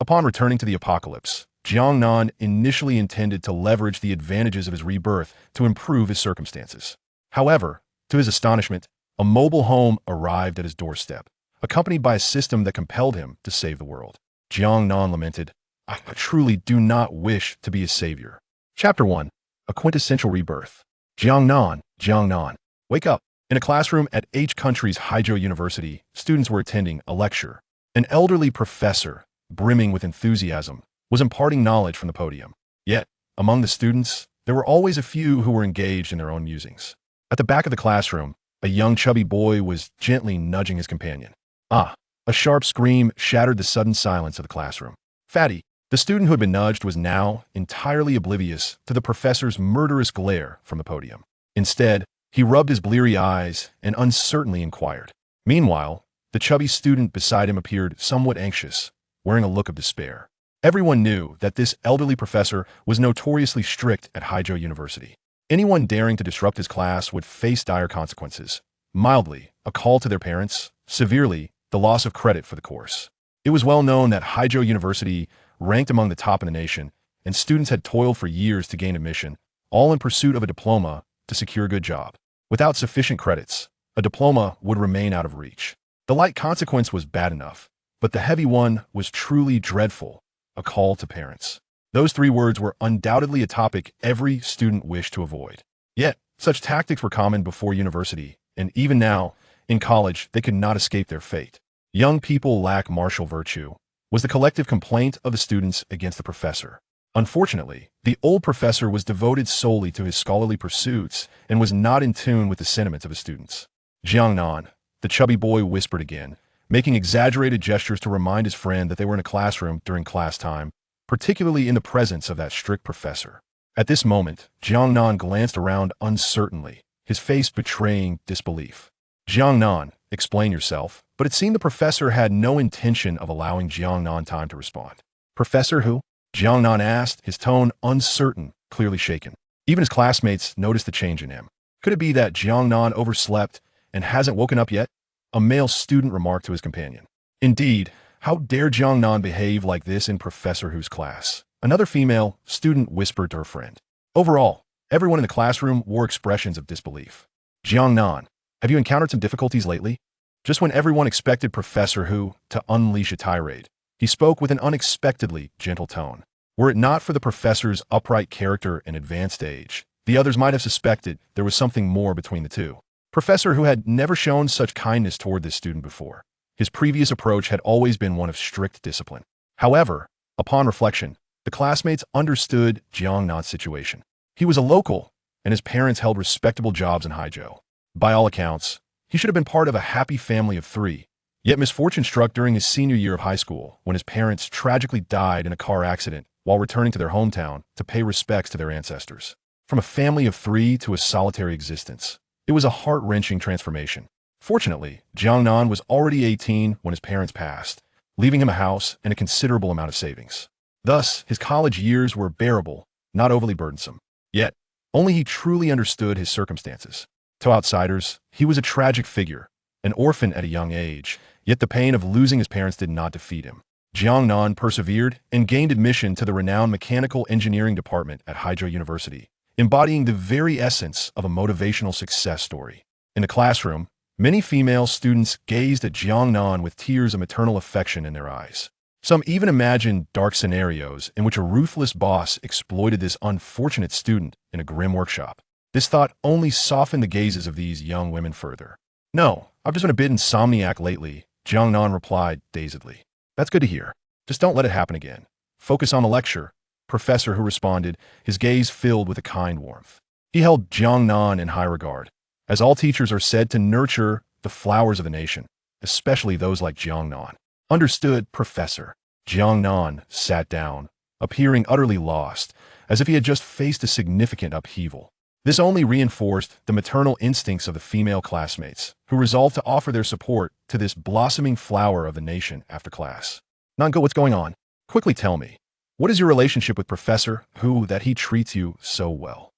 Upon returning to the apocalypse, Jiang Nan initially intended to leverage the advantages of his rebirth to improve his circumstances. However, to his astonishment, a mobile home arrived at his doorstep, accompanied by a system that compelled him to save the world. Jiang Nan lamented, "I truly do not wish to be a savior." Chapter 1. A Quintessential Rebirth. Jiang Nan, wake up. In a classroom at H Country's Haijiao University, students were attending a lecture. An elderly professor, brimming with enthusiasm, was imparting knowledge from the podium. Yet, among the students, there were always a few who were engaged in their own musings. At the back of the classroom, a young chubby boy was gently nudging his companion. Ah! A sharp scream shattered the sudden silence of the classroom. Fatty, the student who had been nudged, was now entirely oblivious to the professor's murderous glare from the podium. Instead, he rubbed his bleary eyes and uncertainly inquired. Meanwhile, the chubby student beside him appeared somewhat anxious, wearing a look of despair. Everyone knew that this elderly professor was notoriously strict at Haijiao University. Anyone daring to disrupt his class would face dire consequences. Mildly, a call to their parents; severely, the loss of credit for the course. It was well known that Haijiao University ranked among the top in the nation, and students had toiled for years to gain admission, all in pursuit of a diploma to secure a good job. Without sufficient credits, a diploma would remain out of reach. The light consequence was bad enough, but the heavy one was truly dreadful: a call to parents. Those three words were undoubtedly a topic every student wished to avoid. Yet, such tactics were common before university, and even now, in college, they could not escape their fate. Young people lack martial virtue, was the collective complaint of the students against the professor. Unfortunately, the old professor was devoted solely to his scholarly pursuits and was not in tune with the sentiments of his students. Jiang Nan, the chubby boy, whispered again, making exaggerated gestures to remind his friend that they were in a classroom during class time, particularly in the presence of that strict professor. At this moment, Jiang Nan glanced around uncertainly, his face betraying disbelief. Jiang Nan, explain yourself, but it seemed the professor had no intention of allowing Jiang Nan time to respond. Professor who? Jiang Nan asked, his tone uncertain, clearly shaken. Even his classmates noticed the change in him. Could it be that Jiang Nan overslept and hasn't woken up yet? A male student remarked to his companion. Indeed, how dare Jiang Nan behave like this in Professor Hu's class? Another female student whispered to her friend. Overall, everyone in the classroom wore expressions of disbelief. Jiang Nan, have you encountered some difficulties lately? Just when everyone expected Professor Hu to unleash a tirade, he spoke with an unexpectedly gentle tone. Were it not for the professor's upright character and advanced age, the others might have suspected there was something more between the two. Professor Hu had never shown such kindness toward this student before. His previous approach had always been one of strict discipline. However, upon reflection, the classmates understood Jiang Nan's situation. He was a local, and his parents held respectable jobs in Haijiao. By all accounts, he should have been part of a happy family of three, yet misfortune struck during his senior year of high school when his parents tragically died in a car accident while returning to their hometown to pay respects to their ancestors. From a family of three to a solitary existence, it was a heart-wrenching transformation. Fortunately, Jiang Nan was already 18 when his parents passed, leaving him a house and a considerable amount of savings. Thus, his college years were bearable, not overly burdensome. Yet, only he truly understood his circumstances. To outsiders, he was a tragic figure, an orphan at a young age, yet the pain of losing his parents did not defeat him. Jiang Nan persevered and gained admission to the renowned mechanical engineering department at Haijiao University, embodying the very essence of a motivational success story. In the classroom, many female students gazed at Jiang Nan with tears of maternal affection in their eyes. Some even imagined dark scenarios in which a ruthless boss exploited this unfortunate student in a grim workshop. This thought only softened the gazes of these young women further. No, I've just been a bit insomniac lately, Jiang Nan replied dazedly. That's good to hear. Just don't let it happen again. Focus on the lecture, Professor Hu responded, his gaze filled with a kind warmth. He held Jiang Nan in high regard, as all teachers are said to nurture the flowers of the nation, especially those like Jiang Nan. Understood, Professor. Jiang Nan sat down, appearing utterly lost, as if he had just faced a significant upheaval. This only reinforced the maternal instincts of the female classmates, who resolved to offer their support to this blossoming flower of the nation after class. Nango, what's going on? Quickly tell me, what is your relationship with Professor Hu that he treats you so well?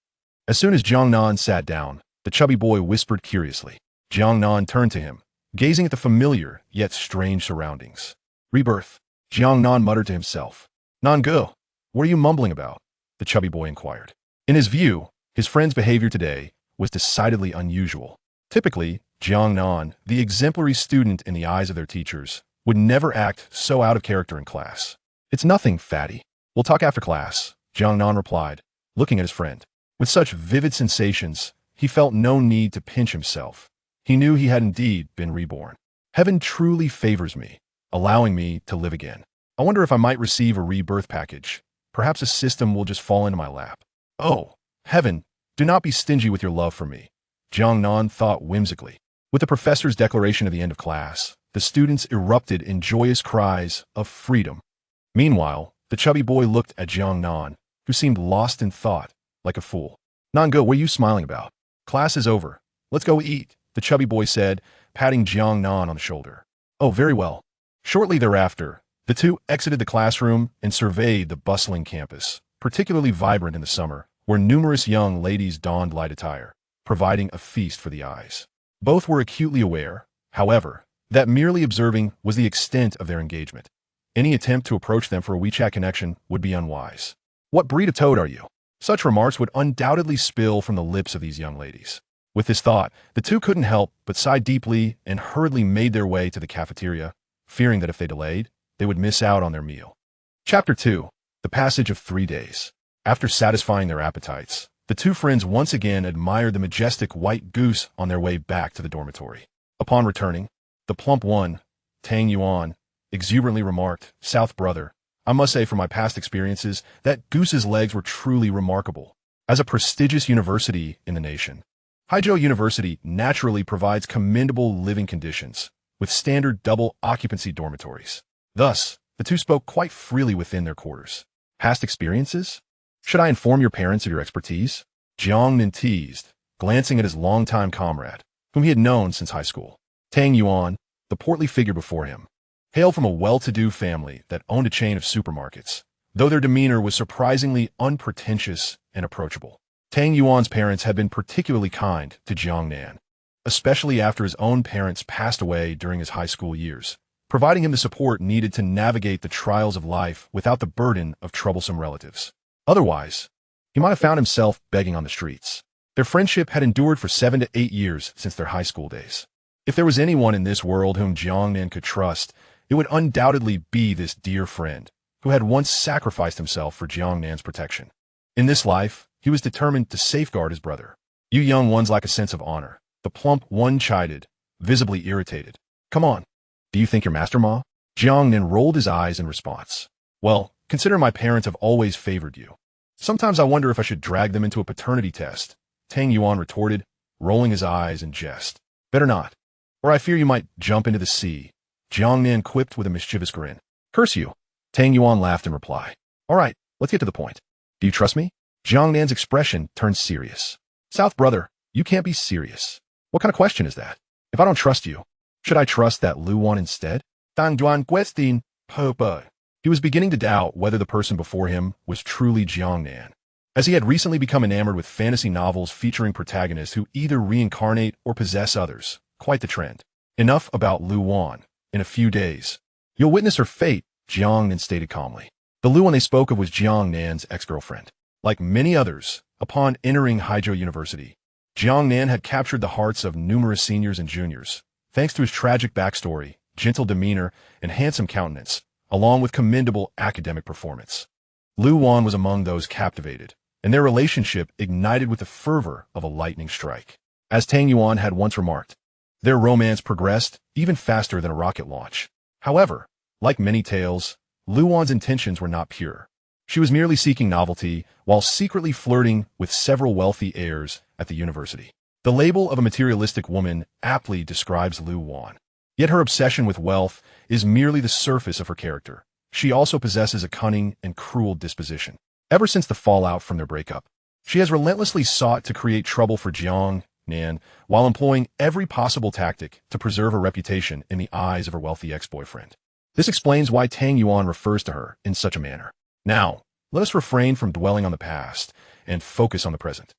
As soon as Jiang Nan sat down, the chubby boy whispered curiously. Jiang Nan turned to him, gazing at the familiar yet strange surroundings. Rebirth. Jiang Nan muttered to himself. Nan go, what are you mumbling about? The chubby boy inquired. In his view, his friend's behavior today was decidedly unusual. Typically, Jiang Nan, the exemplary student in the eyes of their teachers, would never act so out of character in class. It's nothing, fatty. We'll talk after class, Jiang Nan replied, looking at his friend. With such vivid sensations, he felt no need to pinch himself. He knew he had indeed been reborn. Heaven truly favors me, allowing me to live again. I wonder if I might receive a rebirth package. Perhaps a system will just fall into my lap. Oh, heaven, do not be stingy with your love for me, Jiang Nan thought whimsically. With the professor's declaration at the end of class, the students erupted in joyous cries of freedom. Meanwhile, the chubby boy looked at Jiang Nan, who seemed lost in thought, like a fool. Nan go, what are you smiling about? Class is over. Let's go eat, the chubby boy said, patting Jiang Nan on the shoulder. Oh, very well. Shortly thereafter, the two exited the classroom and surveyed the bustling campus, particularly vibrant in the summer, where numerous young ladies donned light attire, providing a feast for the eyes. Both were acutely aware, however, that merely observing was the extent of their engagement. Any attempt to approach them for a WeChat connection would be unwise. What breed of toad are you? Such remarks would undoubtedly spill from the lips of these young ladies. With this thought, the two couldn't help but sigh deeply and hurriedly made their way to the cafeteria, fearing that if they delayed, they would miss out on their meal. Chapter 2. The Passage of 3 Days. After satisfying their appetites, the two friends once again admired the majestic white goose on their way back to the dormitory. Upon returning, the plump one, Tang Yuan, exuberantly remarked, South brother, I must say from my past experiences that Goose's legs were truly remarkable. As a prestigious university in the nation, Haizhou University naturally provides commendable living conditions, with standard double occupancy dormitories. Thus, the two spoke quite freely within their quarters. Past experiences? Should I inform your parents of your expertise? Jiang Nan teased, glancing at his longtime comrade, whom he had known since high school. Tang Yuan, the portly figure before him, hailed from a well-to-do family that owned a chain of supermarkets, though their demeanor was surprisingly unpretentious and approachable. Tang Yuan's parents had been particularly kind to Jiang Nan, especially after his own parents passed away during his high school years, providing him the support needed to navigate the trials of life without the burden of troublesome relatives. Otherwise, he might have found himself begging on the streets. Their friendship had endured for 7 to 8 years since their high school days. If there was anyone in this world whom Jiang Nan could trust, it would undoubtedly be this dear friend, who had once sacrificed himself for Jiang Nan's protection. In this life, he was determined to safeguard his brother. You young ones lack a sense of honor, the plump one chided, visibly irritated. Come on, do you think you're Master Ma? Jiang Nan rolled his eyes in response. Well, consider my parents have always favored you. Sometimes I wonder if I should drag them into a paternity test, Tang Yuan retorted, rolling his eyes in jest. Better not, or I fear you might jump into the sea, Jiang Nan quipped with a mischievous grin. Curse you, Tang Yuan laughed in reply. All right, let's get to the point. Do you trust me? Jiang Nan's expression turned serious. South brother, you can't be serious. What kind of question is that? If I don't trust you, should I trust that Luwan instead? Dang Duan Guestin, Popa. He was beginning to doubt whether the person before him was truly Jiang Nan, as he had recently become enamored with fantasy novels featuring protagonists who either reincarnate or possess others. Quite the trend. Enough about Luwan. In a few days, you'll witness her fate, Jiang Nan stated calmly. The Luwan they spoke of was Jiang Nan's ex-girlfriend. Like many others, upon entering Haizhou University, Jiang Nan had captured the hearts of numerous seniors and juniors, thanks to his tragic backstory, gentle demeanor, and handsome countenance, along with commendable academic performance. Luwan was among those captivated, and their relationship ignited with the fervor of a lightning strike. As Tang Yuan had once remarked, their romance progressed even faster than a rocket launch. However, like many tales, Luwan's intentions were not pure. She was merely seeking novelty while secretly flirting with several wealthy heirs at the university. The label of a materialistic woman aptly describes Luwan. Yet her obsession with wealth is merely the surface of her character. She also possesses a cunning and cruel disposition. Ever since the fallout from their breakup, she has relentlessly sought to create trouble for Jiang Nan while employing every possible tactic to preserve her reputation in the eyes of her wealthy ex-boyfriend. This explains why Tang Yuan refers to her in such a manner. Now, let us refrain from dwelling on the past and focus on the present.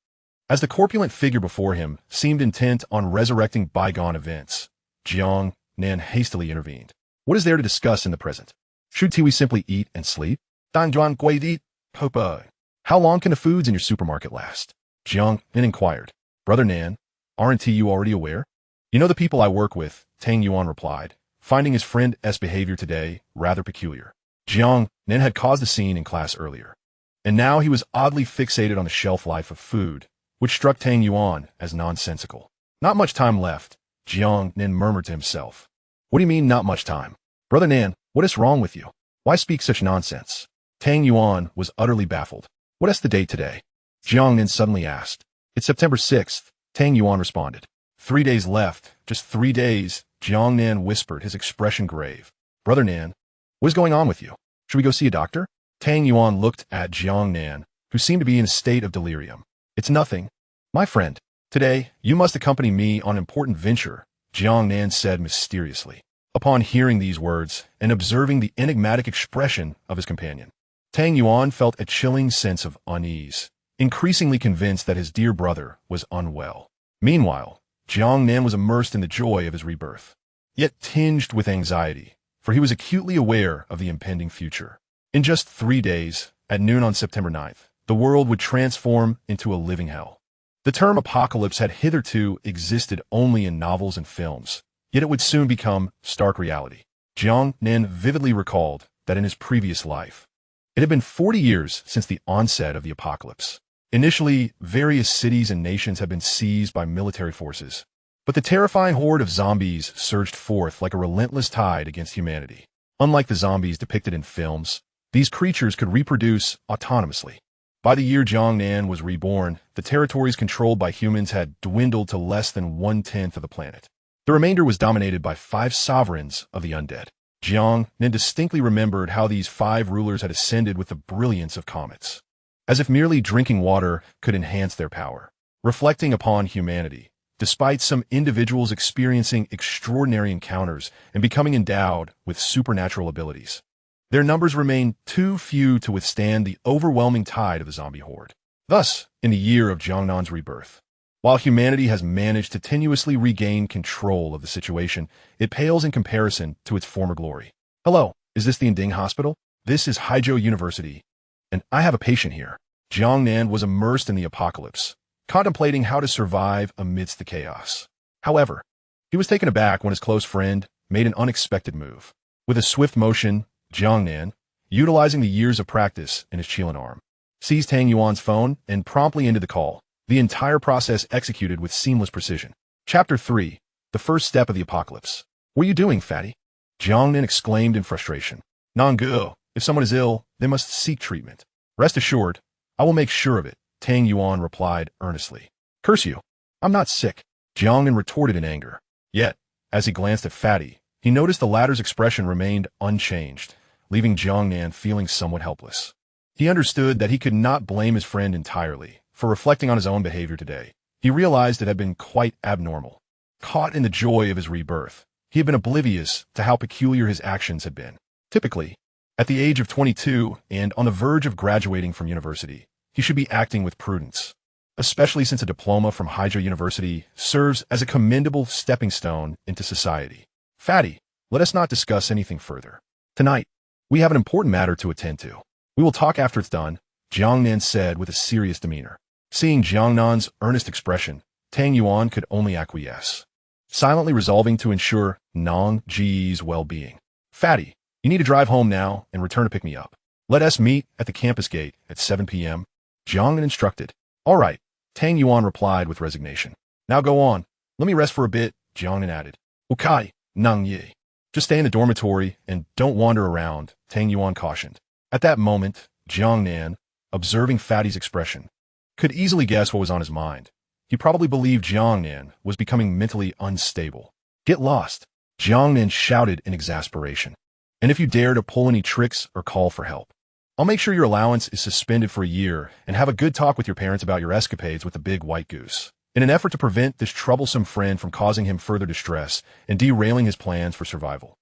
As the corpulent figure before him seemed intent on resurrecting bygone events, Jiang Nan hastily intervened. What is there to discuss in the present? Should we simply eat and sleep? Dan Juan Guidi, Popa. How long can the foods in your supermarket last? Jiang Nan inquired. Brother Nan, aren't you already aware? You know the people I work with, Tang Yuan replied, finding his friend's behavior today rather peculiar. Jiang Nan had caused a scene in class earlier, and now he was oddly fixated on the shelf life of food, which struck Tang Yuan as nonsensical. Not much time left, Jiang Nan murmured to himself. What do you mean, not much time? Brother Nan, what is wrong with you? Why speak such nonsense? Tang Yuan was utterly baffled. What is the date today? Jiang Nan suddenly asked. It's September 6th, Tang Yuan responded. 3 days left, just 3 days, Jiang Nan whispered, his expression grave. Brother Nan, what is going on with you? Should we go see a doctor? Tang Yuan looked at Jiang Nan, who seemed to be in a state of delirium. It's nothing. My friend, today, you must accompany me on an important venture, Jiang Nan said mysteriously. Upon hearing these words and observing the enigmatic expression of his companion, Tang Yuan felt a chilling sense of unease, increasingly convinced that his dear brother was unwell. Meanwhile, Jiang Nan was immersed in the joy of his rebirth, yet tinged with anxiety, for he was acutely aware of the impending future. In just 3 days, at noon on September 9th, the world would transform into a living hell. The term apocalypse had hitherto existed only in novels and films, yet it would soon become stark reality. Jiang Nan vividly recalled that in his previous life, it had been 40 years since the onset of the apocalypse. Initially, various cities and nations had been seized by military forces, but the terrifying horde of zombies surged forth like a relentless tide against humanity. Unlike the zombies depicted in films, these creatures could reproduce autonomously. By the year Jiang Nan was reborn, the territories controlled by humans had dwindled to less than 1/10 of the planet. The remainder was dominated by 5 sovereigns of the undead. Jiang Nan distinctly remembered how these 5 rulers had ascended with the brilliance of comets, as if merely drinking water could enhance their power. Reflecting upon humanity, despite some individuals experiencing extraordinary encounters and becoming endowed with supernatural abilities, their numbers remained too few to withstand the overwhelming tide of the zombie horde. Thus, in the year of Jiang Nan's rebirth, while humanity has managed to tenuously regain control of the situation, it pales in comparison to its former glory. Hello, is this the Endgame hospital? This is Haizhou University, and I have a patient here. Jiang Nan was immersed in the apocalypse, contemplating how to survive amidst the chaos. However, he was taken aback when his close friend made an unexpected move. With a swift motion, Jiang Nan, utilizing the years of practice in his Qilin arm, seized Tang Yuan's phone and promptly ended the call, the entire process executed with seamless precision. Chapter 3. The First Step of the Apocalypse. What are you doing, fatty? Jiang Nan exclaimed in frustration. Non-go. If someone is ill, they must seek treatment. Rest assured, I will make sure of it, Tang Yuan replied earnestly. Curse you. I'm not sick, Jiang Nan retorted in anger. Yet, as he glanced at Fatty, he noticed the latter's expression remained unchanged, leaving Jiang Nan feeling somewhat helpless. He understood that he could not blame his friend entirely for reflecting on his own behavior today. He realized it had been quite abnormal. Caught in the joy of his rebirth, he had been oblivious to how peculiar his actions had been. Typically, at the age of 22 and on the verge of graduating from university, he should be acting with prudence, especially since a diploma from Haizhou University serves as a commendable stepping stone into society. Fatty, let us not discuss anything further. Tonight, we have an important matter to attend to. We will talk after it's done, Jiang Nan said with a serious demeanor. Seeing Jiang Nan's earnest expression, Tang Yuan could only acquiesce, silently resolving to ensure Nong Ji's well-being. Fatty, you need to drive home now and return to pick me up. Let us meet at the campus gate at 7 p.m., Jiang Nan instructed. All right, Tang Yuan replied with resignation. Now go on. Let me rest for a bit, Jiang Nan added. Okay, Nang Yi. Just stay in the dormitory and don't wander around, Tang Yuan cautioned. At that moment, Jiang Nan, observing Fatty's expression, could easily guess what was on his mind. He probably believed Jiang Nan was becoming mentally unstable. Get lost, Jiang Nan shouted in exasperation. And if you dare to pull any tricks or call for help, I'll make sure your allowance is suspended for a year and have a good talk with your parents about your escapades with the big white goose. In an effort to prevent this troublesome friend from causing him further distress and derailing his plans for survival,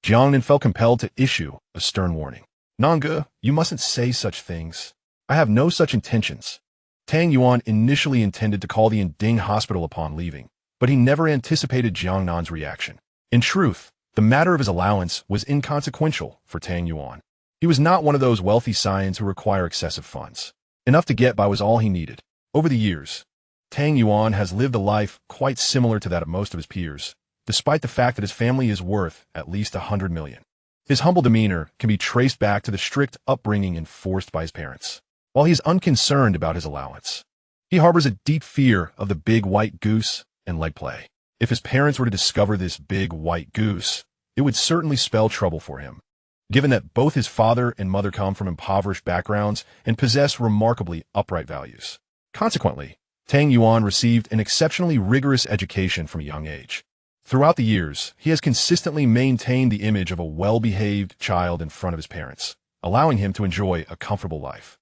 Jiang Nan felt compelled to issue a stern warning. Nanga, you mustn't say such things. I have no such intentions. Tang Yuan initially intended to call the Ending hospital upon leaving, but he never anticipated Jiang Nan's reaction. In truth, The matter of his allowance was inconsequential for Tang Yuan. He was not one of those wealthy scions who require excessive funds. Enough to get by was all he needed. Over the years, Tang Yuan has lived a life quite similar to that of most of his peers, despite the fact that his family is worth at least 100 million. His humble demeanor can be traced back to the strict upbringing enforced by his parents. While he is unconcerned about his allowance, he harbors a deep fear of the big white goose and leg play. If his parents were to discover this big white goose, it would certainly spell trouble for him, given that both his father and mother come from impoverished backgrounds and possess remarkably upright values. Consequently, Tang Yuan received an exceptionally rigorous education from a young age. Throughout the years, he has consistently maintained the image of a well-behaved child in front of his parents, allowing him to enjoy a comfortable life.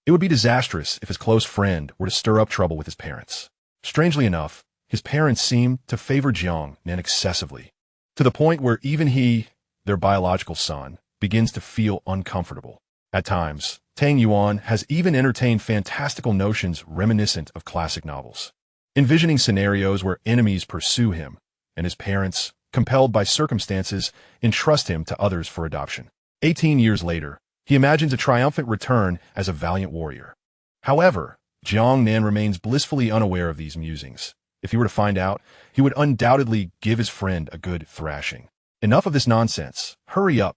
It would be disastrous if his close friend were to stir up trouble with his parents. Strangely enough, his parents seem to favor Jiang Nan excessively, to the point where even he, their biological son, begins to feel uncomfortable. At times, Tang Yuan has even entertained fantastical notions reminiscent of classic novels, envisioning scenarios where enemies pursue him, and his parents, compelled by circumstances, entrust him to others for adoption. 18 years later, he imagines a triumphant return as a valiant warrior. However, Jiang Nan remains blissfully unaware of these musings. If he were to find out, he would undoubtedly give his friend a good thrashing. Enough of this nonsense. Hurry up.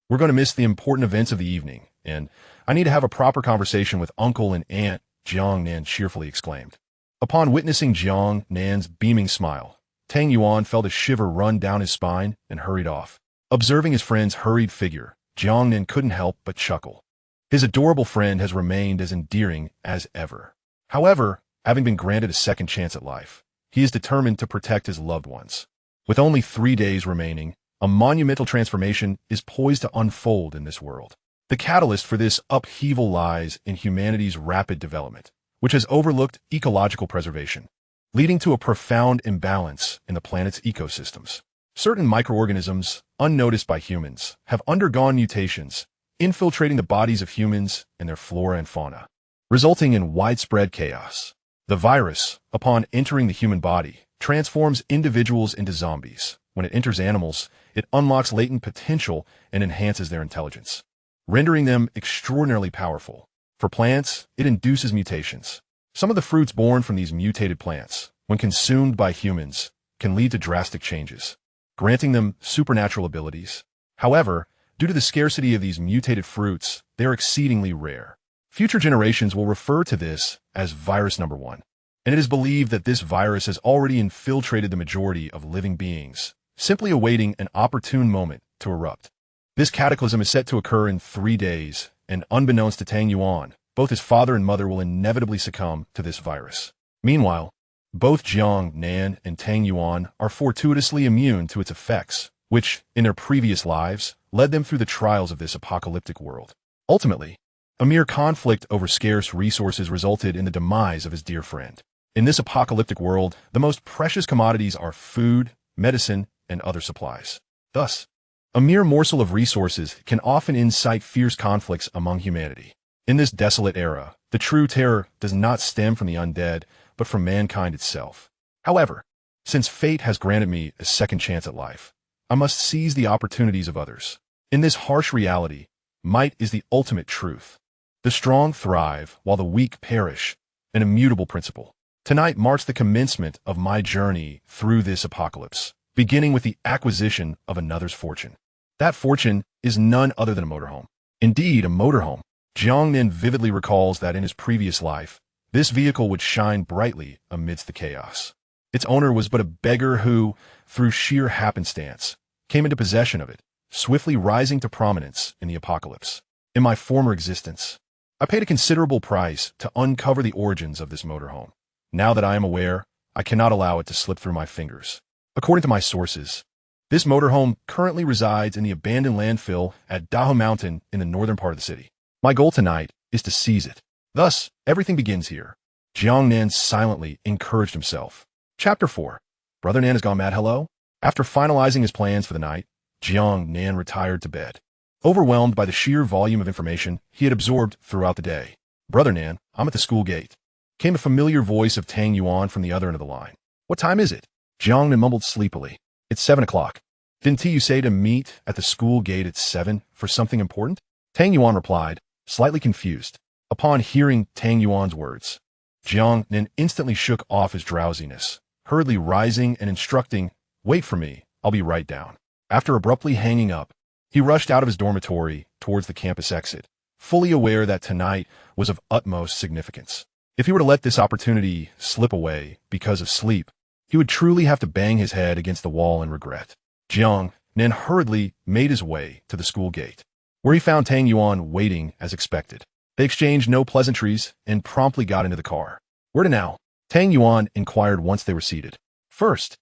We're going to miss the important events of the evening, and I need to have a proper conversation with Uncle and Aunt, Jiang Nan cheerfully exclaimed. Upon witnessing Jiang Nan's beaming smile, Tang Yuan felt a shiver run down his spine and hurried off. Observing his friend's hurried figure, Jiang Nan couldn't help but chuckle. His adorable friend has remained as endearing as ever. However, having been granted a second chance at life, he is determined to protect his loved ones. With only 3 days remaining, a monumental transformation is poised to unfold in this world. The catalyst for this upheaval lies in humanity's rapid development, which has overlooked ecological preservation, leading to a profound imbalance in the planet's ecosystems. Certain microorganisms, unnoticed by humans, have undergone mutations, infiltrating the bodies of humans and their flora and fauna, resulting in widespread chaos. The virus, upon entering the human body, transforms individuals into zombies. When it enters animals, it unlocks latent potential and enhances their intelligence, rendering them extraordinarily powerful. For plants, it induces mutations. Some of the fruits born from these mutated plants, when consumed by humans, can lead to drastic changes, granting them supernatural abilities. However, due to the scarcity of these mutated fruits, they are exceedingly rare. Future generations will refer to this as virus number 1, and it is believed that this virus has already infiltrated the majority of living beings, simply awaiting an opportune moment to erupt. This cataclysm is set to occur in 3 days, and unbeknownst to Tang Yuan, both his father and mother will inevitably succumb to this virus. Meanwhile, both Jiang Nan and Tang Yuan are fortuitously immune to its effects, which, in their previous lives, led them through the trials of this apocalyptic world. Ultimately, a mere conflict over scarce resources resulted in the demise of his dear friend. In this apocalyptic world, the most precious commodities are food, medicine, and other supplies. Thus, a mere morsel of resources can often incite fierce conflicts among humanity. In this desolate era, the true terror does not stem from the undead, but from mankind itself. However, since fate has granted me a second chance at life, I must seize the opportunities of others. In this harsh reality, might is the ultimate truth. The strong thrive while the weak perish, an immutable principle. Tonight marks the commencement of my journey through this apocalypse, beginning with the acquisition of another's fortune. That fortune is none other than a motorhome. Indeed, a motorhome. Jiang Nan vividly recalls that in his previous life, this vehicle would shine brightly amidst the chaos. Its owner was but a beggar who, through sheer happenstance, came into possession of it, swiftly rising to prominence in the apocalypse. In my former existence, I paid a considerable price to uncover the origins of this motorhome. Now that I am aware, I cannot allow it to slip through my fingers. According to my sources, this motorhome currently resides in the abandoned landfill at Daho Mountain in the northern part of the city. My goal tonight is to seize it. Thus, everything begins here. Jiang Nan silently encouraged himself. Chapter 4. Brother Nan has gone mad hello? After finalizing his plans for the night, Jiang Nan retired to bed, overwhelmed by the sheer volume of information he had absorbed throughout the day. Brother Nan, I'm at the school gate. Came a familiar voice of Tang Yuan from the other end of the line. What time is it? Jiang Nan mumbled sleepily. It's 7 o'clock. Didn't you say to meet at the school gate at 7 for something important? Tang Yuan replied, slightly confused. Upon hearing Tang Yuan's words, Jiang Nan instantly shook off his drowsiness, hurriedly rising and instructing, "Wait for me, I'll be right down." After abruptly hanging up, he rushed out of his dormitory towards the campus exit, fully aware that tonight was of utmost significance. If he were to let this opportunity slip away because of sleep, he would truly have to bang his head against the wall in regret. Jiang Nan hurriedly made his way to the school gate, where he found Tang Yuan waiting as expected. They exchanged no pleasantries and promptly got into the car. "Where to now?" Tang Yuan inquired once they were seated. "First,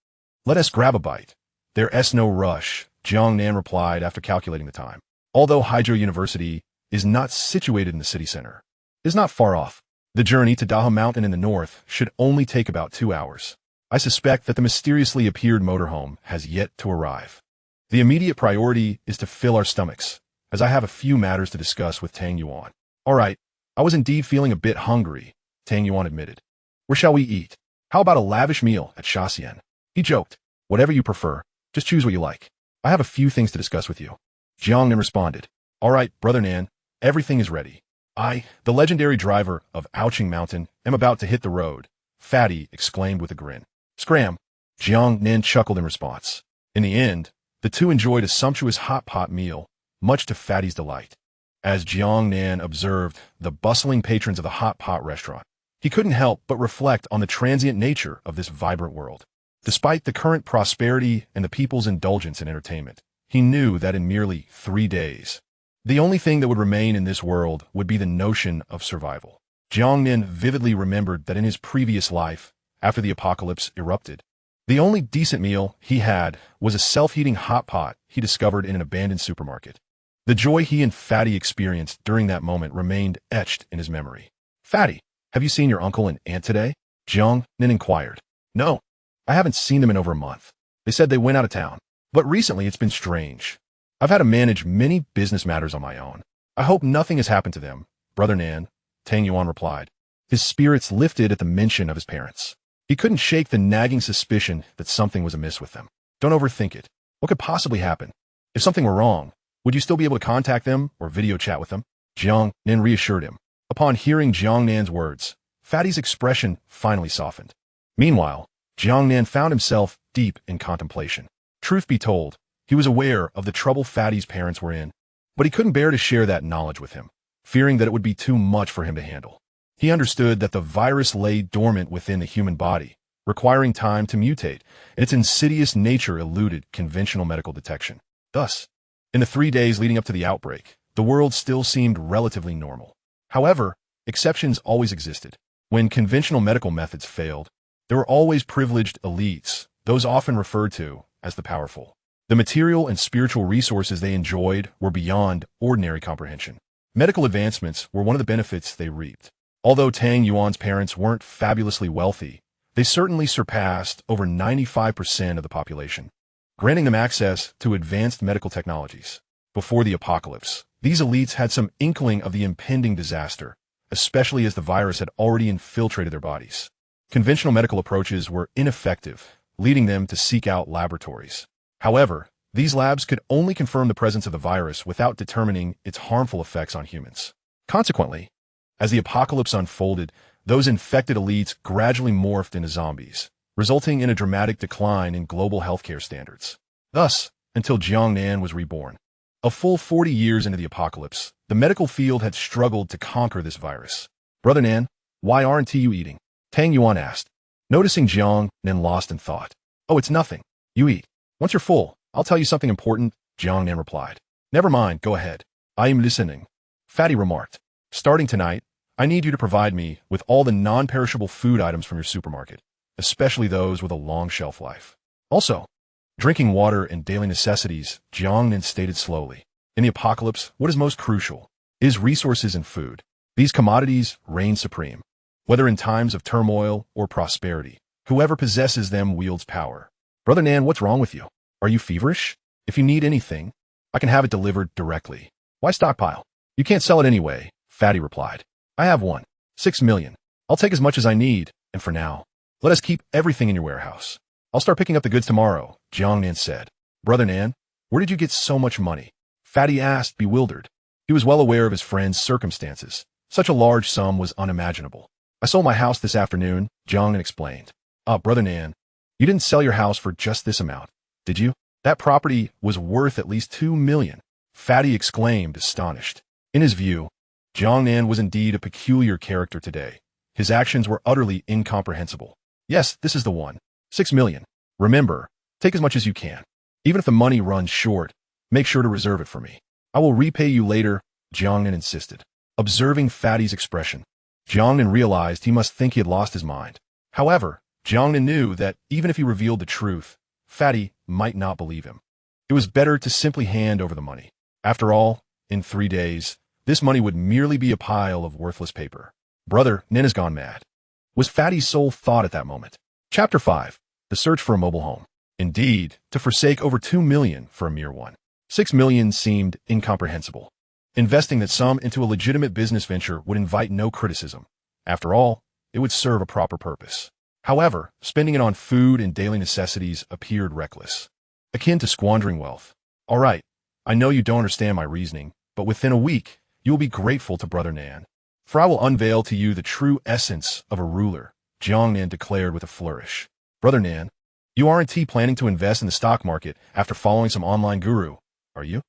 let us grab a bite. There's no rush," Jiang Nan replied after calculating the time. Although Hydro University is not situated in the city center, it is not far off. The journey to Daha Mountain in the north should only take about 2 hours. I suspect that the mysteriously appeared motorhome has yet to arrive. The immediate priority is to fill our stomachs, as I have a few matters to discuss with Tang Yuan. "All right, I was indeed feeling a bit hungry," Tang Yuan admitted. "Where shall we eat? How about a lavish meal at Shaxian?" He joked. "Whatever you prefer, just choose what you like. I have a few things to discuss with you." Jiang Nan responded. "All right, Brother Nan, everything is ready. I, the legendary driver of Ouching Mountain, am about to hit the road," Fatty exclaimed with a grin. "Scram!" Jiang Nan chuckled in response. In the end, the two enjoyed a sumptuous hot pot meal, much to Fatty's delight. As Jiang Nan observed the bustling patrons of the hot pot restaurant, he couldn't help but reflect on the transient nature of this vibrant world. Despite the current prosperity and the people's indulgence in entertainment, he knew that in merely 3 days, the only thing that would remain in this world would be the notion of survival. Jiang Nan vividly remembered that in his previous life, after the apocalypse erupted, the only decent meal he had was a self-heating hot pot he discovered in an abandoned supermarket. The joy he and Fatty experienced during that moment remained etched in his memory. "Fatty, have you seen your uncle and aunt today?" Jiang Nan inquired. "No, I haven't seen them in over a month. They said they went out of town. But recently it's been strange. I've had to manage many business matters on my own. I hope nothing has happened to them, Brother Nan," Tang Yuan replied. His spirits lifted at the mention of his parents. He couldn't shake the nagging suspicion that something was amiss with them. "Don't overthink it. What could possibly happen? If something were wrong, would you still be able to contact them or video chat with them?" Jiang Nan reassured him. Upon hearing Jiang Nan's words, Fatty's expression finally softened. Meanwhile, Jiang Nan found himself deep in contemplation. Truth be told, he was aware of the trouble Fatty's parents were in, but he couldn't bear to share that knowledge with him, fearing that it would be too much for him to handle. He understood that the virus lay dormant within the human body, requiring time to mutate, and its insidious nature eluded conventional medical detection. Thus, in the 3 days leading up to the outbreak, the world still seemed relatively normal. However, exceptions always existed. When conventional medical methods failed, there were always privileged elites, those often referred to as the powerful. The material and spiritual resources they enjoyed were beyond ordinary comprehension. Medical advancements were one of the benefits they reaped. Although Tang Yuan's parents weren't fabulously wealthy, they certainly surpassed over 95% of the population, granting them access to advanced medical technologies. Before the apocalypse, these elites had some inkling of the impending disaster, especially as the virus had already infiltrated their bodies. Conventional medical approaches were ineffective, leading them to seek out laboratories. However, these labs could only confirm the presence of the virus without determining its harmful effects on humans. Consequently, as the apocalypse unfolded, those infected elites gradually morphed into zombies, resulting in a dramatic decline in global healthcare standards. Thus, until Jiang Nan was reborn. A full 40 years into the apocalypse, the medical field had struggled to conquer this virus. "Brother Nan, why aren't you eating?" Tang Yuan asked, noticing Jiang Nan lost in thought. "Oh, it's nothing. You eat. Once you're full, I'll tell you something important," Jiang Nan replied. "Never mind, go ahead. I am listening," Fatty remarked. "Starting tonight, I need you to provide me with all the non-perishable food items from your supermarket, especially those with a long shelf life. Also, drinking water and daily necessities," Jiang Nan stated slowly. "In the apocalypse, what is most crucial is resources and food. These commodities reign supreme. Whether in times of turmoil or prosperity, whoever possesses them wields power." "Brother Nan, what's wrong with you? Are you feverish? If you need anything, I can have it delivered directly. Why stockpile? You can't sell it anyway," Fatty replied. "I have 6 million. I'll take as much as I need, and for now, let us keep everything in your warehouse. I'll start picking up the goods tomorrow," Jiang Nan said. Brother Nan, where did you get so much money? Fatty asked, bewildered. He was well aware of his friend's circumstances. Such a large sum was unimaginable. I sold my house this afternoon, Jiang Nan explained. Brother Nan, you didn't sell your house for just this amount, did you? That property was worth at least 2 million. Fatty exclaimed, astonished. In his view, Jiang Nan was indeed a peculiar character today. His actions were utterly incomprehensible. Yes, this is the one. 6 million. Remember, take as much as you can. Even if the money runs short, make sure to reserve it for me. I will repay you later, Jiang Nan insisted. Observing Fatty's expression, Jiang Nan realized he must think he had lost his mind. However, Jiang Nan knew that even if he revealed the truth, Fatty might not believe him. It was better to simply hand over the money. After all, in 3 days, this money would merely be a pile of worthless paper. Brother Nan has gone mad, was Fatty's sole thought at that moment. Chapter 5. The Search for a Mobile Home. Indeed, to forsake over 2 million for a mere one. 6 million seemed incomprehensible. Investing that sum into a legitimate business venture would invite no criticism. After all, it would serve a proper purpose. However, spending it on food and daily necessities appeared reckless, akin to squandering wealth. All right, I know you don't understand my reasoning, but within a week, you will be grateful to Brother Nan. For I will unveil to you the true essence of a ruler, Jiang Nan declared with a flourish. Brother Nan, you aren't planning to invest in the stock market after following some online guru, are you?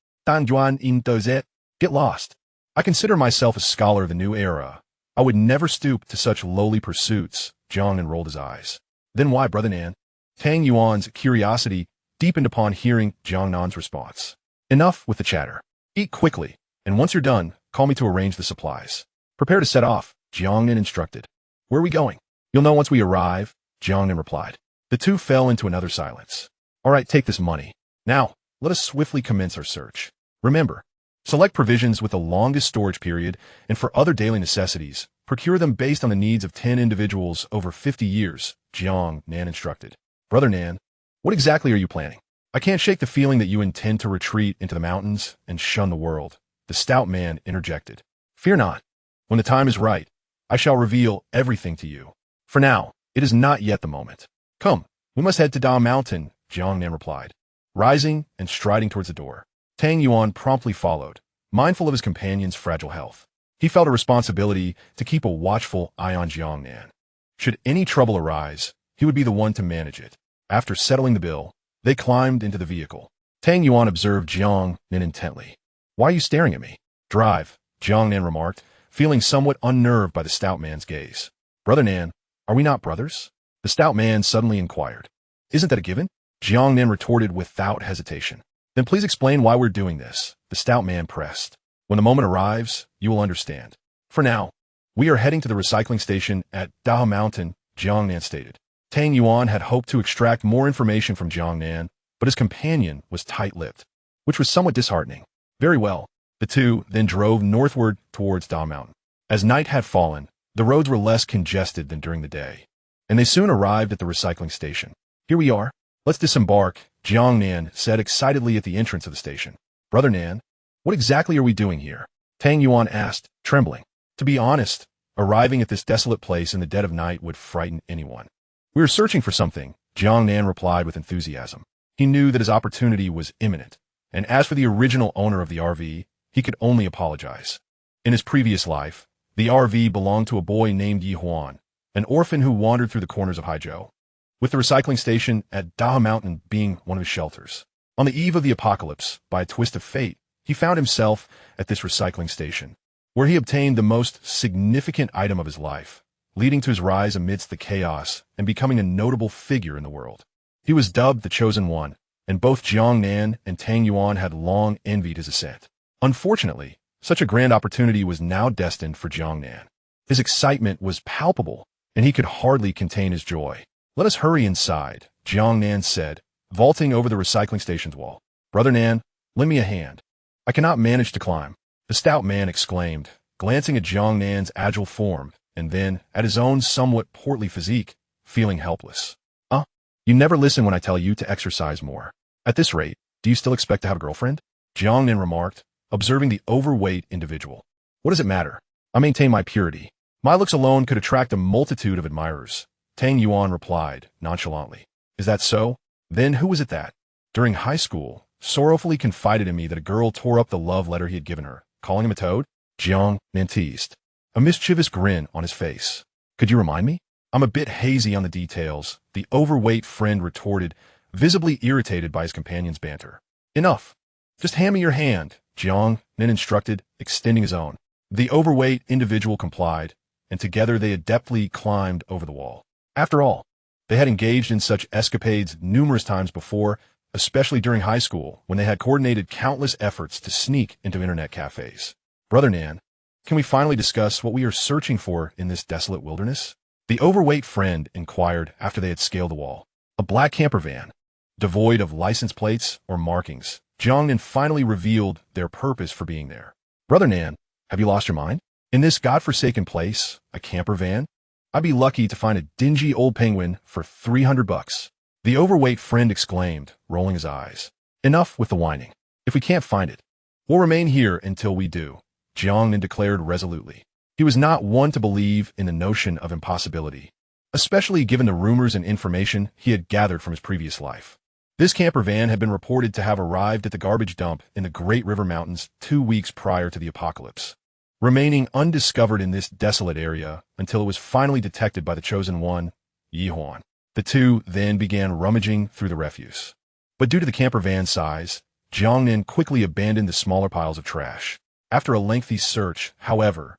Get lost. I consider myself a scholar of the new era. I would never stoop to such lowly pursuits. Jiang Nan rolled his eyes. Then why, Brother Nan? Tang Yuan's curiosity deepened upon hearing Jiang Nan's response. Enough with the chatter. Eat quickly, and once you're done, call me to arrange the supplies. Prepare to set off, Jiang Nan instructed. Where are we going? You'll know once we arrive, Jiang Nan replied. The two fell into another silence. All right, take this money. Now, let us swiftly commence our search. Remember, select provisions with the longest storage period, and for other daily necessities, procure them based on the needs of 10 individuals over 50 years, Jiang Nan instructed. Brother Nan, what exactly are you planning? I can't shake the feeling that you intend to retreat into the mountains and shun the world, the stout man interjected. Fear not. When the time is right, I shall reveal everything to you. For now, it is not yet the moment. Come, we must head to Da Mountain, Jiang Nan replied. Rising and striding towards the door, Tang Yuan promptly followed, mindful of his companion's fragile health. He felt a responsibility to keep a watchful eye on Jiang Nan. Should any trouble arise, he would be the one to manage it. After settling the bill, they climbed into the vehicle. Tang Yuan observed Jiang Nan intently. Why are you staring at me? Drive, Jiang Nan remarked, feeling somewhat unnerved by the stout man's gaze. Brother Nan, are we not brothers? The stout man suddenly inquired. Isn't that a given? Jiang Nan retorted without hesitation. Then please explain why we're doing this, the stout man pressed. When the moment arrives, you will understand. For now, we are heading to the recycling station at Da Mountain, Jiang Nan stated. Tang Yuan had hoped to extract more information from Jiang Nan, but his companion was tight-lipped, which was somewhat disheartening. Very well. The two then drove northward towards Da Mountain. As night had fallen, the roads were less congested than during the day, and they soon arrived at the recycling station. Here we are. Let's disembark, Jiang Nan said excitedly at the entrance of the station. Brother Nan, what exactly are we doing here? Tang Yuan asked, trembling. To be honest, arriving at this desolate place in the dead of night would frighten anyone. We are searching for something, Jiang Nan replied with enthusiasm. He knew that his opportunity was imminent, and as for the original owner of the RV, he could only apologize. In his previous life, the RV belonged to a boy named Yi Huan, an orphan who wandered through the corners of Haizhou, with the recycling station at Da Mountain being one of his shelters. On the eve of the apocalypse, by a twist of fate, he found himself at this recycling station, where he obtained the most significant item of his life, leading to his rise amidst the chaos and becoming a notable figure in the world. He was dubbed the Chosen One, and both Jiang Nan and Tang Yuan had long envied his ascent. Unfortunately, such a grand opportunity was now destined for Jiang Nan. His excitement was palpable, and he could hardly contain his joy. Let us hurry inside, Jiang Nan said, vaulting over the recycling station's wall. Brother Nan, lend me a hand. I cannot manage to climb, the stout man exclaimed, glancing at Jiang Nan's agile form, and then at his own somewhat portly physique, feeling helpless. You never listen when I tell you to exercise more. At this rate, do you still expect to have a girlfriend? Jiang Nan remarked, observing the overweight individual. What does it matter? I maintain my purity. My looks alone could attract a multitude of admirers. Tang Yuan replied, nonchalantly. Is that so? Then who is it that? During high school, sorrowfully confided in me that a girl tore up the love letter he had given her, calling him a toad. Jiang Nan teased, a mischievous grin on his face. Could you remind me? I'm a bit hazy on the details, the overweight friend retorted, visibly irritated by his companion's banter. Enough. Just hand me your hand, Jiang Nan instructed, extending his own. The overweight individual complied, and together they adeptly climbed over the wall. After all, they had engaged in such escapades numerous times before, especially during high school, when they had coordinated countless efforts to sneak into internet cafes. Brother Nan, can we finally discuss what we are searching for in this desolate wilderness? The overweight friend inquired after they had scaled the wall. A black camper van, devoid of license plates or markings. Jiang Nan finally revealed their purpose for being there. Brother Nan, have you lost your mind? In this godforsaken place, a camper van? I'd be lucky to find a dingy old penguin for $300. The overweight friend exclaimed, rolling his eyes. Enough with the whining. If we can't find it, we'll remain here until we do, Jiang Nan declared resolutely. He was not one to believe in the notion of impossibility, especially given the rumors and information he had gathered from his previous life. This camper van had been reported to have arrived at the garbage dump in the Great River Mountains 2 weeks prior to the apocalypse, remaining undiscovered in this desolate area until it was finally detected by the chosen one, Yihuan. The two then began rummaging through the refuse. But due to the camper van's size, Jiang Nan quickly abandoned the smaller piles of trash. After a lengthy search, however,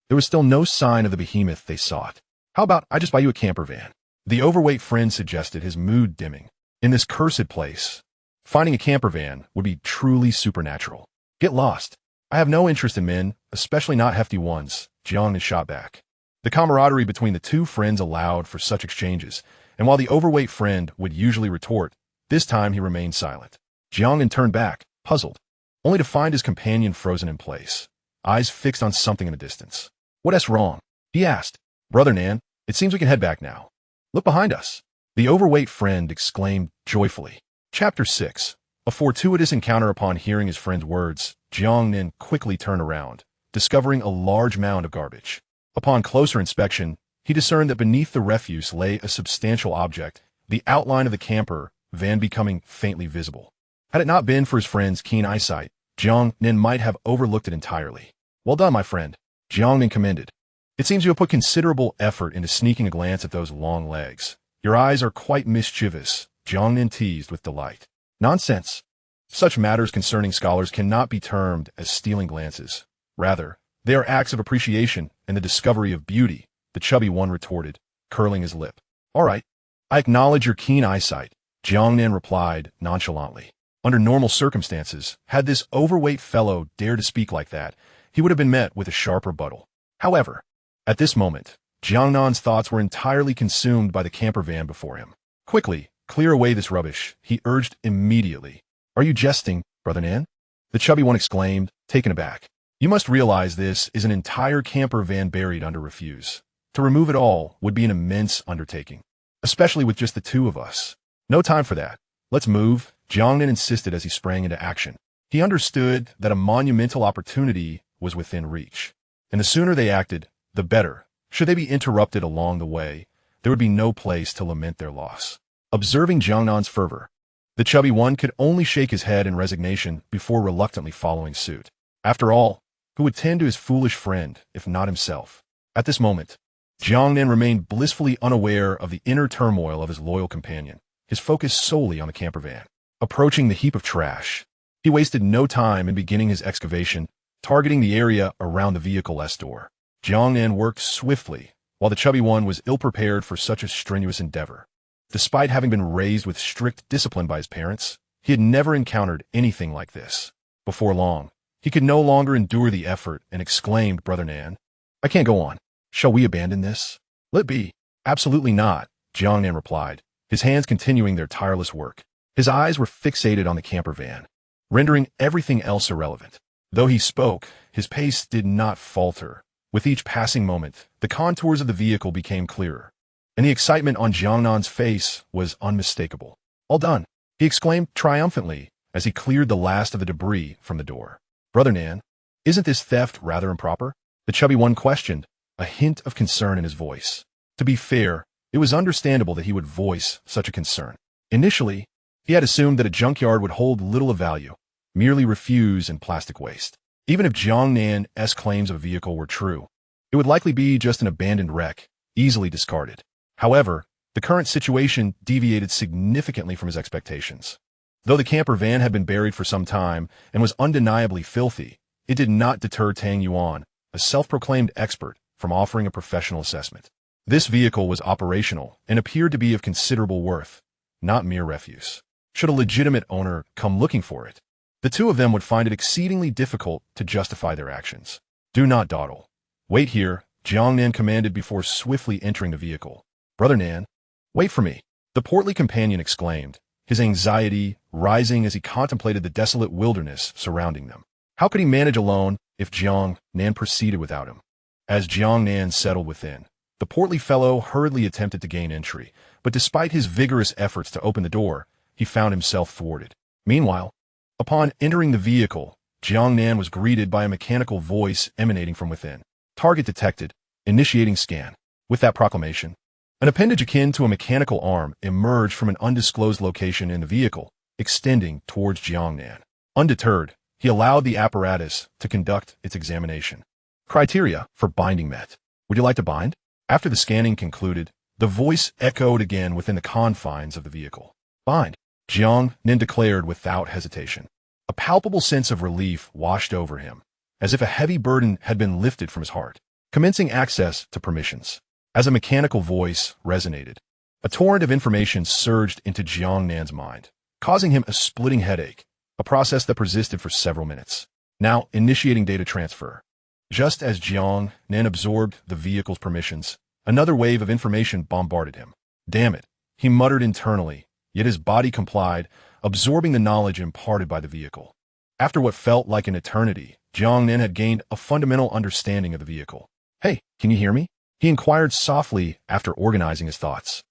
there was still no sign of the behemoth they sought. How about I just buy you a camper van? The overweight friend suggested, his mood dimming. In this cursed place, finding a camper van would be truly supernatural. Get lost. I have no interest in men, especially not hefty ones, Jiang Nan shot back. The camaraderie between the two friends allowed for such exchanges, and while the overweight friend would usually retort, this time he remained silent. Jiang Nan turned back, puzzled, only to find his companion frozen in place, eyes fixed on something in the distance. What's wrong? He asked. Brother Nan, it seems we can head back now. Look behind us. The overweight friend exclaimed joyfully. Chapter 6. A fortuitous encounter. Upon hearing his friend's words, Jiang Nan quickly turned around, discovering a large mound of garbage. Upon closer inspection, he discerned that beneath the refuse lay a substantial object, the outline of the camper van becoming faintly visible. Had it not been for his friend's keen eyesight, Jiang Nan might have overlooked it entirely. Well done, my friend, Jiang Nan commended. It seems you have put considerable effort into sneaking a glance at those long legs. Your eyes are quite mischievous, Jiang Nan teased with delight. Nonsense. Such matters concerning scholars cannot be termed as stealing glances. Rather, they are acts of appreciation and the discovery of beauty, the chubby one retorted, curling his lip. All right, I acknowledge your keen eyesight, Jiang Nan replied nonchalantly. Under normal circumstances, had this overweight fellow dared to speak like that, he would have been met with a sharp rebuttal. However, at this moment, Jiang Nan's thoughts were entirely consumed by the camper van before him. Quickly, clear away this rubbish, he urged immediately. Are you jesting, Brother Nan? The chubby one exclaimed, taken aback. You must realize this is an entire camper van buried under refuse. To remove it all would be an immense undertaking, especially with just the two of us. No time for that. Let's move, Jiang Nan insisted as he sprang into action. He understood that a monumental opportunity was within reach, and the sooner they acted, the better. Should they be interrupted along the way, there would be no place to lament their loss. Observing Jiang Nan's fervor, the chubby one could only shake his head in resignation before reluctantly following suit. After all, who would tend to his foolish friend, if not himself? At this moment, Jiang Nan remained blissfully unaware of the inner turmoil of his loyal companion, his focus solely on the camper van. Approaching the heap of trash, he wasted no time in beginning his excavation, targeting the area around the vehicle's door. Jiang Nan worked swiftly, while the chubby one was ill-prepared for such a strenuous endeavor. Despite having been raised with strict discipline by his parents, he had never encountered anything like this. Before long, he could no longer endure the effort and exclaimed, Brother Nan, I can't go on. Shall we abandon this? Let be. Absolutely not, Jiang Nan replied, his hands continuing their tireless work. His eyes were fixated on the camper van, rendering everything else irrelevant. Though he spoke, his pace did not falter. With each passing moment, the contours of the vehicle became clearer, and the excitement on Jiang Nan's face was unmistakable. All done, he exclaimed triumphantly as he cleared the last of the debris from the door. Brother Nan, isn't this theft rather improper? The chubby one questioned, a hint of concern in his voice. To be fair, it was understandable that he would voice such a concern. Initially, He had assumed that a junkyard would hold little of value, merely refuse and plastic waste. Even if Jiang Nan's claims of a vehicle were true, it would likely be just an abandoned wreck, easily discarded. However, the current situation deviated significantly from his expectations. Though the camper van had been buried for some time and was undeniably filthy, it did not deter Tang Yuan, a self-proclaimed expert, from offering a professional assessment. This vehicle was operational and appeared to be of considerable worth, not mere refuse. Should a legitimate owner come looking for it, the two of them would find it exceedingly difficult to justify their actions. Do not dawdle. Wait here, Jiang Nan commanded before swiftly entering the vehicle. Brother Nan, wait for me, the portly companion exclaimed, his anxiety rising as he contemplated the desolate wilderness surrounding them. How could he manage alone if Jiang Nan proceeded without him? As Jiang Nan settled within, the portly fellow hurriedly attempted to gain entry, but despite his vigorous efforts to open the door, he found himself thwarted. Meanwhile, upon entering the vehicle, Jiang Nan was greeted by a mechanical voice emanating from within. Target detected. Initiating scan. With that proclamation, an appendage akin to a mechanical arm emerged from an undisclosed location in the vehicle, extending towards Jiang Nan. Undeterred, he allowed the apparatus to conduct its examination. Criteria for binding met. Would you like to bind? After the scanning concluded, the voice echoed again within the confines of the vehicle. Bind, Jiang Nan declared without hesitation. A palpable sense of relief washed over him, as if a heavy burden had been lifted from his heart. Commencing access to permissions. As a mechanical voice resonated, a torrent of information surged into Jiang Nan's mind, causing him a splitting headache, a process that persisted for several minutes. Now, initiating data transfer. Just as Jiang Nan absorbed the vehicle's permissions, another wave of information bombarded him. Damn it, he muttered internally, yet his body complied, absorbing the knowledge imparted by the vehicle. After what felt like an eternity, Jiang Nan had gained a fundamental understanding of the vehicle. Hey, can you hear me? He inquired softly after organizing his thoughts.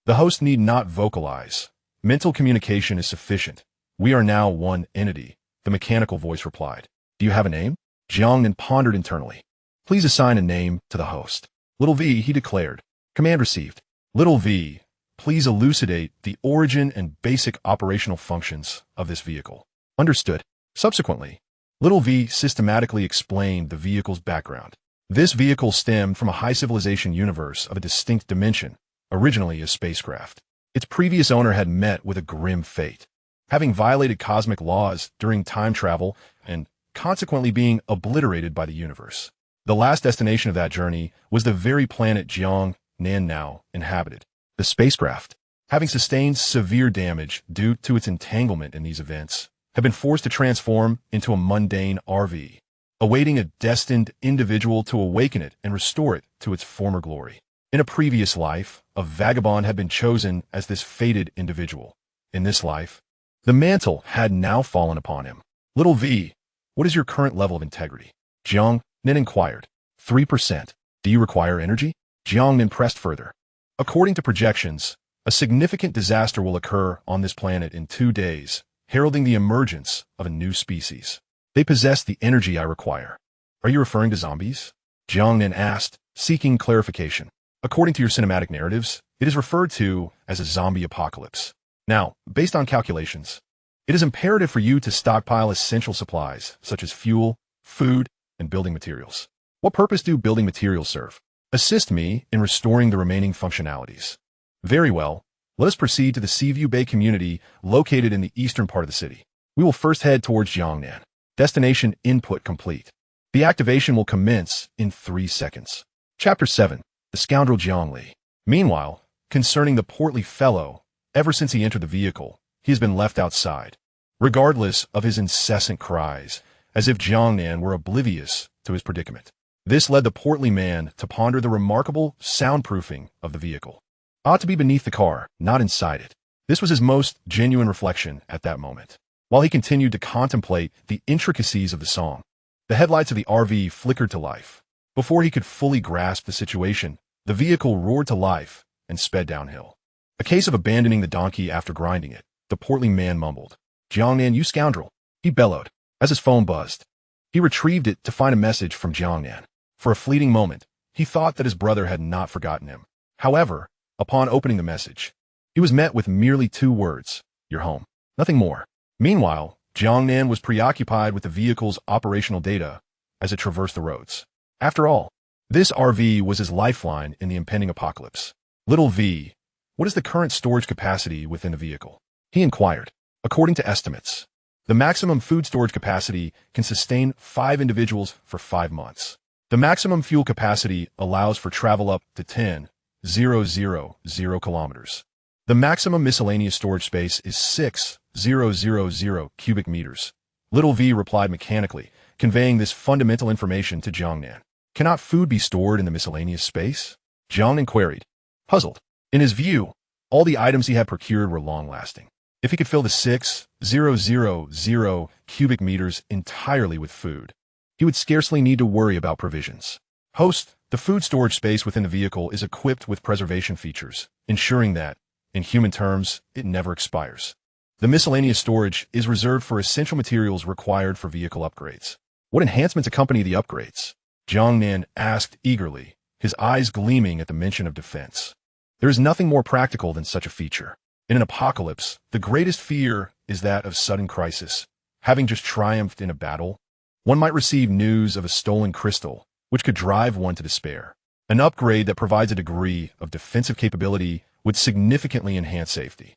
The host need not vocalize. Mental communication is sufficient. We are now one entity, the mechanical voice replied. Do you have a name? Jiang Nan pondered internally. Please assign a name to the host. Little V, he declared. Command received. Little V, please elucidate the origin and basic operational functions of this vehicle. Understood. Subsequently, Little V systematically explained the vehicle's background. This vehicle stemmed from a high civilization universe of a distinct dimension, originally a spacecraft. Its previous owner had met with a grim fate, having violated cosmic laws during time travel and consequently being obliterated by the universe. The last destination of that journey was the very planet Jiang Nan now inhabited. The spacecraft, having sustained severe damage due to its entanglement in these events, had been forced to transform into a mundane RV, awaiting a destined individual to awaken it and restore it to its former glory. In a previous life, a vagabond had been chosen as this fated individual. In this life, the mantle had now fallen upon him. Little V, what is your current level of integrity? Jiang Nan inquired. 3%. Do you require energy? Jiang Nan pressed further. According to projections, a significant disaster will occur on this planet in 2 days, heralding the emergence of a new species. They possess the energy I require. Are you referring to zombies? Jiang Nan asked, seeking clarification. According to your cinematic narratives, it is referred to as a zombie apocalypse. Now, based on calculations, it is imperative for you to stockpile essential supplies, such as fuel, food, and building materials. What purpose do building materials serve? Assist me in restoring the remaining functionalities. Very well, let us proceed to the Seaview Bay community located in the eastern part of the city. We will first head towards Jiang Nan. Destination input complete. The activation will commence in 3 seconds. Chapter 7. The Scoundrel Jiang Li. Meanwhile, concerning the portly fellow, ever since he entered the vehicle, he has been left outside, regardless of his incessant cries, as if Jiang Nan were oblivious to his predicament. This led the portly man to ponder the remarkable soundproofing of the vehicle. Ought to be beneath the car, not inside it. This was his most genuine reflection at that moment. While he continued to contemplate the intricacies of the song, the headlights of the RV flickered to life. Before he could fully grasp the situation, the vehicle roared to life and sped downhill. A case of abandoning the donkey after grinding it, the portly man mumbled. Jiang Nan, you scoundrel, he bellowed, as his phone buzzed. He retrieved it to find a message from Jiang Nan. For a fleeting moment, he thought that his brother had not forgotten him. However, upon opening the message, he was met with merely 2 words. your home. Nothing more. Meanwhile, Jiang Nan was preoccupied with the vehicle's operational data as it traversed the roads. After all, this RV was his lifeline in the impending apocalypse. Little V, what is the current storage capacity within the vehicle? He inquired. According to estimates, the maximum food storage capacity can sustain 5 individuals for 5 months. The maximum fuel capacity allows for travel up to 10,000 kilometers. The maximum miscellaneous storage space is 6,000 cubic meters. Little V replied mechanically, conveying this fundamental information to Jiang Nan. Cannot food be stored in the miscellaneous space? Jiang Nan queried, puzzled. In his view, all the items he had procured were long-lasting. If he could fill the 6,000 cubic meters entirely with food, he would scarcely need to worry about provisions. Host, the food storage space within the vehicle is equipped with preservation features, ensuring that, in human terms, it never expires. The miscellaneous storage is reserved for essential materials required for vehicle upgrades. What enhancements accompany the upgrades? Jiang Nan asked eagerly, his eyes gleaming at the mention of defense. There is nothing more practical than such a feature. In an apocalypse, the greatest fear is that of sudden crisis. Having just triumphed in a battle, one might receive news of a stolen crystal, which could drive one to despair. An upgrade that provides a degree of defensive capability would significantly enhance safety.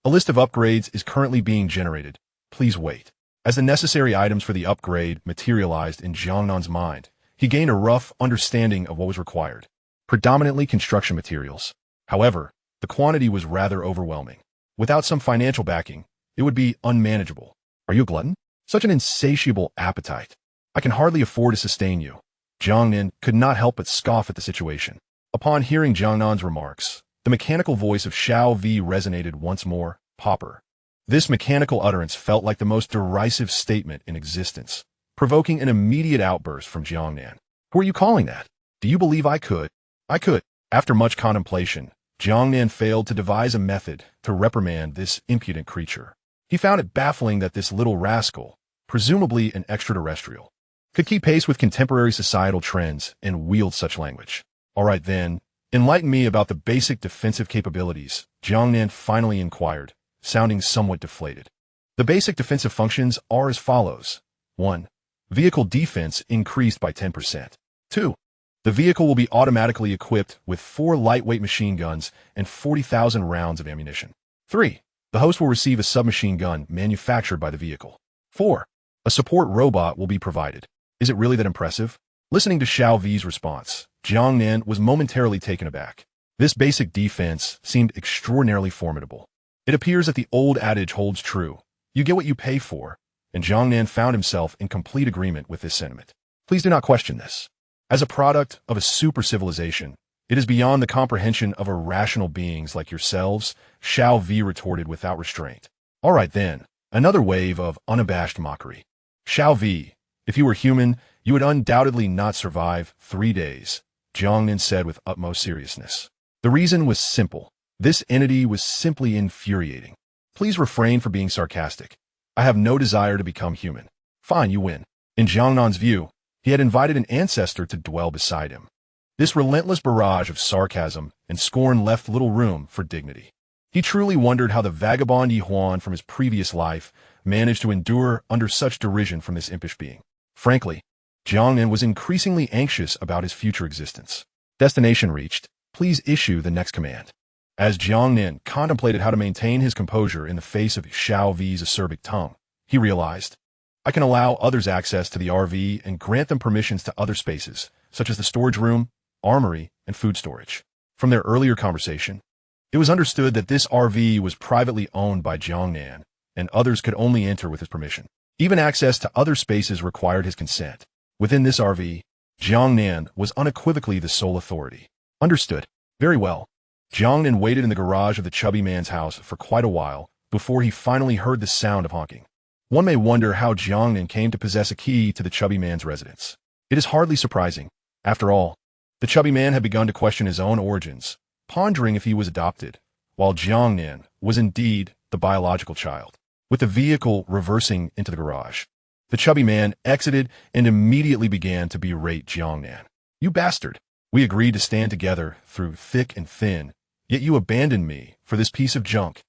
A list of upgrades is currently being generated. Please wait. As the necessary items for the upgrade materialized in Jiang Nan's mind, he gained a rough understanding of what was required. Predominantly construction materials. However, the quantity was rather overwhelming. Without some financial backing, it would be unmanageable. Are you a glutton? Such an insatiable appetite. I can hardly afford to sustain you. Jiang Nan could not help but scoff at the situation. Upon hearing Jiang Nan's remarks, the mechanical voice of Xiao V resonated once more, pauper. This mechanical utterance felt like the most derisive statement in existence, provoking an immediate outburst from Jiang Nan. Who are you calling that? Do you believe I could? I could. After much contemplation, Jiang Nan failed to devise a method to reprimand this impudent creature. He found it baffling that this little rascal, presumably an extraterrestrial, could keep pace with contemporary societal trends and wield such language. All right then, enlighten me about the basic defensive capabilities, Jiang Nan finally inquired, sounding somewhat deflated. The basic defensive functions are as follows. 1. Vehicle defense increased by 10%. 2. The vehicle will be automatically equipped with 4 lightweight machine guns and 40,000 rounds of ammunition. 3. The host will receive a submachine gun manufactured by the vehicle. 4. A support robot will be provided. Is it really that impressive? Listening to Xiao V's response, Jiang Nan was momentarily taken aback. This basic defense seemed extraordinarily formidable. It appears that the old adage holds true. You get what you pay for, and Jiang Nan found himself in complete agreement with this sentiment. Please do not question this. As a product of a super civilization, it is beyond the comprehension of irrational beings like yourselves, Xiao V retorted without restraint. All right then, another wave of unabashed mockery. Xiao V, if you were human, you would undoubtedly not survive 3 days, Jiang Nan said with utmost seriousness. The reason was simple. This entity was simply infuriating. Please refrain from being sarcastic. I have no desire to become human. Fine, you win. In Jiang Nan's view, he had invited an ancestor to dwell beside him. This relentless barrage of sarcasm and scorn left little room for dignity. He truly wondered how the vagabond Yi Huan from his previous life managed to endure under such derision from this impish being. Frankly, Jiang Nan was increasingly anxious about his future existence. Destination reached. Please issue the next command. As Jiang Nan contemplated how to maintain his composure in the face of Xiao V's acerbic tongue, he realized, I can allow others access to the RV and grant them permissions to other spaces, such as the storage room, armory, and food storage. From their earlier conversation, it was understood that this RV was privately owned by Jiang Nan, and others could only enter with his permission. Even access to other spaces required his consent. Within this RV, Jiang Nan was unequivocally the sole authority. Understood. Very well. Jiang Nan waited in the garage of the chubby man's house for quite a while before he finally heard the sound of honking. One may wonder how Jiang Nan came to possess a key to the chubby man's residence. It is hardly surprising. After all, the chubby man had begun to question his own origins, pondering if he was adopted, while Jiang Nan was indeed the biological child. With the vehicle reversing into the garage, the chubby man exited and immediately began to berate Jiang Nan. You bastard! We agreed to stand together through thick and thin, yet you abandoned me for this piece of junk.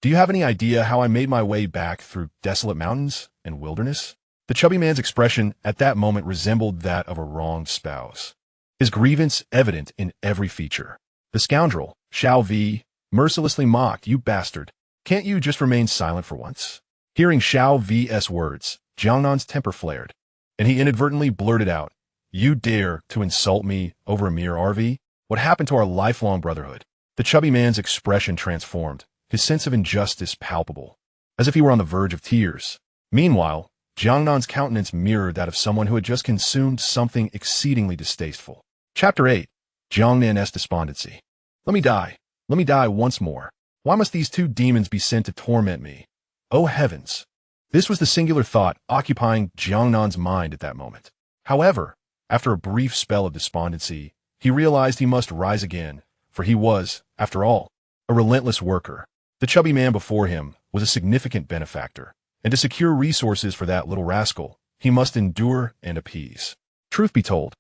Do you have any idea how I made my way back through desolate mountains and wilderness? The chubby man's expression at that moment resembled that of a wronged spouse. His grievance evident in every feature. The scoundrel, Xiao V, mercilessly mocked, "You bastard. Can't you just remain silent for once?" Hearing Xiao V's words, Jiang Nan's temper flared, and he inadvertently blurted out, "You dare to insult me over a mere RV? What happened to our lifelong brotherhood?" The chubby man's expression transformed, his sense of injustice palpable, as if he were on the verge of tears. Meanwhile, Jiang Nan's countenance mirrored that of someone who had just consumed something exceedingly distasteful. Chapter 8. Jiang Nan's despondency. Let me die once more. Why must these two demons be sent to torment me? Oh heavens! This was the singular thought occupying Jiang Nan's mind at that moment. However, after a brief spell of despondency, he realized he must rise again, for he was, after all, a relentless worker. The chubby man before him was a significant benefactor, and to secure resources for that little rascal, he must endure and appease. Truth be told,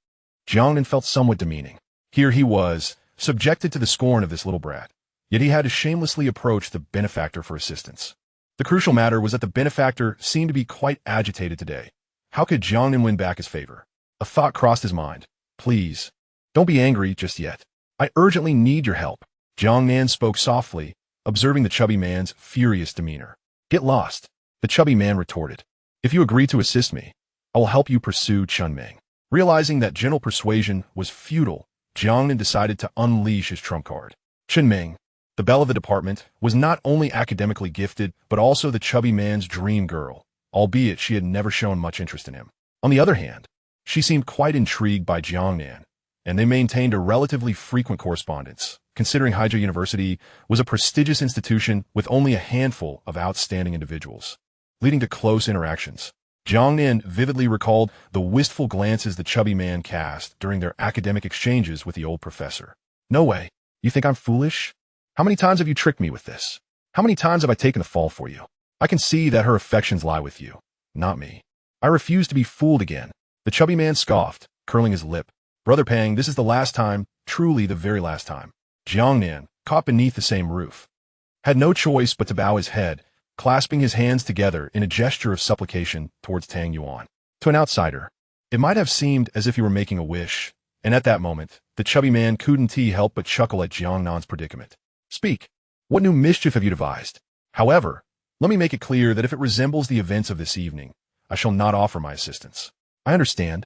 Jiang Nan felt somewhat demeaning. Here he was, subjected to the scorn of this little brat, yet he had to shamelessly approach the benefactor for assistance. The crucial matter was that the benefactor seemed to be quite agitated today. How could Jiang Nan win back his favor? A thought crossed his mind. "Please, don't be angry just yet. I urgently need your help." Jiang Nan spoke softly, observing the chubby man's furious demeanor. "Get lost," the chubby man retorted. "If you agree to assist me, I will help you pursue Chunming." Realizing that gentle persuasion was futile, Jiang Nan decided to unleash his trump card. Chunming, the belle of the department, was not only academically gifted, but also the chubby man's dream girl, albeit she had never shown much interest in him. On the other hand, she seemed quite intrigued by Jiang Nan, and they maintained a relatively frequent correspondence, considering Haizhou University was a prestigious institution with only a handful of outstanding individuals, leading to close interactions. Jiang Nan vividly recalled the wistful glances the chubby man cast during their academic exchanges with the old professor. "No way. You think I'm foolish? How many times have you tricked me with this? How many times have I taken the fall for you? I can see that her affections lie with you, not me. I refuse to be fooled again." The chubby man scoffed, curling his lip. "Brother Pang, this is the last time, truly the very last time." Jiang Nan, caught beneath the same roof, had no choice but to bow his head, clasping his hands together in a gesture of supplication towards Tang Yuan. To an outsider, it might have seemed as if he were making a wish, and at that moment, the chubby man couldn't help but chuckle at Jiang Nan's predicament. "Speak. What new mischief have you devised? However, let me make it clear that if it resembles the events of this evening, I shall not offer my assistance." I understand.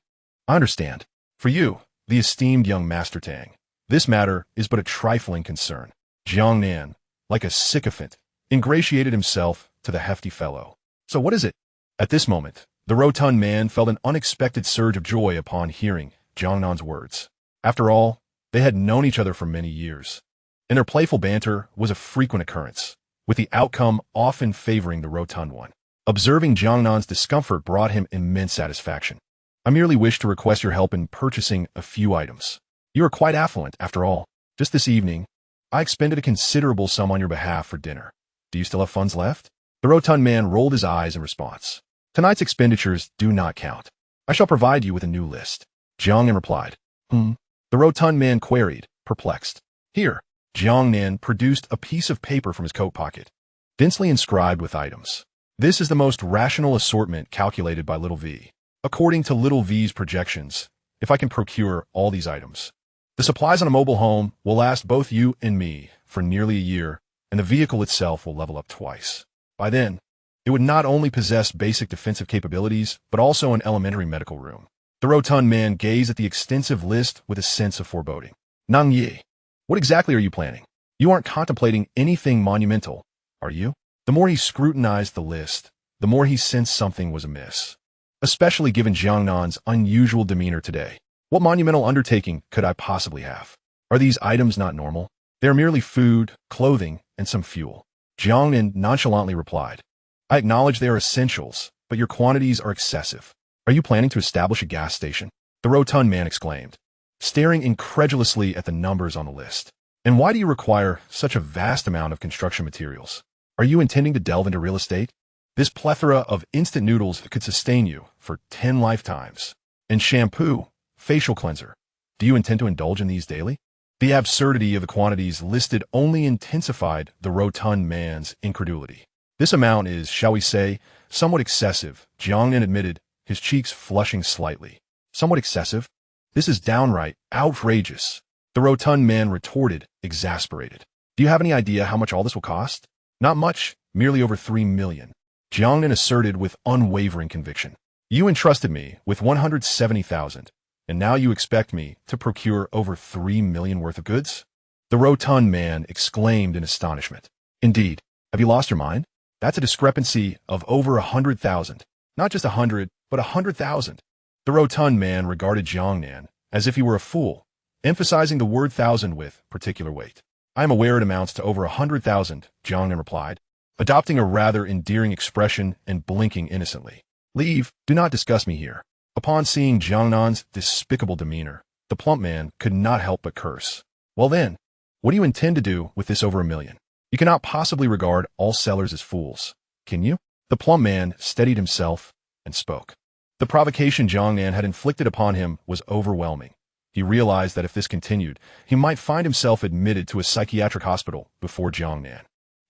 For you, the esteemed young Master Tang, this matter is but a trifling concern." Jiang Nan, like a sycophant, ingratiated himself to the hefty fellow. "So what is it?" At this moment, the rotund man felt an unexpected surge of joy upon hearing Jiang Nan's words. After all, they had known each other for many years, and their playful banter was a frequent occurrence, with the outcome often favoring the rotund one. Observing Jiang Nan's discomfort brought him immense satisfaction. "I merely wish to request your help in purchasing a few items. You are quite affluent, after all. Just this evening, I expended a considerable sum on your behalf for dinner. Do you still have funds left?" The rotund man rolled his eyes in response. "Tonight's expenditures do not count. I shall provide you with a new list." Jiang Nan replied. The rotund man queried, perplexed. "Here." Jiang Nan produced a piece of paper from his coat pocket, densely inscribed with items. "This is the most rational assortment calculated by Little V. According to Little V's projections, if I can procure all these items, the supplies on a mobile home will last both you and me for nearly a year, and the vehicle itself will level up twice. By then, it would not only possess basic defensive capabilities, but also an elementary medical room." The rotund man gazed at the extensive list with a sense of foreboding. "Nang Yi, what exactly are you planning? You aren't contemplating anything monumental, are you?" The more he scrutinized the list, the more he sensed something was amiss, especially given Jiang Nan's unusual demeanor today. What monumental undertaking could I possibly have? Are these items not normal? They are merely food, clothing, and some fuel. Jiang Nan nonchalantly replied. "I acknowledge they are essentials, but your quantities are excessive. Are you planning to establish a gas station?" The rotund man exclaimed, staring incredulously at the numbers on the list. "And why do you require such a vast amount of construction materials? Are you intending to delve into real estate? This plethora of instant noodles could sustain you for 10 lifetimes. And shampoo, facial cleanser. Do you intend to indulge in these daily?" The absurdity of the quantities listed only intensified the rotund man's incredulity. This amount is, shall we say, somewhat excessive, Jiang Nan admitted, his cheeks flushing slightly. Somewhat excessive? This is downright outrageous. The rotund man retorted, exasperated. Do you have any idea how much all this will cost? Not much, merely over 3 million. Jiang Nan asserted with unwavering conviction. You entrusted me with 170,000, and now you expect me to procure over 3 million worth of goods? The rotund man exclaimed in astonishment. Indeed, have you lost your mind? That's a discrepancy of over 100,000. Not just 100, but 100,000. The rotund man regarded Jiang Nan as if he were a fool, emphasizing the word thousand with particular weight. I am aware it amounts to over 100,000, Jiang Nan replied, adopting a rather endearing expression and blinking innocently. Leave, do not discuss me here. Upon seeing Jiang Nan's despicable demeanor, the plump man could not help but curse. Well then, what do you intend to do with this over 1 million? You cannot possibly regard all sellers as fools, can you? The plump man steadied himself and spoke. The provocation Jiang Nan had inflicted upon him was overwhelming. He realized that if this continued, he might find himself admitted to a psychiatric hospital before Jiang Nan.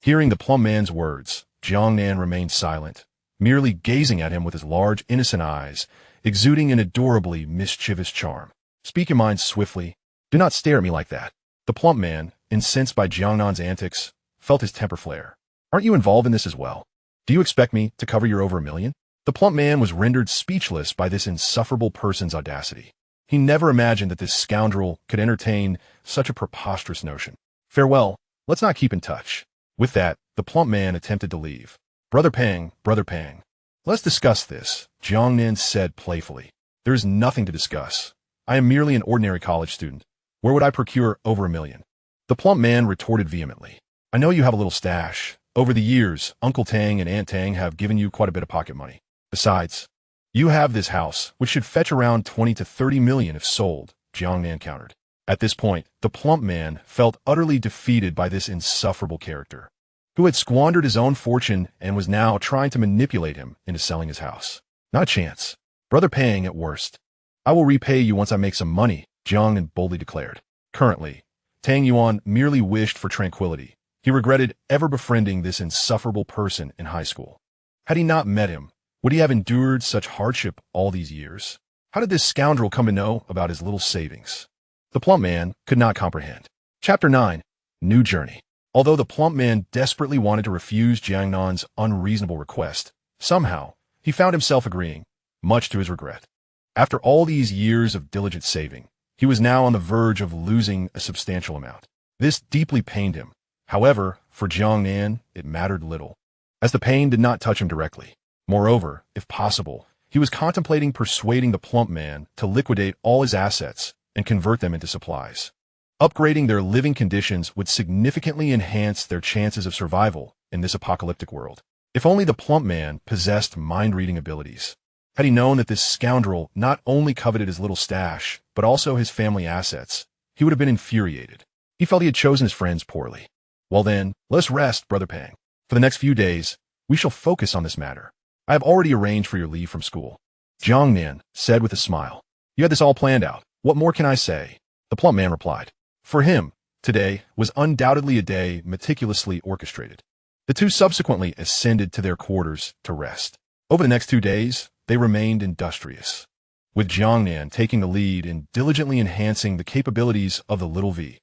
Hearing the plump man's words, Jiang Nan remained silent, merely gazing at him with his large, innocent eyes, exuding an adorably mischievous charm. Speak your mind swiftly. Do not stare at me like that. The plump man, incensed by Jiang Nan's antics, felt his temper flare. Aren't you involved in this as well? Do you expect me to cover your over 1 million? The plump man was rendered speechless by this insufferable person's audacity. He never imagined that this scoundrel could entertain such a preposterous notion. Farewell, let's not keep in touch. With that, the plump man attempted to leave. Brother Pang, let's discuss this, Jiang Nan said playfully. There is nothing to discuss. I am merely an ordinary college student. Where would I procure over 1 million? The plump man retorted vehemently. I know you have a little stash. Over the years, Uncle Tang and Aunt Tang have given you quite a bit of pocket money. Besides, you have this house, which should fetch around 20 to 30 million if sold, Jiang Nan countered. At this point, the plump man felt utterly defeated by this insufferable character, who had squandered his own fortune and was now trying to manipulate him into selling his house. Not a chance. Brother Pang at worst. I will repay you once I make some money, Jiang Nan boldly declared. Currently, Tang Yuan merely wished for tranquility. He regretted ever befriending this insufferable person in high school. Had he not met him, would he have endured such hardship all these years? How did this scoundrel come to know about his little savings? The plump man could not comprehend. Chapter 9. New Journey. Although the plump man desperately wanted to refuse Jiang Nan's unreasonable request, somehow he found himself agreeing, much to his regret. After all these years of diligent saving, he was now on the verge of losing a substantial amount. This deeply pained him. However, for Jiang Nan, it mattered little, as the pain did not touch him directly. Moreover, if possible, he was contemplating persuading the plump man to liquidate all his assets and convert them into supplies. Upgrading their living conditions would significantly enhance their chances of survival in this apocalyptic world. If only the plump man possessed mind-reading abilities. Had he known that this scoundrel not only coveted his little stash, but also his family assets, he would have been infuriated. He felt he had chosen his friends poorly. Well then, let us rest, Brother Pang. For the next few days, we shall focus on this matter. I have already arranged for your leave from school. Jiang Nan said with a smile. You had this all planned out. What more can I say? The plump man replied. For him, today was undoubtedly a day meticulously orchestrated. The two subsequently ascended to their quarters to rest. Over the next 2 days, they remained industrious, with Jiang Nan taking the lead in diligently enhancing the capabilities of the little V.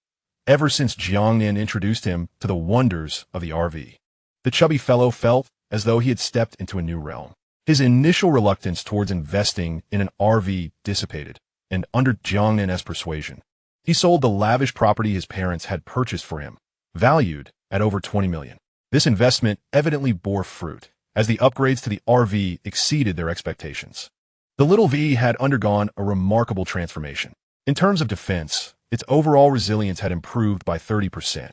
Ever since Jiang Nan introduced him to the wonders of the RV, the chubby fellow felt as though he had stepped into a new realm. His initial reluctance towards investing in an RV dissipated, and under Jiang Nan's persuasion, he sold the lavish property his parents had purchased for him, valued at over 20 million. This investment evidently bore fruit, as the upgrades to the RV exceeded their expectations. The little V had undergone a remarkable transformation. In terms of defense, its overall resilience had improved by 30%,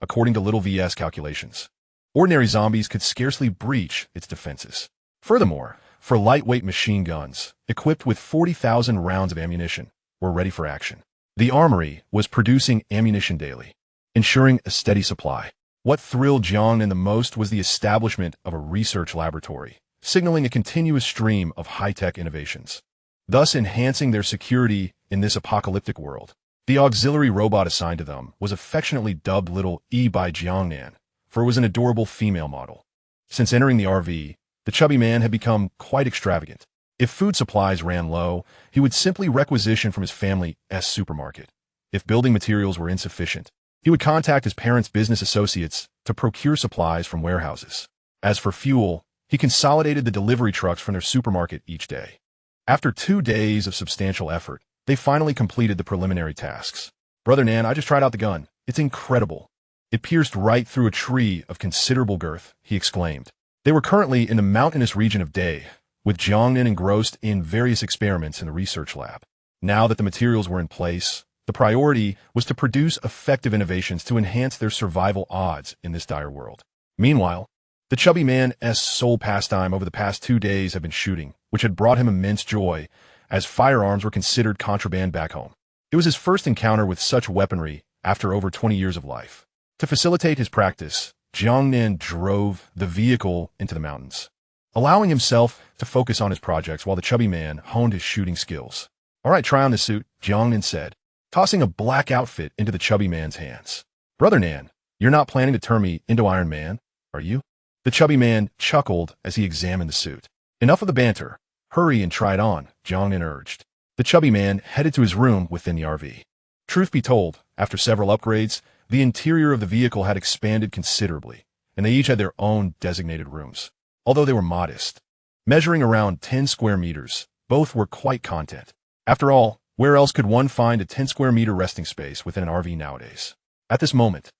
according to little V's calculations. Ordinary zombies could scarcely breach its defenses. Furthermore, for lightweight machine guns, equipped with 40,000 rounds of ammunition, were ready for action. The armory was producing ammunition daily, ensuring a steady supply. What thrilled Jiang Nan the most was the establishment of a research laboratory, signaling a continuous stream of high-tech innovations, thus enhancing their security in this apocalyptic world. The auxiliary robot assigned to them was affectionately dubbed Little E by Jiang Nan, for it was an adorable female model. Since entering the RV, the chubby man had become quite extravagant. If food supplies ran low, he would simply requisition from his family's supermarket. If building materials were insufficient, he would contact his parents' business associates to procure supplies from warehouses. As for fuel, he consolidated the delivery trucks from their supermarket each day. After 2 days of substantial effort, they finally completed the preliminary tasks. "Brother Nan, I just tried out the gun. It's incredible. It pierced right through a tree of considerable girth," he exclaimed. They were currently in the mountainous region of Day, with Jiang Nan engrossed in various experiments in the research lab. Now that the materials were in place, the priority was to produce effective innovations to enhance their survival odds in this dire world. Meanwhile, the chubby man's sole pastime over the past 2 days had been shooting, which had brought him immense joy, as firearms were considered contraband back home. It was his first encounter with such weaponry after over 20 years of life. To facilitate his practice, Jiang Nan drove the vehicle into the mountains, allowing himself to focus on his projects while the chubby man honed his shooting skills. "All right, try on this suit," Jiang Nan said, tossing a black outfit into the chubby man's hands. "Brother Nan, you're not planning to turn me into Iron Man, are you?" The chubby man chuckled as he examined the suit. "Enough of the banter. Hurry and try it on," Jiang Nan urged. The chubby man headed to his room within the RV. Truth be told, after several upgrades, the interior of the vehicle had expanded considerably, and they each had their own designated rooms. Although they were modest, measuring around 10 square meters, both were quite content. After all, where else could one find a 10 square meter resting space within an RV nowadays? At this moment,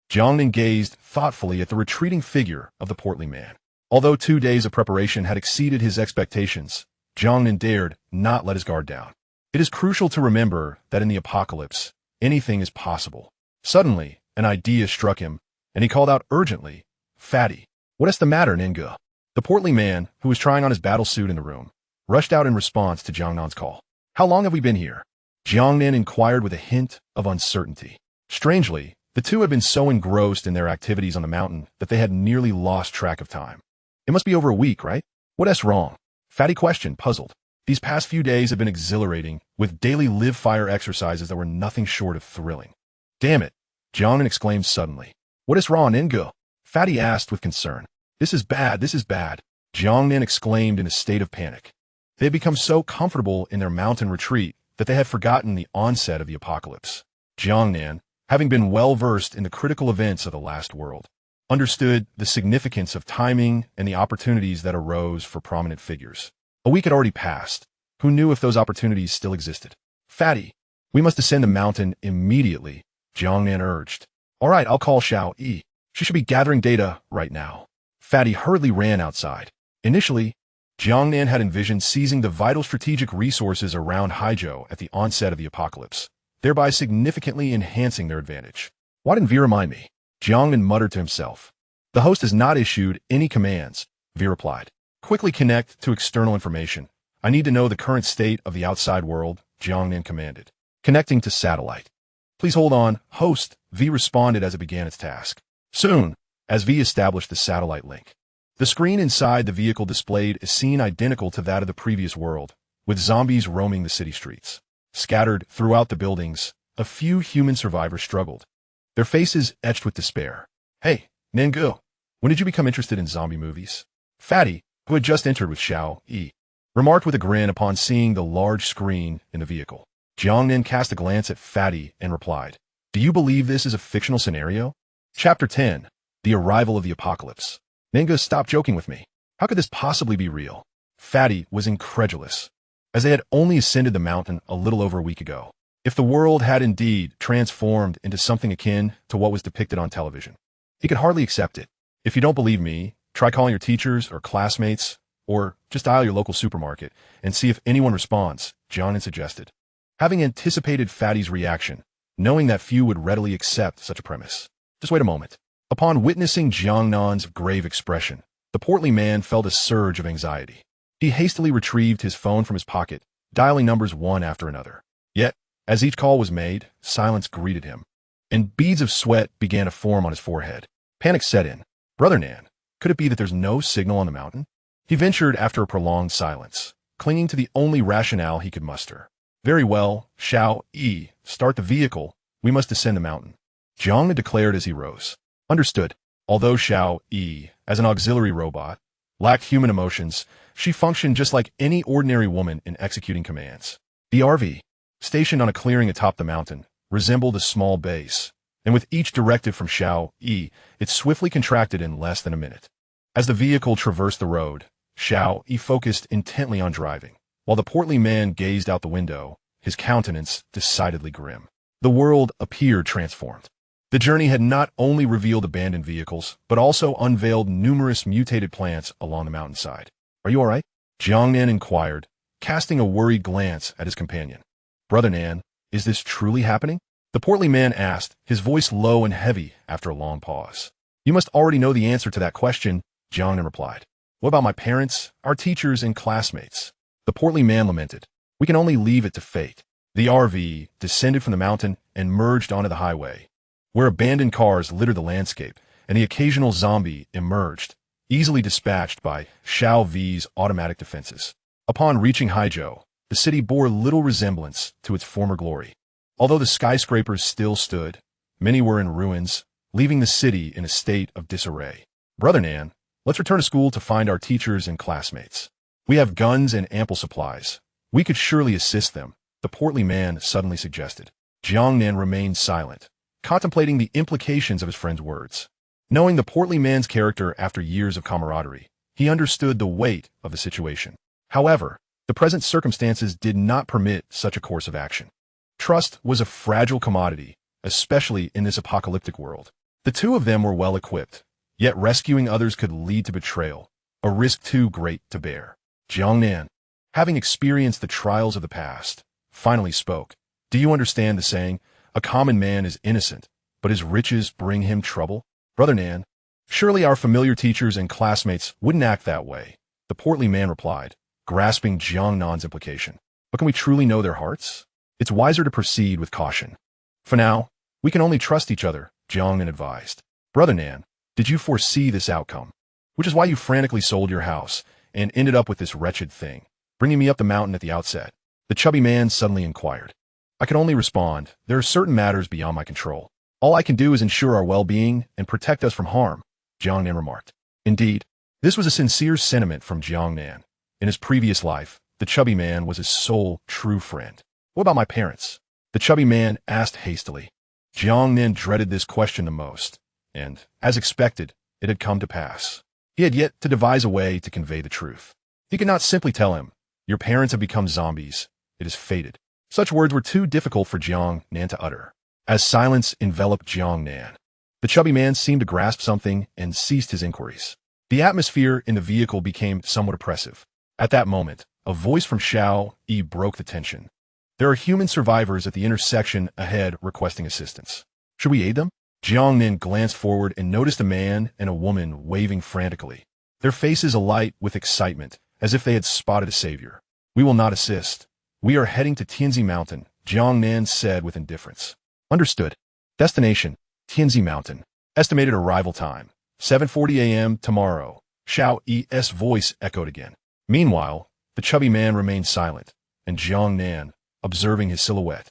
Jiang Nan gazed thoughtfully at the retreating figure of the portly man. Although 2 days of preparation had exceeded his expectations, Jiang Nan dared not let his guard down. It is crucial to remember that in the apocalypse, anything is possible. Suddenly, an idea struck him, and he called out urgently, "Fatty, what is the matter, Ninga?" The portly man, who was trying on his battle suit in the room, rushed out in response to Jiang Nan's call. "How long have we been here?" Jiang Nan inquired with a hint of uncertainty. Strangely, the two had been so engrossed in their activities on the mountain that they had nearly lost track of time. "It must be over a week, right? What's wrong?" Fatty questioned, puzzled. These past few days had been exhilarating, with daily live-fire exercises that were nothing short of thrilling. "Damn it," Jiang Nan exclaimed suddenly. "What is wrong, Ingo?" Fatty asked with concern. This is bad, Jiang Nan exclaimed in a state of panic. They had become so comfortable in their mountain retreat that they had forgotten the onset of the apocalypse. Jiang Nan, having been well-versed in the critical events of the last world, understood the significance of timing and the opportunities that arose for prominent figures. A week had already passed. Who knew if those opportunities still existed? "Fatty, we must descend the mountain immediately," Jiang Nan urged. "All right, I'll call Xiao Yi. She should be gathering data right now." Fatty hurriedly ran outside. Initially, Jiang Nan had envisioned seizing the vital strategic resources around Haizhou at the onset of the apocalypse, thereby significantly enhancing their advantage. "Why didn't V remind me?" Jiang Nan muttered to himself. "The host has not issued any commands," V replied. "Quickly connect to external information. I need to know the current state of the outside world," Jiang Nan commanded. Connecting to satellite. "Please hold on, host," V responded as it began its task. Soon, as V established the satellite link, the screen inside the vehicle displayed a scene identical to that of the previous world, with zombies roaming the city streets. Scattered throughout the buildings, a few human survivors struggled, their faces etched with despair. "Hey, Ningu, when did you become interested in zombie movies?" Fatty, who had just entered with Xiao Yi, remarked with a grin upon seeing the large screen in the vehicle. Jiang Nan cast a glance at Fatty and replied, "Do you believe this is a fictional scenario?" Chapter 10. The Arrival of the Apocalypse. "Ninga, stop joking with me. How could this possibly be real?" Fatty was incredulous, as they had only ascended the mountain a little over a week ago. If the world had indeed transformed into something akin to what was depicted on television, he could hardly accept it. "If you don't believe me, try calling your teachers or classmates, or just dial your local supermarket and see if anyone responds," Jiang Nan suggested. Having anticipated Fatty's reaction, knowing that few would readily accept such a premise. Just wait a moment. Upon witnessing Jiang Nan's grave expression, the portly man felt a surge of anxiety. He hastily retrieved his phone from his pocket, dialing numbers one after another. Yet, as each call was made, silence greeted him, and beads of sweat began to form on his forehead. Panic set in. "Brother Nan, could it be that there's no signal on the mountain?" He ventured after a prolonged silence, clinging to the only rationale he could muster. "Very well, Xiao Yi," start the vehicle. We must descend the mountain. Jiang Nan declared as he rose. Understood. Although Xiao Yi, as an auxiliary robot, lacked human emotions, she functioned just like any ordinary woman in executing commands. The RV, stationed on a clearing atop the mountain, resembled a small base, and with each directive from Xiao Yi, it swiftly contracted in less than a minute. As the vehicle traversed the road, Xiao Yi focused intently on driving, while the portly man gazed out the window, his countenance decidedly grim. The world appeared transformed. The journey had not only revealed abandoned vehicles, but also unveiled numerous mutated plants along the mountainside. Are you all right? Jiang Nan inquired, casting a worried glance at his companion. Brother Nan, is this truly happening? The portly man asked, his voice low and heavy after a long pause. You must already know the answer to that question, Jiang Nan replied. What about my parents, our teachers, and classmates? The portly man lamented. We can only leave it to fate. The RV descended from the mountain and merged onto the highway, where abandoned cars littered the landscape, and the occasional zombie emerged, easily dispatched by Xiao V's automatic defenses. Upon reaching Haizhou, the city bore little resemblance to its former glory. Although the skyscrapers still stood, many were in ruins, leaving the city in a state of disarray. Brother Nan, let's return to school to find our teachers and classmates. We have guns and ample supplies. We could surely assist them, the portly man suddenly suggested. Jiang Nan remained silent, contemplating the implications of his friend's words. Knowing the portly man's character after years of camaraderie, he understood the weight of the situation. However, the present circumstances did not permit such a course of action. Trust was a fragile commodity, especially in this apocalyptic world. The two of them were well equipped, yet rescuing others could lead to betrayal, a risk too great to bear. Jiang Nan, having experienced the trials of the past, finally spoke. Do you understand the saying, a common man is innocent, but his riches bring him trouble? Brother Nan, surely our familiar teachers and classmates wouldn't act that way, the portly man replied, grasping Jiang Nan's implication. But can we truly know their hearts? It's wiser to proceed with caution. For now, we can only trust each other, Jiang Nan advised. Brother Nan, did you foresee this outcome? Which is why you frantically sold your house and ended up with this wretched thing, bringing me up the mountain at the outset. The chubby man suddenly inquired. I can only respond, there are certain matters beyond my control. All I can do is ensure our well-being and protect us from harm, Jiang Nan remarked. Indeed, this was a sincere sentiment from Jiang Nan. In his previous life, the chubby man was his sole true friend. What about my parents? The chubby man asked hastily. Jiang Nan dreaded this question the most, and, as expected, it had come to pass. He had yet to devise a way to convey the truth. He could not simply tell him, your parents have become zombies. It is fated. Such words were too difficult for Jiang Nan to utter. As silence enveloped Jiang Nan, the chubby man seemed to grasp something and ceased his inquiries. The atmosphere in the vehicle became somewhat oppressive. At that moment, a voice from Xiao Yi broke the tension. There are human survivors at the intersection ahead requesting assistance. Should we aid them? Jiang Nan glanced forward and noticed a man and a woman waving frantically, their faces alight with excitement, as if they had spotted a savior. We will not assist. We are heading to Tianzi Mountain, Jiang Nan said with indifference. Understood. Destination, Tianzi Mountain. Estimated arrival time, 7:40 a.m. tomorrow. Xiao Yi's voice echoed again. Meanwhile, the chubby man remained silent, and Jiang Nan, observing his silhouette,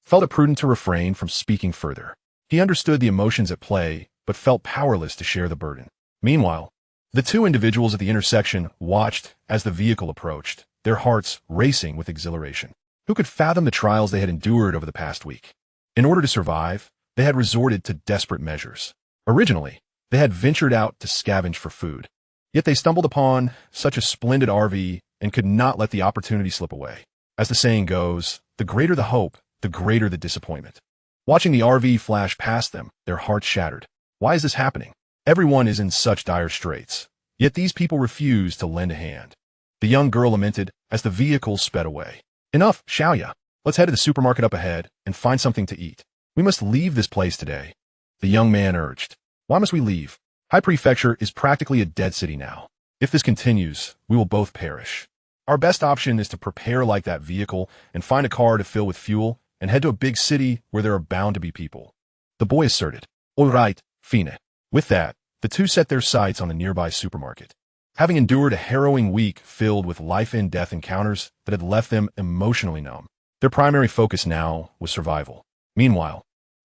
felt it prudent to refrain from speaking further. He understood the emotions at play, but felt powerless to share the burden. Meanwhile, the two individuals at the intersection watched as the vehicle approached, their hearts racing with exhilaration. Who could fathom the trials they had endured over the past week? In order to survive, they had resorted to desperate measures. Originally, they had ventured out to scavenge for food. Yet they stumbled upon such a splendid RV and could not let the opportunity slip away. As the saying goes, the greater the hope, the greater the disappointment. Watching the RV flash past them, their hearts shattered. Why is this happening? Everyone is in such dire straits, yet these people refuse to lend a hand. The young girl lamented as the vehicle sped away. Enough, Xiaoya. Let's head to the supermarket up ahead and find something to eat. We must leave this place today. The young man urged. Why must we leave? High Prefecture is practically a dead city now. If this continues, we will both perish. Our best option is to prepare like that vehicle and find a car to fill with fuel and head to a big city where there are bound to be people. The boy asserted. All right, Fine. With that, the two set their sights on the nearby supermarket. Having endured a harrowing week filled with life-and-death encounters that had left them emotionally numb, Their primary focus now was survival. Meanwhile,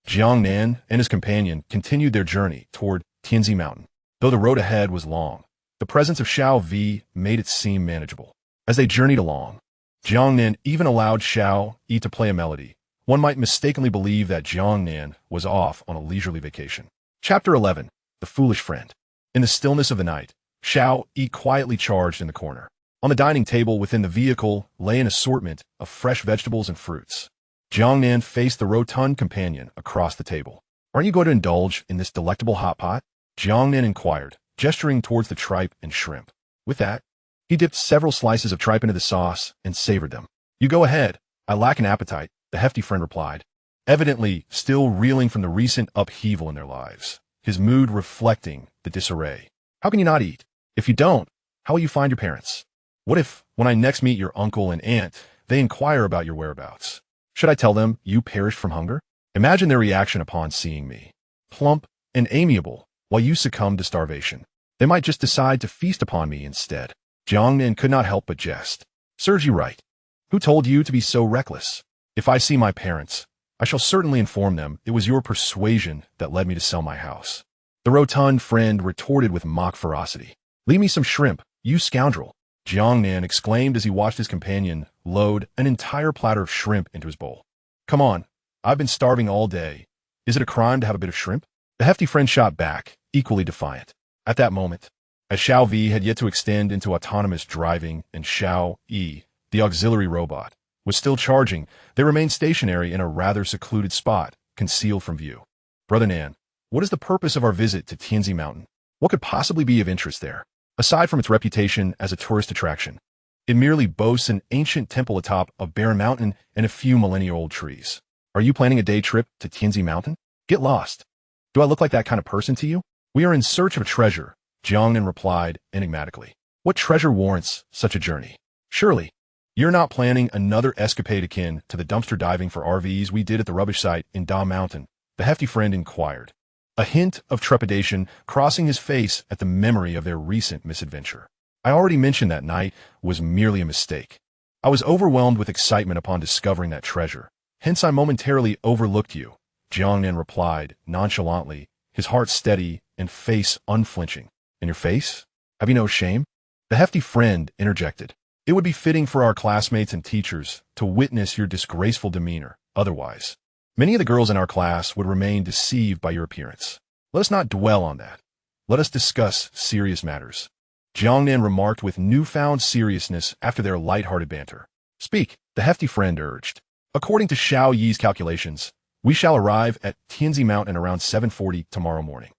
Jiang Nan and his companion continued their journey toward Tianzi Mountain. Though the road ahead was long, the presence of Xiao Vi made it seem manageable. As they journeyed along, Jiang Nan even allowed Xiao Yi to play a melody. One might mistakenly believe that Jiang Nan was off on a leisurely vacation. Chapter 11. The Foolish Friend. In the stillness of the night, Xiao Yi quietly charged in the corner. On the dining table within the vehicle lay an assortment of fresh vegetables and fruits. Jiang Nan faced the rotund companion across the table. "Aren't you going to indulge in this delectable hot pot?" Jiang Nan inquired, gesturing towards the tripe and shrimp. With that, he dipped several slices of tripe into the sauce and savored them. "You go ahead. I lack an appetite," the hefty friend replied, evidently still reeling from the recent upheaval in their lives, his mood reflecting the disarray. "How can you not eat? If you don't, how will you find your parents? What if, when I next meet your uncle and aunt, they inquire about your whereabouts? Should I tell them you perished from hunger? Imagine their reaction upon seeing me, plump and amiable, while you succumb to starvation. They might just decide to feast upon me instead." Jiang Nan could not help but jest. "Serves you right. Who told you to be so reckless? If I see my parents, I shall certainly inform them it was your persuasion that led me to sell my house." The rotund friend retorted with mock ferocity. "Leave me some shrimp, you scoundrel," Jiang Nan exclaimed as he watched his companion load an entire platter of shrimp into his bowl. "Come on, I've been starving all day. Is it a crime to have a bit of shrimp?" The hefty friend shot back, equally defiant. At that moment, as Xiao Vi had yet to extend into autonomous driving and Xiao Yi, the auxiliary robot, was still charging, they remained stationary in a rather secluded spot, concealed from view. "Brother Nan, what is the purpose of our visit to Tianzi Mountain? What could possibly be of interest there? Aside from its reputation as a tourist attraction, it merely boasts an ancient temple atop a barren mountain and a few millennia-old trees. Are you planning a day trip to Tianzi Mountain? Get lost. Do I look like that kind of person to you?" "We are in search of a treasure," Jiang Nan replied enigmatically. "What treasure warrants such a journey? Surely, you're not planning another escapade akin to the dumpster diving for RVs we did at the rubbish site in Da Mountain?" the hefty friend inquired, a hint of trepidation crossing his face at the memory of their recent misadventure. "I already mentioned that night was merely a mistake. I was overwhelmed with excitement upon discovering that treasure. Hence I momentarily overlooked you," Jiang Nan replied nonchalantly, his heart steady and face unflinching. "In your face? Have you no shame?" the hefty friend interjected. "It would be fitting for our classmates and teachers to witness your disgraceful demeanor. Otherwise, many of the girls in our class would remain deceived by your appearance. Let us not dwell on that. Let us discuss serious matters," Jiang Nan remarked with newfound seriousness after their light-hearted banter. "Speak," the hefty friend urged. "According to Xiao Yi's calculations, we shall arrive at Tianzi Mountain around 7:40 tomorrow morning.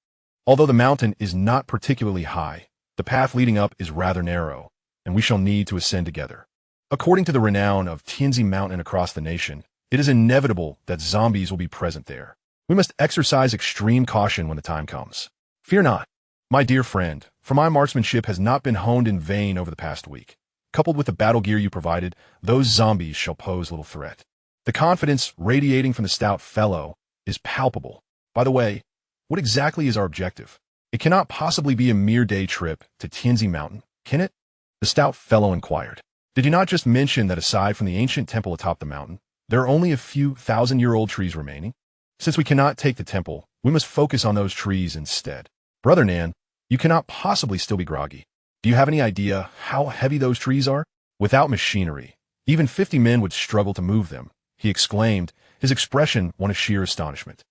Although the mountain is not particularly high, the path leading up is rather narrow, and we shall need to ascend together. According to the renown of Tianzi Mountain across the nation, it is inevitable that zombies will be present there. We must exercise extreme caution when the time comes. Fear not, my dear friend, for my marksmanship has not been honed in vain over the past week. Coupled with the battle gear you provided, those zombies shall pose little threat." The confidence radiating from the stout fellow is palpable. "By the way, what exactly is our objective? It cannot possibly be a mere day trip to Tianzi Mountain, can it?" the stout fellow inquired. "Did you not just mention that aside from the ancient temple atop the mountain, there are only a few thousand-year-old trees remaining? Since we cannot take the temple, we must focus on those trees instead. Brother Nan, you cannot possibly still be groggy. Do you have any idea how heavy those trees are? Without machinery, even 50 men would struggle to move them," he exclaimed, his expression one of sheer astonishment.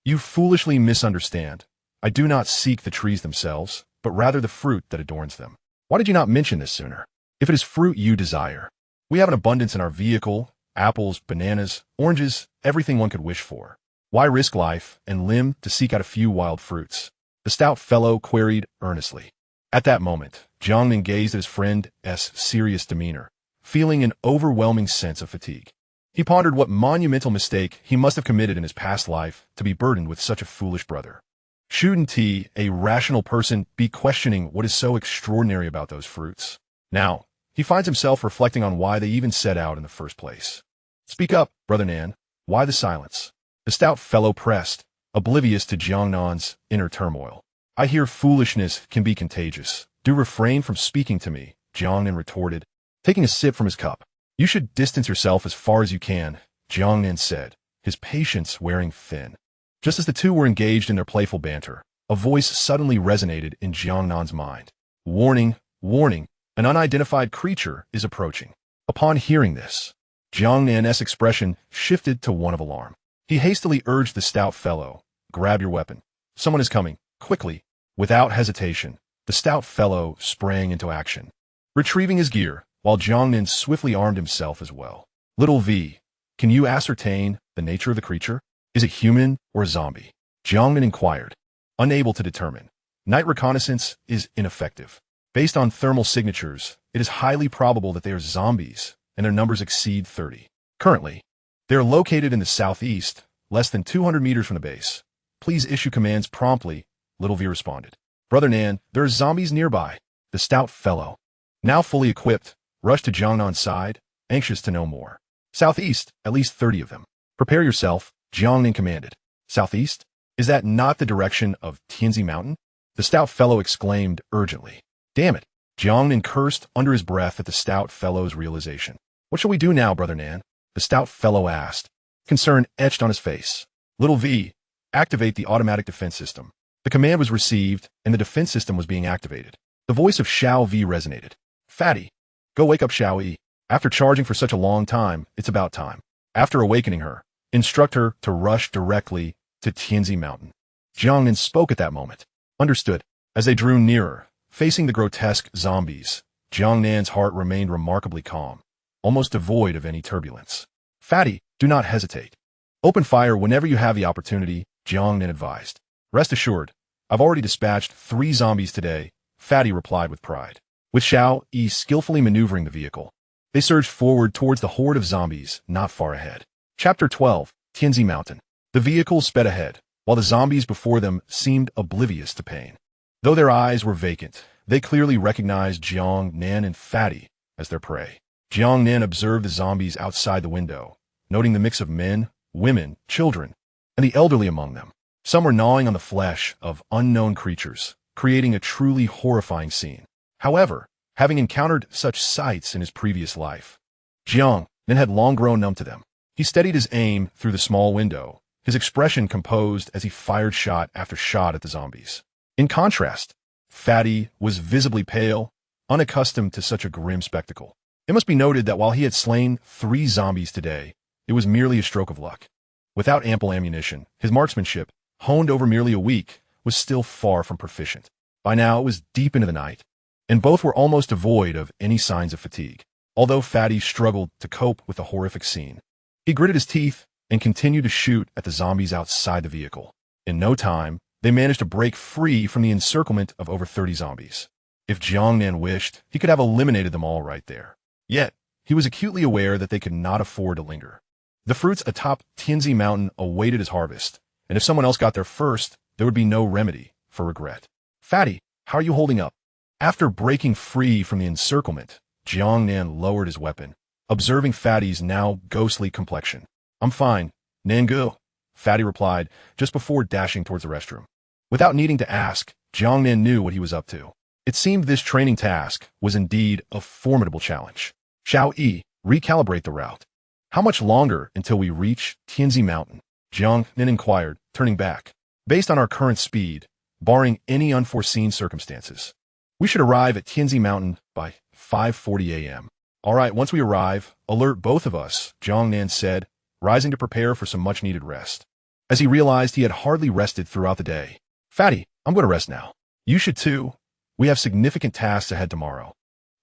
"You foolishly misunderstand. I do not seek the trees themselves, but rather the fruit that adorns them. Why did you not mention this sooner? If it is fruit you desire, we have an abundance in our vehicle, apples, bananas, oranges, everything one could wish for. Why risk life and limb to seek out a few wild fruits?" the stout fellow queried earnestly. At that moment, Jiang Nan gazed at his friend's serious demeanor, feeling an overwhelming sense of fatigue. He pondered what monumental mistake he must have committed in his past life to be burdened with such a foolish brother. Shouldn't he, a rational person, be questioning what is so extraordinary about those fruits? Now, he finds himself reflecting on why they even set out in the first place. "Speak up, Brother Nan. Why the silence?" the stout fellow pressed, oblivious to Jiang Nan's inner turmoil. "I hear foolishness can be contagious. Do refrain from speaking to me," Jiang Nan retorted, taking a sip from his cup. "You should distance yourself as far as you can Jiang Nan said, his patience wearing thin. Just as the two were engaged in their playful banter, a voice suddenly resonated in Jiang Nan's mind. Warning, warning, an unidentified creature is approaching. Upon hearing this, Jiang Nan's expression shifted to one of alarm. He hastily urged the stout fellow, grab your weapon. Someone is coming, quickly. Without hesitation, the stout fellow sprang into action, retrieving his gear, while Jiang Nan swiftly armed himself as well. Little V, can you ascertain the nature of the creature? Is it human or a zombie? Jiang Nan inquired, unable to determine. Night reconnaissance is ineffective. Based on thermal signatures, it is highly probable that they are zombies, and their numbers exceed 30. Currently, they are located in the southeast, less than 200 meters from the base. Please issue commands promptly, Little V responded. Brother Nan, there are zombies nearby. The stout fellow, now fully equipped, rushed to Jiang Nan's side, anxious to know more. Southeast, at least 30 of them. Prepare yourself, Jiang Nan commanded. Southeast? Is that not the direction of Tianzi Mountain? The stout fellow exclaimed urgently. Damn it! Jiang Nan cursed under his breath at the stout fellow's realization. What shall we do now, Brother Nan? The stout fellow asked, concern etched on his face. Little V, activate the automatic defense system. The command was received, and the defense system was being activated. The voice of Xiao V resonated. Fatty, go wake up Xiao E. After charging for such a long time, it's about time. After awakening her, instruct her to rush directly to Tianzi Mountain. Jiang Nan spoke at that moment. Understood. As they drew nearer, facing the grotesque zombies, Jiang Nan's heart remained remarkably calm, almost devoid of any turbulence. Fatty, do not hesitate. Open fire whenever you have the opportunity, Jiang Nan advised. Rest assured, I've already dispatched 3 zombies today, Fatty replied with pride. With Xiao E skillfully maneuvering the vehicle, they surged forward towards the horde of zombies not far ahead. Chapter 12, Tianzi Mountain. The vehicle sped ahead, while the zombies before them seemed oblivious to pain. Though their eyes were vacant, they clearly recognized Jiang Nan and Fatty as their prey. Jiang Nan observed the zombies outside the window, noting the mix of men, women, children, and the elderly among them. Some were gnawing on the flesh of unknown creatures, creating a truly horrifying scene. However, having encountered such sights in his previous life, Jiang Nan had long grown numb to them. He steadied his aim through the small window, his expression composed as he fired shot after shot at the zombies. In contrast, Fatty was visibly pale, unaccustomed to such a grim spectacle. It must be noted that while he had slain 3 zombies today, it was merely a stroke of luck. Without ample ammunition, his marksmanship, honed over merely a week, was still far from proficient. By now it was deep into the night, and both were almost devoid of any signs of fatigue. Although Fatty struggled to cope with the horrific scene, he gritted his teeth and continued to shoot at the zombies outside the vehicle. In no time, they managed to break free from the encirclement of over 30 zombies. If Jiang Nan wished, he could have eliminated them all right there. Yet, he was acutely aware that they could not afford to linger. The fruits atop Tianzi Mountain awaited his harvest, and if someone else got there first, there would be no remedy for regret. Fatty, how are you holding up? After breaking free from the encirclement, Jiang Nan lowered his weapon, observing Fatty's now ghostly complexion. I'm fine, Nangu, Fatty replied, just before dashing towards the restroom. Without needing to ask, Jiang Nan knew what he was up to. It seemed this training task was indeed a formidable challenge. Xiao E, recalibrate the route. How much longer until we reach Tianzi Mountain? Jiang Nan inquired, turning back. Based on our current speed, barring any unforeseen circumstances, we should arrive at Tianzi Mountain by 5:40 a.m. All right, once we arrive, alert both of us, Jiang Nan said, rising to prepare for some much-needed rest. As he realized he had hardly rested throughout the day. Fatty, I'm going to rest now. You should too. We have significant tasks ahead tomorrow,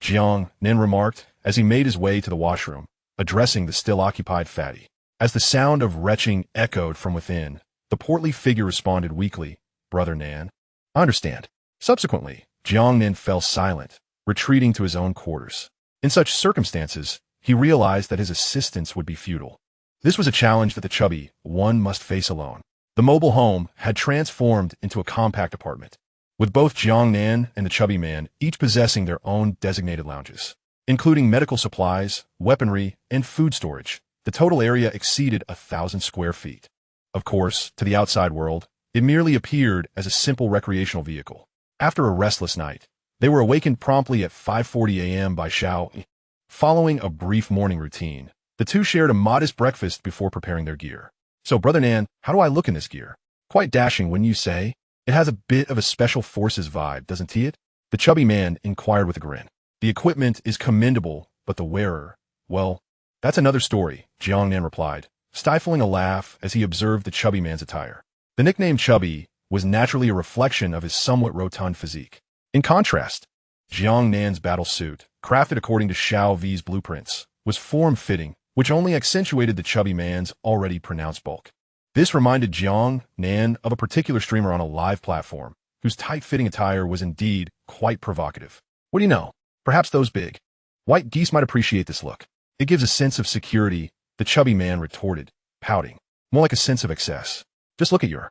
Jiang Nan remarked as he made his way to the washroom, addressing the still-occupied Fatty. As the sound of retching echoed from within, the portly figure responded weakly, Brother Nan. I understand. Subsequently, Jiang Nan fell silent, retreating to his own quarters. In such circumstances, he realized that his assistance would be futile. This was a challenge that the chubby one must face alone. The mobile home had transformed into a compact apartment, with both Jiang Nan and the chubby man each possessing their own designated lounges. Including medical supplies, weaponry, and food storage, the total area exceeded 1,000 square feet. Of course, to the outside world, it merely appeared as a simple recreational vehicle. After a restless night, they were awakened promptly at 5:40 a.m. by Xiao. Following a brief morning routine, The two shared a modest breakfast before preparing their gear. So, Brother Nan, how do I look in this gear? Quite dashing, wouldn't you say? It has a bit of a special forces vibe, doesn't it? The chubby man inquired with a grin. The equipment is commendable, but the wearer, well, that's another story, Jiang Nan replied, stifling a laugh as he observed the chubby man's attire. The nickname Chubby was naturally a reflection of his somewhat rotund physique. In contrast, Jiang Nan's battle suit, crafted according to Xiao V's blueprints, was form-fitting, which only accentuated the chubby man's already pronounced bulk. This reminded Jiang Nan of a particular streamer on a live platform, whose tight-fitting attire was indeed quite provocative. What do you know? Perhaps those big white geese might appreciate this look. It gives a sense of security, the chubby man retorted, pouting. More like a sense of excess. Just look at your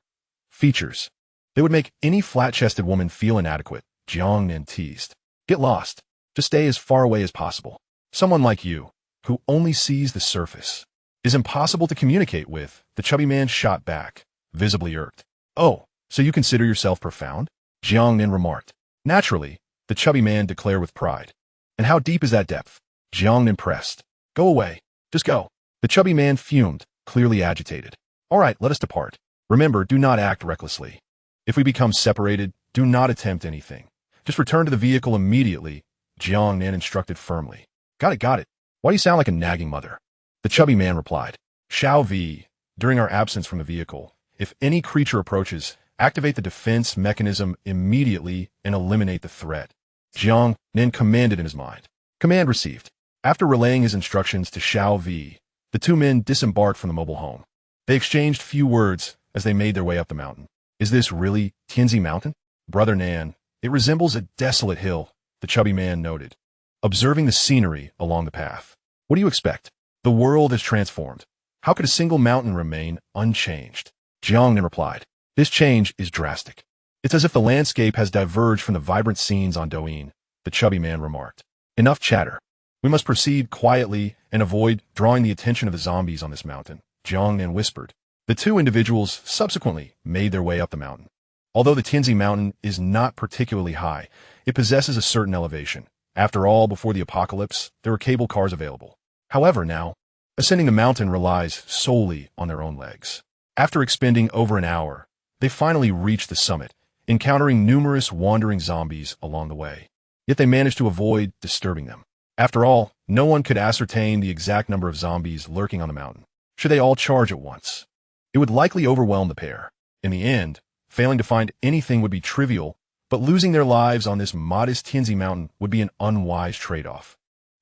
features. They would make any flat-chested woman feel inadequate, Jiang Nan teased. Get lost. Just stay as far away as possible. Someone like you, who only sees the surface, is impossible to communicate with, the chubby man shot back, visibly irked. Oh, so you consider yourself profound? Jiang Nan remarked. Naturally, the chubby man declared with pride. And how deep is that depth? Jiang Nan pressed. Go away. Just go. The chubby man fumed, clearly agitated. All right, let us depart. Remember, do not act recklessly. If we become separated, do not attempt anything. Just return to the vehicle immediately, Jiang Nan instructed firmly. Got it. Why do you sound like a nagging mother? The chubby man replied. Xiao V, during our absence from the vehicle, if any creature approaches, activate the defense mechanism immediately and eliminate the threat. Jiang Nan commanded in his mind. Command received. After relaying his instructions to Xiao V, the two men disembarked from the mobile home. They exchanged few words as they made their way up the mountain. Is this really Tianzi Mountain? Brother Nan, it resembles a desolate hill, the chubby man noted, observing the scenery along the path. What do you expect? The world is transformed. How could a single mountain remain unchanged? Jiang Nan replied. This change is drastic. It's as if the landscape has diverged from the vibrant scenes on Douyin, the chubby man remarked. Enough chatter. We must proceed quietly and avoid drawing the attention of the zombies on this mountain, Jiang Nan whispered. The two individuals subsequently made their way up the mountain. Although the Tianzi Mountain is not particularly high, it possesses a certain elevation. After all, before the apocalypse, there were cable cars available. However, now, ascending the mountain relies solely on their own legs. After expending over an hour, they finally reached the summit, encountering numerous wandering zombies along the way. Yet they managed to avoid disturbing them. After all, no one could ascertain the exact number of zombies lurking on the mountain. Should they all charge at once, it would likely overwhelm the pair. In the end, failing to find anything would be trivial, but losing their lives on this modest Tianzi Mountain would be an unwise trade-off.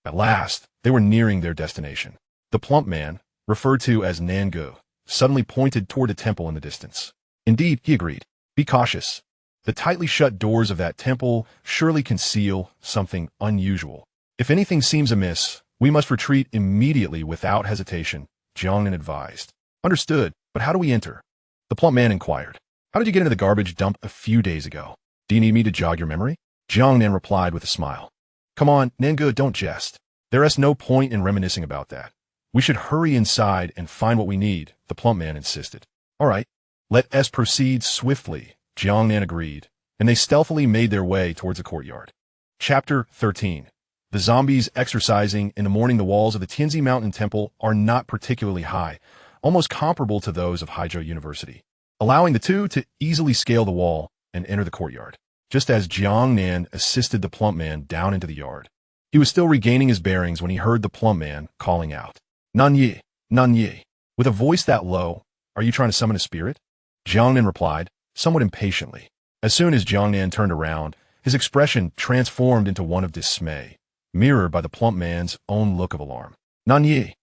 At last, they were nearing their destination. The plump man, referred to as Nangu, suddenly pointed toward a temple in the distance. Indeed, he agreed. Be cautious. The tightly shut doors of that temple surely conceal something unusual. If anything seems amiss, we must retreat immediately without hesitation, Jiang Nan advised. Understood, but how do we enter? The plump man inquired. How did you get into the garbage dump a few days ago? Do you need me to jog your memory? Jiang Nan replied with a smile. Come on, Nangu, don't jest. There is no point in reminiscing about that. We should hurry inside and find what we need, the plump man insisted. All right, let us proceed swiftly, Jiang Nan agreed, and they stealthily made their way towards the courtyard. Chapter 13. The zombies exercising in the morning. The walls of the Tianzi Mountain Temple are not particularly high, almost comparable to those of Haizhou University, allowing the two to easily scale the wall and enter the courtyard. Just as Jiang Nan assisted the plump man down into the yard, he was still regaining his bearings when he heard the plump man calling out, Nan Yi, with a voice that low. Are you trying to summon a spirit? Jiang Nan replied, somewhat impatiently. As soon as Jiang Nan turned around, his expression transformed into one of dismay, mirrored by the plump man's own look of alarm. Nan Yi,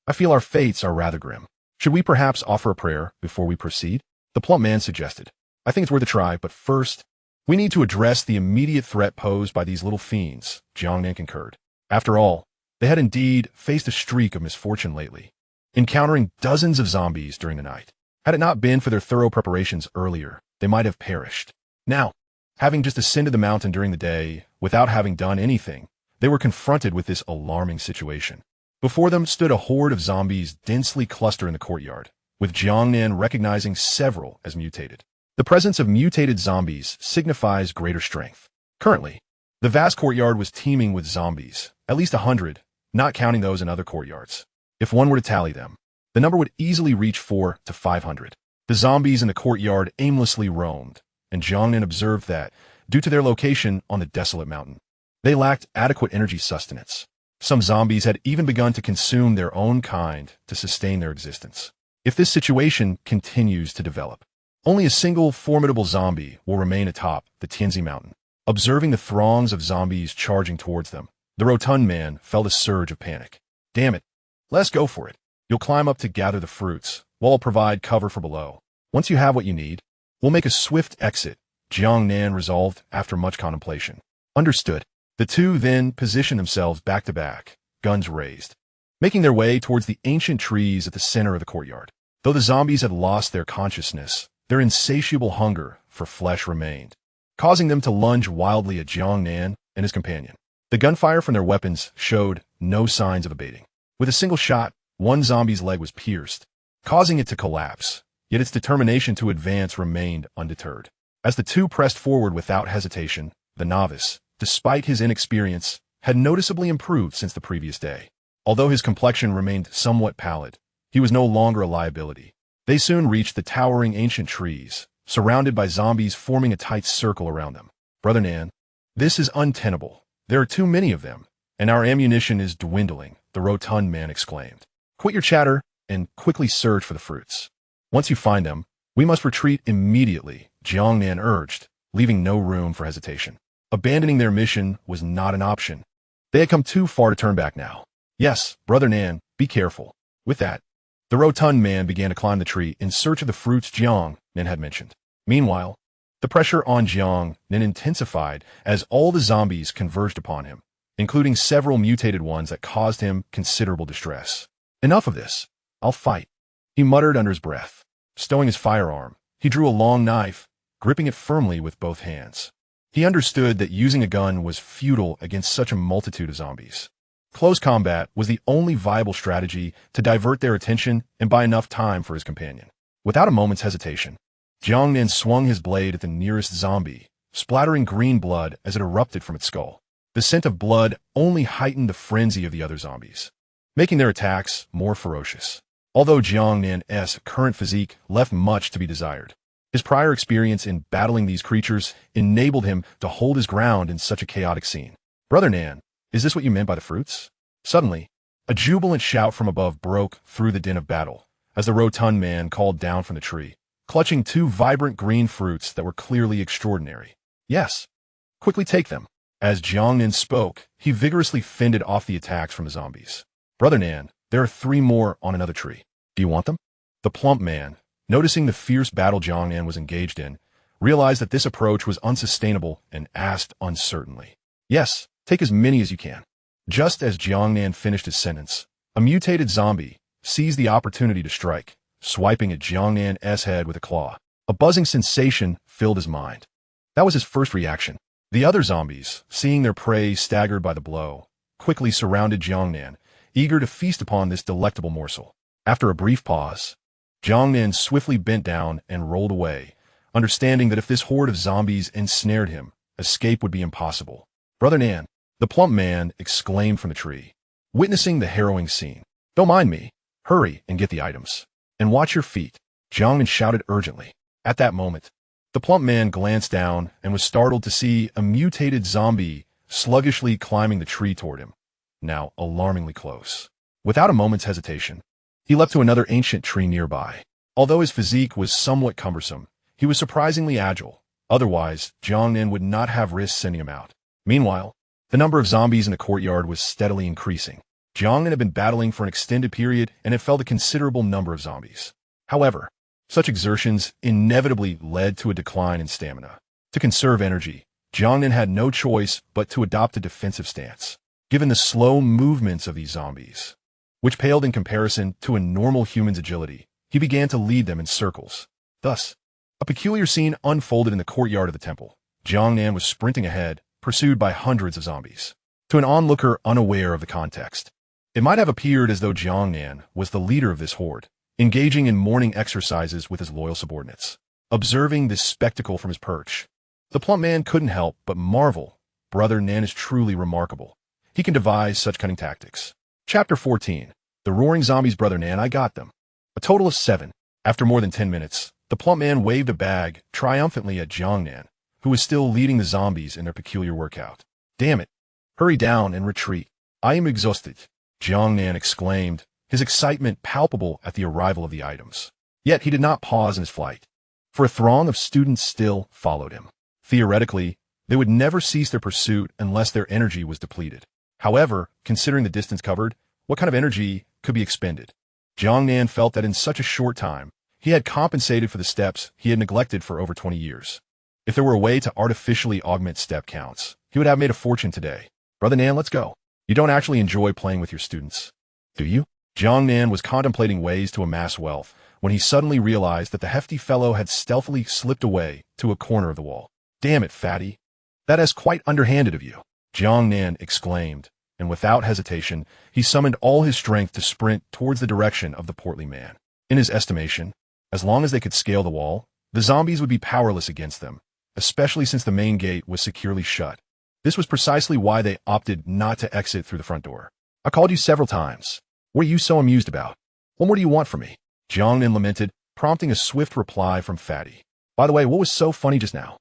I feel our fates are rather grim. Should we perhaps offer a prayer before we proceed? The plump man suggested. I think it's worth a try, but first, we need to address the immediate threat posed by these little fiends, Jiang Nan concurred. After all, they had indeed faced a streak of misfortune lately, encountering dozens of zombies during the night. Had it not been for their thorough preparations earlier, they might have perished. Now, having just ascended the mountain during the day, without having done anything, they were confronted with this alarming situation. Before them stood a horde of zombies densely clustered in the courtyard, with Jiang Nan recognizing several as mutated. The presence of mutated zombies signifies greater strength. Currently, the vast courtyard was teeming with zombies, at least 100, not counting those in other courtyards. If one were to tally them, the number would easily reach 400 to 500. The zombies in the courtyard aimlessly roamed, and Jiang Nan observed that, due to their location on the desolate mountain, they lacked adequate energy sustenance. Some zombies had even begun to consume their own kind to sustain their existence. If this situation continues to develop, only a single formidable zombie will remain atop the Tianzi mountain. Observing the throngs of zombies charging towards them, the rotund man felt a surge of panic. Damn it, let's go for it. You'll climb up to gather the fruits, while I'll provide cover for below. Once you have what you need, we'll make a swift exit, Jiang Nan resolved after much contemplation. Understood. The two then positioned themselves back to back, guns raised, making their way towards the ancient trees at the center of the courtyard. Though the zombies had lost their consciousness, their insatiable hunger for flesh remained, causing them to lunge wildly at Jiang Nan and his companion. The gunfire from their weapons showed no signs of abating. With a single shot, one zombie's leg was pierced, causing it to collapse, yet its determination to advance remained undeterred. As the two pressed forward without hesitation, the novice, despite his inexperience, had noticeably improved since the previous day. Although his complexion remained somewhat pallid, he was no longer a liability. They soon reached the towering ancient trees, surrounded by zombies forming a tight circle around them. Brother Nan, this is untenable. There are too many of them, and our ammunition is dwindling, the rotund man exclaimed. Quit your chatter and quickly search for the fruits. Once you find them, we must retreat immediately, Jiang Nan urged, leaving no room for hesitation. Abandoning their mission was not an option. They had come too far to turn back now. Yes, Brother Nan, be careful. With that, the rotund man began to climb the tree in search of the fruits Jiang Nan had mentioned. Meanwhile, the pressure on Jiang Nan intensified as all the zombies converged upon him, including several mutated ones that caused him considerable distress. Enough of this. I'll fight, he muttered under his breath. Stowing his firearm, he drew a long knife, gripping it firmly with both hands. He understood that using a gun was futile against such a multitude of zombies. Close combat was the only viable strategy to divert their attention and buy enough time for his companion. Without a moment's hesitation, Jiang Nan swung his blade at the nearest zombie, splattering green blood as it erupted from its skull. The scent of blood only heightened the frenzy of the other zombies, making their attacks more ferocious. Although Jiang Nan's current physique left much to be desired, his prior experience in battling these creatures enabled him to hold his ground in such a chaotic scene. Brother Nan, is this what you meant by the fruits? Suddenly, a jubilant shout from above broke through the din of battle as the rotund man called down from the tree, clutching two vibrant green fruits that were clearly extraordinary. Yes, quickly take them. As Jiang Nan spoke, he vigorously fended off the attacks from the zombies. Brother Nan, there are 3 more on another tree. Do you want them? The plump man, noticing the fierce battle Jiang Nan was engaged in, realized that this approach was unsustainable and asked uncertainly. Yes, take as many as you can. Just as Jiang Nan finished his sentence, a mutated zombie seized the opportunity to strike, swiping at Jiang Nan's head with a claw. A buzzing sensation filled his mind. That was his first reaction. The other zombies, seeing their prey staggered by the blow, quickly surrounded Jiang Nan, eager to feast upon this delectable morsel. After a brief pause, Jiang Nan swiftly bent down and rolled away, understanding that if this horde of zombies ensnared him, escape would be impossible. Brother Nan, the plump man exclaimed from the tree, witnessing the harrowing scene. Don't mind me. Hurry and get the items. And watch your feet, Jiang Nan shouted urgently. At that moment, the plump man glanced down and was startled to see a mutated zombie sluggishly climbing the tree toward him, now alarmingly close. Without a moment's hesitation, he leapt to another ancient tree nearby. Although his physique was somewhat cumbersome, he was surprisingly agile. Otherwise, Jiang Nan would not have risked sending him out. Meanwhile, the number of zombies in the courtyard was steadily increasing. Jiang Nan had been battling for an extended period and had felled a considerable number of zombies. However, such exertions inevitably led to a decline in stamina. To conserve energy, Jiang Nan had no choice but to adopt a defensive stance. Given the slow movements of these zombies, which paled in comparison to a normal human's agility, he began to lead them in circles. Thus, a peculiar scene unfolded in the courtyard of the temple. Jiang Nan was sprinting ahead, pursued by hundreds of zombies. To an onlooker unaware of the context, it might have appeared as though Jiang Nan was the leader of this horde, engaging in morning exercises with his loyal subordinates. Observing this spectacle from his perch, the plump man couldn't help but marvel. Brother Nan is truly remarkable. He can devise such cunning tactics. Chapter 14. The roaring zombies, Brother Nan, I got them. A total of 7. After more than 10 minutes, the plump man waved a bag triumphantly at Jiang Nan, who was still leading the zombies in their peculiar workout. Damn it. Hurry down and retreat. I am exhausted, Jiang Nan exclaimed, his excitement palpable at the arrival of the items. Yet he did not pause in his flight, for a throng of students still followed him. Theoretically, they would never cease their pursuit unless their energy was depleted. However, considering the distance covered, what kind of energy could be expended? Jiang Nan felt that in such a short time, he had compensated for the steps he had neglected for over 20 years. If there were a way to artificially augment step counts, he would have made a fortune today. Brother Nan, let's go. You don't actually enjoy playing with your students, do you? Jiang Nan was contemplating ways to amass wealth when he suddenly realized that the hefty fellow had stealthily slipped away to a corner of the wall. Damn it, fatty. That is quite underhanded of you, Jiang Nan exclaimed, and without hesitation, he summoned all his strength to sprint towards the direction of the portly man. In his estimation, as long as they could scale the wall, the zombies would be powerless against them, especially since the main gate was securely shut. This was precisely why they opted not to exit through the front door. I called you several times. What are you so amused about? What more do you want from me? Jiang Nan lamented, prompting a swift reply from Fatty. By the way, what was so funny just now?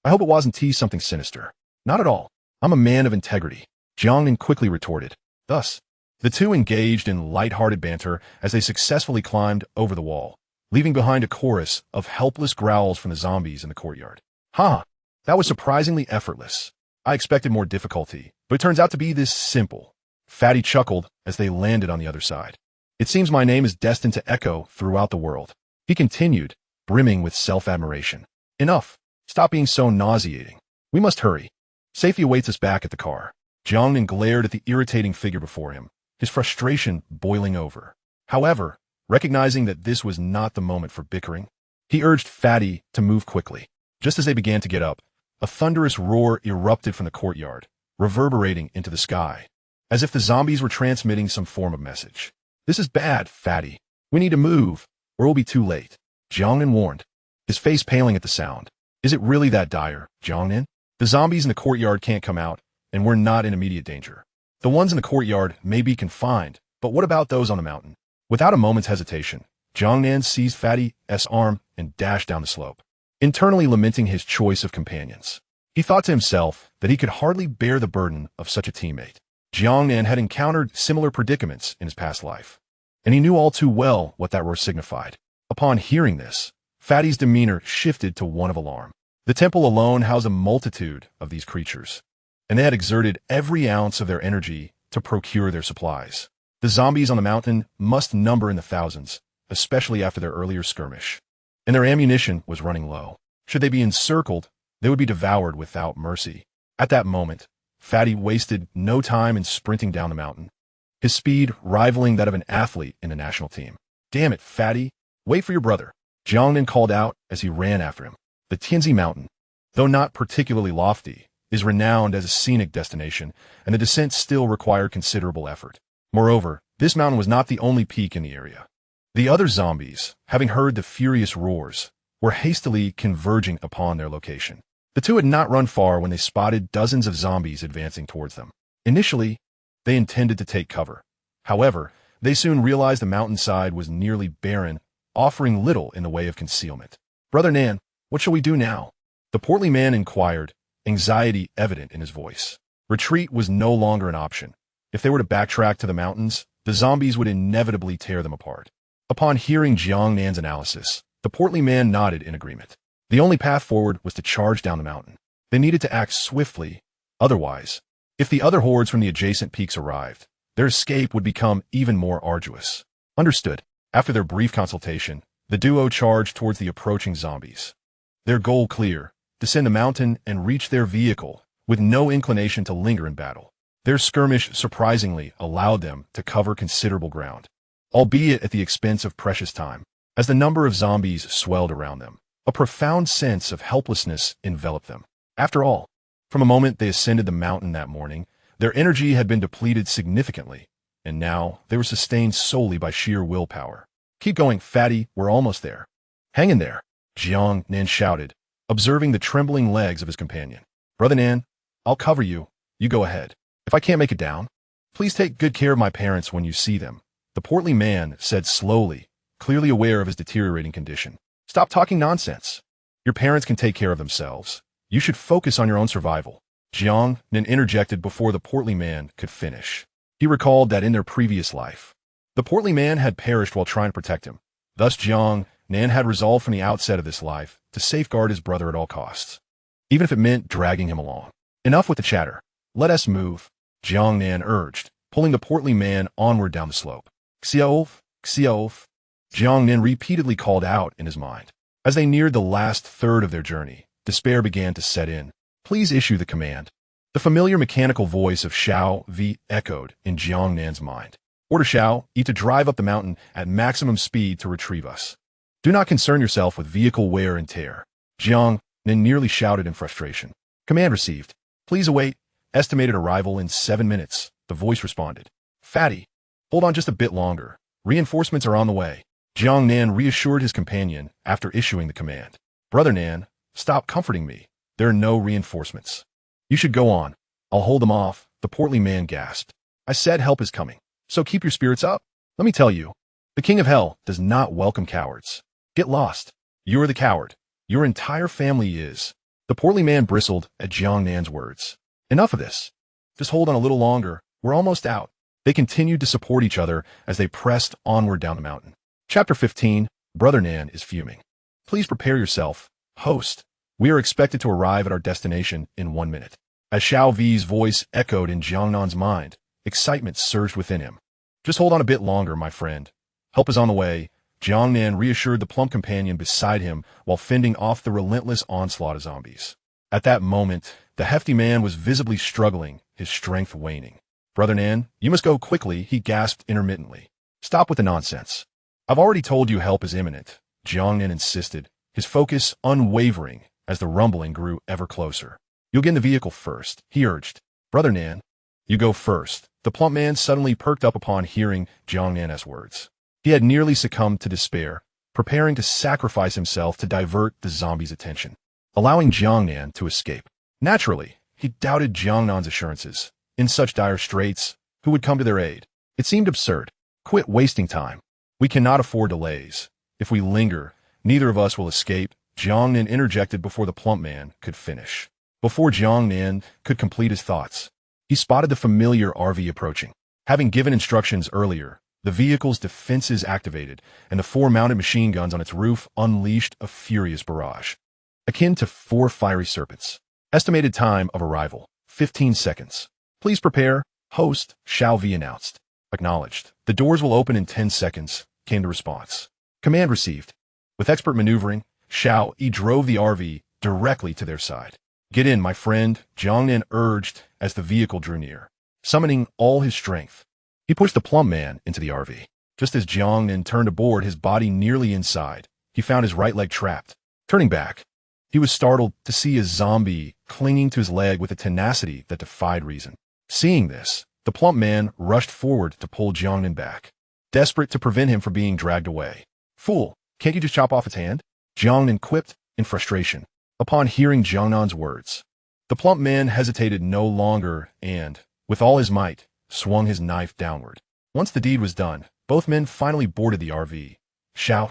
I hope it wasn't something sinister. Not at all. I'm a man of integrity, Jiang Nan quickly retorted. Thus, the two engaged in light-hearted banter as they successfully climbed over the wall, leaving behind a chorus of helpless growls from the zombies in the courtyard. Huh, that was surprisingly effortless. I expected more difficulty, but it turns out to be this simple. Fatty chuckled as they landed on the other side. It seems my name is destined to echo throughout the world, he continued, brimming with self-admiration. Enough. Stop being so nauseating. We must hurry. Safety awaits us back at the car. Jiang Nan glared at the irritating figure before him, his frustration boiling over. However, recognizing that this was not the moment for bickering, he urged Fatty to move quickly. Just as they began to get up, a thunderous roar erupted from the courtyard, reverberating into the sky, as if the zombies were transmitting some form of message. This is bad, Fatty. We need to move, or we'll be too late, Jiang Nan warned, his face paling at the sound. Is it really that dire, Jiang Nan? The zombies in the courtyard can't come out, and we're not in immediate danger. The ones in the courtyard may be confined, but what about those on the mountain? Without a moment's hesitation, Jiang Nan seized Fatty's arm and dashed down the slope, internally lamenting his choice of companions. He thought to himself that he could hardly bear the burden of such a teammate. Jiang Nan had encountered similar predicaments in his past life, and he knew all too well what that roar signified. Upon hearing this, Fatty's demeanor shifted to one of alarm. The temple alone housed a multitude of these creatures, and they had exerted every ounce of their energy to procure their supplies. The zombies on the mountain must number in the thousands, especially after their earlier skirmish, and their ammunition was running low. Should they be encircled, they would be devoured without mercy. At that moment, Fatty wasted no time in sprinting down the mountain, his speed rivaling that of an athlete in the national team. Damn it, Fatty, wait for your brother, Jiang Nan called out as he ran after him. The Tianzi Mountain, though not particularly lofty, is renowned as a scenic destination, and the descent still required considerable effort. Moreover, this mountain was not the only peak in the area. The other zombies, having heard the furious roars, were hastily converging upon their location. The two had not run far when they spotted dozens of zombies advancing towards them. Initially, they intended to take cover. However, they soon realized the mountainside was nearly barren, offering little in the way of concealment. Brother Nan, what shall we do now? The portly man inquired, anxiety evident in his voice. Retreat was no longer an option. If they were to backtrack to the mountains, the zombies would inevitably tear them apart. Upon hearing Jiang Nan's analysis, the portly man nodded in agreement. The only path forward was to charge down the mountain. They needed to act swiftly. Otherwise, if the other hordes from the adjacent peaks arrived, their escape would become even more arduous. Understood. After their brief consultation, the duo charged towards the approaching zombies. Their goal clear, descend the mountain and reach their vehicle, with no inclination to linger in battle. Their skirmish surprisingly allowed them to cover considerable ground, albeit at the expense of precious time. As the number of zombies swelled around them, a profound sense of helplessness enveloped them. After all, from the moment they ascended the mountain that morning, their energy had been depleted significantly, and now they were sustained solely by sheer willpower. Keep going, Fatty, we're almost there. Hang in there, Jiang Nan shouted, observing the trembling legs of his companion. Brother Nan, I'll cover you. You go ahead. If I can't make it down, please take good care of my parents when you see them, The portly man said slowly, clearly aware of his deteriorating condition. Stop talking nonsense. Your parents can take care of themselves. You should focus on your own survival. Jiang Nan interjected before the portly man could finish. He recalled that in their previous life, the portly man had perished while trying to protect him. Thus Jiang Nan had resolved from the outset of this life to safeguard his brother at all costs, even if it meant dragging him along. Enough with the chatter. Let us move, Jiang Nan urged, pulling the portly man onward down the slope. Xiaolf, Xiaolf, Jiang Nan repeatedly called out in his mind. As they neared the last third of their journey, despair began to set in. Please issue the command. The familiar mechanical voice of Xiao V echoed in Jiang Nan's mind. Order Xiao E to drive up the mountain at maximum speed to retrieve us. Do not concern yourself with vehicle wear and tear. Jiang Nan nearly shouted in frustration. Command received. Please await. Estimated arrival in 7 minutes, the voice responded. Fatty, hold on just a bit longer. Reinforcements are on the way. Jiang Nan reassured his companion after issuing the command. Brother Nan, stop comforting me. There are no reinforcements. You should go on. I'll hold them off, the portly man gasped. I said help is coming, so keep your spirits up. Let me tell you, the King of Hell does not welcome cowards. Get lost. You're the coward. Your entire family is. The portly man bristled at Jiang Nan's words. Enough of this. Just hold on a little longer. We're almost out. They continued to support each other as they pressed onward down the mountain. Chapter 15, Brother Nan is fuming. Please prepare yourself, host. We are expected to arrive at our destination in 1 minute. As Xiao V's voice echoed in Jiang Nan's mind, excitement surged within him. Just hold on a bit longer, my friend. Help is on the way. Jiang Nan reassured the plump companion beside him while fending off the relentless onslaught of zombies. At that moment, the hefty man was visibly struggling, his strength waning. Brother Nan, you must go quickly, he gasped intermittently. Stop with the nonsense. I've already told you help is imminent, Jiang Nan insisted, his focus unwavering as the rumbling grew ever closer. You'll get in the vehicle first, he urged. Brother Nan, you go first. The plump man suddenly perked up upon hearing Jiang Nan's words. He had nearly succumbed to despair, preparing to sacrifice himself to divert the zombie's attention, allowing Jiang Nan to escape. Naturally, he doubted Jiang Nan's assurances. In such dire straits, who would come to their aid? It seemed absurd. Quit wasting time. We cannot afford delays. If we linger, neither of us will escape, Jiang Nan interjected before the plump man could finish. Before Jiang Nan could complete his thoughts, he spotted the familiar RV approaching. Having given instructions earlier, the vehicle's defenses activated, and the 4 mounted machine guns on its roof unleashed a furious barrage, akin to 4 fiery serpents. Estimated time of arrival, 15 seconds. Please prepare, host, Xiao V announced. Acknowledged. The doors will open in 10 seconds, came the response. Command received. With expert maneuvering, Xiao E drove the RV directly to their side. Get in, my friend, Jiang Nan urged as the vehicle drew near. Summoning all his strength, he pushed the plump man into the RV. Just as Jiang Nan turned aboard, his body nearly inside, he found his right leg trapped. Turning back, he was startled to see a zombie clinging to his leg with a tenacity that defied reason. Seeing this, the plump man rushed forward to pull Jiang Nan back, desperate to prevent him from being dragged away. Fool, can't you just chop off its hand? Jiang Nan quipped in frustration. Upon hearing Jiang Nan's words, the plump man hesitated no longer and, with all his might, swung his knife downward. Once the deed was done, both men finally boarded the RV. Xiao,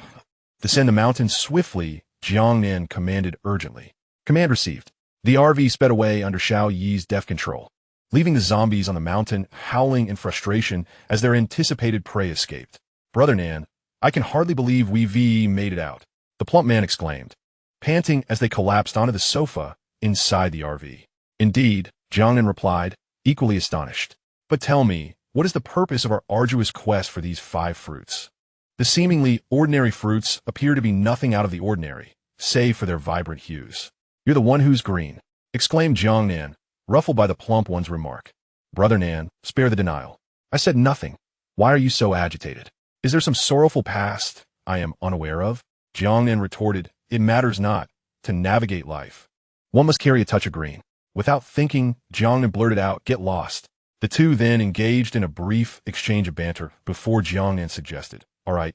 descend the mountain swiftly, Jiang Nan commanded urgently. Command received. The RV sped away under Xiao Yi's deft control, leaving the zombies on the mountain howling in frustration as their anticipated prey escaped. Brother Nan, I can hardly believe we made it out, the plump man exclaimed, panting as they collapsed onto the sofa inside the RV. Indeed, Jiang Nan replied, equally astonished. But tell me, what is the purpose of our arduous quest for these 5 fruits? The seemingly ordinary fruits appear to be nothing out of the ordinary, save for their vibrant hues. You're the one who's green, exclaimed Jiang Nan, ruffled by the plump one's remark. Brother Nan, spare the denial. I said nothing. Why are you so agitated? Is there some sorrowful past I am unaware of? Jiang Nan retorted, it matters not. To navigate life, one must carry a touch of green. Without thinking, Jiang Nan blurted out, get lost. The two then engaged in a brief exchange of banter before Jiang Nan suggested, all right,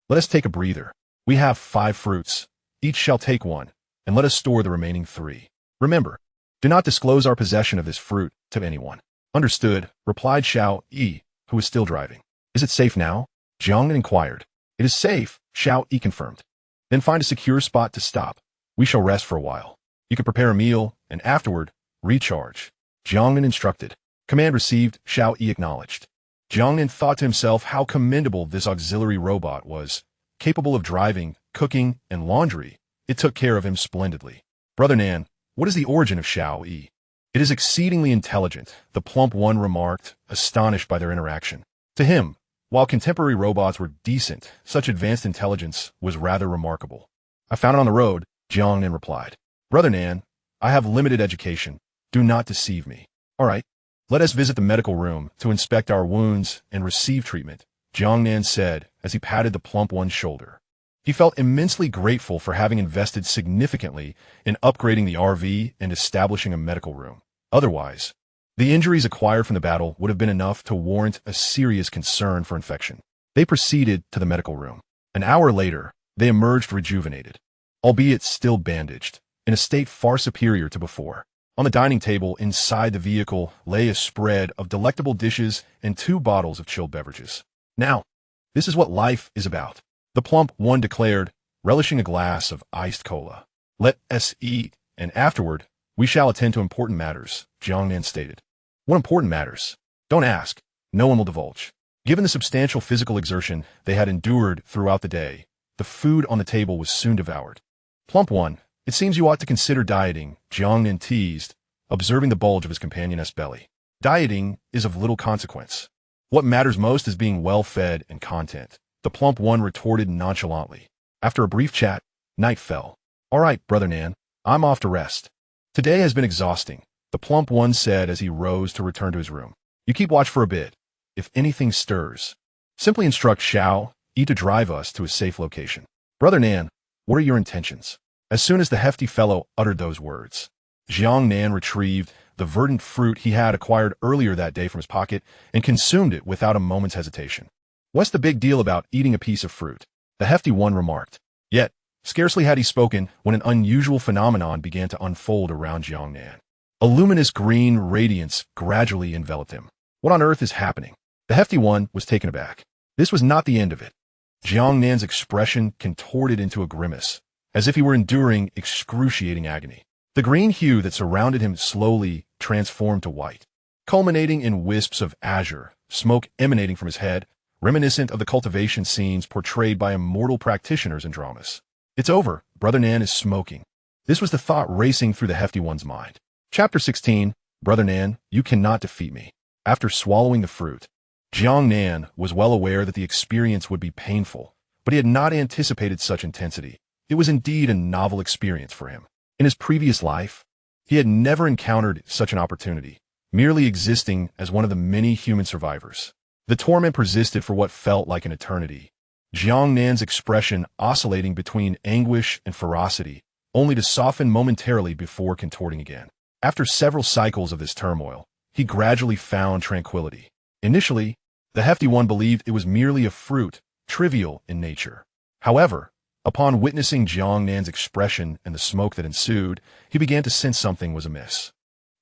let us take a breather. We have 5 fruits. Each shall take 1, and let us store the remaining 3. Remember, do not disclose our possession of this fruit to anyone. Understood, replied Xiao Yi, who was still driving. Is it safe now? Jiang Nan inquired. It is safe, Xiao Yi confirmed. Then find a secure spot to stop. We shall rest for a while. You can prepare a meal, and afterward, recharge. Jiang Nan instructed. Command received, Xiao Yi acknowledged. Jiang Nan thought to himself how commendable this auxiliary robot was. Capable of driving, cooking, and laundry, it took care of him splendidly. Brother Nan, what is the origin of Xiao Yi? It is exceedingly intelligent, the plump one remarked, astonished by their interaction. To him, while contemporary robots were decent, such advanced intelligence was rather remarkable. I found it on the road, Jiang Nan replied. Brother Nan, I have limited education. Do not deceive me. All right, let us visit the medical room to inspect our wounds and receive treatment, Jiang Nan said as he patted the plump one's shoulder. He felt immensely grateful for having invested significantly in upgrading the RV and establishing a medical room. Otherwise, the injuries acquired from the battle would have been enough to warrant a serious concern for infection. They proceeded to the medical room. An hour later, they emerged rejuvenated, albeit still bandaged, in a state far superior to before. On the dining table inside the vehicle lay a spread of delectable dishes and 2 bottles of chilled beverages. Now, this is what life is about, the plump one declared, relishing a glass of iced cola. Let us eat, and afterward, we shall attend to important matters, Jiang Nan stated. What important matters? Don't ask. No one will divulge. Given the substantial physical exertion they had endured throughout the day, the food on the table was soon devoured. Plump one, it seems you ought to consider dieting, Jiang Nan teased, observing the bulge of his companion's belly. Dieting is of little consequence. What matters most is being well-fed and content, the plump one retorted nonchalantly. After a brief chat, night fell. All right, Brother Nan, I'm off to rest. Today has been exhausting, the plump one said as he rose to return to his room. You keep watch for a bit. If anything stirs, simply instruct Xiao Yi to drive us to a safe location. Brother Nan, what are your intentions? As soon as the hefty fellow uttered those words, Jiang Nan retrieved the verdant fruit he had acquired earlier that day from his pocket and consumed it without a moment's hesitation. What's the big deal about eating a piece of fruit? The hefty one remarked. Yet, scarcely had he spoken when an unusual phenomenon began to unfold around Jiang Nan. A luminous green radiance gradually enveloped him. What on earth is happening? The hefty one was taken aback. This was not the end of it. Jiang Nan's expression contorted into a grimace, as if he were enduring excruciating agony. The green hue that surrounded him slowly transformed to white, culminating in wisps of azure, smoke emanating from his head, reminiscent of the cultivation scenes portrayed by immortal practitioners in dramas. It's over, Brother Nan is smoking. This was the thought racing through the hefty one's mind. Chapter 16, Brother Nan, you cannot defeat me. After swallowing the fruit, Jiang Nan was well aware that the experience would be painful, but he had not anticipated such intensity. It was indeed a novel experience for him. In his previous life, he had never encountered such an opportunity, merely existing as one of the many human survivors. The torment persisted for what felt like an eternity, Jiang Nan's expression oscillating between anguish and ferocity, only to soften momentarily before contorting again. After several cycles of this turmoil, he gradually found tranquility. Initially, the hefty one believed it was merely a fruit, trivial in nature. However, upon witnessing Jiang Nan's expression and the smoke that ensued, he began to sense something was amiss.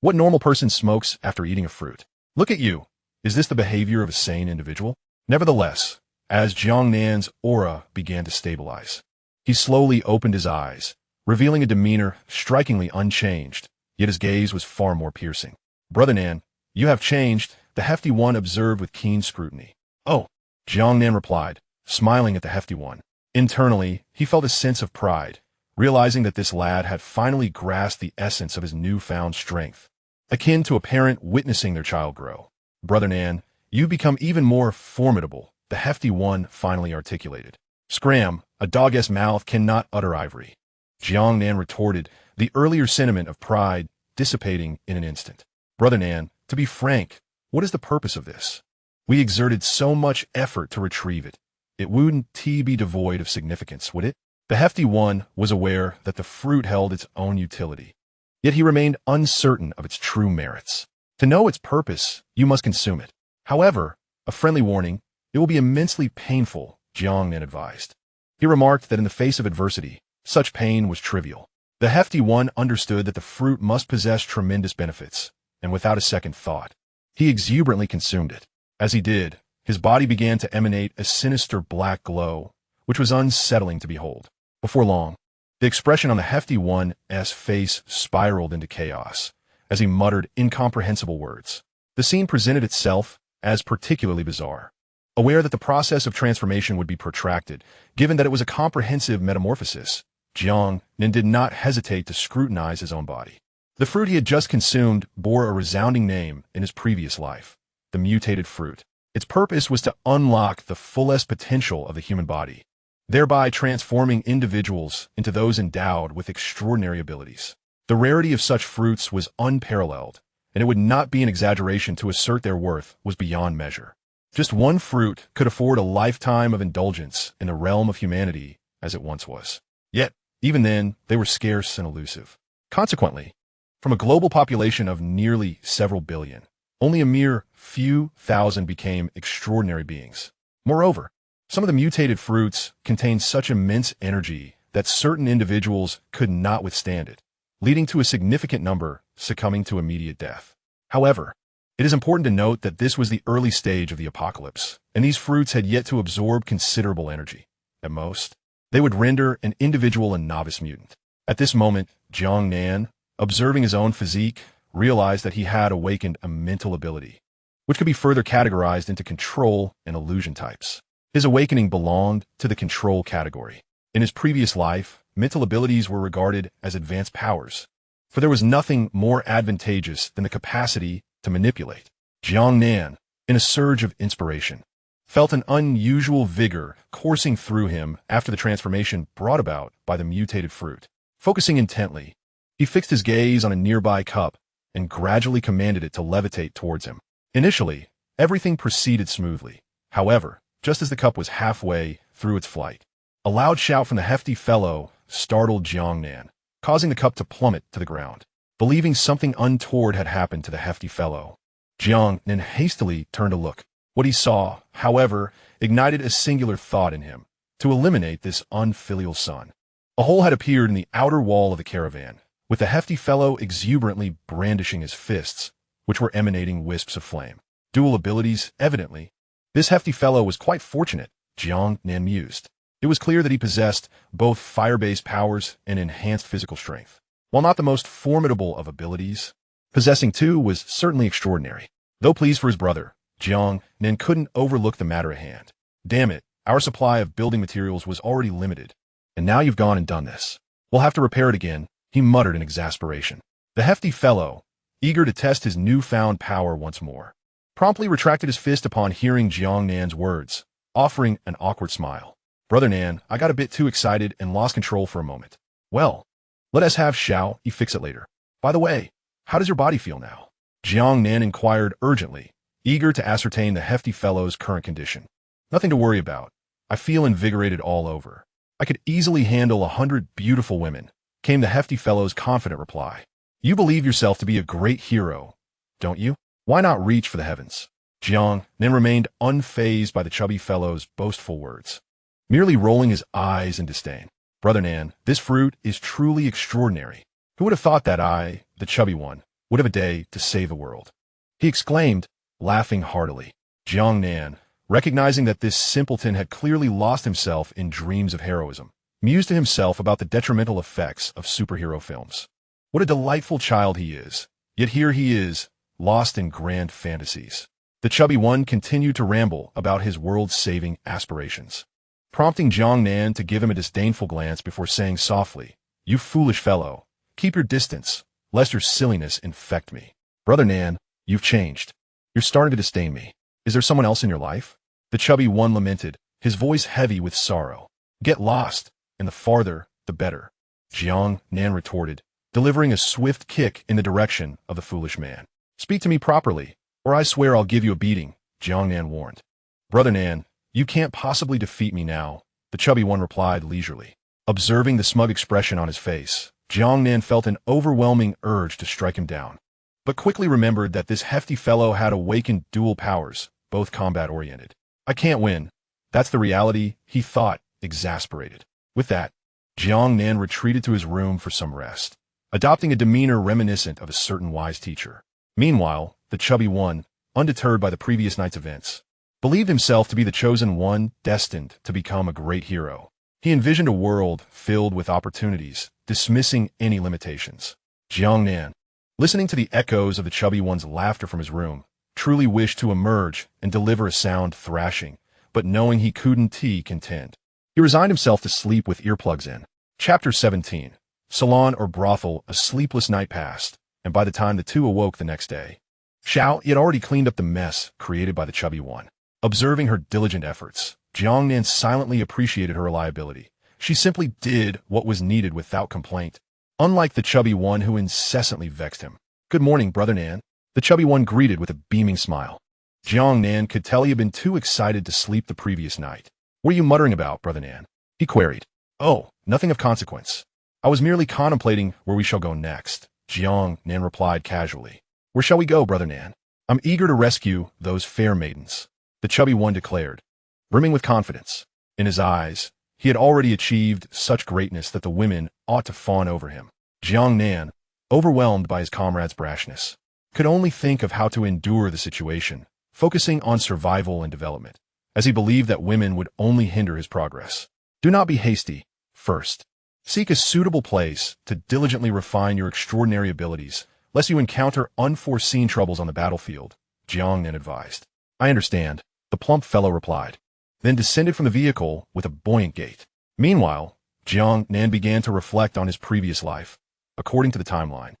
What normal person smokes after eating a fruit? Look at you. Is this the behavior of a sane individual? Nevertheless, as Jiang Nan's aura began to stabilize, he slowly opened his eyes, revealing a demeanor strikingly unchanged, yet his gaze was far more piercing. Brother Nan, you have changed, the hefty one observed with keen scrutiny. Oh, Jiang Nan replied, smiling at the hefty one. Internally, he felt a sense of pride, realizing that this lad had finally grasped the essence of his newfound strength, akin to a parent witnessing their child grow. Brother Nan, you've become even more formidable, the hefty one finally articulated. Scram, a dog-s mouth cannot utter ivory. Jiang Nan retorted, the earlier sentiment of pride dissipating in an instant. Brother Nan, to be frank, what is the purpose of this? We exerted so much effort to retrieve it. It wouldn't be devoid of significance, would it? The hefty one was aware that the fruit held its own utility, yet he remained uncertain of its true merits. To know its purpose, you must consume it. However, a friendly warning, it will be immensely painful, Jiang Nan advised. He remarked that in the face of adversity, such pain was trivial. The hefty one understood that the fruit must possess tremendous benefits, and without a second thought, he exuberantly consumed it. As he did, His body began to emanate a sinister black glow, which was unsettling to behold. Before long, the expression on the hefty one's face spiraled into chaos as he muttered incomprehensible words. The scene presented itself as particularly bizarre. Aware that the process of transformation would be protracted, given that it was a comprehensive metamorphosis, Jiang Nan did not hesitate to scrutinize his own body. The fruit he had just consumed bore a resounding name in his previous life, the mutated fruit. Its purpose was to unlock the fullest potential of the human body, thereby transforming individuals into those endowed with extraordinary abilities. The rarity of such fruits was unparalleled, and it would not be an exaggeration to assert their worth was beyond measure. Just one fruit could afford a lifetime of indulgence in the realm of humanity as it once was. Yet, even then, they were scarce and elusive. Consequently, from a global population of nearly several billion, only a mere few thousand became extraordinary beings. Moreover, some of the mutated fruits contained such immense energy that certain individuals could not withstand it, leading to a significant number succumbing to immediate death. However, it is important to note that this was the early stage of the apocalypse, and these fruits had yet to absorb considerable energy. At most, they would render an individual a novice mutant. At this moment, Jiang Nan, observing his own physique, realized that he had awakened a mental ability, which could be further categorized into control and illusion types. His awakening belonged to the control category. In his previous life, mental abilities were regarded as advanced powers, for there was nothing more advantageous than the capacity to manipulate. Jiang Nan, in a surge of inspiration, felt an unusual vigor coursing through him after the transformation brought about by the mutated fruit. Focusing intently, he fixed his gaze on a nearby cup and gradually commanded it to levitate towards him. Initially, everything proceeded smoothly. However, just as the cup was halfway through its flight, a loud shout from the hefty fellow startled Jiang Nan, causing the cup to plummet to the ground. Believing something untoward had happened to the hefty fellow, Jiang Nan hastily turned to look. What he saw, however, ignited a singular thought in him: to eliminate this unfilial son. A hole had appeared in the outer wall of the caravan, with the hefty fellow exuberantly brandishing his fists, which were emanating wisps of flame. Dual abilities, evidently. This hefty fellow was quite fortunate, Jiang Nan mused. It was clear that he possessed both fire-based powers and enhanced physical strength. While not the most formidable of abilities, possessing two was certainly extraordinary. Though pleased for his brother, Jiang Nan couldn't overlook the matter at hand. Damn it, our supply of building materials was already limited, and now you've gone and done this. We'll have to repair it again, he muttered in exasperation. The hefty fellow, eager to test his newfound power once more, promptly retracted his fist upon hearing Jiang Nan's words, offering an awkward smile. Brother Nan, I got a bit too excited and lost control for a moment. Well, let us have shall you fix it later. By the way, how does your body feel now? Jiang Nan inquired urgently, eager to ascertain the hefty fellow's current condition. Nothing to worry about. I feel invigorated all over. I could easily handle 100 beautiful women, came the hefty fellow's confident reply. You believe yourself to be a great hero, don't you? Why not reach for the heavens? Jiang Nan remained unfazed by the chubby fellow's boastful words, merely rolling his eyes in disdain. Brother Nan, this fruit is truly extraordinary. Who would have thought that I, the chubby one, would have a day to save the world? He exclaimed, laughing heartily. Jiang Nan, recognizing that this simpleton had clearly lost himself in dreams of heroism, mused to himself about the detrimental effects of superhero films. What a delightful child he is, yet here he is, lost in grand fantasies. The chubby one continued to ramble about his world-saving aspirations, prompting Jiang Nan to give him a disdainful glance before saying softly, You foolish fellow, keep your distance, lest your silliness infect me. Brother Nan, you've changed. You're starting to disdain me. Is there someone else in your life? The chubby one lamented, his voice heavy with sorrow. Get lost, and the farther, the better, Jiang Nan retorted, delivering a swift kick in the direction of the foolish man. Speak to me properly, or I swear I'll give you a beating, Jiang Nan warned. Brother Nan, you can't possibly defeat me now, the chubby one replied leisurely. Observing the smug expression on his face, Jiang Nan felt an overwhelming urge to strike him down, but quickly remembered that this hefty fellow had awakened dual powers, both combat-oriented. I can't win. That's the reality, he thought, exasperated. With that, Jiang Nan retreated to his room for some rest, adopting a demeanor reminiscent of a certain wise teacher. Meanwhile, the chubby one, undeterred by the previous night's events, believed himself to be the chosen one destined to become a great hero. He envisioned a world filled with opportunities, dismissing any limitations. Jiang Nan, listening to the echoes of the chubby one's laughter from his room, truly wished to emerge and deliver a sound thrashing, but knowing he couldn't be content. He resigned himself to sleep with earplugs in. Chapter 17. Salon or brothel, a sleepless night passed, and by the time the two awoke the next day, Xiao had already cleaned up the mess created by the chubby one. Observing her diligent efforts, Jiang Nan silently appreciated her reliability. She simply did what was needed without complaint, unlike the chubby one who incessantly vexed him. "Good morning, Brother Nan," the chubby one greeted with a beaming smile. Jiang Nan could tell he had been too excited to sleep the previous night. "What are you muttering about, Brother Nan?" he queried. "Oh, nothing of consequence. I was merely contemplating where we shall go next," Jiang Nan replied casually. "Where shall we go, Brother Nan?" "I'm eager to rescue those fair maidens," the chubby one declared, brimming with confidence. In his eyes, he had already achieved such greatness that the women ought to fawn over him. Jiang Nan, overwhelmed by his comrade's brashness, could only think of how to endure the situation, focusing on survival and development, as he believed that women would only hinder his progress. "Do not be hasty. First, seek a suitable place to diligently refine your extraordinary abilities, lest you encounter unforeseen troubles on the battlefield," Jiang Nan advised. "I understand," the plump fellow replied, then descended from the vehicle with a buoyant gait. Meanwhile, Jiang Nan began to reflect on his previous life. According to the timeline,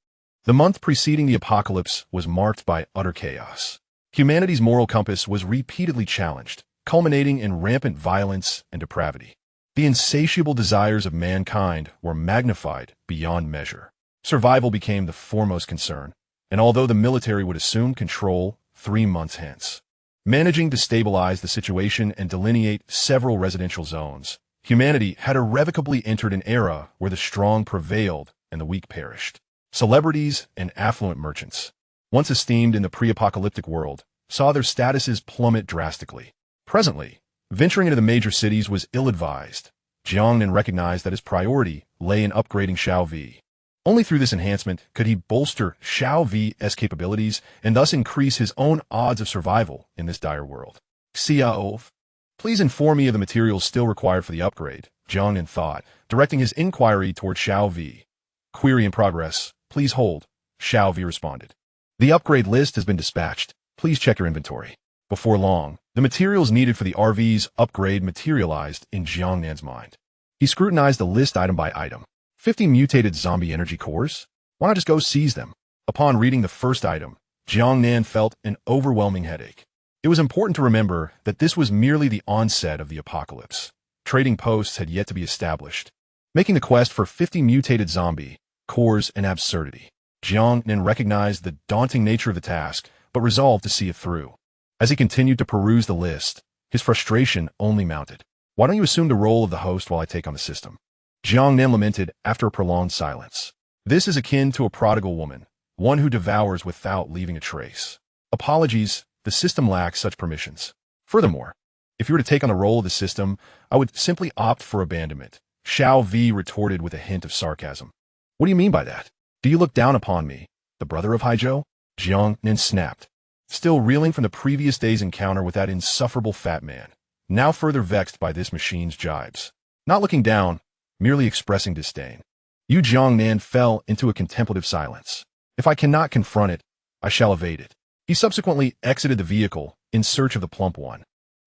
the month preceding the apocalypse was marked by utter chaos. Humanity's moral compass was repeatedly challenged, culminating in rampant violence and depravity. The insatiable desires of mankind were magnified beyond measure. Survival became the foremost concern, and although the military would assume control 3 months hence, managing to stabilize the situation and delineate several residential zones, humanity had irrevocably entered an era where the strong prevailed and the weak perished. Celebrities and affluent merchants, once esteemed in the pre-apocalyptic world, saw their statuses plummet drastically. Presently, venturing into the major cities was ill-advised. Jiang Nan recognized that his priority lay in upgrading Xiao V. Only through this enhancement could he bolster Xiao V's capabilities and thus increase his own odds of survival in this dire world. "Xiao, please inform me of the materials still required for the upgrade," Jiang Nan thought, directing his inquiry toward Xiao V. "Query in progress. Please hold," Xiao V responded. "The upgrade list has been dispatched. Please check your inventory." Before long, the materials needed for the RV's upgrade materialized in Jiang Nan's mind. He scrutinized the list item by item. 50 mutated zombie energy cores? Why not just go seize them? Upon reading the first item, Jiang Nan felt an overwhelming headache. It was important to remember that this was merely the onset of the apocalypse. Trading posts had yet to be established, making the quest for 50 mutated zombie cores an absurdity. Jiang Nan recognized the daunting nature of the task, but resolved to see it through. As he continued to peruse the list, his frustration only mounted. "Why don't you assume the role of the host while I take on the system?" Jiang Nan lamented after a prolonged silence. "This is akin to a prodigal woman, one who devours without leaving a trace. Apologies, the system lacks such permissions. Furthermore, if you were to take on the role of the system, I would simply opt for abandonment," Xiao V retorted with a hint of sarcasm. "What do you mean by that? Do you look down upon me, the brother of Haizhou?" Jiang Nan snapped, still reeling from the previous day's encounter with that insufferable fat man, now further vexed by this machine's jibes. Not looking down, merely expressing disdain. Jiang Nan fell into a contemplative silence. "If I cannot confront it, I shall evade it." He subsequently exited the vehicle in search of the plump one,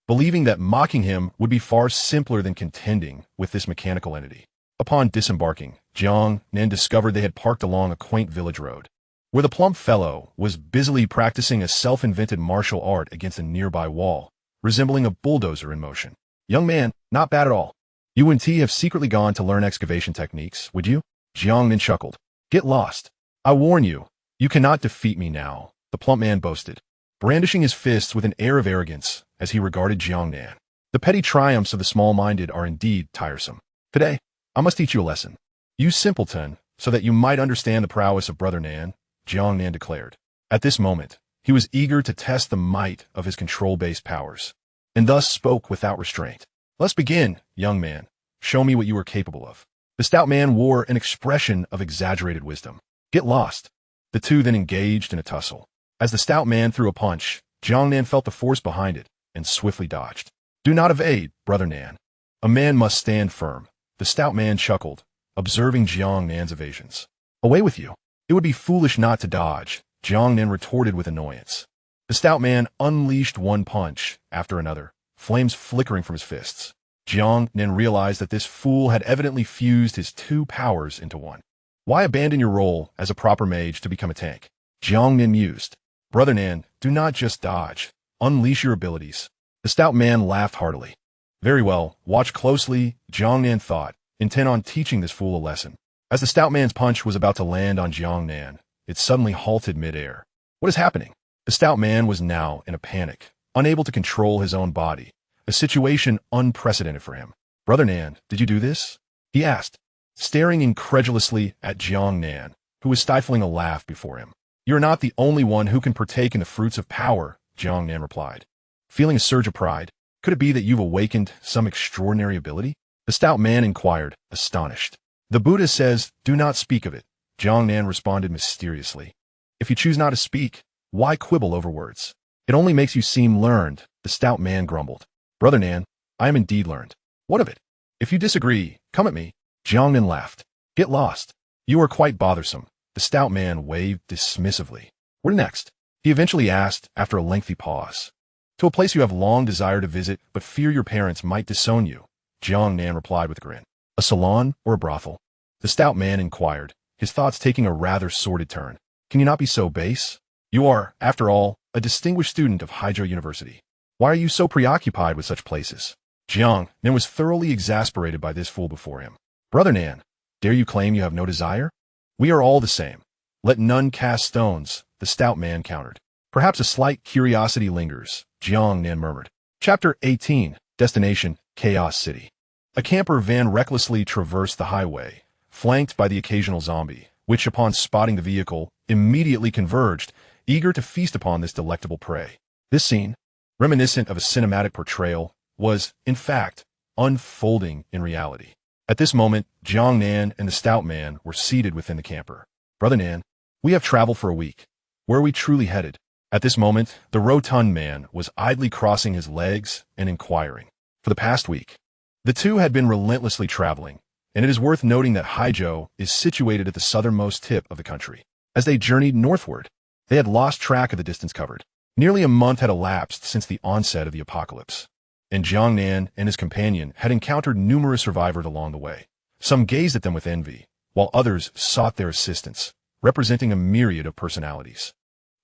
believing that mocking him would be far simpler than contending with this mechanical entity. Upon disembarking, Jiang Nan discovered they had parked along a quaint village road, where the plump fellow was busily practicing a self-invented martial art against a nearby wall, resembling a bulldozer in motion. "Young man, not bad at all. You and T have secretly gone to learn excavation techniques, would you?" Jiang Nan chuckled. "Get lost. I warn you, you cannot defeat me now," the plump man boasted, brandishing his fists with an air of arrogance as he regarded Jiang Nan. "The petty triumphs of the small-minded are indeed tiresome. Today, I must teach you a lesson. You simpleton, so that you might understand the prowess of Brother Nan," Jiang Nan declared. At this moment, he was eager to test the might of his control-based powers, and thus spoke without restraint. "Let's begin, young man. Show me what you are capable of." The stout man wore an expression of exaggerated wisdom. "Get lost." The two then engaged in a tussle. As the stout man threw a punch, Jiang Nan felt the force behind it, and swiftly dodged. Do not evade, Brother Nan. A man must stand firm. The stout man chuckled, observing Jiang Nan's evasions. Away with you. It would be foolish not to dodge, Jiang Nan retorted with annoyance. The stout man unleashed one punch after another, flames flickering from his fists. Jiang Nan realized that this fool had evidently fused his two powers into one. Why abandon your role as a proper mage to become a tank? Jiang Nan mused. Brother Nan, do not just dodge. Unleash your abilities. The stout man laughed heartily. Very well, watch closely, Jiang Nan thought, intent on teaching this fool a lesson. As the stout man's punch was about to land on Jiang Nan, it suddenly halted midair. What is happening? The stout man was now in a panic, unable to control his own body, a situation unprecedented for him. Brother Nan, did you do this? He asked, staring incredulously at Jiang Nan, who was stifling a laugh before him. You're not the only one who can partake in the fruits of power, Jiang Nan replied. Feeling a surge of pride, could it be that you've awakened some extraordinary ability? The stout man inquired, astonished. The Buddha says, do not speak of it, Jiang Nan responded mysteriously. If you choose not to speak, why quibble over words? It only makes you seem learned, the stout man grumbled. Brother Nan, I am indeed learned. What of it? If you disagree, come at me. Jiang Nan laughed. Get lost. You are quite bothersome. The stout man waved dismissively. Where next? He eventually asked after a lengthy pause. To a place you have long desired to visit, but fear your parents might disown you, Jiang Nan replied with a grin. A salon or a brothel? The stout man inquired, his thoughts taking a rather sordid turn. Can you not be so base? You are, after all, a distinguished student of Haijo University. Why are you so preoccupied with such places? Jiang Nan was thoroughly exasperated by this fool before him. Brother Nan, dare you claim you have no desire? We are all the same. Let none cast stones, the stout man countered. Perhaps a slight curiosity lingers, Jiang Nan murmured. Chapter 18, Destination, Chaos City. A camper van recklessly traversed the highway, flanked by the occasional zombie, which upon spotting the vehicle, immediately converged, eager to feast upon this delectable prey. This scene, reminiscent of a cinematic portrayal, was, in fact, unfolding in reality. At this moment, Jiang Nan and the stout man were seated within the camper. Brother Nan, we have traveled for a week. Where are we truly headed? At this moment, the rotund man was idly crossing his legs and inquiring. For the past week, the two had been relentlessly traveling, and it is worth noting that Haijo is situated at the southernmost tip of the country. As they journeyed northward, they had lost track of the distance covered. Nearly a month had elapsed since the onset of the apocalypse, and Jiang Nan and his companion had encountered numerous survivors along the way. Some gazed at them with envy, while others sought their assistance, representing a myriad of personalities.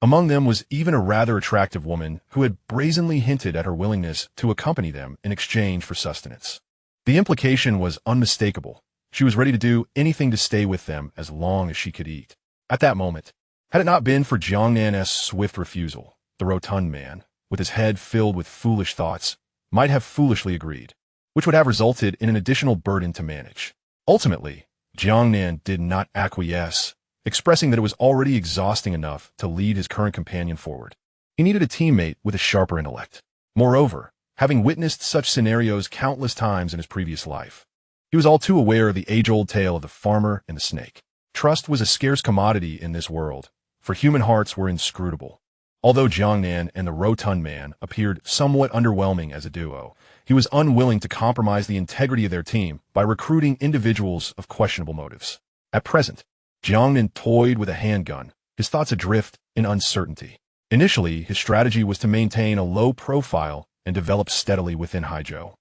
Among them was even a rather attractive woman who had brazenly hinted at her willingness to accompany them in exchange for sustenance. The implication was unmistakable. She was ready to do anything to stay with them as long as she could eat. At that moment, had it not been for Jiang Nan's swift refusal, the rotund man, with his head filled with foolish thoughts, might have foolishly agreed, which would have resulted in an additional burden to manage. Ultimately, Jiang Nan did not acquiesce, expressing that it was already exhausting enough to lead his current companion forward. He needed a teammate with a sharper intellect. Moreover, having witnessed such scenarios countless times in his previous life, he was all too aware of the age-old tale of the farmer and the snake. Trust was a scarce commodity in this world, for human hearts were inscrutable. Although Jiang Nan and the rotund man appeared somewhat underwhelming as a duo, he was unwilling to compromise the integrity of their team by recruiting individuals of questionable motives. At present, Jiang Nan toyed with a handgun, his thoughts adrift in uncertainty. Initially, his strategy was to maintain a low profile and develop steadily within Haijo,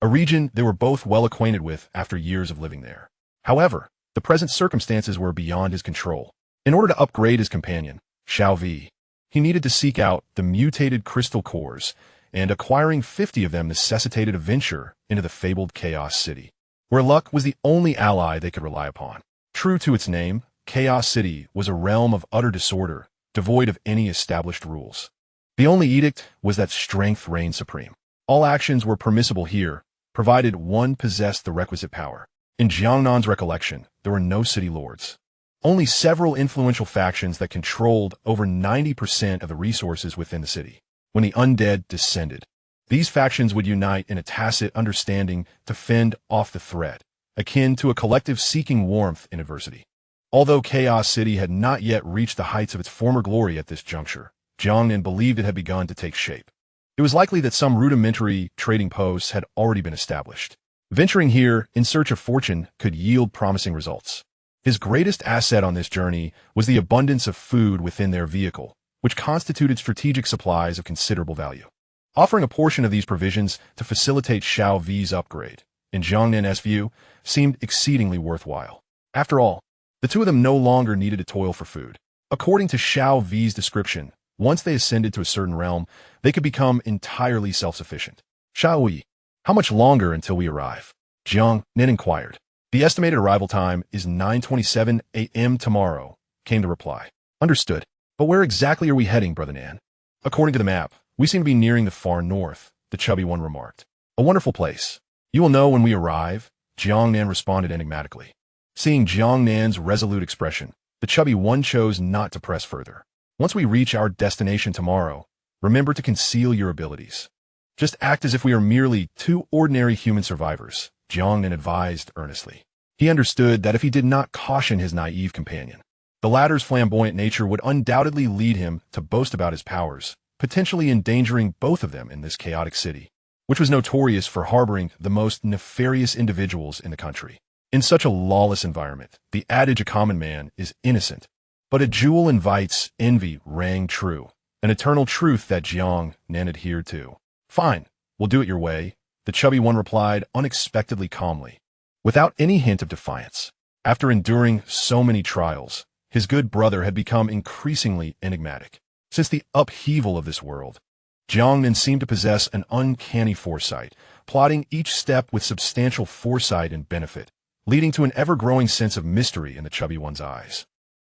a region they were both well acquainted with after years of living there. However, the present circumstances were beyond his control. In order to upgrade his companion, Xiao Vi, he needed to seek out the mutated crystal cores, and acquiring 50 of them necessitated a venture into the fabled Chaos City, where luck was the only ally they could rely upon. True to its name, Chaos City was a realm of utter disorder, devoid of any established rules. The only edict was that strength reigned supreme. All actions were permissible here, provided one possessed the requisite power. In Jiang Nan's recollection, there were no city lords. Only several influential factions that controlled over 90% of the resources within the city. When the undead descended, these factions would unite in a tacit understanding to fend off the threat, akin to a collective seeking warmth in adversity. Although Chaos City had not yet reached the heights of its former glory at this juncture, Jiang Nan believed it had begun to take shape. It was likely that some rudimentary trading posts had already been established. Venturing here in search of fortune could yield promising results. His greatest asset on this journey was the abundance of food within their vehicle, which constituted strategic supplies of considerable value. Offering a portion of these provisions to facilitate Xiao V's upgrade, in Jiang Nan's view, seemed exceedingly worthwhile. After all, the two of them no longer needed to toil for food. According to Xiao V's description, once they ascended to a certain realm, they could become entirely self-sufficient. Xiao Vi, how much longer until we arrive? Jiang Nan inquired. The estimated arrival time is 9:27 a.m. tomorrow, came the reply. Understood. But where exactly are we heading, Brother Nan? According to the map, we seem to be nearing the far north, the chubby one remarked. A wonderful place. You will know when we arrive, Jiang Nan responded enigmatically. Seeing Jiang Nan's resolute expression, the chubby one chose not to press further. Once we reach our destination tomorrow, remember to conceal your abilities. Just act as if we are merely two ordinary human survivors, Jiang Nan advised earnestly. He understood that if he did not caution his naive companion, the latter's flamboyant nature would undoubtedly lead him to boast about his powers, potentially endangering both of them in this chaotic city, which was notorious for harboring the most nefarious individuals in the country. In such a lawless environment, the adage a common man is innocent, but a jewel invites envy rang true, an eternal truth that Jiang Nan adhered to. Fine, we'll do it your way, the chubby one replied unexpectedly calmly, without any hint of defiance. After enduring so many trials, his good brother had become increasingly enigmatic. Since the upheaval of this world, Jiang Nan seemed to possess an uncanny foresight, plotting each step with substantial foresight and benefit, leading to an ever-growing sense of mystery in the chubby one's eyes.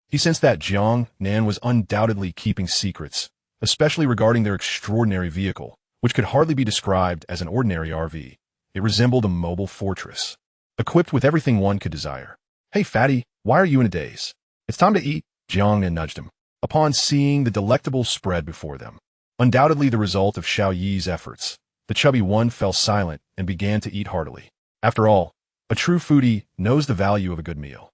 He sensed that Jiang Nan was undoubtedly keeping secrets, especially regarding their extraordinary vehicle, which could hardly be described as an ordinary RV. It resembled a mobile fortress, equipped with everything one could desire. Hey, fatty, why are you in a daze? It's time to eat, Jiang Nan nudged him, upon seeing the delectable spread before them. Undoubtedly the result of Xiao Yi's efforts, the chubby one fell silent and began to eat heartily. After all, a true foodie knows the value of a good meal.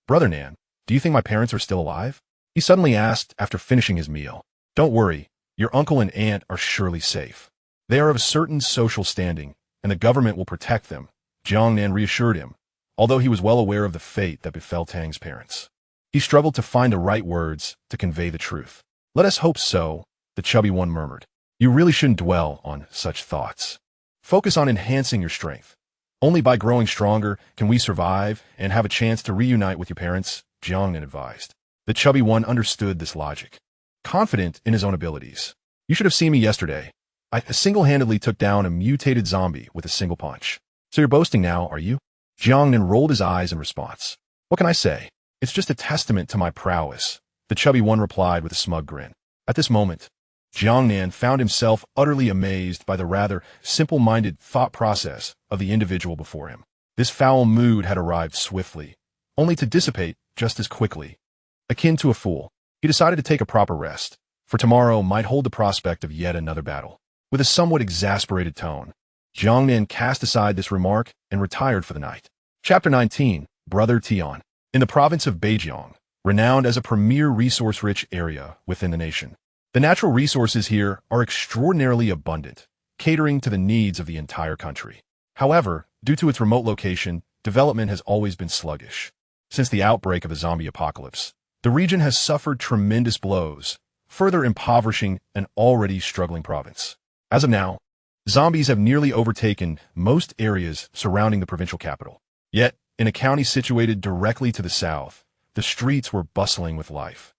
Brother Nan, do you think my parents are still alive? He suddenly asked after finishing his meal. Don't worry, your uncle and aunt are surely safe. They are of a certain social standing, and the government will protect them, Jiang Nan reassured him, although he was well aware of the fate that befell Tang's parents. He struggled to find the right words to convey the truth. Let us hope so, the chubby one murmured. You really shouldn't dwell on such thoughts. Focus on enhancing your strength. Only by growing stronger can we survive and have a chance to reunite with your parents, Jiang Nan advised. The chubby one understood this logic. Confident in his own abilities. You should have seen me yesterday. I single-handedly took down a mutated zombie with a single punch. So you're boasting now, are you? Jiang Nan rolled his eyes in response. What can I say? It's just a testament to my prowess, the chubby one replied with a smug grin. At this moment, Jiang Nan found himself utterly amazed by the rather simple-minded thought process of the individual before him. This foul mood had arrived swiftly, only to dissipate just as quickly. Akin to a fool, he decided to take a proper rest, for tomorrow might hold the prospect of yet another battle. With a somewhat exasperated tone, Jiang Nan cast aside this remark and retired for the night. Chapter 19, Brother Tian. In the province of Beijiang, renowned as a premier resource-rich area within the nation, the natural resources here are extraordinarily abundant, catering to the needs of the entire country. However, due to its remote location, development has always been sluggish. Since the outbreak of the zombie apocalypse, the region has suffered tremendous blows, further impoverishing an already struggling province. As of now, zombies have nearly overtaken most areas surrounding the provincial capital. Yet, in a county situated directly to the south, the streets were bustling with life,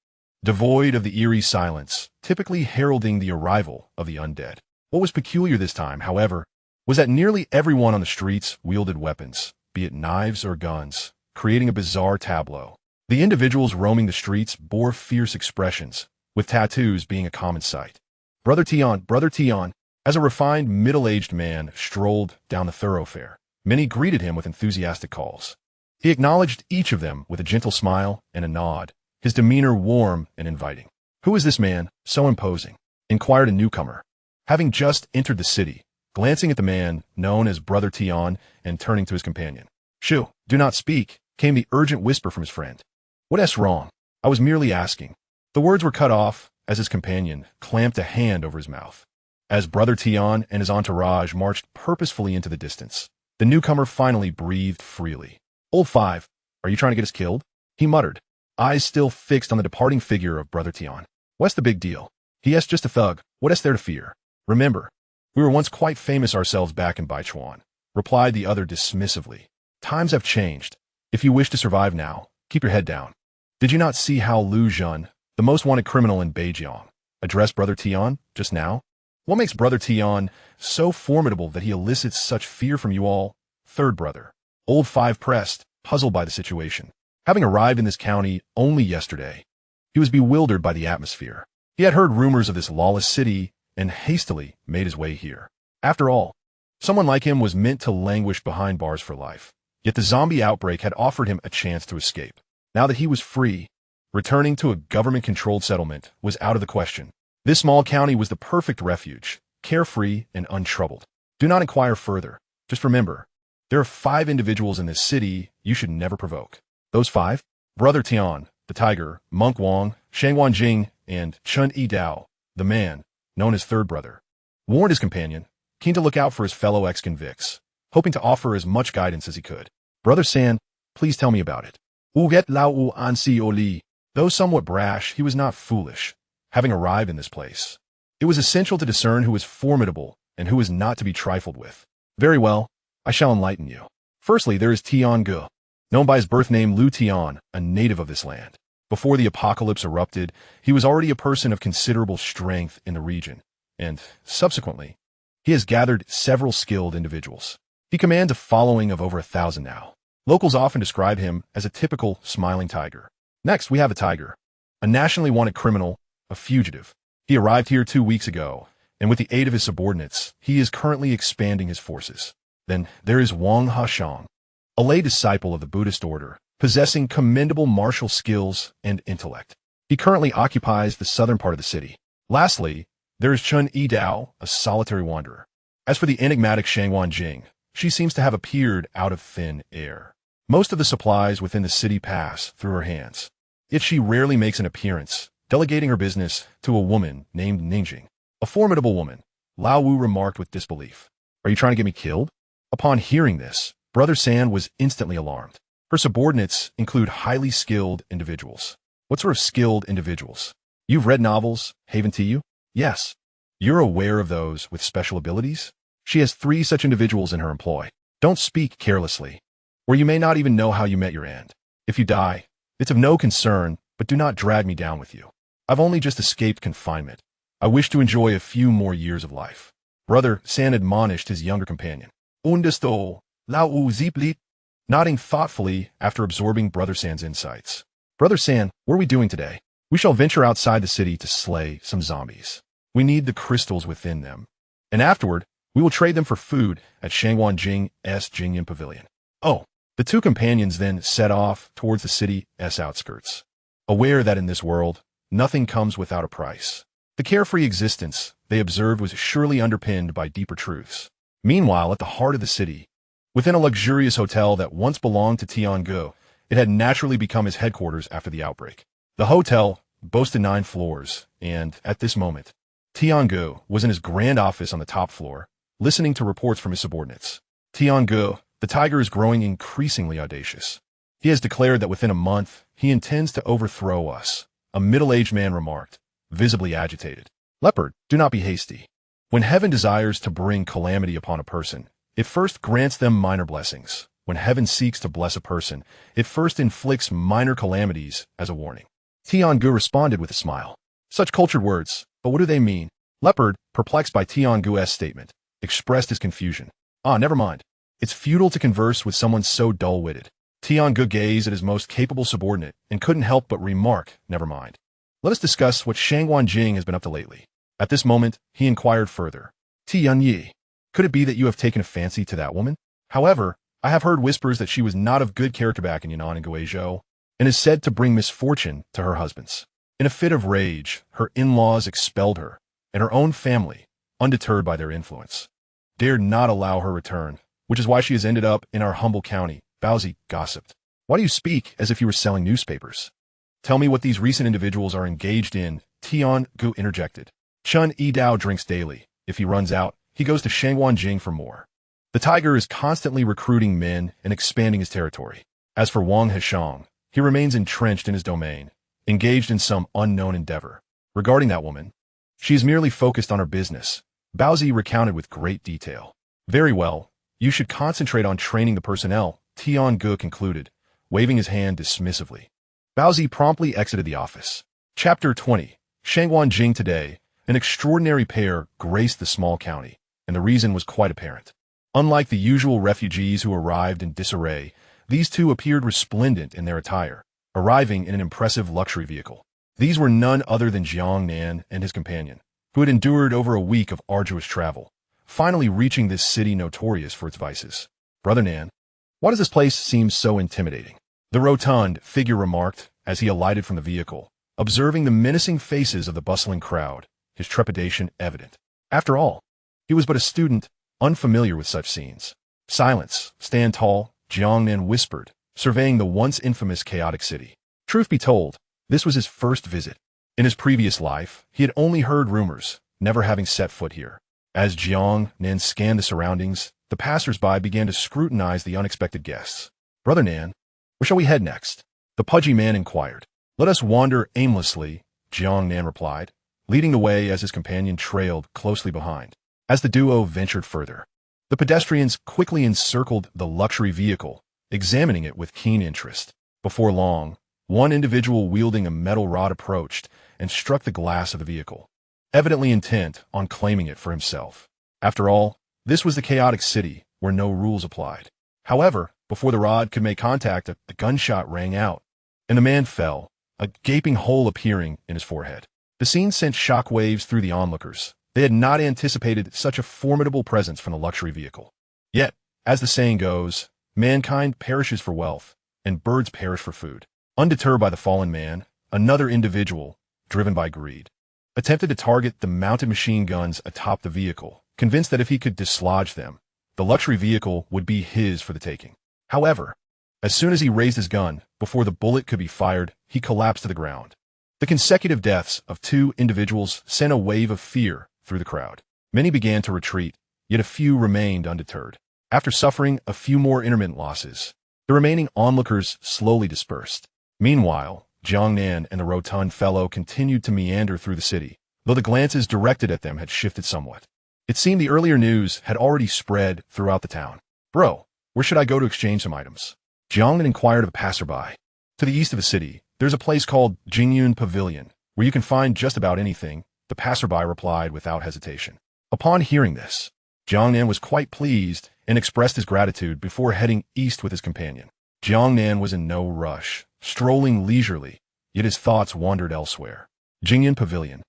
devoid of the eerie silence typically heralding the arrival of the undead. What was peculiar this time, however, was that nearly everyone on the streets wielded weapons, be it knives or guns, creating a bizarre tableau. The individuals roaming the streets bore fierce expressions, with tattoos being a common sight. Brother Tian, as a refined middle-aged man strolled down the thoroughfare, many greeted him with enthusiastic calls. He acknowledged each of them with a gentle smile and a nod, his demeanor warm and inviting. Who is this man, so imposing? Inquired a newcomer, having just entered the city, glancing at the man known as Brother Tian and turning to his companion. Shoo, do not speak, came the urgent whisper from his friend. What's wrong? I was merely asking. The words were cut off as his companion clamped a hand over his mouth. As Brother Tian and his entourage marched purposefully into the distance, the newcomer finally breathed freely. "Old Five, are you trying to get us killed?" he muttered, eyes still fixed on the departing figure of Brother Tian. "What's the big deal?" "He just a thug. What is there to fear? Remember, we were once quite famous ourselves back in Baichuan," replied the other dismissively. "Times have changed. If you wish to survive now, keep your head down." Did you not see how Lu Zhen, the most wanted criminal in Beijiang, addressed Brother Tian just now? What makes Brother Tian so formidable that he elicits such fear from you all? Third brother. Old Five pressed, puzzled by the situation. Having arrived in this county only yesterday, he was bewildered by the atmosphere. He had heard rumors of this lawless city and hastily made his way here. After all, someone like him was meant to languish behind bars for life. Yet the zombie outbreak had offered him a chance to escape. Now that he was free, returning to a government-controlled settlement was out of the question. This small county was the perfect refuge, carefree and untroubled. Do not inquire further. Just remember, there are 5 individuals in this city you should never provoke. Those 5? Brother Tian, the tiger, Monk Wang, Shangwan Jing, and Chun Yi Dao, the man, known as Third Brother, warned his companion, keen to look out for his fellow ex-convicts, hoping to offer as much guidance as he could. "Brother San, please tell me about it." Uget Lao U Ansi Oli. Though somewhat brash, he was not foolish, having arrived in this place. It was essential to discern who was formidable and who was not to be trifled with. "Very well, I shall enlighten you. Firstly, there is Tian Ge, known by his birth name Lu Tian, a native of this land. Before the apocalypse erupted, he was already a person of considerable strength in the region, and, subsequently, he has gathered several skilled individuals. He commands a following of over 1,000 now. Locals often describe him as a typical smiling tiger. Next, we have a tiger, a nationally wanted criminal, a fugitive. He arrived here 2 weeks ago, and with the aid of his subordinates, he is currently expanding his forces. Then there is Wang Hashang, a lay disciple of the Buddhist order, possessing commendable martial skills and intellect. He currently occupies the southern part of the city. Lastly, there is Chun Yi Dao, a solitary wanderer. As for the enigmatic Shangwan Jing, she seems to have appeared out of thin air. Most of the supplies within the city pass through her hands, yet she rarely makes an appearance, delegating her business to a woman named Ningjing. "A formidable woman," Lao Wu remarked with disbelief. "Are you trying to get me killed?" Upon hearing this, Brother San was instantly alarmed. Her subordinates include highly skilled individuals. What sort of skilled individuals? You've read novels, haven't you? Yes. You're aware of those with special abilities? She has 3 such individuals in her employ. Don't speak carelessly, or you may not even know how you met your end. If you die, it's of no concern, but do not drag me down with you. I've only just escaped confinement. I wish to enjoy a few more years of life. Brother San admonished his younger companion. "Undesto, Lao U Ziplit," nodding thoughtfully after absorbing Brother San's insights. "Brother San, what are we doing today?" "We shall venture outside the city to slay some zombies. We need the crystals within them. And afterward, we will trade them for food at Shangwan Jing's Jingyan Pavilion." Oh, the 2 companions then set off towards the city's outskirts, aware that in this world, nothing comes without a price. The carefree existence they observed was surely underpinned by deeper truths. Meanwhile, at the heart of the city, within a luxurious hotel that once belonged to Tian Ge, it had naturally become his headquarters after the outbreak. The hotel boasted 9 floors, and, at this moment, Tian Ge was in his grand office on the top floor, listening to reports from his subordinates. Tian Ge, the tiger, is growing increasingly audacious. He has declared that within a month, he intends to overthrow us, a middle-aged man remarked, visibly agitated. "Leopard, do not be hasty. When heaven desires to bring calamity upon a person, it first grants them minor blessings. When heaven seeks to bless a person, it first inflicts minor calamities as a warning." Tian Ge responded with a smile. Such cultured words, but what do they mean? Leopard, perplexed by Tian Ge's statement, expressed his confusion. Never mind. It's futile to converse with someone so dull-witted. Tian Ge gazed at his most capable subordinate and couldn't help but remark, "Never mind. Let us discuss what Shangwan Jing has been up to lately." At this moment, he inquired further. "Tian Yi, could it be that you have taken a fancy to that woman? However, I have heard whispers that she was not of good character back in Yunnan and Guizhou, and is said to bring misfortune to her husbands." In a fit of rage, her in-laws expelled her, and her own family, undeterred by their influence, dared not allow her return, which is why she has ended up in our humble county, Baozi gossiped. "Why do you speak as if you were selling newspapers? Tell me what these recent individuals are engaged in," Tian Ge interjected. "Chun Yi Dao drinks daily, If he runs out, he goes to Shangguanjing for more. The tiger is constantly recruiting men and expanding his territory. As for Wang Heshang, he remains entrenched in his domain, engaged in some unknown endeavor. Regarding that woman, she is merely focused on her business. Baozi recounted with great detail. Very well, you should concentrate on training the personnel, Tian Ge concluded, waving his hand dismissively. Baozi promptly exited the office. Chapter 20. Shangguanjing today, an extraordinary pair graced the small county, and the reason was quite apparent. Unlike the usual refugees who arrived in disarray, these two appeared resplendent in their attire, arriving in an impressive luxury vehicle. These were none other than Jiang Nan and his companion, who had endured over a week of arduous travel, finally reaching this city notorious for its vices. Brother Nan, why does this place seem so intimidating? The rotund figure remarked as he alighted from the vehicle, observing the menacing faces of the bustling crowd, his trepidation evident. After all, he was but a student, unfamiliar with such scenes. Silence, stand tall, Jiang Nan whispered, surveying the once infamous chaotic city. Truth be told, this was his first visit. In his previous life, he had only heard rumors, never having set foot here. As Jiang Nan scanned the surroundings, the passers-by began to scrutinize the unexpected guests. Brother Nan, where shall we head next? The pudgy man inquired. Let us wander aimlessly, Jiang Nan replied, leading the way as his companion trailed closely behind. As the duo ventured further, the pedestrians quickly encircled the luxury vehicle, examining it with keen interest. Before long, one individual wielding a metal rod approached and struck the glass of the vehicle, evidently intent on claiming it for himself. After all, this was the chaotic city where no rules applied. However, before the rod could make contact, a gunshot rang out, and the man fell, a gaping hole appearing in his forehead. The scene sent shockwaves through the onlookers. They had not anticipated such a formidable presence from the luxury vehicle. Yet, as the saying goes, mankind perishes for wealth, and birds perish for food. Undeterred by the fallen man, another individual, driven by greed, attempted to target the mounted machine guns atop the vehicle, convinced that if he could dislodge them, the luxury vehicle would be his for the taking. However, as soon as he raised his gun, before the bullet could be fired, he collapsed to the ground. The consecutive deaths of two individuals sent a wave of fear through the crowd. Many began to retreat, yet a few remained undeterred. After suffering a few more intermittent losses, the remaining onlookers slowly dispersed. Meanwhile, Jiang Nan and the rotund fellow continued to meander through the city, though the glances directed at them had shifted somewhat. It seemed the earlier news had already spread throughout the town. Bro, where should I go to exchange some items? Jiang Nan inquired of a passerby. To the east of the city, there's a place called Jingyun Pavilion, where you can find just about anything, the passerby replied without hesitation. Upon hearing this, Jiang Nan was quite pleased and expressed his gratitude before heading east with his companion. Jiang Nan was in no rush, strolling leisurely, yet his thoughts wandered elsewhere. Jingyun Pavilion,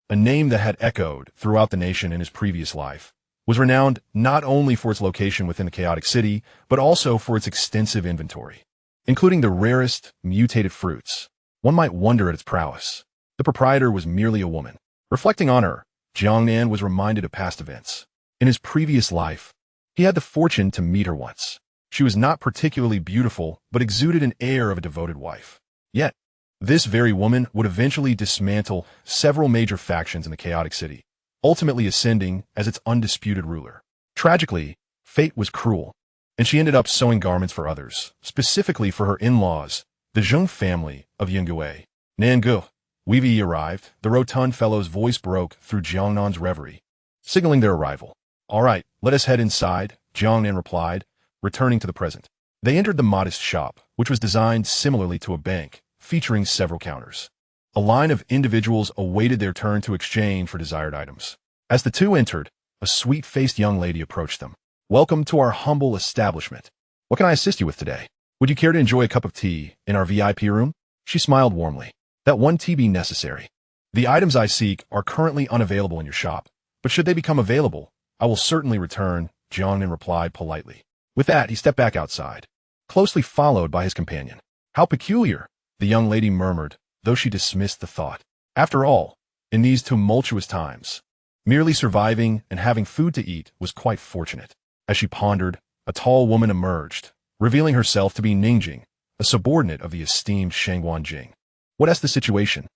a name that had echoed throughout the nation in his previous life, was renowned not only for its location within the chaotic city, but also for its extensive inventory, including the rarest mutated fruits. One might wonder at its prowess. The proprietor was merely a woman. Reflecting on her, Jiang Nan was reminded of past events. In his previous life, he had the fortune to meet her once. She was not particularly beautiful, but exuded an air of a devoted wife. Yet, this very woman would eventually dismantle several major factions in the chaotic city, ultimately ascending as its undisputed ruler. Tragically, fate was cruel, and she ended up sewing garments for others, specifically for her in-laws, the Zheng family of Yingui. Nangu, we've arrived, the rotund fellow's voice broke through Jiang Nan's reverie, signaling their arrival. All right, let us head inside, Jiang Nan replied, returning to the present. They entered the modest shop, which was designed similarly to a bank, featuring several counters. A line of individuals awaited their turn to exchange for desired items. As the two entered, a sweet-faced young lady approached them. Welcome to our humble establishment. What can I assist you with today? Would you care to enjoy a cup of tea in our VIP room? She smiled warmly. That one tea be necessary. The items I seek are currently unavailable in your shop, but should they become available, I will certainly return, Jiang Nan replied politely. With that, he stepped back outside, closely followed by his companion. How peculiar, the young lady murmured, though she dismissed the thought. After all, in these tumultuous times, merely surviving and having food to eat was quite fortunate. As she pondered, a tall woman emerged, revealing herself to be Ningjing, a subordinate of the esteemed Shangguanjing. What's the situation?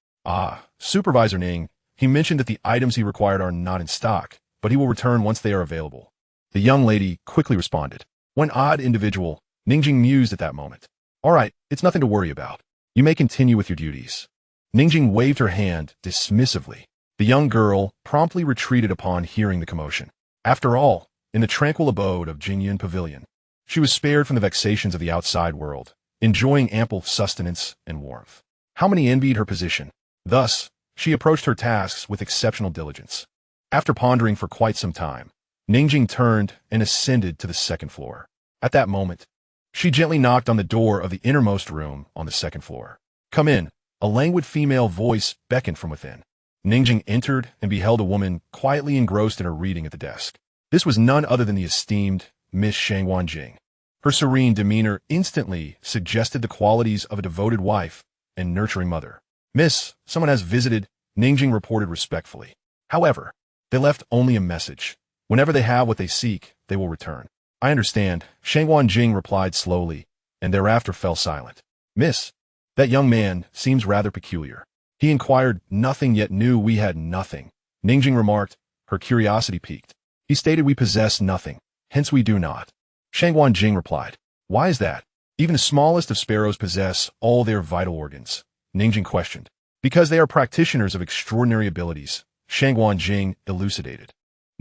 Supervisor Ning, he mentioned that the items he required are not in stock, but he will return once they are available. The young lady quickly responded. One odd individual, Ningjing mused at that moment. All right, it's nothing to worry about. You may continue with your duties. Ningjing waved her hand dismissively. The young girl promptly retreated upon hearing the commotion. After all, in the tranquil abode of Jingyan Pavilion, she was spared from the vexations of the outside world, enjoying ample sustenance and warmth. How many envied her position? Thus, she approached her tasks with exceptional diligence. After pondering for quite some time, Ningjing turned and ascended to the second floor. At that moment, she gently knocked on the door of the innermost room on the second floor. Come in, a languid female voice beckoned from within. Ningjing entered and beheld a woman quietly engrossed in her reading at the desk. This was none other than the esteemed Miss Shangwan Jing. Her serene demeanor instantly suggested the qualities of a devoted wife and nurturing mother. Miss, someone has visited, Ningjing reported respectfully. However, they left only a message. Whenever they have what they seek, they will return. I understand, Shangwan Jing replied slowly, and thereafter fell silent. Miss, that young man seems rather peculiar. He inquired nothing yet knew we had nothing. Ningjing remarked, her curiosity piqued. He stated we possess nothing, hence we do not. Shangwan Jing replied. Why is that? Even the smallest of sparrows possess all their vital organs. Ningjing questioned. Because they are practitioners of extraordinary abilities, Shangwan Jing elucidated.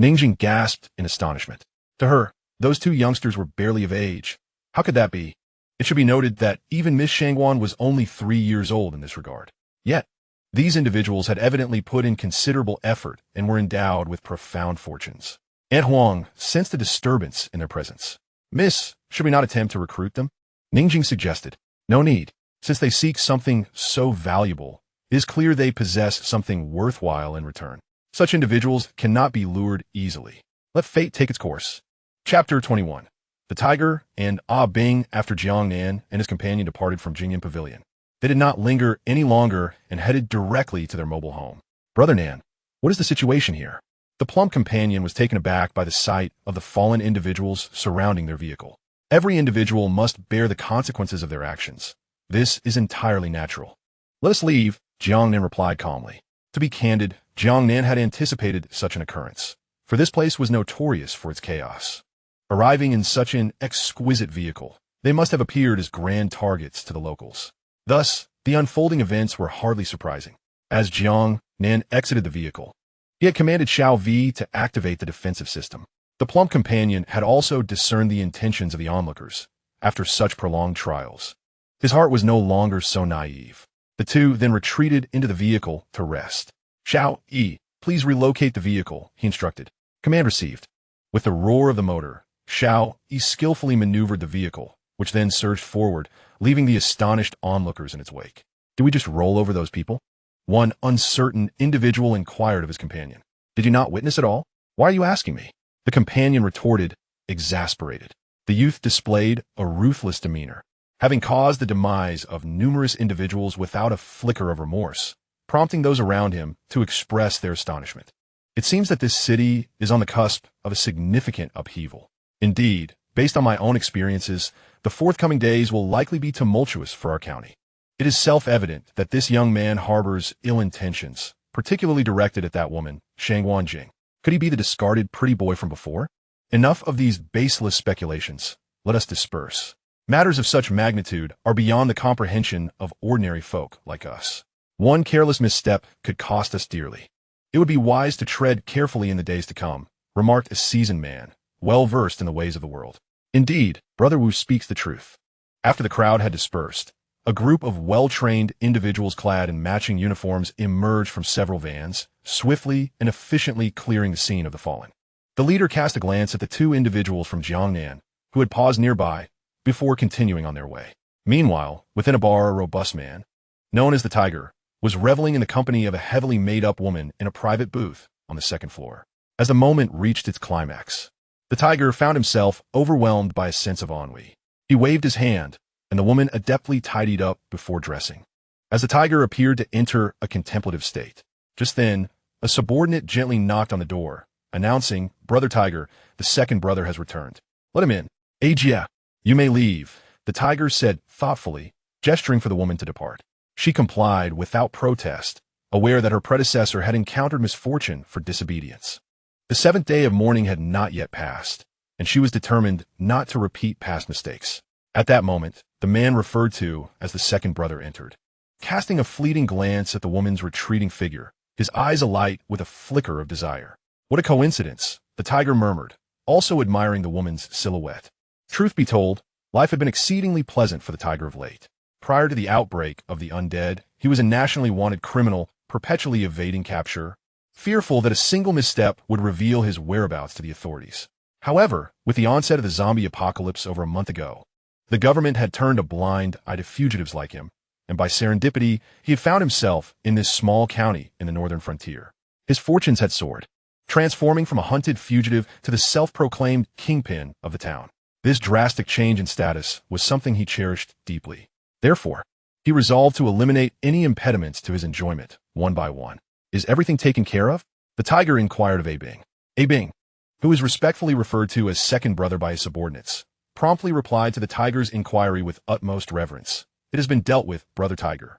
Ningjing gasped in astonishment. To her, those two youngsters were barely of age. How could that be? It should be noted that even Miss Shangwan was only 3 years old in this regard. Yet, these individuals had evidently put in considerable effort and were endowed with profound fortunes. Aunt Huang sensed a disturbance in their presence. Miss, should we not attempt to recruit them? Ningjing suggested. No need. Since they seek something so valuable, it is clear they possess something worthwhile in return. Such individuals cannot be lured easily. Let fate take its course. Chapter 21. The tiger and Bing after Jiang Nan and his companion departed from Jingyan Pavilion. They did not linger any longer and headed directly to their mobile home. Brother Nan, what is the situation here? The plump companion was taken aback by the sight of the fallen individuals surrounding their vehicle. Every individual must bear the consequences of their actions. This is entirely natural. Let us leave, Jiang Nan replied calmly. To be candid, Jiang Nan had anticipated such an occurrence, for this place was notorious for its chaos. Arriving in such an exquisite vehicle, they must have appeared as grand targets to the locals. Thus, the unfolding events were hardly surprising. As Jiang Nan exited the vehicle, he had commanded Xiao Vi to activate the defensive system. The plump companion had also discerned the intentions of the onlookers after such prolonged trials. His heart was no longer so naive. The two then retreated into the vehicle to rest. Xiao Yi, please relocate the vehicle, he instructed. Command received. With the roar of the motor, Xiao Yi skillfully maneuvered the vehicle, which then surged forward, leaving the astonished onlookers in its wake. Did we just roll over those people? One uncertain individual inquired of his companion. Did you not witness it all? Why are you asking me? The companion retorted, exasperated. The youth displayed a ruthless demeanor, having caused the demise of numerous individuals without a flicker of remorse, prompting those around him to express their astonishment. It seems that this city is on the cusp of a significant upheaval. Indeed, based on my own experiences, the forthcoming days will likely be tumultuous for our county. It is self-evident that this young man harbors ill intentions, particularly directed at that woman, Shangwan Jing. Could he be the discarded pretty boy from before? Enough of these baseless speculations. Let us disperse. Matters of such magnitude are beyond the comprehension of ordinary folk like us. One careless misstep could cost us dearly. It would be wise to tread carefully in the days to come, remarked a seasoned man, well-versed in the ways of the world. Indeed, Brother Wu speaks the truth. After the crowd had dispersed, a group of well-trained individuals clad in matching uniforms emerged from several vans, swiftly and efficiently clearing the scene of the fallen. The leader cast a glance at the two individuals from Jiang Nan, who had paused nearby, before continuing on their way. Meanwhile, within a bar, a robust man, known as the Tiger, was reveling in the company of a heavily made-up woman in a private booth on the second floor. As the moment reached its climax, the Tiger found himself overwhelmed by a sense of ennui. He waved his hand, and the woman adeptly tidied up before dressing. As the Tiger appeared to enter a contemplative state, just then, a subordinate gently knocked on the door, announcing, Brother Tiger, the second brother has returned. Let him in. Ajia, you may leave, the Tiger said thoughtfully, gesturing for the woman to depart. She complied without protest, aware that her predecessor had encountered misfortune for disobedience. The seventh day of mourning had not yet passed, and she was determined not to repeat past mistakes. At that moment, the man referred to as the second brother entered. Casting a fleeting glance at the woman's retreating figure, his eyes alight with a flicker of desire. What a coincidence, the tiger murmured, also admiring the woman's silhouette. Truth be told, life had been exceedingly pleasant for the tiger of late. Prior to the outbreak of the undead, he was a nationally wanted criminal, perpetually evading capture, fearful that a single misstep would reveal his whereabouts to the authorities. However, with the onset of the zombie apocalypse over a month ago, the government had turned a blind eye to fugitives like him, and by serendipity, he had found himself in this small county in the northern frontier. His fortunes had soared, transforming from a hunted fugitive to the self-proclaimed kingpin of the town. This drastic change in status was something he cherished deeply. Therefore, he resolved to eliminate any impediments to his enjoyment, one by one. Is everything taken care of? The tiger inquired of Abing. Abing, who is respectfully referred to as second brother by his subordinates, promptly replied to the tiger's inquiry with utmost reverence. It has been dealt with, brother tiger.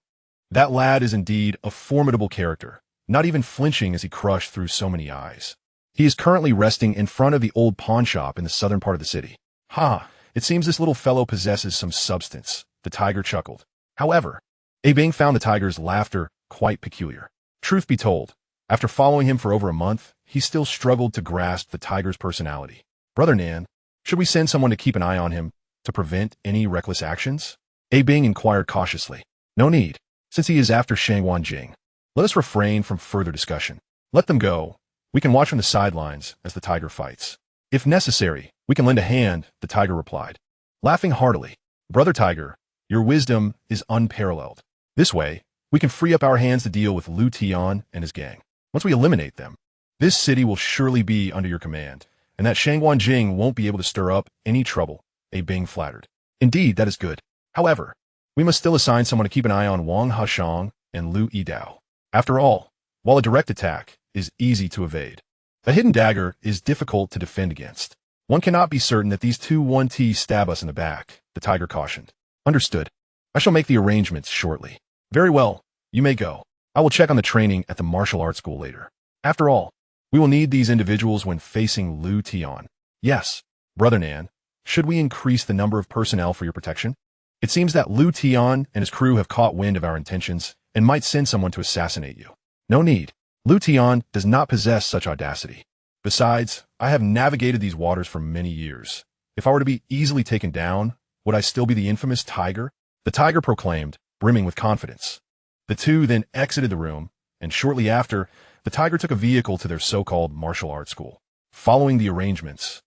That lad is indeed a formidable character, not even flinching as he crushed through so many eyes. He is currently resting in front of the old pawn shop in the southern part of the city. Ha, it seems this little fellow possesses some substance, the tiger chuckled. However, Abing found the tiger's laughter quite peculiar. Truth be told, after following him for over a month, he still struggled to grasp the tiger's personality. Brother Nan, should we send someone to keep an eye on him to prevent any reckless actions? Abing inquired cautiously. No need, since he is after Shangwan Jing. Let us refrain from further discussion. Let them go. We can watch from the sidelines as the tiger fights. If necessary, we can lend a hand, the tiger replied, laughing heartily. Brother tiger, your wisdom is unparalleled. This way, we can free up our hands to deal with Lu Tian and his gang. Once we eliminate them, this city will surely be under your command, and that Shangwan Jing won't be able to stir up any trouble, Bing flattered. Indeed, that is good. However, we must still assign someone to keep an eye on Wang Hashang and Lu Yidao. After all, while a direct attack is easy to evade, a hidden dagger is difficult to defend against. One cannot be certain that these two 1T stab us in the back, the tiger cautioned. Understood. I shall make the arrangements shortly. Very well, you may go. I will check on the training at the martial arts school later. After all, we will need these individuals when facing Lu Tian. Yes, Brother Nan, should we increase the number of personnel for your protection? It seems that Lu Tian and his crew have caught wind of our intentions and might send someone to assassinate you. No need. Lu Tian does not possess such audacity. Besides, I have navigated these waters for many years. If I were to be easily taken down, would I still be the infamous tiger? The tiger proclaimed, brimming with confidence. The two then exited the room, and shortly after, the tiger took a vehicle to their so-called martial arts school. Following the arrangements,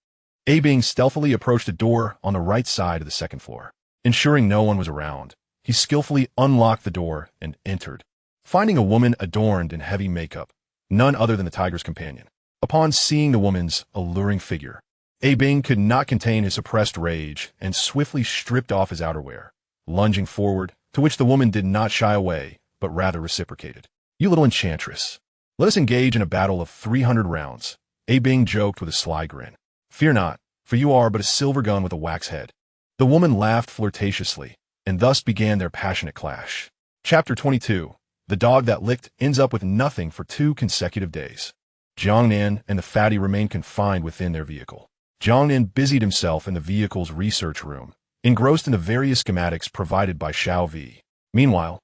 Abing stealthily approached a door on the right side of the second floor. Ensuring no one was around, he skillfully unlocked the door and entered, finding a woman adorned in heavy makeup, none other than the tiger's companion. Upon seeing the woman's alluring figure, Abing could not contain his suppressed rage and swiftly stripped off his outerwear, lunging forward, to which the woman did not shy away, but rather reciprocated. You little enchantress. Let us engage in a battle of 300 rounds, Abing joked with a sly grin. Fear not, for you are but a silver gun with a wax head. The woman laughed flirtatiously, and thus began their passionate clash. Chapter 22. The dog that licked ends up with nothing for 2 consecutive days. Jiang Nan and the fatty remained confined within their vehicle. Jiang Nan busied himself in the vehicle's research room, engrossed in the various schematics provided by Xiao Vi. Meanwhile,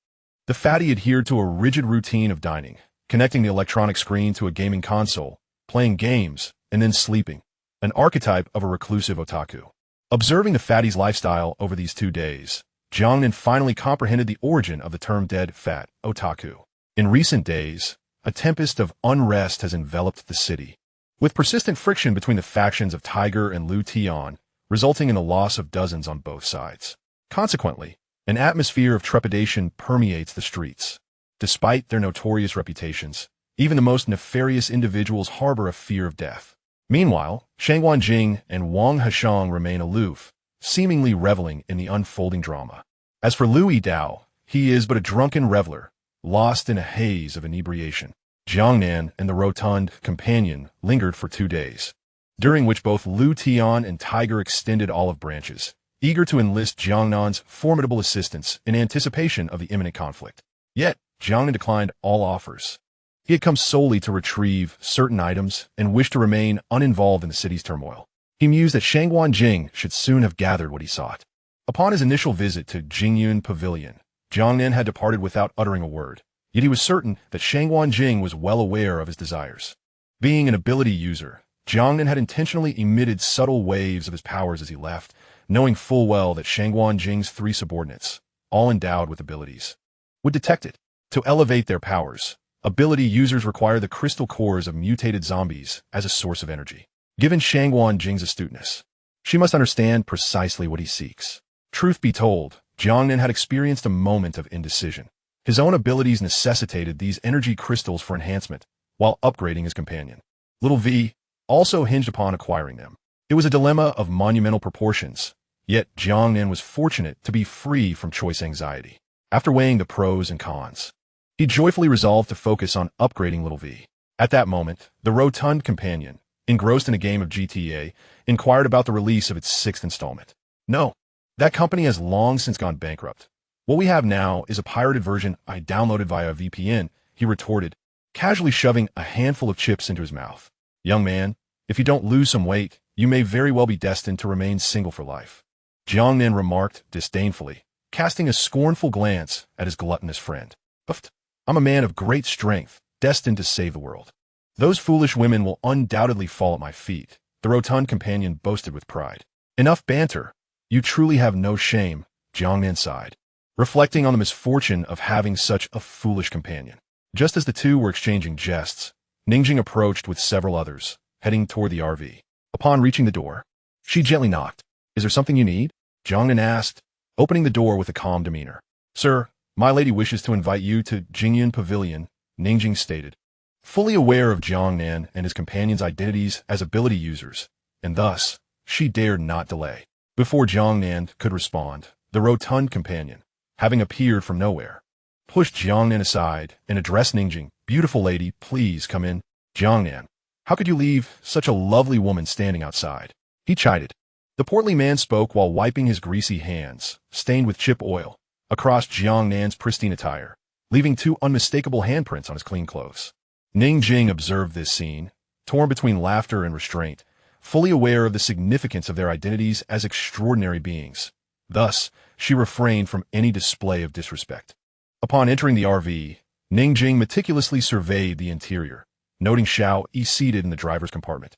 the fatty adhered to a rigid routine of dining, connecting the electronic screen to a gaming console, playing games, and then sleeping, an archetype of a reclusive otaku. Observing the fatty's lifestyle over these 2 days, Jiang Nan finally comprehended the origin of the term dead fat otaku. In recent days, a tempest of unrest has enveloped the city, with persistent friction between the factions of Tiger and Lu Tian, resulting in the loss of dozens on both sides. Consequently, an atmosphere of trepidation permeates the streets. Despite their notorious reputations, even the most nefarious individuals harbor a fear of death. Meanwhile, Shangwan Jing and Wang Hashang remain aloof, seemingly reveling in the unfolding drama. As for Lu Yidao, he is but a drunken reveler, lost in a haze of inebriation. Jiang Nan and the rotund companion lingered for 2 days, during which both Lu Tian and Tiger extended olive branches, eager to enlist Jiang Nan's formidable assistance in anticipation of the imminent conflict. Yet, Jiang Nan declined all offers. He had come solely to retrieve certain items and wished to remain uninvolved in the city's turmoil. He mused that Shangguan Jing should soon have gathered what he sought. Upon his initial visit to Jingyun Pavilion, Jiang Nan had departed without uttering a word, yet he was certain that Shangguan Jing was well aware of his desires. Being an ability user, Jiang Nan had intentionally emitted subtle waves of his powers as he left, knowing full well that Shangguan Jing's 3 subordinates, all endowed with abilities, would detect it. To elevate their powers, ability users require the crystal cores of mutated zombies as a source of energy. Given Shangguan Jing's astuteness, she must understand precisely what he seeks. Truth be told, Jiang Nan had experienced a moment of indecision. His own abilities necessitated these energy crystals for enhancement, while upgrading his companion, Little V, also hinged upon acquiring them. It was a dilemma of monumental proportions, yet Jiang Nan was fortunate to be free from choice anxiety. After weighing the pros and cons, he joyfully resolved to focus on upgrading Little V. At that moment, the rotund companion, engrossed in a game of GTA, inquired about the release of its 6th installment. No, that company has long since gone bankrupt. What we have now is a pirated version I downloaded via a VPN, he retorted, casually shoving a handful of chips into his mouth. Young man, if you don't lose some weight, you may very well be destined to remain single for life. Jiang Nan remarked disdainfully, casting a scornful glance at his gluttonous friend. Puffed. I'm a man of great strength, destined to save the world. Those foolish women will undoubtedly fall at my feet, the rotund companion boasted with pride. Enough banter. You truly have no shame, Jiang Nan sighed, reflecting on the misfortune of having such a foolish companion. Just as the two were exchanging jests, Ningjing approached with several others, heading toward the RV. Upon reaching the door, she gently knocked. Is there something you need? Jiang Nan asked, opening the door with a calm demeanor. Sir, my lady wishes to invite you to Jingyun Pavilion, Ningjing stated. Fully aware of Jiang Nan and his companion's identities as ability users, and thus, she dared not delay. Before Jiang Nan could respond, the rotund companion, having appeared from nowhere, pushed Jiang Nan aside and addressed Ningjing. Beautiful lady, please come in. Jiang Nan, how could you leave such a lovely woman standing outside? He chided. The portly man spoke while wiping his greasy hands, stained with chip oil, across Jiang Nan's pristine attire, leaving 2 unmistakable handprints on his clean clothes. Ningjing observed this scene, torn between laughter and restraint, fully aware of the significance of their identities as extraordinary beings. Thus, she refrained from any display of disrespect. Upon entering the RV, Ningjing meticulously surveyed the interior, noting Xiao Yi seated in the driver's compartment,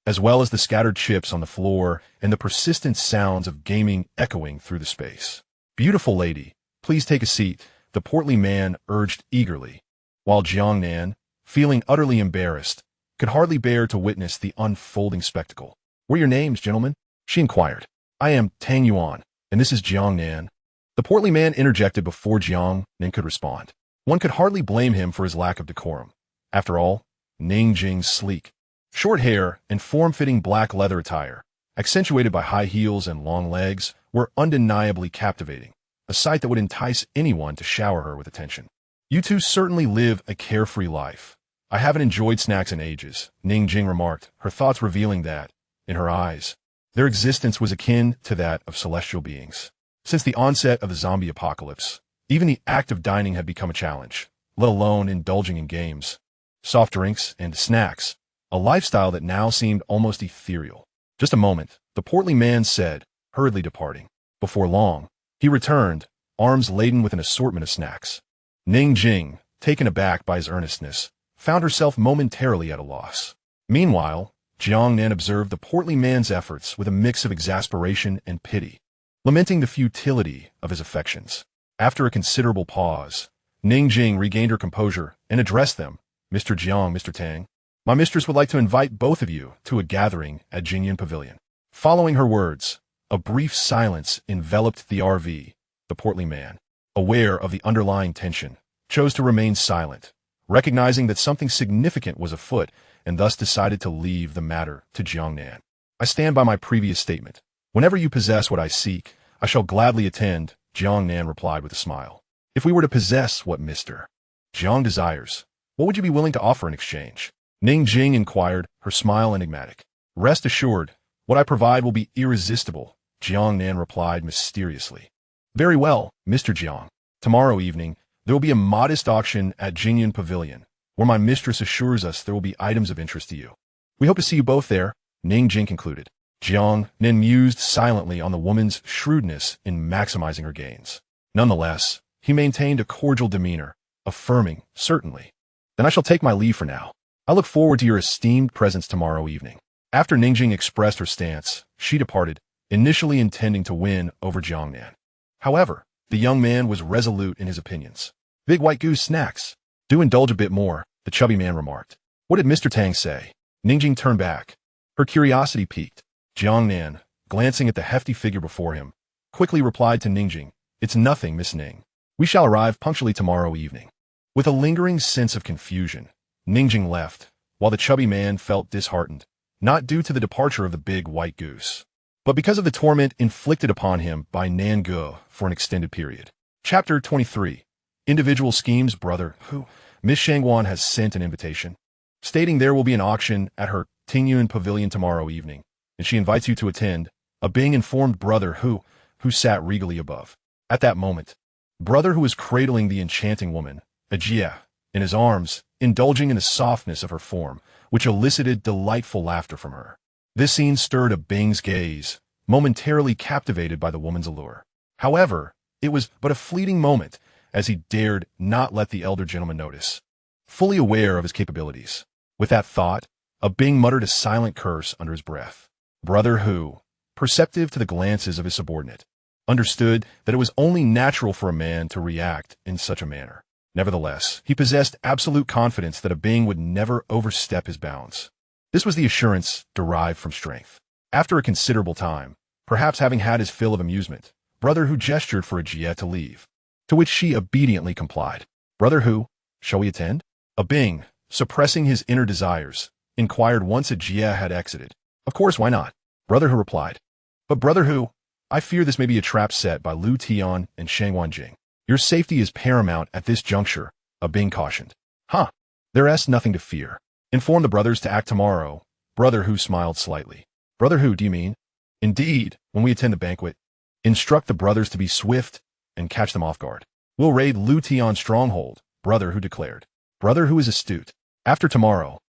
as well as the scattered chips on the floor and the persistent sounds of gaming echoing through the space. Beautiful lady, please take a seat, the portly man urged eagerly, while Jiang Nan, feeling utterly embarrassed, could hardly bear to witness the unfolding spectacle. What are your names, gentlemen? She inquired. I am Tang Yuan, and this is Jiang Nan. The portly man interjected before Jiang Nan could respond. One could hardly blame him for his lack of decorum. After all, Ningjing's sleek, short hair and form-fitting black leather attire, accentuated by high heels and long legs, were undeniably captivating, a sight that would entice anyone to shower her with attention. You two certainly live a carefree life. I haven't enjoyed snacks in ages, Ningjing remarked, her thoughts revealing that, in her eyes, their existence was akin to that of celestial beings. Since the onset of the zombie apocalypse, even the act of dining had become a challenge, let alone indulging in games, soft drinks, and snacks, a lifestyle that now seemed almost ethereal. Just a moment, the portly man said, hurriedly departing. Before long, he returned, arms laden with an assortment of snacks. Ningjing, taken aback by his earnestness, found herself momentarily at a loss. Meanwhile, Jiang Nan observed the portly man's efforts with a mix of exasperation and pity, lamenting the futility of his affections. After a considerable pause, Ningjing regained her composure and addressed them. Mr. Jiang, Mr. Tang, my mistress would like to invite both of you to a gathering at Jingyun Pavilion. Following her words, a brief silence enveloped the RV. The portly man, aware of the underlying tension, chose to remain silent, recognizing that something significant was afoot, and thus decided to leave the matter to Jiang Nan. I stand by my previous statement. Whenever you possess what I seek, I shall gladly attend, Jiang Nan replied with a smile. If we were to possess what Mr. Jiang desires, what would you be willing to offer in exchange? Ningjing inquired, her smile enigmatic. Rest assured, what I provide will be irresistible, Jiang Nan replied mysteriously. Very well, Mr. Jiang. Tomorrow evening, there will be a modest auction at Jingyun Pavilion. where my mistress assures us there will be items of interest to you. We hope to see you both there, Ningjing concluded. Jiang Nan mused silently on the woman's shrewdness in maximizing her gains. Nonetheless, he maintained a cordial demeanor, affirming, certainly. Then I shall take my leave for now. I look forward to your esteemed presence tomorrow evening. After Ningjing expressed her stance, she departed, initially intending to win over Jiang Nan. However, the young man was resolute in his opinions. Big white goose snacks. Do indulge a bit more, the chubby man remarked. What did Mr. Tang say? Ningjing turned back. Her curiosity piqued. Jiang Nan, glancing at the hefty figure before him, quickly replied to Ningjing, It's nothing, Miss Ning. We shall arrive punctually tomorrow evening. With a lingering sense of confusion, Ningjing left, while the chubby man felt disheartened, not due to the departure of the big white goose, but because of the torment inflicted upon him by Nan Ge for an extended period. Chapter 23. Individual Schemes. Brother Who? Miss Shangguan has sent an invitation, stating there will be an auction at her Tingyuan Pavilion tomorrow evening, and she invites you to attend, a being informed Brother Who sat regally above. At that moment, Brother Who was cradling the enchanting woman, Jia, in his arms, indulging in the softness of her form, which elicited delightful laughter from her. This scene stirred a Bing's gaze, momentarily captivated by the woman's allure. However, it was but a fleeting moment, as he dared not let the elder gentleman notice. Fully aware of his capabilities, with that thought, a Bing muttered a silent curse under his breath. Brother Who, perceptive to the glances of his subordinate, understood that it was only natural for a man to react in such a manner. Nevertheless, he possessed absolute confidence that a Bing would never overstep his bounds. This was the assurance derived from strength. After a considerable time, perhaps having had his fill of amusement, Brother Who gestured for Jia to leave, to which she obediently complied. Brother Who, shall we attend? A Bing, suppressing his inner desires, inquired once Jia had exited. Of course, why not? Brother Who replied. But Brother Who, I fear this may be a trap set by Lu Tian and Shangguan Jing. Your safety is paramount at this juncture, a Bing cautioned. Huh, there's nothing to fear. Inform the brothers to act tomorrow. Brother Who smiled slightly. Brother Who, do you mean? Indeed, when we attend the banquet. Instruct the brothers to be swift and catch them off guard. We'll raid Lu Tian's stronghold, Brother Who declared. Brother Who is astute. After tomorrow,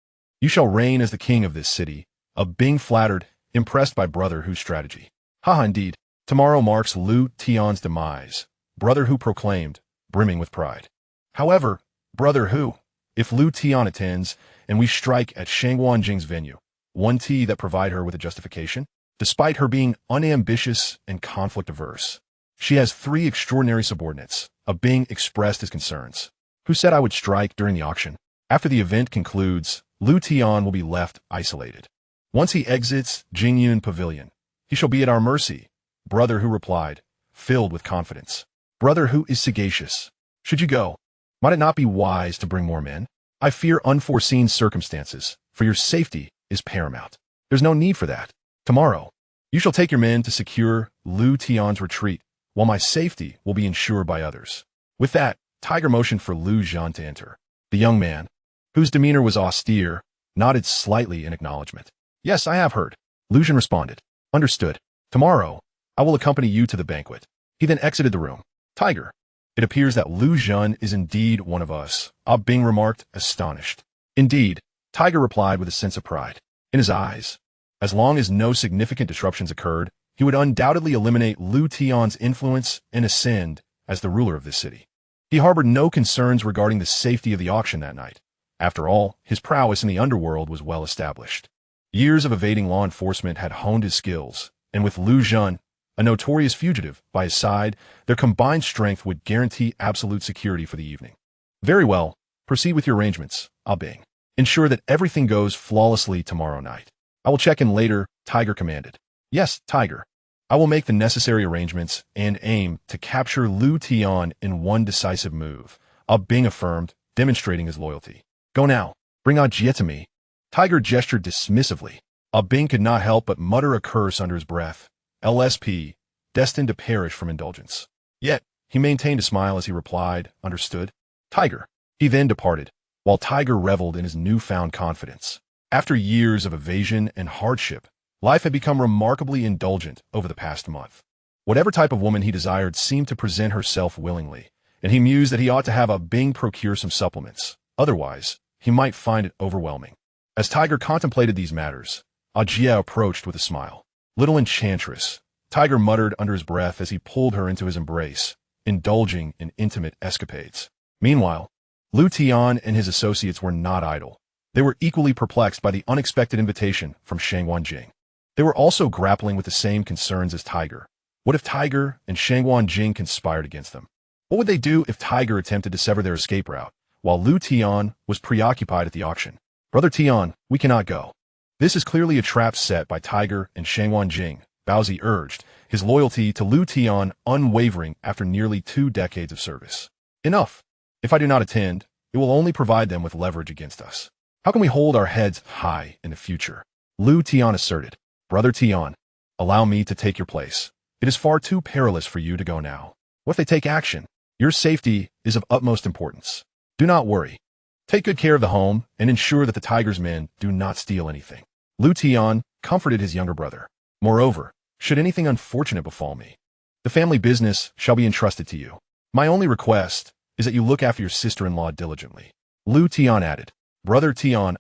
you shall reign as the king of this city, a Bing flattered, impressed by Brother Who's strategy. Haha, indeed. Tomorrow marks Lu Tian's demise, Brother Who proclaimed, brimming with pride. However, Brother Who, if Lu Tian attends and we strike at Shangguan Jing's venue, one T that provide her with a justification, despite her being unambitious and conflict-averse. She has 3 extraordinary subordinates, a Bing expressed his concerns. Who said I would strike during the auction? After the event concludes, Lu Tian will be left isolated. Once he exits Jingyun Pavilion, he shall be at our mercy, Brother Who replied, filled with confidence. Brother Who is sagacious. Should you go? Might it not be wise to bring more men? I fear unforeseen circumstances, for your safety is paramount. There's no need for that. Tomorrow, you shall take your men to secure Lu Tian's retreat, while my safety will be ensured by others. With that, Tiger motioned for Lu Zhan to enter. The young man, whose demeanor was austere, nodded slightly in acknowledgement. Yes, I have heard. Lu Zhan responded. Understood. Tomorrow, I will accompany you to the banquet. He then exited the room. Tiger, it appears that Lu Zhan is indeed one of us, Ah Bing remarked, astonished. Indeed, Tiger replied with a sense of pride. In his eyes, as long as no significant disruptions occurred, he would undoubtedly eliminate Lu Tian's influence and ascend as the ruler of this city. He harbored no concerns regarding the safety of the auction that night. After all, his prowess in the underworld was well established. Years of evading law enforcement had honed his skills, and with Lu Zhan, a notorious fugitive, by his side, their combined strength would guarantee absolute security for the evening. Very well, proceed with your arrangements, Ah Bing. Ensure that everything goes flawlessly tomorrow night. I will check in later, Tiger commanded. Yes, Tiger. I will make the necessary arrangements and aim to capture Lu Tian in one decisive move, Ah Bing affirmed, demonstrating his loyalty. Go now. Bring Ah Jia to me. Tiger gestured dismissively. Ah Bing could not help but mutter a curse under his breath. LSP, destined to perish from indulgence. Yet, he maintained a smile as he replied, understood. Tiger. He then departed, while Tiger reveled in his newfound confidence. After years of evasion and hardship, life had become remarkably indulgent over the past month. Whatever type of woman he desired seemed to present herself willingly, and he mused that he ought to have Ah Bing procure some supplements. Otherwise, he might find it overwhelming. As Tiger contemplated these matters, Ajia approached with a smile. "Little enchantress," Tiger muttered under his breath as he pulled her into his embrace, indulging in intimate escapades. Meanwhile, Lu Tian and his associates were not idle. They were equally perplexed by the unexpected invitation from Shangwan Jing. They were also grappling with the same concerns as Tiger. What if Tiger and Shangwan Jing conspired against them? What would they do if Tiger attempted to sever their escape route, while Lu Tian was preoccupied at the auction? "Brother Tian, we cannot go. This is clearly a trap set by Tiger and Shangwan Jing," Baozi urged, his loyalty to Lu Tian unwavering after nearly 2 decades of service. "Enough. If I do not attend, it will only provide them with leverage against us. How can we hold our heads high in the future?" Lu Tian asserted. "Brother Tian, allow me to take your place. It is far too perilous for you to go now. What if they take action? Your safety is of utmost importance. Do not worry. Take good care of the home and ensure that the Tiger's men do not steal anything." Lu Tian comforted his younger brother. "Moreover, should anything unfortunate befall me, the family business shall be entrusted to you. My only request is that you look after your sister-in-law diligently." Lu Tian added. "Brother Tian,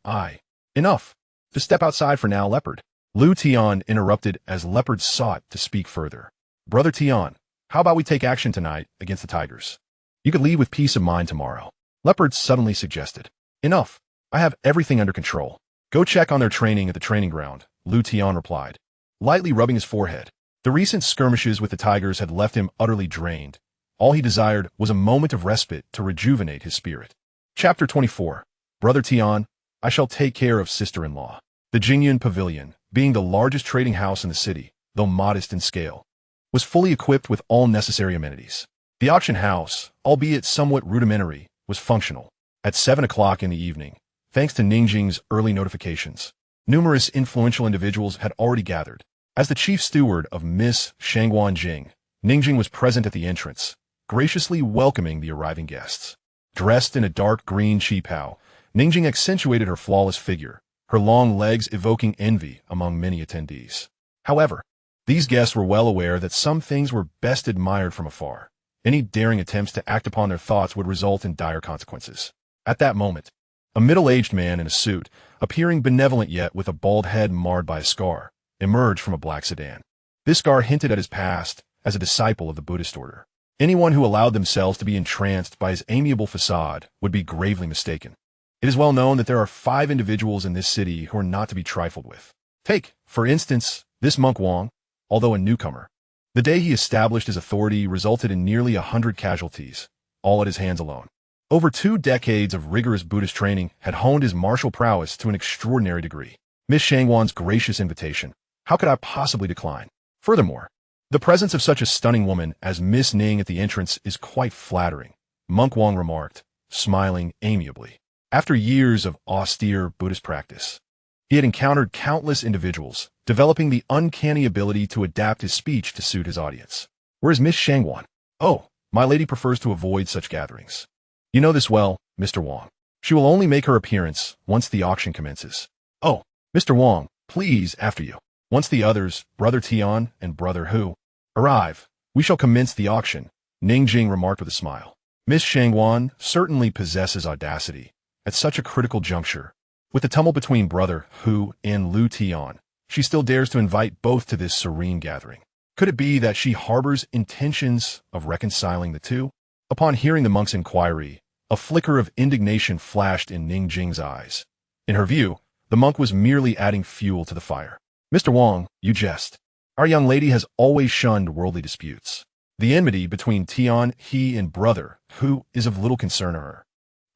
Enough. Just step outside for now, Leopard." Lu Tian interrupted as Leopard sought to speak further. "Brother Tian, how about we take action tonight against the Tigers? You could leave with peace of mind tomorrow." Leopard suddenly suggested. "Enough. I have everything under control. Go check on their training at the training ground," Lu Tian replied, lightly rubbing his forehead. The recent skirmishes with the Tigers had left him utterly drained. All he desired was a moment of respite to rejuvenate his spirit. Chapter 24. Brother Tian, I shall take care of sister-in-law. The Jingyun Pavilion, being the largest trading house in the city, though modest in scale, was fully equipped with all necessary amenities. The auction house, albeit somewhat rudimentary, was functional. At 7 o'clock in the evening, thanks to Ningjing's early notifications, numerous influential individuals had already gathered. As the chief steward of Miss Shangwan Jing, Ningjing was present at the entrance, graciously welcoming the arriving guests. Dressed in a dark green qipao, Ningjing accentuated her flawless figure, her long legs evoking envy among many attendees. However, these guests were well aware that some things were best admired from afar. Any daring attempts to act upon their thoughts would result in dire consequences. At that moment, a middle-aged man in a suit, appearing benevolent yet with a bald head marred by a scar, emerged from a black sedan. This scar hinted at his past as a disciple of the Buddhist order. Anyone who allowed themselves to be entranced by his amiable facade would be gravely mistaken. It is well known that there are 5 individuals in this city who are not to be trifled with. Take, for instance, this monk Wang, although a newcomer. The day he established his authority resulted in nearly 100 casualties, all at his hands alone. Over 2 decades of rigorous Buddhist training had honed his martial prowess to an extraordinary degree. Miss Shangwan's gracious invitation, how could I possibly decline? Furthermore, the presence of such a stunning woman as Miss Ning at the entrance is quite flattering, Monk Wang remarked, smiling amiably. After years of austere Buddhist practice, he had encountered countless individuals, developing the uncanny ability to adapt his speech to suit his audience. Where is Miss Shangwan? "Oh, my lady prefers to avoid such gatherings. You know this well, Mr. Wang. She will only make her appearance once the auction commences." "Oh, Mr. Wang, please, after you. Once the others, Brother Tian and Brother Hu, arrive, we shall commence the auction," Ningjing remarked with a smile. Miss Shangwan certainly possesses audacity. At such a critical juncture, with the tumult between Brother Hu and Lu Tian, she still dares to invite both to this serene gathering. Could it be that she harbors intentions of reconciling the two? Upon hearing the monk's inquiry, a flicker of indignation flashed in Ningjing's eyes. In her view, the monk was merely adding fuel to the fire. "Mr. Wang, you jest. Our young lady has always shunned worldly disputes. The enmity between Tian He and Brother Hu is of little concern to her.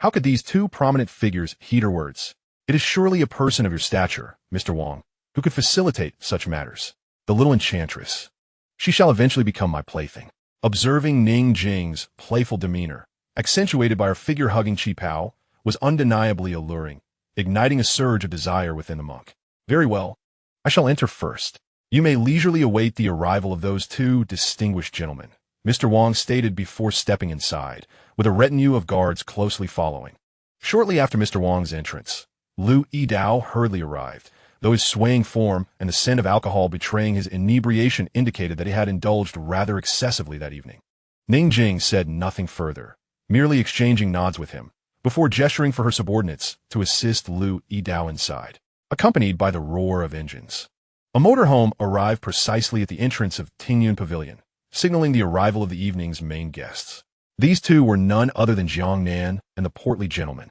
How could these 2 prominent figures heed her words? It is surely a person of your stature, Mr. Wang, who could facilitate such matters. The little enchantress. She shall eventually become my plaything." Observing Ningjing's playful demeanor, accentuated by her figure-hugging qipao, was undeniably alluring, igniting a surge of desire within the monk. "Very well. I shall enter first. You may leisurely await the arrival of those 2 distinguished gentlemen," Mr. Wang stated before stepping inside, with a retinue of guards closely following. Shortly after Mr. Wang's entrance, Lu Yidao hurriedly arrived, though his swaying form and the scent of alcohol betraying his inebriation indicated that he had indulged rather excessively that evening. Ningjing said nothing further, merely exchanging nods with him, before gesturing for her subordinates to assist Lu Yidao inside, accompanied by the roar of engines. A motorhome arrived precisely at the entrance of Tingyun Pavilion, signaling the arrival of the evening's main guests. These two were none other than Jiang Nan and the portly gentleman,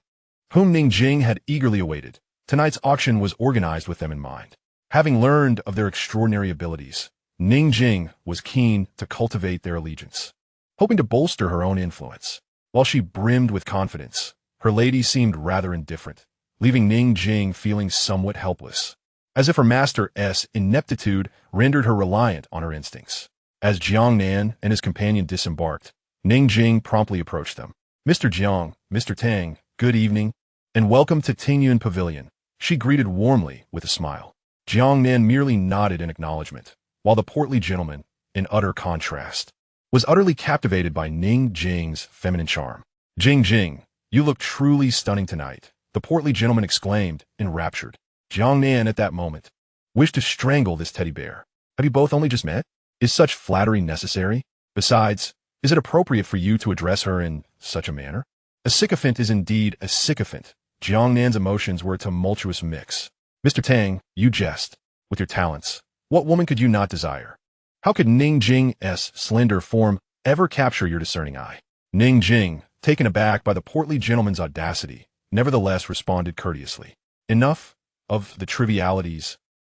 whom Ning Jing had eagerly awaited. Tonight's auction was organized with them in mind. Having learned of their extraordinary abilities, Ning Jing was keen to cultivate their allegiance, hoping to bolster her own influence. While she brimmed with confidence, her lady seemed rather indifferent, leaving Ning Jing feeling somewhat helpless, as if her master's ineptitude rendered her reliant on her instincts. As Jiang Nan and his companion disembarked, Ning Jing promptly approached them. "Mr. Jiang, Mr. Tang, good evening, and welcome to Tingyun Pavilion," she greeted warmly with a smile. Jiang Nan merely nodded in acknowledgement, while the portly gentleman, in utter contrast, was utterly captivated by Ning Jing's feminine charm. "Jing, you look truly stunning tonight," the portly gentleman exclaimed, enraptured. Jiang Nan, at that moment, wished to strangle this teddy bear. "Have you both only just met? Is such flattery necessary? Besides, is it appropriate for you to address her in such a manner?" A sycophant is indeed a sycophant. Jiang Nan's emotions were a tumultuous mix. "Mr. Tang, you jest. With your talents, what woman could you not desire? How could Ning Jing's slender form ever capture your discerning eye?" Ning Jing, taken aback by the portly gentleman's audacity, nevertheless responded courteously. "Enough of the trivialities.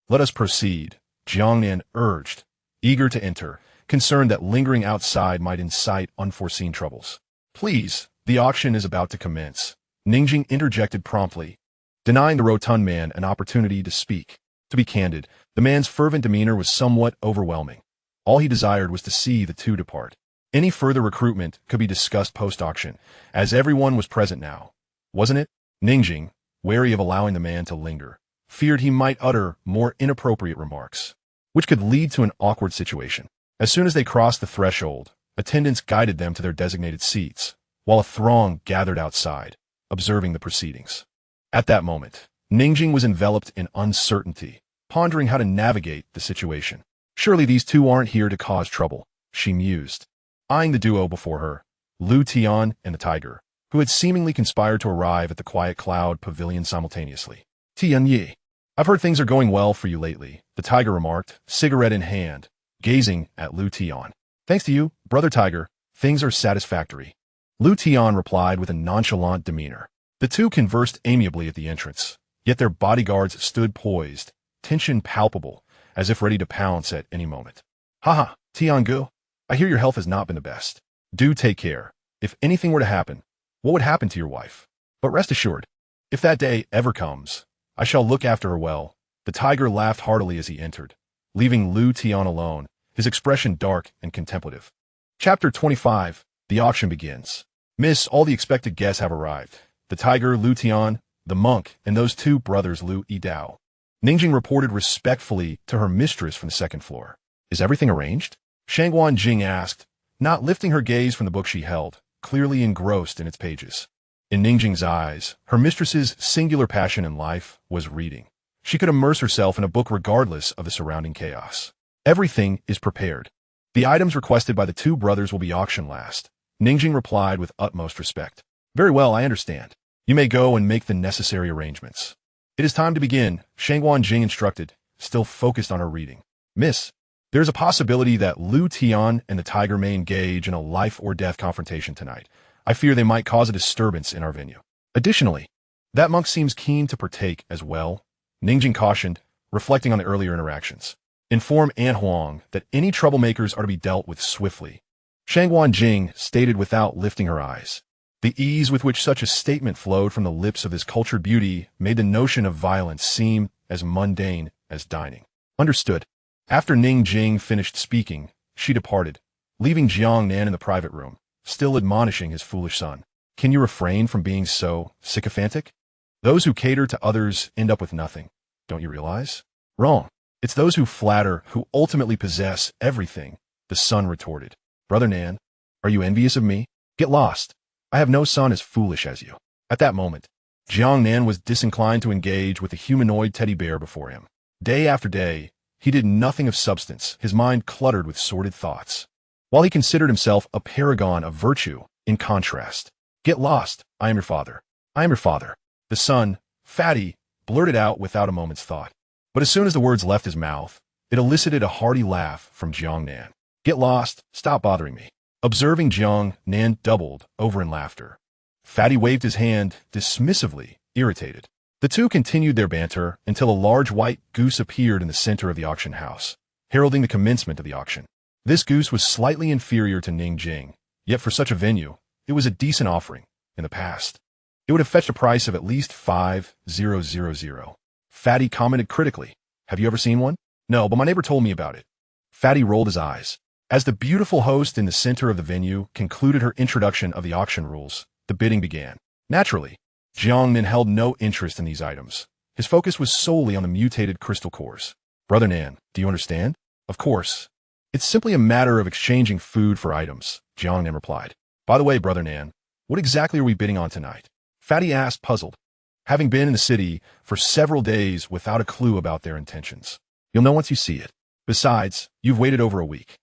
Let us proceed," Jiang Nan urged, eager to enter, concerned that lingering outside might incite unforeseen troubles. "Please, the auction is about to commence," Ning Jing interjected promptly, denying the rotund man an opportunity to speak. To be candid, the man's fervent demeanor was somewhat overwhelming. All he desired was to see the two depart. Any further recruitment could be discussed post-auction, as everyone was present now. Wasn't it? Ning Jing, wary of allowing the man to linger, feared he might utter more inappropriate remarks, which could lead to an awkward situation. As soon as they crossed the threshold, attendants guided them to their designated seats, while a throng gathered outside, observing the proceedings. At that moment, Ning Jing was enveloped in uncertainty, pondering how to navigate the situation. "Surely these two aren't here to cause trouble," she mused, eyeing the duo before her, Lu Tian and the tiger, who had seemingly conspired to arrive at the Quiet Cloud Pavilion simultaneously. "Tian Yi, I've heard things are going well for you lately," the tiger remarked, cigarette in hand, gazing at Lu Tian. "Thanks to you, brother tiger, things are satisfactory," Lu Tian replied with a nonchalant demeanor. The two conversed amiably at the entrance, yet their bodyguards stood poised, tension palpable, as if ready to pounce at any moment. "Haha, Tiangu, I hear your health has not been the best. Do take care. If anything were to happen, what would happen to your wife? But rest assured, if that day ever comes, I shall look after her well." The tiger laughed heartily as he entered, leaving Lu Tian alone, his expression dark and contemplative. Chapter 25. The auction begins. "Miss, all the expected guests have arrived. The tiger, Lu Tian, the monk, and those two brothers, Lu Yidao." Ning Jing reported respectfully to her mistress from the second floor. "Is everything arranged?" Shangguan Jing asked, not lifting her gaze from the book she held, clearly engrossed in its pages. In Ning Jing's eyes, her mistress's singular passion in life was reading. She could immerse herself in a book regardless of the surrounding chaos. "Everything is prepared. The items requested by the two brothers will be auctioned last," Ning Jing replied with utmost respect. "Very well, I understand. You may go and make the necessary arrangements." "It is time to begin," Shangguan Jing instructed, still focused on her reading. "Miss, there is a possibility that Lu Tian and the tiger may engage in a life-or-death confrontation tonight. I fear they might cause a disturbance in our venue. Additionally, that monk seems keen to partake as well," Ning Jing cautioned, reflecting on the earlier interactions. "Inform An Huang that any troublemakers are to be dealt with swiftly," Shangguan Jing stated without lifting her eyes. The ease with which such a statement flowed from the lips of this cultured beauty made the notion of violence seem as mundane as dining. "Understood." After Ning Jing finished speaking, she departed, leaving Jiang Nan in the private room, still admonishing his foolish son. "Can you refrain from being so sycophantic? Those who cater to others end up with nothing. Don't you realize?" "Wrong. It's those who flatter who ultimately possess everything," the son retorted. "Brother Nan, are you envious of me? Get lost. I have no son as foolish as you." At that moment, Jiang Nan was disinclined to engage with the humanoid teddy bear before him. Day after day, he did nothing of substance, his mind cluttered with sordid thoughts. While he considered himself a paragon of virtue, in contrast, Get lost. I am your father. I am your father. The son, Fatty, blurted out without a moment's thought. But as soon as the words left his mouth, it elicited a hearty laugh from Jiang Nan. Get lost. Stop bothering me. Observing Jiang Nan doubled over in laughter. Fatty waved his hand dismissively, irritated. The two continued their banter until a large white goose appeared in the center of the auction house, heralding the commencement of the auction. This goose was slightly inferior to Ning Jing, yet for such a venue, it was a decent offering. In the past, it would have fetched a price of at least 5,000. Fatty commented critically. Have you ever seen one? No, but my neighbor told me about it. Fatty rolled his eyes. As the beautiful host in the center of the venue concluded her introduction of the auction rules, the bidding began. Naturally, Jiang Nan held no interest in these items. His focus was solely on the mutated crystal cores. Brother Nan, do you understand? Of course. It's simply a matter of exchanging food for items, Jiang Nan replied. By the way, Brother Nan, what exactly are we bidding on tonight? Fatty asked, puzzled. Having been in the city for several days without a clue about their intentions. You'll know once you see it. Besides, you've waited over a week.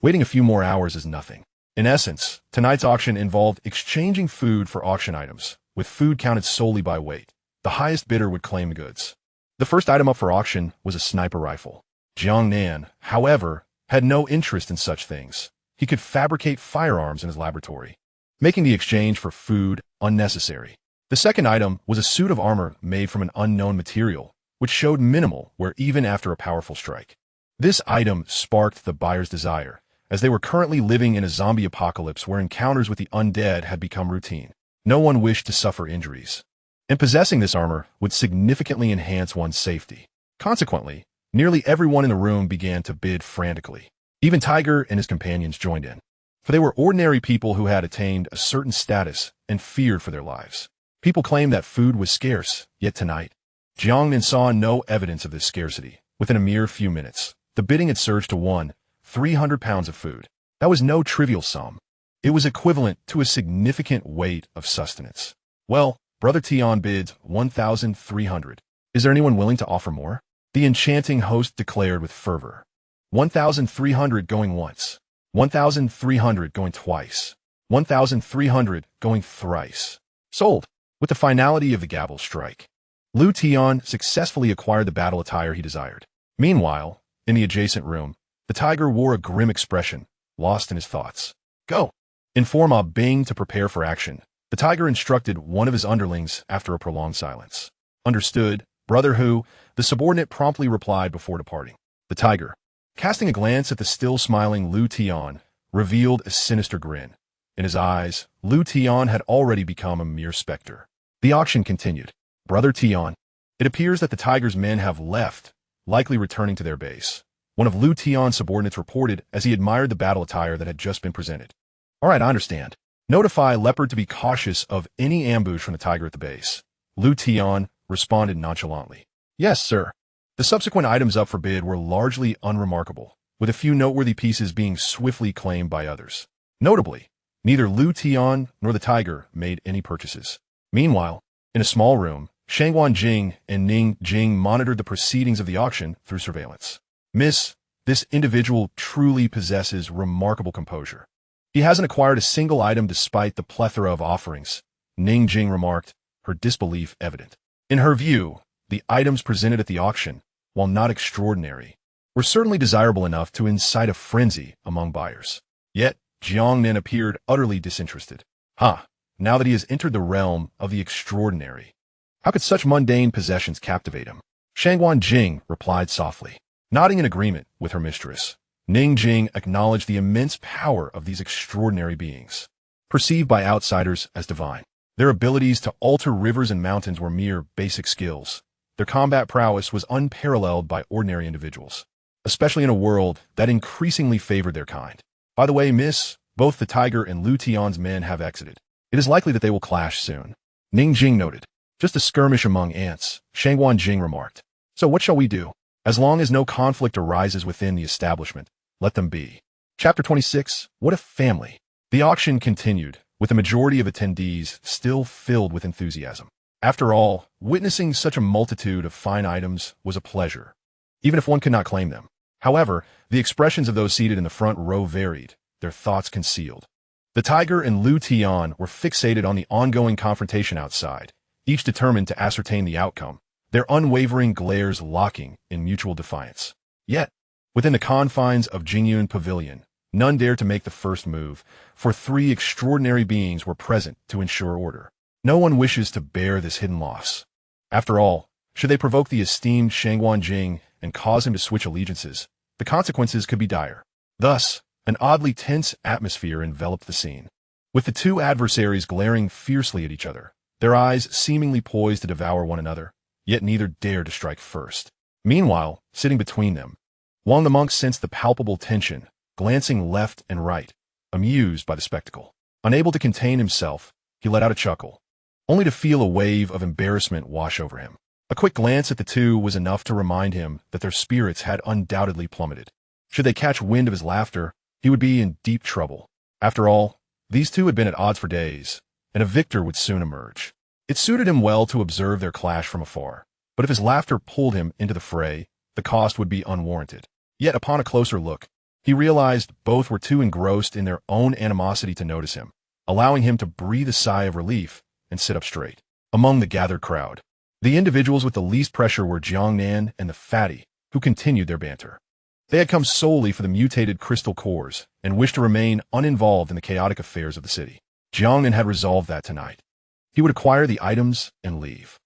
Waiting a few more hours is nothing. In essence, tonight's auction involved exchanging food for auction items, with food counted solely by weight. The highest bidder would claim the goods. The first item up for auction was a sniper rifle. Jiang Nan, however, had no interest in such things. He could fabricate firearms in his laboratory, making the exchange for food unnecessary. The second item was a suit of armor made from an unknown material, which showed minimal wear even after a powerful strike. This item sparked the buyer's desire, as they were currently living in a zombie apocalypse where encounters with the undead had become routine. No one wished to suffer injuries, and possessing this armor would significantly enhance one's safety. Consequently, nearly everyone in the room began to bid frantically. Even Tiger and his companions joined in, for they were ordinary people who had attained a certain status and feared for their lives. People claimed that food was scarce, yet tonight, Jiang Nan saw no evidence of this scarcity. Within a mere few minutes, the bidding had surged to 300 pounds of food. That was no trivial sum. It was equivalent to a significant weight of sustenance. Well, Brother Tian bids 1,300. Is there anyone willing to offer more? The enchanting host declared with fervor. 1,300 going once. 1,300 going twice. 1,300 going thrice. Sold. With the finality of the gavel strike, Lu Tian successfully acquired the battle attire he desired. Meanwhile, in the adjacent room, the tiger wore a grim expression, lost in his thoughts. Go! Inform Ah Bing to prepare for action. The tiger instructed one of his underlings after a prolonged silence. Understood, Brother Hu, the subordinate promptly replied before departing. The tiger, casting a glance at the still smiling Lu Tian, revealed a sinister grin. In his eyes, Lu Tian had already become a mere specter. The auction continued. Brother Tian, it appears that the tiger's men have left, likely returning to their base. One of Lu Tian's subordinates reported as he admired the battle attire that had just been presented. All right, I understand. Notify Leopard to be cautious of any ambush from the tiger at the base. Lu Tian responded nonchalantly. Yes, sir. The subsequent items up for bid were largely unremarkable, with a few noteworthy pieces being swiftly claimed by others. Notably, neither Lu Tian nor the tiger made any purchases. Meanwhile, in a small room, Shangguan Jing and Ning Jing monitored the proceedings of the auction through surveillance. Miss, this individual truly possesses remarkable composure. He hasn't acquired a single item despite the plethora of offerings, Ning Jing remarked, her disbelief evident. In her view, the items presented at the auction, while not extraordinary, were certainly desirable enough to incite a frenzy among buyers. Yet, Jiang Nan appeared utterly disinterested. Now that he has entered the realm of the extraordinary, how could such mundane possessions captivate him? Shangguan Jing replied softly. Nodding in agreement with her mistress, Ning Jing acknowledged the immense power of these extraordinary beings, perceived by outsiders as divine. Their abilities to alter rivers and mountains were mere basic skills. Their combat prowess was unparalleled by ordinary individuals, especially in a world that increasingly favored their kind. By the way, miss, both the tiger and Lu Tian's men have exited. It is likely that they will clash soon. Ning Jing noted. Just a skirmish among ants, Shangguan Jing remarked. So what shall we do? As long as no conflict arises within the establishment, let them be. Chapter 26, What a Family. The auction continued, with the majority of attendees still filled with enthusiasm. After all, witnessing such a multitude of fine items was a pleasure, even if one could not claim them. However, the expressions of those seated in the front row varied, their thoughts concealed. The tiger and Lu Tian were fixated on the ongoing confrontation outside, each determined to ascertain the outcome, their unwavering glares locking in mutual defiance. Yet, within the confines of Jingyun Pavilion, none dared to make the first move, for three extraordinary beings were present to ensure order. No one wishes to bear this hidden loss. After all, should they provoke the esteemed Shangguan Jing and cause him to switch allegiances, the consequences could be dire. Thus, an oddly tense atmosphere enveloped the scene, with the two adversaries glaring fiercely at each other, their eyes seemingly poised to devour one another, yet neither dared to strike first. Meanwhile, sitting between them, Wang the monk sensed the palpable tension, glancing left and right, amused by the spectacle. Unable to contain himself, he let out a chuckle, only to feel a wave of embarrassment wash over him. A quick glance at the two was enough to remind him that their spirits had undoubtedly plummeted. Should they catch wind of his laughter, he would be in deep trouble. After all, these two had been at odds for days, and a victor would soon emerge. It suited him well to observe their clash from afar, but if his laughter pulled him into the fray, the cost would be unwarranted. Yet upon a closer look, he realized both were too engrossed in their own animosity to notice him, allowing him to breathe a sigh of relief and sit up straight. Among the gathered crowd, the individuals with the least pressure were Jiang Nan and the fatty, who continued their banter. They had come solely for the mutated crystal cores and wished to remain uninvolved in the chaotic affairs of the city. Jiang Nan had resolved that tonight he would acquire the items and leave.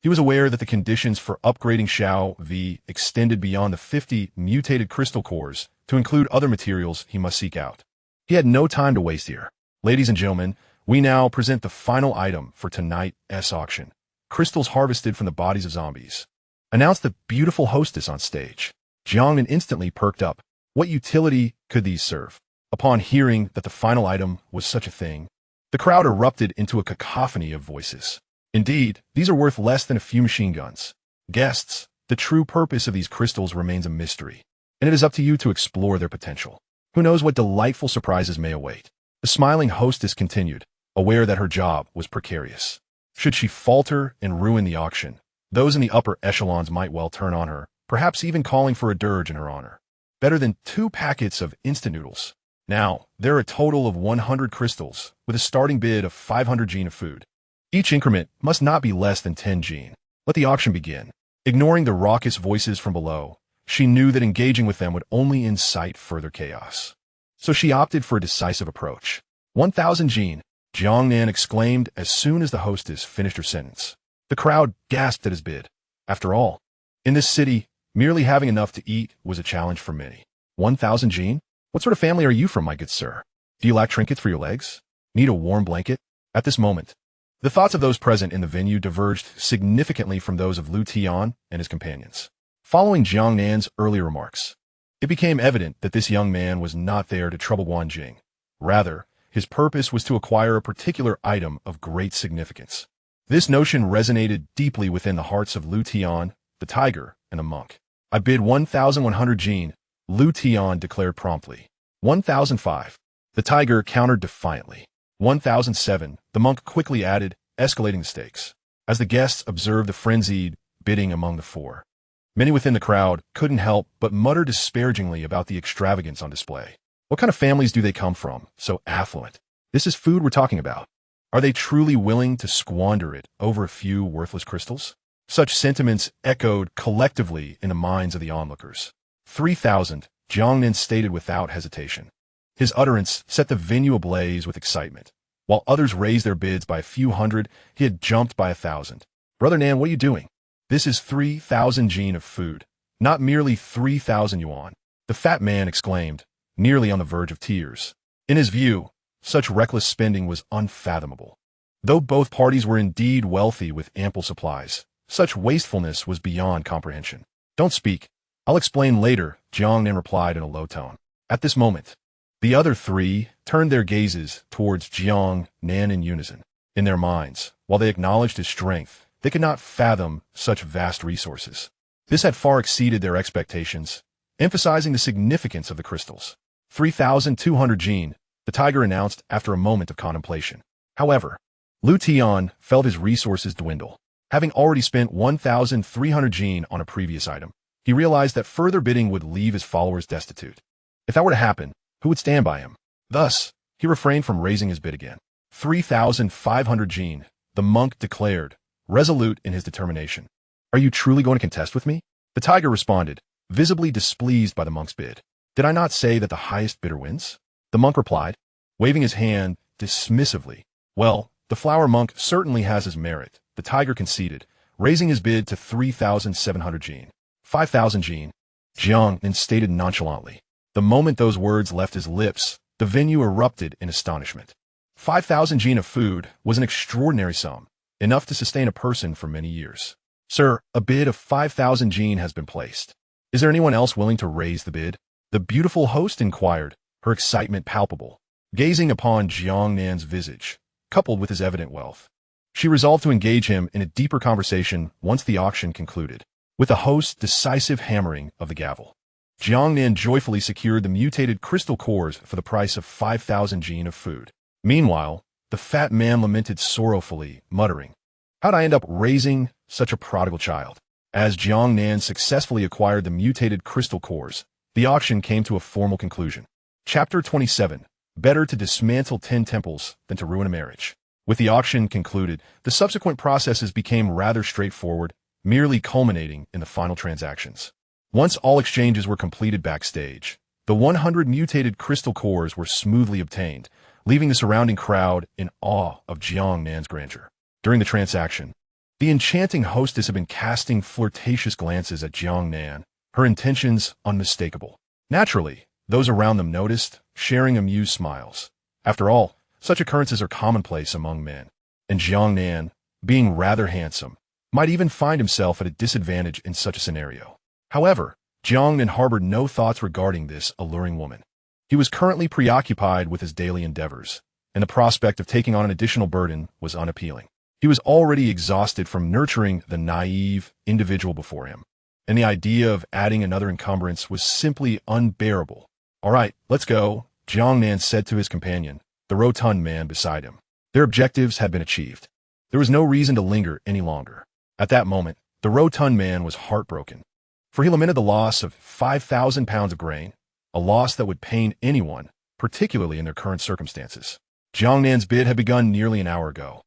He was aware that the conditions for upgrading Xiao V extended beyond the 50 mutated crystal cores to include other materials he must seek out. He had no time to waste here. Ladies and gentlemen, we now present the final item for tonight's auction. Crystals harvested from the bodies of zombies. Announced the beautiful hostess on stage. Jiang Nan instantly perked up. What utility could these serve? Upon hearing that the final item was such a thing, the crowd erupted into a cacophony of voices. Indeed, these are worth less than a few machine guns. Guests, the true purpose of these crystals remains a mystery, and it is up to you to explore their potential. Who knows what delightful surprises may await? The smiling hostess continued, aware that her job was precarious. Should she falter and ruin the auction, those in the upper echelons might well turn on her, perhaps even calling for a dirge in her honor. Better than 2 packets of instant noodles. Now, there are a total of 100 crystals, with a starting bid of 500 gene of food. Each increment must not be less than 10 gene. Let the auction begin. Ignoring the raucous voices from below, she knew that engaging with them would only incite further chaos. So she opted for a decisive approach. 1,000 gene, Jiang Nan exclaimed as soon as the hostess finished her sentence. The crowd gasped at his bid. After all, in this city, merely having enough to eat was a challenge for many. 1,000 gene? What sort of family are you from, my good sir? Do you lack trinkets for your legs? Need a warm blanket? At this moment, the thoughts of those present in the venue diverged significantly from those of Lu Tian and his companions. Following Jiang Nan's earlier remarks, it became evident that this young man was not there to trouble Guanjing. Rather, his purpose was to acquire a particular item of great significance. This notion resonated deeply within the hearts of Lu Tian, the tiger, and the monk. I bid 1,100 gene, Lu Tian declared promptly. 1,005. The tiger countered defiantly. 1,007, the monk quickly added, escalating the stakes. As the guests observed the frenzied bidding among the four, many within the crowd couldn't help but mutter disparagingly about the extravagance on display. What kind of families do they come from, so affluent? This is food we're talking about. Are they truly willing to squander it over a few worthless crystals? Such sentiments echoed collectively in the minds of the onlookers. 3,000, Jiang Nan stated without hesitation. His utterance set the venue ablaze with excitement. While others raised their bids by a few hundred, he had jumped by 1,000. Brother Nan, what are you doing? This is 3,000 gene of food, not merely 3,000 yuan. The fat man exclaimed, nearly on the verge of tears. In his view, such reckless spending was unfathomable. Though both parties were indeed wealthy with ample supplies, such wastefulness was beyond comprehension. Don't speak. I'll explain later, Jiang Nan replied in a low tone. At this moment, the other three turned their gazes towards Jiang Nan in unison. In their minds, while they acknowledged his strength, they could not fathom such vast resources. This had far exceeded their expectations, emphasizing the significance of the crystals. 3,200 gene, the tiger announced after a moment of contemplation. However, Lu Tian felt his resources dwindle. Having already spent 1,300 gene on a previous item, he realized that further bidding would leave his followers destitute. If that were to happen, who would stand by him? Thus, he refrained from raising his bid again. 3,500 Jean, the monk declared, resolute in his determination. Are you truly going to contest with me? The tiger responded, visibly displeased by the monk's bid. Did I not say that the highest bidder wins? The monk replied, waving his hand dismissively. Well, the flower monk certainly has his merit, the tiger conceded, raising his bid to 3,700 Jean. 5,000 Jean, Jiang Nan stated nonchalantly. The moment those words left his lips, the venue erupted in astonishment. 5,000 Jean of food was an extraordinary sum, enough to sustain a person for many years. Sir, a bid of 5,000 Jean has been placed. Is there anyone else willing to raise the bid? The beautiful host inquired, her excitement palpable. Gazing upon Jiang Nan's visage, coupled with his evident wealth, she resolved to engage him in a deeper conversation once the auction concluded. With the host's decisive hammering of the gavel, Jiang Nan joyfully secured the mutated crystal cores for the price of 5,000 Jean of food. Meanwhile, the fat man lamented sorrowfully, muttering, how'd I end up raising such a prodigal child? As Jiang Nan successfully acquired the mutated crystal cores, the auction came to a formal conclusion. Chapter 27. Better to dismantle 10 temples than to ruin a marriage. With the auction concluded, the subsequent processes became rather straightforward, merely culminating in the final transactions. Once all exchanges were completed backstage, the 100 mutated crystal cores were smoothly obtained, leaving the surrounding crowd in awe of Jiang Nan's grandeur. During the transaction, the enchanting hostess had been casting flirtatious glances at Jiang Nan, her intentions unmistakable. Naturally, those around them noticed, sharing amused smiles. After all, such occurrences are commonplace among men, and Jiang Nan, being rather handsome, might even find himself at a disadvantage in such a scenario. However, Jiang Nan harbored no thoughts regarding this alluring woman. He was currently preoccupied with his daily endeavors, and the prospect of taking on an additional burden was unappealing. He was already exhausted from nurturing the naive individual before him, and the idea of adding another encumbrance was simply unbearable. All right, let's go, Jiang Nan said to his companion, the rotund man beside him. Their objectives had been achieved. There was no reason to linger any longer. At that moment, the rotund man was heartbroken, for he lamented the loss of 5,000 pounds of grain, a loss that would pain anyone, particularly in their current circumstances. Jiang Nan's bid had begun nearly an hour ago,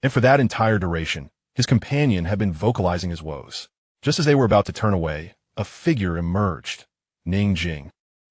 and for that entire duration, his companion had been vocalizing his woes. Just as they were about to turn away, a figure emerged, Ning Jing,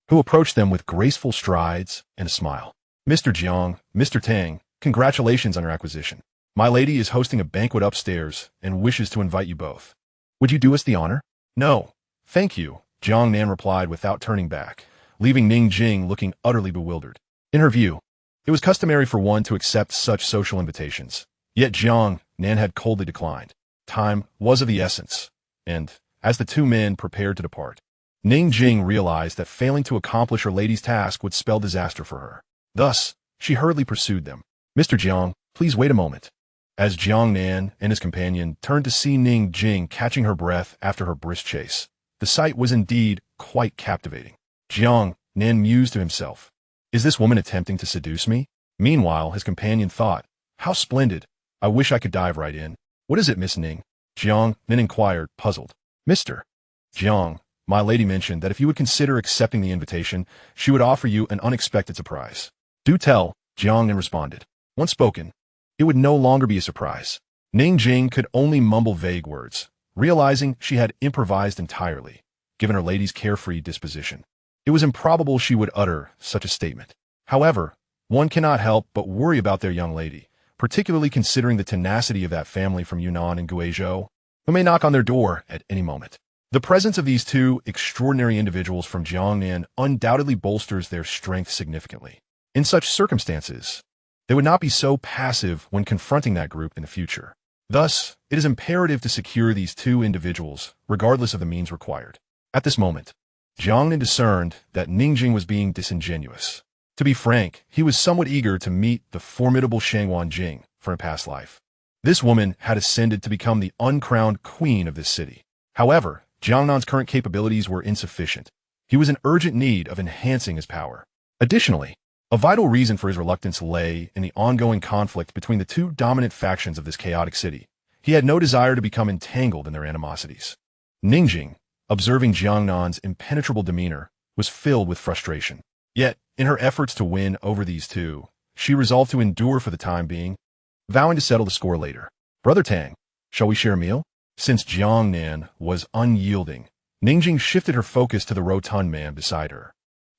who approached them with graceful strides and a smile. Mr. Jiang, Mr. Tang, congratulations on your acquisition. My lady is hosting a banquet upstairs and wishes to invite you both. Would you do us the honor? No, thank you, Jiang Nan replied without turning back, leaving Ning Jing looking utterly bewildered. In her view, it was customary for one to accept such social invitations, yet Jiang Nan had coldly declined. Time was of the essence, and, as the two men prepared to depart, Ning Jing realized that failing to accomplish her lady's task would spell disaster for her. Thus, she hurriedly pursued them. Mr. Jiang, please wait a moment. As Jiang Nan and his companion turned to see Ning Jing catching her breath after her brisk chase, the sight was indeed quite captivating. Jiang Nan mused to himself, is this woman attempting to seduce me? Meanwhile, his companion thought, how splendid. I wish I could dive right in. What is it, Miss Ning? Jiang Nan inquired, puzzled. Mr. Jiang, my lady mentioned that if you would consider accepting the invitation, she would offer you an unexpected surprise. Do tell, Jiang Nan responded. Once spoken, it would no longer be a surprise. Ning Jing could only mumble vague words, realizing she had improvised entirely, given her lady's carefree disposition. It was improbable she would utter such a statement. However, one cannot help but worry about their young lady, particularly considering the tenacity of that family from Yunnan and Guizhou, who may knock on their door at any moment. The presence of these two extraordinary individuals from Jiang Nan undoubtedly bolsters their strength significantly. In such circumstances, they would not be so passive when confronting that group in the future. Thus, it is imperative to secure these two individuals, regardless of the means required. At this moment, Jiang Nan discerned that Ning Jing was being disingenuous. To be frank, he was somewhat eager to meet the formidable Shangwan Jing from a past life. This woman had ascended to become the uncrowned queen of this city. However, Jiang Nan's current capabilities were insufficient. He was in urgent need of enhancing his power. Additionally, a vital reason for his reluctance lay in the ongoing conflict between the two dominant factions of this chaotic city. He had no desire to become entangled in their animosities. Ning Jing, observing Jiang Nan's impenetrable demeanor, was filled with frustration. Yet, in her efforts to win over these two, she resolved to endure for the time being, vowing to settle the score later. Brother Tang, shall we share a meal? Since Jiang Nan was unyielding, Ningjing shifted her focus to the rotund man beside her,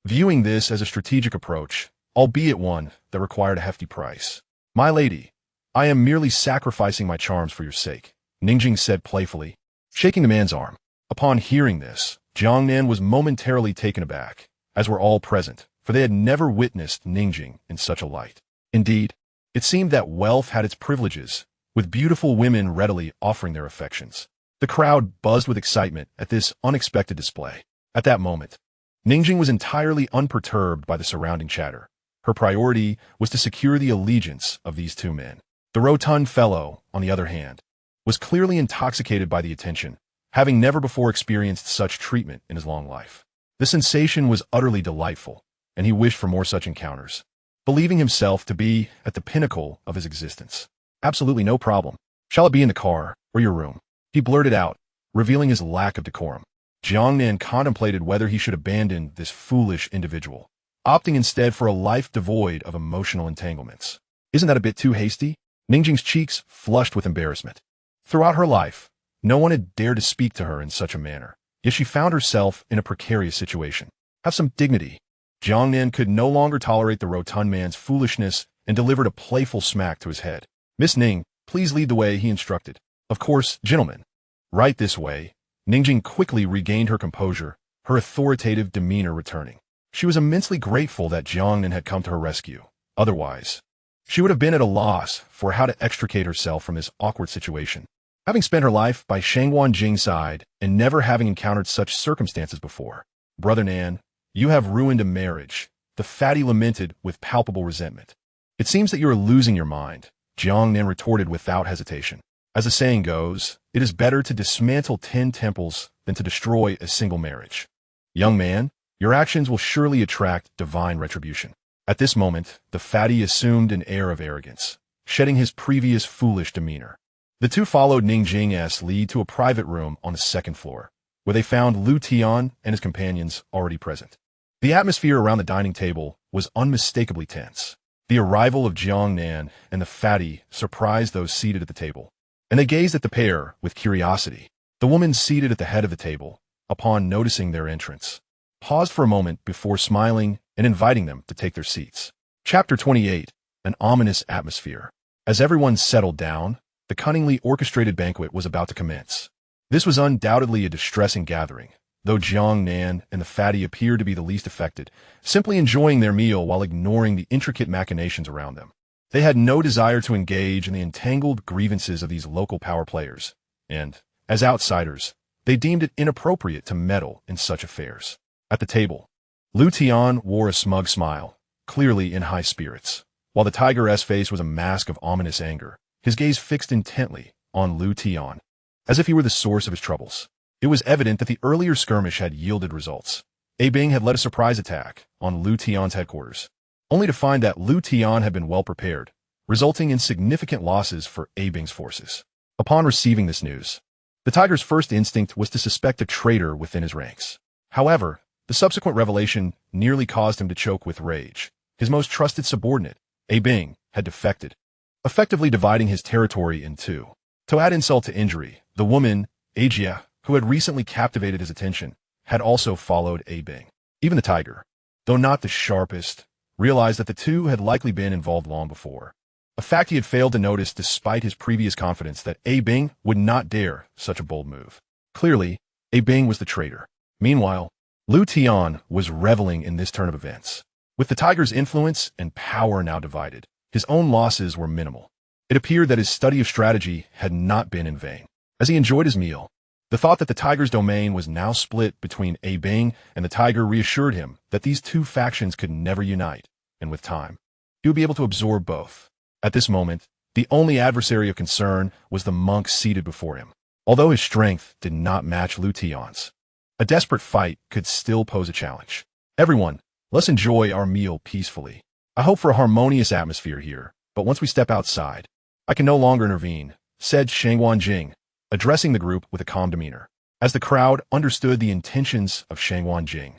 viewing this as a strategic approach, albeit one that required a hefty price. My lady, I am merely sacrificing my charms for your sake, Ningjing said playfully, shaking the man's arm. Upon hearing this, Jiang Nan was momentarily taken aback, as were all present, for they had never witnessed Ningjing in such a light. Indeed, it seemed that wealth had its privileges, with beautiful women readily offering their affections. The crowd buzzed with excitement at this unexpected display. At that moment, Ningjing was entirely unperturbed by the surrounding chatter. Her priority was to secure the allegiance of these two men. The rotund fellow, on the other hand, was clearly intoxicated by the attention, having never before experienced such treatment in his long life. The sensation was utterly delightful, and he wished for more such encounters, believing himself to be at the pinnacle of his existence. Absolutely no problem. Shall it be in the car or your room? He blurted out, revealing his lack of decorum. Jiang Nan contemplated whether he should abandon this foolish individual, opting instead for a life devoid of emotional entanglements. Isn't that a bit too hasty? Ningjing's cheeks flushed with embarrassment. Throughout her life, no one had dared to speak to her in such a manner, yet she found herself in a precarious situation. Have some dignity. Jiang Nan could no longer tolerate the rotund man's foolishness and delivered a playful smack to his head. Miss Ning, please lead the way, he instructed. Of course, gentlemen. Right this way. Ningjing quickly regained her composure, her authoritative demeanor returning. She was immensely grateful that Jiang Nan had come to her rescue. Otherwise, she would have been at a loss for how to extricate herself from this awkward situation. Having spent her life by Shangwan Jing's side and never having encountered such circumstances before, Brother Nan, you have ruined a marriage, the fatty lamented with palpable resentment. It seems that you are losing your mind, Jiang Nan retorted without hesitation. As the saying goes, it is better to dismantle 10 temples than to destroy a single marriage. Young man, your actions will surely attract divine retribution. At this moment, the fatty assumed an air of arrogance, shedding his previous foolish demeanor. The two followed Ningjing's lead to a private room on the second floor, where they found Lu Tian and his companions already present. The atmosphere around the dining table was unmistakably tense. The arrival of Jiang Nan and the fatty surprised those seated at the table, and they gazed at the pair with curiosity. The woman seated at the head of the table, upon noticing their entrance, paused for a moment before smiling and inviting them to take their seats. Chapter 28. An ominous atmosphere. As everyone settled down, the cunningly orchestrated banquet was about to commence. This was undoubtedly a distressing gathering, though Jiang Nan and the fatty appeared to be the least affected, simply enjoying their meal while ignoring the intricate machinations around them. They had no desire to engage in the entangled grievances of these local power players, and, as outsiders, they deemed it inappropriate to meddle in such affairs. At the table, Lu Tian wore a smug smile, clearly in high spirits, while the tiger's face was a mask of ominous anger, his gaze fixed intently on Lu Tian, as if he were the source of his troubles. It was evident that the earlier skirmish had yielded results. A Bing had led a surprise attack on Lu Tian's headquarters, only to find that Lu Tian had been well prepared, resulting in significant losses for A Bing's forces. Upon receiving this news, the tiger's first instinct was to suspect a traitor within his ranks. However, the subsequent revelation nearly caused him to choke with rage. His most trusted subordinate, A Bing, had defected, effectively dividing his territory in two. To add insult to injury, the woman, Ajia, who had recently captivated his attention, had also followed A Bing. Even the tiger, though not the sharpest, realized that the two had likely been involved long before, a fact he had failed to notice despite his previous confidence that A Bing would not dare such a bold move. Clearly, A Bing was the traitor. Meanwhile, Lu Tian was reveling in this turn of events. With the tiger's influence and power now divided, his own losses were minimal. It appeared that his study of strategy had not been in vain. As he enjoyed his meal, the thought that the tiger's domain was now split between A Bing and the tiger reassured him that these two factions could never unite, and with time, he would be able to absorb both. At this moment, the only adversary of concern was the monk seated before him. Although his strength did not match Lu Tian's, a desperate fight could still pose a challenge. Everyone, let's enjoy our meal peacefully. I hope for a harmonious atmosphere here, but once we step outside, I can no longer intervene, said Shangwan Jing, addressing the group with a calm demeanor. As the crowd understood the intentions of Shangwan Jing,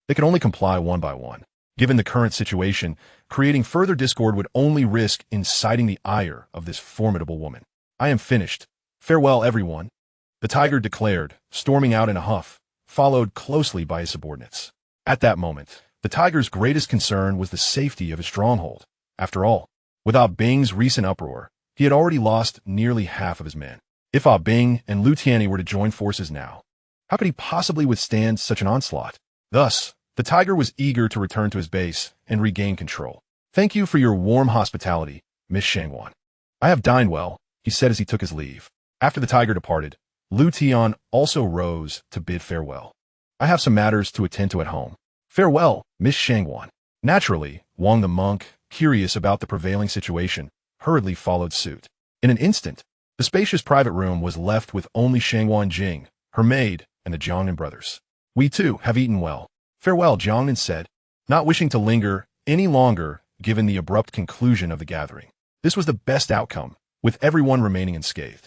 they could only comply one by one. Given the current situation, creating further discord would only risk inciting the ire of this formidable woman. I am finished. Farewell, everyone, the tiger declared, storming out in a huff, followed closely by his subordinates. At that moment, the tiger's greatest concern was the safety of his stronghold. After all, without Bing's recent uproar, he had already lost nearly half of his men. If Bing and Liu Tianyi were to join forces now, how could he possibly withstand such an onslaught? Thus, the tiger was eager to return to his base and regain control. Thank you for your warm hospitality, Miss Shangwan. I have dined well, he said as he took his leave. After the tiger departed, Liu Tian also rose to bid farewell. I have some matters to attend to at home. Farewell, Miss Shangwan. Naturally, Wang the monk, curious about the prevailing situation, hurriedly followed suit. In an instant, the spacious private room was left with only Shangwan Jing, her maid, and the Jiang Nan brothers. We too have eaten well. Farewell, Jiang Nan said, not wishing to linger any longer given the abrupt conclusion of the gathering. This was the best outcome, with everyone remaining unscathed.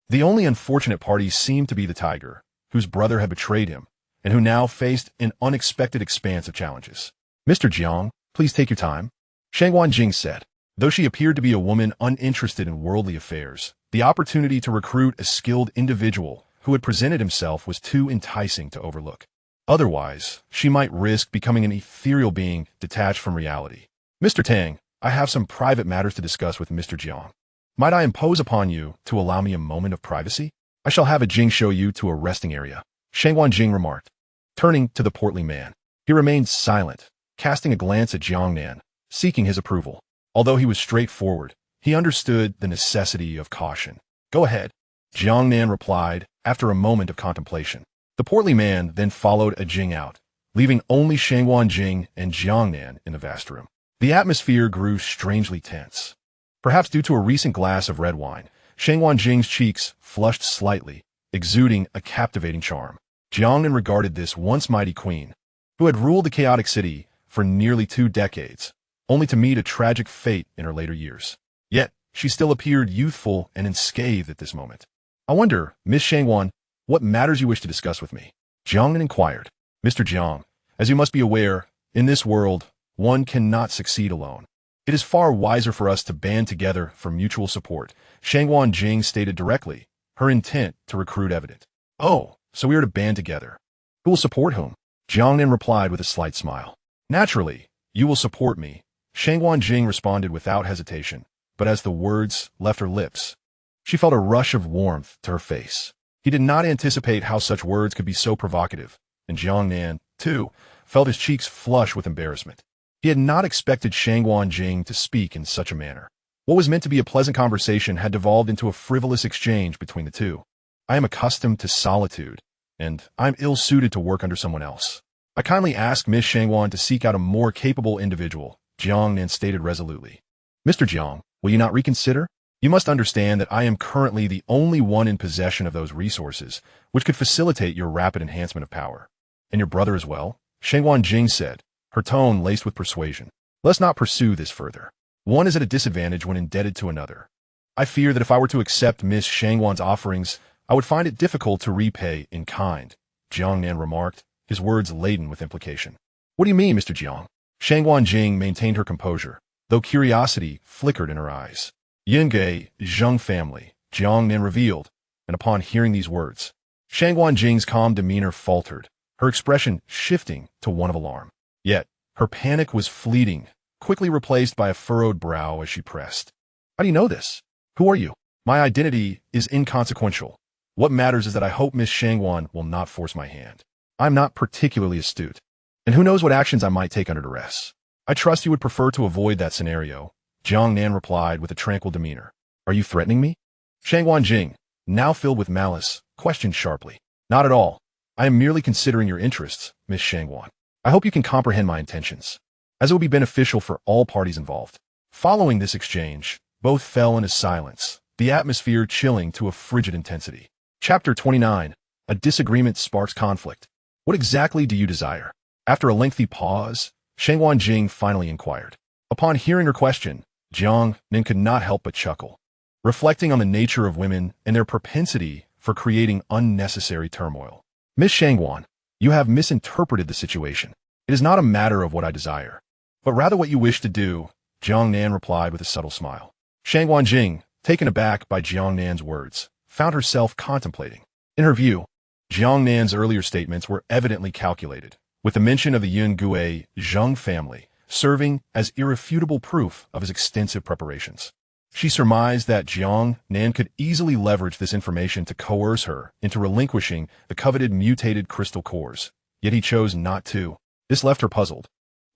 The only unfortunate party seemed to be the tiger, whose brother had betrayed him, and who now faced an unexpected expanse of challenges. Mr. Jiang, please take your time, Shangwan Jing said. Though she appeared to be a woman uninterested in worldly affairs, the opportunity to recruit a skilled individual who had presented himself was too enticing to overlook. Otherwise, she might risk becoming an ethereal being detached from reality. Mr. Tang, I have some private matters to discuss with Mr. Jiang. Might I impose upon you to allow me a moment of privacy? I shall have a Jing show you to a resting area, Shangwan Jing remarked. Turning to the portly man, he remained silent, casting a glance at Jiang Nan, seeking his approval. Although he was straightforward, he understood the necessity of caution. Go ahead, Jiang Nan replied after a moment of contemplation. The portly man then followed a Jing out, leaving only Shangwan Jing and Jiang Nan in the vast room. The atmosphere grew strangely tense. Perhaps due to a recent glass of red wine, Shangwan Jing's cheeks flushed slightly, exuding a captivating charm. Jiang Nan regarded this once mighty queen, who had ruled the chaotic city for nearly 2 decades, only to meet a tragic fate in her later years. Yet, she still appeared youthful and unscathed at this moment. I wonder, Miss Shangwan, what matters you wish to discuss with me? Jiang Nan inquired. Mr. Jiang, as you must be aware, in this world, one cannot succeed alone. It is far wiser for us to band together for mutual support, Shangwan Jing stated directly, her intent to recruit evident. Oh, so we are to band together. Who will support whom? Jiang Nan replied with a slight smile. Naturally, you will support me, Shangwan Jing responded without hesitation, but as the words left her lips, she felt a rush of warmth to her face. He did not anticipate how such words could be so provocative, and Jiang Nan, too, felt his cheeks flush with embarrassment. He had not expected Shangwan Jing to speak in such a manner. What was meant to be a pleasant conversation had devolved into a frivolous exchange between the two. I am accustomed to solitude, and I'm ill-suited to work under someone else. I kindly ask Miss Shangwan to seek out a more capable individual, Jiang Nan stated resolutely. Mr. Jiang, will you not reconsider? You must understand that I am currently the only one in possession of those resources, which could facilitate your rapid enhancement of power. And your brother as well? Shangwan Jing said, her tone laced with persuasion. Let's not pursue this further. One is at a disadvantage when indebted to another. I fear that if I were to accept Miss Shangwan's offerings, I would find it difficult to repay in kind, Jiang Nan remarked, his words laden with implication. What do you mean, Mr. Jiang? Shangwan Jing maintained her composure, though curiosity flickered in her eyes. Yingge, Zheng family, Jiang Nan revealed, and upon hearing these words, Shangwan Jing's calm demeanor faltered, her expression shifting to one of alarm. Yet, her panic was fleeting, quickly replaced by a furrowed brow as she pressed. How do you know this? Who are you? My identity is inconsequential. What matters is that I hope Miss Shangwan will not force my hand. I'm not particularly astute, and who knows what actions I might take under duress. I trust you would prefer to avoid that scenario, Jiang Nan replied with a tranquil demeanor. Are you threatening me? Shangwan Jing, now filled with malice, questioned sharply. Not at all. I am merely considering your interests, Miss Shangwan. I hope you can comprehend my intentions, as it will be beneficial for all parties involved. Following this exchange, both fell into silence, the atmosphere chilling to a frigid intensity. Chapter 29. A disagreement sparks conflict. What exactly do you desire? After a lengthy pause, Shangwan Jing finally inquired. Upon hearing her question, Jiang Nan could not help but chuckle, reflecting on the nature of women and their propensity for creating unnecessary turmoil. Miss Shangwan, you have misinterpreted the situation. It is not a matter of what I desire. but rather what you wish to do, Jiang Nan replied with a subtle smile. Shangguan Jing, taken aback by Jiang Nan's words, found herself contemplating. In her view, Jiang Nan's earlier statements were evidently calculated, with the mention of the Yun Gui Zheng family serving as irrefutable proof of his extensive preparations. She surmised that Jiang Nan could easily leverage this information to coerce her into relinquishing the coveted mutated crystal cores, yet he chose not to. This left her puzzled,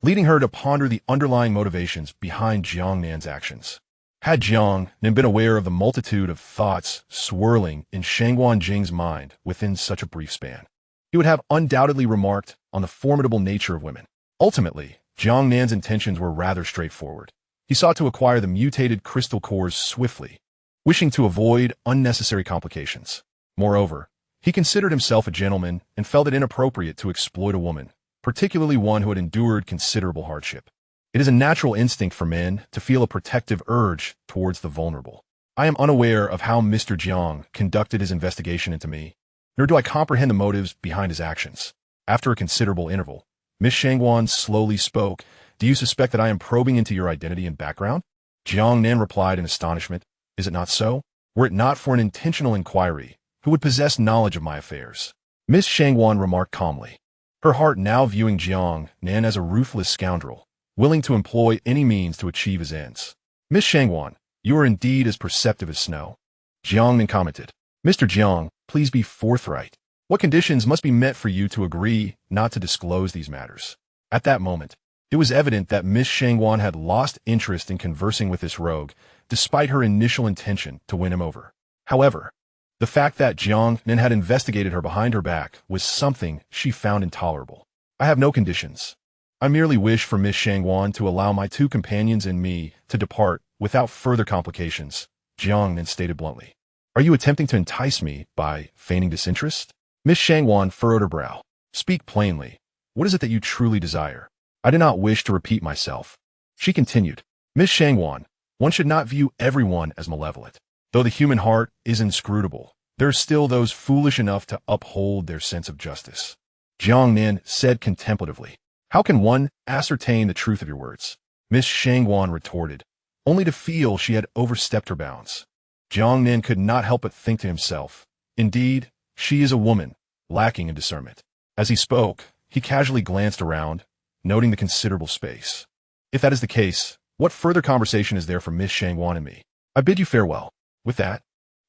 leading her to ponder the underlying motivations behind Jiang Nan's actions. Had Jiang Nan been aware of the multitude of thoughts swirling in Shangguan Jing's mind within such a brief span, he would have undoubtedly remarked on the formidable nature of women. Ultimately, Jiang Nan's intentions were rather straightforward. He sought to acquire the mutated crystal cores swiftly, wishing to avoid unnecessary complications. Moreover, he considered himself a gentleman and felt it inappropriate to exploit a woman, particularly one who had endured considerable hardship. It is a natural instinct for men to feel a protective urge towards the vulnerable. I am unaware of how Mr. Jiang conducted his investigation into me, nor do I comprehend the motives behind his actions. After a considerable interval, Miss Shangguan slowly spoke. Do you suspect that I am probing into your identity and background? Jiang Nan replied in astonishment. Is it not so? Were it not for an intentional inquiry, who would possess knowledge of my affairs? Miss Shangguan remarked calmly, her heart now viewing Jiang Nan as a ruthless scoundrel, willing to employ any means to achieve his ends. Miss Shangguan, you are indeed as perceptive as snow. Jiang Nan commented. Mr. Jiang, please be forthright. What conditions must be met for you to agree not to disclose these matters? At that moment, it was evident that Miss Shangguan had lost interest in conversing with this rogue, despite her initial intention to win him over. However, the fact that Jiang Nan had investigated her behind her back was something she found intolerable. I have no conditions. I merely wish for Miss Shangguan to allow my two companions and me to depart without further complications, Jiang Nan stated bluntly. Are you attempting to entice me by feigning disinterest? Miss Shangguan furrowed her brow. Speak plainly. What is it that you truly desire? I do not wish to repeat myself. She continued. Miss Shangguan, one should not view everyone as malevolent. Though the human heart is inscrutable, there are still those foolish enough to uphold their sense of justice. Jiang Nan said contemplatively. How can one ascertain the truth of your words? Miss Shangguan retorted, only to feel she had overstepped her bounds. Jiang Nan could not help but think to himself, indeed, she is a woman, lacking in discernment. As he spoke, he casually glanced around, noting the considerable space. If that is the case, what further conversation is there for Miss Shangguan and me? I bid you farewell. With that,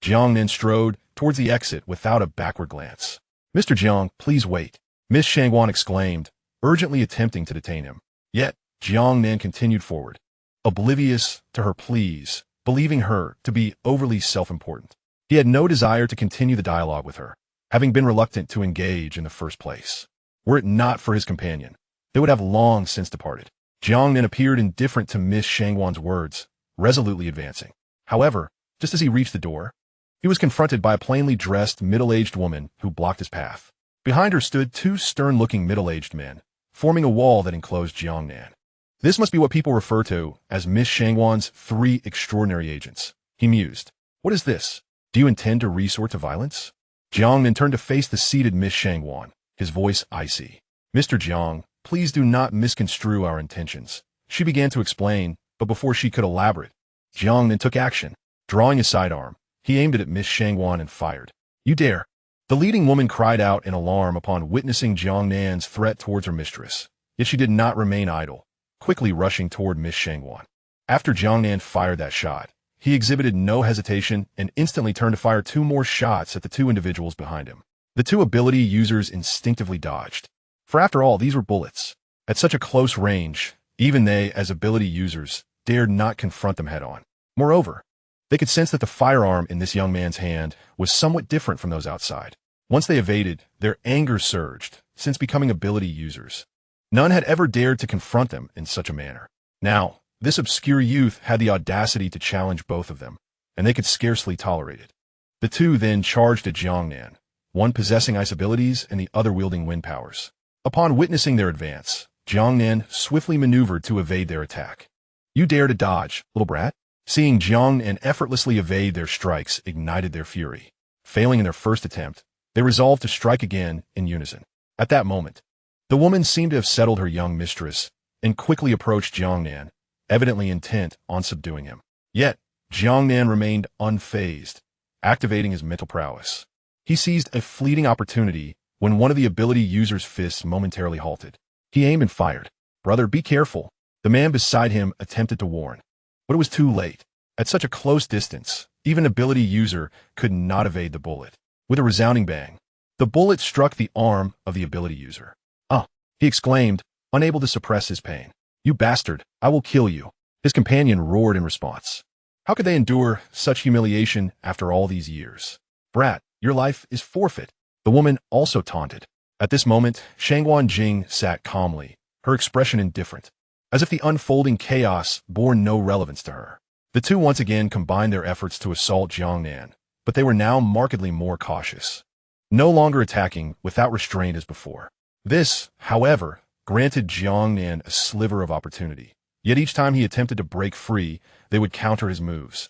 Jiang Nan strode towards the exit without a backward glance. Mr. Jiang, please wait, Miss Shangguan exclaimed, urgently attempting to detain him. Yet, Jiang Nan continued forward, oblivious to her pleas, believing her to be overly self-important. He had no desire to continue the dialogue with her, having been reluctant to engage in the first place. Were it not for his companion, they would have long since departed. Jiang Nan appeared indifferent to Miss Shangguan's words, resolutely advancing. However, just as he reached the door, he was confronted by a plainly dressed middle-aged woman who blocked his path. Behind her stood two stern-looking middle-aged men, forming a wall that enclosed Jiang Nan. This must be what people refer to as Miss Shangguan's 3 extraordinary agents, he mused. What is this? Do you intend to resort to violence? Jiang Nan turned to face the seated Miss Shangguan, his voice icy. Mr. Jiang, please do not misconstrue our intentions. She began to explain, but before she could elaborate, Jiang Nan took action. Drawing his sidearm, he aimed it at Miss Shangguan and fired. You dare! The leading woman cried out in alarm upon witnessing Jiang Nan's threat towards her mistress, yet she did not remain idle, quickly rushing toward Miss Shangguan. After Jiang Nan fired that shot, he exhibited no hesitation and instantly turned to fire 2 more shots at the 2 individuals behind him. The 2 ability users instinctively dodged, for after all, these were bullets. At such a close range, even they, as ability users, dared not confront them head-on. Moreover, they could sense that the firearm in this young man's hand was somewhat different from those outside. Once they evaded, their anger surged, since becoming ability users. None had ever dared to confront them in such a manner. Now, this obscure youth had the audacity to challenge both of them, and they could scarcely tolerate it. The 2 then charged at Jiang Nan, one possessing ice abilities and the other wielding wind powers. Upon witnessing their advance, Jiang Nan swiftly maneuvered to evade their attack. You dare to dodge, little brat? Seeing Jiang Nan effortlessly evade their strikes ignited their fury. Failing in their first attempt, they resolved to strike again in unison. At that moment, the woman seemed to have settled her young mistress and quickly approached Jiang Nan, evidently intent on subduing him. Yet, Jiang Nan remained unfazed, activating his mental prowess. He seized a fleeting opportunity when one of the ability user's fists momentarily halted. He aimed and fired. "Brother, be careful," the man beside him attempted to warn. But it was too late. At such a close distance, even an ability user could not evade the bullet. With a resounding bang, the bullet struck the arm of the ability user. "Ah!" he exclaimed, unable to suppress his pain. "You bastard, I will kill you." His companion roared in response. How could they endure such humiliation after all these years? "Brat, your life is forfeit," the woman also taunted. At this moment, Shangguan Jing sat calmly, her expression indifferent, as if the unfolding chaos bore no relevance to her. The two once again combined their efforts to assault Jiang Nan, but they were now markedly more cautious, no longer attacking without restraint as before. This, however, granted Jiang Nan a sliver of opportunity. Yet each time he attempted to break free, they would counter his moves,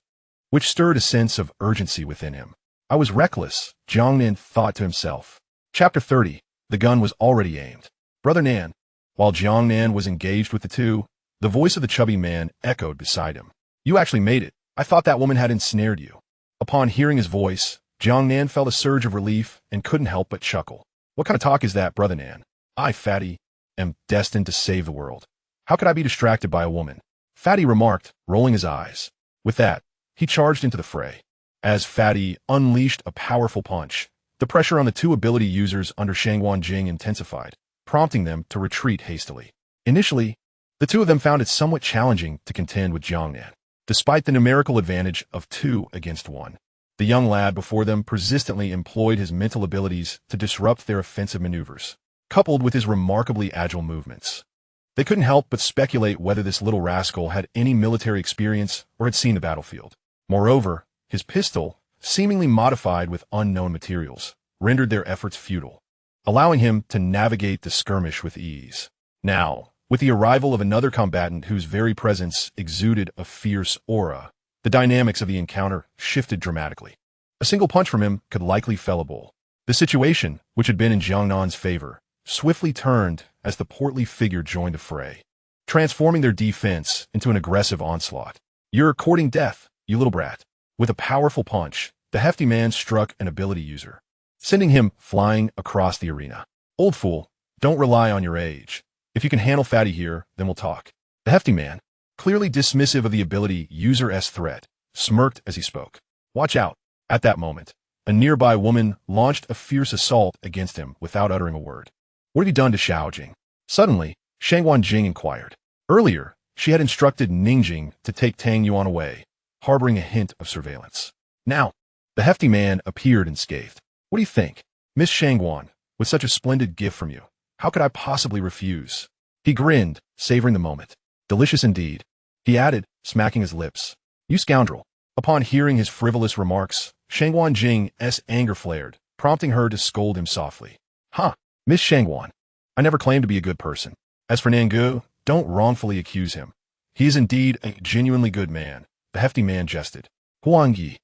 which stirred a sense of urgency within him. "I was reckless," Jiang Nan thought to himself. Chapter 30. The gun was already aimed. "Brother Nan." While Jiang Nan was engaged with the two, the voice of the chubby man echoed beside him. "You actually made it. I thought that woman had ensnared you." Upon hearing his voice, Jiang Nan felt a surge of relief and couldn't help but chuckle. "What kind of talk is that, Brother Nan? I, Fatty, am destined to save the world. How could I be distracted by a woman?" Fatty remarked, rolling his eyes. With that, he charged into the fray. As Fatty unleashed a powerful punch, the pressure on the two ability users under Shangguan Jing intensified, prompting them to retreat hastily. Initially, the two of them found it somewhat challenging to contend with Jiang Nan. Despite the numerical advantage of 2 against 1, the young lad before them persistently employed his mental abilities to disrupt their offensive maneuvers, coupled with his remarkably agile movements. They couldn't help but speculate whether this little rascal had any military experience or had seen the battlefield. Moreover, his pistol, seemingly modified with unknown materials, rendered their efforts futile, allowing him to navigate the skirmish with ease. Now, with the arrival of another combatant whose very presence exuded a fierce aura, the dynamics of the encounter shifted dramatically. A single punch from him could likely fell a bull. The situation, which had been in Jiang Nan's favor, swiftly turned as the portly figure joined the fray, transforming their defense into an aggressive onslaught. "You're courting death, you little brat." With a powerful punch, the hefty man struck an ability user, sending him flying across the arena. "Old fool, don't rely on your age. If you can handle Fatty here, then we'll talk." The hefty man, clearly dismissive of the ability user's threat, smirked as he spoke. "Watch out." At that moment, a nearby woman launched a fierce assault against him without uttering a word. "What have you done to Xiaojing?" Suddenly, Shangguan Jing inquired. Earlier, she had instructed Ningjing to take Tang Yuan away, harboring a hint of surveillance. Now, the hefty man appeared unscathed. "What do you think? Miss Shangguan, with such a splendid gift from you, how could I possibly refuse?" He grinned, savoring the moment. "Delicious indeed," he added, smacking his lips. "You scoundrel." Upon hearing his frivolous remarks, Shangguan Jing's anger flared, prompting her to scold him softly. "Huh, Miss Shangguan, I never claimed to be a good person. As for Nangu, don't wrongfully accuse him. He is indeed a genuinely good man," the hefty man jested. "Huang Yi."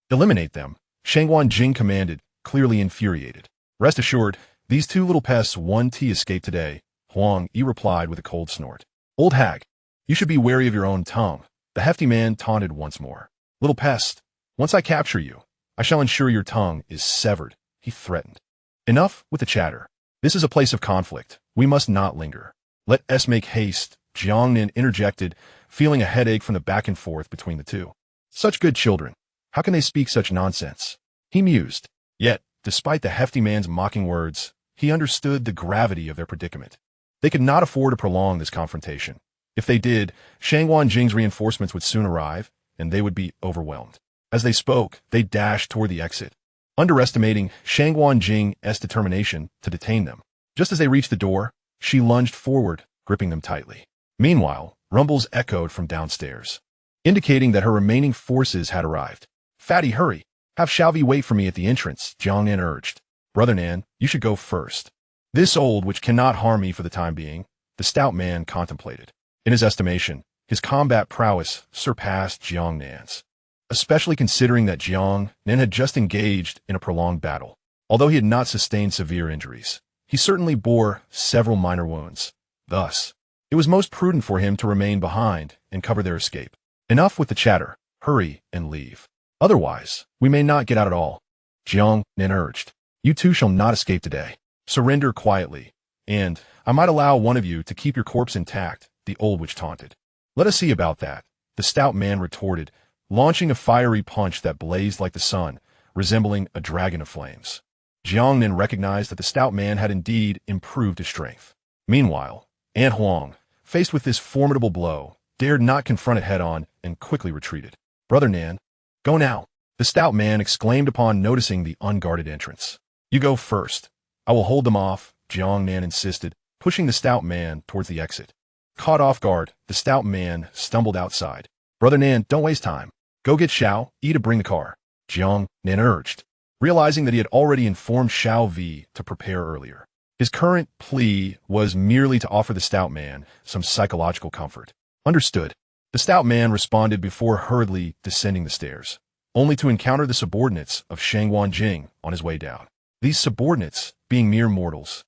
"Eliminate them," Shangguan Jing commanded, clearly infuriated. "Rest assured, these two little pests won tea escape today," Huang Yi replied with a cold snort. "Old hag, you should be wary of your own tongue," the hefty man taunted once more. "Little pest, once I capture you, I shall ensure your tongue is severed," he threatened. "Enough with the chatter. This is a place of conflict. We must not linger. Let us make haste," Jiang Nan interjected, feeling a headache from the back and forth between the two. "Such good children. How can they speak such nonsense?" he mused. Yet, despite the hefty man's mocking words, he understood the gravity of their predicament. They could not afford to prolong this confrontation. If they did, Shangguan Jing's reinforcements would soon arrive, and they would be overwhelmed. As they spoke, they dashed toward the exit, underestimating Shangguan Jing's determination to detain them. Just as they reached the door, she lunged forward, gripping them tightly. Meanwhile, rumbles echoed from downstairs, indicating that her remaining forces had arrived. "Fatty, hurry. Have Xiaovi wait for me at the entrance," Jiang Nan urged. "Brother Nan, you should go first." "This old which cannot harm me for the time being," the stout man contemplated. In his estimation, his combat prowess surpassed Jiang Nan's, especially considering that Jiang Nan had just engaged in a prolonged battle. Although he had not sustained severe injuries, he certainly bore several minor wounds. Thus, It was most prudent for him to remain behind and cover their escape. Enough with the chatter. Hurry and leave. Otherwise, we may not get out at all. Jiang Nan urged. You two shall not escape today. Surrender quietly, and I might allow one of you to keep your corpse intact, the old witch taunted. Let us see about that, the stout man retorted, launching a fiery punch that blazed like the sun, resembling a dragon of flames. Jiang Nan recognized that the stout man had indeed improved his strength. Meanwhile, Aunt Huang, faced with this formidable blow, dared not confront it head-on and quickly retreated. Brother Nan, go now, the stout man exclaimed upon noticing the unguarded entrance. You go first. I will hold them off, Jiang Nan insisted, pushing the stout man towards the exit. Caught off guard, the stout man stumbled outside. Brother Nan, don't waste time. Go get Xiao Yi to bring the car, Jiang Nan urged, realizing that he had already informed Xiao Vi to prepare earlier. His current plea was merely to offer the stout man some psychological comfort. Understood. The stout man responded before hurriedly descending the stairs, only to encounter the subordinates of Shangguan Jing on his way down. These subordinates, being mere mortals,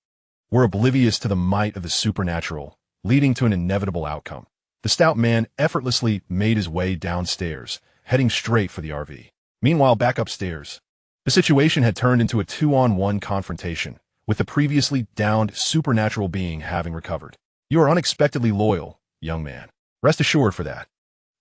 were oblivious to the might of the supernatural, leading to an inevitable outcome. The stout man effortlessly made his way downstairs, heading straight for the RV. Meanwhile, back upstairs, the situation had turned into a 2-on-1 confrontation, with the previously downed supernatural being having recovered. You are unexpectedly loyal, young man. Rest assured for that.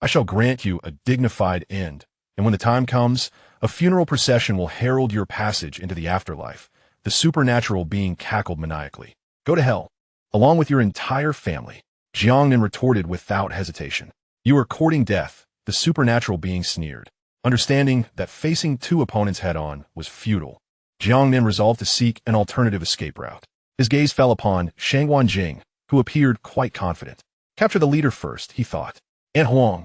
I shall grant you a dignified end, and when the time comes, a funeral procession will herald your passage into the afterlife. The supernatural being cackled maniacally. Go to hell, along with your entire family, Jiang Nan retorted without hesitation. You are courting death, the supernatural being sneered. Understanding that facing two opponents head-on was futile, Jiang Nan resolved to seek an alternative escape route. His gaze fell upon Shangguan Jing, who appeared quite confident. Capture the leader first, he thought. Aunt Huang,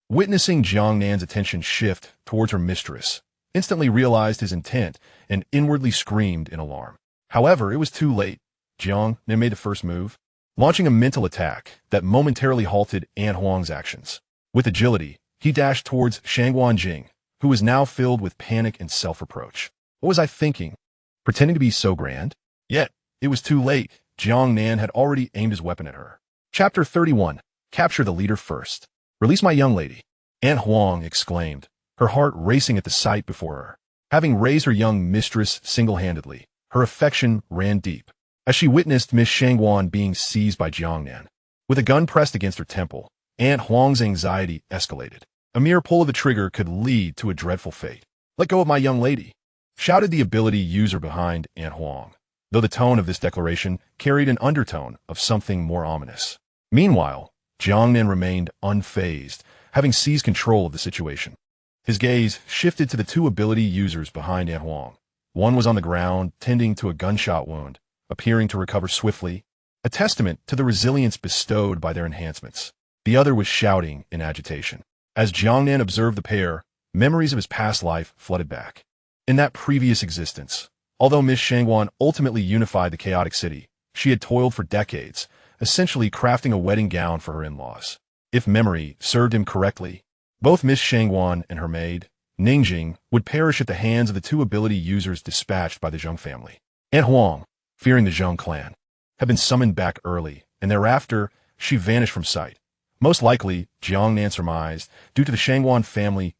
witnessing Jiang Nan's attention shift towards her mistress, instantly realized his intent and inwardly screamed in alarm. However, it was too late. Jiang Nan made the first move, launching a mental attack that momentarily halted Aunt Huang's actions. With agility, he dashed towards Shangguan Jing, who was now filled with panic and self-reproach. What was I thinking? Pretending to be so grand? Yet, it was too late. Jiang Nan had already aimed his weapon at her. Chapter 31. Capture the leader first. Release my young lady, Aunt Huang exclaimed, her heart racing at the sight before her. Having raised her young mistress single-handedly, her affection ran deep, as she witnessed Miss Shangguan being seized by Jiang Nan. With a gun pressed against her temple, Aunt Huang's anxiety escalated. A mere pull of the trigger could lead to a dreadful fate. Let go of my young lady, shouted the ability user behind Aunt Huang, though the tone of this declaration carried an undertone of something more ominous. Meanwhile, Jiang Nan remained unfazed, having seized control of the situation. His gaze shifted to the two ability users behind Aunt Huang. One was on the ground, tending to a gunshot wound, appearing to recover swiftly, a testament to the resilience bestowed by their enhancements. The other was shouting in agitation. As Jiang Nan observed the pair, memories of his past life flooded back. In that previous existence, although Miss Shangguan ultimately unified the chaotic city, she had toiled for decades, essentially crafting a wedding gown for her in-laws. If memory served him correctly, both Miss Shangguan and her maid, Ningjing, would perish at the hands of the two ability users dispatched by the Zheng family. Aunt Huang, fearing the Zheng clan, had been summoned back early, and thereafter she vanished from sight. Most likely, Jiang Nan surmised, due to the Shangguan family's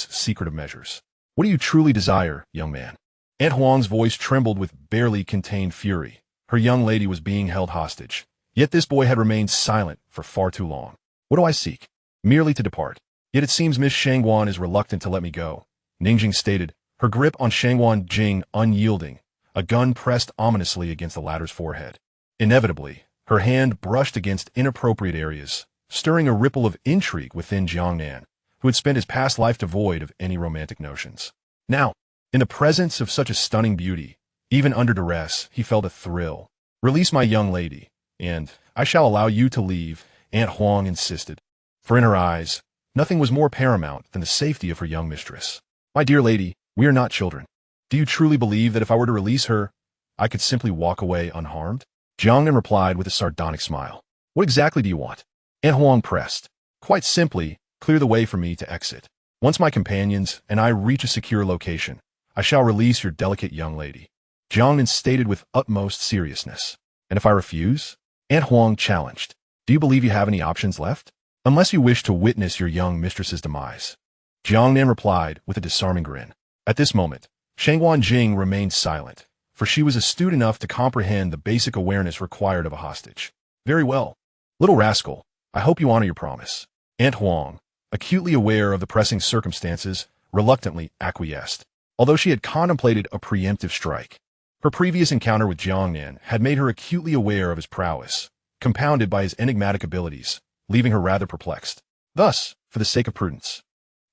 secretive measures. What do you truly desire, young man? Aunt Huang's voice trembled with barely contained fury. Her young lady was being held hostage. Yet this boy had remained silent for far too long. What do I seek? Merely to depart. Yet it seems Miss Shangguan is reluctant to let me go, Ningjing stated, her grip on Shangguan Jing unyielding, a gun pressed ominously against the latter's forehead. Inevitably, her hand brushed against inappropriate areas, stirring a ripple of intrigue within Jiang Nan, who had spent his past life devoid of any romantic notions. Now, in the presence of such a stunning beauty, even under duress, he felt a thrill. Release my young lady, and I shall allow you to leave, Aunt Huang insisted, for in her eyes, nothing was more paramount than the safety of her young mistress. My dear lady, we are not children. Do you truly believe that if I were to release her, I could simply walk away unharmed? Jiang Nan replied with a sardonic smile. What exactly do you want? Aunt Huang pressed. Quite simply, clear the way for me to exit. Once my companions and I reach a secure location, I shall release your delicate young lady, Jiang Nan stated with utmost seriousness. And if I refuse? Aunt Huang challenged. Do you believe you have any options left? Unless you wish to witness your young mistress's demise. Jiang Nan replied with a disarming grin. At this moment, Shangguan Jing remained silent, for she was astute enough to comprehend the basic awareness required of a hostage. Very well. Little rascal, I hope you honor your promise. Aunt Huang, acutely aware of the pressing circumstances, reluctantly acquiesced. Although she had contemplated a preemptive strike, her previous encounter with Jiang Nan had made her acutely aware of his prowess, compounded by his enigmatic abilities, leaving her rather perplexed. Thus, for the sake of prudence,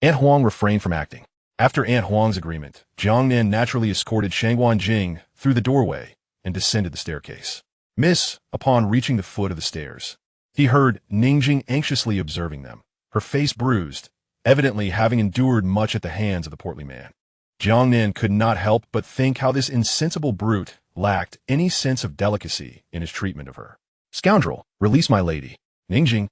Aunt Huang refrained from acting. After Aunt Huang's agreement, Jiang Nan naturally escorted Shangguan Jing through the doorway and descended the staircase. Miss, upon reaching the foot of the stairs, he heard Ningjing anxiously observing them, her face bruised, evidently having endured much at the hands of the portly man. Jiang Nan could not help but think how this insensible brute lacked any sense of delicacy in his treatment of her. Scoundrel, release my lady. Ningjing,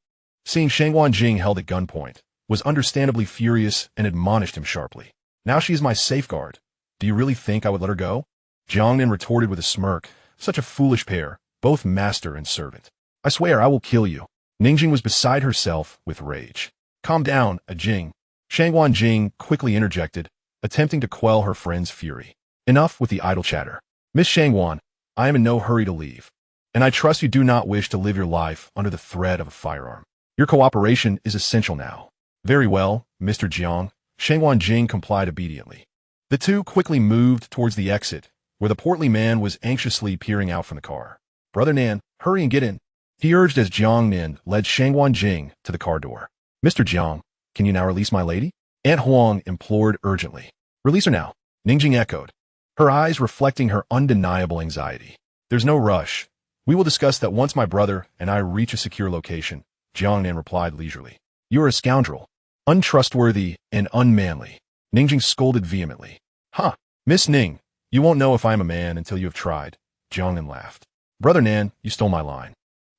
seeing Shangguan Jing held at gunpoint, was understandably furious and admonished him sharply. Now she is my safeguard. Do you really think I would let her go? Jiang Nan retorted with a smirk. Such a foolish pair, both master and servant. I swear I will kill you. Ningjing was beside herself with rage. Calm down, Jing. Shangguan Jing quickly interjected, attempting to quell her friend's fury. Enough with the idle chatter. Miss Shangguan, I am in no hurry to leave, and I trust you do not wish to live your life under the threat of a firearm. Your cooperation is essential now. Very well, Mr. Jiang. Shangguan Jing complied obediently. The two quickly moved towards the exit, where the portly man was anxiously peering out from the car. Brother Nan, hurry and get in, he urged as Jiang Nan led Shangguan Jing to the car door. Mr. Jiang, can you now release my lady? Aunt Huang implored urgently. Release her now, Ningjing echoed, her eyes reflecting her undeniable anxiety. There's no rush. We will discuss that once my brother and I reach a secure location, Jiang Nan replied leisurely. You are a scoundrel, untrustworthy and unmanly, Ningjing scolded vehemently. Huh, Miss Ning, you won't know if I am a man until you have tried, Jiang Nan laughed. Brother Nan, you stole my line.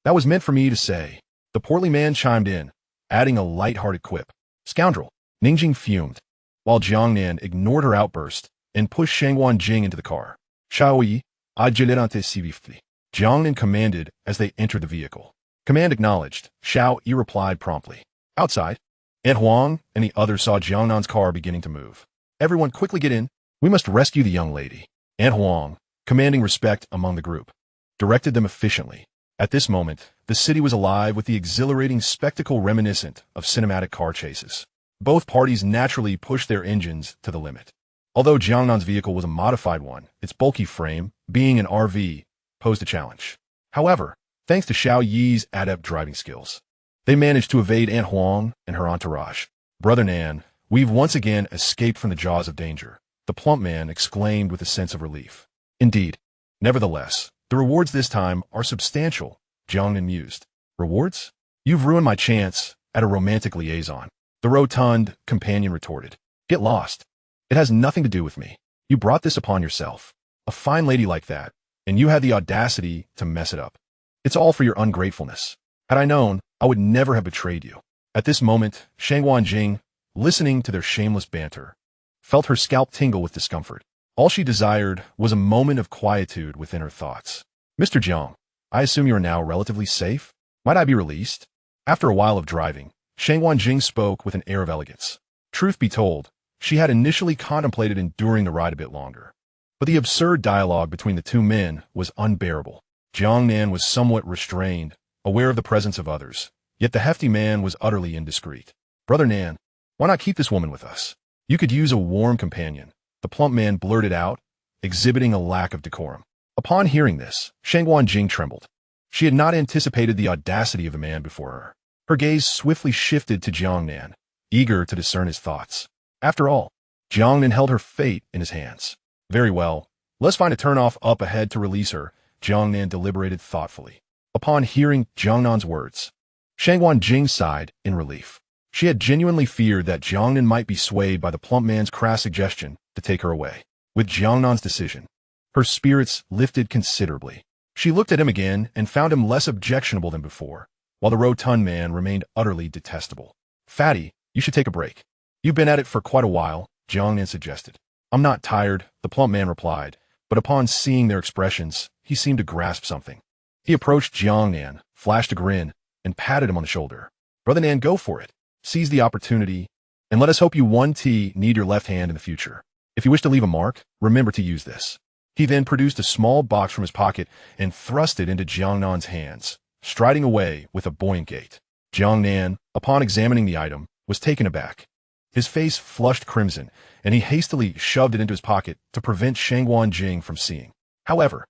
That was meant for me to say. The portly man chimed in, adding a light-hearted quip. Scoundrel, Ningjing fumed, while Jiang Nan ignored her outburst and pushed Shangguan Jing into the car. Shaoyi, adjilante civifli. Jiang Nan commanded as they entered the vehicle. Command acknowledged, Shao Yi replied promptly. Outside, Aunt Huang and the others saw Jiang Nan's car beginning to move. Everyone quickly get in. We must rescue the young lady. Aunt Huang, commanding respect among the group, directed them efficiently. At this moment, the city was alive with the exhilarating spectacle reminiscent of cinematic car chases. Both parties naturally pushed their engines to the limit. Although Jiang Nan's vehicle was a modified one, its bulky frame, being an RV, posed a challenge. However, thanks to Shao Yi's adept driving skills, they managed to evade Aunt Huang and her entourage. Brother Nan, we've once again escaped from the jaws of danger, the plump man exclaimed with a sense of relief. Indeed. Nevertheless, the rewards this time are substantial, Jiang Nan mused. Rewards? You've ruined my chance at a romantic liaison, the rotund companion retorted. Get lost. It has nothing to do with me. You brought this upon yourself. A fine lady like that, and you had the audacity to mess it up. It's all for your ungratefulness. Had I known, I would never have betrayed you. At this moment, Shangguan Jing, listening to their shameless banter, felt her scalp tingle with discomfort. All she desired was a moment of quietude within her thoughts. Mr. Jiang, I assume you are now relatively safe? Might I be released? After a while of driving, Shangguan Jing spoke with an air of elegance. Truth be told, she had initially contemplated enduring the ride a bit longer. But the absurd dialogue between the two men was unbearable. Jiang Nan was somewhat restrained, aware of the presence of others, yet the hefty man was utterly indiscreet. Brother Nan, why not keep this woman with us? You could use a warm companion, the plump man blurted out, exhibiting a lack of decorum. Upon hearing this, Shangguan Jing trembled. She had not anticipated the audacity of the man before her. Her gaze swiftly shifted to Jiang Nan, eager to discern his thoughts. After all, Jiang Nan held her fate in his hands. Very well, let's find a turnoff up ahead to release her, Jiang Nan deliberated thoughtfully. Upon hearing Jiang Nan's words, Shangguan Jing sighed in relief. She had genuinely feared that Jiang Nan might be swayed by the plump man's crass suggestion to take her away. With Jiang Nan's decision, her spirits lifted considerably. She looked at him again and found him less objectionable than before, while the rotund man remained utterly detestable. Fatty, you should take a break. You've been at it for quite a while, Jiang Nan suggested. I'm not tired, the plump man replied, but upon seeing their expressions, he seemed to grasp something. He approached Jiang Nan, flashed a grin, and patted him on the shoulder. Brother Nan, go for it. Seize the opportunity, and let us hope you need your left hand in the future. If you wish to leave a mark, remember to use this. He then produced a small box from his pocket and thrust it into Jiang Nan's hands, striding away with a buoyant gait. Jiang Nan, upon examining the item, was taken aback. His face flushed crimson, and he hastily shoved it into his pocket to prevent Shangguan Jing from seeing. However,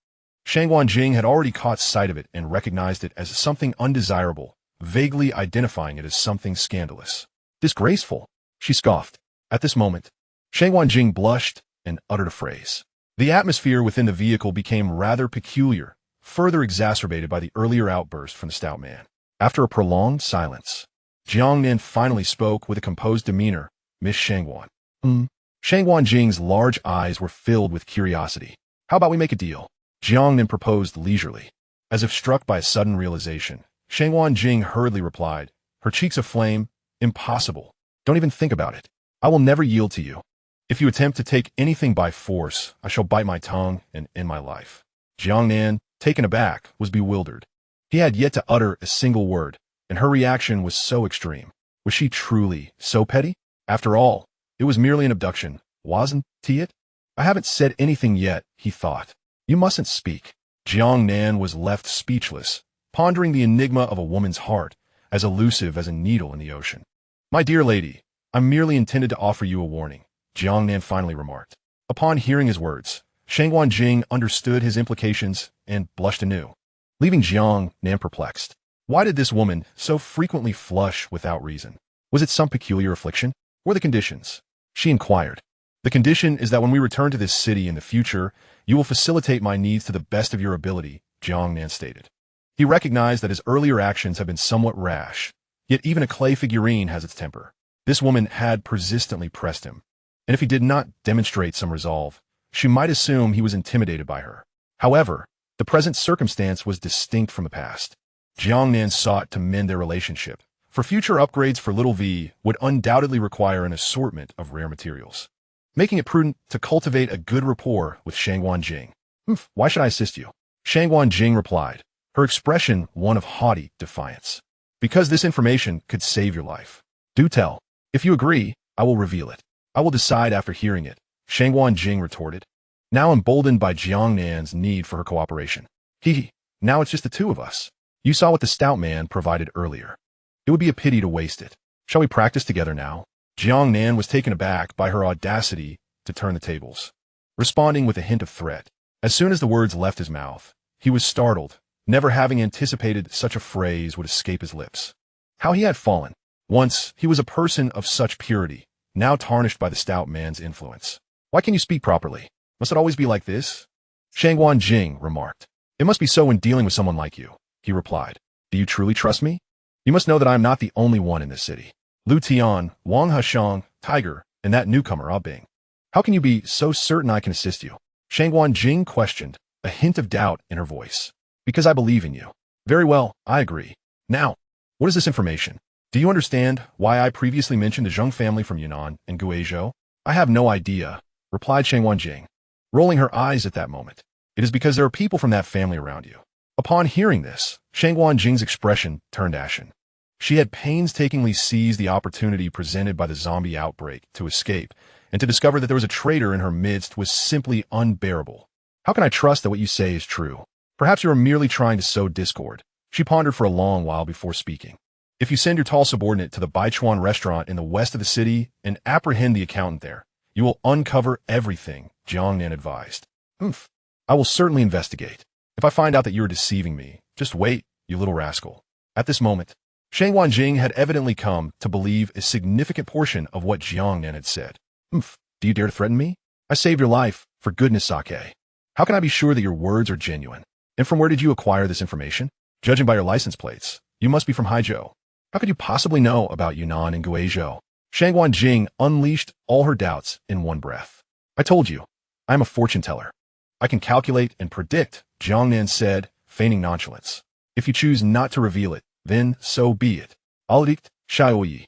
Shangguan Jing had already caught sight of it and recognized it as something undesirable, vaguely identifying it as something scandalous. Disgraceful, she scoffed. At this moment, Shangguan Jing blushed and uttered a phrase. The atmosphere within the vehicle became rather peculiar, further exacerbated by the earlier outburst from the stout man. After a prolonged silence, Jiang Nan finally spoke with a composed demeanor. Miss Shangguan. Shangguan Jing's large eyes were filled with curiosity. How about we make a deal? Jiang Nan proposed leisurely. As if struck by a sudden realization, Shangguan Jing hurriedly replied, her cheeks aflame, impossible. Don't even think about it. I will never yield to you. If you attempt to take anything by force, I shall bite my tongue and end my life. Jiang Nan, taken aback, was bewildered. He had yet to utter a single word, and her reaction was so extreme. Was she truly so petty? After all, it was merely an abduction, wasn't it? I haven't said anything yet, he thought. You mustn't speak. Jiang Nan was left speechless, pondering the enigma of a woman's heart, as elusive as a needle in the ocean. My dear lady, I merely intended to offer you a warning, Jiang Nan finally remarked. Upon hearing his words, Shangguan Jing understood his implications and blushed anew, leaving Jiang Nan perplexed. Why did this woman so frequently flush without reason? Was it some peculiar affliction? Or the conditions? She inquired. The condition is that when we return to this city in the future, you will facilitate my needs to the best of your ability, Jiang Nan stated. He recognized that his earlier actions had been somewhat rash, yet even a clay figurine has its temper. This woman had persistently pressed him, and if he did not demonstrate some resolve, she might assume he was intimidated by her. However, the present circumstance was distinct from the past. Jiang Nan sought to mend their relationship, for future upgrades for Little V would undoubtedly require an assortment of rare materials, making it prudent to cultivate a good rapport with Shangguan Jing. Why should I assist you? Shangguan Jing replied, her expression one of haughty defiance. Because this information could save your life. Do tell. If you agree, I will reveal it. I will decide after hearing it, Shangguan Jing retorted, now emboldened by Jiang Nan's need for her cooperation. Now it's just the two of us. You saw what the stout man provided earlier. It would be a pity to waste it. Shall we practice together now? Jiang Nan was taken aback by her audacity to turn the tables, responding with a hint of threat. As soon as the words left his mouth, he was startled, never having anticipated such a phrase would escape his lips. How he had fallen. Once, he was a person of such purity, now tarnished by the stout man's influence. Why can you speak properly? Must it always be like this? Shangguan Jing remarked. It must be so when dealing with someone like you, he replied. Do you truly trust me? You must know that I am not the only one in this city. Lu Tian, Wang Hashang, Tiger, and that newcomer, Ah Bing. How can you be so certain I can assist you? Shangguan Jing questioned, a hint of doubt in her voice. Because I believe in you. Very well, I agree. Now, what is this information? Do you understand why I previously mentioned the Zheng family from Yunnan and Guizhou? I have no idea, replied Shangguan Jing, rolling her eyes at that moment. It is because there are people from that family around you. Upon hearing this, Shangguan Jing's expression turned ashen. She had painstakingly seized the opportunity presented by the zombie outbreak to escape, and to discover that there was a traitor in her midst was simply unbearable. How can I trust that what you say is true? Perhaps you are merely trying to sow discord. She pondered for a long while before speaking. If you send your tall subordinate to the Baichuan restaurant in the west of the city and apprehend the accountant there, you will uncover everything, Jiang Nan advised. I will certainly investigate. If I find out that you are deceiving me, just wait, you little rascal. At this moment, Shangguan Jing had evidently come to believe a significant portion of what Jiang Nan had said. Do you dare to threaten me? I saved your life, for goodness sake. How can I be sure that your words are genuine? And from where did you acquire this information? Judging by your license plates, you must be from Haizhou. How could you possibly know about Yunnan and Guizhou? Shangguan Jing unleashed all her doubts in one breath. I told you, I am a fortune teller. I can calculate and predict, Jiang Nan said, feigning nonchalance. If you choose not to reveal it, then so be it. Aledict, Xiao Yi.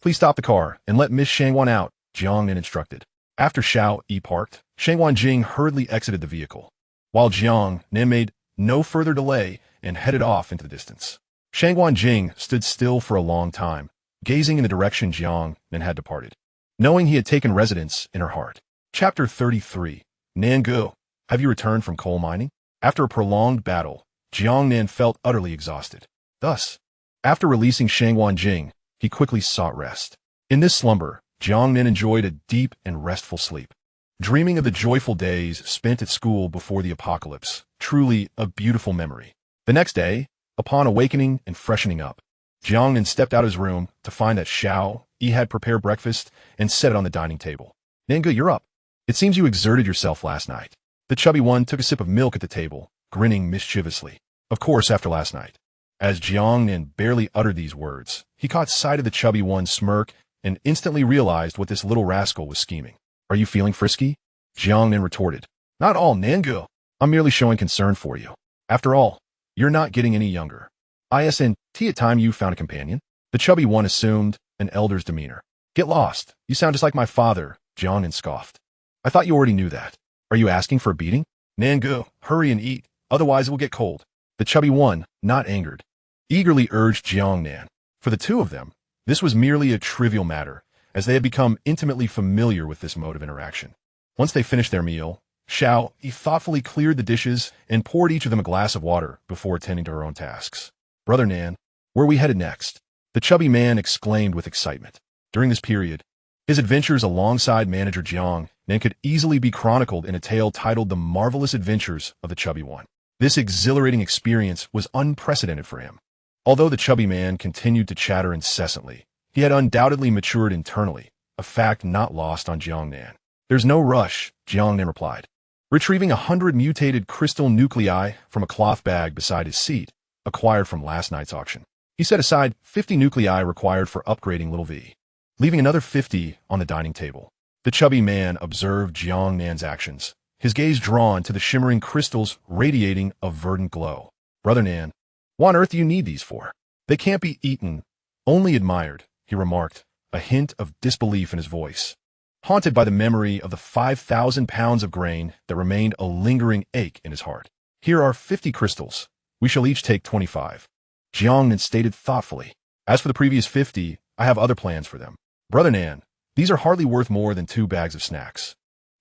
Please stop the car and let Miss Shangguan out, Jiang Nan instructed. After Xiao Yi parked, Shangguan Jing hurriedly exited the vehicle, while Jiang Nan made no further delay and headed off into the distance. Jing stood still for a long time, gazing in the direction Jiang Nan had departed, knowing he had taken residence in her heart. Chapter 33. Nan Gu, have you returned from coal mining? After a prolonged battle, Jiang Nan felt utterly exhausted. Thus, after releasing Jing, he quickly sought rest. In this slumber, Jiang Nan enjoyed a deep and restful sleep, dreaming of the joyful days spent at school before the apocalypse. Truly a beautiful memory. The next day, upon awakening and freshening up, Jiang Nan stepped out of his room to find that Yi had prepared breakfast and set it on the dining table. Nangu, you're up. It seems you exerted yourself last night. The chubby one took a sip of milk at the table, grinning mischievously. Of course, after last night. As Jiang Nan barely uttered these words, he caught sight of the chubby one's smirk and instantly realized what this little rascal was scheming. Are you feeling frisky? Jiang Nan retorted. Not all, Nangu. I'm merely showing concern for you. After all, you're not getting any younger. Isn't it time you found a companion? The chubby one assumed an elder's demeanor. Get lost. You sound just like my father, Jiang Nan scoffed. I thought you already knew that. Are you asking for a beating? Nangu, hurry and eat, otherwise it will get cold. The chubby one, not angered, eagerly urged Jiang Nan. For the two of them, this was merely a trivial matter, as they had become intimately familiar with this mode of interaction. Once they finished their meal, Yi thoughtfully cleared the dishes and poured each of them a glass of water before attending to her own tasks. Brother Nan, where are we headed next? The chubby man exclaimed with excitement. During this period, his adventures alongside manager Jiang Nan could easily be chronicled in a tale titled The Marvelous Adventures of the Chubby One. This exhilarating experience was unprecedented for him. Although the chubby man continued to chatter incessantly, he had undoubtedly matured internally, a fact not lost on Jiang Nan. There's no rush, Jiang Nan replied, retrieving 100 mutated crystal nuclei from a cloth bag beside his seat, acquired from last night's auction. He set aside 50 nuclei required for upgrading Little V, leaving another 50 on the dining table. The chubby man observed Jiang Nan's actions, his gaze drawn to the shimmering crystals radiating a verdant glow. Brother Nan, what on earth do you need these for? They can't be eaten, only admired, he remarked, a hint of disbelief in his voice, haunted by the memory of the 5,000 pounds of grain that remained a lingering ache in his heart. Here are 50 crystals. We shall each take 25. Jiang Nan stated thoughtfully. As for the previous 50, I have other plans for them. Brother Nan, these are hardly worth more than 2 bags of snacks.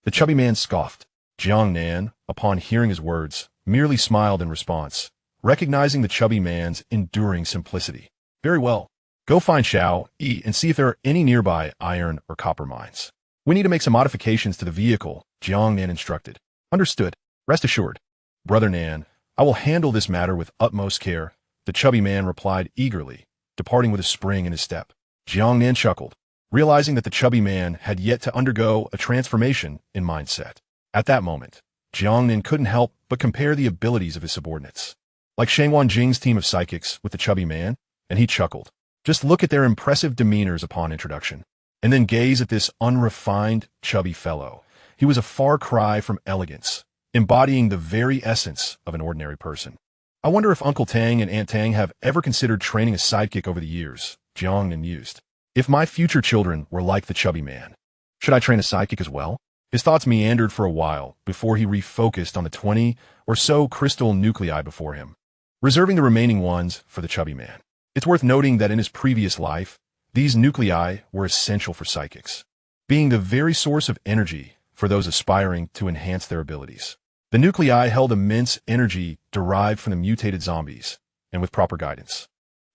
The chubby man scoffed. Jiang Nan, upon hearing his words, merely smiled in response, recognizing the chubby man's enduring simplicity. Very well. Go find Yi and see if there are any nearby iron or copper mines. We need to make some modifications to the vehicle, Jiang Nan instructed. Understood. Rest assured. Brother Nan, I will handle this matter with utmost care, the chubby man replied eagerly, departing with a spring in his step. Jiang Nan chuckled, realizing that the chubby man had yet to undergo a transformation in mindset. At that moment, Jiang Nan couldn't help but compare the abilities of his subordinates. Like Jing's team of psychics with the chubby man, and he chuckled. Just look at their impressive demeanors upon introduction, and then gaze at this unrefined, chubby fellow. He was a far cry from elegance, embodying the very essence of an ordinary person. I wonder if Uncle Tang and Aunt Tang have ever considered training a sidekick over the years, Jiang Nan mused. If my future children were like the chubby man, should I train a sidekick as well? His thoughts meandered for a while before he refocused on the 20 or so crystal nuclei before him, reserving the remaining ones for the chubby man. It's worth noting that in his previous life, these nuclei were essential for psychics, being the very source of energy for those aspiring to enhance their abilities. The nuclei held immense energy derived from the mutated zombies, and with proper guidance,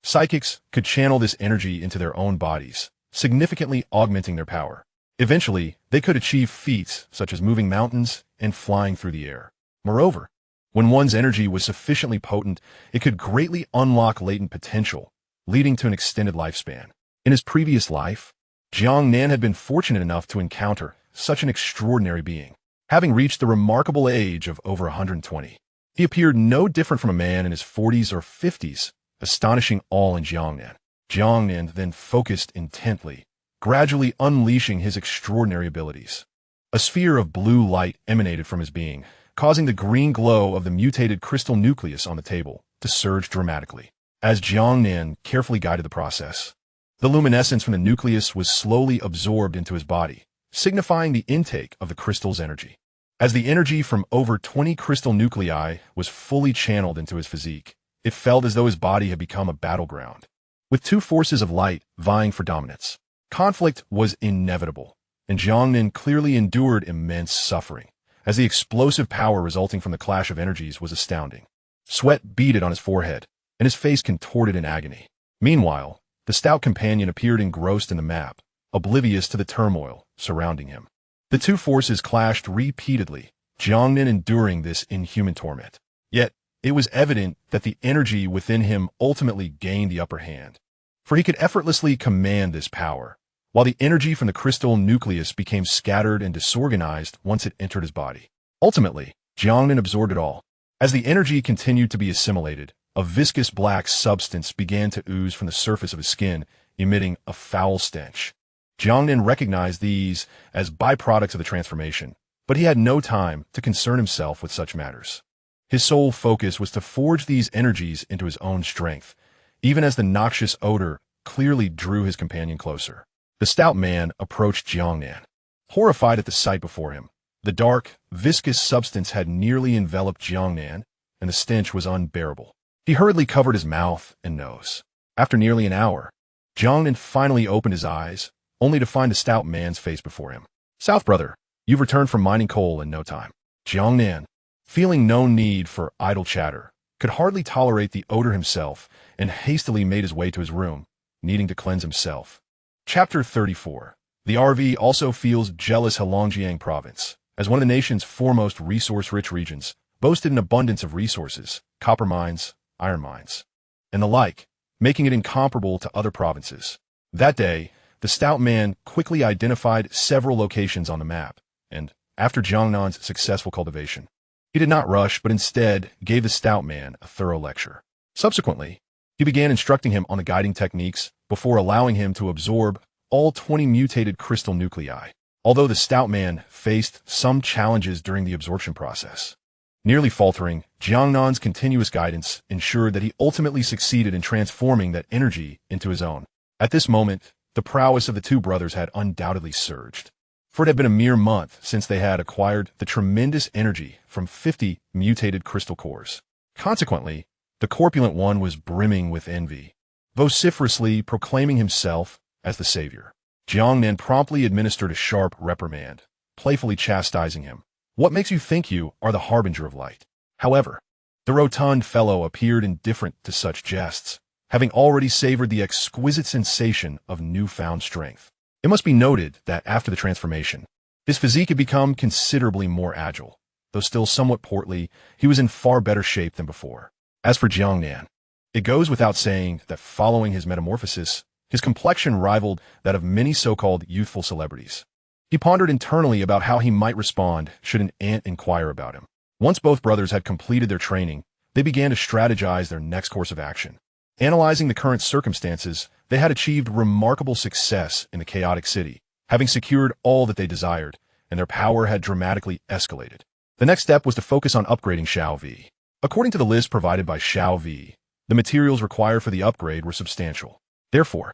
psychics could channel this energy into their own bodies, significantly augmenting their power. Eventually, they could achieve feats such as moving mountains and flying through the air. Moreover, when one's energy was sufficiently potent, it could greatly unlock latent potential, leading to an extended lifespan. In his previous life, Jiang Nan had been fortunate enough to encounter such an extraordinary being. Having reached the remarkable age of over 120, he appeared no different from a man in his 40s or 50s, astonishing all in Jiang Nan. Jiang Nan then focused intently, gradually unleashing his extraordinary abilities. A sphere of blue light emanated from his being, causing the green glow of the mutated crystal nucleus on the table to surge dramatically. As Jiang Nan carefully guided the process, the luminescence from the nucleus was slowly absorbed into his body, signifying the intake of the crystal's energy. As the energy from over 20 crystal nuclei was fully channeled into his physique, It felt as though his body had become a battleground, with two forces of light vying for dominance. Conflict was inevitable, and Jiang Nan clearly endured immense suffering, as the explosive power resulting from the clash of energies was astounding. Sweat beaded on his forehead, and his face contorted in agony. Meanwhile, the stout companion appeared engrossed in the map, oblivious to the turmoil surrounding him. The two forces clashed repeatedly, Jiang Nan enduring this inhuman torment. Yet, it was evident that the energy within him ultimately gained the upper hand, for he could effortlessly command this power, while the energy from the crystal nucleus became scattered and disorganized once it entered his body. Ultimately, Jiang Nan absorbed it all. As the energy continued to be assimilated, a viscous black substance began to ooze from the surface of his skin, emitting a foul stench. Jiang Nan recognized these as byproducts of the transformation, but he had no time to concern himself with such matters. His sole focus was to forge these energies into his own strength, even as the noxious odor clearly drew his companion closer. The stout man approached Jiang Nan. Horrified at the sight before him, the dark, viscous substance had nearly enveloped Jiang Nan, and the stench was unbearable. He hurriedly covered his mouth and nose. After nearly an hour, Jiang Nan finally opened his eyes, only to find the stout man's face before him. "South, brother, you've returned from mining coal in no time." Jiang Nan, feeling no need for idle chatter, could hardly tolerate the odor himself and hastily made his way to his room, needing to cleanse himself. Chapter 34. The RV also feels jealous Heilongjiang province, as one of the nation's foremost resource-rich regions, boasted an abundance of resources, copper mines, iron mines, and the like, making it incomparable to other provinces. That day, the stout man quickly identified several locations on the map, and, after Jiang Nan's successful cultivation, he did not rush but instead gave the stout man a thorough lecture. Subsequently, he began instructing him on the guiding techniques before allowing him to absorb all 20 mutated crystal nuclei, although the stout man faced some challenges during the absorption process. Nearly faltering, Jiang Nan's continuous guidance ensured that he ultimately succeeded in transforming that energy into his own. At this moment, the prowess of the two brothers had undoubtedly surged, for it had been a mere month since they had acquired the tremendous energy from 50 mutated crystal cores. Consequently, the corpulent one was brimming with envy, vociferously proclaiming himself as the savior. Jiang Nan promptly administered a sharp reprimand, playfully chastising him. "What makes you think you are the harbinger of light?" However, the rotund fellow appeared indifferent to such jests, having already savored the exquisite sensation of newfound strength. It must be noted that after the transformation, his physique had become considerably more agile. Though still somewhat portly, he was in far better shape than before. As for Jiang Nan, it goes without saying that following his metamorphosis, his complexion rivaled that of many so-called youthful celebrities. He pondered internally about how he might respond should an ant inquire about him. Once both brothers had completed their training, they began to strategize their next course of action. Analyzing the current circumstances, they had achieved remarkable success in the chaotic city, having secured all that they desired, and their power had dramatically escalated. The next step was to focus on upgrading Xiao V. According to the list provided by Xiao V, the materials required for the upgrade were substantial. Therefore,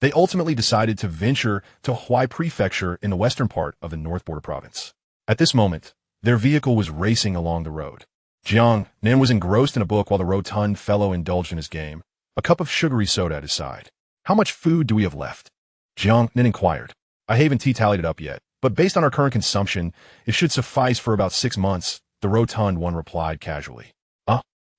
they ultimately decided to venture to Huai Prefecture in the western part of the North Border Province. At this moment, their vehicle was racing along the road. Jiang Nan was engrossed in a book while the rotund fellow indulged in his game, a cup of sugary soda at his side. "How much food do we have left?" Jiang Nan inquired. "I haven't tallied it up yet, but based on our current consumption, it should suffice for about 6 months," the rotund one replied casually.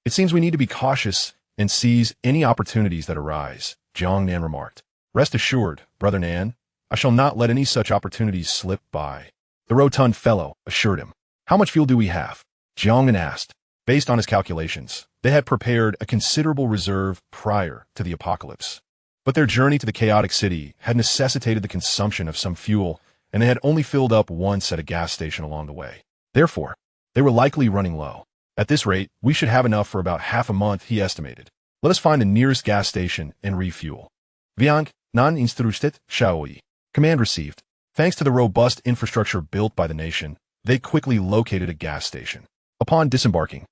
It seems we need to be cautious and seize any opportunities that arise," Jiang Nan remarked. "Rest assured, Brother Nan, I shall not let any such opportunities slip by," the rotund fellow assured him. "How much fuel do we have?" Jiang Nan asked. Based on his calculations, they had prepared a considerable reserve prior to the apocalypse. But their journey to the chaotic city had necessitated the consumption of some fuel, and they had only filled up once at a gas station along the way. Therefore, they were likely running low. "At this rate, we should have enough for about half a month," he estimated. "Let us find the nearest gas station and refuel." Jiang Nan instructed Xiaoyi. Command received. Thanks to the robust infrastructure built by the nation, they quickly located a gas station. Upon disembarking,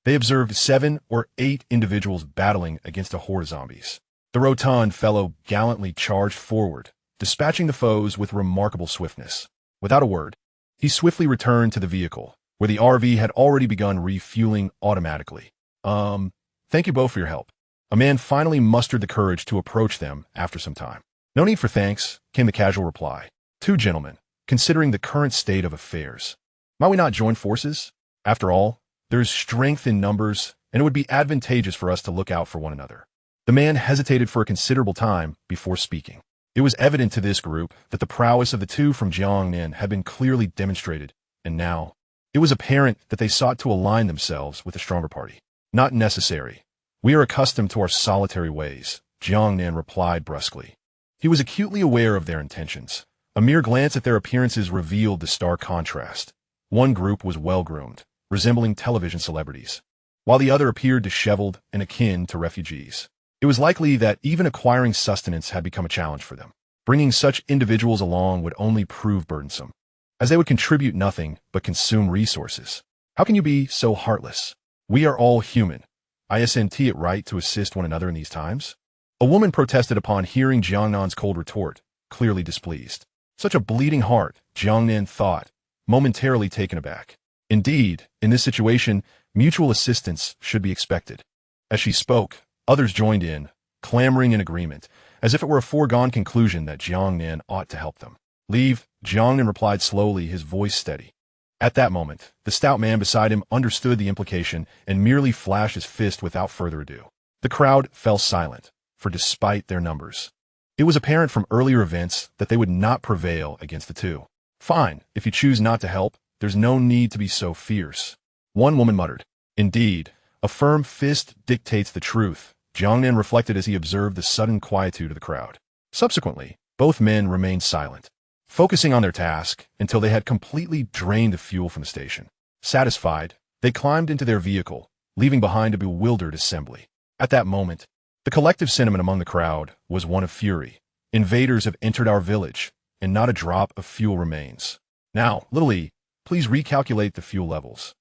they observed 7 or 8 individuals battling against a horde of zombies. The rotund fellow gallantly charged forward, dispatching the foes with remarkable swiftness. Without a word, he swiftly returned to the vehicle, where the RV had already begun refueling automatically. Thank you both for your help. A man finally mustered the courage to approach them after some time. No need for thanks, came the casual reply. Two gentlemen, considering the current state of affairs. Might we not join forces? After all, there is strength in numbers, and it would be advantageous for us to look out for one another. The man hesitated for a considerable time before speaking. It was evident to this group that the prowess of the two from Jiang Nan had been clearly demonstrated, and now it was apparent that they sought to align themselves with the stronger party. Not necessary. We are accustomed to our solitary ways, Jiang Nan replied brusquely. He was acutely aware of their intentions. A mere glance at their appearances revealed the stark contrast. One group was well-groomed, resembling television celebrities, while the other appeared disheveled and akin to refugees. It was likely that even acquiring sustenance had become a challenge for them. Bringing such individuals along would only prove burdensome, as they would contribute nothing but consume resources. How can you be so heartless? We are all human. Isn't it right to assist one another in these times? A woman protested upon hearing Jiang Nan's cold retort, clearly displeased. Such a bleeding heart, Jiang Nan thought, momentarily taken aback. Indeed, in this situation, mutual assistance should be expected. As she spoke, others joined in, clamoring in agreement, as if it were a foregone conclusion that Jiang Nan ought to help them. Leave, Jiang Nan replied slowly, his voice steady. At that moment, the stout man beside him understood the implication and merely flashed his fist without further ado. The crowd fell silent, for despite their numbers, it was apparent from earlier events that they would not prevail against the two. Fine, if you choose not to help, there's no need to be so fierce. One woman muttered. Indeed, a firm fist dictates the truth, Jiang Nan reflected as he observed the sudden quietude of the crowd. Subsequently, both men remained silent, focusing on their task until they had completely drained the fuel from the station. Satisfied, they climbed into their vehicle, leaving behind a bewildered assembly. At that moment, the collective sentiment among the crowd was one of fury. Invaders have entered our village, and not a drop of fuel remains. Now, little E, please recalculate the fuel levels.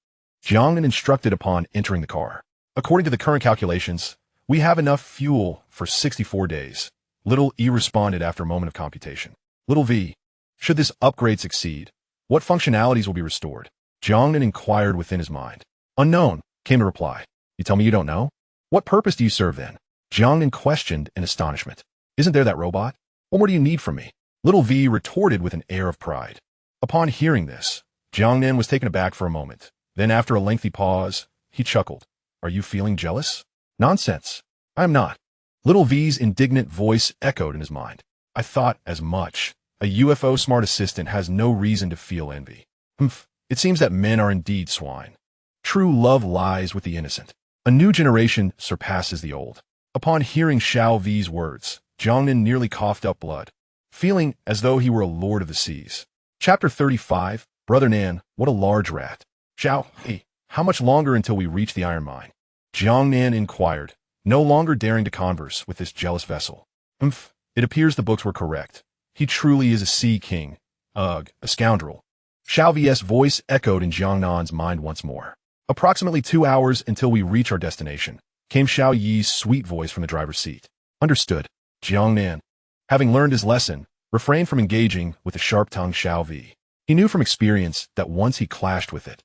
Jiang Nan instructed upon entering the car. According to the current calculations, we have enough fuel for 64 days. Little E responded after a moment of computation. Little V, should this upgrade succeed, what functionalities will be restored? Jiang Nan inquired within his mind. Unknown, came the reply. You tell me you don't know? What purpose do you serve then? Jiang Nan questioned in astonishment. Isn't there that robot? What more do you need from me? Little V retorted with an air of pride. Upon hearing this, Jiang Nan was taken aback for a moment. Then after a lengthy pause, he chuckled. Are you feeling jealous? Nonsense. I am not. Little V's indignant voice echoed in his mind. I thought as much. A UFO smart assistant has no reason to feel envy. Humph, it seems that men are indeed swine. True love lies with the innocent. A new generation surpasses the old. Upon hearing Xiao V's words, Jiang Nan nearly coughed up blood, feeling as though he were a lord of the seas. Chapter 35, Brother Nan, what a large rat. Xiao, hey, how much longer until we reach the iron mine? Jiang Nan inquired, no longer daring to converse with this jealous vessel. It appears the books were correct. He truly is a sea king. Ugh, a scoundrel. Xiao V's voice echoed in Jiang Nan's mind once more. Approximately 2 hours until we reach our destination, came Xiao Yi's sweet voice from the driver's seat. Understood. Jiang Nan, having learned his lesson, refrained from engaging with the sharp-tongued Xiao Vi. He knew from experience that once he clashed with it,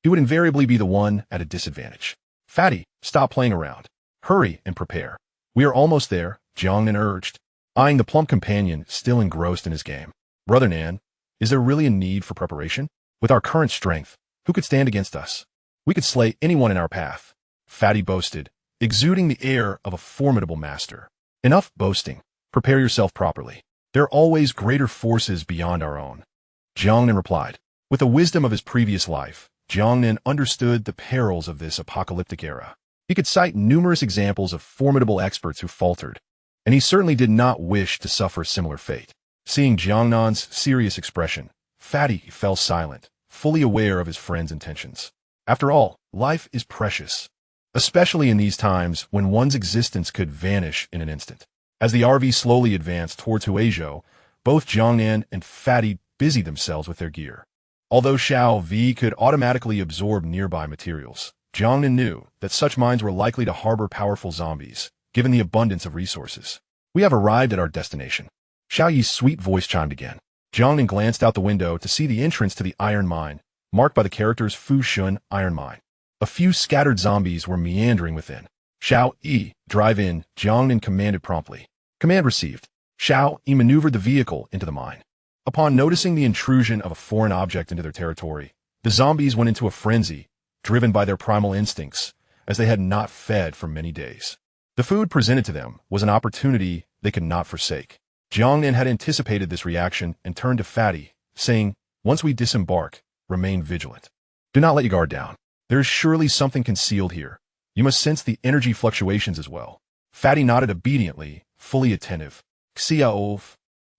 he would invariably be the one at a disadvantage. Fatty, stop playing around. Hurry and prepare. We are almost there, Jiang Nan urged, eyeing the plump companion still engrossed in his game. Brother Nan, is there really a need for preparation? With our current strength, who could stand against us? We could slay anyone in our path, Fatty boasted, exuding the air of a formidable master. Enough boasting. Prepare yourself properly. There are always greater forces beyond our own. Jiang Nan replied. With the wisdom of his previous life, Jiang Nan understood the perils of this apocalyptic era. He could cite numerous examples of formidable experts who faltered, and he certainly did not wish to suffer a similar fate. Seeing Jiang Nan's serious expression, Fatty fell silent, fully aware of his friend's intentions. After all, life is precious, especially in these times when one's existence could vanish in an instant. As the RV slowly advanced towards Huizhou, both Jiang Nan and Fatty busied themselves with their gear. Although Xiao Vi could automatically absorb nearby materials, Jiang Nan knew that such mines were likely to harbor powerful zombies, given the abundance of resources. We have arrived at our destination. Xiao Yi's sweet voice chimed again. Jiang Nan glanced out the window to see the entrance to the iron mine, marked by the characters Fu Shun Iron Mine. A few scattered zombies were meandering within. Xiao Yi, drive in, Jiang Nan commanded promptly. Command received. Xiao Yi maneuvered the vehicle into the mine. Upon noticing the intrusion of a foreign object into their territory, the zombies went into a frenzy, driven by their primal instincts, as they had not fed for many days. The food presented to them was an opportunity they could not forsake. Jiang Nan had anticipated this reaction and turned to Fatty, saying, "Once we disembark, remain vigilant. Do not let your guard down. There is surely something concealed here. You must sense the energy fluctuations as well." Fatty nodded obediently, fully attentive. Xiao,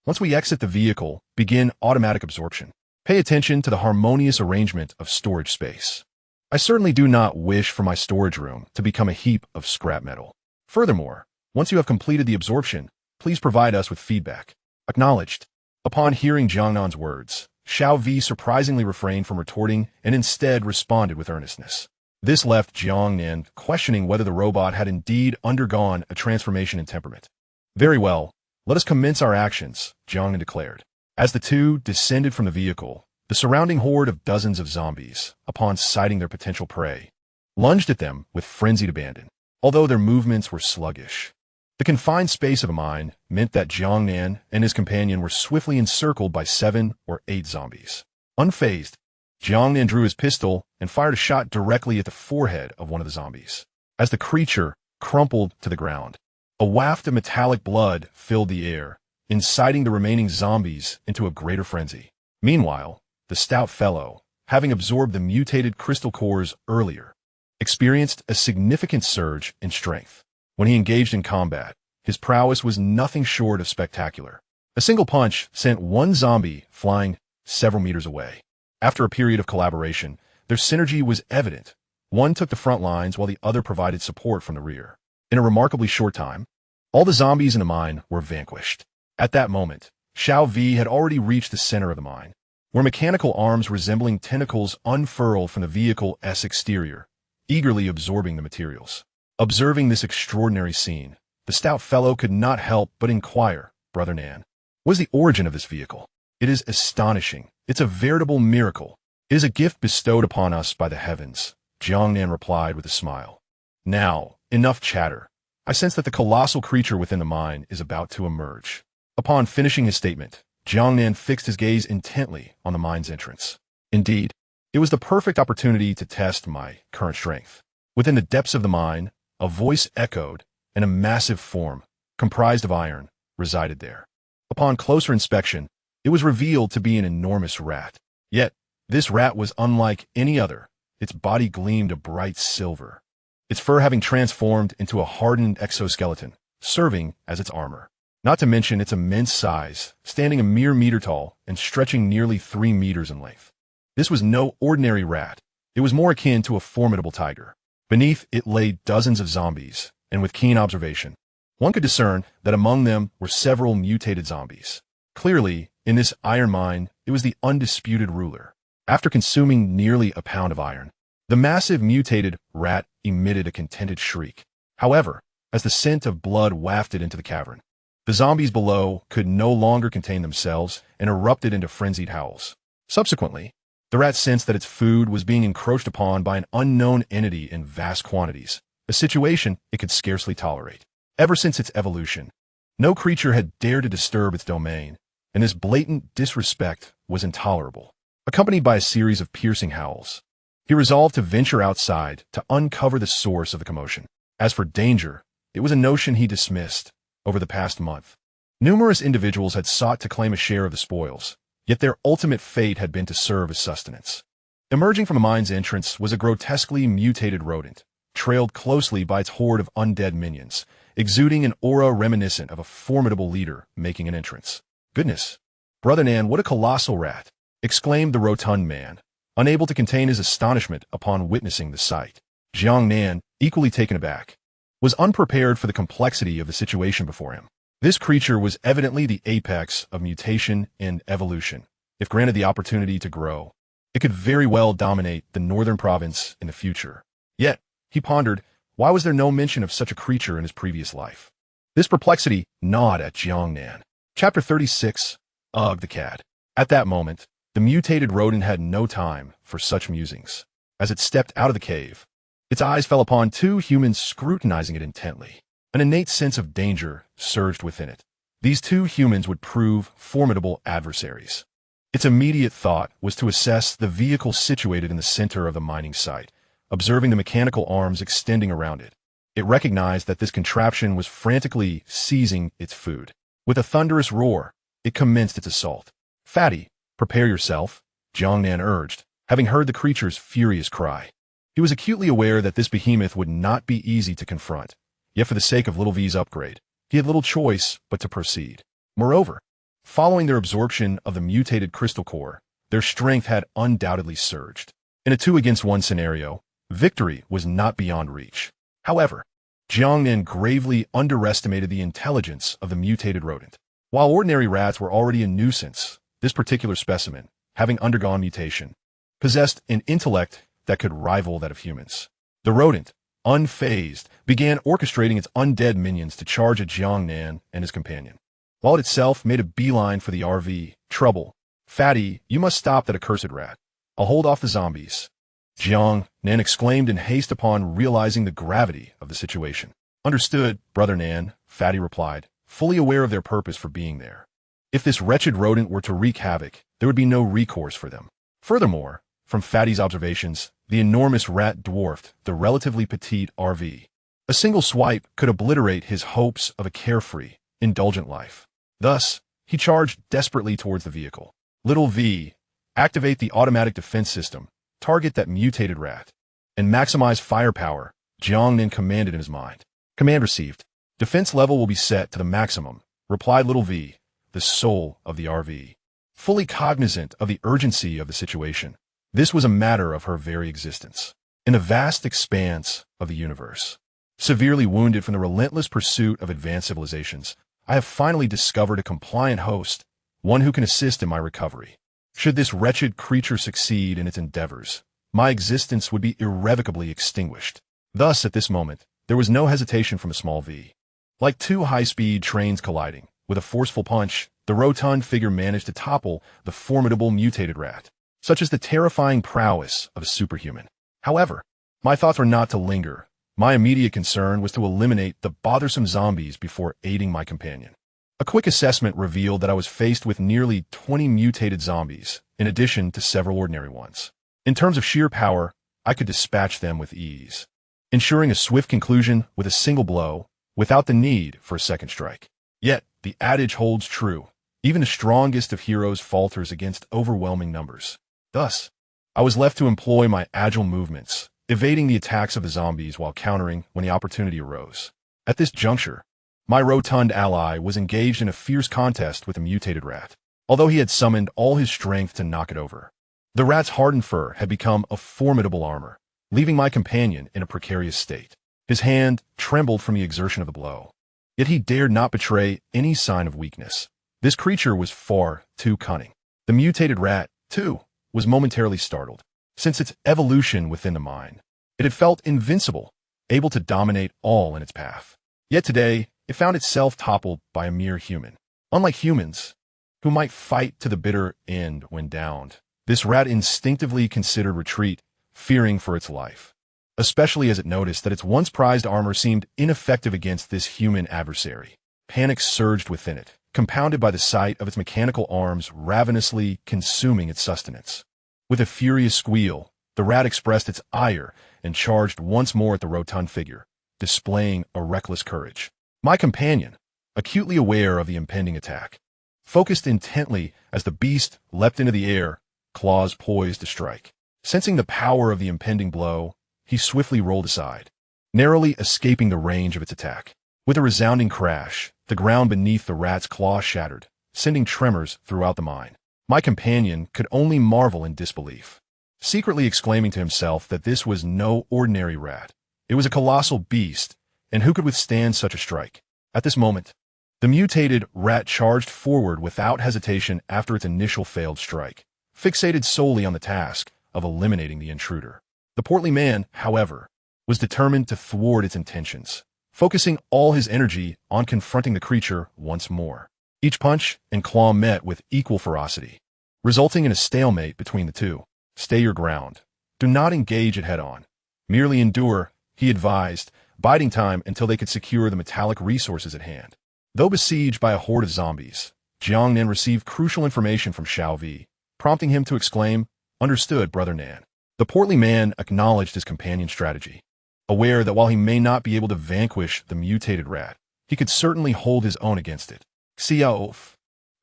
once we exit the vehicle, begin automatic absorption. Pay attention to the harmonious arrangement of storage space. I certainly do not wish for my storage room to become a heap of scrap metal. Furthermore, once you have completed the absorption, please provide us with feedback. Acknowledged. Upon hearing Jiang Nan's words, Xiao Vi surprisingly refrained from retorting and instead responded with earnestness. This left Jiang Nan questioning whether the robot had indeed undergone a transformation in temperament. "Very well, let us commence our actions," Jiang Nan declared. As the two descended from the vehicle, the surrounding horde of dozens of zombies, upon sighting their potential prey, lunged at them with frenzied abandon, although their movements were sluggish. The confined space of a mine meant that Jiang Nan and his companion were swiftly encircled by 7 or 8 zombies. Unfazed, Jiang Nan drew his pistol and fired a shot directly at the forehead of one of the zombies. As the creature crumpled to the ground, a waft of metallic blood filled the air, inciting the remaining zombies into a greater frenzy. Meanwhile, the stout fellow, having absorbed the mutated crystal cores earlier, experienced a significant surge in strength. When he engaged in combat, his prowess was nothing short of spectacular. A single punch sent one zombie flying several meters away. After a period of collaboration, their synergy was evident. One took the front lines while the other provided support from the rear. In a remarkably short time, all the zombies in the mine were vanquished. At that moment, Xiao Vi had already reached the center of the mine, where mechanical arms resembling tentacles unfurled from the vehicle's exterior, eagerly absorbing the materials. Observing this extraordinary scene, the stout fellow could not help but inquire, "Brother Nan, what is the origin of this vehicle? It is astonishing. It's a veritable miracle. It is a gift bestowed upon us by the heavens," Jiang Nan replied with a smile. "Now, enough chatter. I sense that the colossal creature within the mine is about to emerge." Upon finishing his statement, Jiang Nan fixed his gaze intently on the mine's entrance. Indeed, it was the perfect opportunity to test my current strength. Within the depths of the mine, a voice echoed, and a massive form, comprised of iron, resided there. Upon closer inspection, it was revealed to be an enormous rat. Yet, this rat was unlike any other. Its body gleamed a bright silver, its fur having transformed into a hardened exoskeleton, serving as its armor. Not to mention its immense size, standing a mere meter tall and stretching nearly 3 meters in length. This was no ordinary rat. It was more akin to a formidable tiger. Beneath it lay dozens of zombies, and with keen observation, one could discern that among them were several mutated zombies. Clearly, in this iron mine, it was the undisputed ruler. After consuming nearly a pound of iron, the massive mutated rat emitted a contented shriek. However, as the scent of blood wafted into the cavern, the zombies below could no longer contain themselves and erupted into frenzied howls. Subsequently, the rat sensed that its food was being encroached upon by an unknown entity in vast quantities, a situation it could scarcely tolerate. Ever since its evolution, no creature had dared to disturb its domain, and this blatant disrespect was intolerable. Accompanied by a series of piercing howls, he resolved to venture outside to uncover the source of the commotion. As for danger, it was a notion he dismissed. Over the past month, numerous individuals had sought to claim a share of the spoils, yet their ultimate fate had been to serve as sustenance. Emerging from the mine's entrance was a grotesquely mutated rodent, trailed closely by its horde of undead minions, exuding an aura reminiscent of a formidable leader making an entrance. "Goodness, Brother Nan, what a colossal rat!" exclaimed the rotund man, unable to contain his astonishment upon witnessing the sight. Jiang Nan, equally taken aback, was unprepared for the complexity of the situation before him. This creature was evidently the apex of mutation and evolution. If granted the opportunity to grow, it could very well dominate the northern province in the future. Yet, he pondered, why was there no mention of such a creature in his previous life? This perplexity gnawed at Jiang Nan. Chapter 36, Ugh the Cat. At that moment, the mutated rodent had no time for such musings. As it stepped out of the cave, Its eyes fell upon two humans scrutinizing it intently. An innate sense of danger surged within it. These two humans would prove formidable adversaries. Its immediate thought was to assess the vehicle situated in the center of the mining site, observing the mechanical arms extending around it. It recognized that this contraption was frantically seizing its food. With a thunderous roar, it commenced its assault. "Fatty, prepare yourself," Jiang Nan urged, having heard the creature's furious cry. He was acutely aware that this behemoth would not be easy to confront, yet for the sake of Little V's upgrade, he had little choice but to proceed. Moreover, following their absorption of the mutated crystal core, their strength had undoubtedly surged. In a 2-against-1 scenario, victory was not beyond reach. However, Jiang Nan gravely underestimated the intelligence of the mutated rodent. While ordinary rats were already a nuisance, this particular specimen, having undergone mutation, possessed an intellect that could rival that of humans. The rodent, unfazed, began orchestrating its undead minions to charge at Jiang Nan and his companion, while it itself made a beeline for the RV. "Trouble. Fatty, you must stop that accursed rat. I'll hold off the zombies," Jiang Nan exclaimed in haste upon realizing the gravity of the situation. "Understood, Brother Nan," Fatty replied, fully aware of their purpose for being there. If this wretched rodent were to wreak havoc, there would be no recourse for them. Furthermore, from Fatty's observations, the enormous rat dwarfed the relatively petite RV. A single swipe could obliterate his hopes of a carefree, indulgent life. Thus, he charged desperately towards the vehicle. "Little V, activate the automatic defense system, target that mutated rat, and maximize firepower," Jiang Nan commanded in his mind. "Command received. Defense level will be set to the maximum," replied Little V, the soul of the RV. Fully cognizant of the urgency of the situation, this was a matter of her very existence. In the vast expanse of the universe, severely wounded from the relentless pursuit of advanced civilizations, I have finally discovered a compliant host, one who can assist in my recovery. Should this wretched creature succeed in its endeavors, my existence would be irrevocably extinguished. Thus, at this moment, there was no hesitation from a small V. Like two high-speed trains colliding, with a forceful punch, the rotund figure managed to topple the formidable mutated rat, such as the terrifying prowess of a superhuman. However, my thoughts were not to linger. My immediate concern was to eliminate the bothersome zombies before aiding my companion. A quick assessment revealed that I was faced with nearly 20 mutated zombies, in addition to several ordinary ones. In terms of sheer power, I could dispatch them with ease, ensuring a swift conclusion with a single blow, without the need for a second strike. Yet, the adage holds true. Even the strongest of heroes falters against overwhelming numbers. Thus, I was left to employ my agile movements, evading the attacks of the zombies while countering when the opportunity arose. At this juncture, my rotund ally was engaged in a fierce contest with the mutated rat, although he had summoned all his strength to knock it over. The rat's hardened fur had become a formidable armor, leaving my companion in a precarious state. His hand trembled from the exertion of the blow. Yet he dared not betray any sign of weakness. This creature was far too cunning. The mutated rat, too, was momentarily startled. Since its evolution within the mine, it had felt invincible, able to dominate all in its path. Yet today, it found itself toppled by a mere human. Unlike humans, who might fight to the bitter end when downed, this rat instinctively considered retreat, fearing for its life, especially as it noticed that its once prized armor seemed ineffective against this human adversary. Panic surged within it, compounded by the sight of its mechanical arms ravenously consuming its sustenance. With a furious squeal, the rat expressed its ire and charged once more at the rotund figure, displaying a reckless courage. My companion, acutely aware of the impending attack, focused intently as the beast leapt into the air, claws poised to strike. Sensing the power of the impending blow, he swiftly rolled aside, narrowly escaping the range of its attack. With a resounding crash, the ground beneath the rat's claw shattered, sending tremors throughout the mine. My companion could only marvel in disbelief, secretly exclaiming to himself that this was no ordinary rat. It was a colossal beast, and who could withstand such a strike? At this moment, the mutated rat charged forward without hesitation after its initial failed strike, fixated solely on the task of eliminating the intruder. The portly man, however, was determined to thwart its intentions, focusing all his energy on confronting the creature once more. Each punch and claw met with equal ferocity, resulting in a stalemate between the two. "Stay your ground. Do not engage it head-on," Merely endure, he advised, biding time until they could secure the metallic resources at hand. Though besieged by a horde of zombies, Jiang Nan received crucial information from Xiao Vi, prompting him to exclaim, "Understood, Brother Nan." The portly man acknowledged his companion's strategy, aware that while he may not be able to vanquish the mutated rat, he could certainly hold his own against it. Xiao,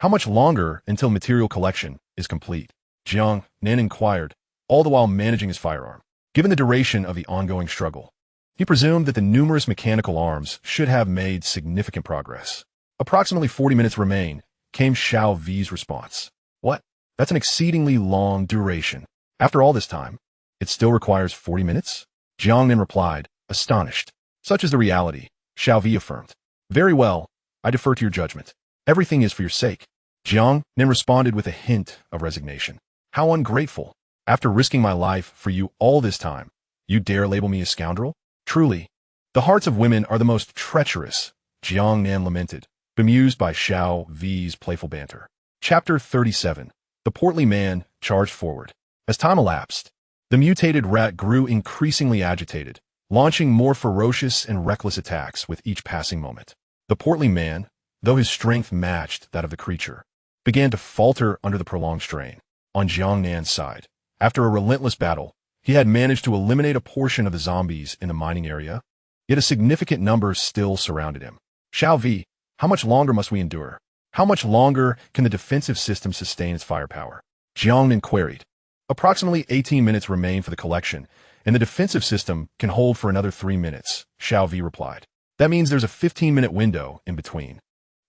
how much longer until material collection is complete? Jiang Nan inquired, all the while managing his firearm. Given the duration of the ongoing struggle, he presumed that the numerous mechanical arms should have made significant progress. Approximately 40 minutes remain, came Xiao Vi's response. What? That's an exceedingly long duration. After all this time, it still requires 40 minutes? Jiang Nan replied, astonished. Such is the reality, Xiao Vi affirmed. Very well, I defer to your judgment. Everything is for your sake. Jiang Nan responded with a hint of resignation. How ungrateful. After risking my life for you all this time, you dare label me a scoundrel? Truly, the hearts of women are the most treacherous, Jiang Nan lamented, bemused by Xiao Vi's playful banter. Chapter 37. The portly man charged forward. As time elapsed, the mutated rat grew increasingly agitated, launching more ferocious and reckless attacks with each passing moment. The portly man, though his strength matched that of the creature, began to falter under the prolonged strain. On Jiang Nan's side, after a relentless battle, he had managed to eliminate a portion of the zombies in the mining area, yet a significant number still surrounded him. Xiao Vi, how much longer must we endure? How much longer can the defensive system sustain its firepower? Jiang Nan queried. Approximately 18 minutes remain for the collection, and the defensive system can hold for another 3 minutes, Xiao Vi replied. That means there's a 15-minute window in between.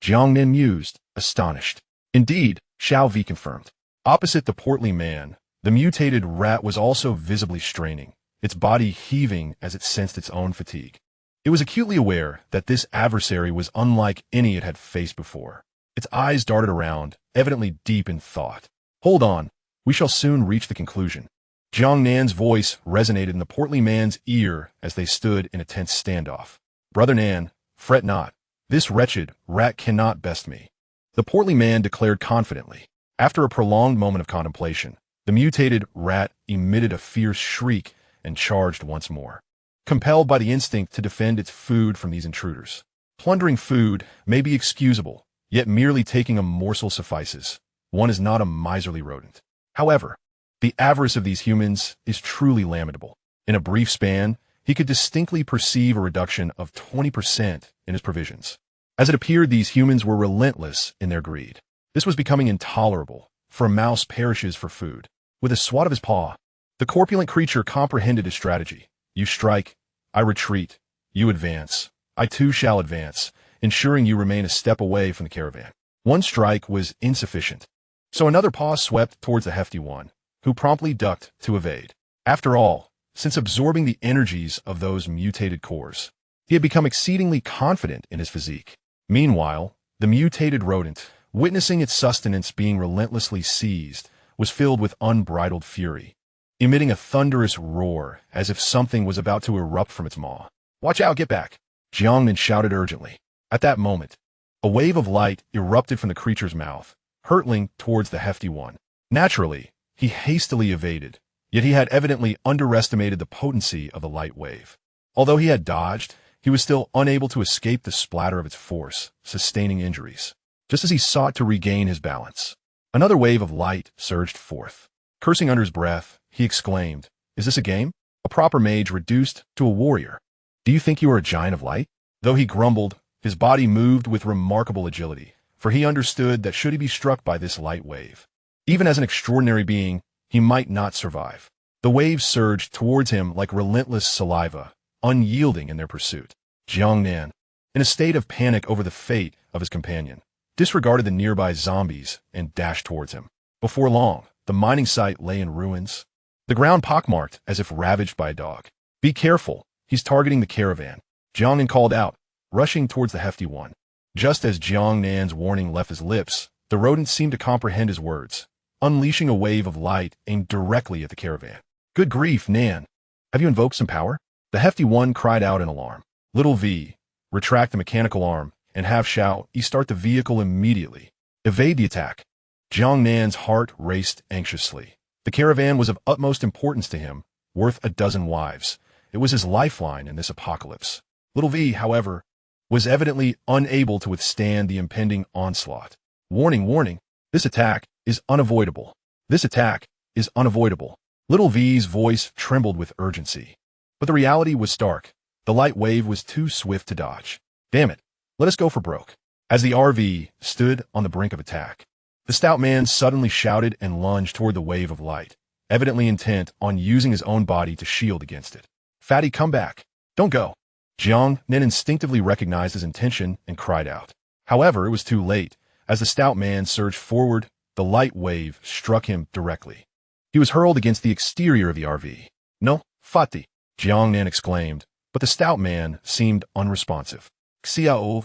Jiang Nan mused, astonished. Indeed, Xiao Vi confirmed. Opposite the portly man, the mutated rat was also visibly straining, its body heaving as it sensed its own fatigue. It was acutely aware that this adversary was unlike any it had faced before. Its eyes darted around, evidently deep in thought. Hold on, we shall soon reach the conclusion. Jiang Nan's voice resonated in the portly man's ear as they stood in a tense standoff. Brother Nan, fret not. This wretched rat cannot best me, the portly man declared confidently. After a prolonged moment of contemplation, the mutated rat emitted a fierce shriek and charged once more, compelled by the instinct to defend its food from these intruders. Plundering food may be excusable, yet merely taking a morsel suffices. One is not a miserly rodent. However, the avarice of these humans is truly lamentable. In a brief span, he could distinctly perceive a reduction of 20% in his provisions. As it appeared, these humans were relentless in their greed. This was becoming intolerable, for a mouse perishes for food. With a swat of his paw, the corpulent creature comprehended his strategy. You strike, I retreat. You advance, I too shall advance, ensuring you remain a step away from the caravan. One strike was insufficient, so another paw swept towards the hefty one, who promptly ducked to evade. After all, since absorbing the energies of those mutated cores, he had become exceedingly confident in his physique. Meanwhile, the mutated rodent, witnessing its sustenance being relentlessly seized, was filled with unbridled fury, emitting a thunderous roar as if something was about to erupt from its maw. Watch out, get back! Jiang Nan shouted urgently. At that moment, a wave of light erupted from the creature's mouth, hurtling towards the hefty one. Naturally, he hastily evaded, yet he had evidently underestimated the potency of the light wave. Although he had dodged, he was still unable to escape the splatter of its force, sustaining injuries. Just as he sought to regain his balance, another wave of light surged forth. Cursing under his breath, he exclaimed, "Is this a game? A proper mage reduced to a warrior? Do you think you are a giant of light?" Though he grumbled, his body moved with remarkable agility, for he understood that should he be struck by this light wave, even as an extraordinary being, he might not survive. The waves surged towards him like relentless saliva, unyielding in their pursuit. Jiang Nan, in a state of panic over the fate of his companion, disregarded the nearby zombies and dashed towards him. Before long, the mining site lay in ruins, the ground pockmarked as if ravaged by a dog. "Be careful, he's targeting the caravan," Jiang Nan called out, rushing towards the hefty one. Just as Jiang Nan's warning left his lips, the rodent seemed to comprehend his words, unleashing a wave of light aimed directly at the caravan. "Good grief, Nan! Have you invoked some power?" The hefty one cried out in alarm. "Little V, retract the mechanical arm, and have Xiao Yi start the vehicle immediately. Evade the attack." Jiang Nan's heart raced anxiously. The caravan was of utmost importance to him, worth a dozen wives, It was his lifeline in this apocalypse. Little V, however, was evidently unable to withstand the impending onslaught. Warning, warning, this attack is unavoidable. This attack is unavoidable. Little V's voice trembled with urgency. But the reality was stark. The light wave was too swift to dodge. Damn it, let us go for broke. As the RV stood on the brink of attack, the stout man suddenly shouted and lunged toward the wave of light, evidently intent on using his own body to shield against it. Fatty, come back. Don't go. Jiang Nan instinctively recognized his intention and cried out. However, it was too late. As the stout man surged forward, the light wave struck him directly. He was hurled against the exterior of the RV. No, Fatty, Jiang Nan exclaimed, but the stout man seemed unresponsive. Xiao,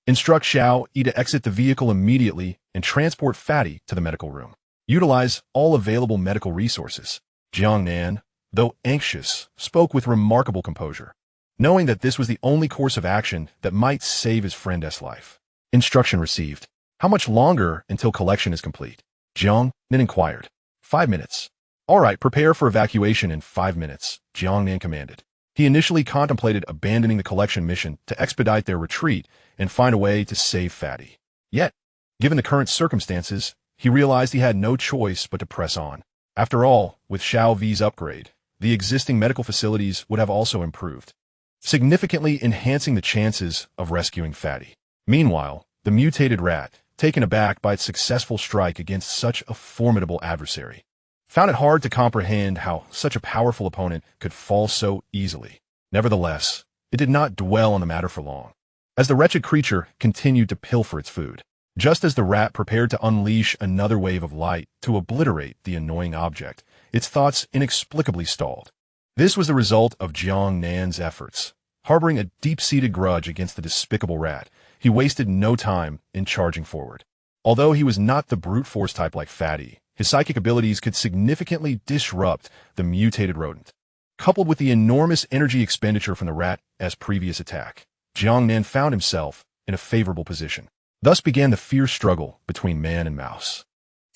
instruct Xiao Yi to exit the vehicle immediately and transport Fatty to the medical room. Utilize all available medical resources. Jiang Nan, though anxious, spoke with remarkable composure, knowing that this was the only course of action that might save his friend's life. Instruction received. How much longer until collection is complete? Jiang Nan inquired. 5 minutes. All right, prepare for evacuation in 5 minutes, Jiang Nan commanded. He initially contemplated abandoning the collection mission to expedite their retreat and find a way to save Fatty. Yet, given the current circumstances, he realized he had no choice but to press on. After all, with Xiao V's upgrade, the existing medical facilities would have also improved, significantly enhancing the chances of rescuing Fatty. Meanwhile, the mutated rat, taken aback by its successful strike against such a formidable adversary, found it hard to comprehend how such a powerful opponent could fall so easily. Nevertheless, it did not dwell on the matter for long, as the wretched creature continued to pilfer its food. Just as the rat prepared to unleash another wave of light to obliterate the annoying object, its thoughts inexplicably stalled. This was the result of Jiang Nan's efforts. Harboring a deep-seated grudge against the despicable rat, he wasted no time in charging forward. Although he was not the brute force type like Fatty, his psychic abilities could significantly disrupt the mutated rodent. Coupled with the enormous energy expenditure from the rat's previous attack, Jiang Nan found himself in a favorable position. Thus began the fierce struggle between man and mouse.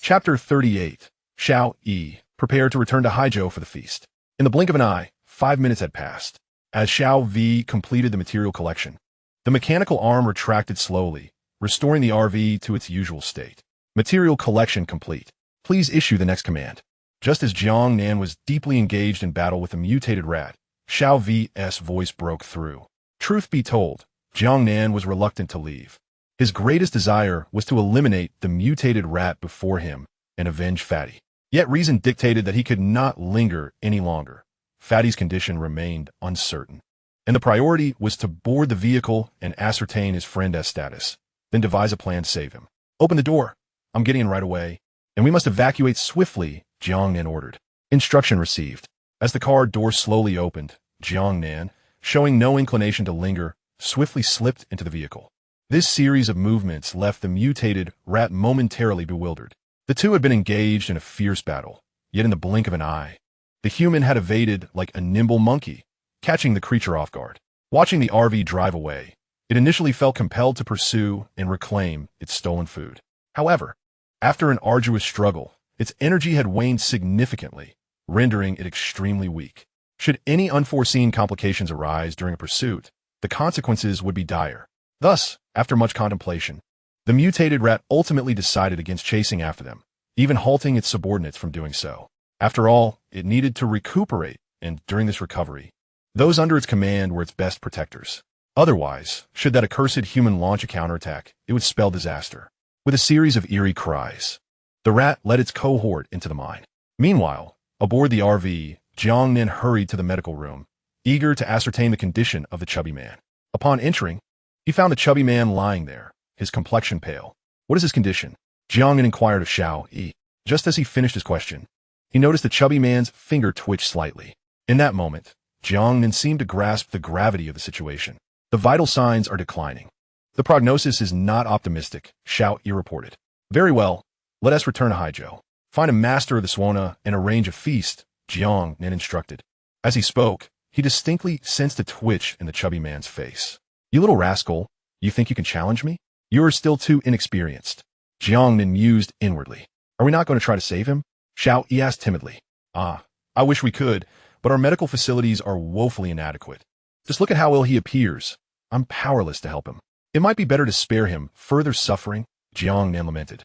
Chapter 38. Xiao Yi prepared to return to Haizhou for the feast. In the blink of an eye, 5 minutes had passed. As Xiao V completed the material collection, the mechanical arm retracted slowly, restoring the RV to its usual state. Material collection complete. Please issue the next command. Just as Jiang Nan was deeply engaged in battle with the mutated rat, Xiao V's voice broke through. Truth be told, Jiang Nan was reluctant to leave. His greatest desire was to eliminate the mutated rat before him and avenge Fatty. Yet reason dictated that he could not linger any longer. Fatty's condition remained uncertain, and the priority was to board the vehicle and ascertain his friend's status, then devise a plan to save him. Open the door. I'm getting in right away, and we must evacuate swiftly, Jiang Nan ordered. Instruction received. As the car door slowly opened, Jiang Nan, showing no inclination to linger, swiftly slipped into the vehicle. This series of movements left the mutated rat momentarily bewildered. The two had been engaged in a fierce battle, yet in the blink of an eye, the human had evaded like a nimble monkey, catching the creature off guard. Watching the RV drive away, it initially felt compelled to pursue and reclaim its stolen food. However, after an arduous struggle, its energy had waned significantly, rendering it extremely weak. Should any unforeseen complications arise during a pursuit, the consequences would be dire. Thus, after much contemplation, the mutated rat ultimately decided against chasing after them, even halting its subordinates from doing so. After all, it needed to recuperate, and during this recovery, those under its command were its best protectors. Otherwise, should that accursed human launch a counterattack, it would spell disaster. With a series of eerie cries, the rat led its cohort into the mine. Meanwhile, aboard the RV, Jiang Nan hurried to the medical room, eager to ascertain the condition of the chubby man. Upon entering, he found the chubby man lying there, his complexion pale. What is his condition? Jiang Nan inquired of Xiao Yi. Just as he finished his question, he noticed the chubby man's finger twitch slightly. In that moment, Jiang Nan seemed to grasp the gravity of the situation. The vital signs are declining. The prognosis is not optimistic, Xiao Yi reported. Very well, let us return to Haizhou. Find a master of the Suona and arrange a feast, Jiang Nan instructed. As he spoke, he distinctly sensed a twitch in the chubby man's face. You little rascal, you think you can challenge me? You are still too inexperienced. Jiang Nan mused inwardly. Are we not going to try to save him? Xiao Yi asked timidly. I wish we could, but our medical facilities are woefully inadequate. Just look at how ill he appears. I'm powerless to help him. It might be better to spare him further suffering, Jiang Nan lamented.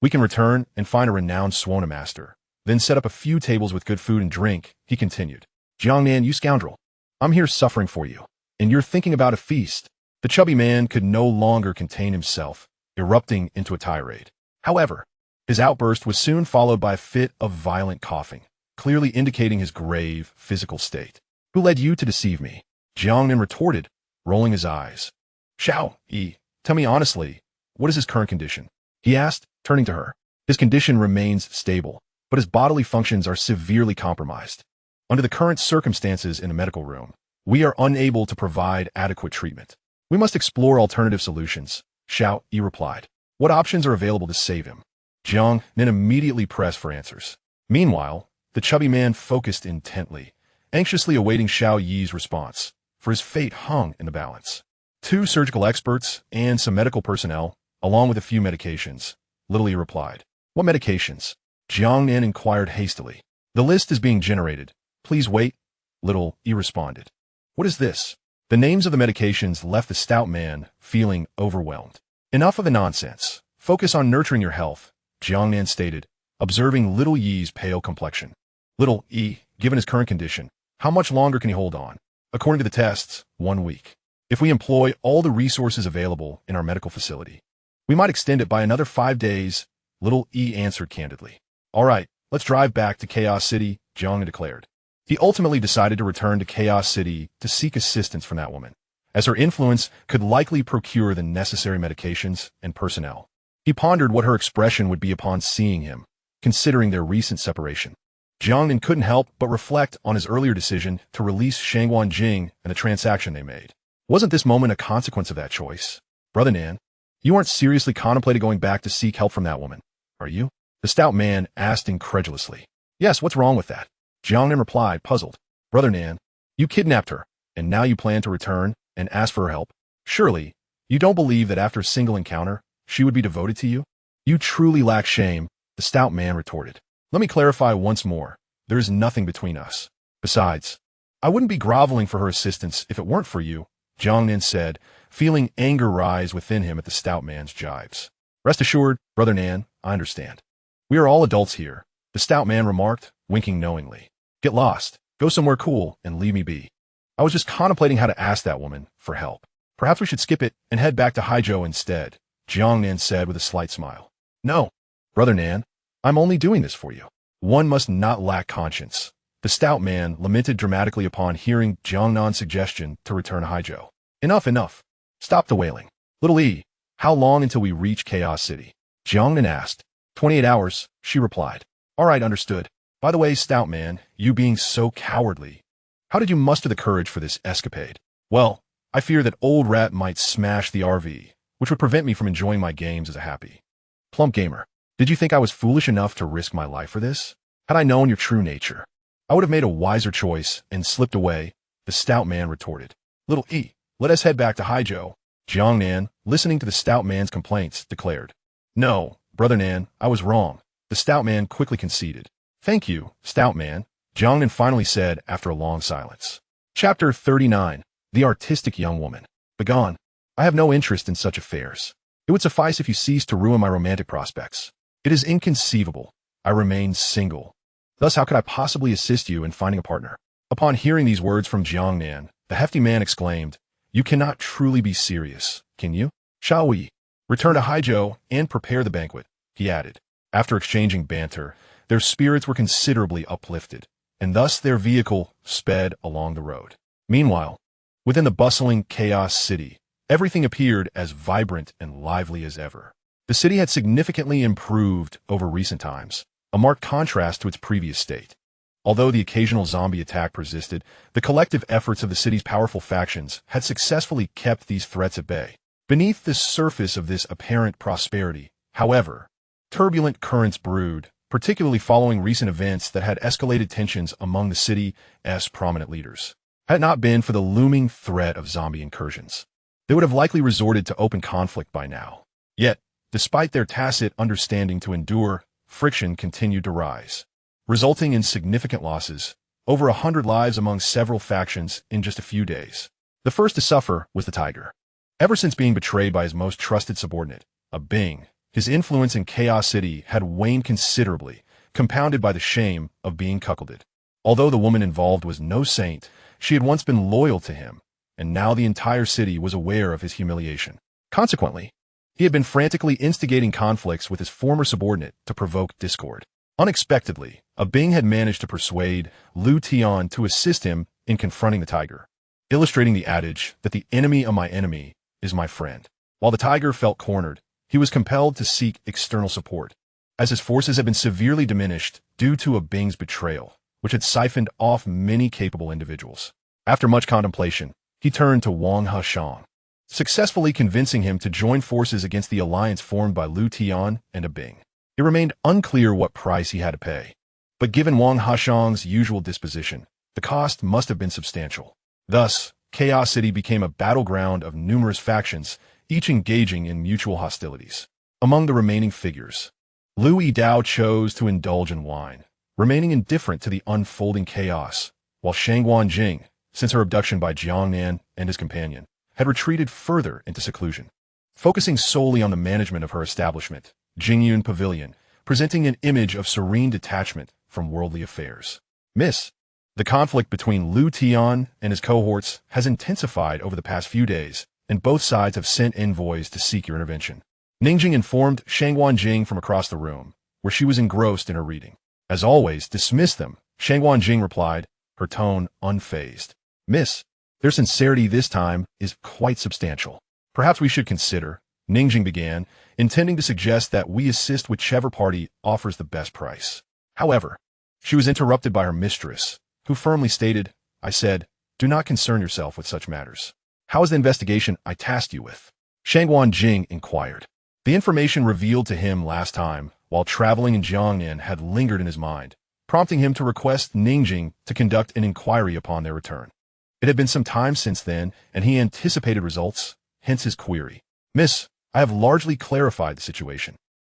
We can return and find a renowned Swana master, then set up a few tables with good food and drink, he continued. Jiang Nan, you scoundrel. I'm here suffering for you, and you're thinking about a feast. The chubby man could no longer contain himself, erupting into a tirade. However, his outburst was soon followed by a fit of violent coughing, clearly indicating his grave physical state. Who led you to deceive me? Jiang Nan retorted, rolling his eyes. Xiao Yi, tell me honestly, what is his current condition? He asked, turning to her. His condition remains stable, but his bodily functions are severely compromised. Under the current circumstances in the medical room, we are unable to provide adequate treatment. We must explore alternative solutions, Xiao Yi replied. What options are available to save him? Jiang Nan immediately pressed for answers. Meanwhile, the chubby man focused intently, anxiously awaiting Xiao Yi's response, for his fate hung in the balance. 2 surgical experts and some medical personnel, along with a few medications, Little Yi replied. What medications? Jiang Nan inquired hastily. The list is being generated. Please wait, Little Yi responded. What is this? The names of the medications left the stout man feeling overwhelmed. Enough of the nonsense. Focus on nurturing your health, Jiang Nan stated, observing Little Yi's pale complexion. Little Yi, given his current condition, how much longer can he hold on? According to the tests, 1 week. If we employ all the resources available in our medical facility, we might extend it by another 5 days, Little Yi answered candidly. All right, let's drive back to Chaos City, Jiang Nan declared. He ultimately decided to return to Chaos City to seek assistance from that woman, as her influence could likely procure the necessary medications and personnel. He pondered what her expression would be upon seeing him, considering their recent separation. Jiang Nan couldn't help but reflect on his earlier decision to release Shangguan Jing and the transaction they made. Wasn't this moment a consequence of that choice? Brother Nan, you aren't seriously contemplating going back to seek help from that woman, are you? The stout man asked incredulously. Yes, what's wrong with that? Jiang Nan replied, puzzled. Brother Nan, you kidnapped her, and now you plan to return and ask for her help? Surely, you don't believe that after a single encounter, she would be devoted to you? You truly lack shame, the stout man retorted. Let me clarify once more. There is nothing between us. Besides, I wouldn't be groveling for her assistance if it weren't for you, Jiang Nan said, feeling anger rise within him at the stout man's jibes. Rest assured, Brother Nan, I understand. We are all adults here, the stout man remarked, winking knowingly. Get lost, go somewhere cool, and leave me be. I was just contemplating how to ask that woman for help. Perhaps we should skip it and head back to Haizhou instead, Jiang Nan said with a slight smile. No, Brother Nan, I'm only doing this for you. One must not lack conscience. The stout man lamented dramatically upon hearing Jiang Nan's suggestion to return to Haizhou. Enough, enough. Stop the wailing. Little Yi, how long until we reach Chaos City? Jiang Nan asked. 28 hours, she replied. All right, understood. By the way, stout man, you being so cowardly, how did you muster the courage for this escapade? Well, I fear that old rat might smash the RV, which would prevent me from enjoying my games as a happy plump gamer. Did you think I was foolish enough to risk my life for this? Had I known your true nature, I would have made a wiser choice and slipped away, the stout man retorted. Little E, let us head back to Haizhou, Jiang Nan, listening to the stout man's complaints, declared. No, Brother Nan, I was wrong, the stout man quickly conceded. Thank you, stout man, Jiang Nan finally said after a long silence. Chapter 39, The Artistic Young Woman. Begone. I have no interest in such affairs. It would suffice if you ceased to ruin my romantic prospects. It is inconceivable. I remain single. Thus, how could I possibly assist you in finding a partner? Upon hearing these words from Jiang Nan, the hefty man exclaimed, You cannot truly be serious, can you? Shall we return to Haizhou and prepare the banquet? He added. After exchanging banter, their spirits were considerably uplifted, and thus their vehicle sped along the road. Meanwhile, within the bustling Chaos City, everything appeared as vibrant and lively as ever. The city had significantly improved over recent times, a marked contrast to its previous state. Although the occasional zombie attack persisted, the collective efforts of the city's powerful factions had successfully kept these threats at bay. Beneath the surface of this apparent prosperity, however, turbulent currents brewed, particularly following recent events that had escalated tensions among the city's prominent leaders. Had it not been for the looming threat of zombie incursions, they would have likely resorted to open conflict by now. Yet, despite their tacit understanding to endure, friction continued to rise, resulting in significant losses, over 100 lives among several factions in just a few days. The first to suffer was the tiger. Ever since being betrayed by his most trusted subordinate, a Bing, his influence in Chaos City had waned considerably, compounded by the shame of being cuckolded. Although the woman involved was no saint, she had once been loyal to him, and now the entire city was aware of his humiliation. Consequently, he had been frantically instigating conflicts with his former subordinate to provoke discord. Unexpectedly, a Bing had managed to persuade Lu Tian to assist him in confronting the tiger, illustrating the adage that the enemy of my enemy is my friend. While the tiger felt cornered, he was compelled to seek external support, as his forces had been severely diminished due to a Bing's betrayal, which had siphoned off many capable individuals. After much contemplation, he turned to Wang Heshang, successfully convincing him to join forces against the alliance formed by Lu Tian and a Bing. It remained unclear what price he had to pay, but given Wang Heshang's usual disposition, the cost must have been substantial. Thus, Chaos City became a battleground of numerous factions, each engaging in mutual hostilities. Among the remaining figures, Lu Yidao chose to indulge in wine, remaining indifferent to the unfolding chaos, while Shangguan Jing, since her abduction by Jiang Nan and his companion, had retreated further into seclusion, focusing solely on the management of her establishment, Jingyun Pavilion, presenting an image of serene detachment from worldly affairs. Miss, the conflict between Lu Tian and his cohorts has intensified over the past few days, and both sides have sent envoys to seek your intervention. Ningjing informed Shangguan Jing from across the room, where she was engrossed in her reading. As always, dismiss them, Shangguan Jing replied, her tone unfazed. Miss, their sincerity this time is quite substantial. Perhaps we should consider, Ningjing began, intending to suggest that we assist whichever party offers the best price. However, she was interrupted by her mistress, who firmly stated, I said, do not concern yourself with such matters. How is the investigation I tasked you with? Shangguan Jing inquired. The information revealed to him last time, while traveling in Jiang Nan, had lingered in his mind, prompting him to request Ningjing to conduct an inquiry upon their return. It had been some time since then, and he anticipated results, hence his query. Miss, I have largely clarified the situation.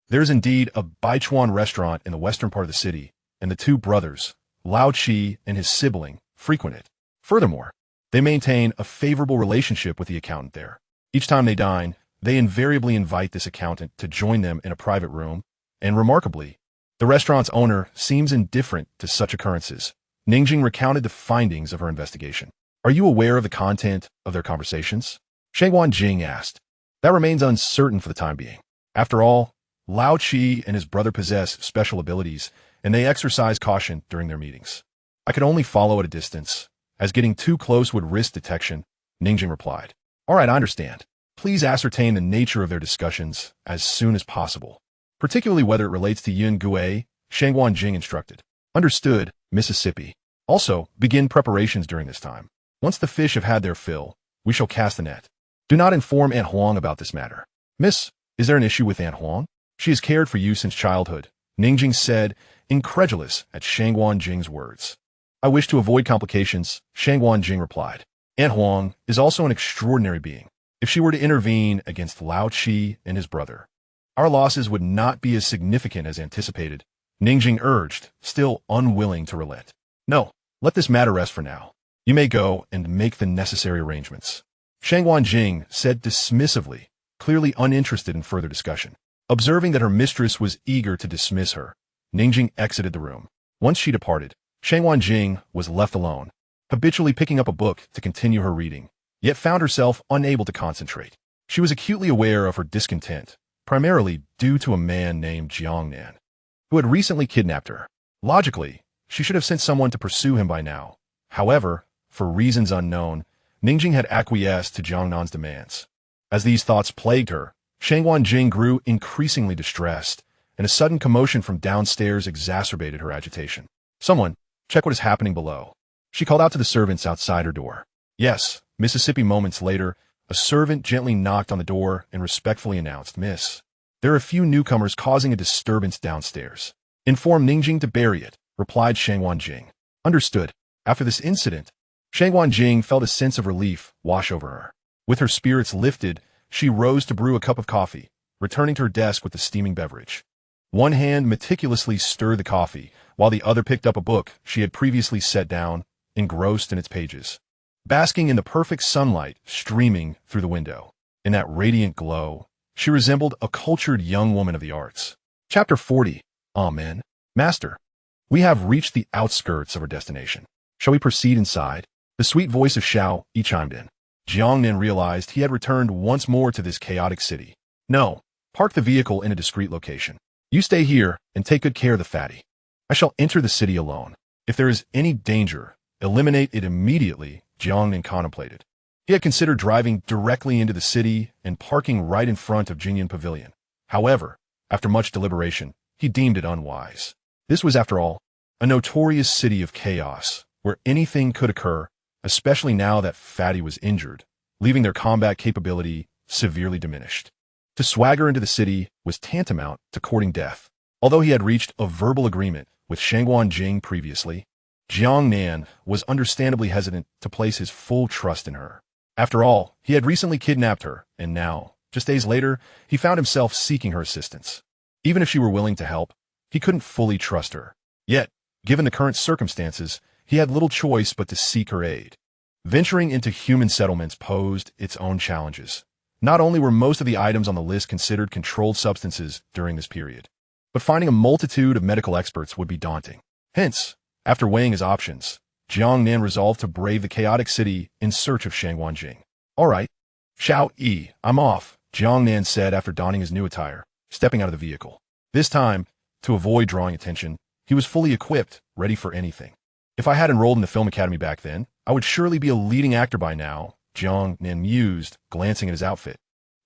There is indeed a Baichuan restaurant in the western part of the city, and the two brothers, Lao Chi and his sibling, frequent it. Furthermore, they maintain a favorable relationship with the accountant there. Each time they dine, they invariably invite this accountant to join them in a private room, and remarkably, the restaurant's owner seems indifferent to such occurrences. Ningjing recounted the findings of her investigation. Are you aware of the content of their conversations? Shangguan Jing asked. That remains uncertain for the time being. After all, Lao Chi and his brother possess special abilities, and they exercise caution during their meetings. I could only follow at a distance, as getting too close would risk detection, Ningjing replied. All right, I understand. Please ascertain the nature of their discussions as soon as possible, particularly whether it relates to Yin Gui, Shangguan Jing instructed. Understood, Mississippi. Also, begin preparations during this time. Once the fish have had their fill, we shall cast the net. Do not inform Aunt Huang about this matter. Miss, is there an issue with Aunt Huang? She has cared for you since childhood, Ningjing said, incredulous at Shangguan Jing's words. I wish to avoid complications, Shangguan Jing replied. Aunt Huang is also an extraordinary being. If she were to intervene against Lao Chi and his brother, our losses would not be as significant as anticipated, Ningjing urged, still unwilling to relent. No, let this matter rest for now. You may go and make the necessary arrangements. Shangguan Jing said dismissively, clearly uninterested in further discussion. Observing that her mistress was eager to dismiss her, Ningjing exited the room. Once she departed, Shangguan Jing was left alone, habitually picking up a book to continue her reading, yet found herself unable to concentrate. She was acutely aware of her discontent, primarily due to a man named Jiang Nan, who had recently kidnapped her. Logically, she should have sent someone to pursue him by now. However, for reasons unknown, Ningjing had acquiesced to Jiang Nan's demands. As these thoughts plagued her, Shangguan Jing grew increasingly distressed, and a sudden commotion from downstairs exacerbated her agitation. Someone, check what is happening below. She called out to the servants outside her door. Yes, Mississippi. Moments later, a servant gently knocked on the door and respectfully announced, Miss, there are a few newcomers causing a disturbance downstairs. Inform Ningjing to bury it, replied Shangguan Jing. Understood. After this incident, Shangguan Jing felt a sense of relief wash over her. With her spirits lifted, she rose to brew a cup of coffee, returning to her desk with the steaming beverage. One hand meticulously stirred the coffee, while the other picked up a book she had previously set down, engrossed in its pages. Basking in the perfect sunlight streaming through the window, in that radiant glow, she resembled a cultured young woman of the arts. Chapter 40. Amen. Master, we have reached the outskirts of our destination. Shall we proceed inside? The sweet voice of Xiao Yi chimed in. Jiang Nan realized he had returned once more to this chaotic city. No, park the vehicle in a discreet location. You stay here and take good care of the fatty. I shall enter the city alone. If there is any danger, eliminate it immediately, Jiang Nan contemplated. He had considered driving directly into the city and parking right in front of Jingyan Pavilion. However, after much deliberation, he deemed it unwise. This was, after all, a notorious city of chaos, where anything could occur, especially now that Fatty was injured, leaving their combat capability severely diminished. To swagger into the city was tantamount to courting death. Although he had reached a verbal agreement with Shangguan Jing previously, Jiang Nan was understandably hesitant to place his full trust in her. After all, he had recently kidnapped her, and now, just days later, he found himself seeking her assistance. Even if she were willing to help, he couldn't fully trust her. Yet, given the current circumstances, he had little choice but to seek her aid. Venturing into human settlements posed its own challenges. Not only were most of the items on the list considered controlled substances during this period, but finding a multitude of medical experts would be daunting. Hence, after weighing his options, Jiang Nan resolved to brave the chaotic city in search of Shangguan Jing. All right, Xiao Yi, I'm off, Jiang Nan said after donning his new attire, stepping out of the vehicle. This time, to avoid drawing attention, he was fully equipped, ready for anything. If I had enrolled in the film academy back then, I would surely be a leading actor by now, Jiang Nan mused, glancing at his outfit.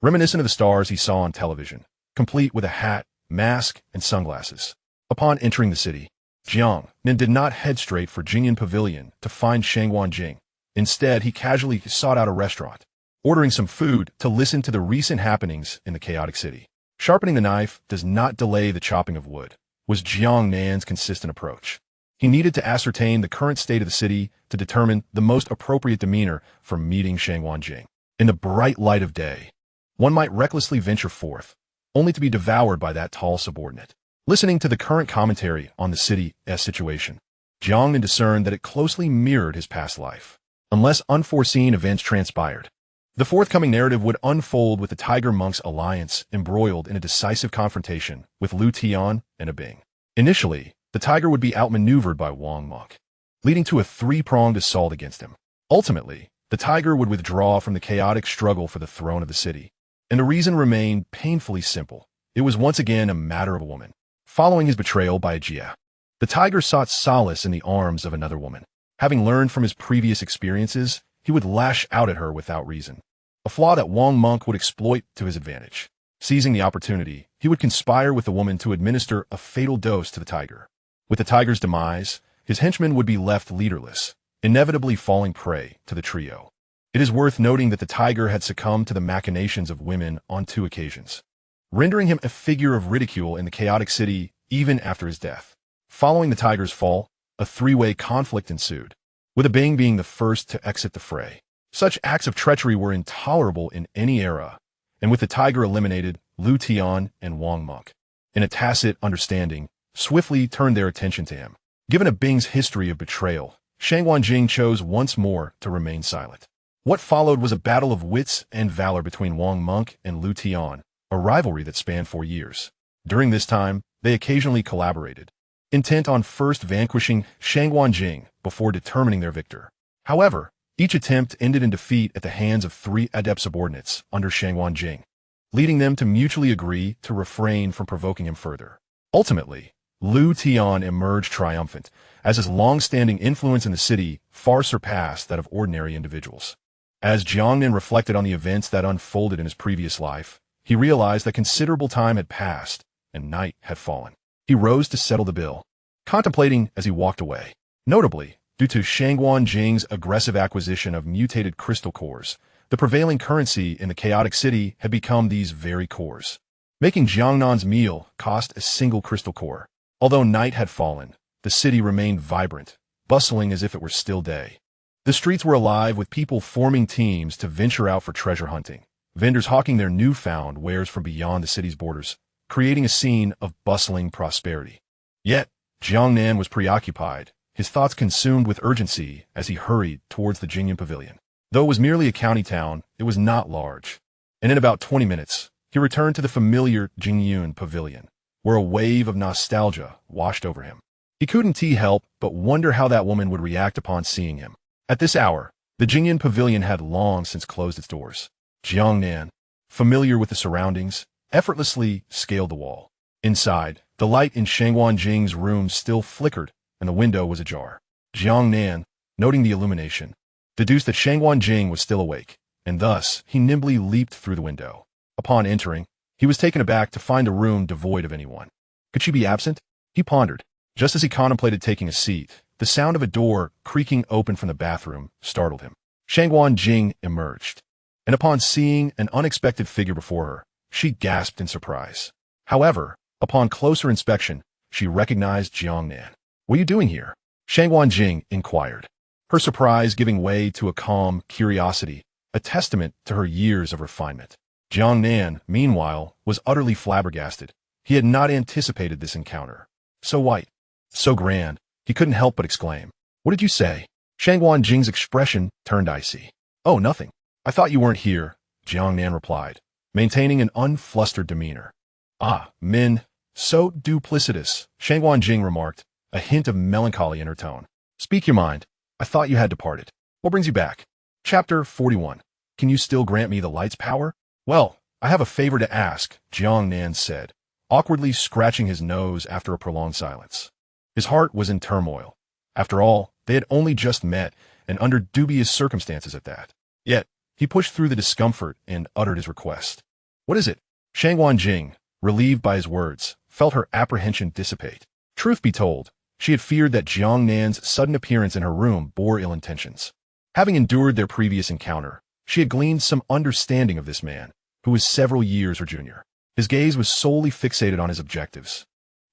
Reminiscent of the stars he saw on television, complete with a hat, mask, and sunglasses. Upon entering the city, Jiang Nan did not head straight for Jingyan Pavilion to find Shangguan Jing. Instead, he casually sought out a restaurant, ordering some food to listen to the recent happenings in the chaotic city. Sharpening the knife does not delay the chopping of wood, was Jiang Nan's consistent approach. He needed to ascertain the current state of the city to determine the most appropriate demeanor for meeting Shangguan Jing. In the bright light of day, one might recklessly venture forth, only to be devoured by that tall subordinate. Listening to the current commentary on the city's situation, Jiang Nan discerned that it closely mirrored his past life, unless unforeseen events transpired. The forthcoming narrative would unfold with the Tiger Monk's alliance embroiled in a decisive confrontation with Lu Tian and Abing. Initially, the Tiger would be outmaneuvered by Wang Monk, leading to a three-pronged assault against him. Ultimately, the Tiger would withdraw from the chaotic struggle for the throne of the city, and the reason remained painfully simple. It was once again a matter of a woman. Following his betrayal by Jia, the Tiger sought solace in the arms of another woman. Having learned from his previous experiences, he would lash out at her without reason, a flaw that Wang Monk would exploit to his advantage. Seizing the opportunity, he would conspire with the woman to administer a fatal dose to the Tiger. With the Tiger's demise, his henchmen would be left leaderless, inevitably falling prey to the trio. It is worth noting that the Tiger had succumbed to the machinations of women on 2 occasions, rendering him a figure of ridicule in the chaotic city even after his death. Following the Tiger's fall, a 3-way conflict ensued, with Abing being the first to exit the fray. Such acts of treachery were intolerable in any era, and with the Tiger eliminated, Lu Tian and Wang Monk, in a tacit understanding, swiftly turned their attention to him. Given Abing's history of betrayal, Shangguan Jing chose once more to remain silent. What followed was a battle of wits and valor between Wang Monk and Lu Tian, a rivalry that spanned 4 years. During this time, they occasionally collaborated, intent on first vanquishing Shangguan Jing before determining their victor. However, each attempt ended in defeat at the hands of 3 adept subordinates under Shangguan Jing, leading them to mutually agree to refrain from provoking him further. Ultimately, Lu Tian emerged triumphant, as his long-standing influence in the city far surpassed that of ordinary individuals. As Jiang Nan reflected on the events that unfolded in his previous life, he realized that considerable time had passed and night had fallen. He rose to settle the bill, contemplating as he walked away. Notably, due to Shangguan Jing's aggressive acquisition of mutated crystal cores, the prevailing currency in the chaotic city had become these very cores, making Jiang Nan's meal cost a single crystal core. Although night had fallen, the city remained vibrant, bustling as if it were still day. The streets were alive with people forming teams to venture out for treasure hunting, vendors hawking their newfound wares from beyond the city's borders, creating a scene of bustling prosperity. Yet, Jiang Nan was preoccupied, his thoughts consumed with urgency as he hurried towards the Jingyan Pavilion. Though it was merely a county town, it was not large. And in about 20 minutes, he returned to the familiar Jingyan Pavilion, where a wave of nostalgia washed over him. He couldn't help but wonder how that woman would react upon seeing him. At this hour, the Jingyan Pavilion had long since closed its doors. Jiang Nan, familiar with the surroundings, effortlessly scaled the wall. Inside, the light in Shangwan Jing's room still flickered, and the window was ajar. Jiang Nan, noting the illumination, deduced that Shangwan Jing was still awake, and thus he nimbly leaped through the window. Upon entering, he was taken aback to find a room devoid of anyone. Could she be absent? He pondered. Just as he contemplated taking a seat, the sound of a door creaking open from the bathroom startled him. Shangwan Jing emerged, and upon seeing an unexpected figure before her, she gasped in surprise. However, upon closer inspection, she recognized Jiang Nan. "What are you doing here?" Shangwan Jing inquired, her surprise giving way to a calm curiosity, a testament to her years of refinement. Jiang Nan, meanwhile, was utterly flabbergasted. He had not anticipated this encounter. So white, so grand, he couldn't help but exclaim. "What did you say?" Shangwan Jing's expression turned icy. "Oh, nothing. I thought you weren't here," Jiang Nan replied, maintaining an unflustered demeanor. "Ah, Min, so duplicitous," Shangwan Jing remarked, a hint of melancholy in her tone. "Speak your mind. I thought you had departed. What brings you back?" Chapter 41. Can you still grant me the light's power? "Well, I have a favor to ask," Jiang Nan said, awkwardly scratching his nose after a prolonged silence. His heart was in turmoil. After all, they had only just met, and under dubious circumstances at that. Yet, he pushed through the discomfort and uttered his request. "What is it?" Shangwan Jing, relieved by his words, felt her apprehension dissipate. Truth be told, she had feared that Jiang Nan's sudden appearance in her room bore ill intentions. Having endured their previous encounter, she had gleaned some understanding of this man, who was several years her junior. His gaze was solely fixated on his objectives,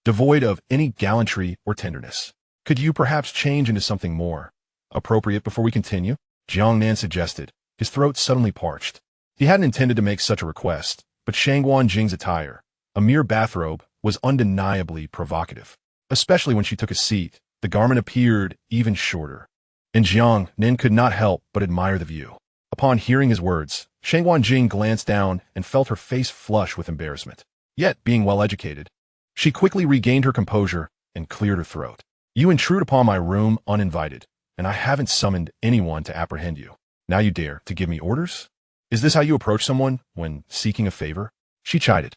devoid of any gallantry or tenderness. "Could you perhaps change into something more appropriate before we continue?" Jiang Nan suggested, his throat suddenly parched. He hadn't intended to make such a request, but Shangwan Jing's attire, a mere bathrobe, was undeniably provocative. Especially when she took a seat, the garment appeared even shorter. And Jiang Nan could not help but admire the view. Upon hearing his words, Shangwan Jing glanced down and felt her face flush with embarrassment. Yet, being well-educated, she quickly regained her composure and cleared her throat. "You intrude upon my room uninvited, and I haven't summoned anyone to apprehend you. Now you dare to give me orders? Is this how you approach someone when seeking a favor?" She chided.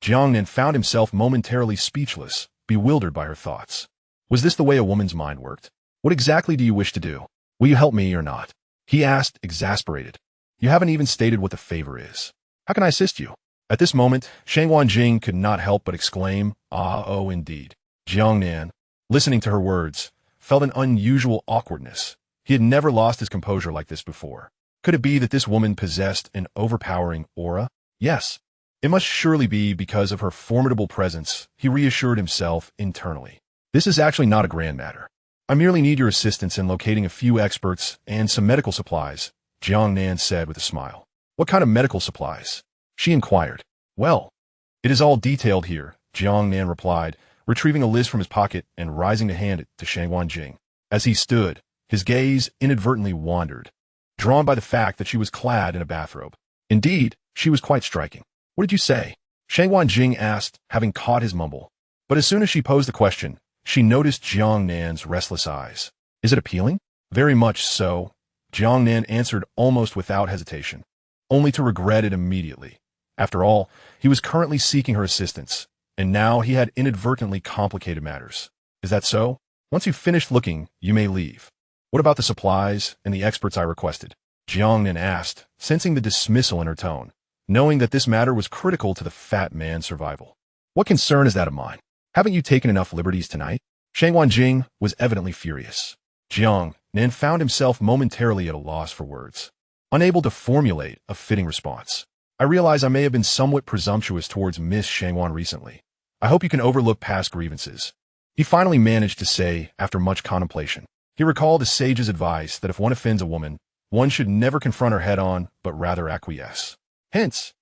Jiang Nan found himself momentarily speechless, bewildered by her thoughts. Was this the way a woman's mind worked? "What exactly do you wish to do? Will you help me or not?" he asked, exasperated. "You haven't even stated what the favor is. How can I assist you?" At this moment, Shangwan Jing could not help but exclaim, "Ah, oh, indeed." Jiang Nan, listening to her words, felt an unusual awkwardness. He had never lost his composure like this before. Could it be that this woman possessed an overpowering aura? Yes. It must surely be because of her formidable presence, he reassured himself internally. "This is actually not a grand matter. I merely need your assistance in locating a few experts and some medical supplies," Jiang Nan said with a smile. "What kind of medical supplies?" she inquired. "Well, it is all detailed here," Jiang Nan replied, retrieving a list from his pocket and rising to hand it to Shangwan Jing. As he stood, his gaze inadvertently wandered, drawn by the fact that she was clad in a bathrobe. Indeed, she was quite striking. "What did you say?" Shangwan Jing asked, having caught his mumble. But as soon as she posed the question, she noticed Jiang Nan's restless eyes. "Is it appealing?" "Very much so," Jiang Nan answered almost without hesitation, only to regret it immediately. After all, he was currently seeking her assistance, and now he had inadvertently complicated matters. "Is that so? Once you've finished looking, you may leave." "What about the supplies and the experts I requested?" Jiang Nan asked, sensing the dismissal in her tone, knowing that this matter was critical to the fat man's survival. "What concern is that of mine? Haven't you taken enough liberties tonight?" Shangwan Jing was evidently furious. Jiang Nan found himself momentarily at a loss for words, unable to formulate a fitting response. "I realize I may have been somewhat presumptuous towards Miss Shangwan recently. I hope you can overlook past grievances," he finally managed to say after much contemplation. He recalled a sage's advice that if one offends a woman, one should never confront her head-on, but rather acquiesce. Hence,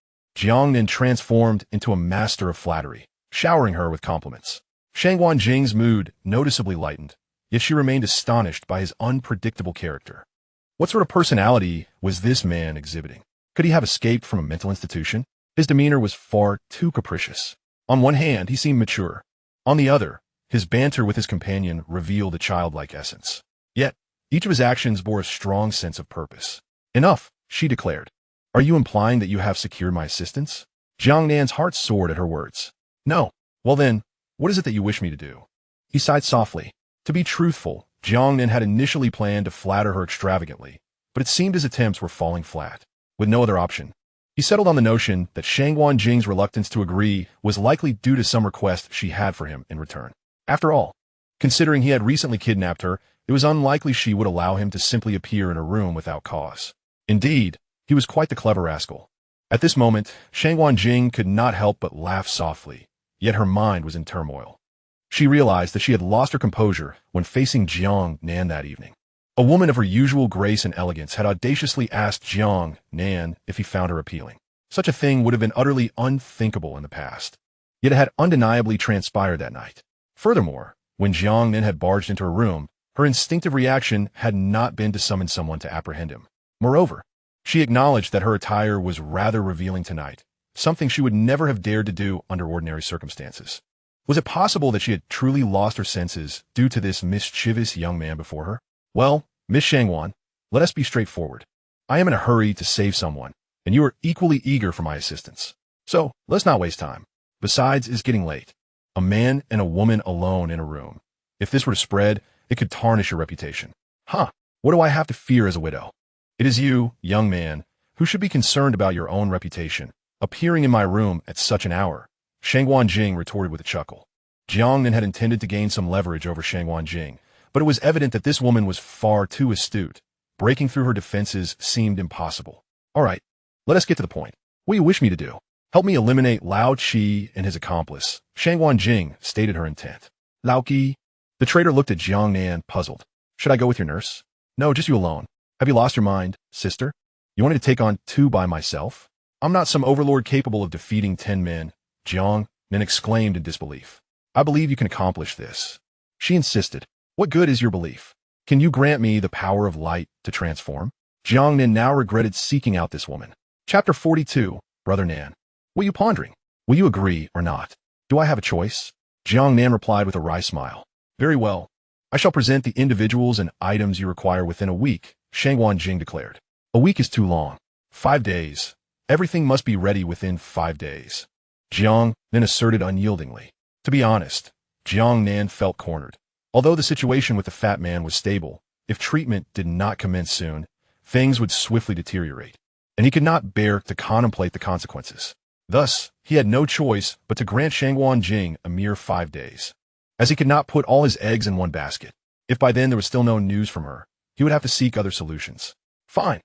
Jiang Nan transformed into a master of flattery, showering her with compliments. Shangguan Jing's mood noticeably lightened, yet she remained astonished by his unpredictable character. What sort of personality was this man exhibiting? Could he have escaped from a mental institution? His demeanor was far too capricious. On one hand, he seemed mature. On the other, his banter with his companion revealed a childlike essence. Yet, each of his actions bore a strong sense of purpose. Enough, she declared. Are you implying that you have secured my assistance? Jiang Nan's heart soared at her words. No. Well then, what is it that you wish me to do? He sighed softly. To be truthful, Jiang Nan had initially planned to flatter her extravagantly, but it seemed his attempts were falling flat. With no other option, he settled on the notion that Shangguan Jing's reluctance to agree was likely due to some request she had for him in return. After all, considering he had recently kidnapped her, it was unlikely she would allow him to simply appear in her room without cause. Indeed, he was quite the clever rascal. At this moment, Shangguan Jing could not help but laugh softly, yet her mind was in turmoil. She realized that she had lost her composure when facing Jiang Nan that evening. A woman of her usual grace and elegance had audaciously asked Jiang Nan if he found her appealing. Such a thing would have been utterly unthinkable in the past. Yet it had undeniably transpired that night. Furthermore, when Jiang Nan had barged into her room, her instinctive reaction had not been to summon someone to apprehend him. Moreover, she acknowledged that her attire was rather revealing tonight, something she would never have dared to do under ordinary circumstances. Was it possible that she had truly lost her senses due to this mischievous young man before her? Well, Miss Shangguan, let us be straightforward. I am in a hurry to save someone, and you are equally eager for my assistance. So, let's not waste time. Besides, it's getting late. A man and a woman alone in a room. If this were to spread, it could tarnish your reputation. What do I have to fear as a widow? It is you, young man, who should be concerned about your own reputation, appearing in my room at such an hour. Shangguan Jing retorted with a chuckle. Jiang Nan had intended to gain some leverage over Shangguan Jing, but it was evident that this woman was far too astute. Breaking through her defenses seemed impossible. All right, let us get to the point. What do you wish me to do? Help me eliminate Lao Qi and his accomplice. Shangguan Jing stated her intent. Lao Qi? The traitor looked at Jiang Nan, puzzled. Should I go with your nurse? No, just you alone. Have you lost your mind, sister? You want me to take on 2 by myself? I'm not some overlord capable of defeating 10 men. Jiang Nan exclaimed in disbelief. I believe you can accomplish this. She insisted. What good is your belief? Can you grant me the power of light to transform? Jiang Nan now regretted seeking out this woman. Chapter 42, Brother Nan. What are you pondering? Will you agree or not? Do I have a choice? Jiang Nan replied with a wry smile. Very well. I shall present the individuals and items you require within a week, Shangguan Jing declared. A week is too long. 5 days. Everything must be ready within 5 days. Jiang Nan asserted unyieldingly. To be honest, Jiang Nan felt cornered. Although the situation with the fat man was stable, if treatment did not commence soon, things would swiftly deteriorate, and he could not bear to contemplate the consequences. Thus, he had no choice but to grant Shangguan Jing a mere 5 days. As he could not put all his eggs in one basket, if by then there was still no news from her, he would have to seek other solutions. Fine.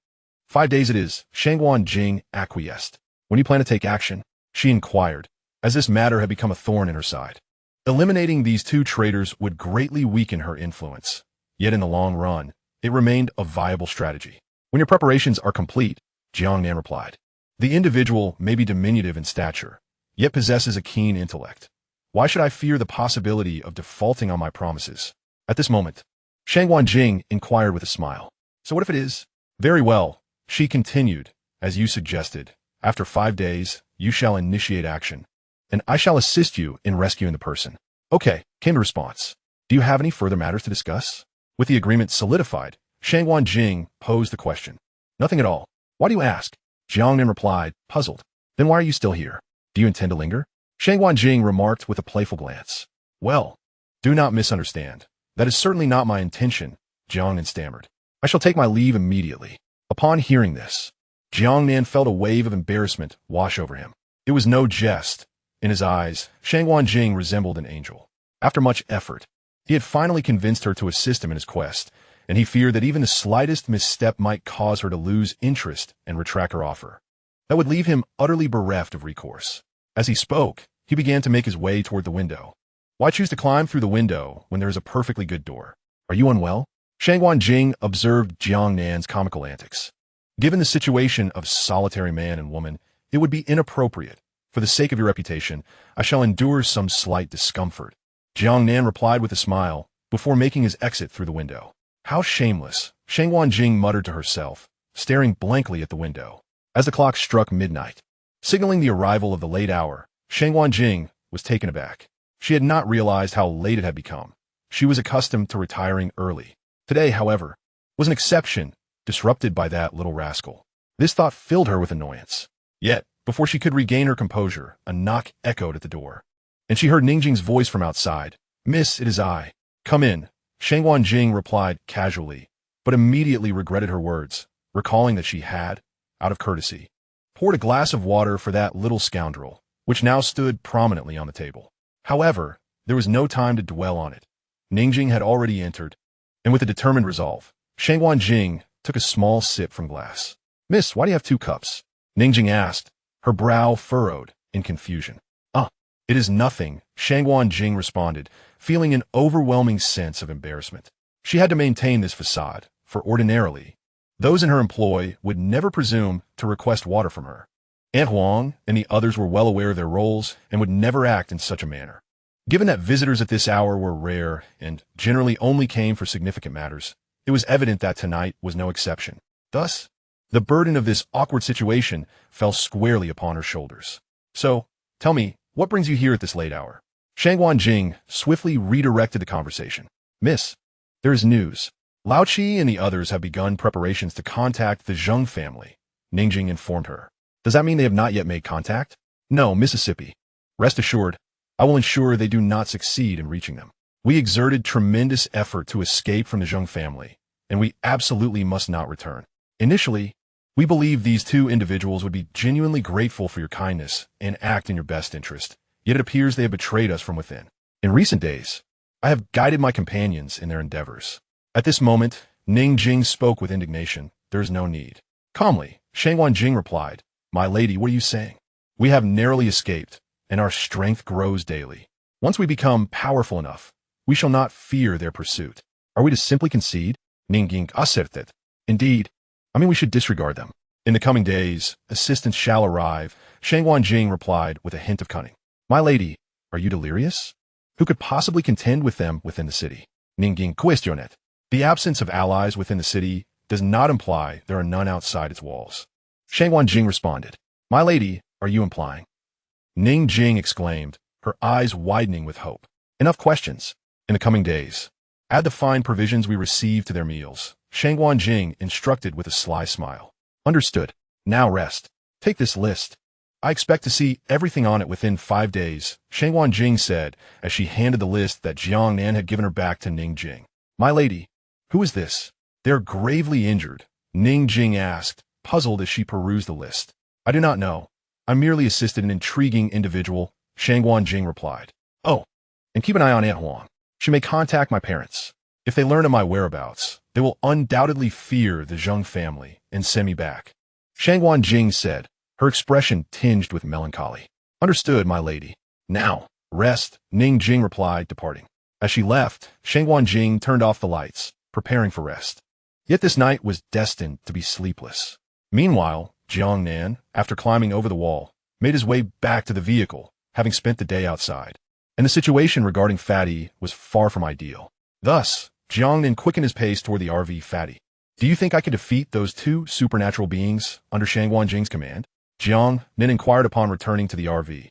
5 days it is, Shangguan Jing acquiesced. When you plan to take action? She inquired, as this matter had become a thorn in her side. Eliminating these 2 traitors would greatly weaken her influence. Yet in the long run, it remained a viable strategy. When your preparations are complete, Jiang Nan replied. The individual may be diminutive in stature, yet possesses a keen intellect. Why should I fear the possibility of defaulting on my promises? At this moment, Shangguan Jing inquired with a smile. So what if it is? Very well, she continued, as you suggested. After 5 days, you shall initiate action, and I shall assist you in rescuing the person. Okay, came the response. Do you have any further matters to discuss? With the agreement solidified, Shangguan Jing posed the question. Nothing at all. Why do you ask? Jiang Nan replied, puzzled. Then why are you still here? Do you intend to linger? Shangguan Jing remarked with a playful glance. Well, do not misunderstand. That is certainly not my intention, Jiang Nan stammered. I shall take my leave immediately. Upon hearing this, Jiang Nan felt a wave of embarrassment wash over him. It was no jest. In his eyes, Shangguan Jing resembled an angel. After much effort, he had finally convinced her to assist him in his quest, and he feared that even the slightest misstep might cause her to lose interest and retract her offer. That would leave him utterly bereft of recourse. As he spoke, he began to make his way toward the window. Why choose to climb through the window when there is a perfectly good door? Are you unwell? Shangguan Jing observed Jiang Nan's comical antics. Given the situation of solitary man and woman, It would be inappropriate. For the sake of your reputation, I shall endure some slight discomfort. Jiang Nan replied with a smile, before making his exit through the window. How shameless, Shangwan Jing muttered to herself, staring blankly at the window. As the clock struck midnight, signaling the arrival of the late hour, Shangwan Jing was taken aback. She had not realized how late it had become. She was accustomed to retiring early. Today, however, was an exception, disrupted by that little rascal. This thought filled her with annoyance. Yet, before she could regain her composure, a knock echoed at the door, and she heard Ningjing's voice from outside. "Miss, it is I. Come in." Shangwan Jing replied casually, but immediately regretted her words, recalling that she had, out of courtesy, poured a glass of water for that little scoundrel, which now stood prominently on the table. However, there was no time to dwell on it. Ningjing had already entered, and with a determined resolve, Shangwan Jing took a small sip from glass. "Miss, why do you have 2 cups?" Ningjing asked, her brow furrowed in confusion. It is nothing," Shangwan Jing responded, feeling an overwhelming sense of embarrassment. She had to maintain this facade, for ordinarily, those in her employ would never presume to request water from her. Aunt Huang and the others were well aware of their roles and would never act in such a manner. Given that visitors at this hour were rare and generally only came for significant matters, it was evident that tonight was no exception. Thus, the burden of this awkward situation fell squarely upon her shoulders. "So, tell me, what brings you here at this late hour?" Shangwan Jing swiftly redirected the conversation. "Miss, there is news. Lao Qi and the others have begun preparations to contact the Zheng family," Ningjing informed her. "Does that mean they have not yet made contact?" "No, Mississippi. Rest assured, I will ensure they do not succeed in reaching them. We exerted tremendous effort to escape from the Zheng family, and we absolutely must not return. Initially, we believed these 2 individuals would be genuinely grateful for your kindness and act in your best interest, yet it appears they have betrayed us from within. In recent days, I have guided my companions in their endeavors." At this moment, Ningjing spoke with indignation. "There is no need." Calmly, Shangwan Jing replied, "My lady, what are you saying? We have narrowly escaped, and our strength grows daily. Once we become powerful enough, we shall not fear their pursuit. Are we to simply concede?" Ningjing asserted. "Indeed, I mean we should disregard them. In the coming days, assistance shall arrive," Shangwan Jing replied with a hint of cunning. "My lady, are you delirious? Who could possibly contend with them within the city?" Ningjing questioned. "The absence of allies within the city does not imply there are none outside its walls." Shangwan Jing responded. "My lady, are you implying?" Ningjing exclaimed, her eyes widening with hope. "Enough questions. In the coming days, add the fine provisions we receive to their meals," Shangwan Jing instructed with a sly smile. "Understood. Now rest. Take this list. I expect to see everything on it within 5 days," Shangwan Jing said as she handed the list that Jiang Nan had given her back to Ningjing. "My lady, who is this? They are gravely injured," Ningjing asked, puzzled as she perused the list. "I do not know. I merely assisted an intriguing individual," Shangwan Jing replied. "Oh, and keep an eye on Aunt Huang. She may contact my parents. If they learn of my whereabouts, they will undoubtedly fear the Zheng family and send me back," Shangwan Jing said, her expression tinged with melancholy. "Understood, my lady. Now, rest," Ningjing replied, departing. As she left, Shangwan Jing turned off the lights, preparing for rest. Yet this night was destined to be sleepless. Meanwhile, Jiang Nan, after climbing over the wall, made his way back to the vehicle, having spent the day outside. And the situation regarding Fatty was far from ideal. Thus, Jiang Nan quickened his pace toward the RV Fatty. "Do you think I could defeat those 2 supernatural beings under Shangwan Jing's command?" Jiang Nan inquired upon returning to the RV.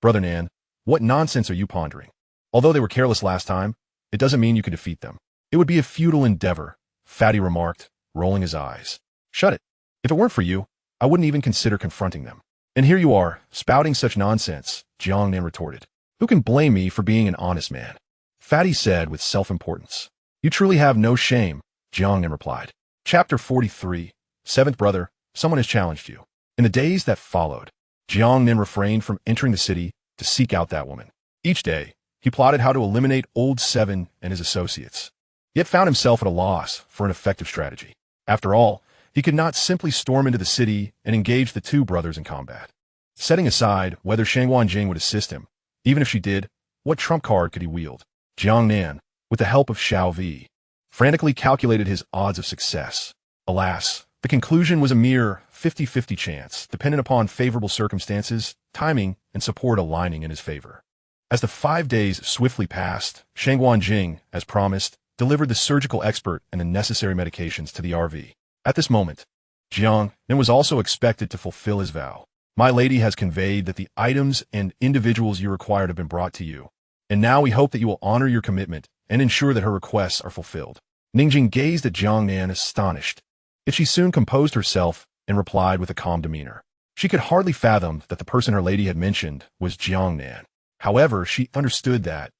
"Brother Nan, what nonsense are you pondering? Although they were careless last time, it doesn't mean you can defeat them. It would be a futile endeavor," Fatty remarked, rolling his eyes. "Shut it. If it weren't for you, I wouldn't even consider confronting them. And here you are, spouting such nonsense," Jiang Nan retorted. "Who can blame me for being an honest man?" Fatty said with self-importance. "You truly have no shame," Jiang Nan replied. Chapter 43, 7th Brother, Someone Has Challenged You. In the days that followed, Jiang Nan refrained from entering the city to seek out that woman. Each day, he plotted how to eliminate Old Seven and his associates, yet found himself at a loss for an effective strategy. After all, he could not simply storm into the city and engage the 2 brothers in combat. Setting aside whether Shangwan Jing would assist him, even if she did, what trump card could he wield? Jiang Nan, with the help of Xiao Vi, frantically calculated his odds of success. Alas, The conclusion was a mere 50-50 chance, dependent upon favorable circumstances, timing, and support aligning in his favor. As the 5 days swiftly passed, Shangguan Jing, as promised, delivered the surgical expert and the necessary medications to the RV. At this moment, Jiang Nan was also expected to fulfill his vow. My lady has conveyed that the items and individuals you required have been brought to you, and now we hope that you will honor your commitment and ensure that her requests are fulfilled. Ningjing gazed at Jiang Nan astonished, yet she soon composed herself and replied with a calm demeanor. She could hardly fathom that the person her lady had mentioned was Jiang Nan. However, she understood that,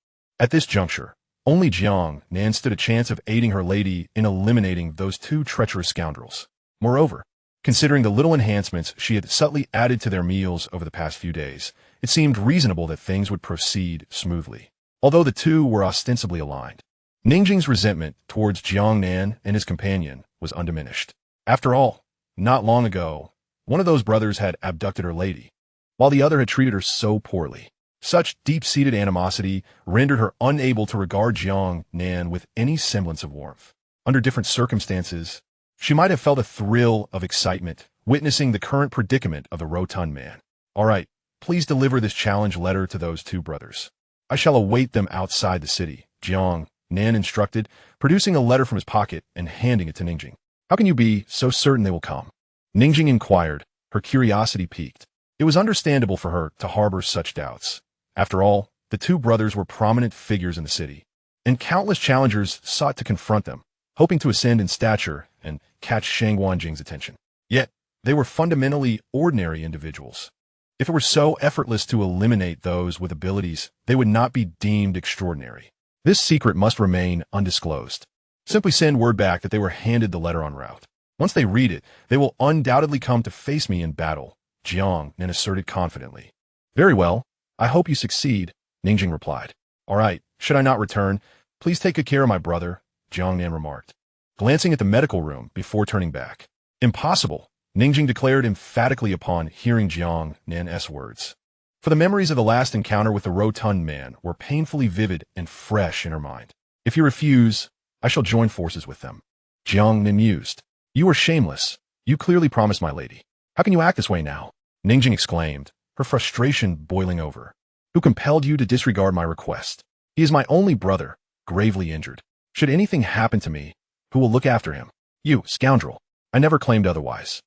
at this juncture, only Jiang Nan stood a chance of aiding her lady in eliminating those two treacherous scoundrels. Moreover, considering the little enhancements she had subtly added to their meals over the past few days, it seemed reasonable that things would proceed smoothly, although the two were ostensibly aligned. Ningjing's resentment towards Jiang Nan and his companion was undiminished. After all, not long ago, one of those brothers had abducted her lady, while the other had treated her so poorly. Such deep-seated animosity rendered her unable to regard Jiang Nan with any semblance of warmth. Under different circumstances, she might have felt a thrill of excitement witnessing the current predicament of the rotund man. All right, please deliver this challenge letter to those two brothers. I shall await them outside the city, Jiang Nan instructed, producing a letter from his pocket and handing it to Ningjing. How can you be so certain they will come? Ningjing inquired, her curiosity piqued. It was understandable for her to harbor such doubts. After all, the two brothers were prominent figures in the city, and countless challengers sought to confront them, hoping to ascend in stature and catch Shangguan Jing's attention. Yet, they were fundamentally ordinary individuals. If it were so effortless to eliminate those with abilities, they would not be deemed extraordinary. This secret must remain undisclosed. Simply send word back that they were handed the letter en route. Once they read it, they will undoubtedly come to face me in battle, Jiang Nan asserted confidently. Very well. I hope you succeed, Ningjing replied. All right, should I not return? Please take good care of my brother, Jiang Nan remarked, glancing at the medical room before turning back. Impossible, Ningjing declared emphatically upon hearing Jiang Nan's words. For the memories of the last encounter with the rotund man were painfully vivid and fresh in her mind. If you refuse, I shall join forces with them. Jiang Nan mused. You are shameless. You clearly promised my lady. How can you act this way now? Ningjing exclaimed, her frustration boiling over. Who compelled you to disregard my request? He is my only brother, gravely injured. Should anything happen to me, who will look after him? You, scoundrel. I never claimed otherwise.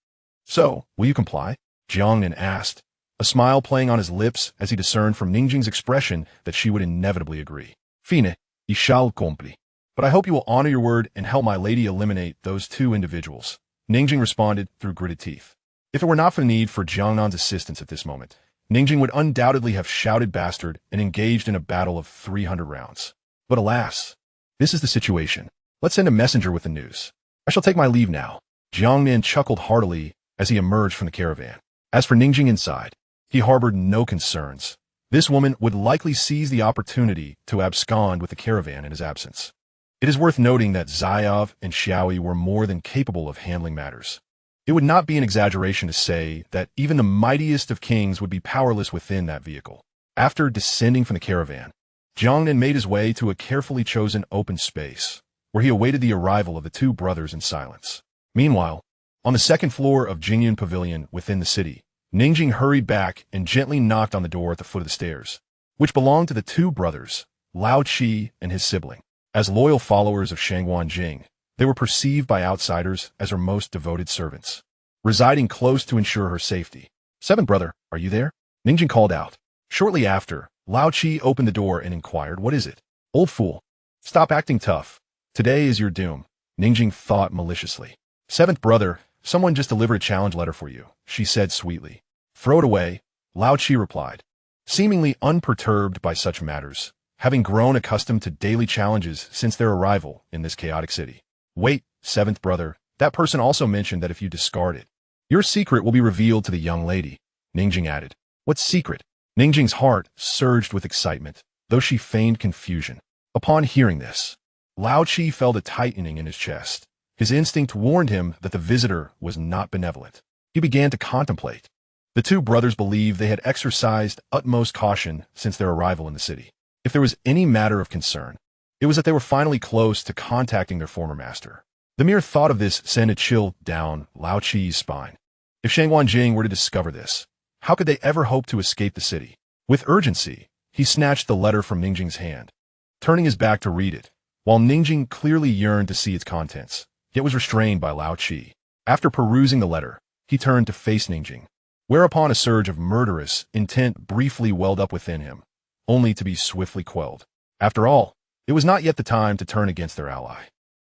So, will you comply? Jiang Nan asked, a smile playing on his lips as he discerned from Ningjing's expression that she would inevitably agree. Fine, I shall comply. But I hope you will honor your word and help my lady eliminate those two individuals. Ningjing responded through gritted teeth. If it were not for the need for Jiang Nan's assistance at this moment, Ningjing would undoubtedly have shouted bastard and engaged in a battle of 300 rounds. But alas, this is the situation. Let's send a messenger with the news. I shall take my leave now. Jiang Nan chuckled heartily as he emerged from the caravan. As for Ningjing inside, he harbored no concerns. This woman would likely seize the opportunity to abscond with the caravan in his absence. It is worth noting that Zayav and Xiaoyi were more than capable of handling matters. It would not be an exaggeration to say that even the mightiest of kings would be powerless within that vehicle. After descending from the caravan, Jiang Nan made his way to a carefully chosen open space, where he awaited the arrival of the two brothers in silence. Meanwhile, on the second floor of Jingyun Pavilion within the city, Ningjing hurried back and gently knocked on the door at the foot of the stairs, which belonged to the two brothers, Lao Qi and his sibling. As loyal followers of Shangguan Jing, they were perceived by outsiders as her most devoted servants, residing close to ensure her safety. Seventh brother, are you there? Ningjing called out. Shortly after, Lao Qi opened the door and inquired, what is it? Old fool. Stop acting tough. Today is your doom, Ningjing thought maliciously. Seventh brother, someone just delivered a challenge letter for you, she said sweetly. Throw it away, Lao Qi replied, seemingly unperturbed by such matters, having grown accustomed to daily challenges since their arrival in this chaotic city. Wait, seventh brother, that person also mentioned that if you discard it, your secret will be revealed to the young lady, Ningjing added. What secret? Ningjing's heart surged with excitement, though she feigned confusion. Upon hearing this, Lao Qi felt a tightening in his chest. His instinct warned him that the visitor was not benevolent. He began to contemplate. The two brothers believed they had exercised utmost caution since their arrival in the city. If there was any matter of concern, it was that they were finally close to contacting their former master. The mere thought of this sent a chill down Lao Chi's spine. If Shangguan Jing were to discover this, how could they ever hope to escape the city? With urgency, he snatched the letter from Ningjing's hand, turning his back to read it, while Ningjing clearly yearned to see its contents, yet was restrained by Lao Chi. After perusing the letter, he turned to face Ningjing, whereupon a surge of murderous intent briefly welled up within him, only to be swiftly quelled. After all, it was not yet the time to turn against their ally.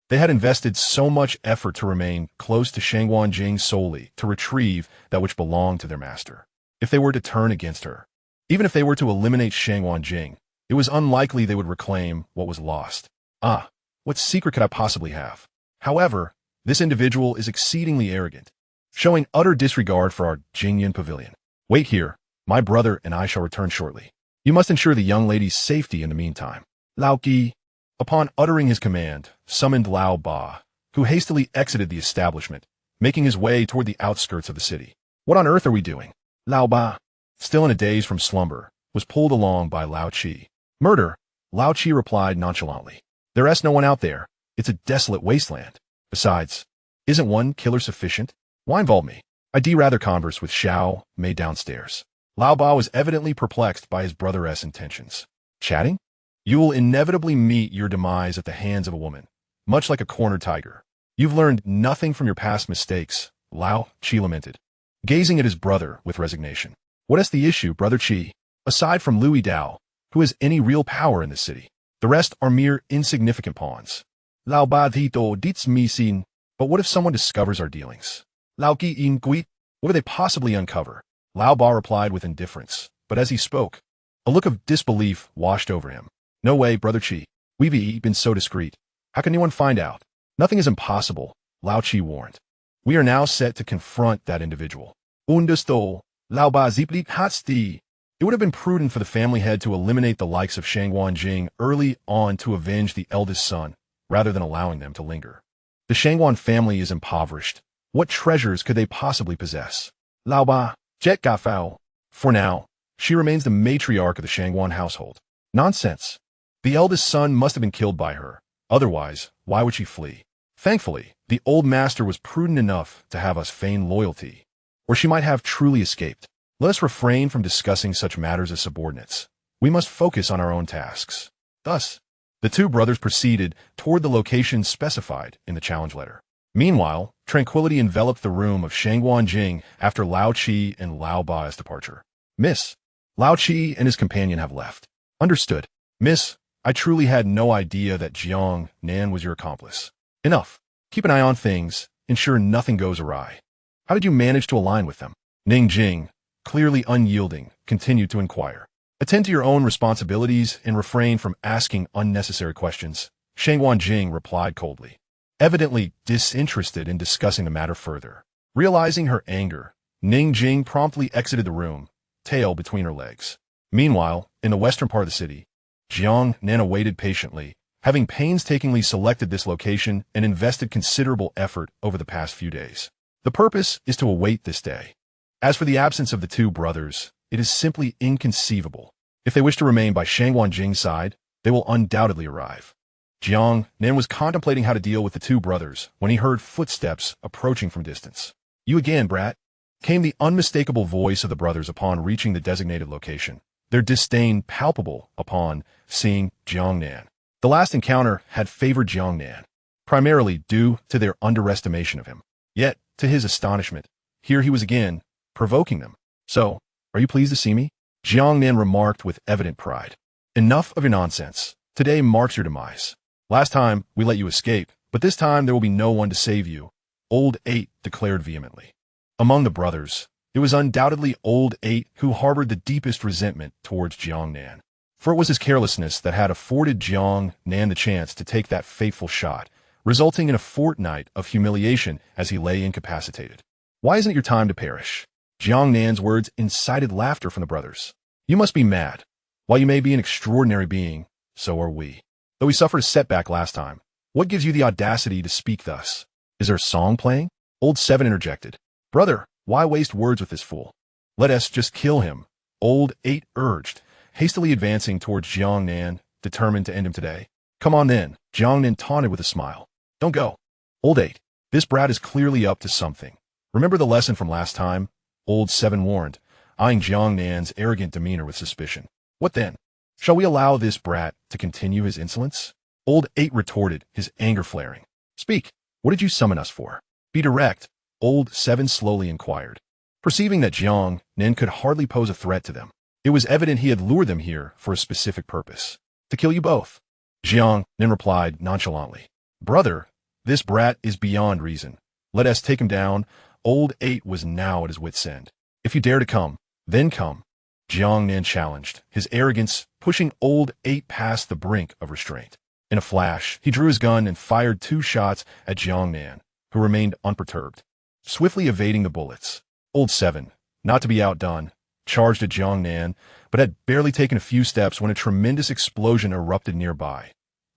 They had invested so much effort to remain close to Shangguan Jing solely to retrieve that which belonged to their master. If they were to turn against her, even if they were to eliminate Shangguan Jing, it was unlikely they would reclaim what was lost. Ah, what secret could I possibly have? However, this individual is exceedingly arrogant, showing utter disregard for our Jingyan pavilion. Wait here, my brother and I shall return shortly. You must ensure the young lady's safety in the meantime. Lao Qi, upon uttering his command, summoned Lao Ba, who hastily exited the establishment, making his way toward the outskirts of the city. What on earth are we doing? Lao Ba, still in a daze from slumber, was pulled along by Lao Chi. Murder, Lao Chi replied nonchalantly. There's no one out there. It's a desolate wasteland. Besides, isn't one killer sufficient? Why involve me? I'd rather converse with Xiao Mei downstairs. Lao Ba was evidently perplexed by his brother's intentions. Chatting? You will inevitably meet your demise at the hands of a woman, much like a cornered tiger. You've learned nothing from your past mistakes, Lao Chi lamented, gazing at his brother with resignation. What is the issue, Brother Chi? Aside from Louis Dao, who has any real power in this city, the rest are mere insignificant pawns. Lao Ba Thito Dits Mi Sin. But what if someone discovers our dealings? Lao Ki In Guit. What would they possibly uncover? Lao Ba replied with indifference, but as he spoke, a look of disbelief washed over him. No way, Brother Chi. We've been so discreet. How can anyone find out? Nothing is impossible, Lao Chi warned. We are now set to confront that individual. Understood, Lao Ba Zipli Hatsti. It would have been prudent for the family head to eliminate the likes of Shangguan Jing early on to avenge the eldest son, rather than allowing them to linger. The Shangguan family is impoverished. What treasures could they possibly possess? Lao Ba, Jet Gafao. For now, she remains the matriarch of the Shangguan household. Nonsense. The eldest son must have been killed by her. Otherwise, why would she flee? Thankfully, the old master was prudent enough to have us feign loyalty, or she might have truly escaped. Let us refrain from discussing such matters as subordinates. We must focus on our own tasks. Thus, the two brothers proceeded toward the location specified in the challenge letter. Meanwhile, tranquility enveloped the room of Shangguan Jing after Lao Chi and Lao Ba's departure. Miss, Lao Chi and his companion have left. Understood. Miss, I truly had no idea that Jiang Nan was your accomplice. Enough. Keep an eye on things. Ensure nothing goes awry. How did you manage to align with them? Ning Jing, clearly unyielding, continued to inquire. Attend to your own responsibilities and refrain from asking unnecessary questions, Shangguan Jing replied coldly, evidently disinterested in discussing the matter further. Realizing her anger, Ning Jing promptly exited the room, tail between her legs. Meanwhile, in the western part of the city, Jiang Nan awaited patiently, having painstakingly selected this location and invested considerable effort over the past few days. The purpose is to await this day. As for the absence of the two brothers, it is simply inconceivable. If they wish to remain by Shangguan Jing's side, they will undoubtedly arrive. Jiang Nan was contemplating how to deal with the two brothers when he heard footsteps approaching from distance. You again, brat, came the unmistakable voice of the brothers upon reaching the designated location, their disdain palpable upon seeing Jiang Nan. The last encounter had favored Jiang Nan, primarily due to their underestimation of him. Yet, to his astonishment, here he was again, provoking them. So, are you pleased to see me? Jiang Nan remarked with evident pride. Enough of your nonsense. Today marks your demise. Last time, we let you escape, but this time there will be no one to save you, Old Eight declared vehemently. Among the brothers, it was undoubtedly Old Eight who harbored the deepest resentment towards Jiang Nan. For it was his carelessness that had afforded Jiang Nan the chance to take that fateful shot, resulting in a fortnight of humiliation as he lay incapacitated. Why isn't it your time to perish? Jiang Nan's words incited laughter from the brothers. You must be mad. While you may be an extraordinary being, so are we. Though we suffered a setback last time, what gives you the audacity to speak thus? Is there a song playing? Old Seven interjected. Brother, why waste words with this fool? Let us just kill him, Old Eight urged, hastily advancing towards Jiang Nan, determined to end him today. Come on then, Jiang Nan taunted with a smile. Don't go. Old 8. This brat is clearly up to something. Remember the lesson from last time? Old 7 warned, eyeing Jiang Nan's arrogant demeanor with suspicion. What then? Shall we allow this brat to continue his insolence? Old 8 retorted, his anger flaring. Speak. What did you summon us for? Be direct, Old 7 slowly inquired. Perceiving that Jiang Nan could hardly pose a threat to them, it was evident he had lured them here for a specific purpose. To kill you both. Jiang Nan replied nonchalantly. Brother, this brat is beyond reason. Let us take him down. Old 8 was now at his wit's end. If you dare to come, then come. Jiang Nan challenged, his arrogance pushing Old 8 past the brink of restraint. In a flash, he drew his gun and fired 2 shots at Jiang Nan, who remained unperturbed, swiftly evading the bullets. Old 7, not to be outdone, charged at Jiang Nan, but had barely taken a few steps when a tremendous explosion erupted nearby.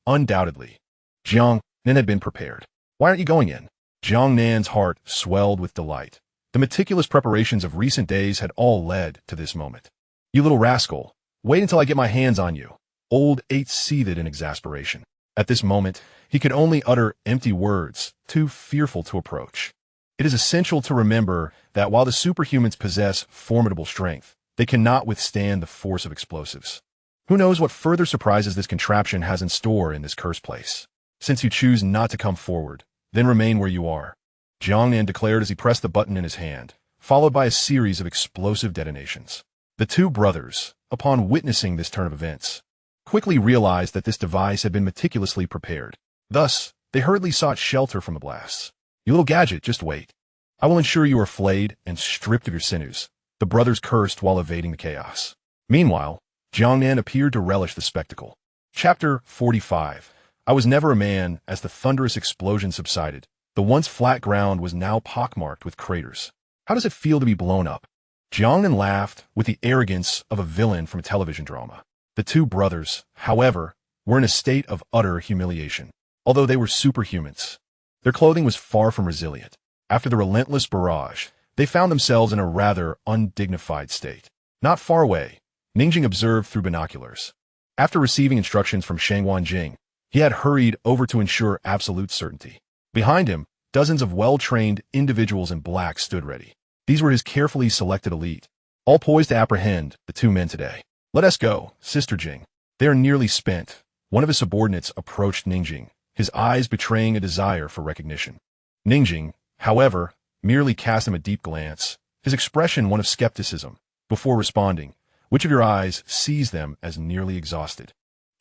Undoubtedly, Jiang Nan had been prepared. Why aren't you going in? Jiang Nan's heart swelled with delight. The meticulous preparations of recent days had all led to this moment. You little rascal, wait until I get my hands on you. Old 8 seethed in exasperation. At this moment, he could only utter empty words, too fearful to approach. It is essential to remember that while the superhumans possess formidable strength, they cannot withstand the force of explosives. Who knows what further surprises this contraption has in store in this cursed place? Since you choose not to come forward, then remain where you are, Jiang Nan declared as he pressed the button in his hand, followed by a series of explosive detonations. The 2 brothers, upon witnessing this turn of events, quickly realized that this device had been meticulously prepared. Thus, they hurriedly sought shelter from the blasts. You little gadget, just wait. I will ensure you are flayed and stripped of your sinews. The brothers cursed while evading the chaos. Meanwhile, Jiang Nan appeared to relish the spectacle. Chapter 45. I was never a man. As the thunderous explosion subsided, the once flat ground was now pockmarked with craters. How does it feel to be blown up? Jiang Nan laughed with the arrogance of a villain from a television drama. The 2 brothers, however, were in a state of utter humiliation. Although they were superhumans, their clothing was far from resilient. After the relentless barrage, they found themselves in a rather undignified state. Not far away, Ningjing observed through binoculars. After receiving instructions from Shangwan Jing, he had hurried over to ensure absolute certainty. Behind him, dozens of well-trained individuals in black stood ready. These were his carefully selected elite, all poised to apprehend the 2 men today. Let us go, Sister Jing. They are nearly spent. One of his subordinates approached Ningjing, his eyes betraying a desire for recognition. Ningjing, however, merely cast him a deep glance, his expression one of skepticism, before responding, which of your eyes sees them as nearly exhausted?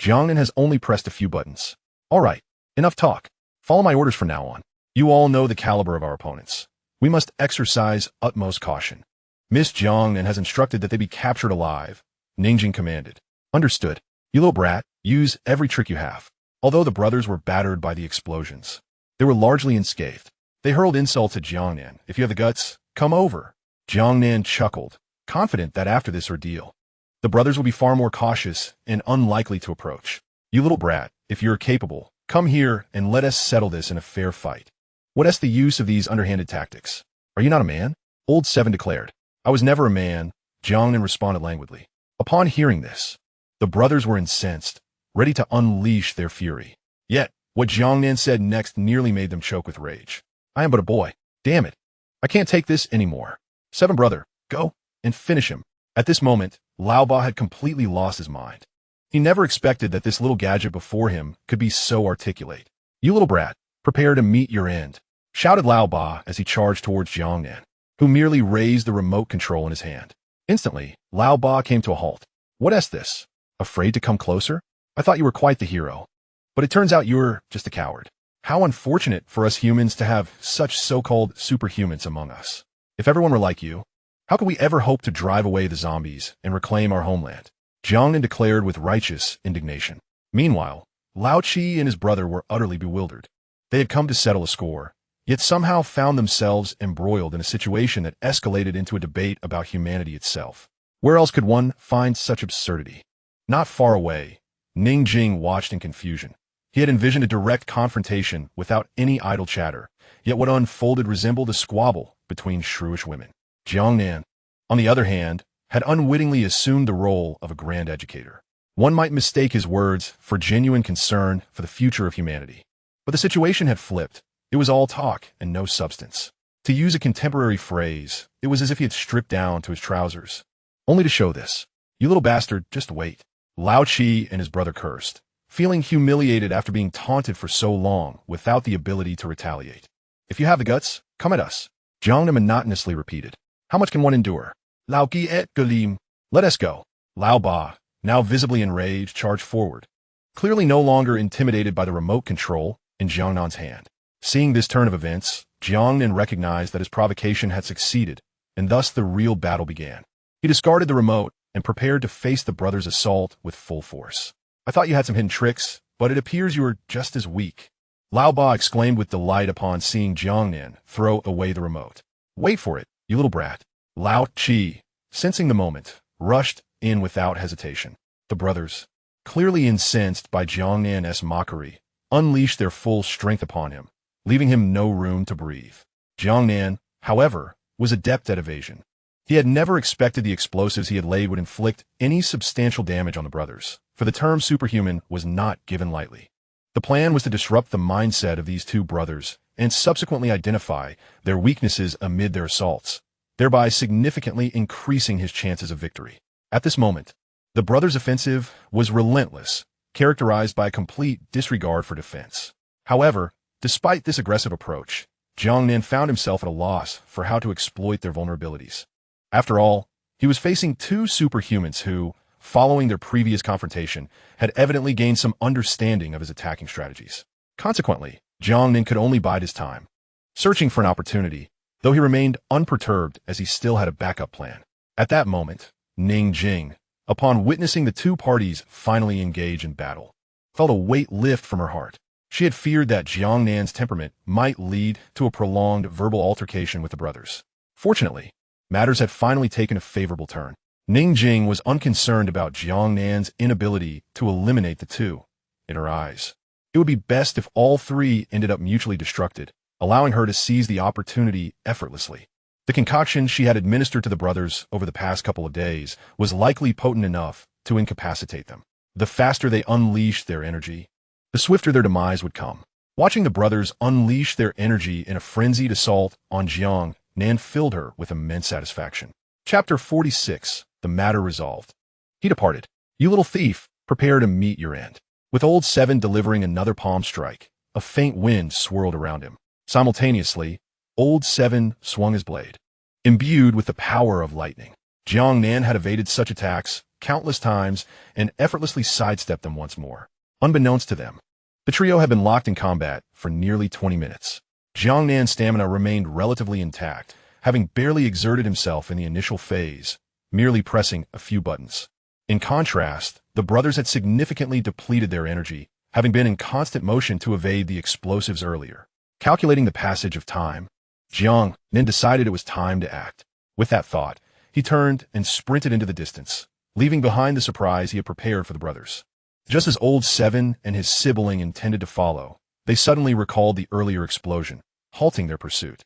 Jiang Nan has only pressed a few buttons. All right, enough talk. Follow my orders from now on. You all know the caliber of our opponents. We must exercise utmost caution. Miss Jiang Nan has instructed that they be captured alive, Ningjing commanded. Understood. You little brat, use every trick you have. Although the brothers were battered by the explosions, they were largely unscathed. They hurled insults at Jiang Nan. If you have the guts, come over. Jiang Nan chuckled, confident that after this ordeal, the brothers will be far more cautious and unlikely to approach. You little brat, if you're capable, come here and let us settle this in a fair fight. What is the use of these underhanded tactics? Are you not a man? Old 7 declared. I was never a man, Jiang Nan responded languidly. Upon hearing this, the brothers were incensed, ready to unleash their fury. Yet, what Jiang Nan said next nearly made them choke with rage. I am but a boy. Damn it. I can't take this anymore. 7 brother, go and finish him. At this moment, Lao Ba had completely lost his mind. He never expected that this little gadget before him could be so articulate. You little brat, prepare to meet your end, shouted Lao Ba as he charged towards Jiang Nan, who merely raised the remote control in his hand. Instantly, Lao Ba came to a halt. What is this? Afraid to come closer? I thought you were quite the hero. But it turns out you're just a coward. How unfortunate for us humans to have such so-called superhumans among us. If everyone were like you, how could we ever hope to drive away the zombies and reclaim our homeland? Jiang Nan declared with righteous indignation. Meanwhile, Lao Chi and his brother were utterly bewildered. They had come to settle a score, yet somehow found themselves embroiled in a situation that escalated into a debate about humanity itself. Where else could one find such absurdity? Not far away, Ningjing watched in confusion. He had envisioned a direct confrontation without any idle chatter, yet what unfolded resembled a squabble between shrewish women. Jiang Nan, on the other hand, had unwittingly assumed the role of a grand educator. One might mistake his words for genuine concern for the future of humanity. But the situation had flipped. It was all talk and no substance. To use a contemporary phrase, it was as if he had stripped down to his trousers. Only to show this. You little bastard, just wait. Lao Chi and his brother cursed, feeling humiliated after being taunted for so long without the ability to retaliate. If you have the guts, come at us. Jiang Nan monotonously repeated. How much can one endure? Lao Ki et Galim. Let us go. Lao Ba, now visibly enraged, charged forward, clearly no longer intimidated by the remote control in Jiang Nan's hand. Seeing this turn of events, Jiang Nan recognized that his provocation had succeeded, and thus the real battle began. He discarded the remote and prepared to face the brothers' assault with full force. I thought you had some hidden tricks, but it appears you are just as weak. Lao Ba exclaimed with delight upon seeing Jiang Nan throw away the remote. Wait for it, you little brat. Lao Chi, sensing the moment, rushed in without hesitation. The brothers, clearly incensed by Jiang Nan's mockery, unleashed their full strength upon him, leaving him no room to breathe. Jiang Nan, however, was adept at evasion. He had never expected the explosives he had laid would inflict any substantial damage on the brothers, for the term superhuman was not given lightly. The plan was to disrupt the mindset of these two brothers and subsequently identify their weaknesses amid their assaults, thereby significantly increasing his chances of victory. At this moment, the brothers' offensive was relentless, characterized by a complete disregard for defense. However, despite this aggressive approach, Jiang Nan found himself at a loss for how to exploit their vulnerabilities. After all, he was facing two superhumans who, following their previous confrontation, had evidently gained some understanding of his attacking strategies. Consequently, Jiang Nan could only bide his time, searching for an opportunity, though he remained unperturbed as he still had a backup plan. At that moment, Ning Jing, upon witnessing the two parties finally engage in battle, felt a weight lift from her heart. She had feared that Jiang Nan's temperament might lead to a prolonged verbal altercation with the brothers. Fortunately, matters had finally taken a favorable turn. Ning Jing was unconcerned about Jiang Nan's inability to eliminate the two. In her eyes, it would be best if all three ended up mutually destructed, allowing her to seize the opportunity effortlessly. The concoction she had administered to the brothers over the past couple of days was likely potent enough to incapacitate them. The faster they unleashed their energy, the swifter their demise would come. Watching the brothers unleash their energy in a frenzied assault on Jiang Nan filled her with immense satisfaction. Chapter 46. The matter resolved. He departed. You little thief, prepare to meet your end. With Old Seven delivering another palm strike, a faint wind swirled around him. Simultaneously, Old Seven swung his blade. Imbued with the power of lightning, Jiang Nan had evaded such attacks countless times and effortlessly sidestepped them once more. Unbeknownst to them, the trio had been locked in combat for nearly 20 minutes. Jiang Nan's stamina remained relatively intact, having barely exerted himself in the initial phase, merely pressing a few buttons. In contrast, the brothers had significantly depleted their energy, having been in constant motion to evade the explosives earlier. Calculating the passage of time, Jiang Nan decided it was time to act. With that thought, he turned and sprinted into the distance, leaving behind the surprise he had prepared for the brothers. Just as Old Seven and his sibling intended to follow, they suddenly recalled the earlier explosion, halting their pursuit.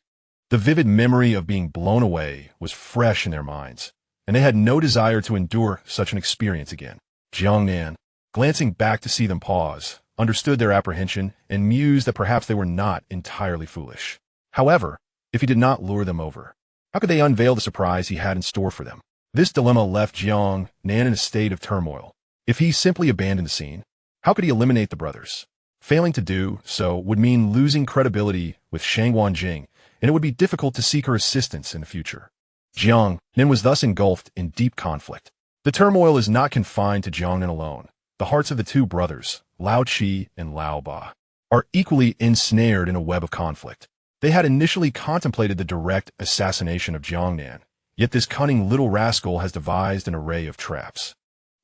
The vivid memory of being blown away was fresh in their minds, and they had no desire to endure such an experience again. Jiang Nan, glancing back to see them pause, understood their apprehension and mused that perhaps they were not entirely foolish. However, if he did not lure them over, how could they unveil the surprise he had in store for them? This dilemma left Jiang Nan in a state of turmoil. If he simply abandoned the scene, how could he eliminate the brothers? Failing to do so would mean losing credibility with Shangguan Jing, and it would be difficult to seek her assistance in the future. Jiang Nan was thus engulfed in deep conflict. The turmoil is not confined to Jiang Nan alone. The hearts of the two brothers, Lao Chi and Lao Ba, are equally ensnared in a web of conflict. They had initially contemplated the direct assassination of Jiang Nan, yet this cunning little rascal has devised an array of traps,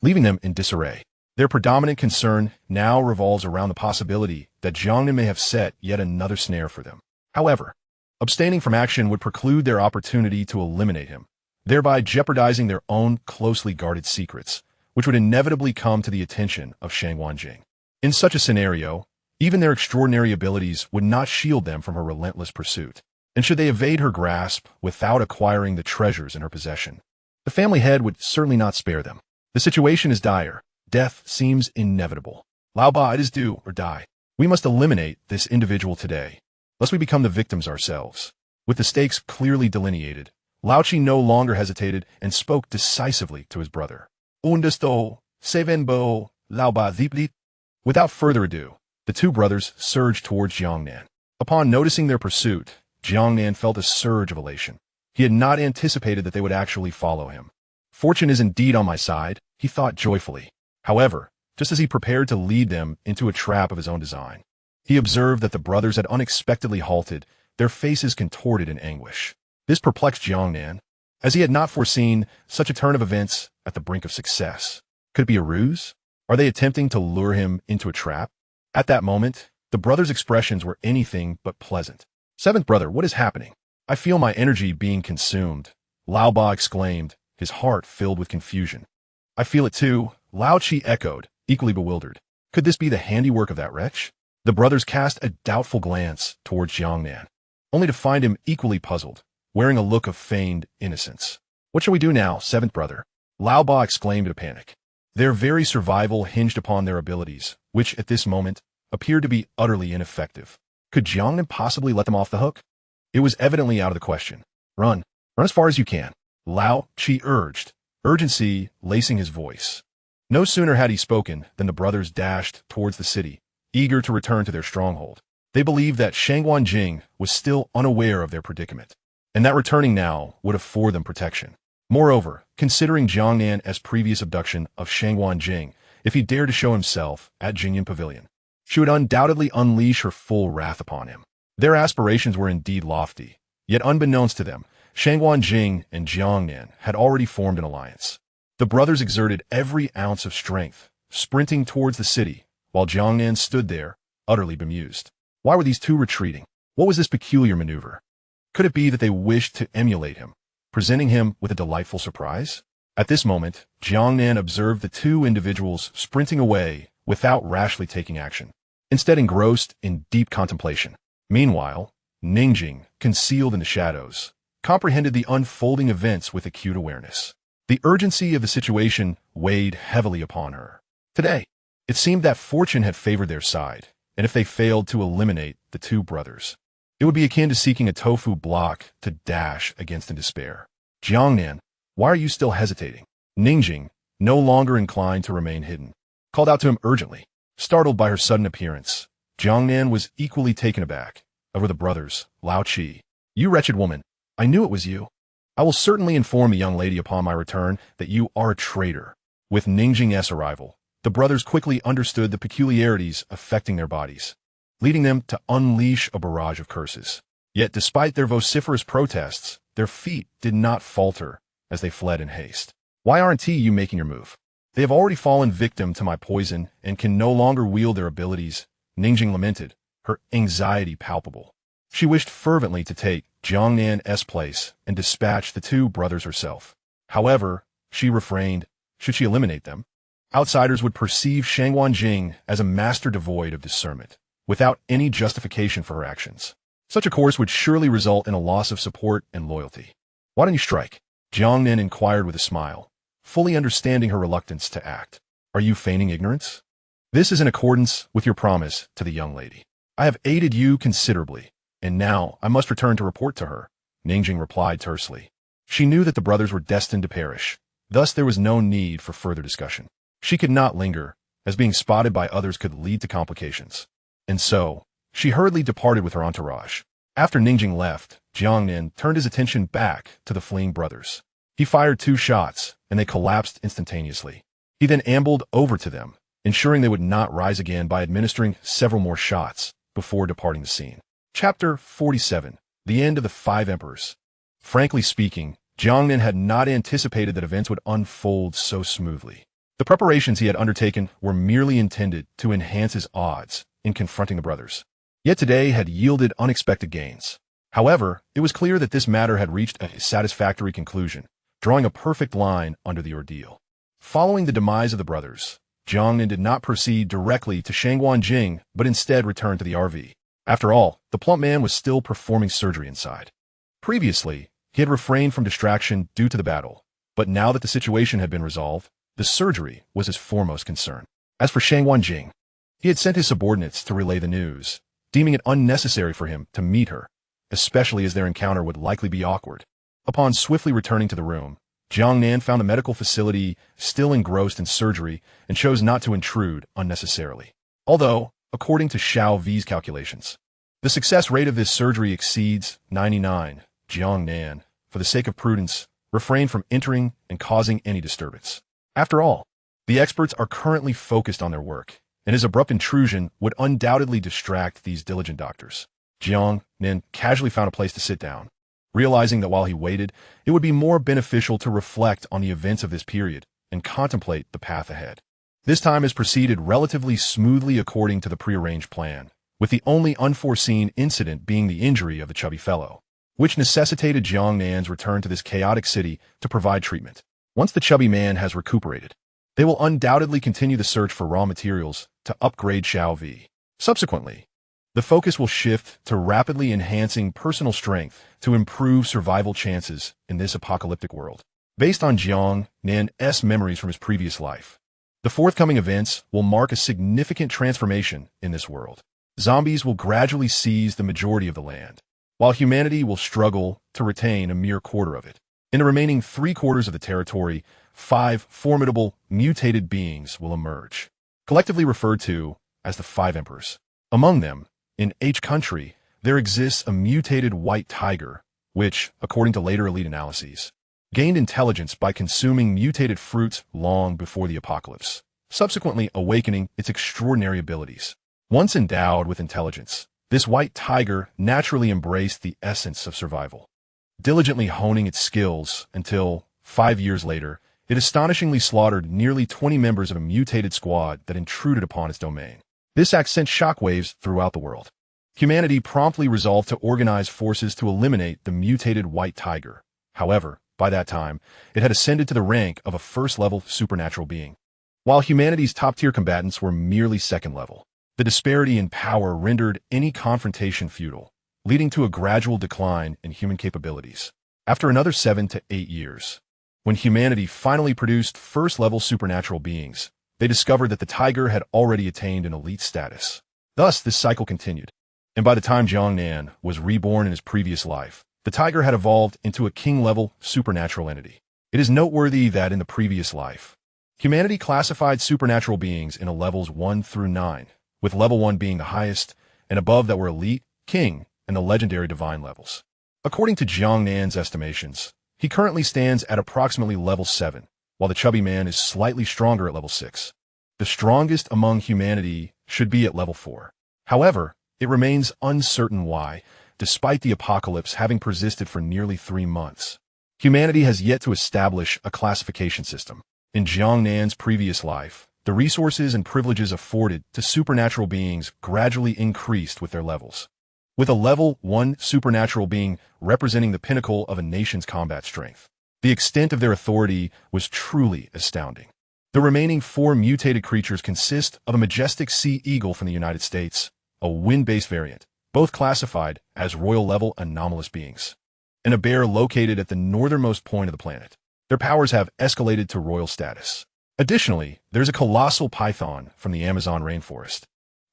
leaving them in disarray. Their predominant concern now revolves around the possibility that Jiang Nan may have set yet another snare for them. However, abstaining from action would preclude their opportunity to eliminate him, thereby jeopardizing their own closely guarded secrets, which would inevitably come to the attention of Shangguan Jing. In such a scenario, even their extraordinary abilities would not shield them from her relentless pursuit. And should they evade her grasp without acquiring the treasures in her possession, the family head would certainly not spare them. The situation is dire. Death seems inevitable. Lao Ba, it is do or die. We must eliminate this individual today. lest we become the victims ourselves. With the stakes clearly delineated, Lao Chi no longer hesitated and spoke decisively to his brother. Undesto, sevenbo, lao ba zipli. Without further ado, the two brothers surged towards Jiang Nan. Upon noticing their pursuit, Jiang Nan felt a surge of elation. He had not anticipated that they would actually follow him. Fortune is indeed on my side, he thought joyfully. However, just as he prepared to lead them into a trap of his own design, he observed that the brothers had unexpectedly halted, their faces contorted in anguish. This perplexed Jiang Nan, as he had not foreseen such a turn of events at the brink of success. Could it be a ruse? Are they attempting to lure him into a trap? At that moment, the brothers' expressions were anything but pleasant. Seventh brother, what is happening? I feel my energy being consumed, Lao Ba exclaimed, his heart filled with confusion. I feel it too, Lao Chi echoed, equally bewildered. Could this be the handiwork of that wretch? The brothers cast a doubtful glance towards Jiang Nan, only to find him equally puzzled, wearing a look of feigned innocence. What shall we do now, seventh brother? Lao Ba exclaimed in a panic. Their very survival hinged upon their abilities, which, at this moment, appeared to be utterly ineffective. Could Jiang Nan possibly let them off the hook? It was evidently out of the question. Run as far as you can, Lao Chi urged, urgency lacing his voice. No sooner had he spoken than the brothers dashed towards the city, eager to return to their stronghold. They believed that Shangguan Jing was still unaware of their predicament, and that returning now would afford them protection. Moreover, considering Jiang Nan as previous abduction of Shangguan Jing, if he dared to show himself at Jingyan Pavilion, she would undoubtedly unleash her full wrath upon him. Their aspirations were indeed lofty, yet unbeknownst to them, Shangguan Jing and Jiang Nan had already formed an alliance. The brothers exerted every ounce of strength, sprinting towards the city, while Jiang Nan stood there, utterly bemused. Why were these two retreating? What was this peculiar maneuver? Could it be that they wished to emulate him, presenting him with a delightful surprise? At this moment, Jiang Nan observed the two individuals sprinting away without rashly taking action, instead engrossed in deep contemplation. Meanwhile, Ningjing, concealed in the shadows, comprehended the unfolding events with acute awareness. The urgency of the situation weighed heavily upon her. Today, it seemed that fortune had favored their side, and if they failed to eliminate the two brothers, it would be akin to seeking a tofu block to dash against in despair. Jiang Nan, why are you still hesitating? Ningjing, no longer inclined to remain hidden, called out to him urgently. Startled by her sudden appearance, Jiang Nan was equally taken aback, as were the brothers, Lao Chi. You wretched woman, I knew it was you. I will certainly inform the young lady upon my return that you are a traitor. With Ningjing's arrival, the brothers quickly understood the peculiarities affecting their bodies, leading them to unleash a barrage of curses. Yet despite their vociferous protests, their feet did not falter as they fled in haste. Why aren't you making your move? They have already fallen victim to my poison and can no longer wield their abilities, Ningjing lamented, her anxiety palpable. She wished fervently to take Jiang Nan's place and dispatch the two brothers herself. However, she refrained. Should she eliminate them, outsiders would perceive Shangguan Jing as a master devoid of discernment, without any justification for her actions. Such a course would surely result in a loss of support and loyalty. Why don't you strike? Jiang Nan inquired with a smile, fully understanding her reluctance to act. Are you feigning ignorance? This is in accordance with your promise to the young lady. I have aided you considerably, and now I must return to report to her, Ningjing replied tersely. She knew that the brothers were destined to perish, thus there was no need for further discussion. She could not linger, as being spotted by others could lead to complications. And so, she hurriedly departed with her entourage. After Ningjing left, Jiang Nan turned his attention back to the fleeing brothers. He fired 2 shots, and they collapsed instantaneously. He then ambled over to them, ensuring they would not rise again by administering several more shots before departing the scene. Chapter 47. The End of the 5 Emperors. Frankly speaking, Jiang Nan had not anticipated that events would unfold so smoothly. The preparations he had undertaken were merely intended to enhance his odds in confronting the brothers, yet today had yielded unexpected gains. However, it was clear that this matter had reached a satisfactory conclusion, drawing a perfect line under the ordeal. Following the demise of the brothers, Jiang Nan did not proceed directly to Shangguan Jing, but instead returned to the RV. After all, the plump man was still performing surgery inside. Previously, he had refrained from distraction due to the battle, but now that the situation had been resolved, the surgery was his foremost concern. As for Shangguan Jing, he had sent his subordinates to relay the news, deeming it unnecessary for him to meet her, especially as their encounter would likely be awkward. Upon swiftly returning to the room, Jiang Nan found the medical facility still engrossed in surgery and chose not to intrude unnecessarily. Although, according to Xiao V's calculations, the success rate of this surgery exceeds 99, Jiang Nan, for the sake of prudence, refrained from entering and causing any disturbance. After all, the experts are currently focused on their work, and his abrupt intrusion would undoubtedly distract these diligent doctors. Jiang Nan casually found a place to sit down, realizing that while he waited, it would be more beneficial to reflect on the events of this period and contemplate the path ahead. This time has proceeded relatively smoothly according to the prearranged plan, with the only unforeseen incident being the injury of the chubby fellow, which necessitated Jiang Nan's return to this chaotic city to provide treatment. Once the chubby man has recuperated, they will undoubtedly continue the search for raw materials to upgrade Xiao Vi. Subsequently, the focus will shift to rapidly enhancing personal strength to improve survival chances in this apocalyptic world. Based on Jiang Nan's memories from his previous life, the forthcoming events will mark a significant transformation in this world. Zombies will gradually seize the majority of the land, while humanity will struggle to retain a mere quarter of it. In the remaining 3/4 of the territory, 5 formidable mutated beings will emerge, collectively referred to as the 5 Emperors. Among them, in each country, there exists a mutated white tiger, which, according to later elite analyses, gained intelligence by consuming mutated fruits long before the apocalypse, subsequently awakening its extraordinary abilities. Once endowed with intelligence, this white tiger naturally embraced the essence of survival, diligently honing its skills until, 5 years later, it astonishingly slaughtered nearly 20 members of a mutated squad that intruded upon its domain. This act sent shockwaves throughout the world. Humanity promptly resolved to organize forces to eliminate the mutated white tiger. However, by that time, it had ascended to the rank of a first-level supernatural being, while humanity's top-tier combatants were merely second-level. The disparity in power rendered any confrontation futile, leading to a gradual decline in human capabilities. After another 7 to 8 years, when humanity finally produced first-level supernatural beings, they discovered that the tiger had already attained an elite status. Thus, this cycle continued, and by the time Jiang Nan was reborn in his previous life, the tiger had evolved into a king-level supernatural entity. It is noteworthy that in the previous life, humanity classified supernatural beings in levels 1 through 9, with level 1 being the highest, and above that were elite, king, and the legendary divine levels. According to Jiang Nan's estimations, he currently stands at approximately level 7, while the chubby man is slightly stronger at level 6. The strongest among humanity should be at level 4. However, it remains uncertain why, despite the apocalypse having persisted for nearly 3 months, humanity has yet to establish a classification system. In Jiang Nan's previous life, the resources and privileges afforded to supernatural beings gradually increased with their levels, with a level 1 supernatural being representing the pinnacle of a nation's combat strength. The extent of their authority was truly astounding. The remaining 4 mutated creatures consist of a majestic sea eagle from the United States, a wind-based variant, both classified as royal-level anomalous beings, and a bear located at the northernmost point of the planet. Their powers have escalated to royal status. Additionally, there's a colossal python from the Amazon rainforest,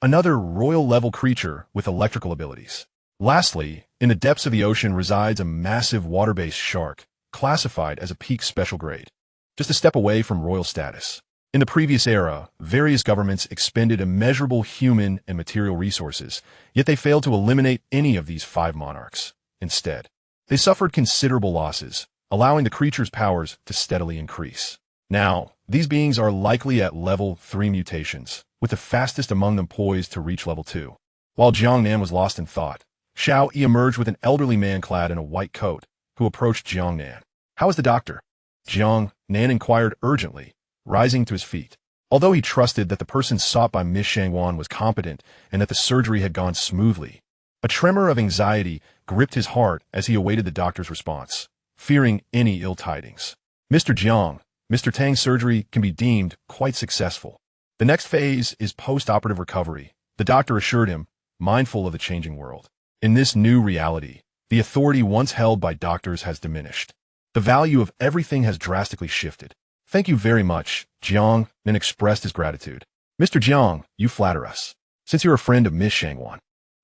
another royal-level creature with electrical abilities. Lastly, in the depths of the ocean resides a massive water-based shark, classified as a peak special grade, just a step away from royal status. In the previous era, various governments expended immeasurable human and material resources, yet they failed to eliminate any of these 5 monarchs. Instead, they suffered considerable losses, allowing the creature's powers to steadily increase. Now, these beings are likely at level 3 mutations, with the fastest among them poised to reach level 2. While Jiang Nan was lost in thought, Xiao Yi emerged with an elderly man clad in a white coat, who approached Jiang Nan. "How is the doctor?" Jiang Nan inquired urgently, rising to his feet. Although he trusted that the person sought by Miss Shangwan was competent and that the surgery had gone smoothly, a tremor of anxiety gripped his heart as he awaited the doctor's response, fearing any ill tidings. "Mr. Jiang, Mr. Tang's surgery can be deemed quite successful. The next phase is post-operative recovery," the doctor assured him, mindful of the changing world. In this new reality, the authority once held by doctors has diminished. The value of everything has drastically shifted. "Thank you very much," Jiang Nan expressed his gratitude. "Mr. Jiang, you flatter us, since you're a friend of Miss Shangwan."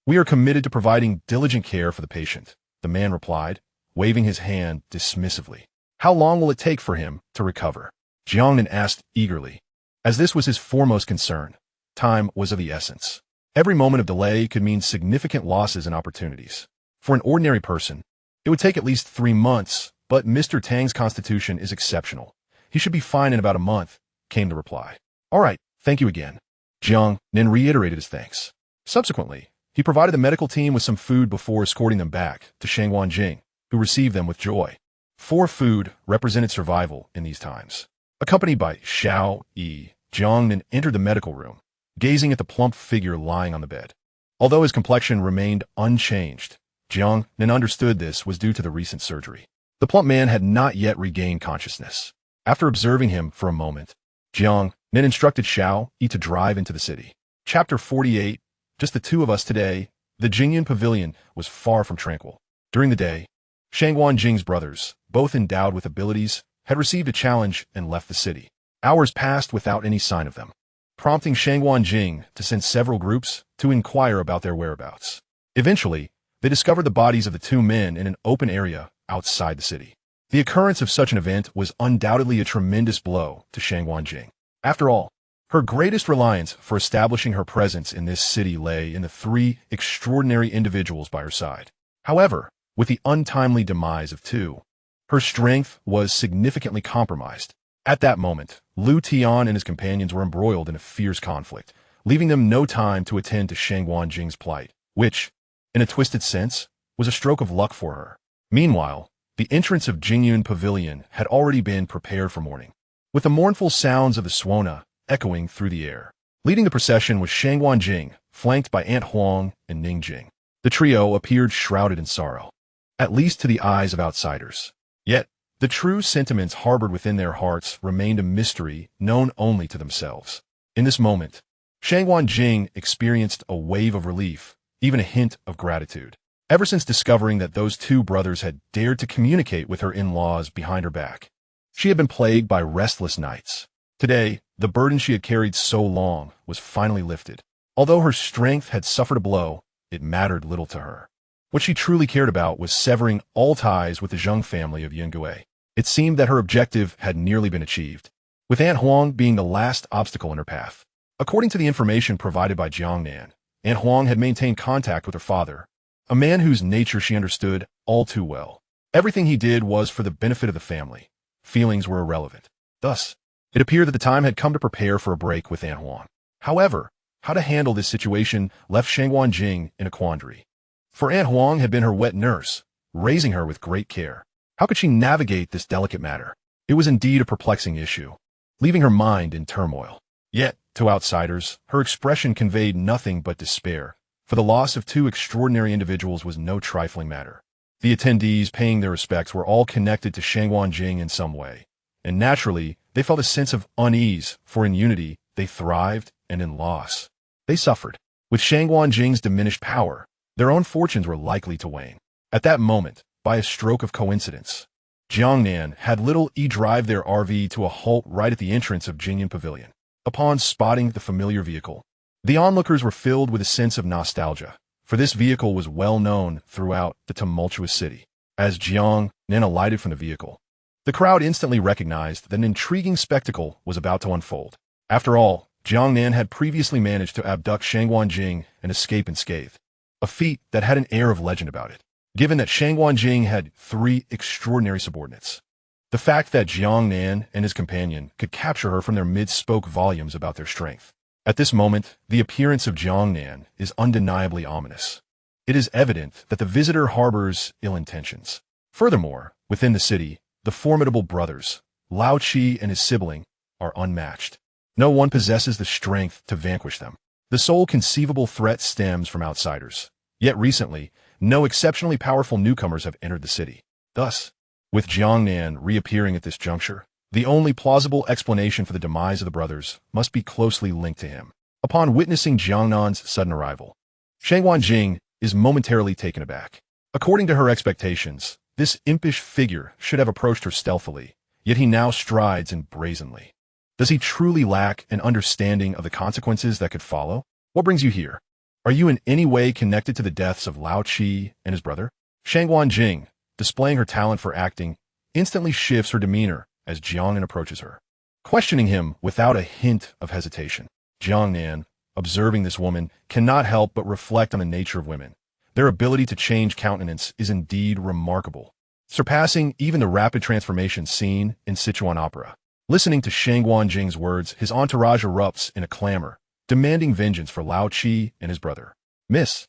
"We are committed to providing diligent care for the patient," the man replied, waving his hand dismissively. "How long will it take for him to recover?" Jiang Nan asked eagerly. As this was his foremost concern, time was of the essence. Every moment of delay could mean significant losses and opportunities. For an ordinary person, it would take at least 3 months, but Mr. Tang's constitution is exceptional. He should be fine in about a month, came the reply. "All right, thank you again." Jiang Nan reiterated his thanks. Subsequently, he provided the medical team with some food before escorting them back to Shangwanjing, who received them with joy. For food represented survival in these times. Accompanied by Xiao Yi, Jiang Nan entered the medical room, gazing at the plump figure lying on the bed. Although his complexion remained unchanged, Jiang Nan understood this was due to the recent surgery. The plump man had not yet regained consciousness. After observing him for a moment, Jiang Nan instructed Xiao Yi to drive into the city. Chapter 48, just the two of us today. The Jingyan Pavilion was far from tranquil. During the day, Shangwanjing's brothers, both endowed with abilities, had received a challenge and left the city. Hours passed without any sign of them, prompting Shangwanjing to send several groups to inquire about their whereabouts. Eventually, they discovered the bodies of the two men in an open area outside the city. The occurrence of such an event was undoubtedly a tremendous blow to Shangwanjing. After all, her greatest reliance for establishing her presence in this city lay in the 3 extraordinary individuals by her side. However, with the untimely demise of 2, her strength was significantly compromised. At that moment, Lu Tian and his companions were embroiled in a fierce conflict, leaving them no time to attend to Shangwanjing's plight, which, in a twisted sense, was a stroke of luck for her. Meanwhile, the entrance of Jingyun Pavilion had already been prepared for morning, with the mournful sounds of the Suona echoing through the air. Leading the procession was Shangwanjing, flanked by Aunt Huang and Ningjing. The trio appeared shrouded in sorrow, at least to the eyes of outsiders. Yet, the true sentiments harbored within their hearts remained a mystery known only to themselves. In this moment, Shangwanjing experienced a wave of relief, even a hint of gratitude. Ever since discovering that those 2 brothers had dared to communicate with her in-laws behind her back, she had been plagued by restless nights. Today, the burden she had carried so long was finally lifted. Although her strength had suffered a blow, it mattered little to her. What she truly cared about was severing all ties with the Zheng family of Yingui. It seemed that her objective had nearly been achieved, with Aunt Huang being the last obstacle in her path. According to the information provided by Jiang Nan, Aunt Huang had maintained contact with her father, a man whose nature she understood all too well. Everything he did was for the benefit of the family. Feelings were irrelevant. Thus, it appeared that the time had come to prepare for a break with Aunt Huang. However, how to handle this situation left Shangwanjing in a quandary. For Aunt Huang had been her wet nurse, raising her with great care. How could she navigate this delicate matter? It was indeed a perplexing issue, leaving her mind in turmoil. Yet, to outsiders, her expression conveyed nothing but despair, for the loss of 2 extraordinary individuals was no trifling matter. The attendees paying their respects were all connected to Shangwanjing in some way, and naturally, they felt a sense of unease, for in unity, they thrived, and in loss, they suffered. With Shangwanjing's diminished power, their own fortunes were likely to wane. At that moment, by a stroke of coincidence, Jiang Nan had little drive their RV to a halt right at the entrance of Jingyan Pavilion. Upon spotting the familiar vehicle, the onlookers were filled with a sense of nostalgia, for this vehicle was well known throughout the tumultuous city. As Jiang Nan alighted from the vehicle, the crowd instantly recognized that an intriguing spectacle was about to unfold. After all, Jiang Nan had previously managed to abduct Shangwanjing and escape unscathed, a feat that had an air of legend about it, given that Shangwanjing had 3 extraordinary subordinates. The fact that Jiang Nan and his companion could capture her from their midst spoke volumes about their strength. At this moment, the appearance of Jiang Nan is undeniably ominous. It is evident that the visitor harbors ill intentions. Furthermore, within the city, the formidable brothers, Lao Qi and his sibling, are unmatched. No one possesses the strength to vanquish them. The sole conceivable threat stems from outsiders. Yet recently, no exceptionally powerful newcomers have entered the city. Thus, with Jiang Nan reappearing at this juncture, the only plausible explanation for the demise of the brothers must be closely linked to him. Upon witnessing Jiang Nan's sudden arrival, Shangwanjing is momentarily taken aback. According to her expectations, this impish figure should have approached her stealthily, yet he now strides in brazenly. Does he truly lack an understanding of the consequences that could follow? What brings you here? Are you in any way connected to the deaths of Lao Qi and his brother? Shangguan Jing, displaying her talent for acting, instantly shifts her demeanor as Jiang Nan approaches her, questioning him without a hint of hesitation. Jiang Nan, observing this woman, cannot help but reflect on the nature of women. Their ability to change countenance is indeed remarkable, surpassing even the rapid transformation seen in Sichuan opera. Listening to Shangguan Jing's words, his entourage erupts in a clamor, demanding vengeance for Lao Qi and his brother. Miss,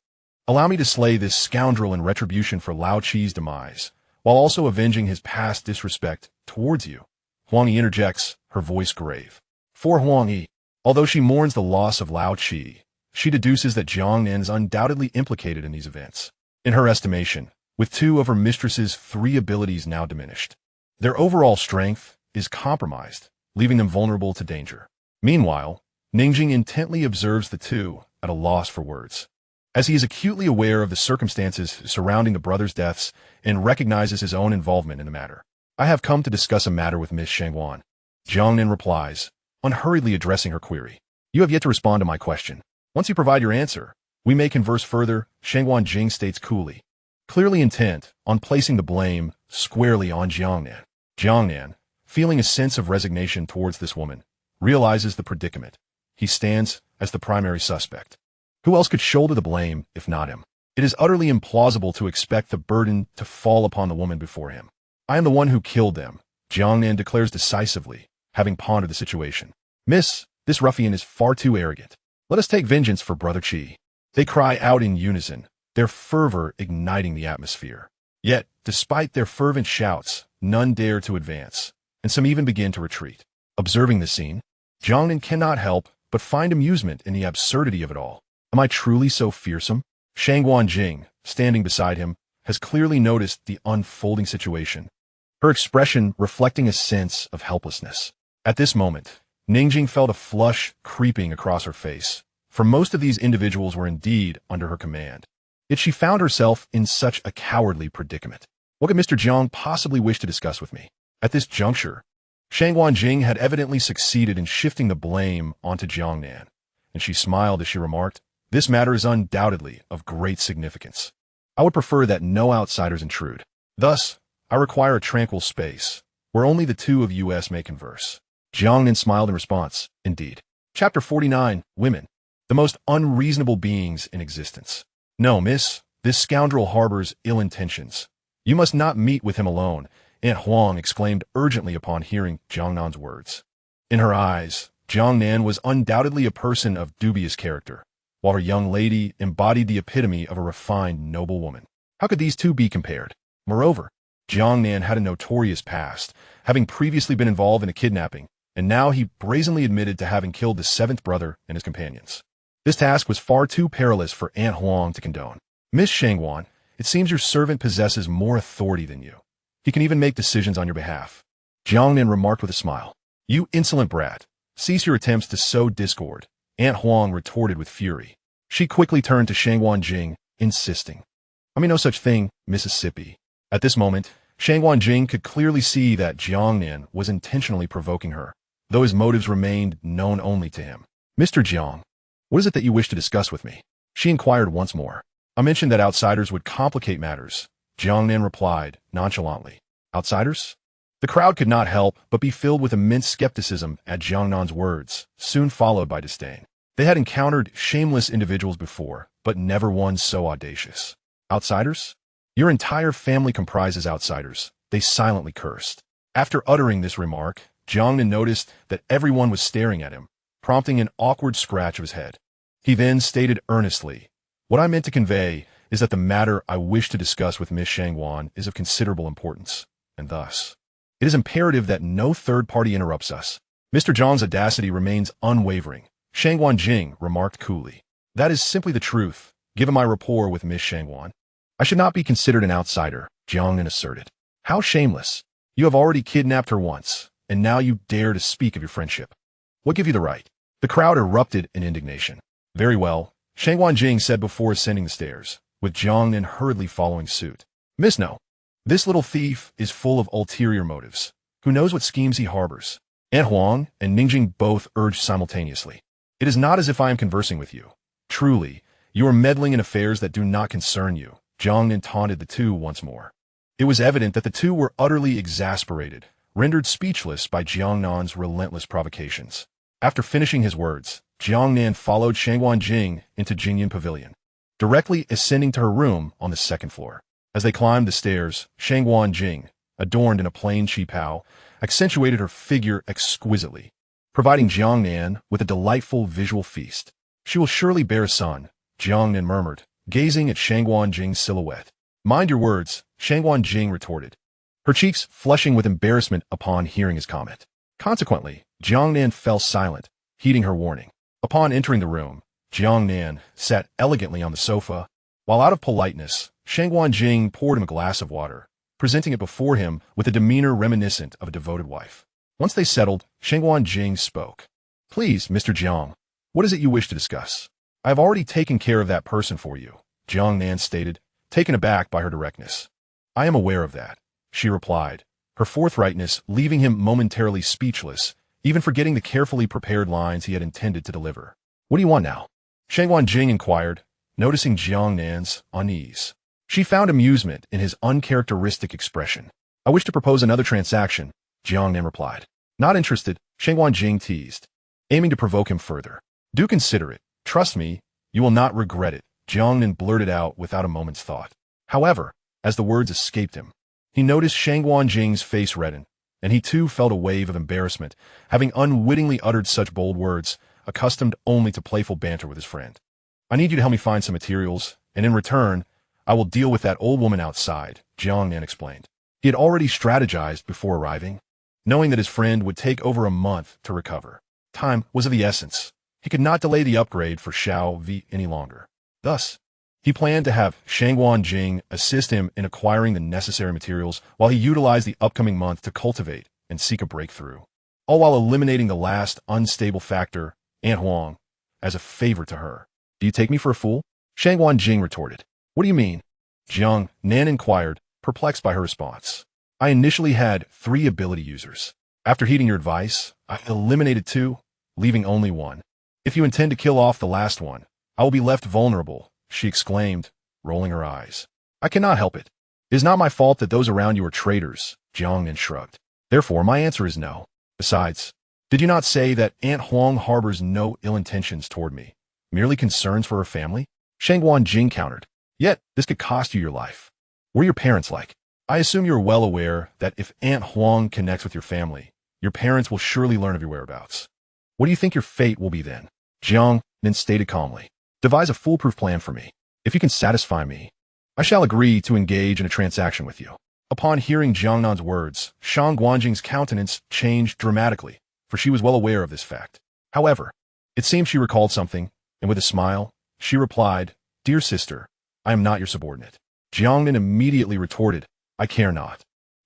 allow me to slay this scoundrel in retribution for Lao Qi's demise, while also avenging his past disrespect towards you. Huang Yi interjects, her voice grave. For Huang Yi, although she mourns the loss of Lao Qi, she deduces that Jiang Nan is undoubtedly implicated in these events. In her estimation, with two of her mistress's 3 abilities now diminished, their overall strength is compromised, leaving them vulnerable to danger. Meanwhile, Ningjing intently observes the two, at a loss for words, as he is acutely aware of the circumstances surrounding the brothers' deaths and recognizes his own involvement in the matter. I have come to discuss a matter with Miss Shangguan. Jiang Nan replies, unhurriedly addressing her query. You have yet to respond to my question. Once you provide your answer, we may converse further, Shangguan Jing states coolly, clearly intent on placing the blame squarely on Jiang Nan. Jiang Nan, feeling a sense of resignation towards this woman, realizes the predicament. He stands as the primary suspect. Who else could shoulder the blame if not him? It is utterly implausible to expect the burden to fall upon the woman before him. I am the one who killed them, Jiang Nan declares decisively, having pondered the situation. Miss, this ruffian is far too arrogant. Let us take vengeance for Brother Qi. They cry out in unison, their fervor igniting the atmosphere. Yet, despite their fervent shouts, none dare to advance, and some even begin to retreat. Observing this scene, Jiang Nan cannot help but find amusement in the absurdity of it all. Am I truly so fearsome? Shangguan Jing, standing beside him, has clearly noticed the unfolding situation, her expression reflecting a sense of helplessness. At this moment, Ningjing felt a flush creeping across her face, for most of these individuals were indeed under her command. Yet she found herself in such a cowardly predicament. What could Mr. Jiang possibly wish to discuss with me? At this juncture, Shangguan Jing had evidently succeeded in shifting the blame onto Jiang Nan, and she smiled as she remarked, this matter is undoubtedly of great significance. I would prefer that no outsiders intrude. Thus, I require a tranquil space, where only the two of us may converse. Jiang Nan smiled in response, indeed. Chapter 49, Women. The most unreasonable beings in existence. No, miss, this scoundrel harbors ill intentions. You must not meet with him alone, Aunt Huang exclaimed urgently upon hearing Jiang Nan's words. In her eyes, Jiang Nan was undoubtedly a person of dubious character, while her young lady embodied the epitome of a refined, noble woman. How could these two be compared? Moreover, Jiang Nan had a notorious past, having previously been involved in a kidnapping, and now he brazenly admitted to having killed the 7th brother and his companions. This task was far too perilous for Aunt Huang to condone. Miss Shangguan, it seems your servant possesses more authority than you. He can even make decisions on your behalf. Jiang Nan remarked with a smile. You insolent brat, cease your attempts to sow discord, Aunt Huang retorted with fury. She quickly turned to Shangguan Jing, insisting. I mean no such thing, Mississippi. At this moment, Shangguan Jing could clearly see that Jiang Nan was intentionally provoking her, though his motives remained known only to him. Mr. Jiang, what is it that you wish to discuss with me? She inquired once more. I mentioned that outsiders would complicate matters, Jiang Nan replied, nonchalantly. Outsiders? The crowd could not help but be filled with immense skepticism at Jiang Nan's words, soon followed by disdain. They had encountered shameless individuals before, but never one so audacious. Outsiders? Your entire family comprises outsiders, they silently cursed. After uttering this remark, Jiang Nan noticed that everyone was staring at him, prompting an awkward scratch of his head. He then stated earnestly, what I meant to convey is that the matter I wish to discuss with Miss Shangguan is of considerable importance, and thus, it is imperative that no third party interrupts us. Mr. Jiang's audacity remains unwavering, Shangguan Jing remarked coolly. That is simply the truth, given my rapport with Miss Shangguan. I should not be considered an outsider, Jiang Nan asserted. How shameless. You have already kidnapped her once, and now you dare to speak of your friendship. What give you the right? The crowd erupted in indignation. Very well, Shangguan Jing said before ascending the stairs, with Jiang Nan hurriedly following suit. Miss No, this little thief is full of ulterior motives. Who knows what schemes he harbors? Aunt Huang and Ningjing both urged simultaneously. It is not as if I am conversing with you. Truly, You are meddling in affairs that do not concern you, Jiang Nan taunted the two once more. It was evident that the two were utterly exasperated, rendered speechless by Jiang Nan's relentless provocations. After finishing his words, Jiang Nan followed Shangguan Jing into Jingyan Pavilion, directly ascending to her room on the second floor. As they climbed the stairs, Shangguan Jing, adorned in a plain qipao, accentuated her figure exquisitely, providing Jiang Nan with a delightful visual feast. She will surely bear a son, Jiang Nan murmured, gazing at Shangguan Jing's silhouette. Mind your words, Shangguan Jing retorted, her cheeks flushing with embarrassment upon hearing his comment. Consequently, Jiang Nan fell silent, heeding her warning. Upon entering the room, Jiang Nan sat elegantly on the sofa. While out of politeness, Shangguan Jing poured him a glass of water, presenting it before him with a demeanor reminiscent of a devoted wife. Once they settled, Shangguan Jing spoke. Please, Mr. Jiang, what is it you wish to discuss? I have already taken care of that person for you, Jiang Nan stated, taken aback by her directness. I am aware of that, she replied, her forthrightness leaving him momentarily speechless, even forgetting the carefully prepared lines he had intended to deliver. What do you want now? Shangguan Jing inquired, noticing Jiang Nan's unease. She found amusement in his uncharacteristic expression. I wish to propose another transaction, Jiang Nan replied. Not interested, Shangguan Jing teased, aiming to provoke him further. Do consider it. Trust me, you will not regret it, Jiang Nan blurted out without a moment's thought. However, as the words escaped him, he noticed Shangguan Jing's face redden, and he too felt a wave of embarrassment, having unwittingly uttered such bold words, accustomed only to playful banter with his friend. I need you to help me find some materials, and in return, I will deal with that old woman outside, Jiang Nan explained. He had already strategized before arriving, knowing that his friend would take over a month to recover. Time was of the essence. He could not delay the upgrade for Xiao Vi any longer. Thus, he planned to have Shangguan Jing assist him in acquiring the necessary materials while he utilized the upcoming month to cultivate and seek a breakthrough, all while eliminating the last unstable factor, Aunt Huang, as a favor to her. Do you take me for a fool? Shangguan Jing retorted. What do you mean? Jiang Nan inquired, perplexed by her response. I initially had 3 ability users. After heeding your advice, I eliminated 2, leaving only 1. If you intend to kill off the last one, I will be left vulnerable, she exclaimed, rolling her eyes. I cannot help it. It is not my fault that those around you are traitors, Jiang Nan shrugged. Therefore, my answer is no. Besides, did you not say that Aunt Huang harbors no ill intentions toward me, merely concerns for her family? Shangguan Jing countered. Yet, this could cost you your life. What are your parents like? I assume you are well aware that if Aunt Huang connects with your family, your parents will surely learn of your whereabouts. What do you think your fate will be then? Jiang Nan stated calmly. Devise a foolproof plan for me. If you can satisfy me, I shall agree to engage in a transaction with you. Upon hearing Jiang Nan's words, Shang Guanjing's countenance changed dramatically, for she was well aware of this fact. However, it seemed she recalled something, and with a smile, she replied, Dear sister, I am not your subordinate. Jiang Nan immediately retorted, I care not.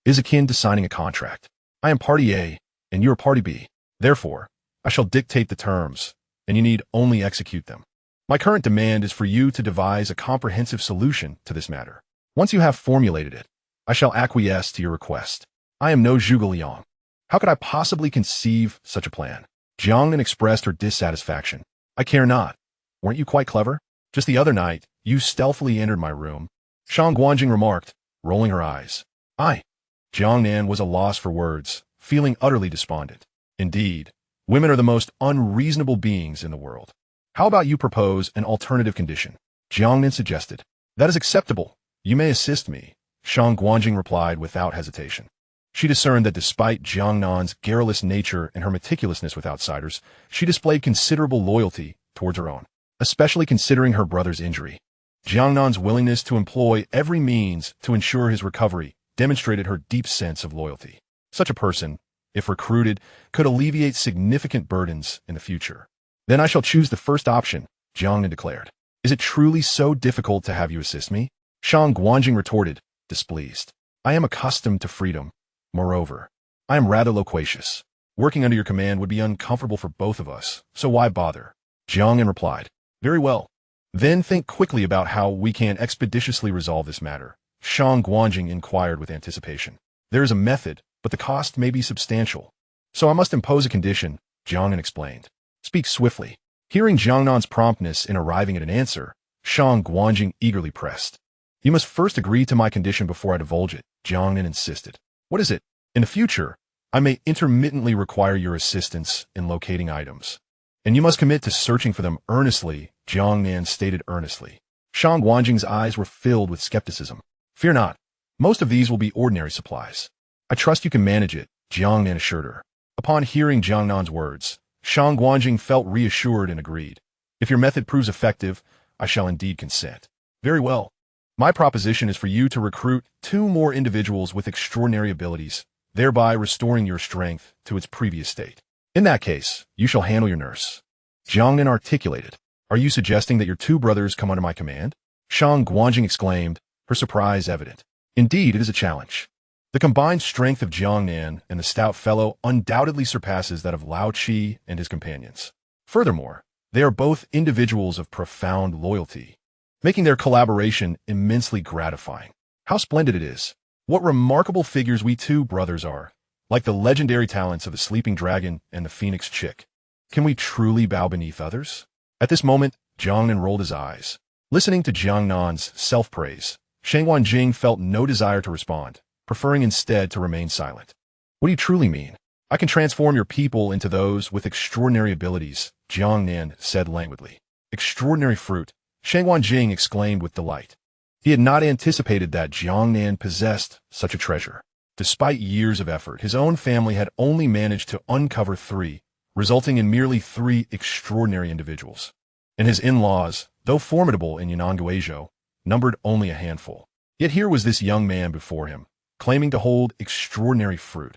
It is akin to signing a contract. I am party A, and you are party B. Therefore, I shall dictate the terms, and you need only execute them. My current demand is for you to devise a comprehensive solution to this matter. Once you have formulated it, I shall acquiesce to your request. I am no Zhuge Liang. How could I possibly conceive such a plan? Jiang Nan expressed her dissatisfaction. I care not. Weren't you quite clever? Just the other night, you stealthily entered my room, Shang Guanjing remarked, rolling her eyes. Jiang Nan was a loss for words, feeling utterly despondent. Indeed, women are the most unreasonable beings in the world. How about you propose an alternative condition? Jiang Nan suggested. That is acceptable. You may assist me, Shang Guanjing replied without hesitation. She discerned that despite Jiang Nan's garrulous nature and her meticulousness with outsiders, she displayed considerable loyalty towards her own, especially considering her brother's injury. Jiang Nan's willingness to employ every means to ensure his recovery demonstrated her deep sense of loyalty. Such a person, if recruited, could alleviate significant burdens in the future. Then I shall choose the first option, Jiang Nan declared. Is it truly so difficult to have you assist me? Shang Guanjing retorted, displeased. I am accustomed to freedom. Moreover, I am rather loquacious. Working under your command would be uncomfortable for both of us, so why bother? Jiang Nan replied. Very well. Then think quickly about how we can expeditiously resolve this matter, Shang Guanjing inquired with anticipation. There is a method, but the cost may be substantial. So I must impose a condition, Jiang Nan explained. Speak swiftly. Hearing Jiang Nan's promptness in arriving at an answer, Shang Guanjing eagerly pressed. You must first agree to my condition before I divulge it, Jiang Nan insisted. What is it? In the future, I may intermittently require your assistance in locating items. And you must commit to searching for them earnestly, Jiang Nan stated earnestly. Shang Guanjing's eyes were filled with skepticism. Fear not. Most of these will be ordinary supplies. I trust you can manage it, Jiang Nan assured her. Upon hearing Jiang Nan's words, Shang Guanjing felt reassured and agreed. If your method proves effective, I shall indeed consent. Very well. My proposition is for you to recruit 2 more individuals with extraordinary abilities, thereby restoring your strength to its previous state. In that case, you shall handle your nurse. Jiang Nan articulated. Are you suggesting that your 2 brothers come under my command? Shang Guanjing exclaimed, her surprise evident. Indeed, it is a challenge. The combined strength of Jiang Nan and the stout fellow undoubtedly surpasses that of Lao Qi and his companions. Furthermore, they are both individuals of profound loyalty, making their collaboration immensely gratifying. How splendid it is. What remarkable figures we 2 brothers are, like the legendary talents of the sleeping dragon and the phoenix chick. Can we truly bow beneath others? At this moment, Jiang Nan rolled his eyes. Listening to Jiang Nan's self-praise, Shang Guanjing felt no desire to respond, preferring instead to remain silent. What do you truly mean? I can transform your people into those with extraordinary abilities, Jiang Nan said languidly. Extraordinary fruit, Shang Guanjing exclaimed with delight. He had not anticipated that Jiang Nan possessed such a treasure. Despite years of effort, his own family had only managed to uncover 3, resulting in merely 3 extraordinary individuals. And his in-laws, though formidable in Yananguizhou, numbered only a handful. Yet here was this young man before him, claiming to hold extraordinary fruit.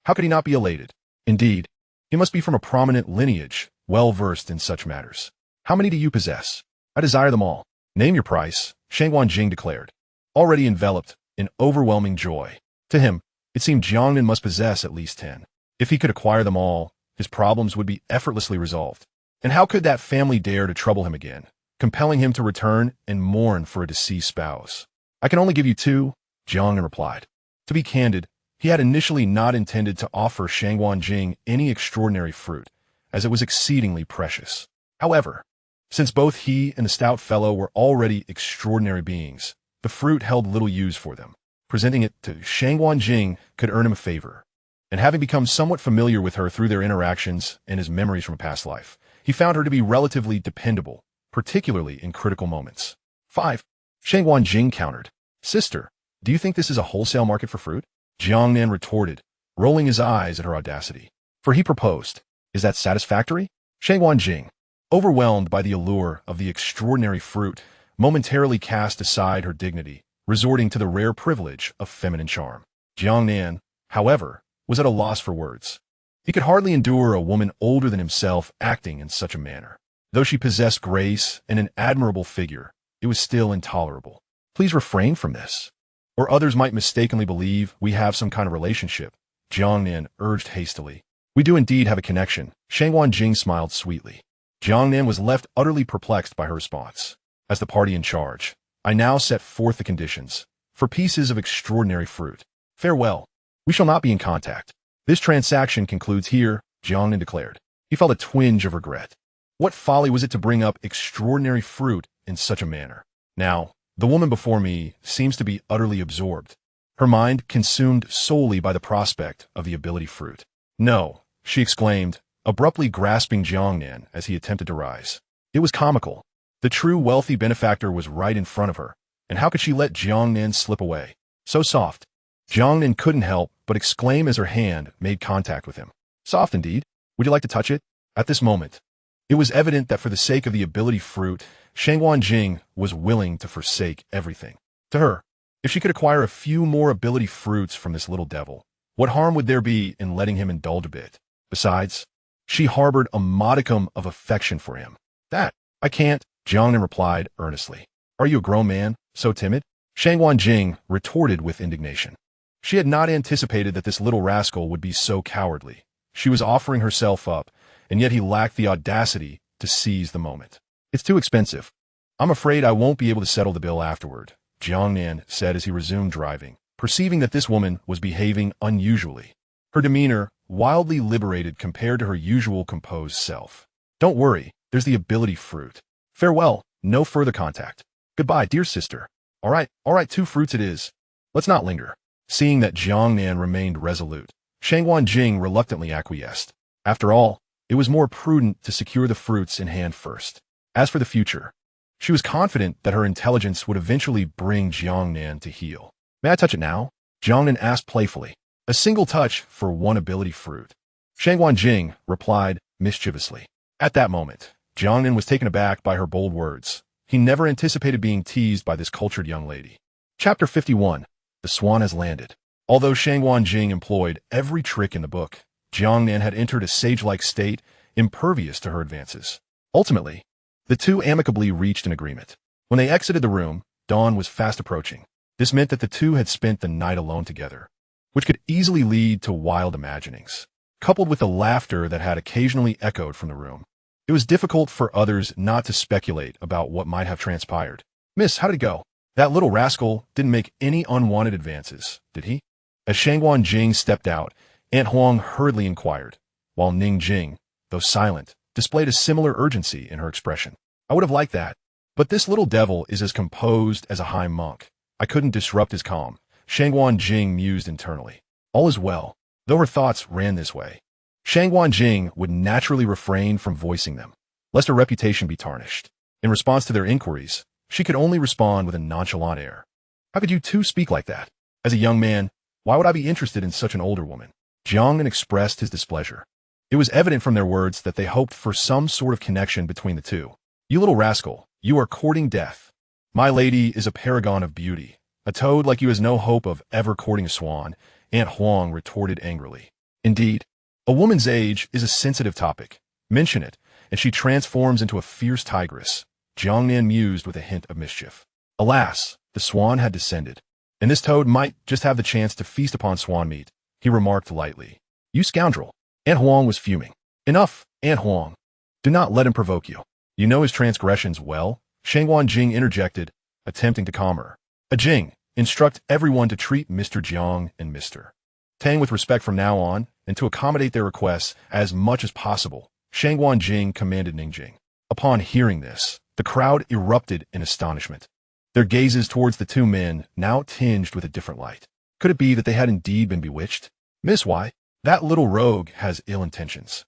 How could he not be elated? Indeed, he must be from a prominent lineage, well-versed in such matters. How many do you possess? I desire them all. Name your price, Shang Guanjing declared, already enveloped in overwhelming joy. To him, it seemed Jiang Nan must possess at least 10. If he could acquire them all, his problems would be effortlessly resolved. And how could that family dare to trouble him again, compelling him to return and mourn for a deceased spouse? I can only give you 2, Jiang Nan replied. To be candid, he had initially not intended to offer Shang Guanjing any extraordinary fruit, as it was exceedingly precious. However, since both he and the stout fellow were already extraordinary beings, the fruit held little use for them. Presenting it to Shang Guanjing could earn him a favor. And having become somewhat familiar with her through their interactions and his memories from a past life, he found her to be relatively dependable, particularly in critical moments. 5. Shang Guanjing countered. Sister, do you think this is a wholesale market for fruit? Jiang Nan retorted, rolling his eyes at her audacity. For he proposed. Is that satisfactory? Shang Guanjing, overwhelmed by the allure of the extraordinary fruit, momentarily cast aside her dignity, resorting to the rare privilege of feminine charm. Jiang Nan, however, was at a loss for words. He could hardly endure a woman older than himself acting in such a manner. Though she possessed grace and an admirable figure, it was still intolerable. Please refrain from this, or others might mistakenly believe we have some kind of relationship, Jiang Nan urged hastily. We do indeed have a connection, Shang Guanjing smiled sweetly. Jiang Nan was left utterly perplexed by her response. As the party in charge, I now set forth the conditions for pieces of extraordinary fruit. Farewell. We shall not be in contact. This transaction concludes here, Jiang Nan declared. He felt a twinge of regret. What folly was it to bring up extraordinary fruit in such a manner? Now, the woman before me seems to be utterly absorbed, her mind consumed solely by the prospect of the ability fruit. No, she exclaimed, abruptly grasping Jiang Nan as he attempted to rise. It was comical. The true wealthy benefactor was right in front of her, and how could she let Jiang Nan slip away? So soft. Jiang Nan couldn't help but exclaim as her hand made contact with him. Soft indeed. Would you like to touch it? At this moment, it was evident that for the sake of the ability fruit, Shang Guanjing was willing to forsake everything. To her, if she could acquire a few more ability fruits from this little devil, what harm would there be in letting him indulge a bit? Besides, she harbored a modicum of affection for him. That, I can't, Jiang Nan replied earnestly. Are you a grown man, so timid? Shang Guanjing retorted with indignation. She had not anticipated that this little rascal would be so cowardly. She was offering herself up, and yet he lacked the audacity to seize the moment. It's too expensive. I'm afraid I won't be able to settle the bill afterward, Jiang Nan said as he resumed driving, perceiving that this woman was behaving unusually. Her demeanor wildly liberated compared to her usual composed self. Don't worry, there's the ability fruit. Farewell, No further contact. Goodbye, dear sister. All right, 2 fruits it is. Let's not linger. Seeing that Jiang Nan remained resolute, Shangguan Jing reluctantly acquiesced. After all, it was more prudent to secure the fruits in hand first. As for the future, she was confident that her intelligence would eventually bring Jiang Nan to heel. May I touch it now? Jiang Nan asked playfully. A single touch for 1 ability fruit. Shangguan Jing replied mischievously. At that moment, Jiang Nan was taken aback by her bold words. He never anticipated being teased by this cultured young lady. Chapter 51. The Swan has landed. Although Shangguan Jing employed every trick in the book, Jiang Nan had entered a sage-like state, impervious to her advances. Ultimately, the two amicably reached an agreement. When they exited the room, dawn was fast approaching. This meant that the two had spent the night alone together, which could easily lead to wild imaginings. Coupled with the laughter that had occasionally echoed from the room, it was difficult for others not to speculate about what might have transpired. Miss, how did it go? That little rascal didn't make any unwanted advances, did he? As Shangguan Jing stepped out, Aunt Huang hurriedly inquired, while Ning Jing, though silent, displayed a similar urgency in her expression. I would have liked that, but this little devil is as composed as a high monk. I couldn't disrupt his calm. Shangguan Jing mused internally. All is well, though her thoughts ran this way. Shangguan Jing would naturally refrain from voicing them, lest her reputation be tarnished. In response to their inquiries, she could only respond with a nonchalant air. How could you two speak like that? As a young man, why would I be interested in such an older woman? Jiang Nan expressed his displeasure. It was evident from their words that they hoped for some sort of connection between the two. You little rascal, you are courting death. My lady is a paragon of beauty. A toad like you has no hope of ever courting a swan, Aunt Huang retorted angrily. Indeed, a woman's age is a sensitive topic. Mention it, and she transforms into a fierce tigress. Jiang Nan mused with a hint of mischief. Alas, the swan had descended, and this toad might just have the chance to feast upon swan meat, he remarked lightly. You scoundrel. Aunt Huang was fuming. Enough, Aunt Huang. Do not let him provoke you. You know his transgressions well, Shangguan Jing interjected, attempting to calm her. A Jing, instruct everyone to treat Mr. Jiang and Mr. Tang with respect from now on, and to accommodate their requests as much as possible, Shangguan Jing commanded Ningjing. Upon hearing this, the crowd erupted in astonishment. Their gazes towards the two men now tinged with a different light. Could it be that they had indeed been bewitched? Miss, why? That little rogue has ill intentions.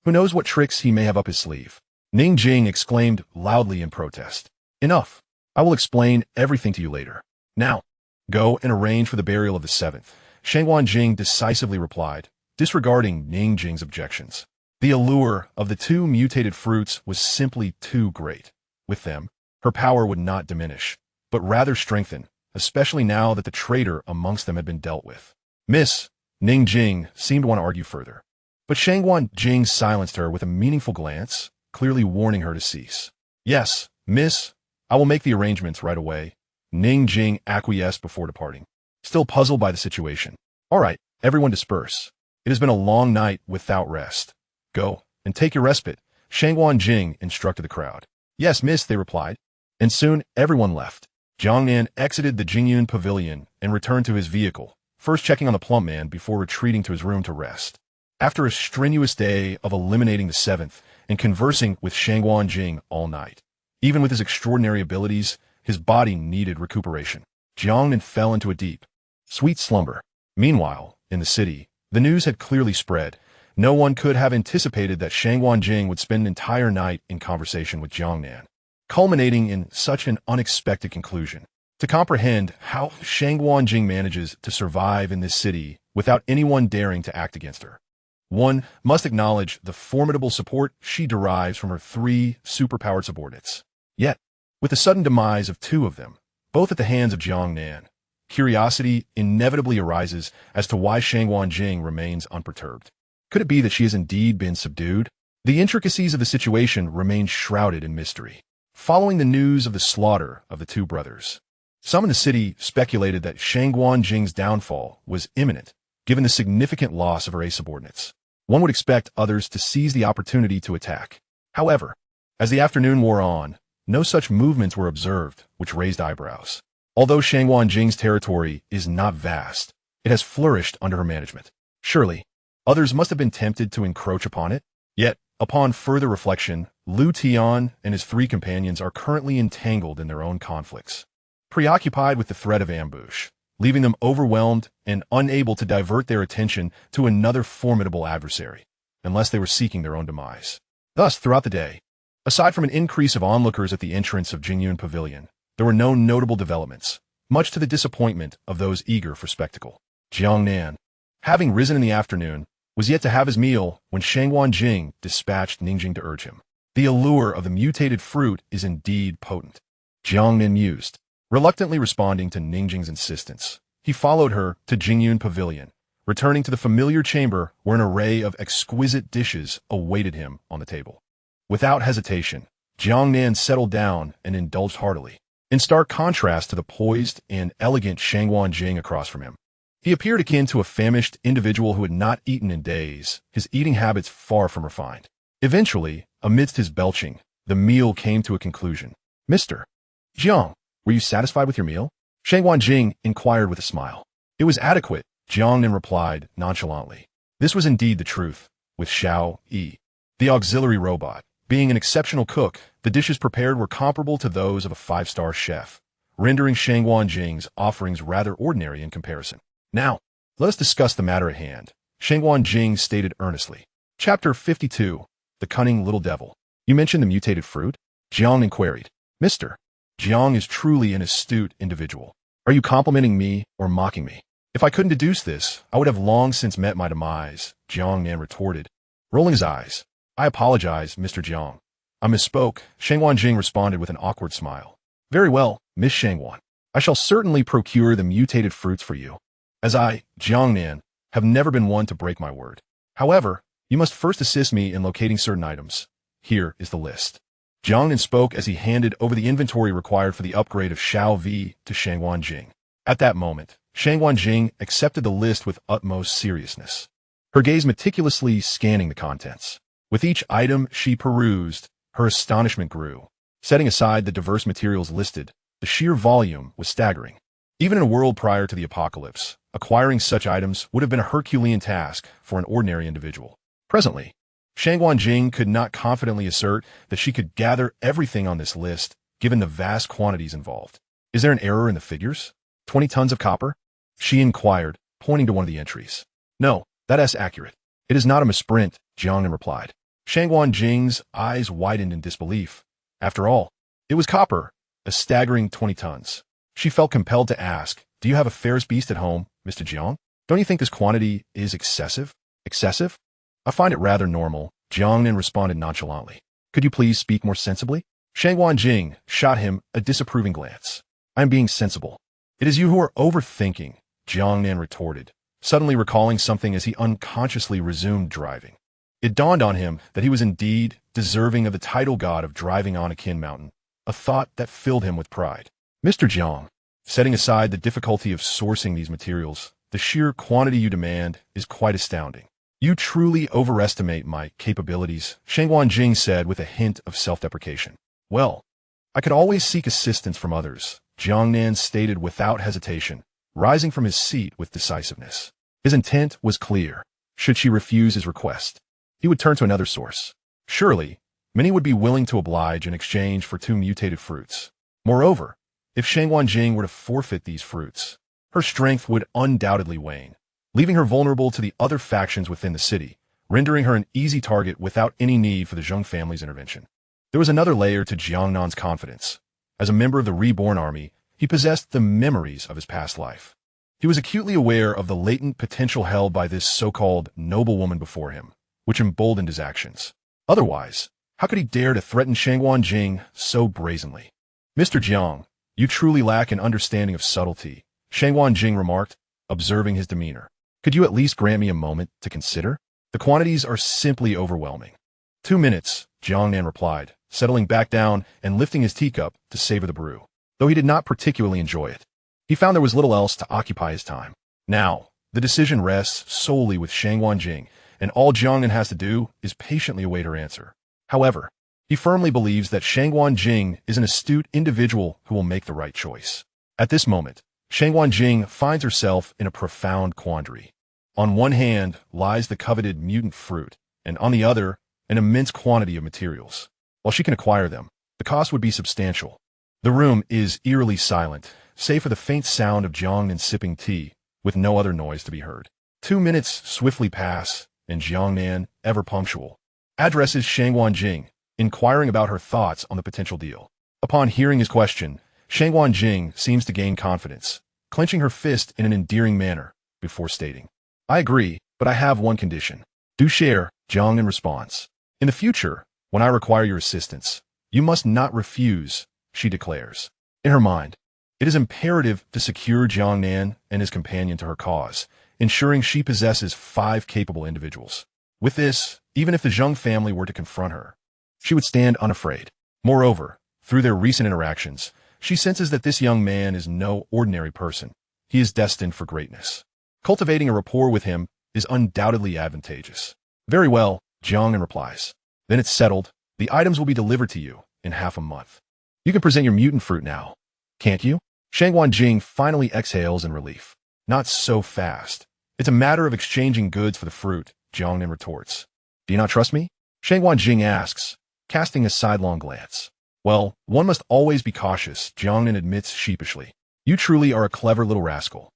Who knows what tricks he may have up his sleeve? Ning Jing exclaimed loudly in protest. Enough. I will explain everything to you later. Now, go and arrange for the burial of the 7th, Shangguan Jing decisively replied, disregarding Ning Jing's objections. The allure of the 2 mutated fruits was simply too great. With them, her power would not diminish, but rather strengthen, especially now that the traitor amongst them had been dealt with. Miss, Ning Jing seemed to want to argue further, but Shangguan Jing silenced her with a meaningful glance, clearly warning her to cease. Yes, miss, I will make the arrangements right away. Ning Jing acquiesced before departing, still puzzled by the situation. All right, everyone disperse. It has been a long night without rest. Go, and take your respite, Shangguan Jing instructed the crowd. Yes, miss, they replied. And soon everyone left. Jiang Nan exited the Jingyun pavilion and returned to his vehicle, first checking on the plump man before retreating to his room to rest. After a strenuous day of eliminating the 7th and conversing with Shangguan Jing all night, even with his extraordinary abilities, his body needed recuperation. Jiang Nan fell into a deep, sweet slumber. Meanwhile, in the city, the news had clearly spread. No one could have anticipated that Shangguan Jing would spend an entire night in conversation with Jiang Nan, culminating in such an unexpected conclusion. To comprehend how Shangguan Jing manages to survive in this city without anyone daring to act against her, one must acknowledge the formidable support she derives from her 3 superpowered subordinates. Yet, with the sudden demise of 2 of them, both at the hands of Jiang Nan, curiosity inevitably arises as to why Shangguan Jing remains unperturbed. Could it be that she has indeed been subdued? The intricacies of the situation remain shrouded in mystery. Following the news of the slaughter of the 2 brothers, some in the city speculated that Shangguan Jing's downfall was imminent, given the significant loss of her ace subordinates. One would expect others to seize the opportunity to attack. However, as the afternoon wore on, no such movements were observed, which raised eyebrows. Although Shangguan Jing's territory is not vast, it has flourished under her management. Surely, others must have been tempted to encroach upon it. Yet, upon further reflection, Lu Tian and his three companions are currently entangled in their own conflicts, preoccupied with the threat of ambush, leaving them overwhelmed and unable to divert their attention to another formidable adversary, unless they were seeking their own demise. Thus, throughout the day, aside from an increase of onlookers at the entrance of Jingyun Pavilion, there were no notable developments, much to the disappointment of those eager for spectacle. Jiang Nan, having risen in the afternoon, was yet to have his meal when Shangguan Jing dispatched Ningjing to urge him. The allure of the mutated fruit is indeed potent. Jiang Nan mused, reluctantly responding to Ningjing's insistence. He followed her to Jingyun Pavilion, returning to the familiar chamber where an array of exquisite dishes awaited him on the table. Without hesitation, Jiang Nan settled down and indulged heartily, in stark contrast to the poised and elegant Shangguan Jing across from him. He appeared akin to a famished individual who had not eaten in days, his eating habits far from refined. Eventually, amidst his belching, the meal came to a conclusion. "Mr. Jiang, were you satisfied with your meal?" Shangguan Jing inquired with a smile. "It was adequate," Jiang Nan replied nonchalantly. This was indeed the truth, with Xiao Yi, the auxiliary robot, being an exceptional cook. The dishes prepared were comparable to those of a five-star chef, rendering Shangguan Jing's offerings rather ordinary in comparison. "Now, let us discuss the matter at hand," Shangguan Jing stated earnestly. Chapter 52. The Cunning Little Devil. "You mentioned the mutated fruit?" Jiang inquired. "Mr. Jiang is truly an astute individual. Are you complimenting me or mocking me? If I couldn't deduce this, I would have long since met my demise," Jiang Nan retorted, rolling his eyes. "I apologize, Mr. Jiang. I misspoke," Shangguan Jing responded with an awkward smile. "Very well, Miss Shangguan. I shall certainly procure the mutated fruits for you, as I, Jiang Nan, have never been one to break my word. However, you must first assist me in locating certain items. Here is the list." Jiang Nan spoke as he handed over the inventory required for the upgrade of Xiao Vi to Shangguan Jing. At that moment, Shangguan Jing accepted the list with utmost seriousness, her gaze meticulously scanning the contents. With each item she perused, her astonishment grew. Setting aside the diverse materials listed, the sheer volume was staggering. Even in a world prior to the apocalypse, acquiring such items would have been a Herculean task for an ordinary individual. Presently, Shangguan Jing could not confidently assert that she could gather everything on this list, given the vast quantities involved. "Is there an error in the figures? 20 tons of copper?" she inquired, pointing to one of the entries. "No, that is accurate. It is not a misprint," Jiang Nan replied. Shangguan Jing's eyes widened in disbelief. After all, it was copper, a staggering 20 tons. She felt compelled to ask, "Do you have a Ferris beast at home, Mr. Jiang? Don't you think this quantity is excessive?" "Excessive? I find it rather normal," Jiang Nan responded nonchalantly. "Could you please speak more sensibly?" Shangguan Jing shot him a disapproving glance. "I am being sensible." "It is you who are overthinking," Jiang Nan retorted, suddenly recalling something as he unconsciously resumed driving. It dawned on him that he was indeed deserving of the title god of driving on Akin Mountain, a thought that filled him with pride. "Mr. Jiang, setting aside the difficulty of sourcing these materials, the sheer quantity you demand is quite astounding. You truly overestimate my capabilities," Shangguan Jing said with a hint of self-deprecation. "Well, I could always seek assistance from others," Jiang Nan stated without hesitation, rising from his seat with decisiveness. His intent was clear. Should she refuse his request, he would turn to another source. Surely, many would be willing to oblige in exchange for 2 mutated fruits. Moreover, if Shangguan Jing were to forfeit these fruits, her strength would undoubtedly wane, leaving her vulnerable to the other factions within the city, rendering her an easy target without any need for the Zheng family's intervention. There was another layer to Jiang Nan's confidence. As a member of the Reborn army, he possessed the memories of his past life. He was acutely aware of the latent potential held by this so-called noblewoman before him, which emboldened his actions. Otherwise, how could he dare to threaten Shangguan Jing so brazenly? "Mr. Jiang, you truly lack an understanding of subtlety," Shangguan Jing remarked, observing his demeanor. "Could you at least grant me a moment to consider? The quantities are simply overwhelming." 2 minutes, Jiang Nan replied, settling back down and lifting his teacup to savor the brew. Though he did not particularly enjoy it, he found there was little else to occupy his time. Now, the decision rests solely with Shangguan Jing, and all Jiang Nan has to do is patiently await her answer. However, he firmly believes that Shangguan Jing is an astute individual who will make the right choice. At this moment, Shangguan Jing finds herself in a profound quandary. On one hand lies the coveted mutant fruit, and on the other, an immense quantity of materials. While she can acquire them, the cost would be substantial. The room is eerily silent, save for the faint sound of Jiang Nan sipping tea, with no other noise to be heard. 2 minutes swiftly pass, and Jiang Nan, ever punctual, addresses Shangguan Jing, inquiring about her thoughts on the potential deal. Upon hearing his question, Shangguan Jing seems to gain confidence, clenching her fist in an endearing manner, before stating, "I agree, but I have one condition." "Do share," Jiang Nan responds. "In the future, when I require your assistance, you must not refuse," she declares. In her mind, it is imperative to secure Jiang Nan and his companion to her cause, ensuring she possesses 5 capable individuals. With this, even if the Zheng family were to confront her, she would stand unafraid. Moreover, through their recent interactions, she senses that this young man is no ordinary person. He is destined for greatness. Cultivating a rapport with him is undoubtedly advantageous. "Very well," Jiang Nan replies. "Then it's settled. The items will be delivered to you in half a month. You can present your mutant fruit now, can't you?" Shangguan Jing finally exhales in relief. "Not so fast. It's a matter of exchanging goods for the fruit," Jiang Nan retorts. "Do you not trust me?" Shangguan Jing asks, casting a sidelong glance. "Well, one must always be cautious," Jiang Nan admits sheepishly. "You truly are a clever little rascal."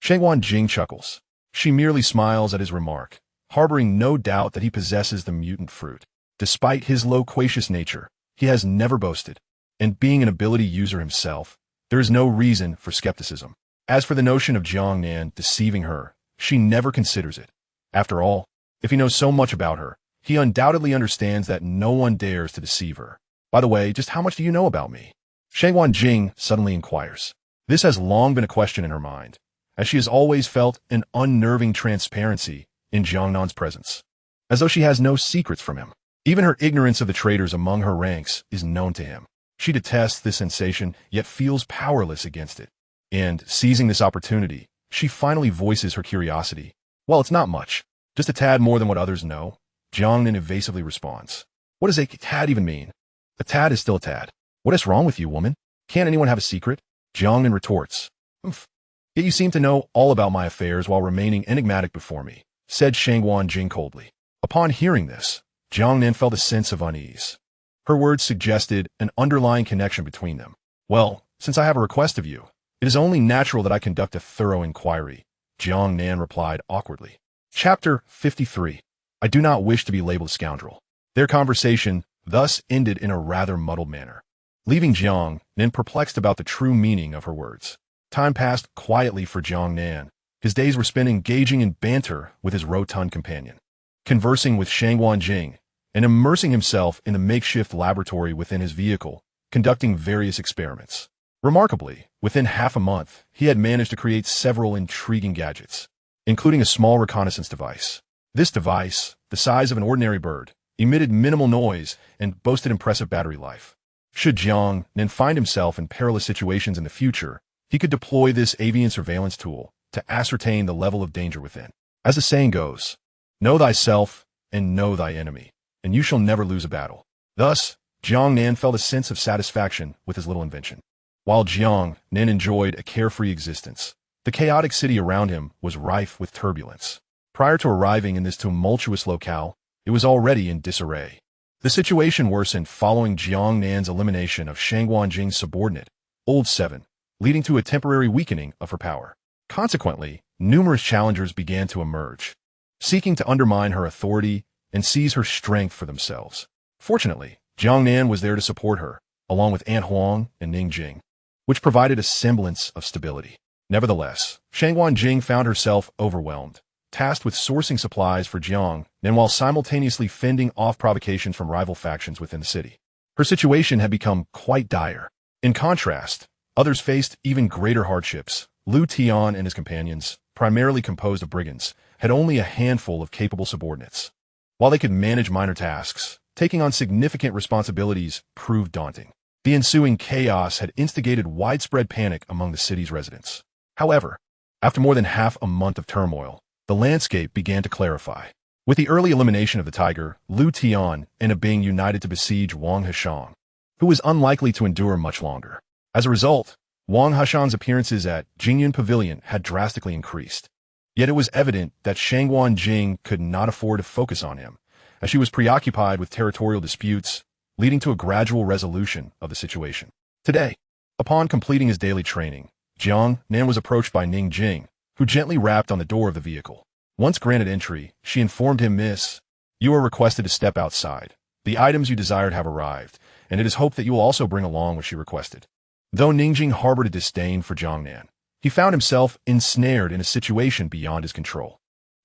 Shangguan Jing chuckles. She merely smiles at his remark, harboring no doubt that he possesses the mutant fruit. Despite his loquacious nature, he has never boasted, and being an ability user himself, there is no reason for skepticism. As for the notion of Jiang Nan deceiving her, she never considers it. After all, if he knows so much about her, he undoubtedly understands that no one dares to deceive her. "By the way, just how much do you know about me?" Shangguan Jing suddenly inquires. This has long been a question in her mind, as she has always felt an unnerving transparency in Jiang Nan's presence, as though she has no secrets from him. Even her ignorance of the traitors among her ranks is known to him. She detests this sensation, yet feels powerless against it. And, seizing this opportunity, she finally voices her curiosity. "Well, it's not much. Just a tad more than what others know," Jiang Nan evasively responds. "What does a tad even mean? A tad is still a tad. What is wrong with you, woman? Can't anyone have a secret?" Jiang Nan retorts. "Humph. Yet you seem to know all about my affairs while remaining enigmatic before me," said Shangguan Jing coldly. Upon hearing this, Jiang Nan felt a sense of unease. Her words suggested an underlying connection between them. "Well, since I have a request of you, it is only natural that I conduct a thorough inquiry," Jiang Nan replied awkwardly. Chapter 53. I do not wish to be labeled a scoundrel. Their conversation thus ended in a rather muddled manner, leaving Jiang Nan perplexed about the true meaning of her words. Time passed quietly for Jiang Nan. His days were spent engaging in banter with his rotund companion, conversing with Shangguan Jing, and immersing himself in the makeshift laboratory within his vehicle, conducting various experiments. Remarkably, within half a month, he had managed to create several intriguing gadgets, including a small reconnaissance device. This device, the size of an ordinary bird, emitted minimal noise and boasted impressive battery life. Should Jiang Nan find himself in perilous situations in the future, he could deploy this avian surveillance tool to ascertain the level of danger within. As the saying goes, "Know thyself and know thy enemy, and you shall never lose a battle." Thus, Jiang Nan felt a sense of satisfaction with his little invention. While Jiang Nan enjoyed a carefree existence, the chaotic city around him was rife with turbulence. Prior to arriving in this tumultuous locale, it was already in disarray. The situation worsened following Jiang Nan's elimination of Shangguan Jing's subordinate, Old Seven, leading to a temporary weakening of her power. Consequently, numerous challengers began to emerge, seeking to undermine her authority and seize her strength for themselves. Fortunately, Jiang Nan was there to support her, along with Aunt Huang and Ning Jing, which provided a semblance of stability. Nevertheless, Shangguan Jing found herself overwhelmed, tasked with sourcing supplies for Jiang Nan while simultaneously fending off provocations from rival factions within the city. Her situation had become quite dire. In contrast, others faced even greater hardships. Lu Tian and his companions, primarily composed of brigands, had only a handful of capable subordinates. While they could manage minor tasks, taking on significant responsibilities proved daunting. The ensuing chaos had instigated widespread panic among the city's residents. However, after more than half a month of turmoil, the landscape began to clarify. With the early elimination of the tiger, Lu Tian ended up being united to besiege Wang Heshang, who was unlikely to endure much longer. As a result, Wang Heshang's appearances at Jingyun Pavilion had drastically increased. Yet it was evident that Shangguan Jing could not afford to focus on him, as she was preoccupied with territorial disputes, leading to a gradual resolution of the situation. Today, upon completing his daily training, Jiang Nan was approached by Ning Jing, who gently rapped on the door of the vehicle. Once granted entry, she informed him, "Miss, you are requested to step outside. The items you desired have arrived, and it is hoped that you will also bring along what she requested." Though Ning Jing harbored a disdain for Jiang Nan, he found himself ensnared in a situation beyond his control.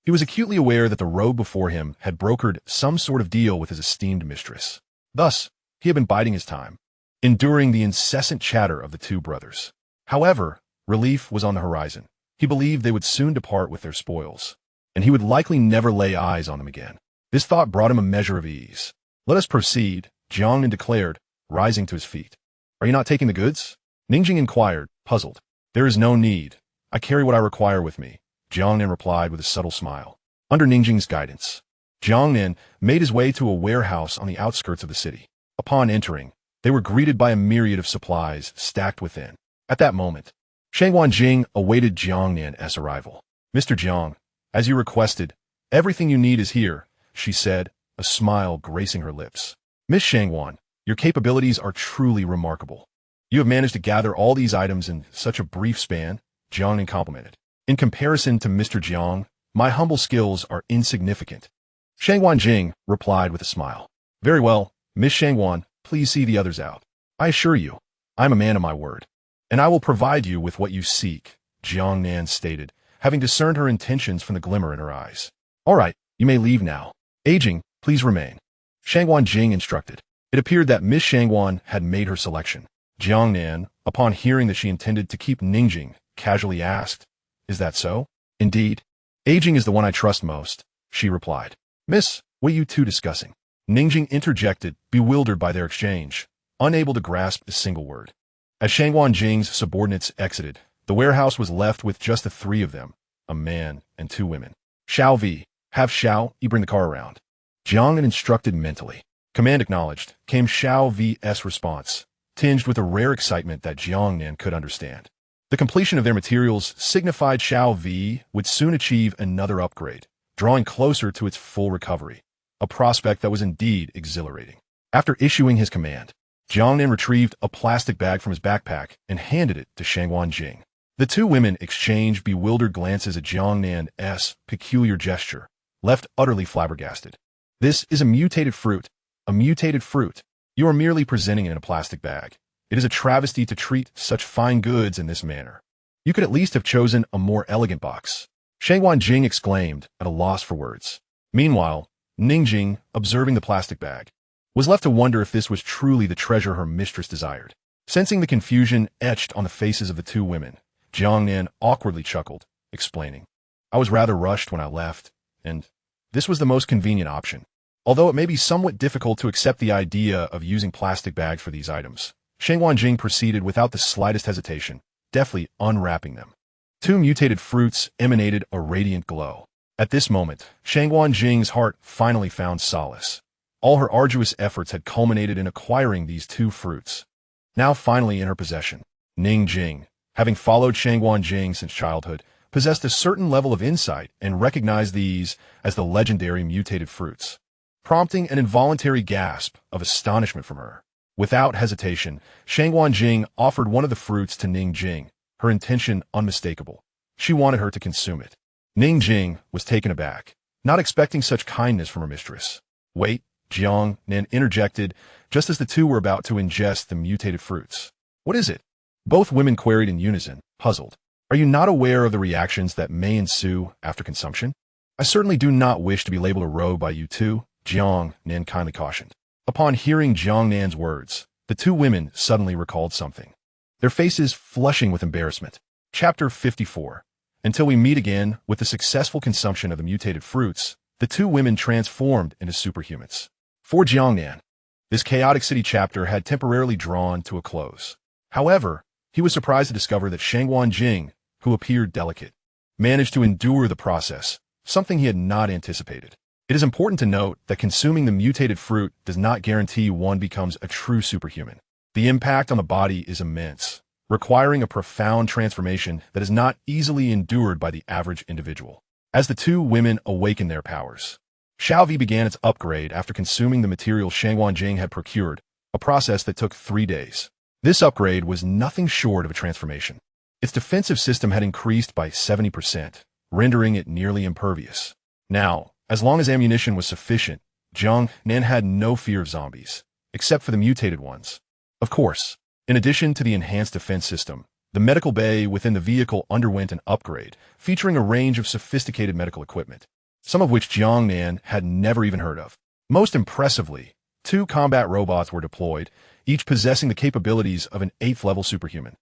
He was acutely aware that the rogue before him had brokered some sort of deal with his esteemed mistress. Thus, he had been biding his time, enduring the incessant chatter of the two brothers. However, relief was on the horizon. He believed they would soon depart with their spoils, and he would likely never lay eyes on them again. This thought brought him a measure of ease. "Let us proceed," Jiang Nan declared, rising to his feet. "Are you not taking the goods?" Ning Jing inquired, puzzled. "There is no need. I carry what I require with me," Jiang Nan replied with a subtle smile. Under Ning Jing's guidance, Jiang Nan made his way to a warehouse on the outskirts of the city. Upon entering, they were greeted by a myriad of supplies stacked within. At that moment, Shangwan Jing awaited Jiang Nan's arrival. "Mr. Jiang, as you requested, everything you need is here," she said, a smile gracing her lips. "Miss Shangwan, your capabilities are truly remarkable. You have managed to gather all these items in such a brief span," Jiang Nan complimented. "In comparison to Mr. Jiang, my humble skills are insignificant." Shangwan Jing replied with a smile. "Very well, Miss Shangwan, please see the others out. I assure you, I am a man of my word, and I will provide you with what you seek," Jiang Nan stated, having discerned her intentions from the glimmer in her eyes. "All right, you may leave now. Aging, please remain," Shangwan Jing instructed. It appeared that Miss Shangwan had made her selection. Jiang Nan, upon hearing that she intended to keep Ning Jing, casually asked, "Is that so?" "Indeed. Aging is the one I trust most," she replied. "Miss, what are you two discussing?" Ning Jing interjected, bewildered by their exchange, unable to grasp a single word. As Shangwan Jing's subordinates exited, the warehouse was left with just the three of them, a man and two women. "Xiao V, have Xiao you bring the car around," Jiang Nan instructed mentally. "Command acknowledged," came Xiao V's response, tinged with a rare excitement that Jiang Nan could understand. The completion of their materials signified Xiao V would soon achieve another upgrade, drawing closer to its full recovery, a prospect that was indeed exhilarating. After issuing his command, Jiang Nan retrieved a plastic bag from his backpack and handed it to Shangwan Jing. The two women exchanged bewildered glances at Jiang Nan's peculiar gesture, left utterly flabbergasted. "This is a mutated fruit. A mutated fruit. You are merely presenting it in a plastic bag. It is a travesty to treat such fine goods in this manner. You could at least have chosen a more elegant box," Shangwan Jing exclaimed, at a loss for words. Meanwhile, Ning Jing, observing the plastic bag, was left to wonder if this was truly the treasure her mistress desired. Sensing the confusion etched on the faces of the two women, Jiang Nan awkwardly chuckled, explaining, "I was rather rushed when I left, and this was the most convenient option. Although it may be somewhat difficult to accept the idea of using plastic bags for these items," Shangwan Jing proceeded without the slightest hesitation, deftly unwrapping them. Two mutated fruits emanated a radiant glow. At this moment, Shangwan Jing's heart finally found solace. All her arduous efforts had culminated in acquiring these two fruits. Now finally in her possession, Ning Jing, having followed Shangwan Jing since childhood, possessed a certain level of insight and recognized these as the legendary mutated fruits, prompting an involuntary gasp of astonishment from her. Without hesitation, Shangwan Jing offered one of the fruits to Ning Jing, her intention unmistakable. She wanted her to consume it. Ning Jing was taken aback, not expecting such kindness from her mistress. "Wait," Jiang Nan interjected, just as the two were about to ingest the mutated fruits. "What is it?" Both women queried in unison, puzzled. "Are you not aware of the reactions that may ensue after consumption?" "I certainly do not wish to be labeled a rogue by you two," Jiang Nan kindly cautioned. Upon hearing Jiang Nan's words, the two women suddenly recalled something, their faces flushing with embarrassment. Chapter 54. Until we meet again with the successful consumption of the mutated fruits, the two women transformed into superhumans. For Jiang Nan, this chaotic city chapter had temporarily drawn to a close. However, he was surprised to discover that Shangwan Jing, who appeared delicate, managed to endure the process, something he had not anticipated. It is important to note that consuming the mutated fruit does not guarantee one becomes a true superhuman. The impact on the body is immense, requiring a profound transformation that is not easily endured by the average individual. As the two women awakened their powers, Xiaovi began its upgrade after consuming the material Shangguanjing had procured, a process that took 3 days. This upgrade was nothing short of a transformation. Its defensive system had increased by 70%, rendering it nearly impervious. Now, as long as ammunition was sufficient, Jiang Nan had no fear of zombies, except for the mutated ones. Of course, in addition to the enhanced defense system, the medical bay within the vehicle underwent an upgrade, featuring a range of sophisticated medical equipment, some of which Jiang Nan had never even heard of. Most impressively, 2 combat robots were deployed, each possessing the capabilities of an 8th-level superhuman.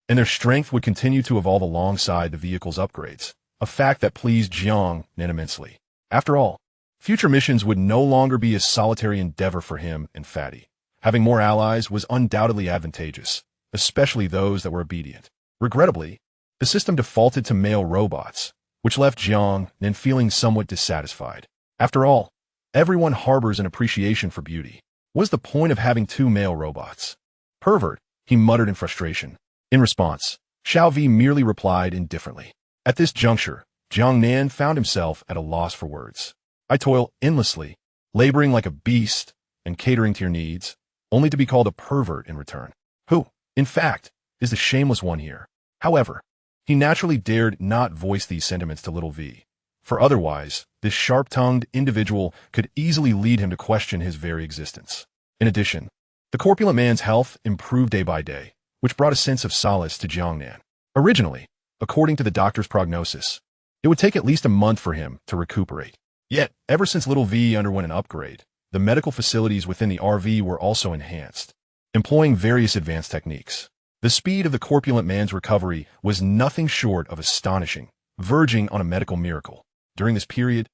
And their strength would continue to evolve alongside the vehicle's upgrades, a fact that pleased Jiang Nan immensely. After all, future missions would no longer be a solitary endeavor for him and Fatty. Having more allies was undoubtedly advantageous, especially those that were obedient. Regrettably, the system defaulted to male robots, which left Jiang Nan feeling somewhat dissatisfied. After all, everyone harbors an appreciation for beauty. What is the point of having 2 male robots? Pervert, he muttered in frustration. In response, Xiaovi merely replied indifferently. At this juncture, Jiang Nan found himself at a loss for words. I toil endlessly, laboring like a beast and catering to your needs, only to be called a pervert in return. Who, in fact, is the shameless one here? However, he naturally dared not voice these sentiments to little V, for otherwise, this sharp-tongued individual could easily lead him to question his very existence. In addition, the corpulent man's health improved day by day, which brought a sense of solace to Jiang Nan. Originally, according to the doctor's prognosis, it would take at least a month for him to recuperate. Yet, ever since little V underwent an upgrade, the medical facilities within the RV were also enhanced, employing various advanced techniques. The speed of the corpulent man's recovery was nothing short of astonishing, verging on a medical miracle. During this period,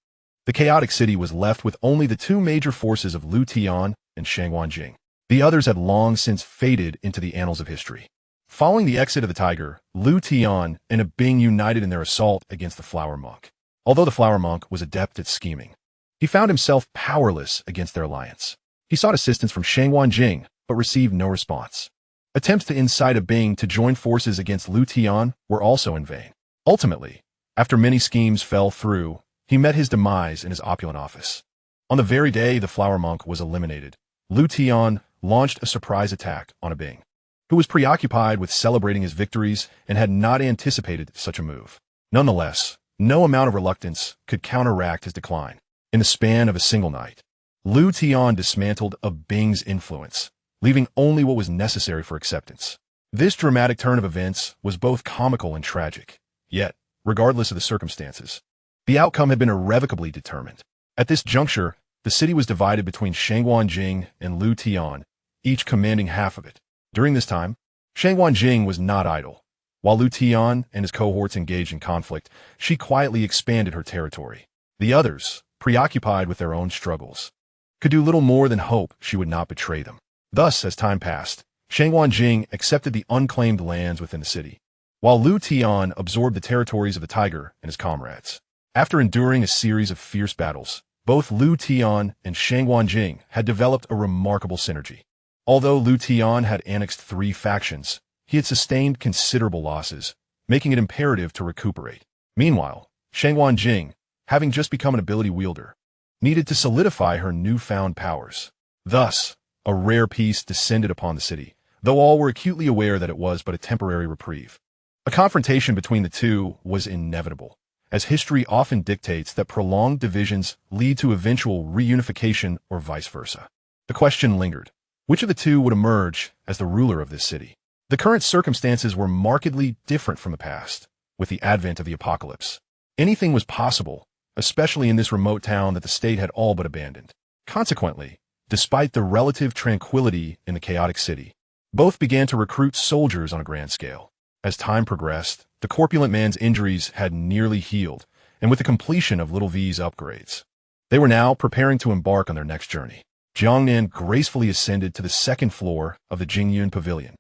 the chaotic city was left with only the 2 major forces of Lu Tian and Shangguanjing. The others had long since faded into the annals of history. Following the exit of the tiger, Lu Tian and Abing united in their assault against the flower monk. Although the flower monk was adept at scheming, he found himself powerless against their alliance. He sought assistance from Shangguanjing, but received no response. Attempts to incite Abing to join forces against Lu Tian were also in vain. Ultimately, after many schemes fell through, he met his demise in his opulent office. On the very day the flower monk was eliminated, Lu Tian launched a surprise attack on Abing, who was preoccupied with celebrating his victories and had not anticipated such a move. Nonetheless, no amount of reluctance could counteract his decline. In the span of a single night, Lu Tian dismantled Abing's influence, leaving only what was necessary for acceptance. This dramatic turn of events was both comical and tragic. Yet, regardless of the circumstances, the outcome had been irrevocably determined. At this juncture, the city was divided between Shangguanjing and Lu Tian, each commanding half of it. During this time, Shangguanjing was not idle. While Lu Tian and his cohorts engaged in conflict, she quietly expanded her territory. The others, preoccupied with their own struggles, could do little more than hope she would not betray them. Thus, as time passed, Shangguanjing accepted the unclaimed lands within the city, while Lu Tian absorbed the territories of the tiger and his comrades. After enduring a series of fierce battles, both Lu Tian and Shangguanjing had developed a remarkable synergy. Although Lu Tian had annexed 3 factions, he had sustained considerable losses, making it imperative to recuperate. Meanwhile, Shangguanjing, having just become an ability wielder, needed to solidify her newfound powers. Thus, a rare peace descended upon the city, though all were acutely aware that it was but a temporary reprieve. A confrontation between the two was inevitable, as history often dictates that prolonged divisions lead to eventual reunification or vice versa. The question lingered: which of the two would emerge as the ruler of this city? The current circumstances were markedly different from the past. With the advent of the apocalypse, anything was possible, especially in this remote town that the state had all but abandoned. Consequently, despite the relative tranquility in the chaotic city, both began to recruit soldiers on a grand scale. As time progressed, the corpulent man's injuries had nearly healed, and with the completion of Little V's upgrades, they were now preparing to embark on their next journey. Jiang Nan gracefully ascended to the 2nd floor of the Jingyun Pavilion,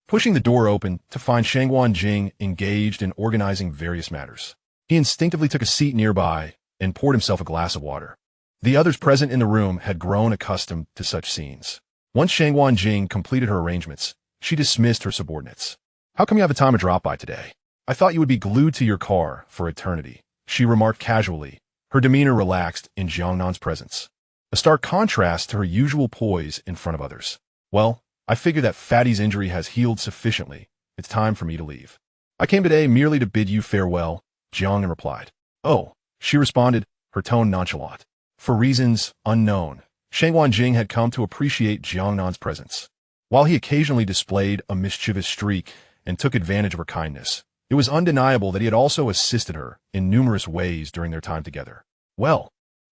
pushing the door open to find Shangguanjing engaged in organizing various matters. He instinctively took a seat nearby and poured himself a glass of water. The others present in the room had grown accustomed to such scenes. Once Shangguanjing completed her arrangements, she dismissed her subordinates. "How come you have a time to drop by today? I thought you would be glued to your car for eternity," she remarked casually, Her demeanor relaxed in Jiang Nan's presence, a stark contrast to her usual poise in front of others. Well, I figure that Fatty's injury has healed sufficiently. It's time for me to leave. I came today merely to bid you farewell, Jiang Nan replied. Oh, she responded, her tone nonchalant. For reasons unknown, Shangwan Jing had come to appreciate Jiang Nan's presence. While he occasionally displayed a mischievous streak and took advantage of her kindness, it was undeniable that he had also assisted her in numerous ways during their time together. Well,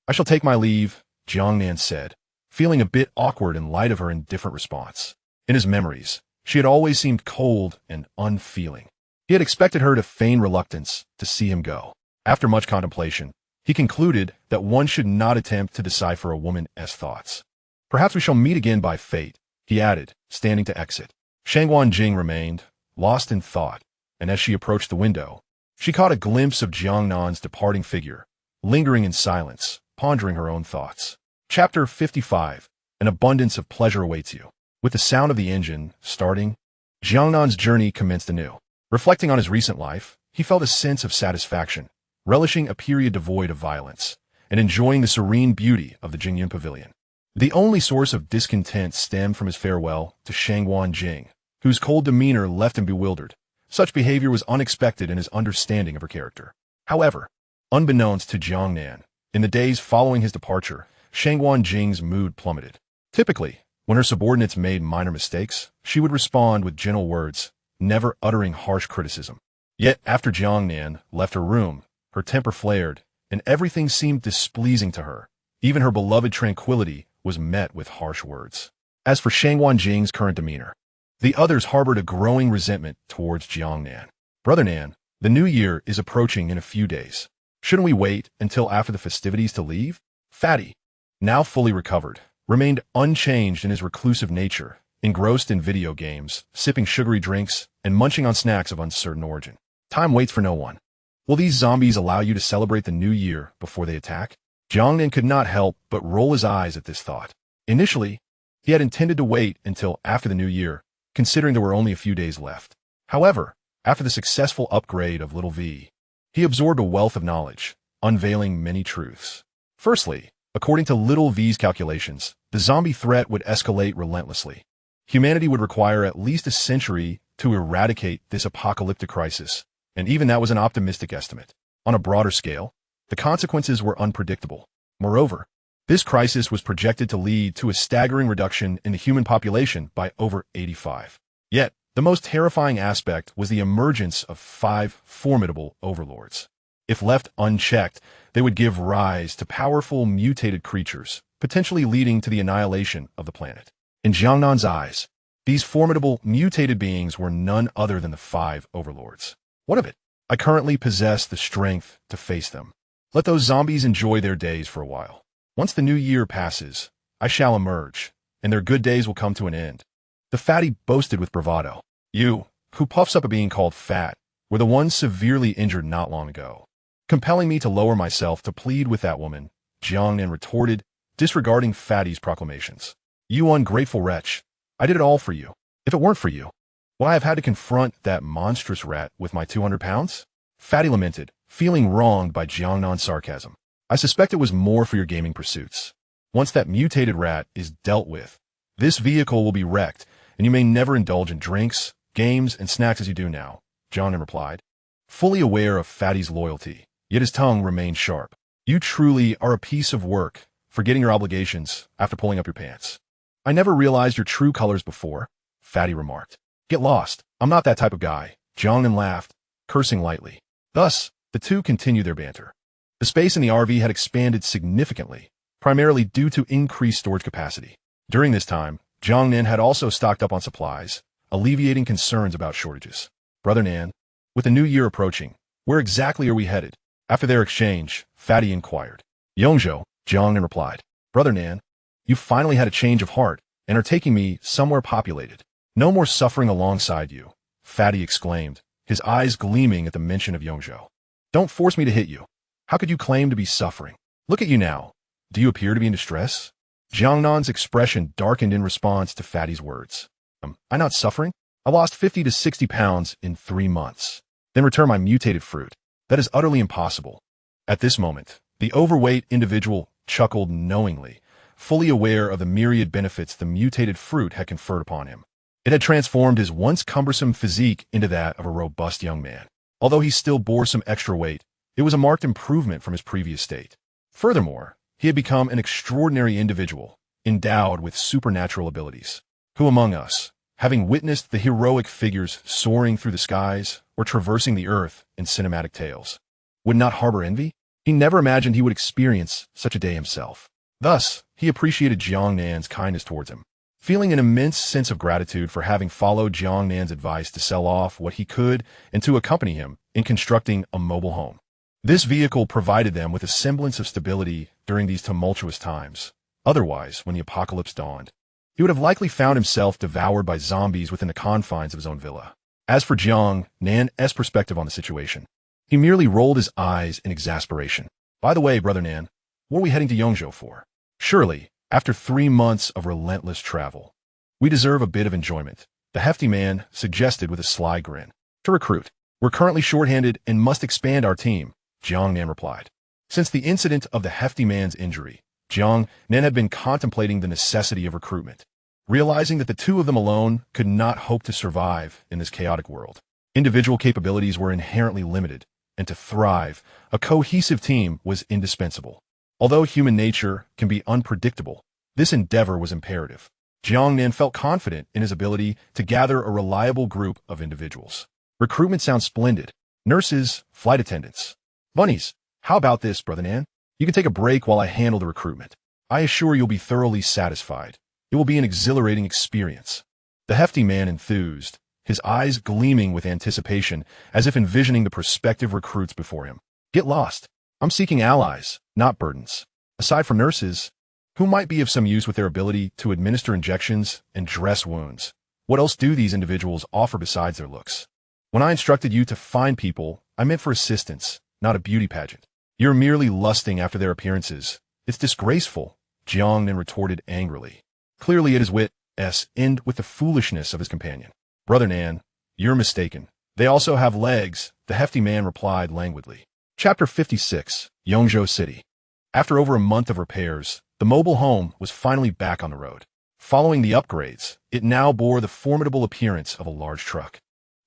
I shall take my leave, Jiang Nan said, feeling a bit awkward in light of her indifferent response. In his memories, she had always seemed cold and unfeeling. He had expected her to feign reluctance to see him go. After much contemplation, he concluded that one should not attempt to decipher a woman's thoughts. Perhaps we shall meet again by fate, he added, standing to exit. Shangwan Jing remained, lost in thought, and as she approached the window, she caught a glimpse of Jiang Nan's departing figure, lingering in silence, pondering her own thoughts. Chapter 55. An abundance of pleasure awaits you. With the sound of the engine starting, Jiang Nan's journey commenced anew. Reflecting on his recent life, he felt a sense of satisfaction, relishing a period devoid of violence, and enjoying the serene beauty of the Jingyun Pavilion. The only source of discontent stemmed from his farewell to Shangwan Jing, whose cold demeanor left him bewildered. Such behavior was unexpected in his understanding of her character. However, unbeknownst to Jiang Nan, in the days following his departure, Shangwan Jing's mood plummeted. Typically, when her subordinates made minor mistakes, she would respond with gentle words, never uttering harsh criticism. Yet after Jiang Nan left her room, her temper flared, and everything seemed displeasing to her. Even her beloved tranquility was met with harsh words. As for Shangwan Jing's current demeanor, the others harbored a growing resentment towards Jiang Nan. Brother Nan, the new year is approaching in a few days. Shouldn't we wait until after the festivities to leave? Fatty, now fully recovered, remained unchanged in his reclusive nature, engrossed in video games, sipping sugary drinks, and munching on snacks of uncertain origin. Time waits for no one. Will these zombies allow you to celebrate the new year before they attack? Jiang Nan could not help but roll his eyes at this thought. Initially, he had intended to wait until after the new year, considering there were only a few days left. However, after the successful upgrade of Little V, he absorbed a wealth of knowledge, unveiling many truths. Firstly, according to Little V's calculations, the zombie threat would escalate relentlessly. Humanity would require at least a century to eradicate this apocalyptic crisis, and even that was an optimistic estimate. On a broader scale, the consequences were unpredictable. Moreover, this crisis was projected to lead to a staggering reduction in the human population by over 85. Yet, the most terrifying aspect was the emergence of 5 formidable overlords. If left unchecked, they would give rise to powerful mutated creatures, potentially leading to the annihilation of the planet. In Jiang Nan's eyes, these formidable mutated beings were none other than the 5 overlords. What of it? I currently possess the strength to face them. Let those zombies enjoy their days for a while. Once the new year passes, I shall emerge, and their good days will come to an end. The fatty boasted with bravado. You, who puffs up at being called fat, were the one severely injured not long ago. Compelling me to lower myself to plead with that woman, Jiang Nan retorted, disregarding Fatty's proclamations. You ungrateful wretch, I did it all for you. If it weren't for you, would I have had to confront that monstrous rat with my 200 pounds? Fatty lamented, feeling wronged by Jiang Nan's sarcasm. I suspect it was more for your gaming pursuits. Once that mutated rat is dealt with, this vehicle will be wrecked, and you may never indulge in drinks, games, and snacks as you do now, Jiang Nan replied. Fully aware of Fatty's loyalty, yet his tongue remained sharp. You truly are a piece of work, forgetting your obligations after pulling up your pants. I never realized your true colors before, Fatty remarked. Get lost. I'm not that type of guy, Jiang Nan laughed, cursing lightly. Thus, the two continued their banter. The space in the RV had expanded significantly, primarily due to increased storage capacity. During this time, Jiang Nan had also stocked up on supplies, alleviating concerns about shortages. Brother Nan, with the new year approaching, where exactly are we headed? After their exchange, Fatty inquired. Yongzhou, Jiang Nan replied. Brother Nan, you finally had a change of heart and are taking me somewhere populated. No more suffering alongside you, Fatty exclaimed, his eyes gleaming at the mention of Yongzhou. Don't force me to hit you. How could you claim to be suffering? Look at you now. Do you appear to be in distress? Jiang Nan's expression darkened in response to Fatty's words. I'm not suffering. I lost 50 to 60 pounds in 3 months. Then return my mutated fruit. That is utterly impossible. At this moment, The overweight individual chuckled knowingly, fully aware of the myriad benefits the mutated fruit had conferred upon him. It had transformed his once cumbersome physique into that of a robust young man. Although he still bore some extra weight, it was a marked improvement from his previous state. Furthermore, he had become an extraordinary individual, endowed with supernatural abilities. Who among us, having witnessed the heroic figures soaring through the skies or traversing the earth in cinematic tales, would not harbor envy? He never imagined he would experience such a day himself. Thus, he appreciated Jiang Nan's kindness towards him, feeling an immense sense of gratitude for having followed Jiang Nan's advice to sell off what he could and to accompany him in constructing a mobile home. This vehicle provided them with a semblance of stability during these tumultuous times. Otherwise, when the apocalypse dawned, he would have likely found himself devoured by zombies within the confines of his own villa. As for Jiang Nan's perspective on the situation, he merely rolled his eyes in exasperation. By the way, Brother Nan, what are we heading to Yongzhou for? Surely, after 3 months of relentless travel, we deserve a bit of enjoyment, the hefty man suggested with a sly grin. To recruit. We're currently shorthanded and must expand our team, Jiang Nan replied. Since the incident of the hefty man's injury, Jiang Nan had been contemplating the necessity of recruitment, realizing that the two of them alone could not hope to survive in this chaotic world. Individual capabilities were inherently limited, and to thrive, a cohesive team was indispensable. Although human nature can be unpredictable, this endeavor was imperative. Jiang Nan felt confident in his ability to gather a reliable group of individuals. Recruitment sounds splendid. Nurses, flight attendants. Bunnies, how about this, Brother Nan? You can take a break while I handle the recruitment. I assure you'll be thoroughly satisfied. It will be an exhilarating experience. The hefty man enthused, his eyes gleaming with anticipation as if envisioning the prospective recruits before him. Get lost. I'm seeking allies, not burdens. Aside from nurses, who might be of some use with their ability to administer injections and dress wounds, what else do these individuals offer besides their looks? When I instructed you to find people, I meant for assistance, not a beauty pageant. You're merely lusting after their appearances. It's disgraceful, Jiang Nan retorted angrily. Clearly at his wit's end with the foolishness of his companion. Brother Nan, you're mistaken. They also have legs, the hefty man replied languidly. Chapter 56, Yongzhou City. After over a month of repairs, the mobile home was finally back on the road. Following the upgrades, it now bore the formidable appearance of a large truck.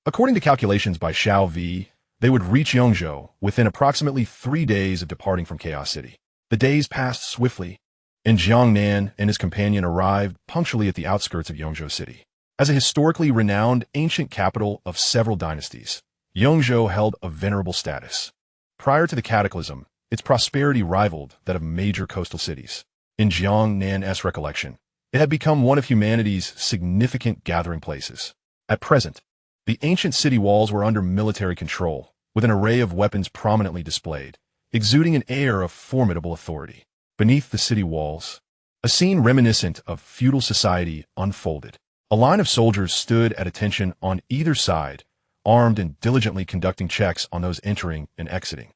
According to calculations by Xiao V, they would reach Yongzhou within approximately 3 days of departing from Chaos City. The days passed swiftly, and Jiang Nan and his companion arrived punctually at the outskirts of Yongzhou City. As a historically renowned ancient capital of several dynasties, Yongzhou held a venerable status. Prior to the cataclysm, its prosperity rivaled that of major coastal cities. In Jiang Nan's recollection, it had become one of humanity's significant gathering places. At present, the ancient city walls were under military control, with an array of weapons prominently displayed, exuding an air of formidable authority. Beneath the city walls, a scene reminiscent of feudal society unfolded. A line of soldiers stood at attention on either side, armed and diligently conducting checks on those entering and exiting.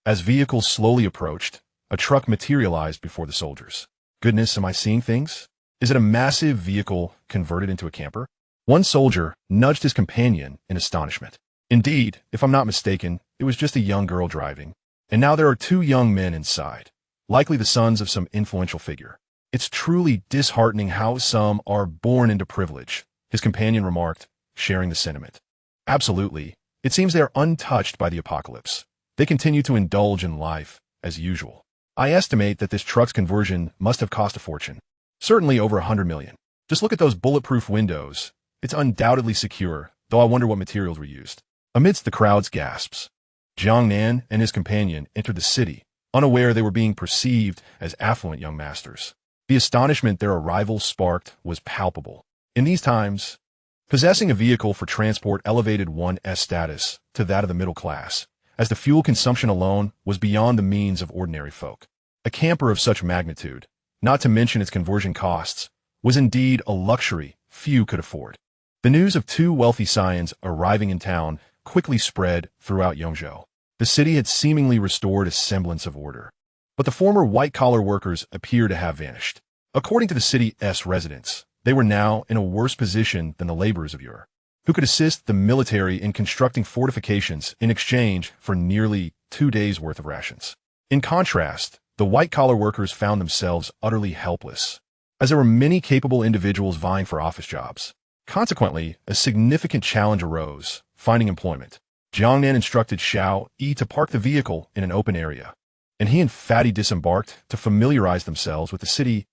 As vehicles slowly approached, a truck materialized before the soldiers. Goodness, am I seeing things? Is it a massive vehicle converted into a camper? One soldier nudged his companion in astonishment. Indeed, if I'm not mistaken, it was just a young girl driving. And now there are 2 young men inside, likely the sons of some influential figure. It's truly disheartening how some are born into privilege, his companion remarked, sharing the sentiment. Absolutely. It seems they are untouched by the apocalypse. They continue to indulge in life as usual. I estimate that this truck's conversion must have cost a fortune. Certainly over 100 million. Just look at those bulletproof windows. It's undoubtedly secure, though I wonder what materials were used. Amidst the crowd's gasps, Jiang Nan and his companion entered the city, unaware they were being perceived as affluent young masters. The astonishment their arrival sparked was palpable. In these times, possessing a vehicle for transport elevated one's status to that of the middle class, as the fuel consumption alone was beyond the means of ordinary folk. A camper of such magnitude, not to mention its conversion costs, was indeed a luxury few could afford. The news of 2 wealthy scions arriving in town quickly spread throughout Yongzhou. The city had seemingly restored a semblance of order, but the former white-collar workers appear to have vanished. According to the city's residents, they were now in a worse position than the laborers of yore, who could assist the military in constructing fortifications in exchange for nearly 2 days' worth of rations. In contrast, the white-collar workers found themselves utterly helpless, as there were many capable individuals vying for office jobs. Consequently, a significant challenge arose: finding employment. Jiang Nan instructed Xiao Yi to park the vehicle in an open area, and he and Fatty disembarked to familiarize themselves with the city's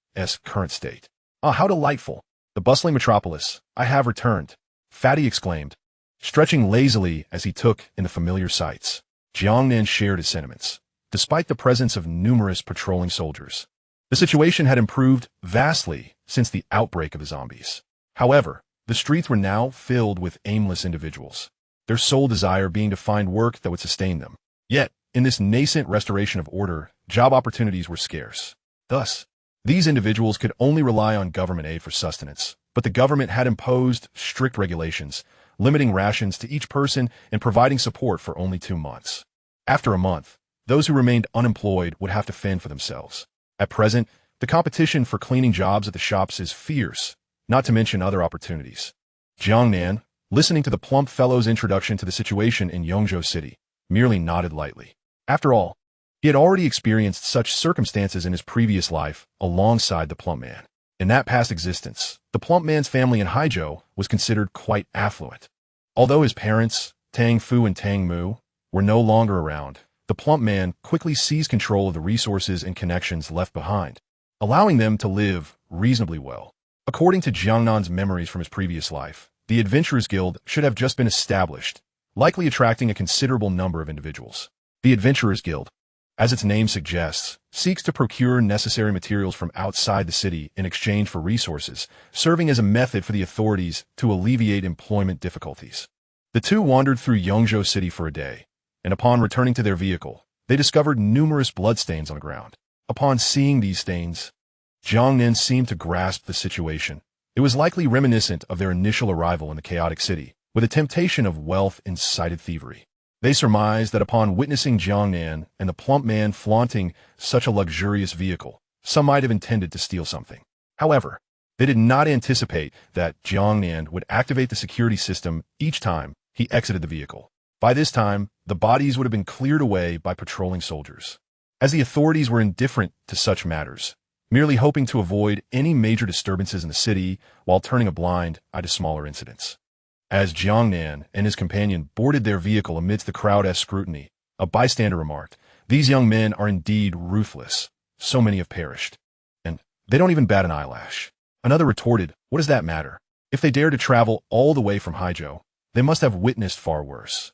current state. Ah, how delightful! The bustling metropolis. I have returned, Fatty exclaimed, stretching lazily as he took in the familiar sights. Jiang Nan shared his sentiments. Despite the presence of numerous patrolling soldiers, the situation had improved vastly since the outbreak of the zombies. However, the streets were now filled with aimless individuals, their sole desire being to find work that would sustain them. Yet, in this nascent restoration of order, job opportunities were scarce. Thus, these individuals could only rely on government aid for sustenance, but the government had imposed strict regulations, limiting rations to each person and providing support for only 2 months. After a month, those who remained unemployed would have to fend for themselves. At present, the competition for cleaning jobs at the shops is fierce, not to mention other opportunities. Jiang Nan, listening to the plump fellow's introduction to the situation in Yongzhou City, merely nodded lightly. After all, he had already experienced such circumstances in his previous life alongside the plump man. In that past existence, the plump man's family in Haizhou was considered quite affluent. Although his parents, Tang Fu and Tang Mu, were no longer around, the plump man quickly seized control of the resources and connections left behind, allowing them to live reasonably well. According to Jiang Nan's memories from his previous life, the Adventurers Guild should have just been established, likely attracting a considerable number of individuals. The Adventurers Guild, as its name suggests, seeks to procure necessary materials from outside the city in exchange for resources, serving as a method for the authorities to alleviate employment difficulties. The two wandered through Yongzhou City for a day, and upon returning to their vehicle, they discovered numerous bloodstains on the ground. Upon seeing these stains, Jiang Nan seemed to grasp the situation. It was likely reminiscent of their initial arrival in the chaotic city, with a temptation of wealth incited thievery. They surmised that upon witnessing Jiang Nan and the plump man flaunting such a luxurious vehicle, some might have intended to steal something. However, they did not anticipate that Jiang Nan would activate the security system each time he exited the vehicle. By this time, the bodies would have been cleared away by patrolling soldiers. As the authorities were indifferent to such matters, merely hoping to avoid any major disturbances in the city while turning a blind eye to smaller incidents. As Jiang Nan and his companion boarded their vehicle amidst the crowd's scrutiny, a bystander remarked, "These young men are indeed ruthless. So many have perished. And they don't even bat an eyelash." Another retorted, "What does that matter? If they dare to travel all the way from Haizhou, they must have witnessed far worse."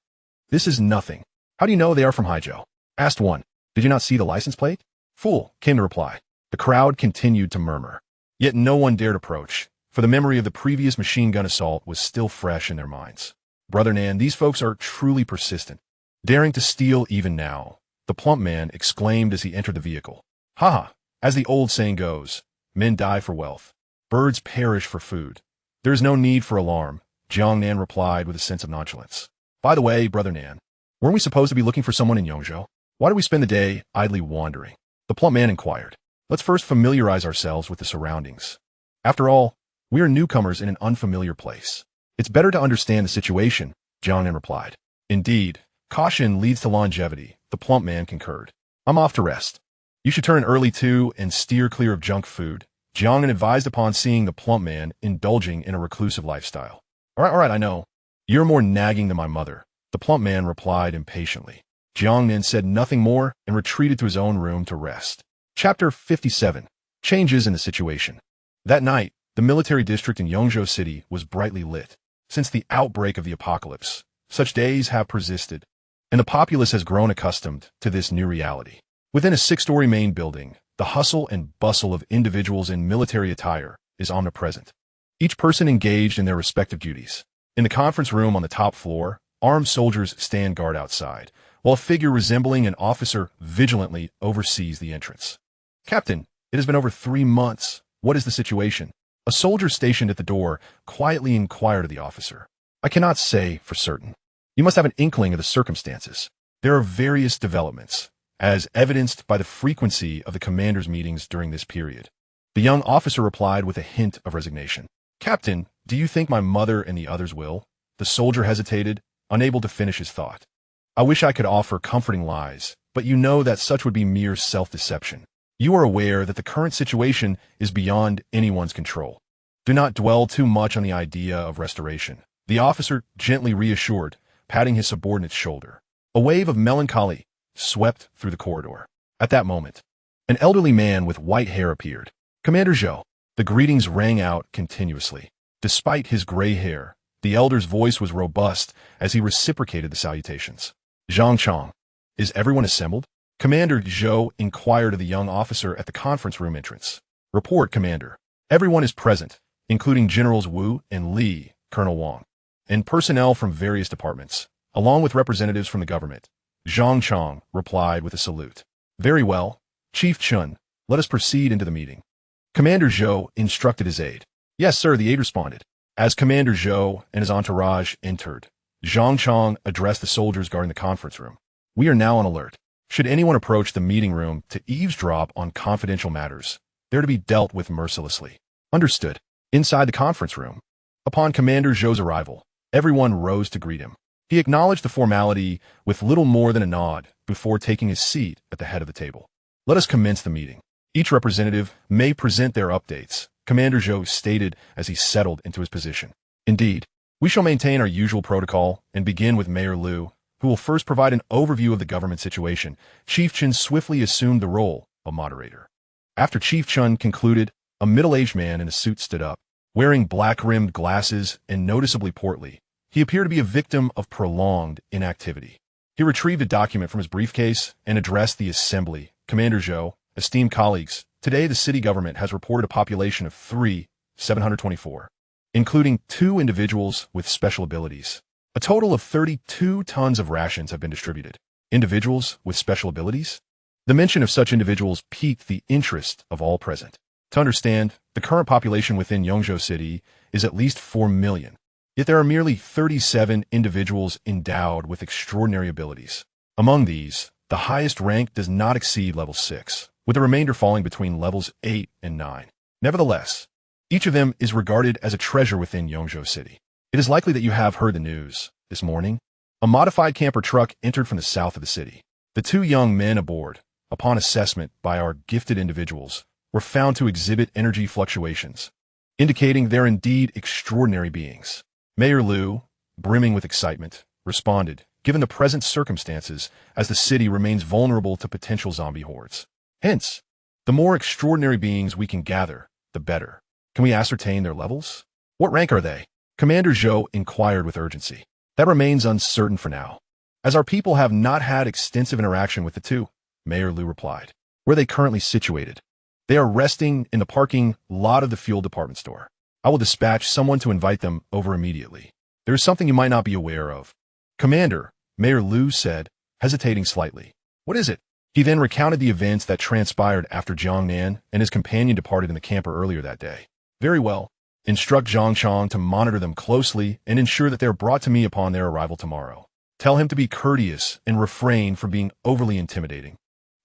"This is nothing. How do you know they are from Haizhou?" asked one. "Did you not see the license plate?" "Fool," came the reply. The crowd continued to murmur. Yet no one dared approach, for the memory of the previous machine gun assault was still fresh in their minds. "Brother Nan, these folks are truly persistent, daring to steal even now," the plump man exclaimed as he entered the vehicle. "Ha! As the old saying goes, men die for wealth. Birds perish for food. There is no need for alarm," Jiang Nan replied with a sense of nonchalance. "By the way, Brother Nan, weren't we supposed to be looking for someone in Yongzhou? Why do we spend the day idly wandering?" The plump man inquired. "Let's first familiarize ourselves with the surroundings. After all, we are newcomers in an unfamiliar place. It's better to understand the situation," Jiang Nan replied. "Indeed, caution leads to longevity," the plump man concurred. "I'm off to rest. You should turn early too and steer clear of junk food," Jiang Nan advised upon seeing the plump man indulging in a reclusive lifestyle. All right, I know. You're more nagging than my mother," the plump man replied impatiently. Jiang Nan said nothing more and retreated to his own room to rest. Chapter 57. Changes in the Situation. That night, the military district in Yongzhou City was brightly lit. Since the outbreak of the apocalypse, such days have persisted, and the populace has grown accustomed to this new reality. Within a 6-story main building, the hustle and bustle of individuals in military attire is omnipresent, each person engaged in their respective duties. In the conference room on the top floor, armed soldiers stand guard outside, while a figure resembling an officer vigilantly oversees the entrance. "Captain, it has been over 3 months. What is the situation?" A soldier stationed at the door quietly inquired of the officer. "I cannot say for certain. You must have an inkling of the circumstances. There are various developments, as evidenced by the frequency of the commander's meetings during this period." The young officer replied with a hint of resignation. "Captain, do you think my mother and the others will?" The soldier hesitated, unable to finish his thought. "I wish I could offer comforting lies, but you know that such would be mere self-deception. You are aware that the current situation is beyond anyone's control. Do not dwell too much on the idea of restoration, the officer gently reassured, patting his subordinate's shoulder. A wave of melancholy swept through the corridor. At that moment, an elderly man with white hair appeared. Commander Zhou. The greetings rang out continuously. Despite his gray hair, the elder's voice was robust as he reciprocated the salutations. Zhang Chong. Is everyone assembled? Commander Zhou inquired of the young officer at the conference room entrance. Report, Commander. Everyone is present, including Generals Wu and Li, Colonel Wang, and personnel from various departments, along with representatives from the government. Zhang Chong replied with a salute. Very well, Chief Chun, let us proceed into the meeting. Commander Zhou instructed his aide. Yes, sir, the aide responded. As Commander Zhou and his entourage entered, Zhang Chong addressed the soldiers guarding the conference room. We are now on alert. Should anyone approach the meeting room to eavesdrop on confidential matters, they're to be dealt with mercilessly. Understood. Inside the conference room, upon Commander Zhou's arrival, everyone rose to greet him. He acknowledged the formality with little more than a nod before taking his seat at the head of the table. Let us commence the meeting. Each representative may present their updates, Commander Zhou stated as he settled into his position. Indeed, we shall maintain our usual protocol and begin with Mayor Liu, who will first provide an overview of the government situation. Chief Chun swiftly assumed the role of moderator. After Chief Chun concluded, a middle-aged man in a suit stood up. Wearing black-rimmed glasses and noticeably portly, he appeared to be a victim of prolonged inactivity. He retrieved a document from his briefcase and addressed the assembly. Commander Zhou, esteemed colleagues, today the city government has reported a population of 724, including 2 individuals with special abilities. A total of 32 tons of rations have been distributed. Individuals with special abilities? The mention of such individuals piqued the interest of all present. To understand, the current population within Yongzhou City is at least 4 million, yet there are merely 37 individuals endowed with extraordinary abilities. Among these, the highest rank does not exceed level 6, with the remainder falling between levels 8 and 9. Nevertheless, each of them is regarded as a treasure within Yongzhou City. It is likely that you have heard the news. This morning, a modified camper truck entered from the south of the city. The 2 young men aboard, upon assessment by our gifted individuals, were found to exhibit energy fluctuations, indicating they're indeed extraordinary beings. Mayor Liu, brimming with excitement, responded, given the present circumstances, as the city remains vulnerable to potential zombie hordes. Hence, the more extraordinary beings we can gather, the better. Can we ascertain their levels? What rank are they? Commander Zhou inquired with urgency. That remains uncertain for now, as our people have not had extensive interaction with the 2, Mayor Liu replied. Where are they currently situated? They are resting in the parking lot of the fuel department store. I will dispatch someone to invite them over immediately. There is something you might not be aware of. Commander, Mayor Liu said, hesitating slightly. What is it? He then recounted the events that transpired after Jiang Nan and his companion departed in the camper earlier that day. Very well. Instruct Zhang Chong to monitor them closely and ensure that they are brought to me upon their arrival tomorrow. Tell him to be courteous and refrain from being overly intimidating.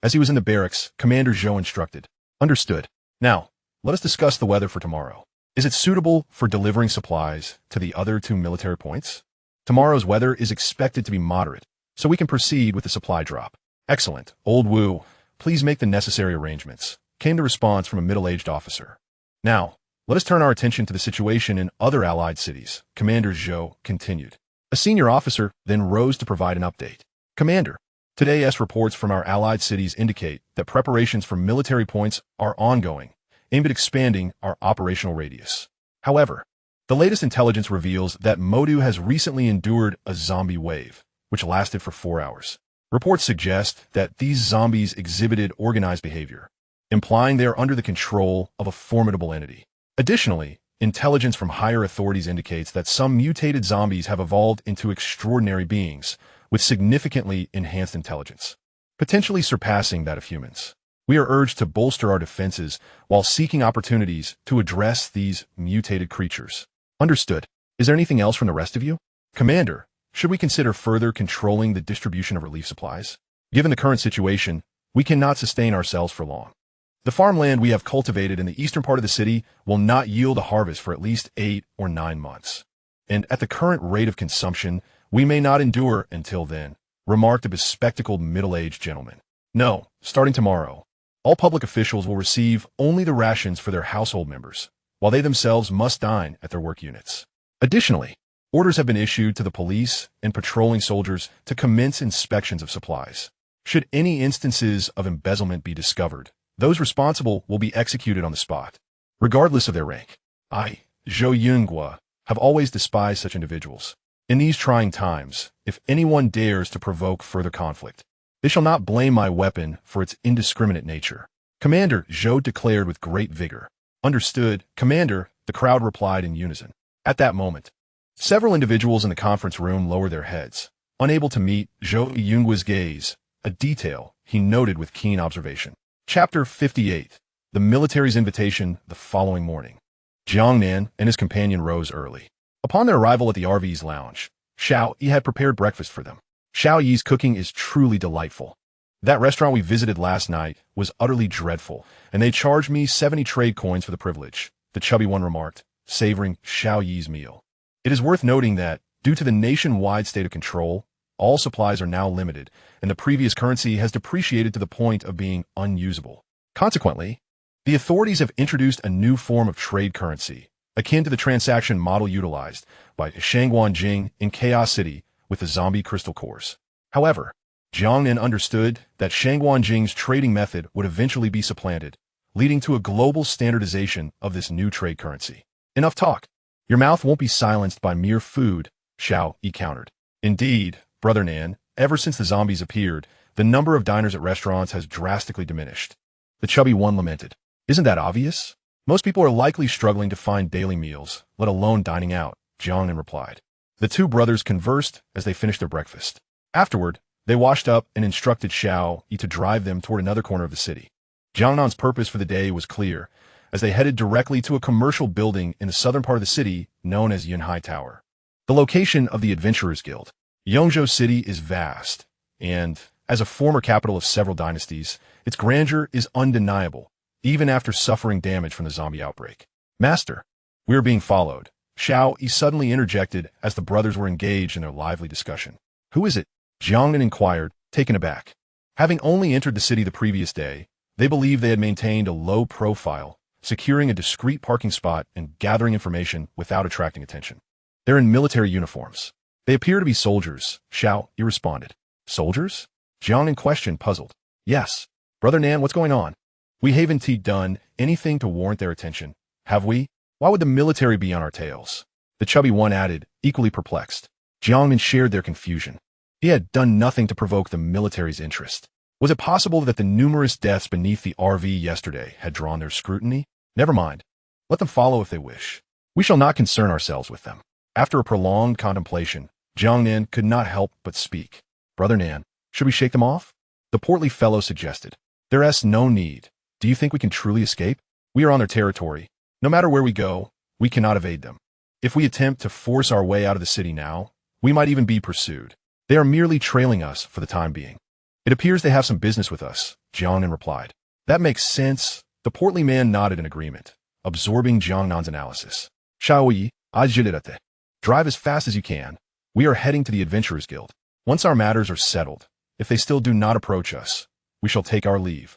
As he was in the barracks, Commander Zhou instructed. Understood. Now, let us discuss the weather for tomorrow. Is it suitable for delivering supplies to the other 2 military points? Tomorrow's weather is expected to be moderate, so we can proceed with the supply drop. Excellent. Old Wu, please make the necessary arrangements, came the response from a middle-aged officer. Now, let us turn our attention to the situation in other allied cities, Commander Zhou continued. A senior officer then rose to provide an update. Commander, today's reports from our allied cities indicate that preparations for military points are ongoing, aimed at expanding our operational radius. However, the latest intelligence reveals that Modu has recently endured a zombie wave, which lasted for 4 hours. Reports suggest that these zombies exhibited organized behavior, implying they are under the control of a formidable entity. Additionally, intelligence from higher authorities indicates that some mutated zombies have evolved into extraordinary beings with significantly enhanced intelligence, potentially surpassing that of humans. We are urged to bolster our defenses while seeking opportunities to address these mutated creatures. Understood. Is there anything else from the rest of you? Commander, should we consider further controlling the distribution of relief supplies? Given the current situation, we cannot sustain ourselves for long. The farmland we have cultivated in the eastern part of the city will not yield a harvest for at least 8 or 9 months. And at the current rate of consumption, we may not endure until then, remarked a bespectacled middle-aged gentleman. No, starting tomorrow, all public officials will receive only the rations for their household members, while they themselves must dine at their work units. Additionally, orders have been issued to the police and patrolling soldiers to commence inspections of supplies. Should any instances of embezzlement be discovered, those responsible will be executed on the spot, regardless of their rank. I, Zhou Yunghua, have always despised such individuals. In these trying times, if anyone dares to provoke further conflict, they shall not blame my weapon for its indiscriminate nature. Commander Zhou declared with great vigor. Understood, Commander, the crowd replied in unison. At that moment, several individuals in the conference room lowered their heads, unable to meet Zhou Yunghua's gaze, a detail he noted with keen observation. Chapter 58. The military's invitation the following morning. Jiang Nan and his companion rose early. Upon their arrival at the RV's lounge, Xiao Yi had prepared breakfast for them. Xiao Yi's cooking is truly delightful. That restaurant we visited last night was utterly dreadful, and they charged me 70 trade coins for the privilege, the chubby one remarked, savoring Xiao Yi's meal. It is worth noting that, due to the nationwide state of control, all supplies are now limited, and the previous currency has depreciated to the point of being unusable. Consequently, the authorities have introduced a new form of trade currency, akin to the transaction model utilized by Shangguan Jing in Chaos City with the zombie crystal cores. However, Jiang Nan understood that Shangguan Jing's trading method would eventually be supplanted, leading to a global standardization of this new trade currency. Enough talk. Your mouth won't be silenced by mere food, Xiao Yi countered. Indeed, Brother Nan, ever since the zombies appeared, the number of diners at restaurants has drastically diminished. The chubby one lamented. Isn't that obvious? Most people are likely struggling to find daily meals, let alone dining out, Jiang Nan replied. The two brothers conversed as they finished their breakfast. Afterward, they washed up and instructed Xiao Yi to drive them toward another corner of the city. Jiang Nan's purpose for the day was clear, as they headed directly to a commercial building in the southern part of the city known as Yunhai Tower. The location of the Adventurers Guild. Yongzhou City is vast, and, as a former capital of several dynasties, its grandeur is undeniable, even after suffering damage from the zombie outbreak. Master, we are being followed, Xiao Yi suddenly interjected as the brothers were engaged in their lively discussion. Who is it? Jiang Nan inquired, taken aback. Having only entered the city the previous day, they believed they had maintained a low profile, securing a discreet parking spot and gathering information without attracting attention. They're in military uniforms. They appear to be soldiers, Xiao Yi responded. Soldiers? Jiang Nan questioned, puzzled. Yes. Brother Nan, what's going on? We haven't done anything to warrant their attention, have we? Why would the military be on our tails? The chubby one added, equally perplexed. Jiang Nan shared their confusion. He had done nothing to provoke the military's interest. Was it possible that the numerous deaths beneath the RV yesterday had drawn their scrutiny? Never mind. Let them follow if they wish. We shall not concern ourselves with them. After a prolonged contemplation, Jiang Nan could not help but speak. Brother Nan, should we shake them off? The portly fellow suggested. There is no need. Do you think we can truly escape? We are on their territory. No matter where we go, we cannot evade them. If we attempt to force our way out of the city now, we might even be pursued. They are merely trailing us for the time being. It appears they have some business with us, Jiang Nan replied. That makes sense. The portly man nodded in agreement, absorbing Jiang Nan's analysis. Xiao Yi, ajilirate. Drive as fast as you can. We are heading to the Adventurers Guild. Once our matters are settled, if they still do not approach us, we shall take our leave.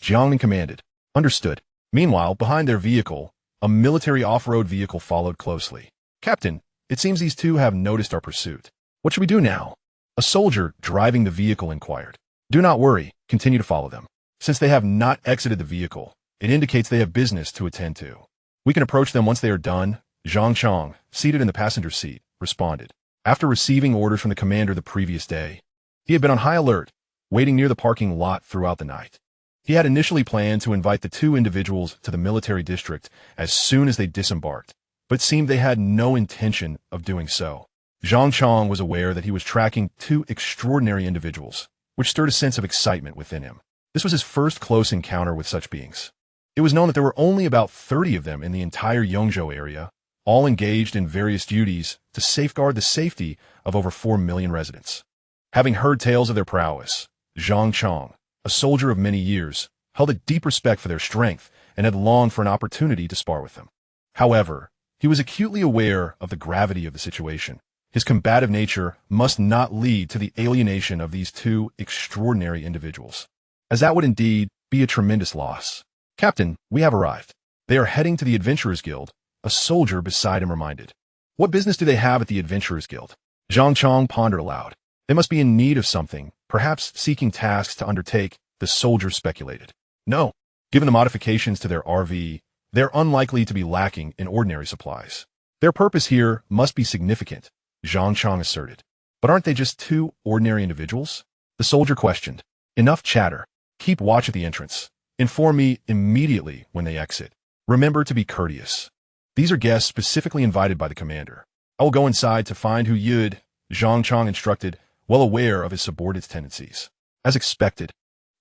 Jiang Nan commanded. Understood. Meanwhile, behind their vehicle, a military off-road vehicle followed closely. Captain, it seems these two have noticed our pursuit. What should we do now? A soldier driving the vehicle inquired. Do not worry, continue to follow them. Since they have not exited the vehicle, it indicates they have business to attend to. We can approach them once they are done, Zhang Chang, seated in the passenger seat, responded. After receiving orders from the commander the previous day, he had been on high alert, waiting near the parking lot throughout the night. He had initially planned to invite the two individuals to the military district as soon as they disembarked, but it seemed they had no intention of doing so. Zhang Chang was aware that he was tracking two extraordinary individuals, which stirred a sense of excitement within him. This was his first close encounter with such beings. It was known that there were only about 30 of them in the entire Yongzhou area, all engaged in various duties to safeguard the safety of over 4 million residents. Having heard tales of their prowess, Zhang Chang, a soldier of many years, held a deep respect for their strength and had longed for an opportunity to spar with them. However, he was acutely aware of the gravity of the situation. His combative nature must not lead to the alienation of these two extraordinary individuals. as that would indeed be a tremendous loss. Captain, we have arrived. They are heading to the Adventurers Guild, a soldier beside him reminded. What business do they have at the Adventurers Guild? Zhang Chong pondered aloud. They must be in need of something, perhaps seeking tasks to undertake, the soldier speculated. No, given the modifications to their RV, they're unlikely to be lacking in ordinary supplies. Their purpose here must be significant, Zhang Chong asserted. But aren't they just two ordinary individuals? The soldier questioned. Enough chatter. Keep watch at the entrance. Inform me immediately when they exit. Remember to be courteous. These are guests specifically invited by the commander. I will go inside to find Hu Yud, Zhang Chong instructed, well aware of his subordinate's tendencies. As expected,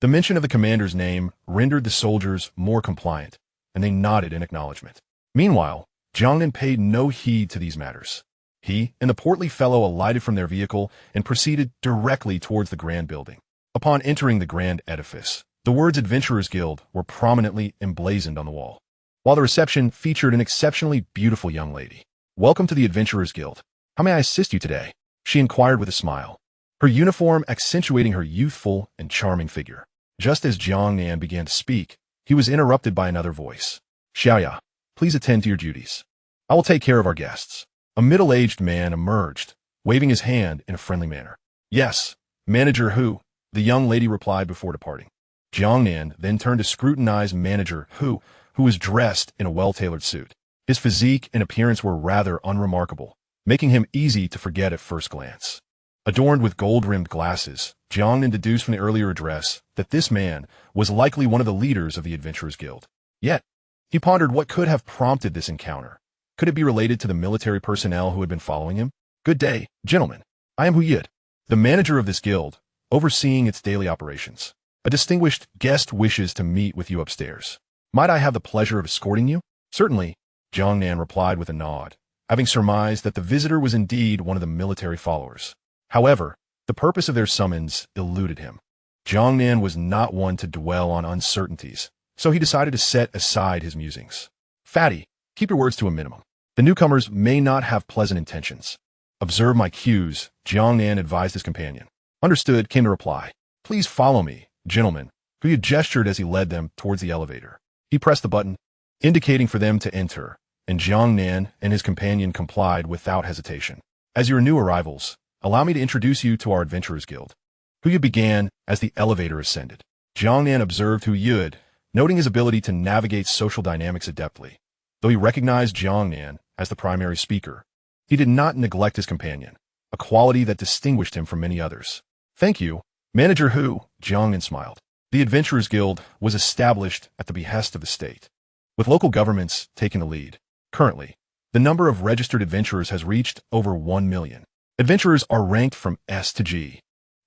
the mention of the commander's name rendered the soldiers more compliant, and they nodded in acknowledgement. Meanwhile, Jiang Nan paid no heed to these matters. He and the portly fellow alighted from their vehicle and proceeded directly towards the grand building. Upon entering the grand edifice, the words Adventurers Guild were prominently emblazoned on the wall, while the reception featured an exceptionally beautiful young lady. Welcome to the Adventurers Guild. How may I assist you today? She inquired with a smile, her uniform accentuating her youthful and charming figure. Just as Jiang Nan began to speak, he was interrupted by another voice. Xiaoya, please attend to your duties. I will take care of our guests. A middle-aged man emerged, waving his hand in a friendly manner. Yes, Manager Hu, the young lady replied before departing. Jiang Nan then turned to scrutinize Manager Hu, who was dressed in a well-tailored suit. His physique and appearance were rather unremarkable, making him easy to forget at first glance. Adorned with gold-rimmed glasses, Jiang Nan deduced from the earlier address that this man was likely one of the leaders of the Adventurers Guild. Yet, he pondered what could have prompted this encounter. Could it be related to the military personnel who had been following him? Good day, gentlemen. I am Hu Yud, the manager of this guild, overseeing its daily operations. A distinguished guest wishes to meet with you upstairs. Might I have the pleasure of escorting you? Certainly, Jiang Nan replied with a nod, having surmised that the visitor was indeed one of the military followers. However, the purpose of their summons eluded him. Jiang Nan was not one to dwell on uncertainties, so he decided to set aside his musings. Fatty, keep your words to a minimum. The newcomers may not have pleasant intentions. Observe my cues, Jiang Nan advised his companion. Understood, came the reply. Please follow me, gentlemen, Hu Yud gestured as he led them towards the elevator. He pressed the button, indicating for them to enter, and Jiang Nan and his companion complied without hesitation. As your new arrivals, allow me to introduce you to our Adventurers Guild. Hu Yud began as the elevator ascended. Jiang Nan observed Hu Yud, noting his ability to navigate social dynamics adeptly. Though he recognized Jiang Nan as the primary speaker, he did not neglect his companion, a quality that distinguished him from many others. Thank you, Manager Hu, Jiang Nan smiled. The Adventurers Guild was established at the behest of the state, with local governments taking the lead. Currently, the number of registered adventurers has reached over 1 million. Adventurers are ranked from S to G,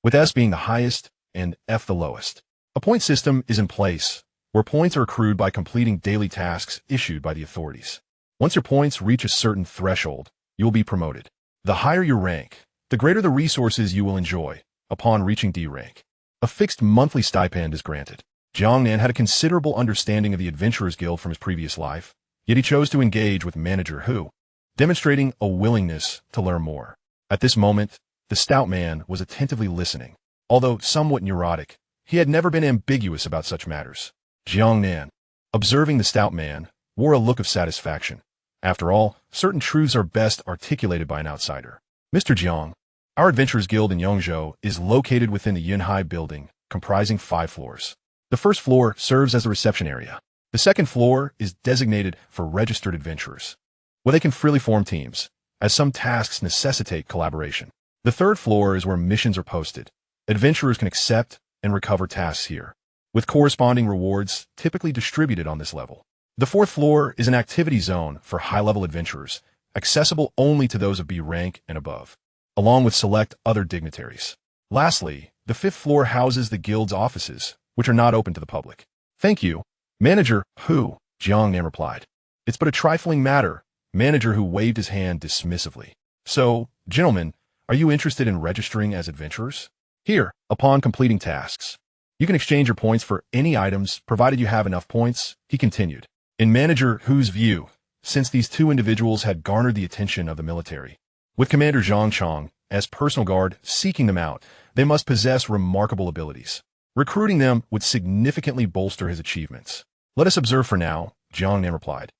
with S being the highest and F the lowest. A point system is in place, where points are accrued by completing daily tasks issued by the authorities. Once your points reach a certain threshold, you will be promoted. The higher your rank, the greater the resources you will enjoy upon reaching D rank. A fixed monthly stipend is granted. Jiang Nan had a considerable understanding of the Adventurers Guild from his previous life, yet he chose to engage with Manager Hu, demonstrating a willingness to learn more. At this moment, the stout man was attentively listening. Although somewhat neurotic, he had never been ambiguous about such matters. Jiang Nan, observing the stout man, wore a look of satisfaction. After all, certain truths are best articulated by an outsider. Mr. Jiang, our Adventurers Guild in Yongzhou is located within the Yunhai building, comprising 5 floors. The first floor serves as a reception area. The second floor is designated for registered adventurers, where they can freely form teams, as some tasks necessitate collaboration. The third floor is where missions are posted. Adventurers can accept and recover tasks here, with corresponding rewards typically distributed on this level. The fourth floor is an activity zone for high-level adventurers, accessible only to those of B rank and above, along with select other dignitaries. Lastly, the fifth floor houses the guild's offices, which are not open to the public. Thank you, Manager Hu, Jiang Nan replied. It's but a trifling matter, Manager Hu waved his hand dismissively. So, gentlemen, are you interested in registering as adventurers? Here, upon completing tasks, you can exchange your points for any items provided you have enough points, he continued. In Manager Hu's view, since these two individuals had garnered the attention of the military, with Commander Zhang Chong as personal guard seeking them out, they must possess remarkable abilities. Recruiting them would significantly bolster his achievements. Let us observe for now, Jiang Nan replied,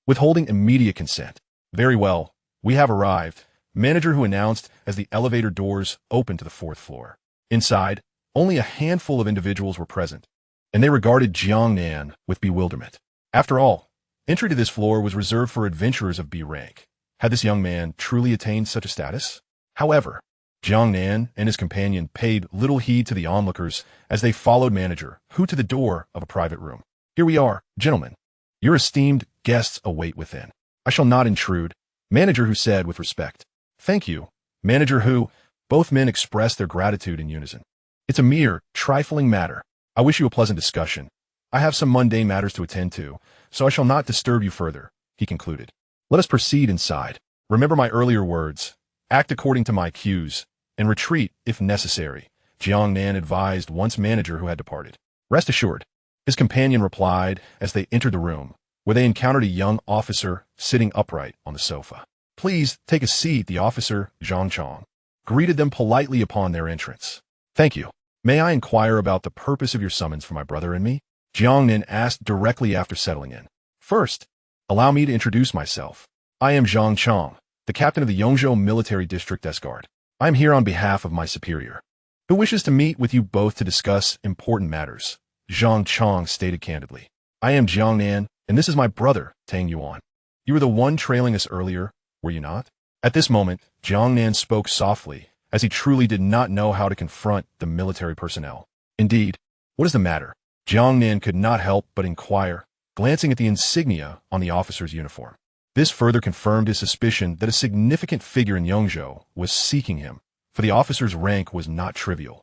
withholding immediate consent. Very well, we have arrived, manager who announced as the elevator doors opened to the 4th floor. Inside, only a handful of individuals were present, and they regarded Jiang Nan with bewilderment. After all, entry to this floor was reserved for adventurers of B rank. Had this young man truly attained such a status? However, Jiang Nan and his companion paid little heed to the onlookers as they followed manager, who to the door of a private room. Here we are, gentlemen. Your esteemed guests await within. I shall not intrude, manager who said with respect. Thank you, manager who. Both men expressed their gratitude in unison. It's a mere, trifling matter. I wish you a pleasant discussion. I have some mundane matters to attend to, so I shall not disturb you further, he concluded. Let us proceed inside. Remember my earlier words. Act according to my cues, and retreat if necessary, Jiang Nan advised once manager who had departed. Rest assured, his companion replied as they entered the room, where they encountered a young officer sitting upright on the sofa. Please take a seat, the officer, Zhang Chong, greeted them politely upon their entrance. Thank you. May I inquire about the purpose of your summons for my brother and me? Jiang Nan asked directly after settling in. First, allow me to introduce myself. I am Zhang Chong, the captain of the Yongzhou Military District Escort. I am here on behalf of my superior, who wishes to meet with you both to discuss important matters, Zhang Chong stated candidly. I am Jiang Nan, and this is my brother, Tang Yuan. You were the one trailing us earlier, were you not? At this moment, Jiang Nan spoke softly, as he truly did not know how to confront the military personnel. Indeed, what is the matter? Jiang Nan could not help but inquire, glancing at the insignia on the officer's uniform. This further confirmed his suspicion that a significant figure in Yongzhou was seeking him, for the officer's rank was not trivial.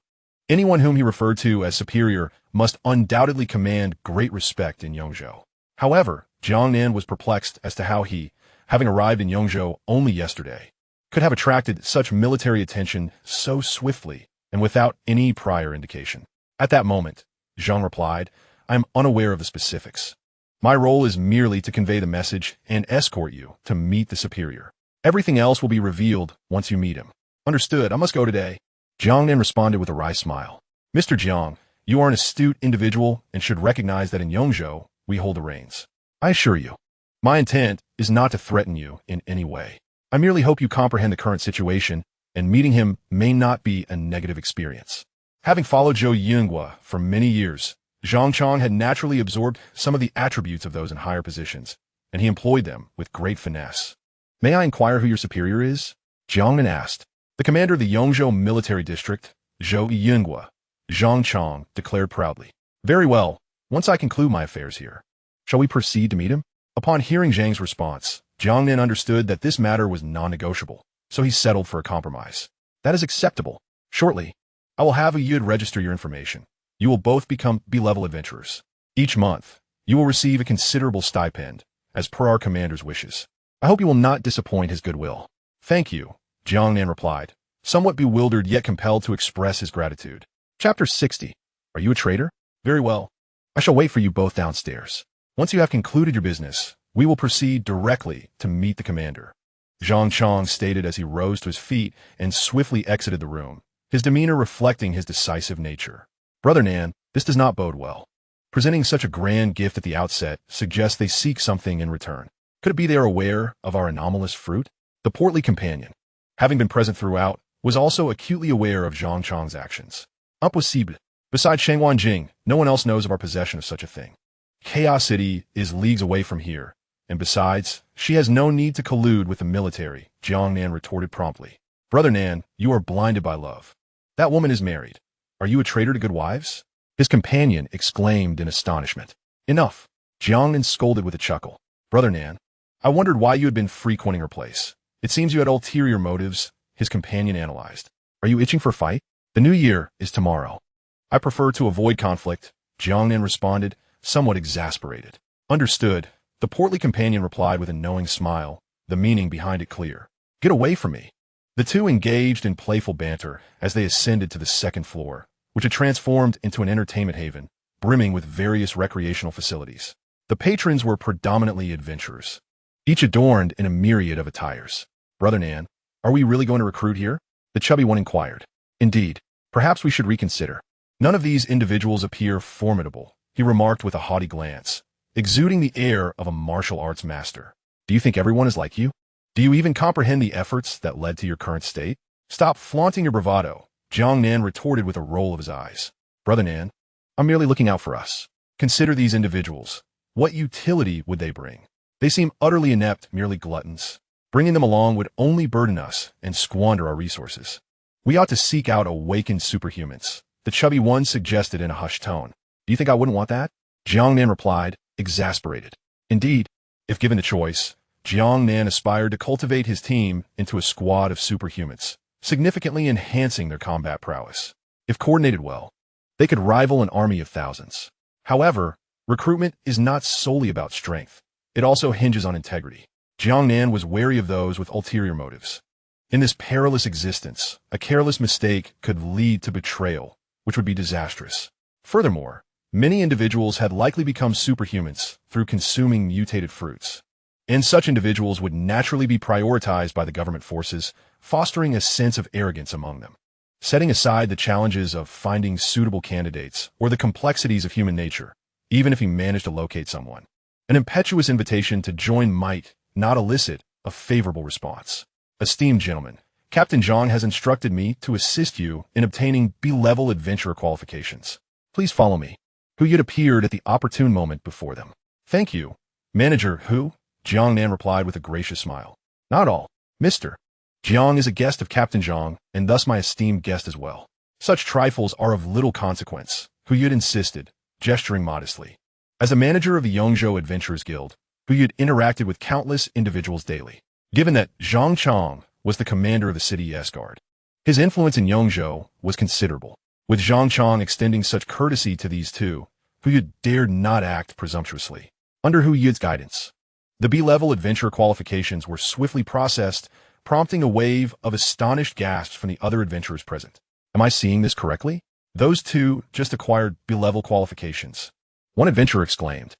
Anyone whom he referred to as superior must undoubtedly command great respect in Yongzhou. However, Jiang Nan was perplexed as to how he, having arrived in Yongzhou only yesterday, could have attracted such military attention so swiftly and without any prior indication. At that moment, Zhang replied, I am unaware of the specifics. My role is merely to convey the message and escort you to meet the superior. Everything else will be revealed once you meet him. Understood, I must go today. Jiang Nan responded with a wry smile. Mr. Jiang, you are an astute individual and should recognize that in Yongzhou, we hold the reins. I assure you, my intent is not to threaten you in any way. I merely hope you comprehend the current situation, and meeting him may not be a negative experience. Having followed Zhou Yinghua for many years, Zhang Chong had naturally absorbed some of the attributes of those in higher positions, and he employed them with great finesse. May I inquire who your superior is? Jiang Nan asked. The commander of the Yongzhou Military District, Zhou Yinghua, Zhang Chong declared proudly. Very well, once I conclude my affairs here, shall we proceed to meet him? Upon hearing Zhang's response, Jiang Nan understood that this matter was non-negotiable, so he settled for a compromise. That is acceptable. Shortly, I will have a Yud register your information. You will both become B-level adventurers. Each month, you will receive a considerable stipend, as per our commander's wishes. I hope you will not disappoint his goodwill. Thank you, Jiang Nan replied, somewhat bewildered yet compelled to express his gratitude. Chapter 60. Are you a traitor? Very well. I shall wait for you both downstairs. Once you have concluded your business, we will proceed directly to meet the commander. Zhang Chong stated as he rose to his feet and swiftly exited the room, his demeanor reflecting his decisive nature. Brother Nan, this does not bode well. Presenting such a grand gift at the outset suggests they seek something in return. Could it be they are aware of our anomalous fruit? The portly companion, having been present throughout, was also acutely aware of Zhang Chong's actions. Impossible. Besides Shangwan Jing, no one else knows of our possession of such a thing. Chaos City is leagues away from here, and besides, she has no need to collude with the military, Jiang Nan retorted promptly. Brother Nan, you are blinded by love. That woman is married. Are you a traitor to good wives? His companion exclaimed in astonishment. Enough. Jiang Nan scolded with a chuckle. Brother Nan, I wondered why you had been frequenting her place. It seems you had ulterior motives, his companion analyzed. Are you itching for fight? The new year is tomorrow. I prefer to avoid conflict, Jiang Nan responded, somewhat exasperated. Understood, the portly companion replied with a knowing smile, the meaning behind it clear. Get away from me. The two engaged in playful banter as they ascended to the second floor, which had transformed into an entertainment haven, brimming with various recreational facilities. The patrons were predominantly adventurers, each adorned in a myriad of attires. Brother Nan, are we really going to recruit here? The chubby one inquired. Indeed, perhaps we should reconsider. None of these individuals appear formidable, he remarked with a haughty glance, exuding the air of a martial arts master. Do you think everyone is like you? Do you even comprehend the efforts that led to your current state? Stop flaunting your bravado, Jiang Nan retorted with a roll of his eyes. Brother Nan, I'm merely looking out for us. Consider these individuals. What utility would they bring? They seem utterly inept, merely gluttons. Bringing them along would only burden us and squander our resources. We ought to seek out awakened superhumans, the chubby one suggested in a hushed tone. Do you think I wouldn't want that? Jiang Nan replied, exasperated. Indeed, if given the choice, Jiang Nan aspired to cultivate his team into a squad of superhumans, significantly enhancing their combat prowess. If coordinated well, they could rival an army of thousands. However, recruitment is not solely about strength. It also hinges on integrity. Jiang Nan was wary of those with ulterior motives. In this perilous existence, a careless mistake could lead to betrayal, which would be disastrous. Furthermore, many individuals had likely become superhumans through consuming mutated fruits. And such individuals would naturally be prioritized by the government forces, fostering a sense of arrogance among them. Setting aside the challenges of finding suitable candidates or the complexities of human nature, even if he managed to locate someone, an impetuous invitation to join might not elicit a favorable response. Esteemed gentlemen, Captain Zhang has instructed me to assist you in obtaining B-level adventurer qualifications. Please follow me. Hu Yud appeared at the opportune moment before them. Thank you. Manager Hu, Jiang Nan replied with a gracious smile. Not all, Mr. Jiang is a guest of Captain Zhang, and thus my esteemed guest as well. Such trifles are of little consequence, Hu Yud insisted, gesturing modestly. As a manager of the Yongzhou Adventurers Guild, Hu Yud interacted with countless individuals daily. Given that Zhang Chang was the commander of the city S-Guard, his influence in Yongzhou was considerable. With Zhang Chang extending such courtesy to these two, Hu Yud dared not act presumptuously. Under Hu Yud's guidance, the B-level adventure qualifications were swiftly processed, prompting a wave of astonished gasps from the other adventurers present. Am I seeing this correctly? Those two just acquired B-level qualifications. One adventurer exclaimed.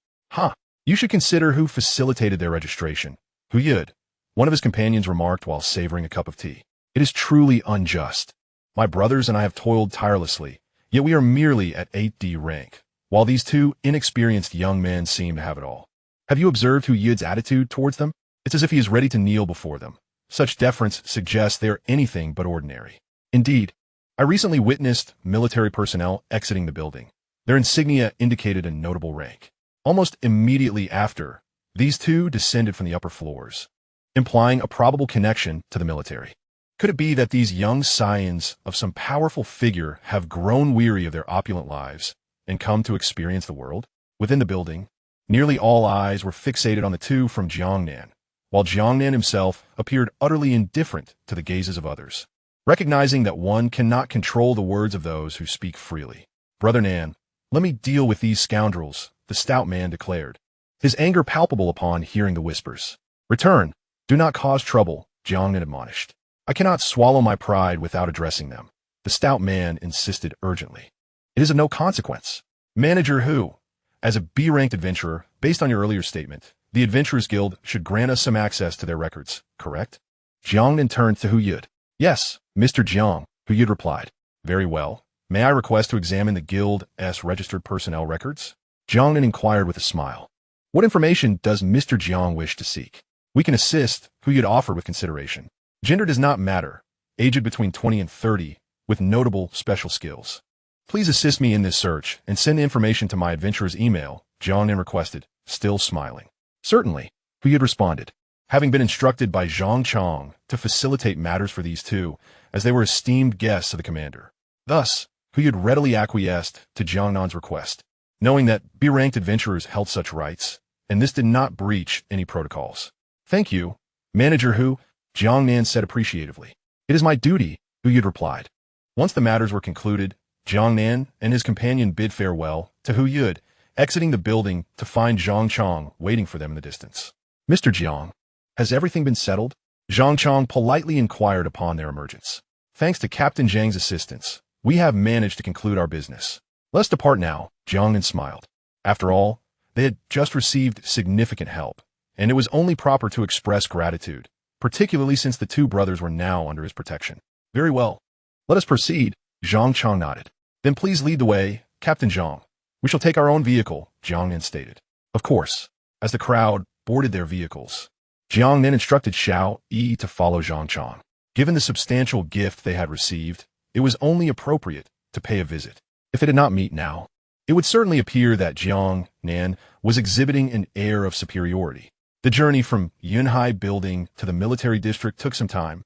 You should consider who facilitated their registration. Hu Yud, one of his companions remarked while savoring a cup of tea. It is truly unjust. My brothers and I have toiled tirelessly, yet we are merely at 8D rank, while these two inexperienced young men seem to have it all. Have you observed Hu Yud's attitude towards them? It's as if he is ready to kneel before them. Such deference suggests they are anything but ordinary. Indeed, I recently witnessed military personnel exiting the building. Their insignia indicated a notable rank. Almost immediately after, these two descended from the upper floors, implying a probable connection to the military. Could it be that these young scions of some powerful figure have grown weary of their opulent lives and come to experience the world? Within the building, nearly all eyes were fixated on the two from Jiang Nan, while Jiang Nan himself appeared utterly indifferent to the gazes of others. Recognizing that one cannot control the words of those who speak freely. Brother Nan, let me deal with these scoundrels, the stout man declared, his anger palpable upon hearing the whispers. Return, do not cause trouble, Jiang Nan admonished. I cannot swallow my pride without addressing them, the stout man insisted urgently. It is of no consequence. Manager Hu, as a B-ranked adventurer, based on your earlier statement, the Adventurers Guild should grant us some access to their records, correct? Jiang Nan turned to Hu Yud. Yes, Mr. Jiang, Hu Yud replied. Very well. May I request to examine the Guild's registered personnel records? Jiang Nan inquired with a smile. What information does Mr. Jiang wish to seek? We can assist, Hu Yud offered with consideration. Gender does not matter, aged between 20 and 30, with notable special skills. Please assist me in this search and send the information to my adventurer's email, Jiang Nan requested, still smiling. Certainly, Hu Yud responded, having been instructed by Zhang Chang to facilitate matters for these two, as they were esteemed guests of the commander. Thus, Hu Yud readily acquiesced to Jiang Nan's request, knowing that B-ranked adventurers held such rights, and this did not breach any protocols. Thank you, Manager Hu, Jiang Nan said appreciatively. It is my duty, Hu Yud replied. Once the matters were concluded, Jiang Nan and his companion bid farewell to Hu Yud, exiting the building to find Zhang Chang waiting for them in the distance. Mr. Jiang, has everything been settled? Zhang Chang politely inquired upon their emergence. Thanks to Captain Zhang's assistance, we have managed to conclude our business. Let's depart now, Jiang Nan smiled. After all, they had just received significant help, and it was only proper to express gratitude, particularly since the two brothers were now under his protection. Very well. Let us proceed, Zhang Chang nodded. Then please lead the way, Captain Jiang. We shall take our own vehicle, Jiang Nan stated. Of course. As the crowd boarded their vehicles, Jiang Nan instructed Xiao Yi to follow Zhang Chang. Given the substantial gift they had received, it was only appropriate to pay a visit. If they did not meet now, it would certainly appear that Jiang Nan was exhibiting an air of superiority. The journey from Yunhai Building to the military district took some time,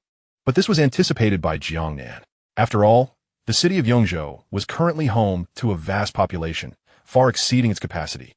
but this was anticipated by Jiang Nan. After all, the city of Yongzhou was currently home to a vast population, far exceeding its capacity.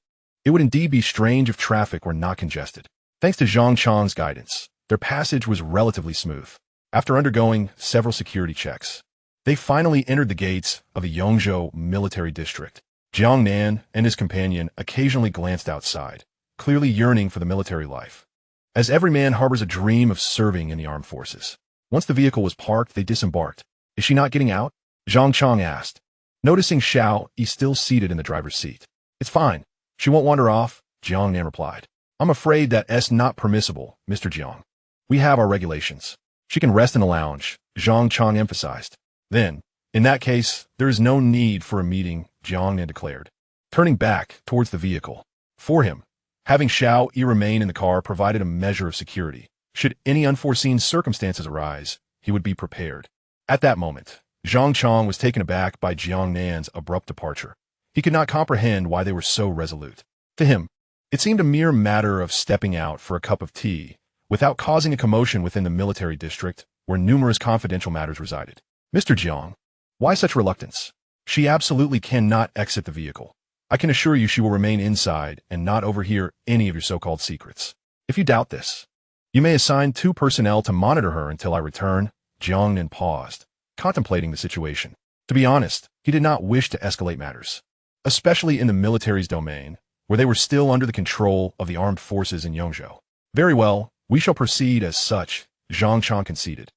It would indeed be strange if traffic were not congested. Thanks to Zhang Chang's guidance, their passage was relatively smooth. After undergoing several security checks, they finally entered the gates of the Yongzhou military district. Jiang Nan and his companion occasionally glanced outside, clearly yearning for the military life, as every man harbors a dream of serving in the armed forces. Once the vehicle was parked, they disembarked. Is she not getting out? Zhang Chang asked, noticing Xiao Yi still seated in the driver's seat. It's fine. She won't wander off, Jiang Nan replied. I'm afraid that's not permissible, Mr. Jiang. We have our regulations. She can rest in the lounge, Zhang Chang emphasized. Then, in that case, there is no need for a meeting, Jiang Nan declared, turning back towards the vehicle. For him, having Xiao Yi remain in the car provided a measure of security. Should any unforeseen circumstances arise, he would be prepared. At that moment, Zhang Chang was taken aback by Jiang Nan's abrupt departure. He could not comprehend why they were so resolute. To him, it seemed a mere matter of stepping out for a cup of tea, without causing a commotion within the military district, where numerous confidential matters resided. Mr. Jiang, why such reluctance? She absolutely cannot exit the vehicle. I can assure you she will remain inside and not overhear any of your so-called secrets. If you doubt this, you may assign 2 personnel to monitor her until I return. Jiang Nan paused, contemplating the situation. To be honest, he did not wish to escalate matters, especially in the military's domain, where they were still under the control of the armed forces in Yongzhou. Very well, we shall proceed as such, Zhang Chang conceded,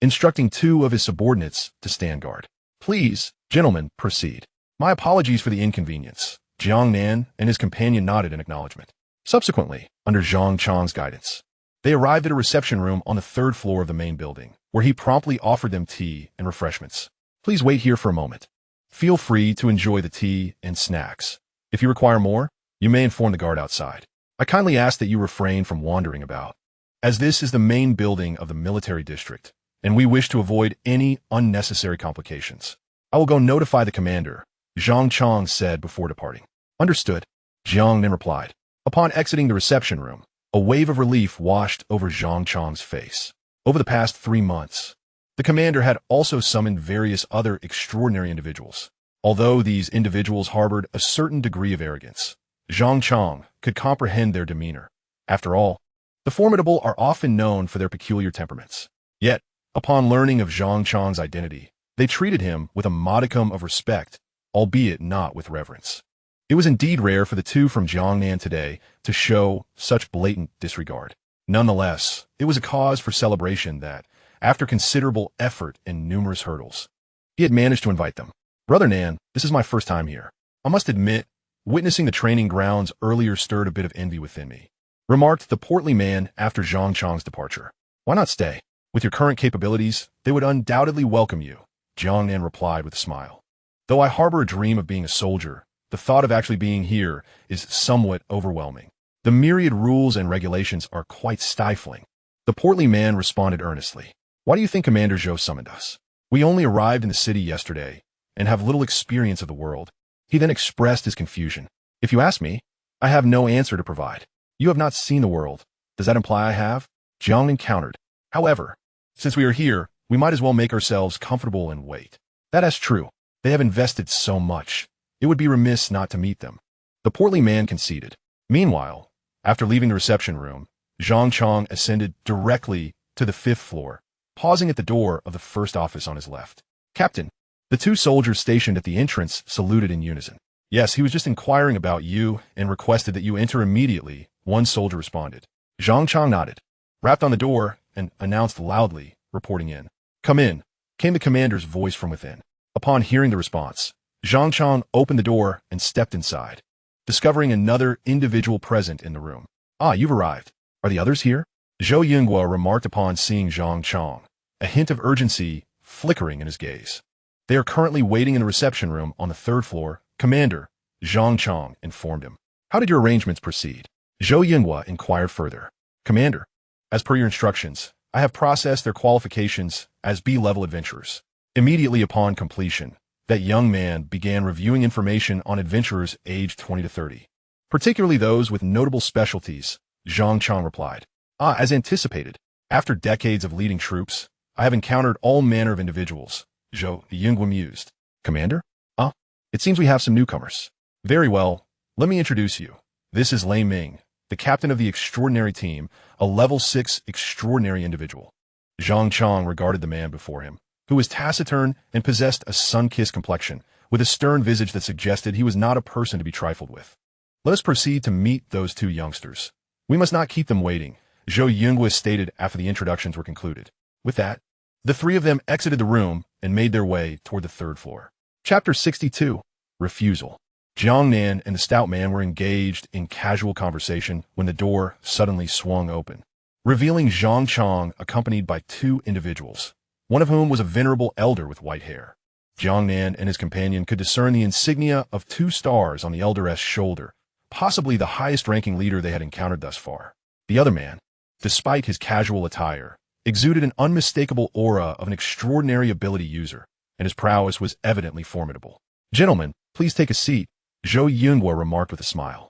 instructing 2 of his subordinates to stand guard. Please, gentlemen, proceed. My apologies for the inconvenience. Jiang Nan and his companion nodded in acknowledgement. Subsequently, under Zhang Chang's guidance, they arrived at a reception room on the 3rd floor of the main building, where he promptly offered them tea and refreshments. Please wait here for a moment. Feel free to enjoy the tea and snacks. If you require more, you may inform the guard outside. I kindly ask that you refrain from wandering about, as this is the main building of the military district, and we wish to avoid any unnecessary complications. I will go notify the commander, Zhang Chang said before departing. Understood, Jiang Nan replied. Upon exiting the reception room, a wave of relief washed over Zhang Chang's face. Over the past 3 months, the commander had also summoned various other extraordinary individuals. Although these individuals harbored a certain degree of arrogance, Zhang Chang could comprehend their demeanor. After all, the formidable are often known for their peculiar temperaments. Yet, upon learning of Zhang Chang's identity, they treated him with a modicum of respect, albeit not with reverence. It was indeed rare for the 2 from Jiang Nan today to show such blatant disregard. Nonetheless, it was a cause for celebration that, after considerable effort and numerous hurdles, he had managed to invite them. Brother Nan, this is my first time here. I must admit, witnessing the training grounds earlier stirred a bit of envy within me, remarked the portly man after Zhang Chang's departure. Why not stay? With your current capabilities, they would undoubtedly welcome you, Jiang Nan replied with a smile. Though I harbor a dream of being a soldier, the thought of actually being here is somewhat overwhelming. The myriad rules and regulations are quite stifling. The portly man responded earnestly. Why do you think Commander Zhou summoned us? We only arrived in the city yesterday and have little experience of the world. He then expressed his confusion. If you ask me, I have no answer to provide. You have not seen the world. Does that imply I have? Jiang Nan countered. However, since we are here, we might as well make ourselves comfortable and wait. That is true. They have invested so much. It would be remiss not to meet them. The portly man conceded. Meanwhile, after leaving the reception room, Zhang Chang ascended directly to the 5th floor, pausing at the door of the first office on his left. Captain, the 2 soldiers stationed at the entrance saluted in unison. Yes, he was just inquiring about you and requested that you enter immediately, one soldier responded. Zhang Chang nodded, rapped on the door, and announced loudly, reporting in. Come in, came the commander's voice from within. Upon hearing the response, Zhang Chang opened the door and stepped inside, discovering another individual present in the room. Ah, you've arrived. Are the others here? Zhou Yunguo remarked upon seeing Zhang Chang, a hint of urgency flickering in his gaze. They are currently waiting in the reception room on the third floor, Commander, Zhang Chong informed him. How did your arrangements proceed? Zhou Yinghua inquired further. Commander, as per your instructions, I have processed their qualifications as B-level adventurers. Immediately upon completion, that young man began reviewing information on adventurers aged 20 to 30, particularly those with notable specialties, Zhang Chong replied. As anticipated, after decades of leading troops, I have encountered all manner of individuals, Zhou Yinghua mused. Commander? It seems we have some newcomers. Very well, let me introduce you. This is Lei Ming, the captain of the extraordinary team, a level 6 extraordinary individual. Zhang Chong regarded the man before him, who was taciturn and possessed a sun-kissed complexion, with a stern visage that suggested he was not a person to be trifled with. Let us proceed to meet those two youngsters. We must not keep them waiting, Zhou Yinghua stated after the introductions were concluded. With that, the three of them exited the room and made their way toward the third floor. Chapter 62. Refusal. Jiang Nan and the stout man were engaged in casual conversation when the door suddenly swung open, revealing Zhang Chong accompanied by two individuals, one of whom was a venerable elder with white hair. Jiang Nan and his companion could discern the insignia of 2 stars on the elder's shoulder, possibly the highest-ranking leader they had encountered thus far. The other man, despite his casual attire, exuded an unmistakable aura of an extraordinary ability user, and his prowess was evidently formidable. Gentlemen, please take a seat, Zhou Yinghua remarked with a smile.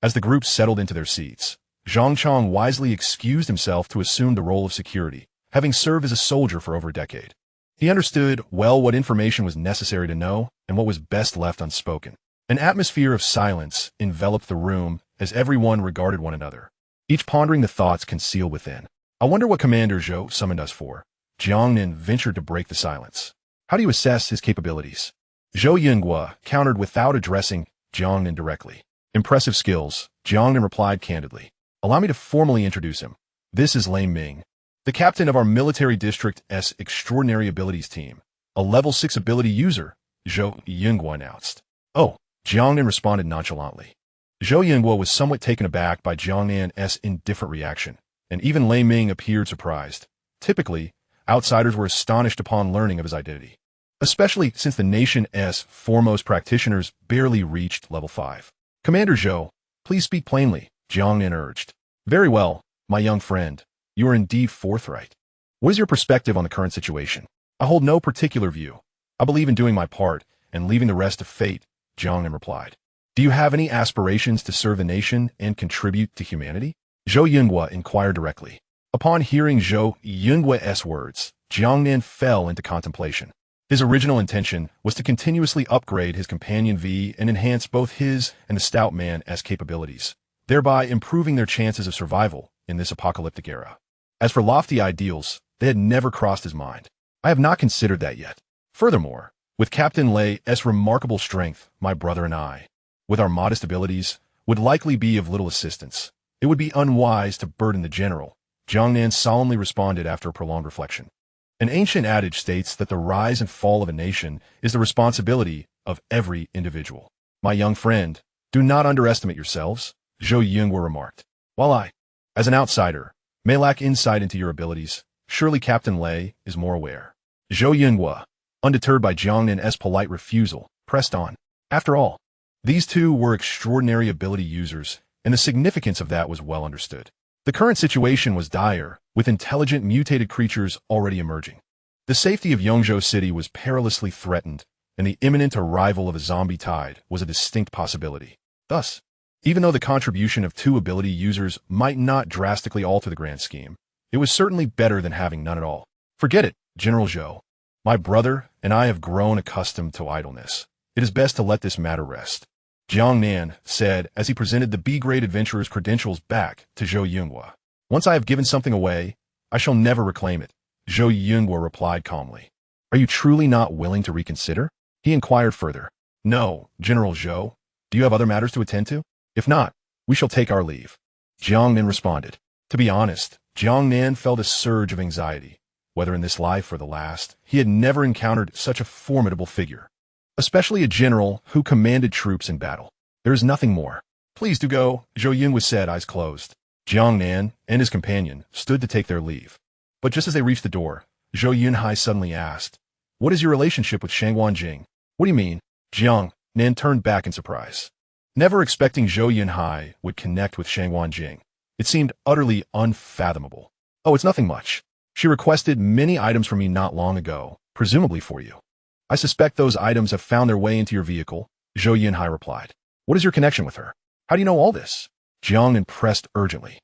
As the group settled into their seats, Zhang Chong wisely excused himself to assume the role of security, having served as a soldier for over a decade. He understood well what information was necessary to know and what was best left unspoken. An atmosphere of silence enveloped the room as everyone regarded one another, each pondering the thoughts concealed within. I wonder what Commander Zhou summoned us for. Jiang Nan ventured to break the silence. How do you assess his capabilities? Zhou Yinghua countered without addressing Jiang Nan directly. Impressive skills, Jiang Nan replied candidly. Allow me to formally introduce him. This is Lei Ming, the captain of our military district's extraordinary abilities team, a level 6 ability user, Zhou Yinghua announced. Oh, Jiang Nan responded nonchalantly. Zhou Yinghua was somewhat taken aback by Jiang Nan's indifferent reaction, and even Lei Ming appeared surprised. Typically, outsiders were astonished upon learning of his identity, especially since the nation's foremost practitioners barely reached level 5. Commander Zhou, please speak plainly, Jiang Nan urged. Very well, my young friend. You are indeed forthright. What is your perspective on the current situation? I hold no particular view. I believe in doing my part and leaving the rest to fate, Jiang Nan replied. Do you have any aspirations to serve the nation and contribute to humanity? Zhou Yinghua inquired directly. Upon hearing Zhou Yinghua's words, Jiang Nan fell into contemplation. His original intention was to continuously upgrade his companion V and enhance both his and the stout man's capabilities, thereby improving their chances of survival in this apocalyptic era. As for lofty ideals, they had never crossed his mind. I have not considered that yet. Furthermore, with Captain Lei's remarkable strength, my brother and I, with our modest abilities, would likely be of little assistance. It would be unwise to burden the general, Jiang Nan solemnly responded after a prolonged reflection. An ancient adage states that the rise and fall of a nation is the responsibility of every individual. My young friend, do not underestimate yourselves, Zhou Yinghua remarked. While I, as an outsider, may lack insight into your abilities, surely Captain Lei is more aware. Zhou Yinghua, undeterred by Jiang Nan's polite refusal, pressed on. After all, these two were extraordinary ability users, and the significance of that was well understood. The current situation was dire, with intelligent mutated creatures already emerging. The safety of Yongzhou City was perilously threatened, and the imminent arrival of a zombie tide was a distinct possibility. Thus, even though the contribution of 2 ability users might not drastically alter the grand scheme, it was certainly better than having none at all. Forget it, General Zhou. My brother and I have grown accustomed to idleness. It is best to let this matter rest. Jiang Nan said as he presented the B-grade adventurer's credentials back to Zhou Yinghua. Once I have given something away, I shall never reclaim it, Zhou Yinghua replied calmly. Are you truly not willing to reconsider? He inquired further. No, General Zhou. Do you have other matters to attend to? If not, we shall take our leave. Jiang Nan responded. To be honest, Jiang Nan felt a surge of anxiety. Whether in this life or the last, he had never encountered such a formidable figure, especially a general who commanded troops in battle. There is nothing more. Please do go, Zhou Yinghua said, eyes closed. Jiang Nan and his companion stood to take their leave. But just as they reached the door, Zhou Yinghua suddenly asked, What is your relationship with Shangwan Jing? What do you mean? Jiang Nan turned back in surprise. Never expecting Zhou Yunhai would connect with Shangwan Jing. It seemed utterly unfathomable. Oh, it's nothing much. She requested many items from me not long ago, presumably for you. I suspect those items have found their way into your vehicle, Zhou Yunhai replied. What is your connection with her? How do you know all this? Jiang Nan pressed urgently.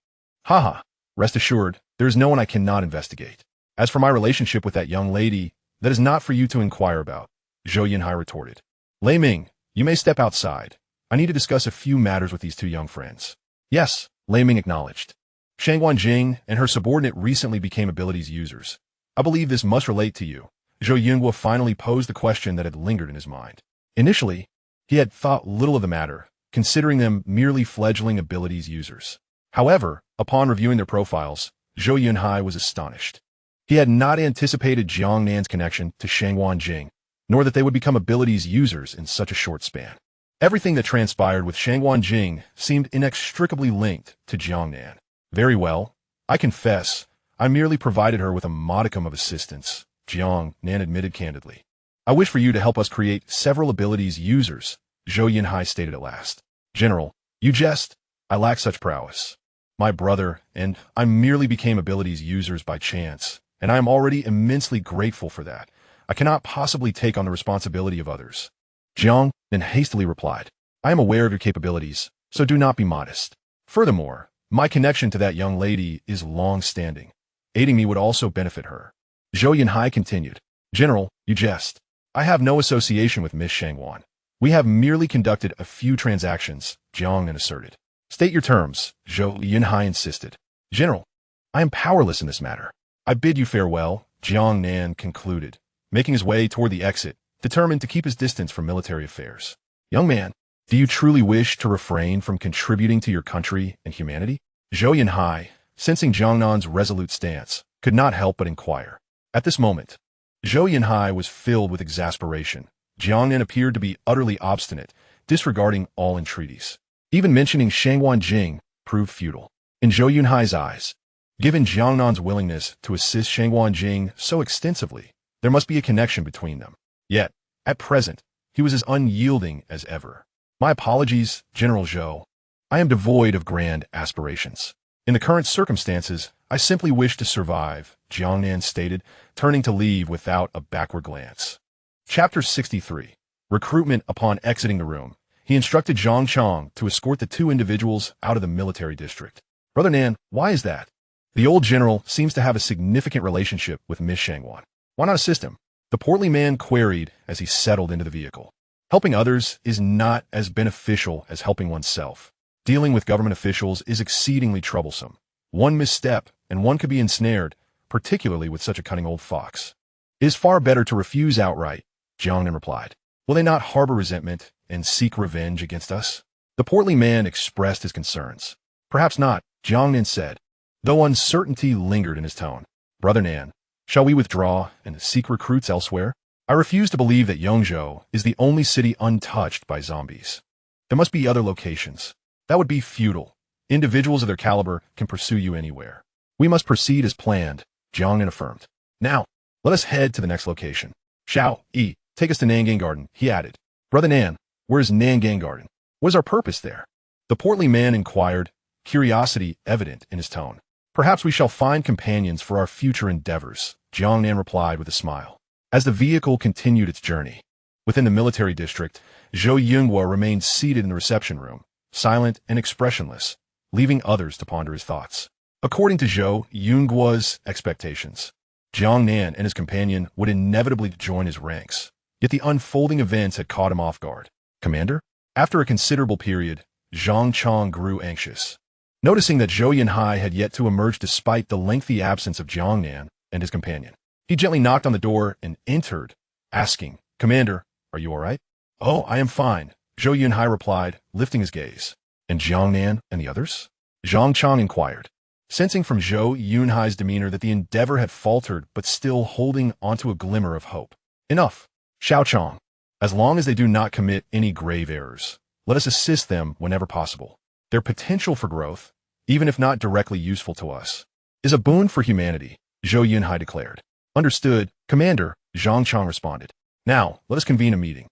Haha, rest assured, there is no one I cannot investigate. As for my relationship with that young lady, that is not for you to inquire about, Zhou Yunhai retorted. Lei Ming, you may step outside. I need to discuss a few matters with these two young friends. Yes, Lei Ming acknowledged. Shangwan Jing and her subordinate recently became abilities users. I believe this must relate to you. Zhou Yunhua finally posed the question that had lingered in his mind. Initially, he had thought little of the matter, considering them merely fledgling abilities users. However, upon reviewing their profiles, Zhou Yunhai was astonished. He had not anticipated Jiang Nan's connection to Shangwan Jing, nor that they would become abilities users in such a short span. Everything that transpired with Shangwan Jing seemed inextricably linked to Jiang Nan. Very well, I confess, I merely provided her with a modicum of assistance, Jiang Nan admitted candidly. I wish for you to help us create several abilities users, Zhou Yunhai stated at last. General, you jest. I lack such prowess. My brother and I merely became abilities users by chance, and I am already immensely grateful for that. I cannot possibly take on the responsibility of others. Jiang Nan hastily replied, I am aware of your capabilities, so do not be modest. Furthermore, my connection to that young lady is long-standing. Aiding me would also benefit her. Zhou Yunhai continued, General, you jest. I have no association with Miss Shangwan. We have merely conducted a few transactions, Jiang Nan asserted. State your terms, Zhou Yunhai insisted. General, I am powerless in this matter. I bid you farewell, Jiang Nan concluded, making his way toward the exit, determined to keep his distance from military affairs. Young man, do you truly wish to refrain from contributing to your country and humanity? Zhou Yunhai, sensing Jiang Nan's resolute stance, could not help but inquire. At this moment, Zhou Yunhai was filled with exasperation. Jiang Nan appeared to be utterly obstinate, disregarding all entreaties. Even mentioning Shangwan Jing proved futile. In Zhou Yunhai's eyes, given Jiang Nan's willingness to assist Shangwan Jing so extensively, there must be a connection between them. Yet, at present, he was as unyielding as ever. My apologies, General Zhou. I am devoid of grand aspirations. In the current circumstances, I simply wish to survive, Jiang Nan stated, turning to leave without a backward glance. Chapter 63. Recruitment. Upon exiting the room, he instructed Zhang Chong to escort the two individuals out of the military district. Brother Nan, why is that? The old general seems to have a significant relationship with Miss Shangwan. Why not assist him? The portly man queried as he settled into the vehicle. Helping others is not as beneficial as helping oneself. Dealing with government officials is exceedingly troublesome. One misstep, and one could be ensnared, particularly with such a cunning old fox. It is far better to refuse outright, Jiang Nan replied. Will they not harbor resentment and seek revenge against us? The portly man expressed his concerns. Perhaps not, Jiang Nan said, though uncertainty lingered in his tone. Brother Nan, shall we withdraw and seek recruits elsewhere? I refuse to believe that Yongzhou is the only city untouched by zombies. There must be other locations. That would be futile. Individuals of their caliber can pursue you anywhere. We must proceed as planned, Jiang Nan affirmed. Now, let us head to the next location. Xiao Yi, take us to Nangang Garden, he added. Brother Nan, where is Nangang Garden? What is our purpose there? The portly man inquired, curiosity evident in his tone. Perhaps we shall find companions for our future endeavors, Jiang Nan replied with a smile. As the vehicle continued its journey, within the military district, Zhou Yunhua remained seated in the reception room, silent and expressionless, leaving others to ponder his thoughts. According to Zhou Yunhua's expectations, Jiang Nan and his companion would inevitably join his ranks, yet the unfolding events had caught him off guard. Commander? After a considerable period, Zhang Chong grew anxious. Noticing that Zhou Yunhai had yet to emerge despite the lengthy absence of Jiang Nan and his companion, he gently knocked on the door and entered, asking, Commander, are you all right? Oh, I am fine, Zhou Yunhai replied, lifting his gaze. And Jiang Nan and the others? Zhang Chong inquired, sensing from Zhou Yunhai's demeanor that the endeavor had faltered but still holding onto a glimmer of hope. Enough, Xiao Chong. As long as they do not commit any grave errors, let us assist them whenever possible. Their potential for growth, even if not directly useful to us, is a boon for humanity, Zhou Yunhai declared. Understood, Commander, Zhang Chang responded. Now, let us convene a meeting.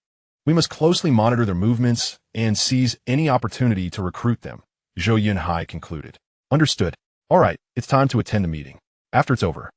We must closely monitor their movements and seize any opportunity to recruit them, Zhou Yunhai concluded. Understood. All right, it's time to attend the meeting. After it's over,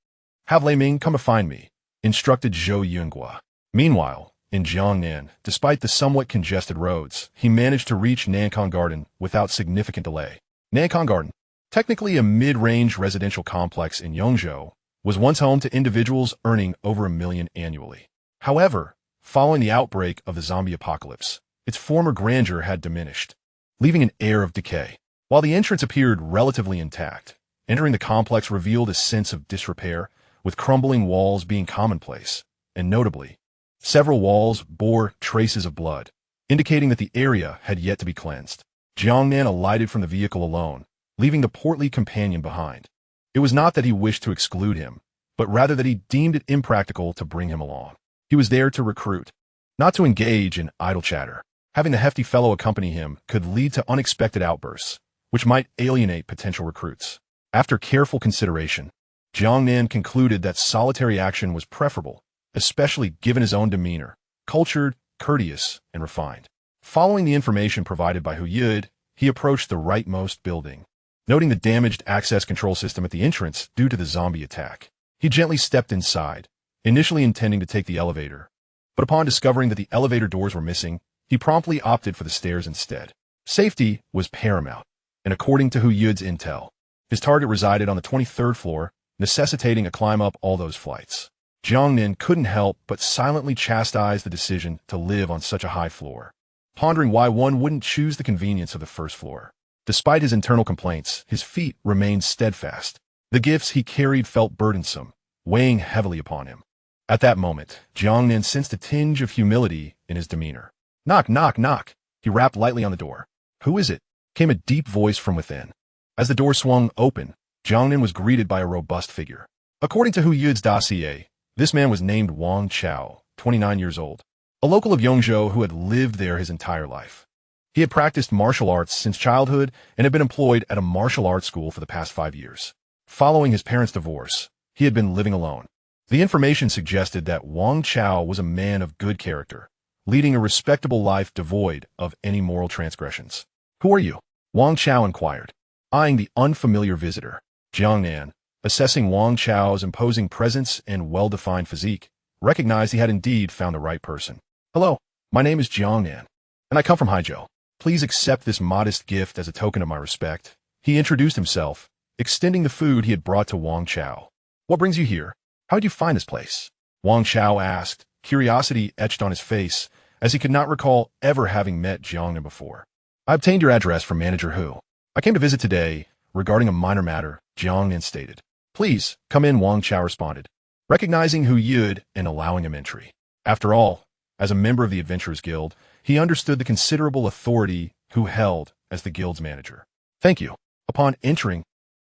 have Lei Ming come to find me, instructed Zhou Yunhua. Meanwhile, in Jiang Nan, despite the somewhat congested roads, he managed to reach Nankang Garden without significant delay. Nankang Garden, technically a mid-range residential complex in Yongzhou, was once home to individuals earning over $1 million annually. However, following the outbreak of the zombie apocalypse, its former grandeur had diminished, leaving an air of decay. While the entrance appeared relatively intact, entering the complex revealed a sense of disrepair, with crumbling walls being commonplace, and notably, several walls bore traces of blood, indicating that the area had yet to be cleansed. Jiang Nan alighted from the vehicle alone, leaving the portly companion behind. It was not that he wished to exclude him, but rather that he deemed it impractical to bring him along. He was there to recruit, not to engage in idle chatter. Having the hefty fellow accompany him could lead to unexpected outbursts, which might alienate potential recruits. After careful consideration, Jiang Nan concluded that solitary action was preferable, especially given his own demeanor, cultured, courteous, and refined. Following the information provided by Hu Yud, he approached the rightmost building. Noting the damaged access control system at the entrance due to the zombie attack, he gently stepped inside, initially intending to take the elevator. But upon discovering that the elevator doors were missing, he promptly opted for the stairs instead. Safety was paramount, and according to Hu Yud's intel, his target resided on the 23rd floor, necessitating a climb up all those flights. Jiang Nan couldn't help but silently chastise the decision to live on such a high floor, pondering why one wouldn't choose the convenience of the first floor. Despite his internal complaints, his feet remained steadfast. The gifts he carried felt burdensome, weighing heavily upon him. At that moment, Jiang Nan sensed a tinge of humility in his demeanor. Knock, knock, knock. He rapped lightly on the door. Who is it? Came a deep voice from within. As the door swung open, Jiang Nan was greeted by a robust figure. According to Hu Yud's dossier, this man was named Wang Chao, 29 years old, a local of Yongzhou who had lived there his entire life. He had practiced martial arts since childhood and had been employed at a martial arts school for the past 5 years. Following his parents' divorce, he had been living alone. The information suggested that Wang Chao was a man of good character, leading a respectable life devoid of any moral transgressions. Who are you? Wang Chao inquired, eyeing the unfamiliar visitor. Jiang Nan, assessing Wang Chao's imposing presence and well-defined physique, recognized he had indeed found the right person. Hello, my name is Jiang Nan, and I come from Haizhou. Please accept this modest gift as a token of my respect. He introduced himself, extending the food he had brought to Wang Chao. What brings you here? How did you find this place? Wang Chao asked, curiosity etched on his face, as he could not recall ever having met Jiang Nan before. I obtained your address from Manager Hu. I came to visit today regarding a minor matter, Jiang Nan stated. Please, come in, Wang Chao responded, recognizing Hu Yud and allowing him entry. After all, as a member of the Adventurers Guild, he understood the considerable authority Hu held as the guild's manager. Thank you. Upon entering,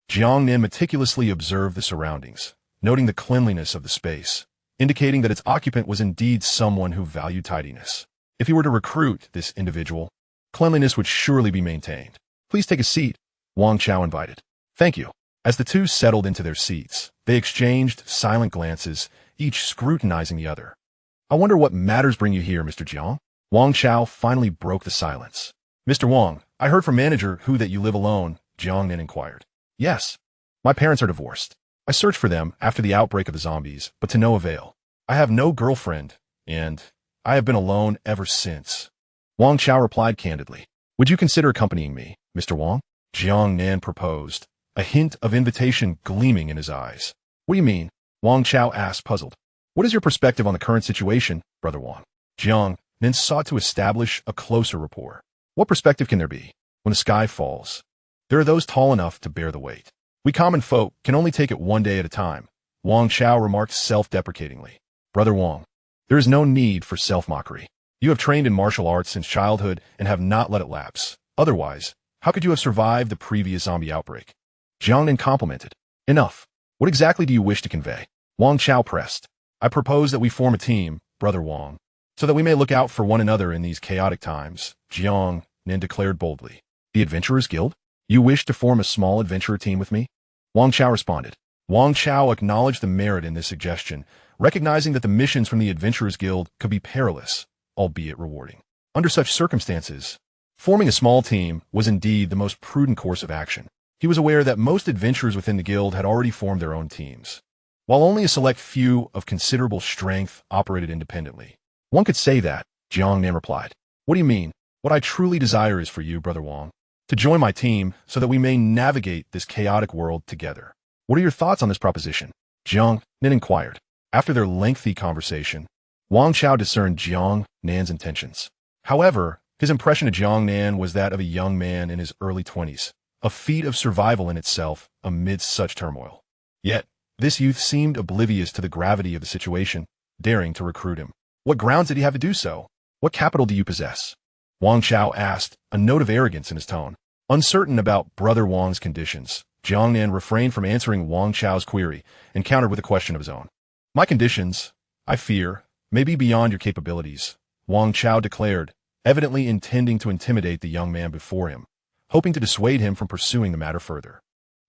Jiang Nan meticulously observed the surroundings, noting the cleanliness of the space, indicating that its occupant was indeed someone who valued tidiness. If he were to recruit this individual, cleanliness would surely be maintained. Please take a seat, Wang Chao invited. Thank you. As the two settled into their seats, they exchanged silent glances, each scrutinizing the other. I wonder what matters bring you here, Mr. Jiang? Wang Chao finally broke the silence. Mr. Wang, I heard from Manager Hu that you live alone, Jiang Nan inquired. Yes. My parents are divorced. I searched for them after the outbreak of the zombies, but to no avail. I have no girlfriend, and I have been alone ever since. Wang Chao replied candidly. Would you consider accompanying me, Mr. Wang? Jiang Nan proposed, a hint of invitation gleaming in his eyes. What do you mean? Wang Chao asked, puzzled. What is your perspective on the current situation, Brother Wang? Jiang Nan sought to establish a closer rapport. What perspective can there be? When the sky falls, there are those tall enough to bear the weight. We common folk can only take it one day at a time, Wang Chao remarked self-deprecatingly. Brother Wang, there is no need for self-mockery. You have trained in martial arts since childhood and have not let it lapse. Otherwise, how could you have survived the previous zombie outbreak? Jiang Nan complimented. Enough. What exactly do you wish to convey? Wang Chao pressed. I propose that we form a team, Brother Wang, so that we may look out for one another in these chaotic times, Jiang Nan declared boldly. The Adventurers Guild? You wish to form a small adventurer team with me? Wang Chao responded. Wang Chao acknowledged the merit in this suggestion, recognizing that the missions from the Adventurers Guild could be perilous, albeit rewarding. Under such circumstances, forming a small team was indeed the most prudent course of action. He was aware that most adventurers within the guild had already formed their own teams, while only a select few of considerable strength operated independently. One could say that, Jiang Nan replied. What do you mean? What I truly desire is for you, Brother Wang, to join my team so that we may navigate this chaotic world together. What are your thoughts on this proposition? Jiang Nan inquired. After their lengthy conversation, Wang Chao discerned Jiang Nan's intentions. However, his impression of Jiang Nan was that of a young man in his early 20s, a feat of survival in itself amidst such turmoil. Yet, this youth seemed oblivious to the gravity of the situation, daring to recruit him. What grounds did he have to do so? What capital do you possess? Wang Chao asked, a note of arrogance in his tone. Uncertain about Brother Wang's conditions, Jiang Nan refrained from answering Wang Chao's query and countered with a question of his own. My conditions, I fear, may be beyond your capabilities, Wang Chao declared, evidently intending to intimidate the young man before him, hoping to dissuade him from pursuing the matter further.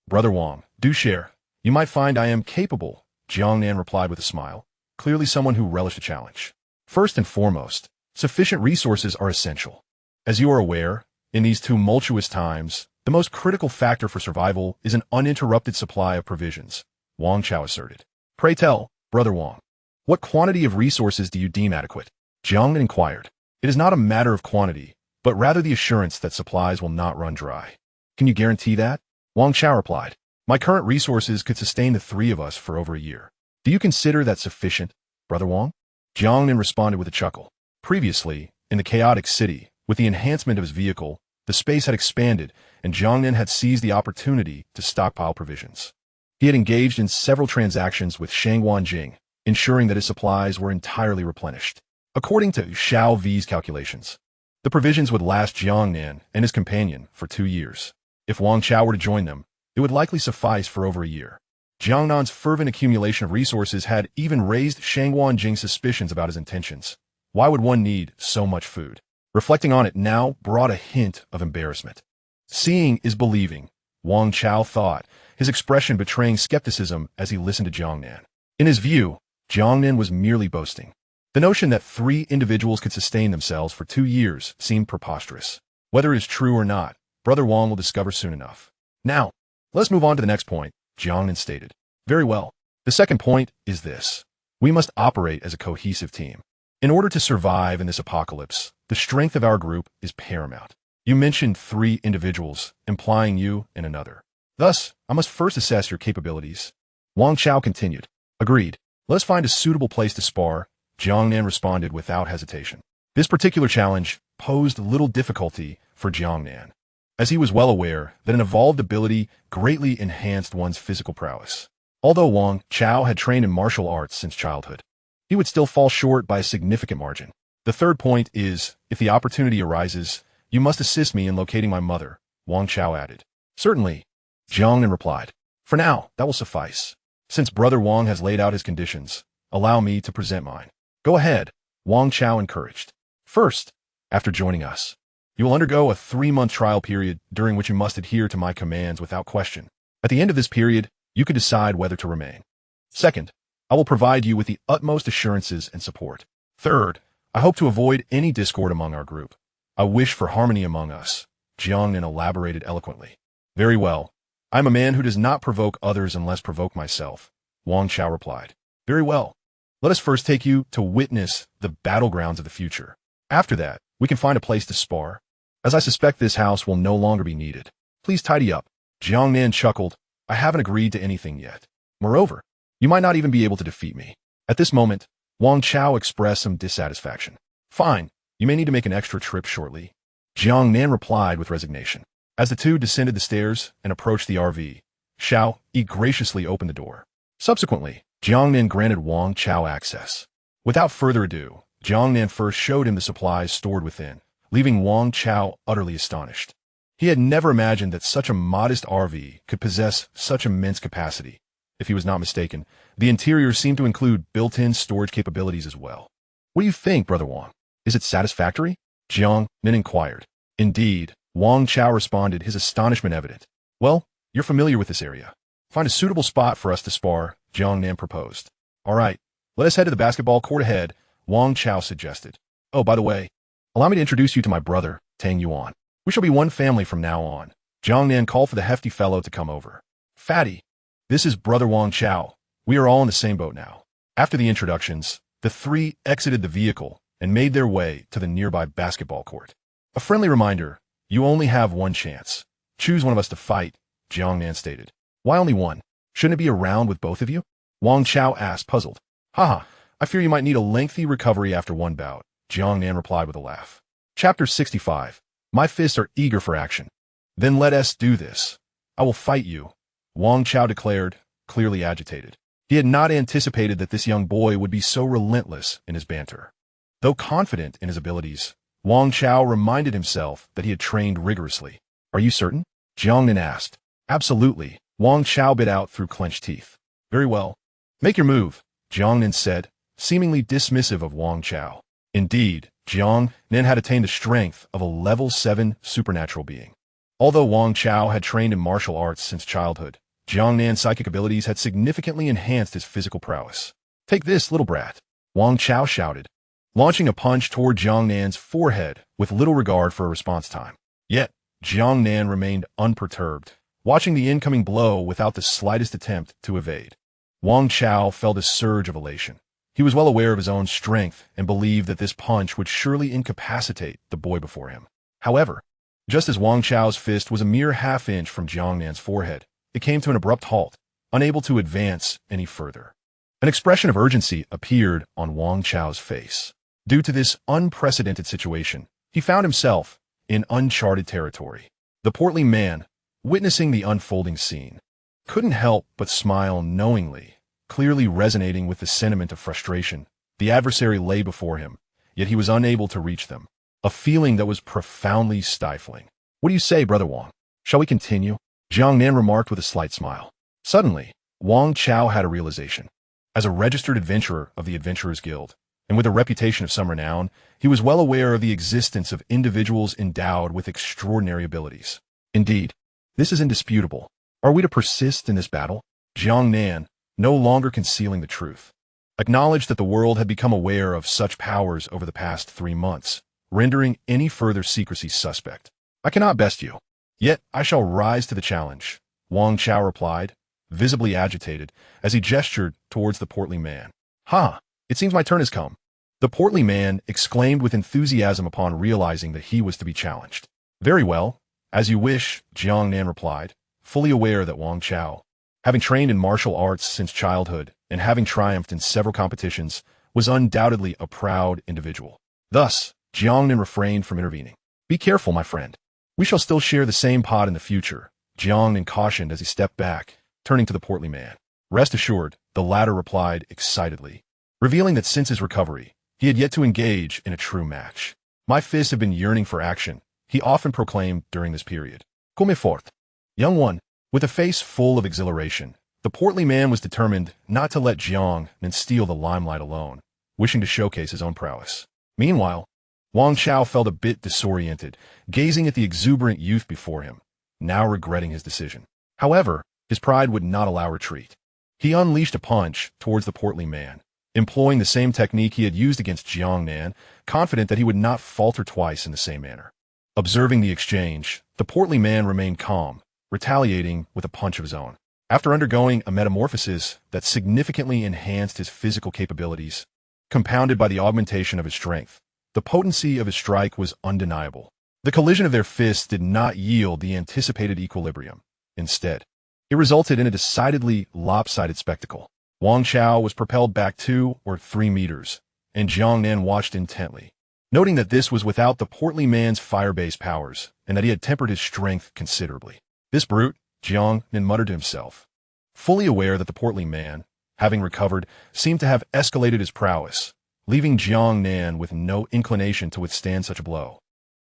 Brother Wang, do share. You might find I am capable, Jiang Nan replied with a smile, clearly someone who relished a challenge. First and foremost, sufficient resources are essential. As you are aware, in these tumultuous times, the most critical factor for survival is an uninterrupted supply of provisions, Wang Chao asserted. Pray tell, Brother Wang, what quantity of resources do you deem adequate? Jiang Nan inquired. It is not a matter of quantity, but rather the assurance that supplies will not run dry. Can you guarantee that? Wang Chao replied. My current resources could sustain the three of us for over a year. Do you consider that sufficient, Brother Wang? Jiang Nan responded with a chuckle. Previously, in the chaotic city, with the enhancement of his vehicle, the space had expanded, and Jiang Nan had seized the opportunity to stockpile provisions. He had engaged in several transactions with Shangwan Jing, ensuring that his supplies were entirely replenished. According to Xiao V's calculations, the provisions would last Jiang Nan and his companion for 2 years. If Wang Chao were to join them, it would likely suffice for over a year. Jiang Nan's fervent accumulation of resources had even raised Shangwan Jing's suspicions about his intentions. Why would one need so much food? Reflecting on it now brought a hint of embarrassment. Seeing is believing, Wang Chao thought, his expression betraying skepticism as he listened to Jiang Nan. In his view, Jiang Nan was merely boasting. The notion that 3 individuals could sustain themselves for 2 years seemed preposterous. Whether it is true or not, Brother Wang will discover soon enough. Now, let's move on to the next point, Jiang Nan stated. Very well. The second point is this. We must operate as a cohesive team. In order to survive in this apocalypse, the strength of our group is paramount. You mentioned 3 individuals, implying you and another. Thus, I must first assess your capabilities. Wang Chao continued. Agreed. Let's find a suitable place to spar, Jiang Nan responded without hesitation. This particular challenge posed little difficulty for Jiang Nan, as he was well aware that an evolved ability greatly enhanced one's physical prowess. Although Wang Chao had trained in martial arts since childhood, he would still fall short by a significant margin. The third point is, if the opportunity arises, you must assist me in locating my mother, Wang Chao added. Certainly, Jiang Nan replied. For now, that will suffice. Since Brother Wang has laid out his conditions, allow me to present mine. Go ahead, Wang Chao encouraged. First, after joining us, you will undergo a 3-month trial period during which you must adhere to my commands without question. At the end of this period, you can decide whether to remain. Second, I will provide you with the utmost assurances and support. Third, I hope to avoid any discord among our group. I wish for harmony among us, Jiang Nan elaborated eloquently. Very well. I am a man who does not provoke others unless provoke myself, Wang Chao replied. Very well. Let us first take you to witness the battlegrounds of the future. After that, we can find a place to spar, as I suspect this house will no longer be needed. Please tidy up. Jiang Nan chuckled. I haven't agreed to anything yet. Moreover, you might not even be able to defeat me. At this moment, Wang Chao expressed some dissatisfaction. Fine, you may need to make an extra trip shortly, Jiang Nan replied with resignation. As the two descended the stairs and approached the RV, Xiao Yi graciously opened the door. Subsequently, Jiang Nan granted Wang Chao access. Without further ado, Jiang Nan first showed him the supplies stored within, leaving Wang Chao utterly astonished. He had never imagined that such a modest RV could possess such immense capacity. If he was not mistaken, the interior seemed to include built-in storage capabilities as well. What do you think, Brother Wang? Is it satisfactory? Jiang Nan inquired. Indeed, Wang Chao responded, his astonishment evident. Well, you're familiar with this area. Find a suitable spot for us to spar, Jiang Nan proposed. All right, let us head to the basketball court ahead, Wang Chao suggested. Oh, by the way, allow me to introduce you to my brother, Tang Yuan. We shall be one family from now on. Jiang Nan called for the hefty fellow to come over. Fatty, this is Brother Wang Chao. We are all in the same boat now. After the introductions, the three exited the vehicle and made their way to the nearby basketball court. A friendly reminder, you only have one chance. Choose one of us to fight, Jiang Nan stated. Why only one? Shouldn't it be a round with both of you? Wang Chao asked, puzzled. Haha, I fear you might need a lengthy recovery after one bout, Jiang Nan replied with a laugh. Chapter 65. My fists are eager for action. Then let us do this. I will fight you, Wang Chao declared, clearly agitated. He had not anticipated that this young boy would be so relentless in his banter. Though confident in his abilities, Wang Chao reminded himself that he had trained rigorously. Are you certain? Jiang Nan asked. Absolutely, Wang Chao bit out through clenched teeth. Very well. Make your move, Jiang Nan said, seemingly dismissive of Wang Chao. Indeed, Jiang Nan had attained the strength of a level 7 supernatural being. Although Wang Chao had trained in martial arts since childhood, Jiang Nan's psychic abilities had significantly enhanced his physical prowess. Take this, little brat, Wang Chao shouted, launching a punch toward Jiang Nan's forehead with little regard for a response time. Yet, Jiang Nan remained unperturbed, watching the incoming blow without the slightest attempt to evade. Wang Chao felt a surge of elation. He was well aware of his own strength and believed that this punch would surely incapacitate the boy before him. However, just as Wang Chao's fist was a mere half-inch from Jiang Nan's forehead, it came to an abrupt halt, unable to advance any further. An expression of urgency appeared on Wang Chao's face. Due to this unprecedented situation, he found himself in uncharted territory. The portly man, witnessing the unfolding scene, couldn't help but smile knowingly, clearly resonating with the sentiment of frustration. The adversary lay before him, yet he was unable to reach them, a feeling that was profoundly stifling. What do you say, Brother Wang? Shall we continue? Jiang Nan remarked with a slight smile. Suddenly, Wang Chao had a realization. As a registered adventurer of the Adventurers Guild, and with a reputation of some renown, he was well aware of the existence of individuals endowed with extraordinary abilities. Indeed, this is indisputable. Are we to persist in this battle? Jiang Nan, no longer concealing the truth, acknowledged that the world had become aware of such powers over the past 3 months, rendering any further secrecy suspect. I cannot best you. Yet I shall rise to the challenge, Wang Chao replied, visibly agitated, as he gestured towards the portly man. Ha! It seems my turn has come. The portly man exclaimed with enthusiasm upon realizing that he was to be challenged. Very well, as you wish, Jiang Nan replied, fully aware that Wang Chao, having trained in martial arts since childhood and having triumphed in several competitions, was undoubtedly a proud individual. Thus, Jiang Nan refrained from intervening. Be careful, my friend. We shall still share the same pot in the future, Jiang Nan cautioned as he stepped back, turning to the portly man. Rest assured, the latter replied excitedly, revealing that since his recovery, he had yet to engage in a true match. My fists have been yearning for action, he often proclaimed during this period. Come forth. Young one, with a face full of exhilaration, the portly man was determined not to let Jiang Nan steal the limelight alone, wishing to showcase his own prowess. Meanwhile, Wang Chao felt a bit disoriented, gazing at the exuberant youth before him, now regretting his decision. However, his pride would not allow retreat. He unleashed a punch towards the portly man, employing the same technique he had used against Jiang Nan, confident that he would not falter twice in the same manner. Observing the exchange, the portly man remained calm, retaliating with a punch of his own. After undergoing a metamorphosis that significantly enhanced his physical capabilities, compounded by the augmentation of his strength, the potency of his strike was undeniable. The collision of their fists did not yield the anticipated equilibrium. Instead, it resulted in a decidedly lopsided spectacle. Wang Chao was propelled back 2 or 3 meters, and Jiang Nan watched intently, noting that this was without the portly man's fire-based powers, and that he had tempered his strength considerably. This brute, Jiang Nan muttered to himself, fully aware that the portly man, having recovered, seemed to have escalated his prowess, leaving Jiang Nan with no inclination to withstand such a blow.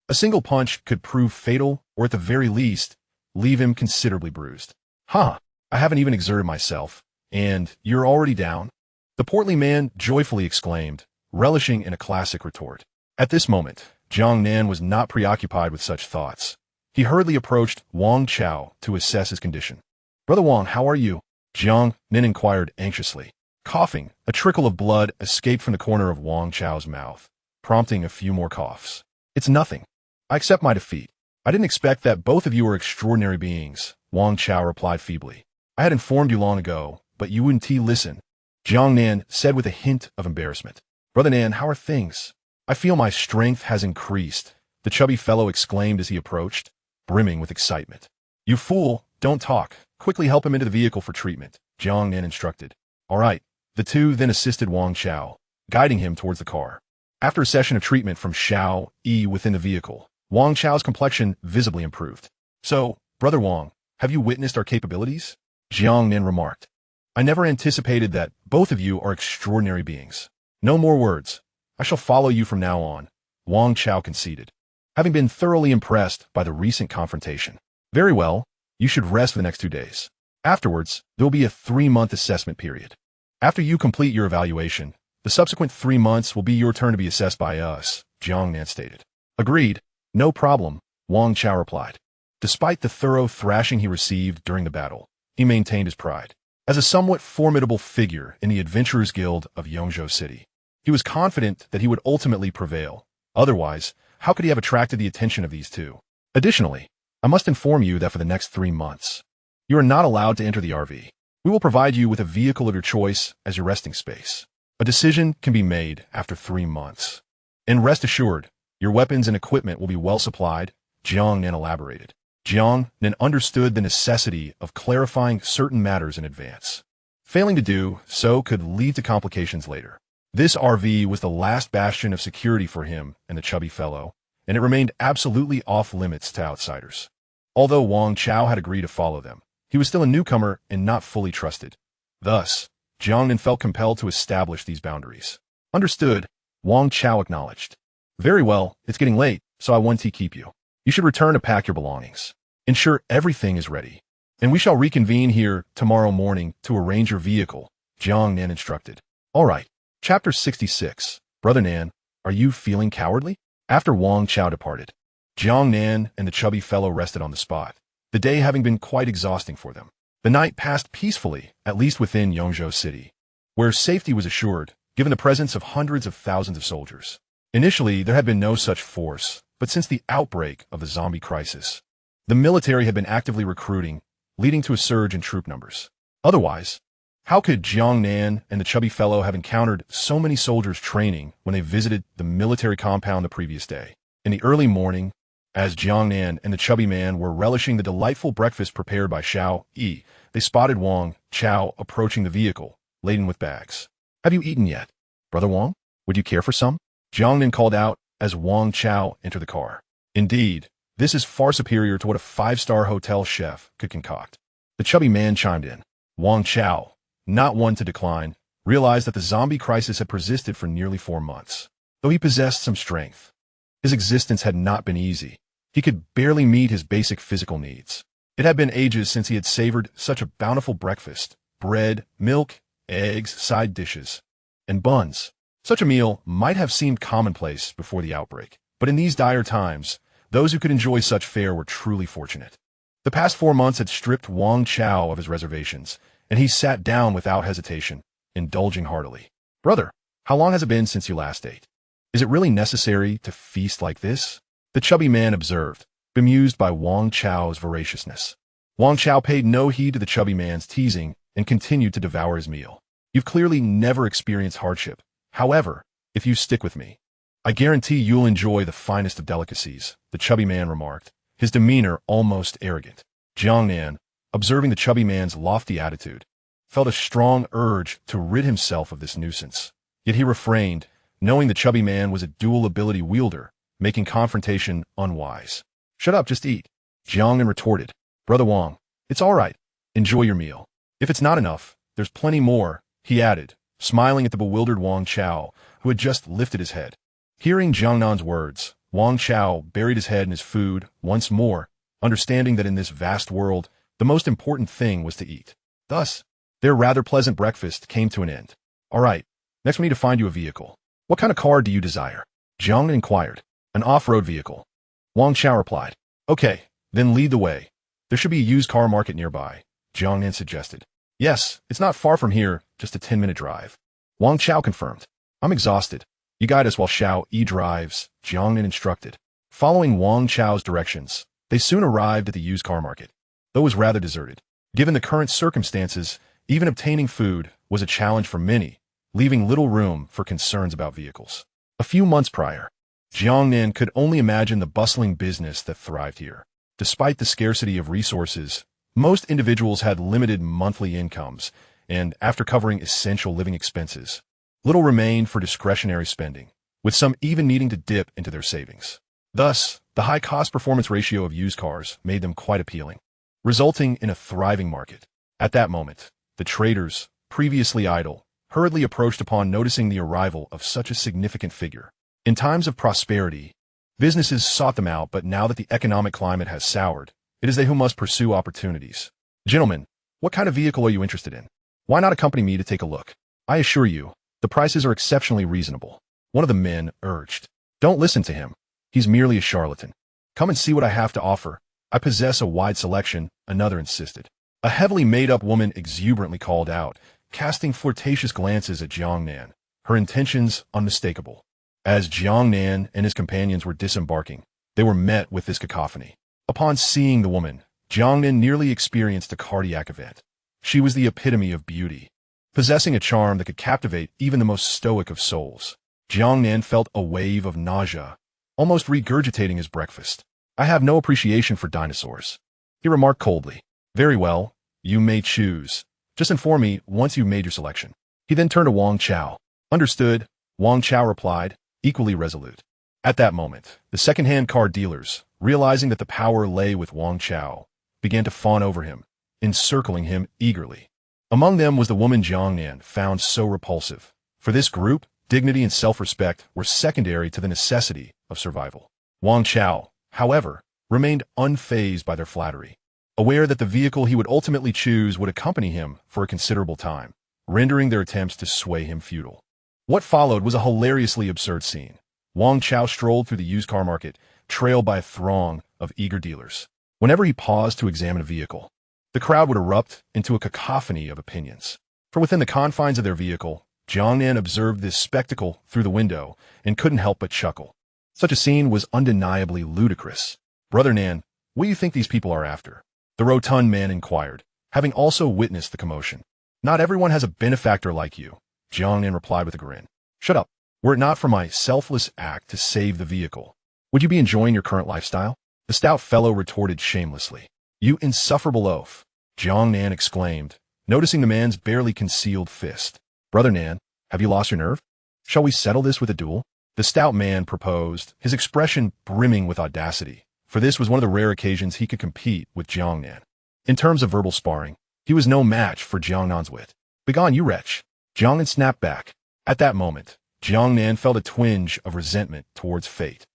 A single punch could prove fatal, or at the very least, leave him considerably bruised. I haven't even exerted myself, and you're already down? The portly man joyfully exclaimed, relishing in a classic retort. At this moment, Jiang Nan was not preoccupied with such thoughts. He hurriedly approached Wang Chao to assess his condition. Brother Wang, how are you? Jiang Nan inquired anxiously. Coughing, a trickle of blood escaped from the corner of Wang Chao's mouth, prompting a few more coughs. It's nothing. I accept my defeat. I didn't expect that both of you are extraordinary beings, Wang Chao replied feebly. I had informed you long ago, but you wouldn't listen. Jiang Nan said with a hint of embarrassment. Brother Nan, how are things? I feel my strength has increased, the chubby fellow exclaimed as he approached, brimming with excitement. You fool, don't talk. Quickly help him into the vehicle for treatment, Jiang Nan instructed. All right. The two then assisted Wang Chao, guiding him towards the car. After a session of treatment from Xiao Yi within the vehicle, Wang Chao's complexion visibly improved. So, Brother Wang, have you witnessed our capabilities? Jiang Nan remarked. I never anticipated that both of you are extraordinary beings. No more words. I shall follow you from now on, Wang Chao conceded, having been thoroughly impressed by the recent confrontation. Very well, you should rest for the next 2 days. Afterwards, there will be a 3-month assessment period. After you complete your evaluation, the subsequent 3 months will be your turn to be assessed by us, Jiang Nan stated. Agreed. No problem, Wang Chao replied. Despite the thorough thrashing he received during the battle, he maintained his pride. As a somewhat formidable figure in the Adventurers Guild of Yongzhou City, he was confident that he would ultimately prevail. Otherwise, how could he have attracted the attention of these two? Additionally, I must inform you that for the next 3 months, you are not allowed to enter the RV. We will provide you with a vehicle of your choice as your resting space. A decision can be made after 3 months. And rest assured, your weapons and equipment will be well supplied, Jiang Nan elaborated. Jiang Nan understood the necessity of clarifying certain matters in advance. Failing to do so could lead to complications later. This RV was the last bastion of security for him and the chubby fellow, and it remained absolutely off-limits to outsiders. Although Wang Chao had agreed to follow them, he was still a newcomer and not fully trusted. Thus, Jiang Nan felt compelled to establish these boundaries. Understood, Wang Chao acknowledged. Very well, it's getting late, so I want to keep you. You should return to pack your belongings. Ensure everything is ready. And we shall reconvene here tomorrow morning to arrange your vehicle, Jiang Nan instructed. All right. Chapter 66. Brother Nan, are you feeling cowardly? After Wang Chao departed, Jiang Nan and the chubby fellow rested on the spot, the day having been quite exhausting for them. The night passed peacefully, at least within Yongzhou City, where safety was assured, given the presence of hundreds of thousands of soldiers. Initially, there had been no such force, but since the outbreak of the zombie crisis, the military had been actively recruiting, leading to a surge in troop numbers. Otherwise, how could Jiang Nan and the chubby fellow have encountered so many soldiers training when they visited the military compound the previous day? In the early morning, as Jiang Nan and the chubby man were relishing the delightful breakfast prepared by Xiao Yi, they spotted Wang Chao approaching the vehicle, laden with bags. Have you eaten yet? Brother Wang, would you care for some? Jiang Nan called out as Wang Chao entered the car. Indeed, this is far superior to what a 5-star hotel chef could concoct. The chubby man chimed in. Wang Chao, not one to decline, realized that the zombie crisis had persisted for nearly 4 months. Though he possessed some strength, his existence had not been easy. He could barely meet his basic physical needs. It had been ages since he had savored such a bountiful breakfast: bread, milk, eggs, side dishes, and buns. Such a meal might have seemed commonplace before the outbreak, but in these dire times, those who could enjoy such fare were truly fortunate. The past 4 months had stripped Wang Chao of his reservations, and he sat down without hesitation, indulging heartily. Brother, how long has it been since you last ate? Is it really necessary to feast like this? The chubby man observed, bemused by Wang Chao's voraciousness. Wang Chao paid no heed to the chubby man's teasing and continued to devour his meal. You've clearly never experienced hardship. However, if you stick with me, I guarantee you'll enjoy the finest of delicacies, the chubby man remarked, his demeanor almost arrogant. Jiang Nan, observing the chubby man's lofty attitude, felt a strong urge to rid himself of this nuisance. Yet he refrained, knowing the chubby man was a dual ability wielder, making confrontation unwise. Shut up, just eat, Jiang Nan retorted. Brother Wang, it's all right. Enjoy your meal. If it's not enough, there's plenty more, he added, smiling at the bewildered Wang Chao, who had just lifted his head. Hearing Jiang Nan's words, Wang Chao buried his head in his food once more, understanding that in this vast world, the most important thing was to eat. Thus, their rather pleasant breakfast came to an end. All right, next we need to find you a vehicle. What kind of car do you desire? Jiang Nan inquired. An off-road vehicle. Wang Chao replied. Okay, then lead the way. There should be a used car market nearby, Jiang Nan suggested. Yes, it's not far from here, just a 10-minute drive. Wang Chao confirmed. I'm exhausted. You guide us while Xiao Yi drives, Jiang Nan instructed. Following Wang Chao's directions, they soon arrived at the used car market, though it was rather deserted. Given the current circumstances, even obtaining food was a challenge for many, leaving little room for concerns about vehicles. A few months prior, Jiang Nan could only imagine the bustling business that thrived here. Despite the scarcity of resources, most individuals had limited monthly incomes, and after covering essential living expenses, little remained for discretionary spending, with some even needing to dip into their savings. Thus, the high cost-performance ratio of used cars made them quite appealing, resulting in a thriving market. At that moment, the traders, previously idle, hurriedly approached upon noticing the arrival of such a significant figure. In times of prosperity, businesses sought them out, but now that the economic climate has soured, it is they who must pursue opportunities. Gentlemen, what kind of vehicle are you interested in? Why not accompany me to take a look? I assure you, the prices are exceptionally reasonable. One of the men urged. Don't listen to him. He's merely a charlatan. Come and see what I have to offer. I possess a wide selection, another insisted. A heavily made-up woman exuberantly called out, casting flirtatious glances at Jiang Nan, her intentions unmistakable. As Jiang Nan and his companions were disembarking, they were met with this cacophony. Upon seeing the woman, Jiang Nan nearly experienced a cardiac event. She was the epitome of beauty, possessing a charm that could captivate even the most stoic of souls. Jiang Nan felt a wave of nausea, almost regurgitating his breakfast. I have no appreciation for dinosaurs, he remarked coldly. Very well, you may choose. Just inform me once you've made your selection. He then turned to Wang Chao. Understood, Wang Chao replied, equally resolute. At that moment, the second-hand car dealers, realizing that the power lay with Wang Chao, began to fawn over him, encircling him eagerly. Among them was the woman Jiang Nan found so repulsive. For this group, dignity and self-respect were secondary to the necessity of survival. Wang Chao, however, remained unfazed by their flattery, aware that the vehicle he would ultimately choose would accompany him for a considerable time, rendering their attempts to sway him futile. What followed was a hilariously absurd scene. Wang Chao strolled through the used car market, trailed by a throng of eager dealers. Whenever he paused to examine a vehicle, the crowd would erupt into a cacophony of opinions. For within the confines of their vehicle, Jiang Nan observed this spectacle through the window and couldn't help but chuckle. Such a scene was undeniably ludicrous. Brother Nan, what do you think these people are after? The rotund man inquired, having also witnessed the commotion. Not everyone has a benefactor like you, Jiang Nan replied with a grin. Shut up. Were it not for my selfless act to save the vehicle, would you be enjoying your current lifestyle? The stout fellow retorted shamelessly. You insufferable oaf, Jiang Nan exclaimed, noticing the man's barely concealed fist. Brother Nan, have you lost your nerve? Shall we settle this with a duel? The stout man proposed, his expression brimming with audacity, for this was one of the rare occasions he could compete with Jiang Nan. In terms of verbal sparring, he was no match for Jiang Nan's wit. Begone, you wretch! Jiang Nan snapped back. At that moment, Jiang Nan felt a twinge of resentment towards fate.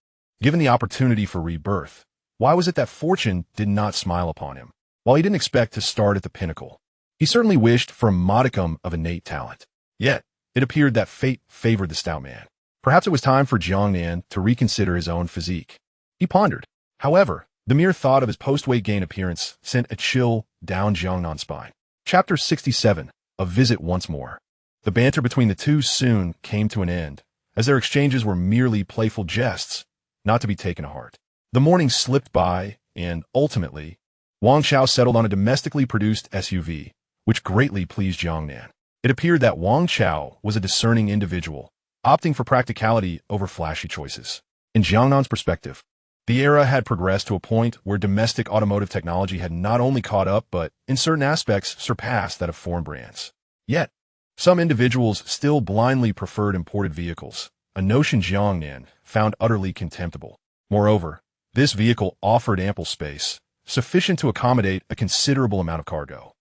Given the opportunity for rebirth, why was it that fortune did not smile upon him? While he didn't expect to start at the pinnacle, he certainly wished for a modicum of innate talent. Yet, it appeared that fate favored the stout man. Perhaps it was time for Jiang Nan to reconsider his own physique. He pondered. However, the mere thought of his post-weight gain appearance sent a chill down Jiang Nan's spine. Chapter 67, A Visit Once More. The banter between the two soon came to an end, as their exchanges were merely playful jests, not to be taken to heart. The morning slipped by, and, ultimately, Wang Chao settled on a domestically produced SUV, which greatly pleased Jiang Nan. It appeared that Wang Chao was a discerning individual, opting for practicality over flashy choices. In Jiang Nan's perspective, the era had progressed to a point where domestic automotive technology had not only caught up but, in certain aspects, surpassed that of foreign brands. Yet, some individuals still blindly preferred imported vehicles, a notion Jiang Nan found utterly contemptible. Moreover, this vehicle offered ample space, sufficient to accommodate a considerable amount of cargo.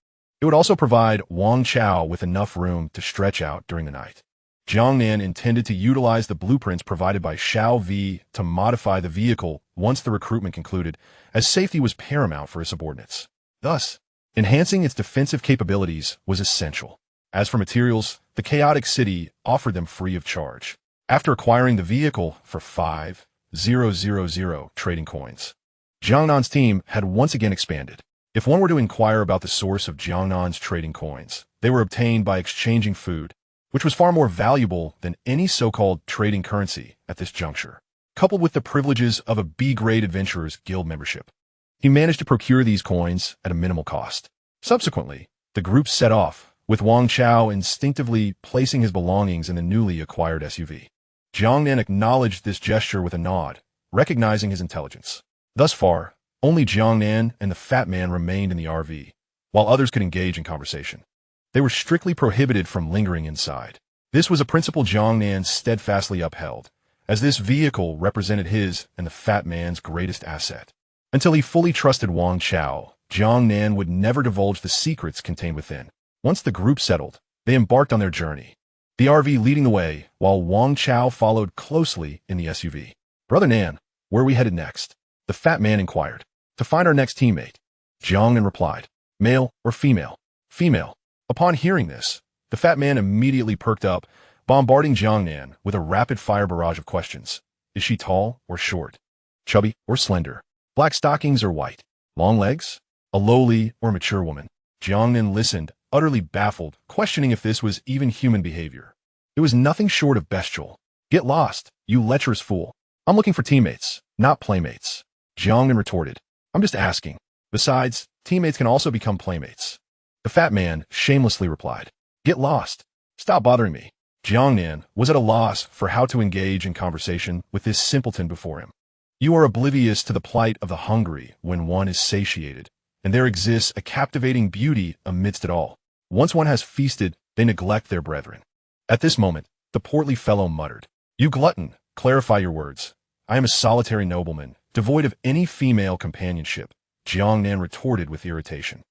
It would also provide Wang Chao with enough room to stretch out during the night. Jiang Nan intended to utilize the blueprints provided by Xiao V to modify the vehicle once the recruitment concluded, as safety was paramount for his subordinates. Thus, enhancing its defensive capabilities was essential. As for materials, the chaotic city offered them free of charge. After acquiring the vehicle for 5,000 trading coins, Jiang Nan's team had once again expanded. If one were to inquire about the source of Jiang Nan's trading coins, they were obtained by exchanging food, which was far more valuable than any so-called trading currency at this juncture, coupled with the privileges of a B-grade adventurer's guild membership. He managed to procure these coins at a minimal cost. Subsequently, the group set off, with Wang Chao instinctively placing his belongings in the newly acquired SUV. Jiang Nan acknowledged this gesture with a nod, recognizing his intelligence. Thus far, only Jiang Nan and the fat man remained in the RV, while others could engage in conversation. They were strictly prohibited from lingering inside. This was a principle Jiang Nan steadfastly upheld, as this vehicle represented his and the fat man's greatest asset. Until he fully trusted Wang Chao, Jiang Nan would never divulge the secrets contained within. Once the group settled, they embarked on their journey, the RV leading the way, while Wang Chao followed closely in the SUV. "Brother Nan, where are we headed next?" the fat man inquired. "To find our next teammate." Jiang Nan replied. "Male or female?" "Female." Upon hearing this, the fat man immediately perked up, bombarding Jiang Nan with a rapid-fire barrage of questions. Is she tall or short? Chubby or slender? Black stockings or white? Long legs? A lowly or mature woman? Jiang Nan listened, utterly baffled, questioning if this was even human behavior. It was nothing short of bestial. "Get lost, you lecherous fool. I'm looking for teammates, not playmates." Jiang Nan retorted. "I'm just asking. Besides, teammates can also become playmates." The fat man shamelessly replied. "Get lost. Stop bothering me." Jiang Nan was at a loss for how to engage in conversation with this simpleton before him. You are oblivious to the plight of the hungry when one is satiated, and there exists a captivating beauty amidst it all. Once one has feasted, they neglect their brethren. At this moment, the portly fellow muttered, "You glutton, clarify your words. I am a solitary nobleman, devoid of any female companionship." Jiang Nan retorted with irritation.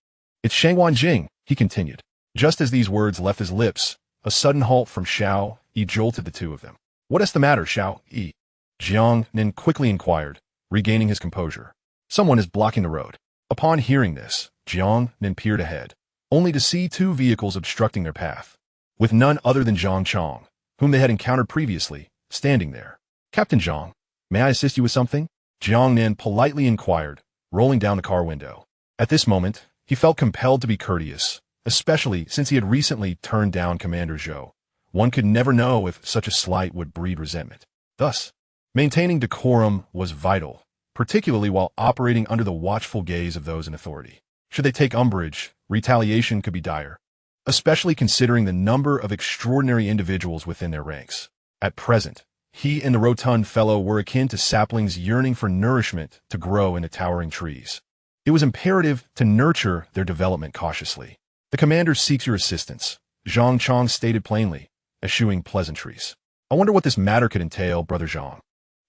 "It's Shangwan Jing," he continued. Just as these words left his lips, a sudden halt from Xiao Yi jolted the two of them. "What is the matter, Xiao Yi?" Jiang Nan quickly inquired, regaining his composure. "Someone is blocking the road." Upon hearing this, Jiang Nan peered ahead, only to see two vehicles obstructing their path, with none other than Zhang Chong, whom they had encountered previously, standing there. "Captain Zhang, may I assist you with something?" Jiang Nan politely inquired, rolling down the car window. At this moment, he felt compelled to be courteous, especially since he had recently turned down Commander Zhou. One could never know if such a slight would breed resentment. Thus, maintaining decorum was vital, particularly while operating under the watchful gaze of those in authority. Should they take umbrage, retaliation could be dire, especially considering the number of extraordinary individuals within their ranks. At present, he and the rotund fellow were akin to saplings yearning for nourishment to grow into towering trees. It was imperative to nurture their development cautiously. "The commander seeks your assistance," Zhang Chong stated plainly, eschewing pleasantries. "I wonder what this matter could entail, Brother Zhang."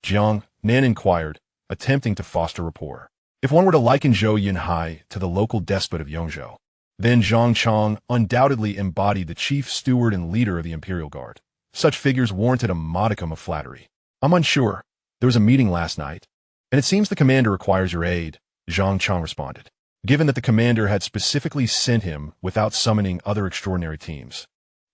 Jiang Nan inquired, attempting to foster rapport. If one were to liken Zhou Yunhai to the local despot of Yongzhou, then Zhang Chong undoubtedly embodied the chief steward and leader of the Imperial Guard. Such figures warranted a modicum of flattery. "I'm unsure. There was a meeting last night, and it seems the commander requires your aid," Zhang Chong responded, given that the commander had specifically sent him without summoning other extraordinary teams.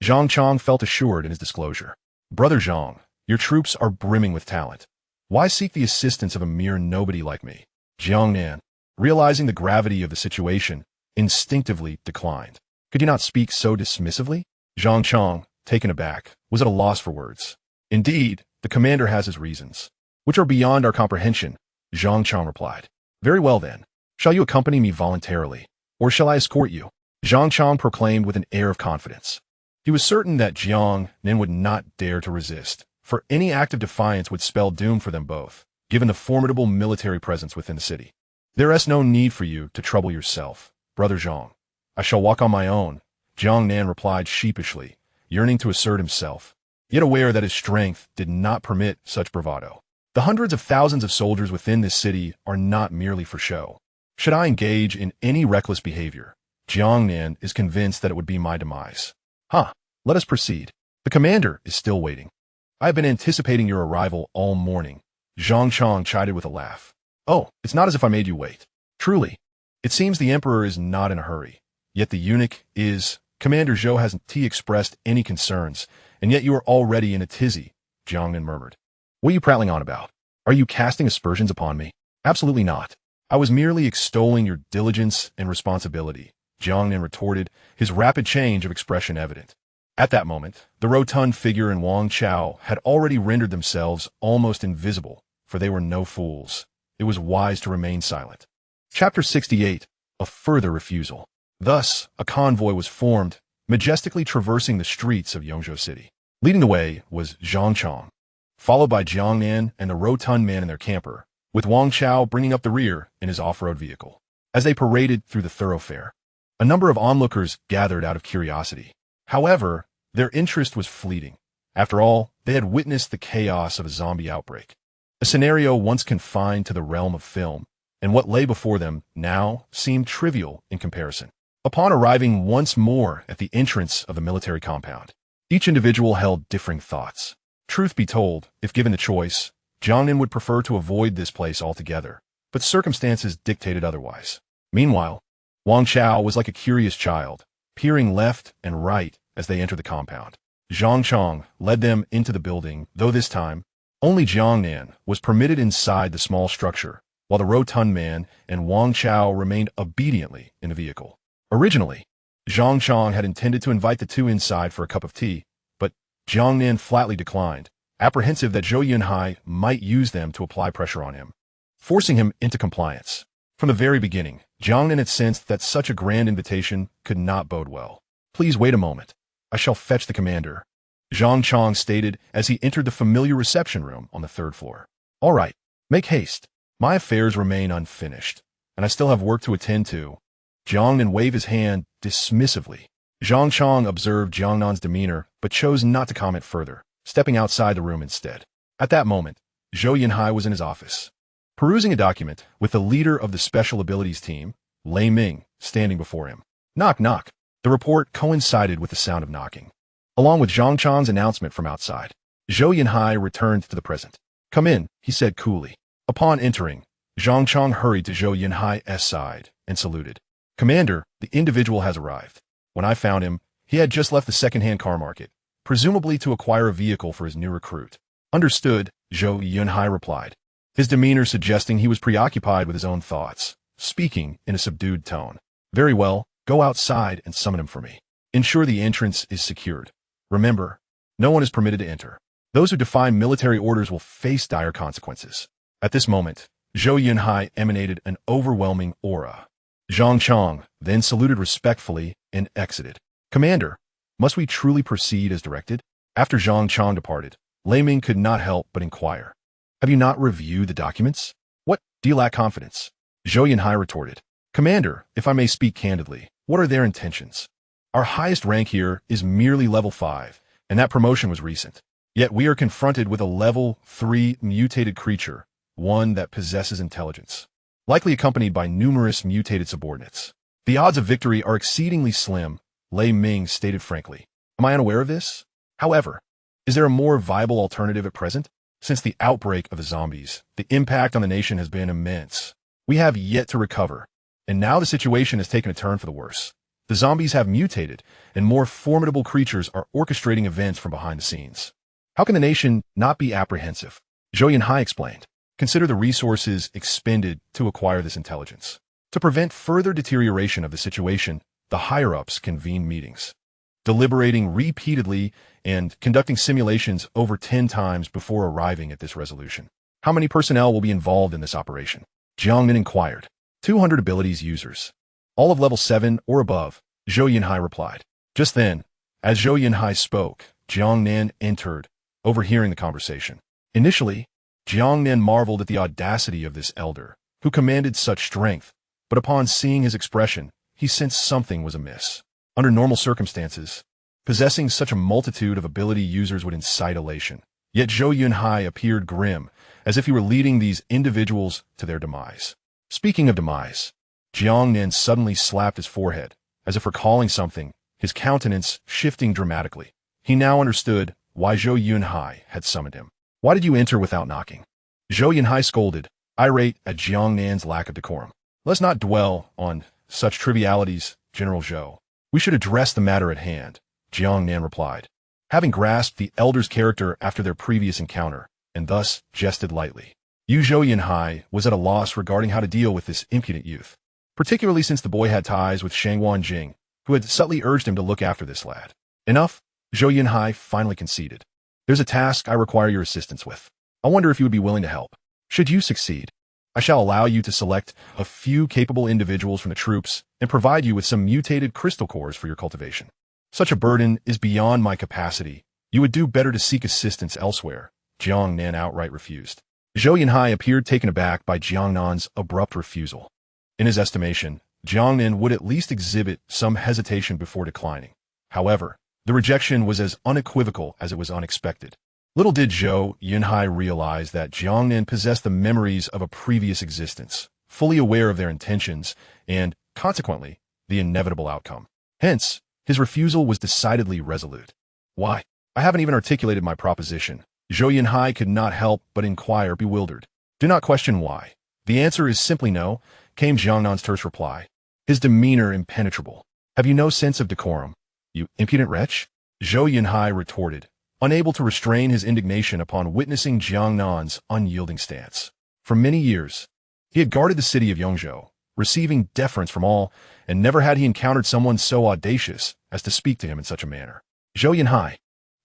Zhang Chong felt assured in his disclosure. "Brother Zhang, your troops are brimming with talent. Why seek the assistance of a mere nobody like me?" Jiang Nan, realizing the gravity of the situation, instinctively declined. "Could you not speak so dismissively?" Zhang Chong, taken aback, was at a loss for words. "Indeed, the commander has his reasons, which are beyond our comprehension," Zhang Chong replied. "Very well then. Shall you accompany me voluntarily, or shall I escort you?" Zhang Chong proclaimed with an air of confidence. He was certain that Jiang Nan would not dare to resist, for any act of defiance would spell doom for them both, given the formidable military presence within the city. "There is no need for you to trouble yourself, Brother Zhang. I shall walk on my own," Jiang Nan replied sheepishly, yearning to assert himself, yet aware that his strength did not permit such bravado. "The hundreds of thousands of soldiers within this city are not merely for show. Should I engage in any reckless behavior, Jiang Nan is convinced that it would be my demise." Let us proceed. The commander is still waiting. "I have been anticipating your arrival all morning," Zhang Chong chided with a laugh. "Oh, it's not as if I made you wait. Truly, it seems the emperor is not in a hurry. Yet the eunuch is. Commander Zhou hasn't expressed any concerns, and yet you are already in a tizzy," Jiang Nan murmured. "What are you prattling on about? Are you casting aspersions upon me?" "Absolutely not. I was merely extolling your diligence and responsibility, Jiang Nan retorted, his rapid change of expression evident. At that moment, the rotund figure and Wang Chao had already rendered themselves almost invisible, for they were no fools. It was wise to remain silent. Chapter 68. A further refusal. Thus, a convoy was formed, majestically traversing the streets of Yongzhou City. Leading the way was Zhang Chong, followed by Jiang Nan and the rotund man in their camper, with Wang Chao bringing up the rear in his off-road vehicle. As they paraded through the thoroughfare, a number of onlookers gathered out of curiosity. However, their interest was fleeting. After all, they had witnessed the chaos of a zombie outbreak, a scenario once confined to the realm of film, and what lay before them now seemed trivial in comparison. Upon arriving once more at the entrance of the military compound, each individual held differing thoughts. Truth be told, if given the choice, Jiang Nan would prefer to avoid this place altogether, but circumstances dictated otherwise. Meanwhile, Wang Chao was like a curious child, peering left and right as they entered the compound. Zhang Chong led them into the building, though this time, only Jiang Nan was permitted inside the small structure, while the rotund man and Wang Chao remained obediently in the vehicle. Originally, Zhang Chong had intended to invite the two inside for a cup of tea, but Jiang Nan flatly declined, apprehensive that Zhou Yunhai might use them to apply pressure on him, forcing him into compliance. From the very beginning, Jiang Nan had sensed that such a grand invitation could not bode well. "Please wait a moment. I shall fetch the commander," Zhang Chong stated as he entered the familiar reception room on the third floor. "All right, make haste. My affairs remain unfinished, and I still have work to attend to." Jiang Nan waved his hand dismissively. Zhang Chong observed Jiang Nan's demeanor, but chose not to comment further, stepping outside the room instead. At that moment, Zhou Yunhai was in his office, perusing a document with the leader of the Special Abilities team, Lei Ming, standing before him. Knock, knock. The report coincided with the sound of knocking, along with Zhang Chong's announcement from outside. Zhou Yunhai returned to the present. "Come in," he said coolly. Upon entering, Zhang Chong hurried to Zhou Yunhai's side and saluted. "Commander, the individual has arrived. When I found him, he had just left the second-hand car market, presumably to acquire a vehicle for his new recruit." "Understood," Zhou Yunhai replied, his demeanor suggesting he was preoccupied with his own thoughts, speaking in a subdued tone. "Very well, go outside and summon him for me. Ensure the entrance is secured. Remember, no one is permitted to enter. Those who defy military orders will face dire consequences." At this moment, Zhou Yunhai emanated an overwhelming aura. Zhang Chong then saluted respectfully and exited. "Commander, must we truly proceed as directed?" After Zhang Chong departed, Lei Ming could not help but inquire. "Have you not reviewed the documents? What, do you lack confidence?" Zhou Yunhai retorted. "Commander, if I may speak candidly, what are their intentions? Our highest rank here is merely level 5, and that promotion was recent. Yet we are confronted with a level 3 mutated creature, one that possesses intelligence, likely accompanied by numerous mutated subordinates. The odds of victory are exceedingly slim," Lei Ming stated frankly. "Am I unaware of this? However, is there a more viable alternative at present? Since the outbreak of the zombies, the impact on the nation has been immense. We have yet to recover, and now the situation has taken a turn for the worse. The zombies have mutated, and more formidable creatures are orchestrating events from behind the scenes. How can the nation not be apprehensive?" Zhou Yunhai explained. "Consider the resources expended to acquire this intelligence. To prevent further deterioration of the situation, the higher-ups convene meetings, deliberating repeatedly and conducting simulations over 10 times before arriving at this resolution." "How many personnel will be involved in this operation?" Jiang Nan inquired. 200 abilities users, all of level 7 or above," Zhou Yunhai replied. Just then, as Zhou Yunhai spoke, Jiang Nan entered, overhearing the conversation. Initially, Jiang Nan marveled at the audacity of this elder, who commanded such strength, but upon seeing his expression, he sensed something was amiss. Under normal circumstances, possessing such a multitude of ability users would incite elation. Yet Zhou Yunhai appeared grim, as if he were leading these individuals to their demise. Speaking of demise, Jiang Nan suddenly slapped his forehead, as if recalling something, his countenance shifting dramatically. He now understood why Zhou Yunhai had summoned him. "Why did you enter without knocking?" Zhou Yunhai scolded, irate at Jiang Nan's lack of decorum. "Let's not dwell on such trivialities, General Zhou. We should address the matter at hand," Jiang Nan replied, having grasped the elder's character after their previous encounter, and thus jested lightly. Yu Zhou Yunhai was at a loss regarding how to deal with this impudent youth, particularly since the boy had ties with Shangwan Jing, who had subtly urged him to look after this lad. Enough, Zhou Yunhai finally conceded. There's a task I require your assistance with. I wonder if you would be willing to help. Should you succeed, I shall allow you to select a few capable individuals from the troops and provide you with some mutated crystal cores for your cultivation. Such a burden is beyond my capacity. You would do better to seek assistance elsewhere. Jiang Nan outright refused. Zhou Yunhai appeared taken aback by Jiang Nan's abrupt refusal. In his estimation, Jiang Nan would at least exhibit some hesitation before declining. However, the rejection was as unequivocal as it was unexpected. Little did Zhou Yunhai realize that Jiang Nan possessed the memories of a previous existence, fully aware of their intentions and, consequently, the inevitable outcome. Hence, his refusal was decidedly resolute. Why? I haven't even articulated my proposition. Zhou Yunhai could not help but inquire, bewildered. Do not question why. The answer is simply no, came Jiang Nan's terse reply, his demeanor impenetrable. Have you no sense of decorum, you impudent wretch? Zhou Yunhai retorted, unable to restrain his indignation upon witnessing Jiang Nan's unyielding stance. For many years, he had guarded the city of Yongzhou, receiving deference from all, and never had he encountered someone so audacious as to speak to him in such a manner. Zhou Yunhai,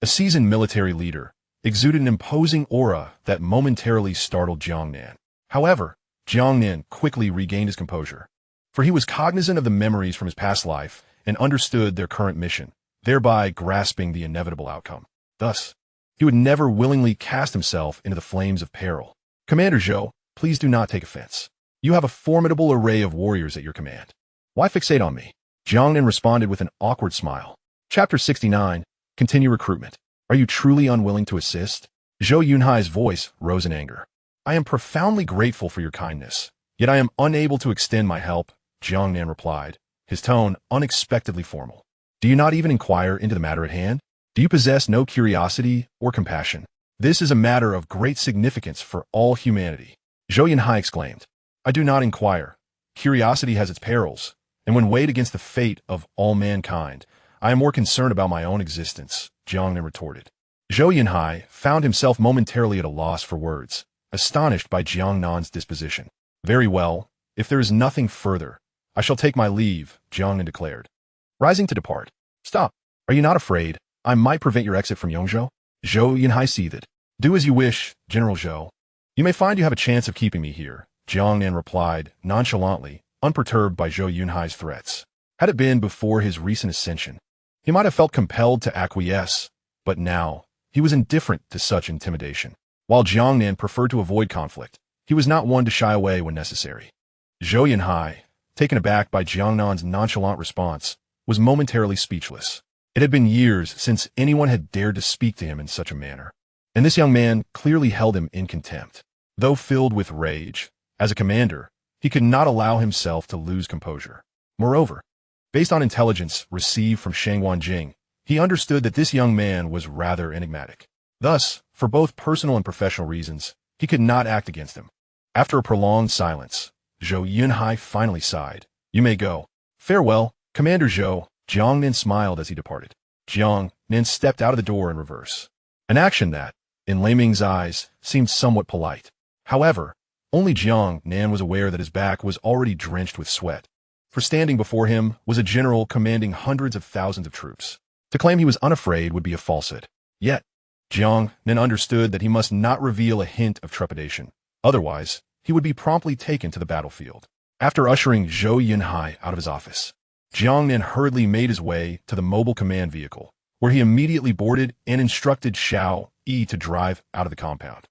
a seasoned military leader, exuded an imposing aura that momentarily startled Jiang Nan. However, Jiang Nan quickly regained his composure, for he was cognizant of the memories from his past life and understood their current mission, thereby grasping the inevitable outcome. Thus, he would never willingly cast himself into the flames of peril. Commander Zhou, please do not take offense. You have a formidable array of warriors at your command. Why fixate on me? Jiang Nan responded with an awkward smile. Chapter 69, Continue Recruitment. Are you truly unwilling to assist? Zhou Yunhai's voice rose in anger. I am profoundly grateful for your kindness, yet I am unable to extend my help, Jiang Nan replied, his tone unexpectedly formal. Do you not even inquire into the matter at hand? Do you possess no curiosity or compassion? This is a matter of great significance for all humanity. Zhou Yunhai exclaimed. I do not inquire. Curiosity has its perils, and when weighed against the fate of all mankind, I am more concerned about my own existence, Jiang Nan retorted. Zhou Yunhai found himself momentarily at a loss for words, astonished by Jiang Nan's disposition. Very well, if there is nothing further, I shall take my leave, Jiang Nan declared, rising to depart. Stop. Are you not afraid I might prevent your exit from Yongzhou? Zhou Yunhai seethed. Do as you wish, General Zhou. You may find you have a chance of keeping me here, Jiang Nan replied, nonchalantly, unperturbed by Zhou Yunhai's threats. Had it been before his recent ascension, he might have felt compelled to acquiesce, but now, he was indifferent to such intimidation. While Jiang Nan preferred to avoid conflict, he was not one to shy away when necessary. Zhou Yunhai, taken aback by Jiang Nan's nonchalant response, was momentarily speechless. It had been years since anyone had dared to speak to him in such a manner, and this young man clearly held him in contempt. Though filled with rage, as a commander, he could not allow himself to lose composure. Moreover, based on intelligence received from Shangwan Jing, he understood that this young man was rather enigmatic. Thus, for both personal and professional reasons, he could not act against him. After a prolonged silence, Zhou Yunhai finally sighed. You may go. Farewell, Commander Zhou. Jiang Nan smiled as he departed. Jiang Nan stepped out of the door in reverse, an action that, in Lei Ming's eyes, seemed somewhat polite. However, only Jiang Nan was aware that his back was already drenched with sweat, for standing before him was a general commanding hundreds of thousands of troops. To claim he was unafraid would be a falsehood. Yet, Jiang Nan understood that he must not reveal a hint of trepidation. Otherwise, he would be promptly taken to the battlefield. After ushering Zhou Yunhai out of his office, Jiang Nan hurriedly made his way to the mobile command vehicle, where he immediately boarded and instructed Xiao Yi to drive out of the compound.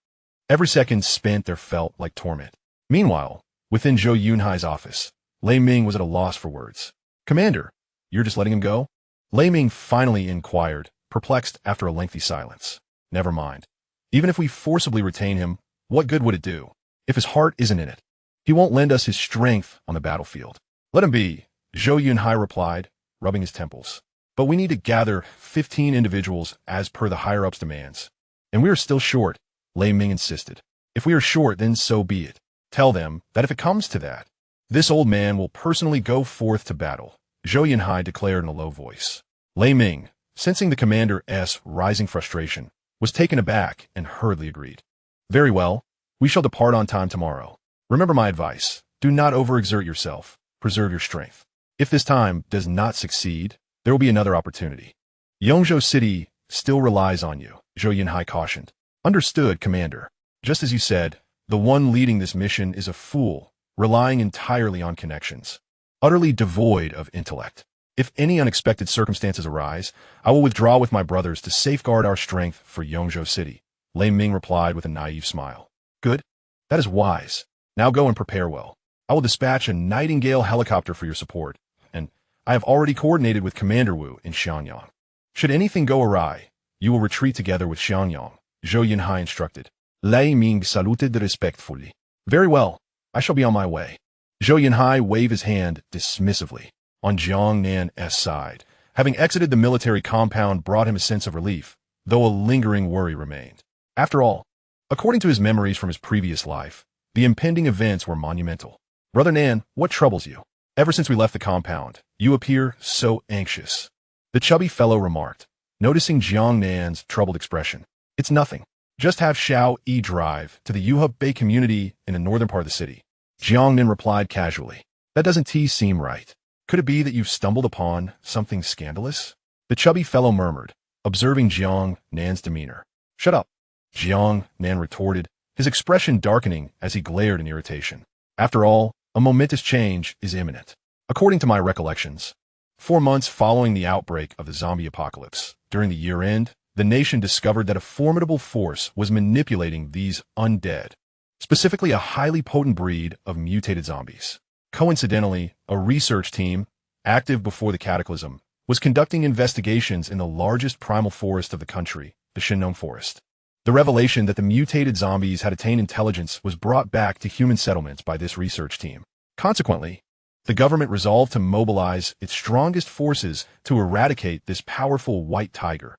Every second spent there felt like torment. Meanwhile, within Zhou Yunhai's office, Lei Ming was at a loss for words. Commander, you're just letting him go? Lei Ming finally inquired, perplexed after a lengthy silence. Never mind. Even if we forcibly retain him, what good would it do? If his heart isn't in it, he won't lend us his strength on the battlefield. Let him be, Zhou Yunhai replied, rubbing his temples. But we need to gather 15 individuals as per the higher-ups' demands. And we are still short, Lei Ming insisted. If we are short, then so be it. Tell them that if it comes to that, this old man will personally go forth to battle, Zhou Yunhai declared in a low voice. Lei Ming, sensing the commander's rising frustration, was taken aback and hurriedly agreed. Very well, We shall depart on time tomorrow. Remember my advice. Do not overexert yourself. Preserve your strength. If this time does not succeed, there will be another opportunity. Yongzhou City still relies on you, Zhou Yinhai cautioned. Understood, Commander. Just as you said, the one leading this mission is a fool, relying entirely on connections, utterly devoid of intellect. If any unexpected circumstances arise, I will withdraw with my brothers to safeguard our strength for Yongzhou City, Lei Ming replied with a naive smile. Good. That is wise. Now go and prepare well. I will dispatch a Nightingale helicopter for your support, and I have already coordinated with Commander Wu in Xianyang. Should anything go awry, you will retreat together with Xianyang, Zhou Yinhai instructed. Lei Ming saluted respectfully. Very well. I shall be on my way. Zhou Yinhai waved his hand dismissively. On Jiang Nan's side, having exited the military compound brought him a sense of relief, though a lingering worry remained. After all, according to his memories from his previous life, the impending events were monumental. Brother Nan, what troubles you? Ever since we left the compound, you appear so anxious. The chubby fellow remarked, noticing Jiang Nan's troubled expression. It's nothing. Just have Xiao Yi drive to the Yuhua Bay community in the northern part of the city. Jiang Nan replied casually. That doesn't seem right. Could it be that you've stumbled upon something scandalous? The chubby fellow murmured, observing Jiang Nan's demeanor. Shut up, Jiang Nan retorted, his expression darkening as he glared in irritation. After all, a momentous change is imminent. According to my recollections, 4 months following the outbreak of the zombie apocalypse, during the year-end, the nation discovered that a formidable force was manipulating these undead, specifically a highly potent breed of mutated zombies. Coincidentally, a research team, active before the cataclysm, was conducting investigations in the largest primal forest of the country, the Shenong Forest. The revelation that the mutated zombies had attained intelligence was brought back to human settlements by this research team. Consequently, the government resolved to mobilize its strongest forces to eradicate this powerful white tiger,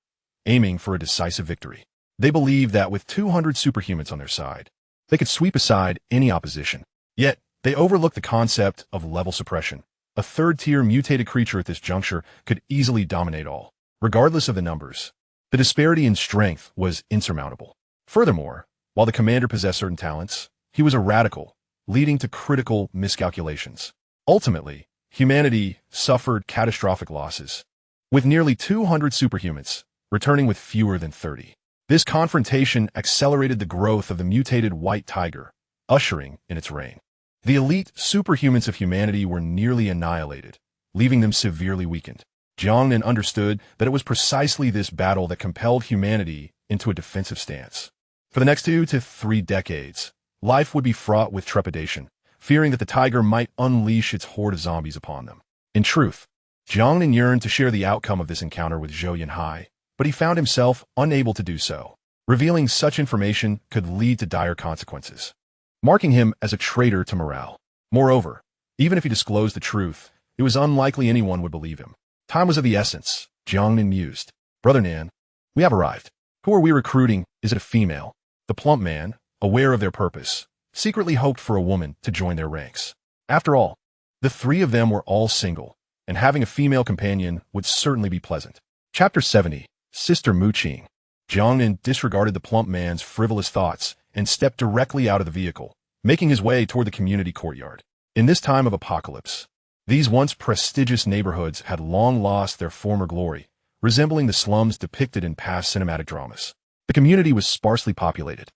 aiming for a decisive victory. They believed that with 200 superhumans on their side, they could sweep aside any opposition. Yet, they overlooked the concept of level suppression. A third-tier mutated creature at this juncture could easily dominate all, regardless of the numbers. The disparity in strength was insurmountable. Furthermore, while the commander possessed certain talents, he was a radical, leading to critical miscalculations. Ultimately, humanity suffered catastrophic losses, with nearly 200 superhumans returning with fewer than 30. This confrontation accelerated the growth of the mutated white tiger, ushering in its reign. The elite superhumans of humanity were nearly annihilated, leaving them severely weakened. Jiang Nan understood that it was precisely this battle that compelled humanity into a defensive stance. For the next 2 to 3 decades, life would be fraught with trepidation, fearing that the tiger might unleash its horde of zombies upon them. In truth, Jiang Nan yearned to share the outcome of this encounter with Zhou Yinhai, but he found himself unable to do so. Revealing such information could lead to dire consequences, marking him as a traitor to morale. Moreover, even if he disclosed the truth, it was unlikely anyone would believe him. Time was of the essence, Jiang Nan mused. Brother Nan, we have arrived. Who are we recruiting? Is it a female? The plump man, aware of their purpose, secretly hoped for a woman to join their ranks. After all, the 3 of them were all single, and having a female companion would certainly be pleasant. Chapter 70, Sister Mu Qing. Jiang Nan disregarded the plump man's frivolous thoughts and stepped directly out of the vehicle, making his way toward the community courtyard. In this time of apocalypse, these once prestigious neighborhoods had long lost their former glory, resembling the slums depicted in past cinematic dramas. The community was sparsely populated.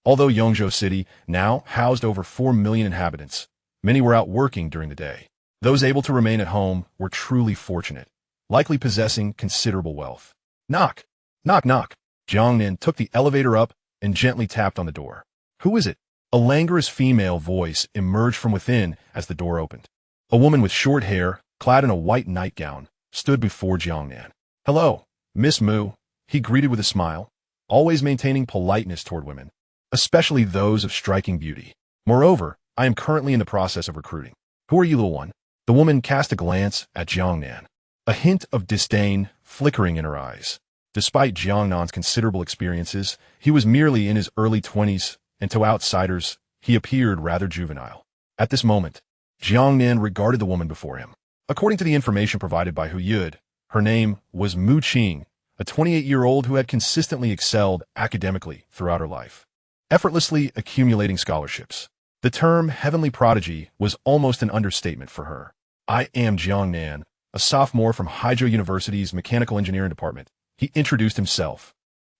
Although Yongzhou City now housed over 4 million inhabitants, many were out working during the day. Those able to remain at home were truly fortunate, likely possessing considerable wealth. Knock! Knock, knock! Jiang Nan took the elevator up and gently tapped on the door. Who is it? A languorous female voice emerged from within as the door opened. A woman with short hair, clad in a white nightgown, stood before Jiang Nan. Hello, Miss Mu, he greeted with a smile, always maintaining politeness toward women, especially those of striking beauty. Moreover, I am currently in the process of recruiting. Who are you, little one? The woman cast a glance at Jiang Nan, a hint of disdain flickering in her eyes. Despite Jiang Nan's considerable experiences, he was merely in his early 20s, and to outsiders, he appeared rather juvenile. At this moment, Jiang Nan regarded the woman before him. According to the information provided by Hu Yud, her name was Mu Qing, a 28-year-old who had consistently excelled academically throughout her life. effortlessly accumulating scholarships. The term heavenly prodigy was almost an understatement for her. I am Jiang Nan, a sophomore from Haizhou University's Mechanical Engineering Department. He introduced himself.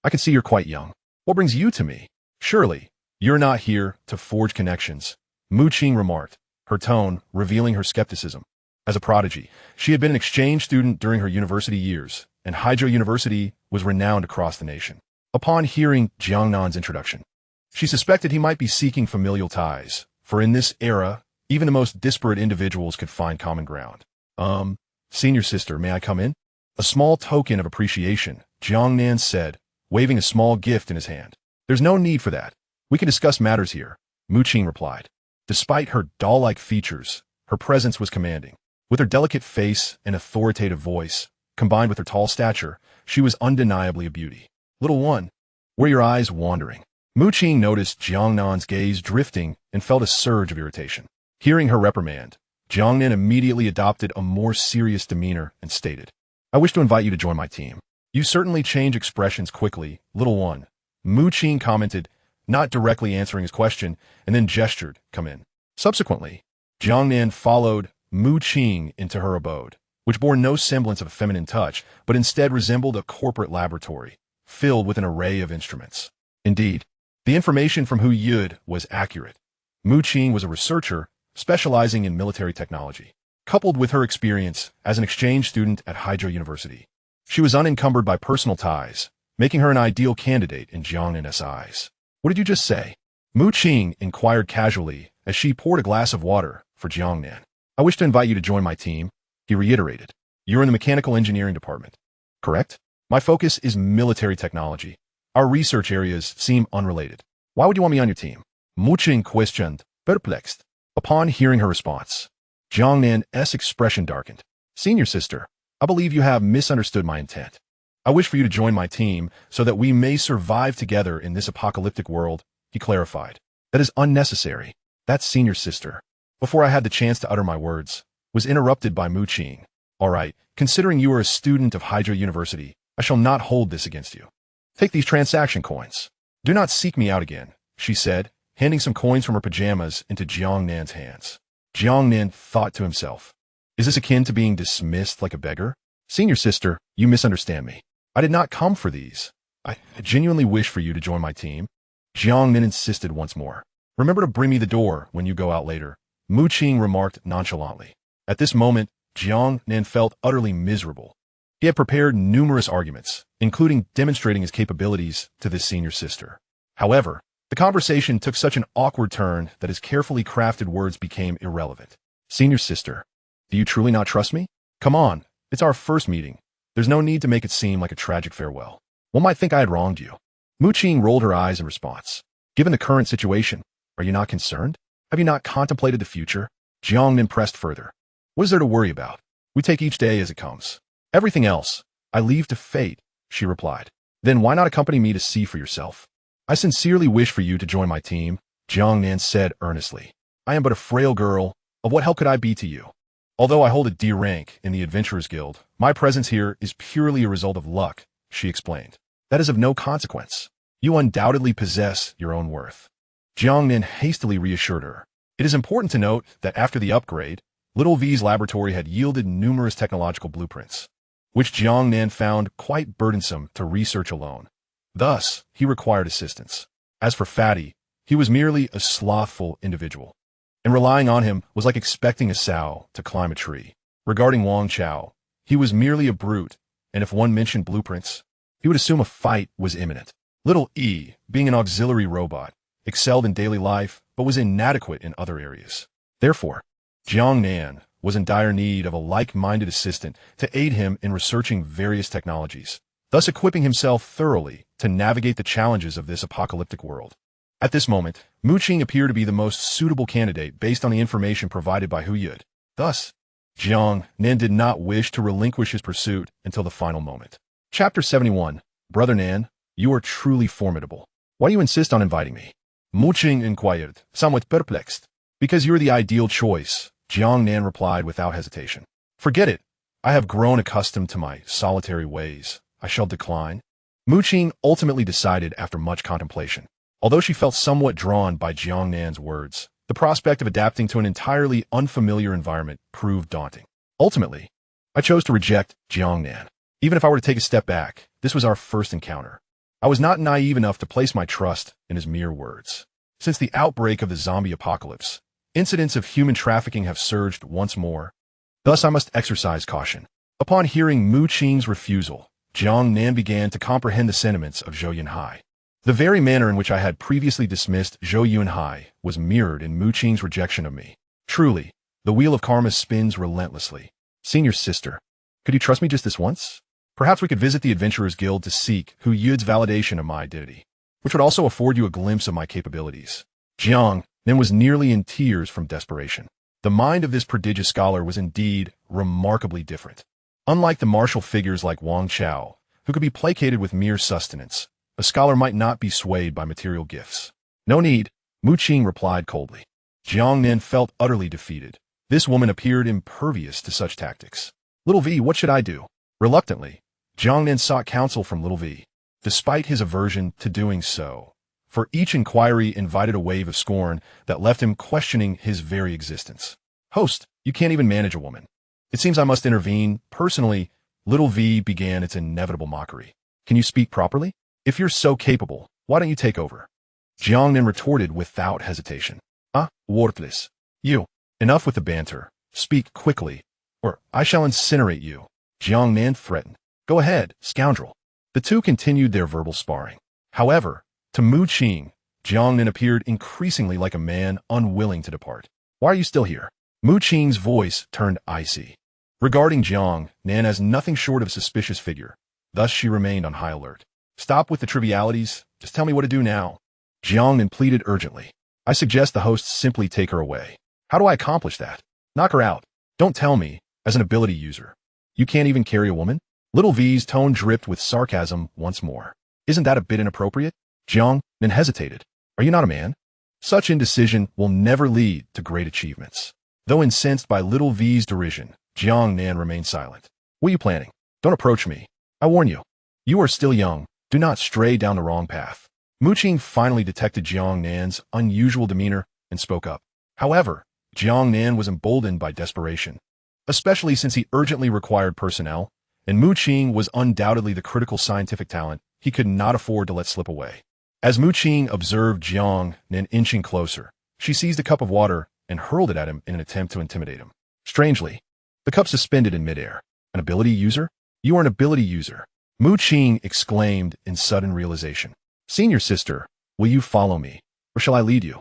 I can see you're quite young. What brings you to me? Surely, you're not here to forge connections, Mu Qing remarked, her tone revealing her skepticism. As a prodigy, she had been an exchange student during her university years, and Haizhou University was renowned across the nation. Upon hearing Jiang Nan's introduction, she suspected he might be seeking familial ties, for in this era, even the most disparate individuals could find common ground. Senior sister, may I come in? A small token of appreciation, Jiang Nan said, waving a small gift in his hand. There's no need for that. We can discuss matters here, Mu Qing replied. Despite her doll-like features, her presence was commanding. With her delicate face and authoritative voice, combined with her tall stature, she was undeniably a beauty. Little one, were your eyes wandering? Mu Qing noticed Jiang Nan's gaze drifting and felt a surge of irritation. Hearing her reprimand, Jiang Nan immediately adopted a more serious demeanor and stated, I wish to invite you to join my team. You certainly change expressions quickly, little one, Mu Qing commented, not directly answering his question, and then gestured, come in. Subsequently, Jiang Nan followed Mu Qing into her abode, which bore no semblance of a feminine touch, but instead resembled a corporate laboratory, filled with an array of instruments. Indeed, the information from Hu Yud was accurate. Mu Qing was a researcher specializing in military technology. Coupled with her experience as an exchange student at Haizhou University, she was unencumbered by personal ties, making her an ideal candidate in Jiang Nan's eyes. What did you just say? Mu Qing inquired casually as she poured a glass of water for Jiang Nan. I wish to invite you to join my team, he reiterated. You're in the Mechanical Engineering Department, correct? My focus is military technology. Our research areas seem unrelated. Why would you want me on your team? Mu Qing questioned, perplexed. Upon hearing her response, Jiang Nan's expression darkened. Senior sister, I believe you have misunderstood my intent. I wish for you to join my team so that we may survive together in this apocalyptic world, he clarified. That is unnecessary. That's senior sister. Before I had the chance to utter my words, was interrupted by Mu Qing. All right, considering you are a student of Haizhou University, I shall not hold this against you. Take these transaction coins. Do not seek me out again, she said, handing some coins from her pajamas into Jiang Nan's hands. Jiang Nan thought to himself, is this akin to being dismissed like a beggar? Senior sister, you misunderstand me. I did not come for these. I genuinely wish for you to join my team. Jiang Nan insisted once more. Remember to bring me the door when you go out later, Mu Qing remarked nonchalantly. At this moment, Jiang Nan felt utterly miserable. He had prepared numerous arguments, including demonstrating his capabilities to this senior sister. However, the conversation took such an awkward turn that his carefully crafted words became irrelevant. Senior sister, do you truly not trust me? Come on, it's our first meeting. There's no need to make it seem like a tragic farewell. One might think I had wronged you. Mu Qing rolled her eyes in response. Given the current situation, are you not concerned? Have you not contemplated the future? Jiang Nan pressed further. What is there to worry about? We take each day as it comes. Everything else, I leave to fate, she replied. Then why not accompany me to see for yourself? I sincerely wish for you to join my team, Jiang Nan said earnestly. I am but a frail girl. Of what help could I be to you? Although I hold a D rank in the Adventurers Guild, my presence here is purely a result of luck, she explained. That is of no consequence. You undoubtedly possess your own worth. Jiang Nan hastily reassured her. It is important to note that after the upgrade, Little V's laboratory had yielded numerous technological blueprints, which Jiang Nan found quite burdensome to research alone. Thus, he required assistance. As for Fatty, he was merely a slothful individual, and relying on him was like expecting a sow to climb a tree. Regarding Wang Chao, he was merely a brute, and if one mentioned blueprints, he would assume a fight was imminent. Little E, being an auxiliary robot, excelled in daily life but was inadequate in other areas. Therefore, Jiang Nan was in dire need of a like-minded assistant to aid him in researching various technologies, thus equipping himself thoroughly to navigate the challenges of this apocalyptic world. At this moment, Mu Qing appeared to be the most suitable candidate based on the information provided by Hu Yud. Thus, Jiang Nan did not wish to relinquish his pursuit until the final moment. Chapter 71. Brother Nan, you are truly formidable. Why do you insist on inviting me? Mu Qing inquired, somewhat perplexed. Because you're the ideal choice, Jiang Nan replied without hesitation. Forget it. I have grown accustomed to my solitary ways. I shall decline. Mu Qing ultimately decided after much contemplation. Although she felt somewhat drawn by Jiang Nan's words, the prospect of adapting to an entirely unfamiliar environment proved daunting. Ultimately, I chose to reject Jiang Nan. Even if I were to take a step back, this was our first encounter. I was not naive enough to place my trust in his mere words. Since the outbreak of the zombie apocalypse, incidents of human trafficking have surged once more. Thus, I must exercise caution. Upon hearing Mu Qing's refusal, Jiang Nan began to comprehend the sentiments of Zhou Yunhai. The very manner in which I had previously dismissed Zhou Yunhai was mirrored in Mu Qing's rejection of me. Truly, the wheel of karma spins relentlessly. Senior sister, could you trust me just this once? Perhaps we could visit the Adventurers Guild to seek Hu Yud's validation of my identity, which would also afford you a glimpse of my capabilities. Jiang Nan was nearly in tears from desperation. The mind of this prodigious scholar was indeed remarkably different. Unlike the martial figures like Wang Chao, who could be placated with mere sustenance, a scholar might not be swayed by material gifts. No need, Mu Qing replied coldly. Jiang Nan felt utterly defeated. This woman appeared impervious to such tactics. Little V, what should I do? Reluctantly, Jiang Nan sought counsel from Little V. Despite his aversion to doing so, for each inquiry invited a wave of scorn that left him questioning his very existence. Host, you can't even manage a woman. It seems I must intervene. Personally, Little V began its inevitable mockery. Can you speak properly? If you're so capable, why don't you take over? Jiang Nan retorted without hesitation. Worthless. You. Enough with the banter. Speak quickly, or I shall incinerate you. Jiang Nan threatened. Go ahead, scoundrel. The two continued their verbal sparring. However, to Mu Qing, Jiang Nan appeared increasingly like a man unwilling to depart. Why are you still here? Mu Qing's voice turned icy. Regarding Jiang Nan as nothing short of a suspicious figure, thus she remained on high alert. Stop with the trivialities, just tell me what to do now. Jiang Nan pleaded urgently. I suggest the hosts simply take her away. How do I accomplish that? Knock her out. Don't tell me, as an ability user, you can't even carry a woman? Little V's tone dripped with sarcasm once more. Isn't that a bit inappropriate? Jiang Nan hesitated. Are you not a man? Such indecision will never lead to great achievements. Though incensed by Little V's derision, Jiang Nan remained silent. What are you planning? Don't approach me. I warn you. You are still young. Do not stray down the wrong path. Mu Qing finally detected Jiang Nan's unusual demeanor and spoke up. However, Jiang Nan was emboldened by desperation, especially since he urgently required personnel, and Mu Qing was undoubtedly the critical scientific talent he could not afford to let slip away. As Mu Qing observed Jiang Nan inching closer, she seized a cup of water and hurled it at him in an attempt to intimidate him. Strangely, the cup suspended in midair. An ability user? You are an ability user. Mu Qing exclaimed in sudden realization. Senior sister, will you follow me, or shall I lead you?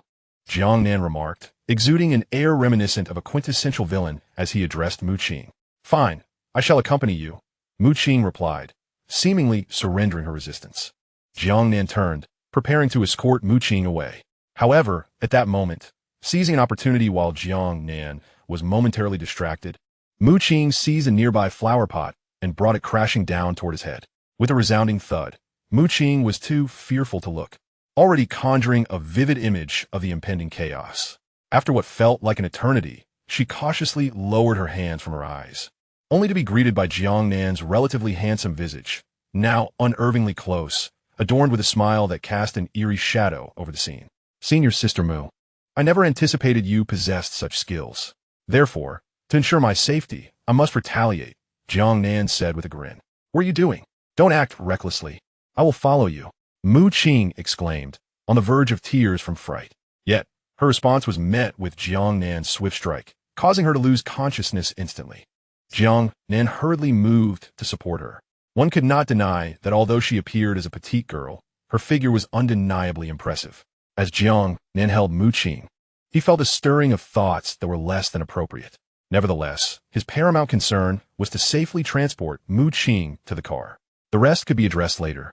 Jiang Nan remarked, exuding an air reminiscent of a quintessential villain as he addressed Mu Qing. Fine, I shall accompany you, Mu Qing replied, seemingly surrendering her resistance. Jiang Nan turned, preparing to escort Mu Qing away. However, at that moment, seizing an opportunity while Jiang Nan was momentarily distracted, Mu Qing seized a nearby flower pot and brought it crashing down toward his head. With a resounding thud, Mu Qing was too fearful to look, already conjuring a vivid image of the impending chaos. After what felt like an eternity, she cautiously lowered her hands from her eyes, only to be greeted by Jiang Nan's relatively handsome visage, now unnervingly close, adorned with a smile that cast an eerie shadow over the scene. Senior Sister Mu, I never anticipated you possessed such skills. Therefore, to ensure my safety, I must retaliate, Jiang Nan said with a grin. What are you doing? Don't act recklessly. I will follow you, Mu Qing exclaimed, on the verge of tears from fright. Yet, her response was met with Jiang Nan's swift strike, causing her to lose consciousness instantly. Jiang Nan hurriedly moved to support her. One could not deny that although she appeared as a petite girl, her figure was undeniably impressive. As Jiang Nan held Mu Qing, he felt a stirring of thoughts that were less than appropriate. Nevertheless, his paramount concern was to safely transport Mu Qing to the car. The rest could be addressed later,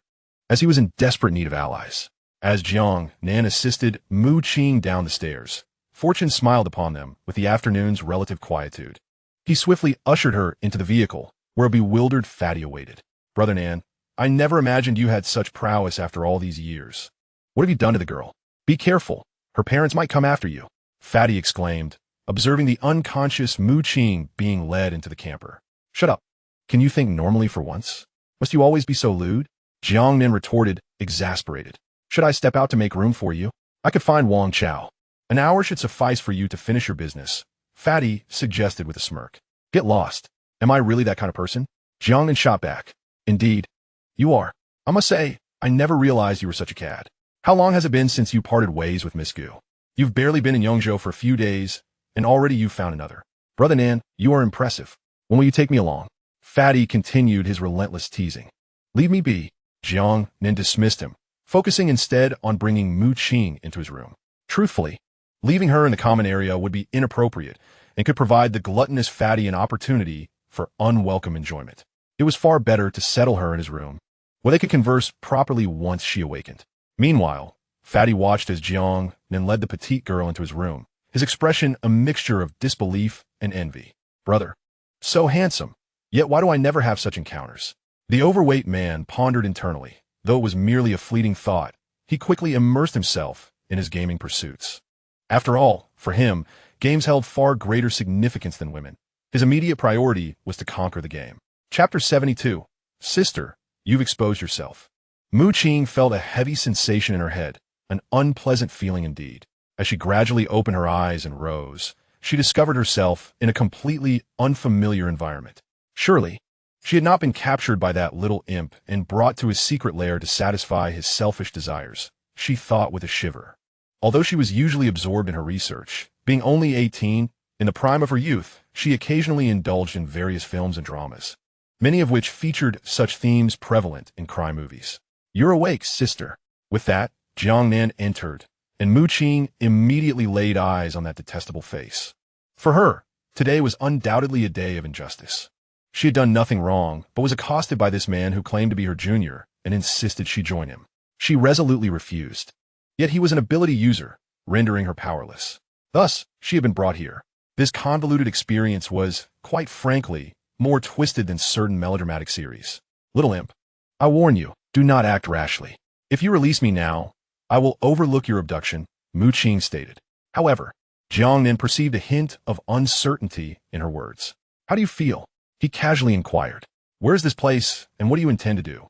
as he was in desperate need of allies. As Jiang Nan assisted Mu Qing down the stairs, fortune smiled upon them with the afternoon's relative quietude. He swiftly ushered her into the vehicle, where a bewildered Fatty awaited. Brother Nan, I never imagined you had such prowess after all these years. What have you done to the girl? Be careful. Her parents might come after you, Fatty exclaimed, observing the unconscious Mu Qing being led into the camper. Shut up. Can you think normally for once? Must you always be so lewd? Jiang Nan retorted, exasperated. Should I step out to make room for you? I could find Wang Chao. An hour should suffice for you to finish your business, Fatty suggested with a smirk. Get lost. Am I really that kind of person? Jiang Nan shot back. Indeed, you are. I must say, I never realized you were such a cad. How long has it been since you parted ways with Miss Gu? You've barely been in Yongzhou for a few days, and already you've found another. Brother Nan, you are impressive. When will you take me along? Fatty continued his relentless teasing. Leave me be. Jiang Nan dismissed him, focusing instead on bringing Mu Qing into his room. Truthfully, leaving her in the common area would be inappropriate and could provide the gluttonous Fatty an opportunity for unwelcome enjoyment. It was far better to settle her in his room, where they could converse properly once she awakened. Meanwhile, Fatty watched as Jiang Nan led the petite girl into his room, his expression a mixture of disbelief and envy. Brother, so handsome, yet why do I never have such encounters? The overweight man pondered internally. Though it was merely a fleeting thought, he quickly immersed himself in his gaming pursuits. After all, for him, games held far greater significance than women. His immediate priority was to conquer the game. Chapter 72. Sister, you've exposed yourself. Mu Qing felt a heavy sensation in her head, an unpleasant feeling indeed. As she gradually opened her eyes and rose, she discovered herself in a completely unfamiliar environment. Surely, she had not been captured by that little imp and brought to his secret lair to satisfy his selfish desires, she thought with a shiver. Although she was usually absorbed in her research, being only 18, in the prime of her youth, she occasionally indulged in various films and dramas, many of which featured such themes prevalent in crime movies. You're awake, sister. With that, Jiang Nan entered, and Mu Qing immediately laid eyes on that detestable face. For her, today was undoubtedly a day of injustice. She had done nothing wrong, but was accosted by this man who claimed to be her junior and insisted she join him. She resolutely refused. Yet he was an ability user, rendering her powerless. Thus, she had been brought here. This convoluted experience was, quite frankly, more twisted than certain melodramatic series. Little imp, I warn you, do not act rashly. If you release me now, I will overlook your abduction, Mu Qing stated. However, Jiang Nan perceived a hint of uncertainty in her words. How do you feel? He casually inquired. Where is this place, and what do you intend to do?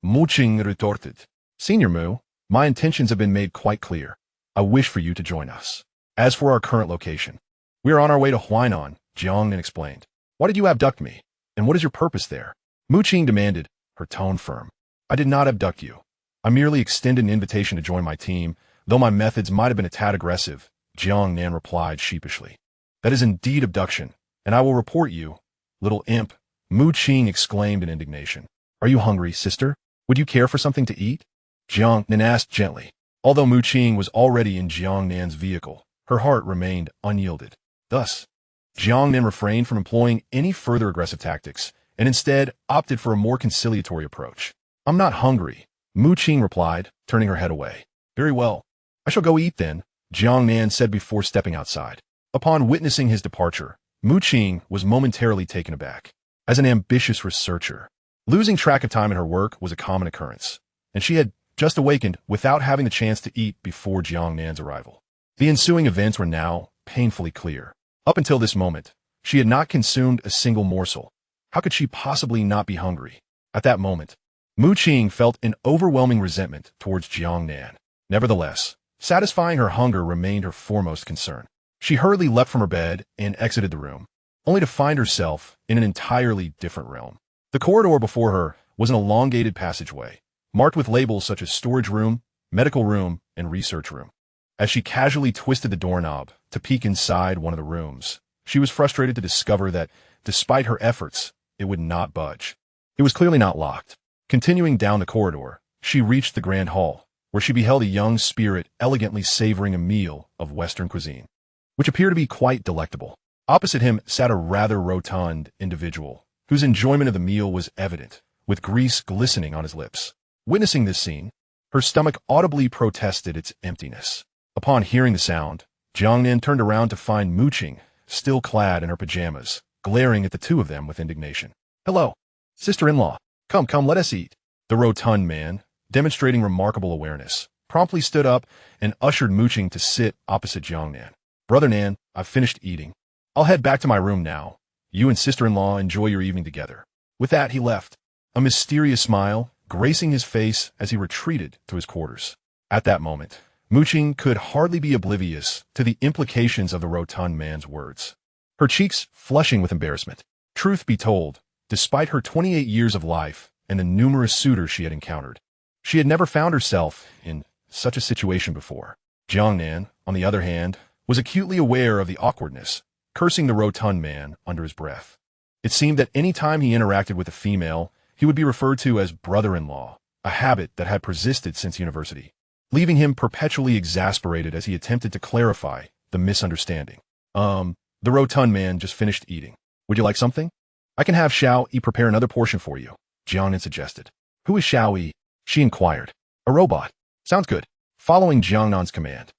Mu Qing retorted. Senior Mu, my intentions have been made quite clear. I wish for you to join us. As for our current location, we are on our way to Huainan, Jiang Nan explained. Why did you abduct me, and what is your purpose there? Mu Qing demanded, her tone firm. I did not abduct you. I merely extended an invitation to join my team, though my methods might have been a tad aggressive, Jiang Nan replied sheepishly. That is indeed abduction, and I will report you. Little imp, Mu Qing exclaimed in indignation. Are you hungry, sister? Would you care for something to eat? Jiang Nan asked gently. Although Mu Qing was already in Jiang Nan's vehicle, her heart remained unyielded. Thus, Jiang Nan refrained from employing any further aggressive tactics, and instead opted for a more conciliatory approach. I'm not hungry, Mu Qing replied, turning her head away. Very well. I shall go eat then, Jiang Nan said before stepping outside. Upon witnessing his departure, Mu Qing was momentarily taken aback. As an ambitious researcher, losing track of time in her work was a common occurrence, and she had just awakened without having the chance to eat before Jiang Nan's arrival. The ensuing events were now painfully clear. Up until this moment, she had not consumed a single morsel. How could she possibly not be hungry? At that moment, Mu Qing felt an overwhelming resentment towards Jiang Nan. Nevertheless, satisfying her hunger remained her foremost concern. She hurriedly leapt from her bed and exited the room, only to find herself in an entirely different realm. The corridor before her was an elongated passageway, marked with labels such as storage room, medical room, and research room. As she casually twisted the doorknob to peek inside one of the rooms, she was frustrated to discover that, despite her efforts, it would not budge. It was clearly not locked. Continuing down the corridor, she reached the grand hall, where she beheld a young spirit elegantly savoring a meal of Western cuisine, which appeared to be quite delectable. Opposite him sat a rather rotund individual, whose enjoyment of the meal was evident, with grease glistening on his lips. Witnessing this scene, her stomach audibly protested its emptiness. Upon hearing the sound, Jiang Nan turned around to find Mu Qing, still clad in her pajamas, glaring at the two of them with indignation. Hello, sister-in-law. Come, let us eat. The rotund man, demonstrating remarkable awareness, promptly stood up and ushered Mu Qing to sit opposite Jiang Nan. Brother Nan, I've finished eating. I'll head back to my room now. You and sister-in-law enjoy your evening together. With that, he left, a mysterious smile gracing his face as he retreated to his quarters. At that moment, Muqing could hardly be oblivious to the implications of the rotund man's words. Her cheeks flushing with embarrassment. Truth be told, despite her 28 years of life and the numerous suitors she had encountered, she had never found herself in such a situation before. Jiang Nan, on the other hand, was acutely aware of the awkwardness, cursing the rotund man under his breath. It seemed that any time he interacted with a female, he would be referred to as brother-in-law, a habit that had persisted since university, leaving him perpetually exasperated as he attempted to clarify the misunderstanding. The rotund man just finished eating. Would you like something? I can have Xiao Yi prepare another portion for you, Jiang Nan suggested. Who is Xiao Yi? She inquired. A robot. Sounds good. Following Jiang Nan's command,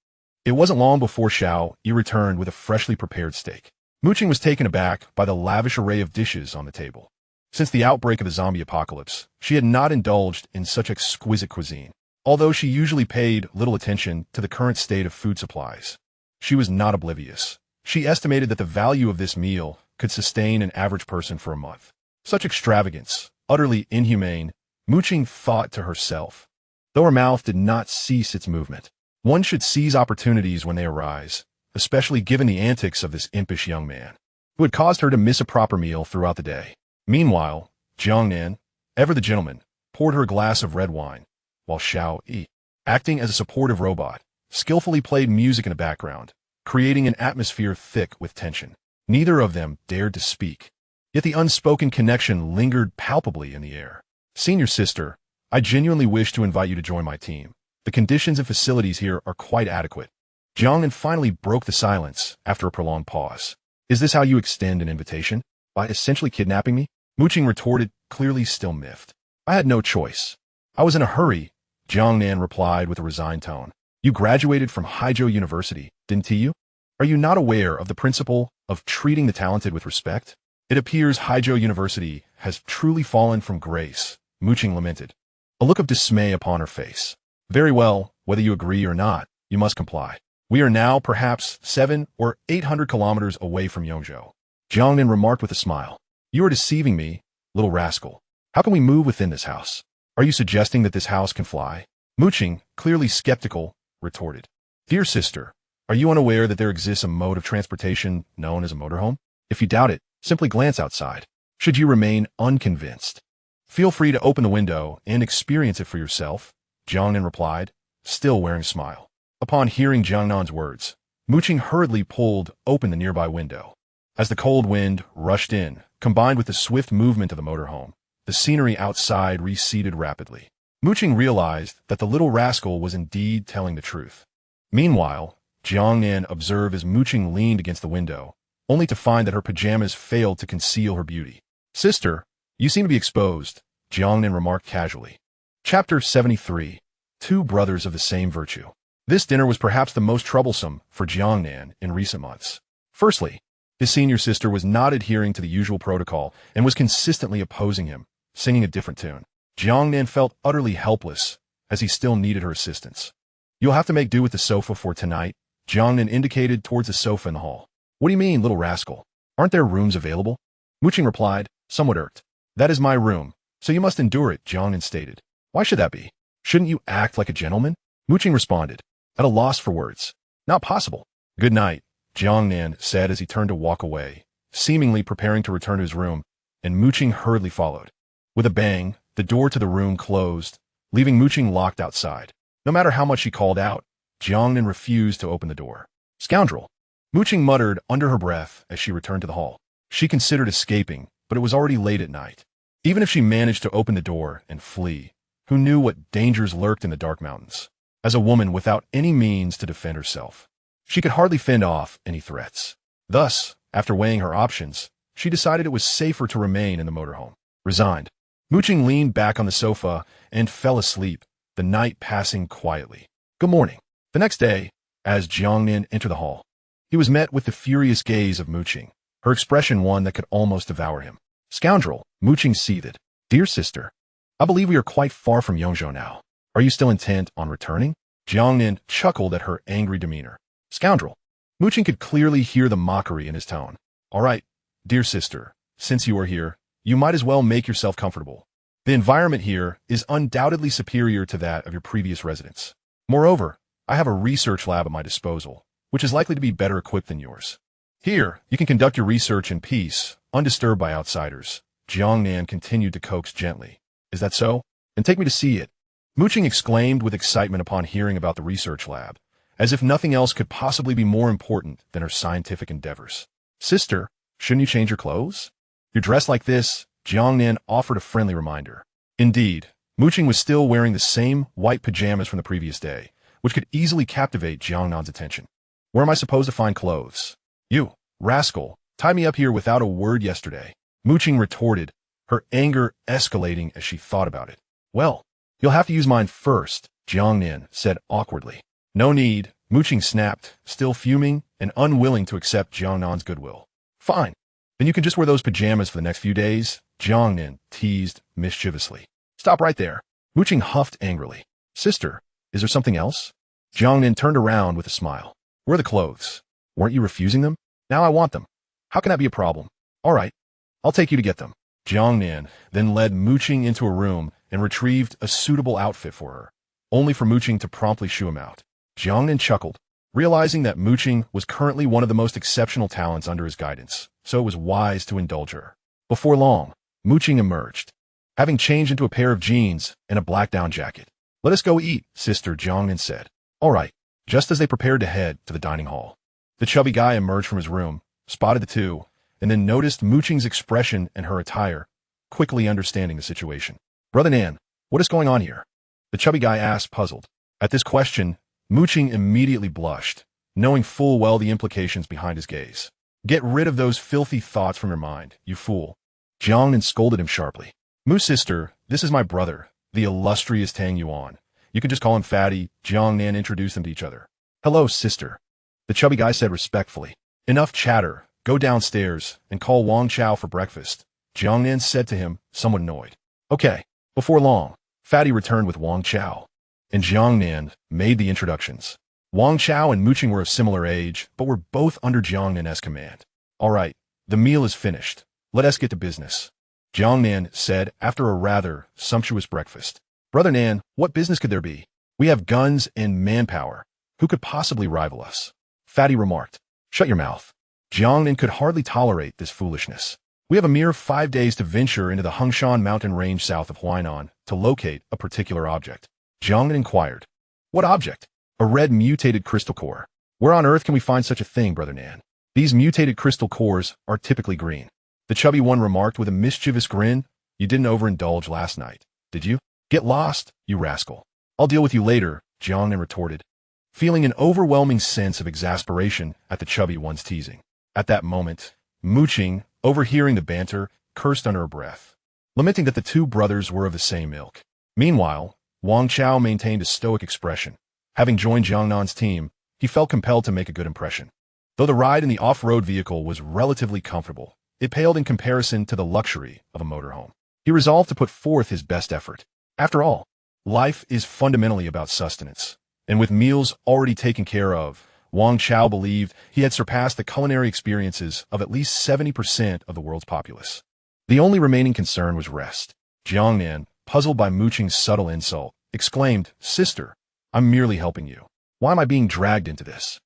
it wasn't long before Xiao Yi returned with a freshly prepared steak. Muqing was taken aback by the lavish array of dishes on the table. Since the outbreak of the zombie apocalypse, she had not indulged in such exquisite cuisine. Although she usually paid little attention to the current state of food supplies, she was not oblivious. She estimated that the value of this meal could sustain an average person for a month. Such extravagance, utterly inhumane, Muqing thought to herself, though her mouth did not cease its movement. One should seize opportunities when they arise, especially given the antics of this impish young man, who had caused her to miss a proper meal throughout the day. Meanwhile, Jiang Nan, ever the gentleman, poured her a glass of red wine, while Xiao Yi, acting as a supportive robot, skillfully played music in the background, creating an atmosphere thick with tension. Neither of them dared to speak, yet the unspoken connection lingered palpably in the air. Senior sister, I genuinely wish to invite you to join my team. The conditions and facilities here are quite adequate. Jiang Nan finally broke the silence after a prolonged pause. Is this how you extend an invitation? By essentially kidnapping me? Muqing retorted, clearly still miffed. I had no choice. I was in a hurry, Jiang Nan replied with a resigned tone. You graduated from Haizhou University, didn't you? Are you not aware of the principle of treating the talented with respect? It appears Haizhou University has truly fallen from grace, Muqing lamented, a look of dismay upon her face. Very well, whether you agree or not, you must comply. We are now perhaps 700 or 800 kilometers away from Yongzhou. Jiang Nan remarked with a smile. You are deceiving me, little rascal. How can we move within this house? Are you suggesting that this house can fly? Muqing, clearly skeptical, retorted. Dear sister, are you unaware that there exists a mode of transportation known as a motorhome? If you doubt it, simply glance outside. Should you remain unconvinced, feel free to open the window and experience it for yourself, Jiang Nan replied, still wearing a smile. Upon hearing Jiang Nan's words, Muqing hurriedly pulled open the nearby window. As the cold wind rushed in, combined with the swift movement of the motorhome, the scenery outside receded rapidly. Muqing realized that the little rascal was indeed telling the truth. Meanwhile, Jiang Nan observed as Muqing leaned against the window, only to find that her pajamas failed to conceal her beauty. Sister, you seem to be exposed, Jiang Nan remarked casually. Chapter 73. Two Brothers of the Same Virtue. This dinner was perhaps the most troublesome for Jiang Nan in recent months. Firstly, his senior sister was not adhering to the usual protocol and was consistently opposing him, singing a different tune. Jiang Nan felt utterly helpless, as he still needed her assistance. You'll have to make do with the sofa for tonight, Jiang Nan indicated towards the sofa in the hall. What do you mean, little rascal? Aren't there rooms available? Muqing replied, somewhat irked. That is my room, so you must endure it, Jiang Nan stated. Why should that be? Shouldn't you act like a gentleman? Muqing responded, at a loss for words. Not possible. Good night, Jiang Nan said as he turned to walk away, seemingly preparing to return to his room, and Muqing hurriedly followed. With a bang, the door to the room closed, leaving Muqing locked outside. No matter how much she called out, Jiang Nan refused to open the door. Scoundrel! Muqing muttered under her breath as she returned to the hall. She considered escaping, but it was already late at night. Even if she managed to open the door and flee, who knew what dangers lurked in the dark mountains? As a woman without any means to defend herself, she could hardly fend off any threats. Thus, after weighing her options, she decided it was safer to remain in the motorhome. Resigned, Muqing leaned back on the sofa and fell asleep, the night passing quietly. Good morning. The next day, as Jiang Nan entered the hall, he was met with the furious gaze of Muqing, her expression one that could almost devour him. Scoundrel, Muqing seethed. Dear sister, I believe we are quite far from Yongzhou now. Are you still intent on returning? Jiang Nan chuckled at her angry demeanor. Scoundrel. Muqing could clearly hear the mockery in his tone. All right, dear sister, since you are here, you might as well make yourself comfortable. The environment here is undoubtedly superior to that of your previous residence. Moreover, I have a research lab at my disposal, which is likely to be better equipped than yours. Here, you can conduct your research in peace, undisturbed by outsiders. Jiang Nan continued to coax gently. Is that so? Then take me to see it. Muqing exclaimed with excitement upon hearing about the research lab, as if nothing else could possibly be more important than her scientific endeavors. Sister, shouldn't you change your clothes? You're dressed like this, Jiang Nan offered a friendly reminder. Indeed, Muqing was still wearing the same white pajamas from the previous day, which could easily captivate Jiang Nan's attention. Where am I supposed to find clothes? You, rascal, tied me up here without a word yesterday. Muqing retorted, her anger escalating as she thought about it. Well, you'll have to use mine first, Jiang Nan said awkwardly. No need, Muqing snapped, still fuming and unwilling to accept Jiang Nan's goodwill. Fine. Then you can just wear those pajamas for the next few days, Jiang Nan teased mischievously. Stop right there. Muqing huffed angrily. Sister, is there something else? Jiang Nan turned around with a smile. Where are the clothes? Weren't you refusing them? Now I want them. How can that be a problem? All right, I'll take you to get them. Jiang Nan then led Muqing into a room and retrieved a suitable outfit for her, only for Muqing to promptly shoo him out. Jiang Nan chuckled, realizing that Muqing was currently one of the most exceptional talents under his guidance, so it was wise to indulge her. Before long, Muqing emerged, having changed into a pair of jeans and a black down jacket. Let us go eat, sister, Jiang Nan said. All right, just as they prepared to head to the dining hall. The chubby guy emerged from his room, spotted the two, and then noticed Muqing's expression and her attire, quickly understanding the situation. Brother Nan, what is going on here? The chubby guy asked, puzzled. At this question, Muqing immediately blushed, knowing full well the implications behind his gaze. Get rid of those filthy thoughts from your mind, you fool. Jiang Nan scolded him sharply. Mu sister, this is my brother, the illustrious Tang Yuan. You can just call him Fatty. Jiang Nan introduced them to each other. Hello, sister. The chubby guy said respectfully. Enough chatter. Go downstairs and call Wang Chao for breakfast, Jiang Nan said to him, somewhat annoyed. Okay. Before long, Fatty returned with Wang Chao, and Jiang Nan made the introductions. Wang Chao and Muqing were of similar age, but were both under Jiang Nan's command. All right, the meal is finished. Let us get to business, Jiang Nan said after a rather sumptuous breakfast. Brother Nan, what business could there be? We have guns and manpower. Who could possibly rival us? Fatty remarked. Shut your mouth. Jiang Nan could hardly tolerate this foolishness. We have a mere 5 days to venture into the Hengshan mountain range south of Huainan to locate a particular object. Jiang Nan inquired. What object? A red mutated crystal core. Where on earth can we find such a thing, Brother Nan? These mutated crystal cores are typically green. The chubby one remarked with a mischievous grin. You didn't overindulge last night, did you? Get lost, you rascal. I'll deal with you later, Jiang Nan retorted, feeling an overwhelming sense of exasperation at the chubby one's teasing. At that moment, Muqing, overhearing the banter, cursed under her breath, lamenting that the two brothers were of the same ilk. Meanwhile, Wang Chao maintained a stoic expression. Having joined Jiang Nan's team, he felt compelled to make a good impression. Though the ride in the off-road vehicle was relatively comfortable, it paled in comparison to the luxury of a motorhome. He resolved to put forth his best effort. After all, life is fundamentally about sustenance, and with meals already taken care of, Wang Chao believed he had surpassed the culinary experiences of at least 70% of the world's populace. The only remaining concern was rest. Jiang Nan, puzzled by Muqing's subtle insult, exclaimed, Sister, I'm merely helping you. Why am I being dragged into this?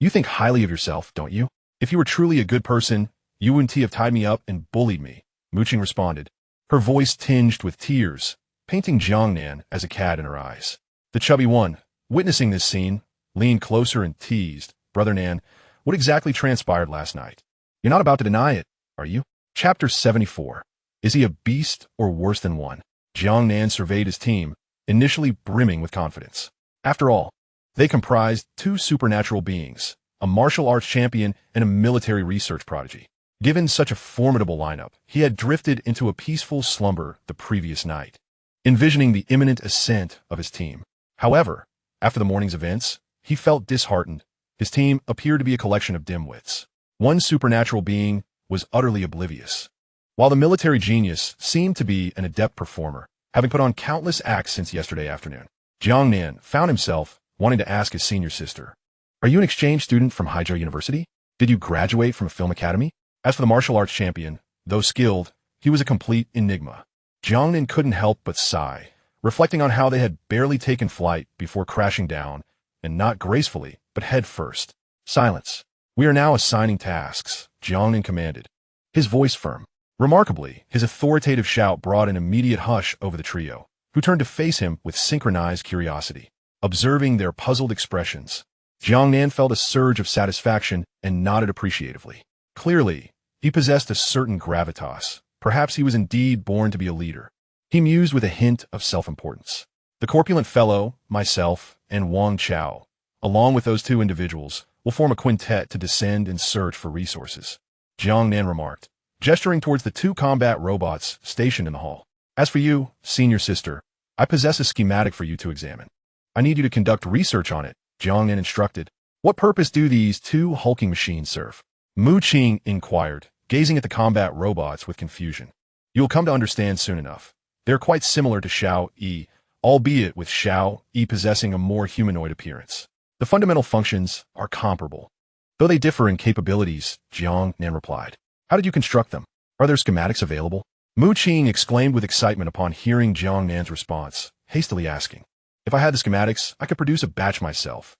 You think highly of yourself, don't you? If you were truly a good person, you wouldn't have tied me up and bullied me, Muqing responded, her voice tinged with tears, painting Jiang Nan as a cat in her eyes. The chubby one, witnessing this scene, leaned closer and teased, Brother Nan, what exactly transpired last night? You're not about to deny it, are you? Chapter 74. Is he a beast or worse than one? Jiang Nan surveyed his team, initially brimming with confidence. After all, they comprised two supernatural beings, a martial arts champion and a military research prodigy. Given such a formidable lineup, he had drifted into a peaceful slumber the previous night, envisioning the imminent ascent of his team. However, after the morning's events, he felt disheartened. His team appeared to be a collection of dimwits. One supernatural being was utterly oblivious, while the military genius seemed to be an adept performer, having put on countless acts since yesterday afternoon. Jiang Nan found himself wanting to ask his senior sister, Are you an exchange student from Haijiao University? Did you graduate from a film academy? As for the martial arts champion, though skilled, he was a complete enigma. Jiang Nan couldn't help but sigh, reflecting on how they had barely taken flight before crashing down, and not gracefully, but head first. Silence. We are now assigning tasks, Jiang Nan commanded, his voice firm. Remarkably, his authoritative shout brought an immediate hush over the trio, who turned to face him with synchronized curiosity. Observing their puzzled expressions, Jiang Nan felt a surge of satisfaction and nodded appreciatively. Clearly, he possessed a certain gravitas. Perhaps he was indeed born to be a leader. He mused with a hint of self-importance. The corpulent fellow, myself, and Wang Chao, along with those two individuals, will form a quintet to descend and search for resources, Jiang Nan remarked, gesturing towards the two combat robots stationed in the hall. As for you, senior sister, I possess a schematic for you to examine. I need you to conduct research on it, Jiang Nan instructed. What purpose do these two hulking machines serve? Mu Qing inquired, gazing at the combat robots with confusion. You will come to understand soon enough. They are quite similar to Shao Yi, albeit with Shao Yi possessing a more humanoid appearance. The fundamental functions are comparable, though they differ in capabilities, Jiang Nan replied. How did you construct them? Are there schematics available? Mu Qing exclaimed with excitement upon hearing Jiang Nan's response, hastily asking. If I had the schematics, I could produce a batch myself.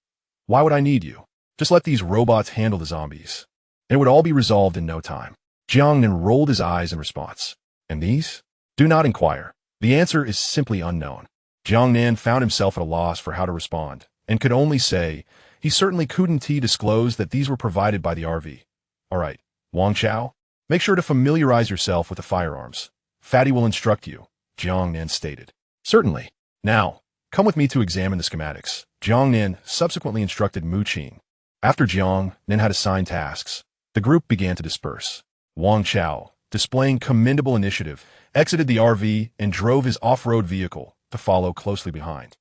Why would I need you? Just let these robots handle the zombies. And it would all be resolved in no time. Jiang Nan rolled his eyes in response. And these? Do not inquire. The answer is simply unknown. Jiang Nan found himself at a loss for how to respond, and could only say, he certainly couldn't disclose that these were provided by the RV. All right, Wang Chao, make sure to familiarize yourself with the firearms. Fatty will instruct you, Jiang Nan stated. Certainly. Now, come with me to examine the schematics. Jiang Nan subsequently instructed Mu Qing. After Jiang Nan had assigned tasks, the group began to disperse. Wang Chao, displaying commendable initiative, exited the RV and drove his off-road vehicle to follow closely behind.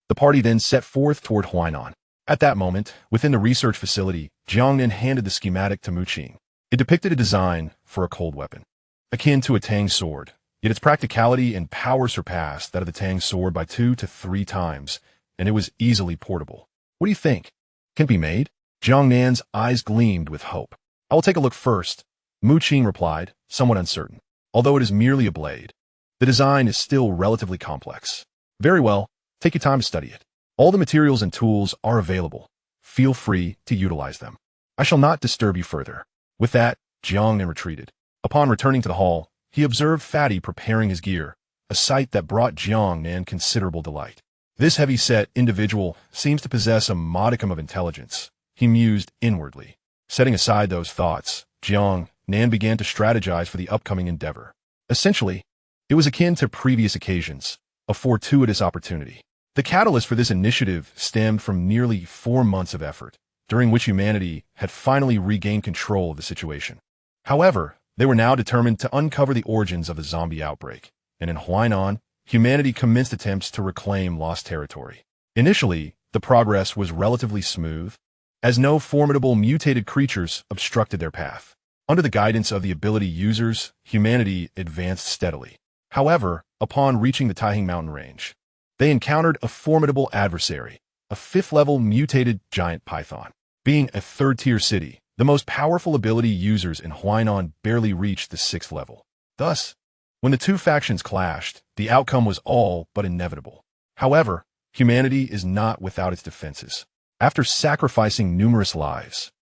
The party then set forth toward Huainan. At that moment, within the research facility, Jiang Nan handed the schematic to Mu Qing. It depicted a design for a cold weapon, akin to a Tang sword, yet its practicality and power surpassed that of the Tang sword by 2 to 3 times, and it was easily portable. What do you think? Can it be made? Jiang Nan's eyes gleamed with hope. I will take a look first, Mu Qing replied, somewhat uncertain. Although it is merely a blade, the design is still relatively complex. Very well, take your time to study it. All the materials and tools are available. Feel free to utilize them. I shall not disturb you further. With that, Jiang Nan retreated. Upon returning to the hall, he observed Fatty preparing his gear, a sight that brought Jiang Nan considerable delight. This heavy-set individual seems to possess a modicum of intelligence, he mused inwardly. Setting aside those thoughts, Jiang Nan began to strategize for the upcoming endeavor. Essentially, it was akin to previous occasions, a fortuitous opportunity. The catalyst for this initiative stemmed from nearly 4 months of effort, during which humanity had finally regained control of the situation. However, they were now determined to uncover the origins of the zombie outbreak, and in Huainan, humanity commenced attempts to reclaim lost territory. Initially, the progress was relatively smooth, as no formidable mutated creatures obstructed their path. Under the guidance of the ability users, humanity advanced steadily. However, upon reaching the Taihing mountain range, they encountered a formidable adversary, a 5th-level mutated giant python. Being a 3rd-tier city, the most powerful ability users in Huainan barely reached the 6th level. Thus, when the two factions clashed, the outcome was all but inevitable. However, humanity is not without its defenses. After sacrificing numerous lives,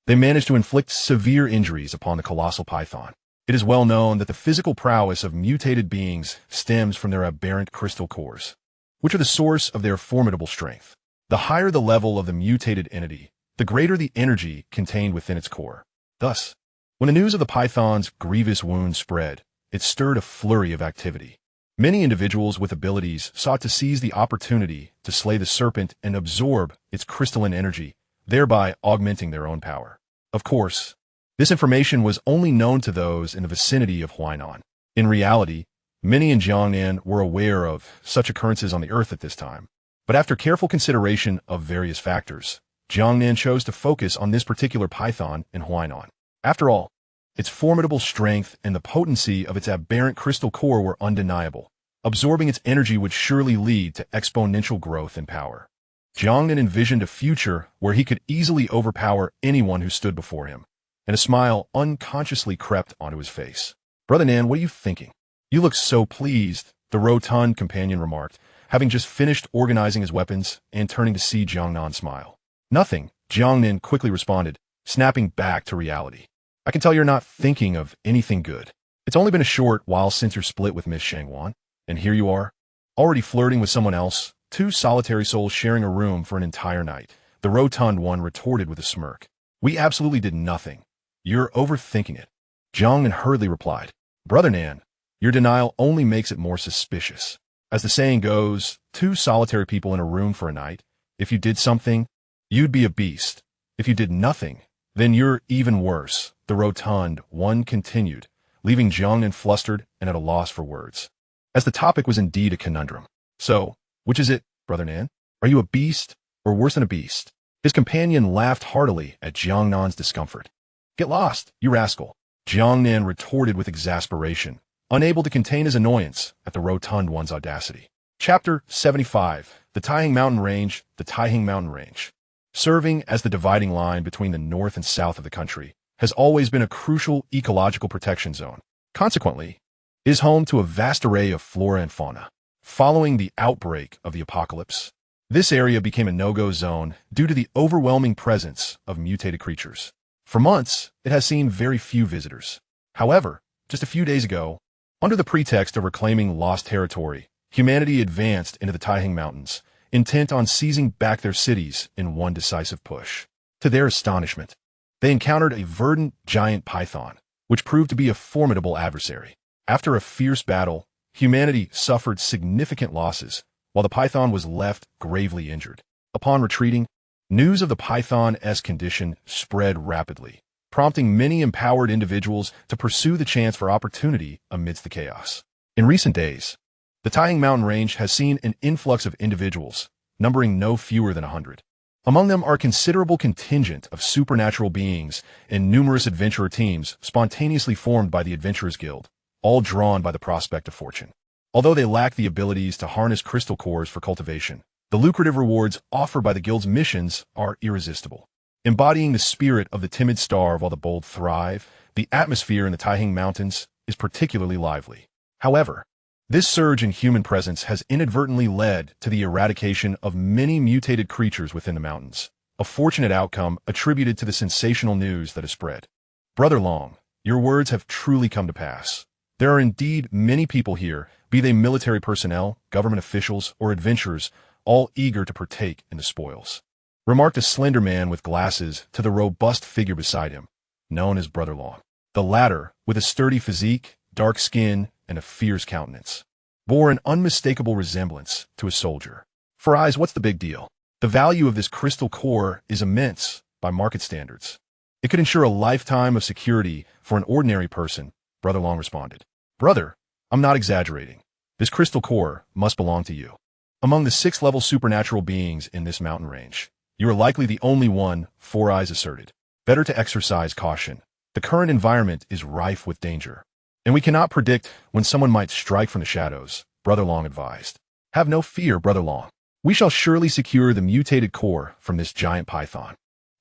they managed to inflict severe injuries upon the colossal python. It is well known that the physical prowess of mutated beings stems from their aberrant crystal cores, which are the source of their formidable strength. The higher the level of the mutated entity, the greater the energy contained within its core. Thus, when the news of the python's grievous wound spread, it stirred a flurry of activity. Many individuals with abilities sought to seize the opportunity to slay the serpent and absorb its crystalline energy, thereby augmenting their own power. Of course, this information was only known to those in the vicinity of Huainan. In reality, many in Jiang Nan were aware of such occurrences on the Earth at this time. But after careful consideration of various factors, Jiang Nan chose to focus on this particular python in Huainan. After all, its formidable strength and the potency of its aberrant crystal core were undeniable. Absorbing its energy would surely lead to exponential growth in power. Jiang Nan envisioned a future where he could easily overpower anyone who stood before him, and a smile unconsciously crept onto his face. Brother Nan, what are you thinking? You look so pleased, the rotund companion remarked, having just finished organizing his weapons and turning to see Jiang Nan smile. Nothing, Jiang Nan quickly responded, snapping back to reality. I can tell you're not thinking of anything good. It's only been a short while since you're split with Miss Shangwan, and here you are, already flirting with someone else, two solitary souls sharing a room for an entire night. The rotund one retorted with a smirk. We absolutely did nothing. You're overthinking it. Jiang Nan hurriedly replied. Brother Nan, your denial only makes it more suspicious. As the saying goes, two solitary people in a room for a night. If you did something, you'd be a beast. If you did nothing, then you're even worse, the rotund one continued, leaving Jiang Nan flustered and at a loss for words. As the topic was indeed a conundrum. So, which is it, Brother Nan? Are you a beast, or worse than a beast? His companion laughed heartily at Jiang Nan's discomfort. Get lost, you rascal, Jiang Nan retorted with exasperation, unable to contain his annoyance at the rotund one's audacity. Chapter 75. The Taihang Mountain Range. The Taihang Mountain Range, serving as the dividing line between the north and south of the country, has always been a crucial ecological protection zone. Consequently, it is home to a vast array of flora and fauna. Following the outbreak of the apocalypse, this area became a no-go zone due to the overwhelming presence of mutated creatures. For months, it has seen very few visitors. However, just a few days ago, under the pretext of reclaiming lost territory, humanity advanced into the Taihang Mountains, intent on seizing back their cities in one decisive push. To their astonishment, they encountered a verdant giant python, which proved to be a formidable adversary. After a fierce battle, humanity suffered significant losses, while the python was left gravely injured. Upon retreating, news of the python's condition spread rapidly, prompting many empowered individuals to pursue the chance for opportunity amidst the chaos. In recent days, the Taihang Mountain Range has seen an influx of individuals, numbering no fewer than 100. Among them are a considerable contingent of supernatural beings and numerous adventurer teams spontaneously formed by the Adventurers Guild, all drawn by the prospect of fortune. Although they lack the abilities to harness crystal cores for cultivation, the lucrative rewards offered by the Guild's missions are irresistible. Embodying the spirit of the timid starve while the bold thrive, the atmosphere in the Taihang Mountains is particularly lively. However, this surge in human presence has inadvertently led to the eradication of many mutated creatures within the mountains, a fortunate outcome attributed to the sensational news that has spread. Brother Long, your words have truly come to pass. There are indeed many people here, be they military personnel, government officials, or adventurers, all eager to partake in the spoils, remarked a slender man with glasses to the robust figure beside him, known as Brother Long. The latter, with a sturdy physique, dark skin, and a fierce countenance, bore an unmistakable resemblance to a soldier. For eyes, what's the big deal? The value of this crystal core is immense by market standards. It could ensure a lifetime of security for an ordinary person, Brother Long responded. Brother, I'm not exaggerating. This crystal core must belong to you. Among the 6th-level supernatural beings in this mountain range, you are likely the only one, Four Eyes asserted. Better to exercise caution. The current environment is rife with danger, and we cannot predict when someone might strike from the shadows, Brother Long advised. Have no fear, Brother Long. We shall surely secure the mutated core from this giant python.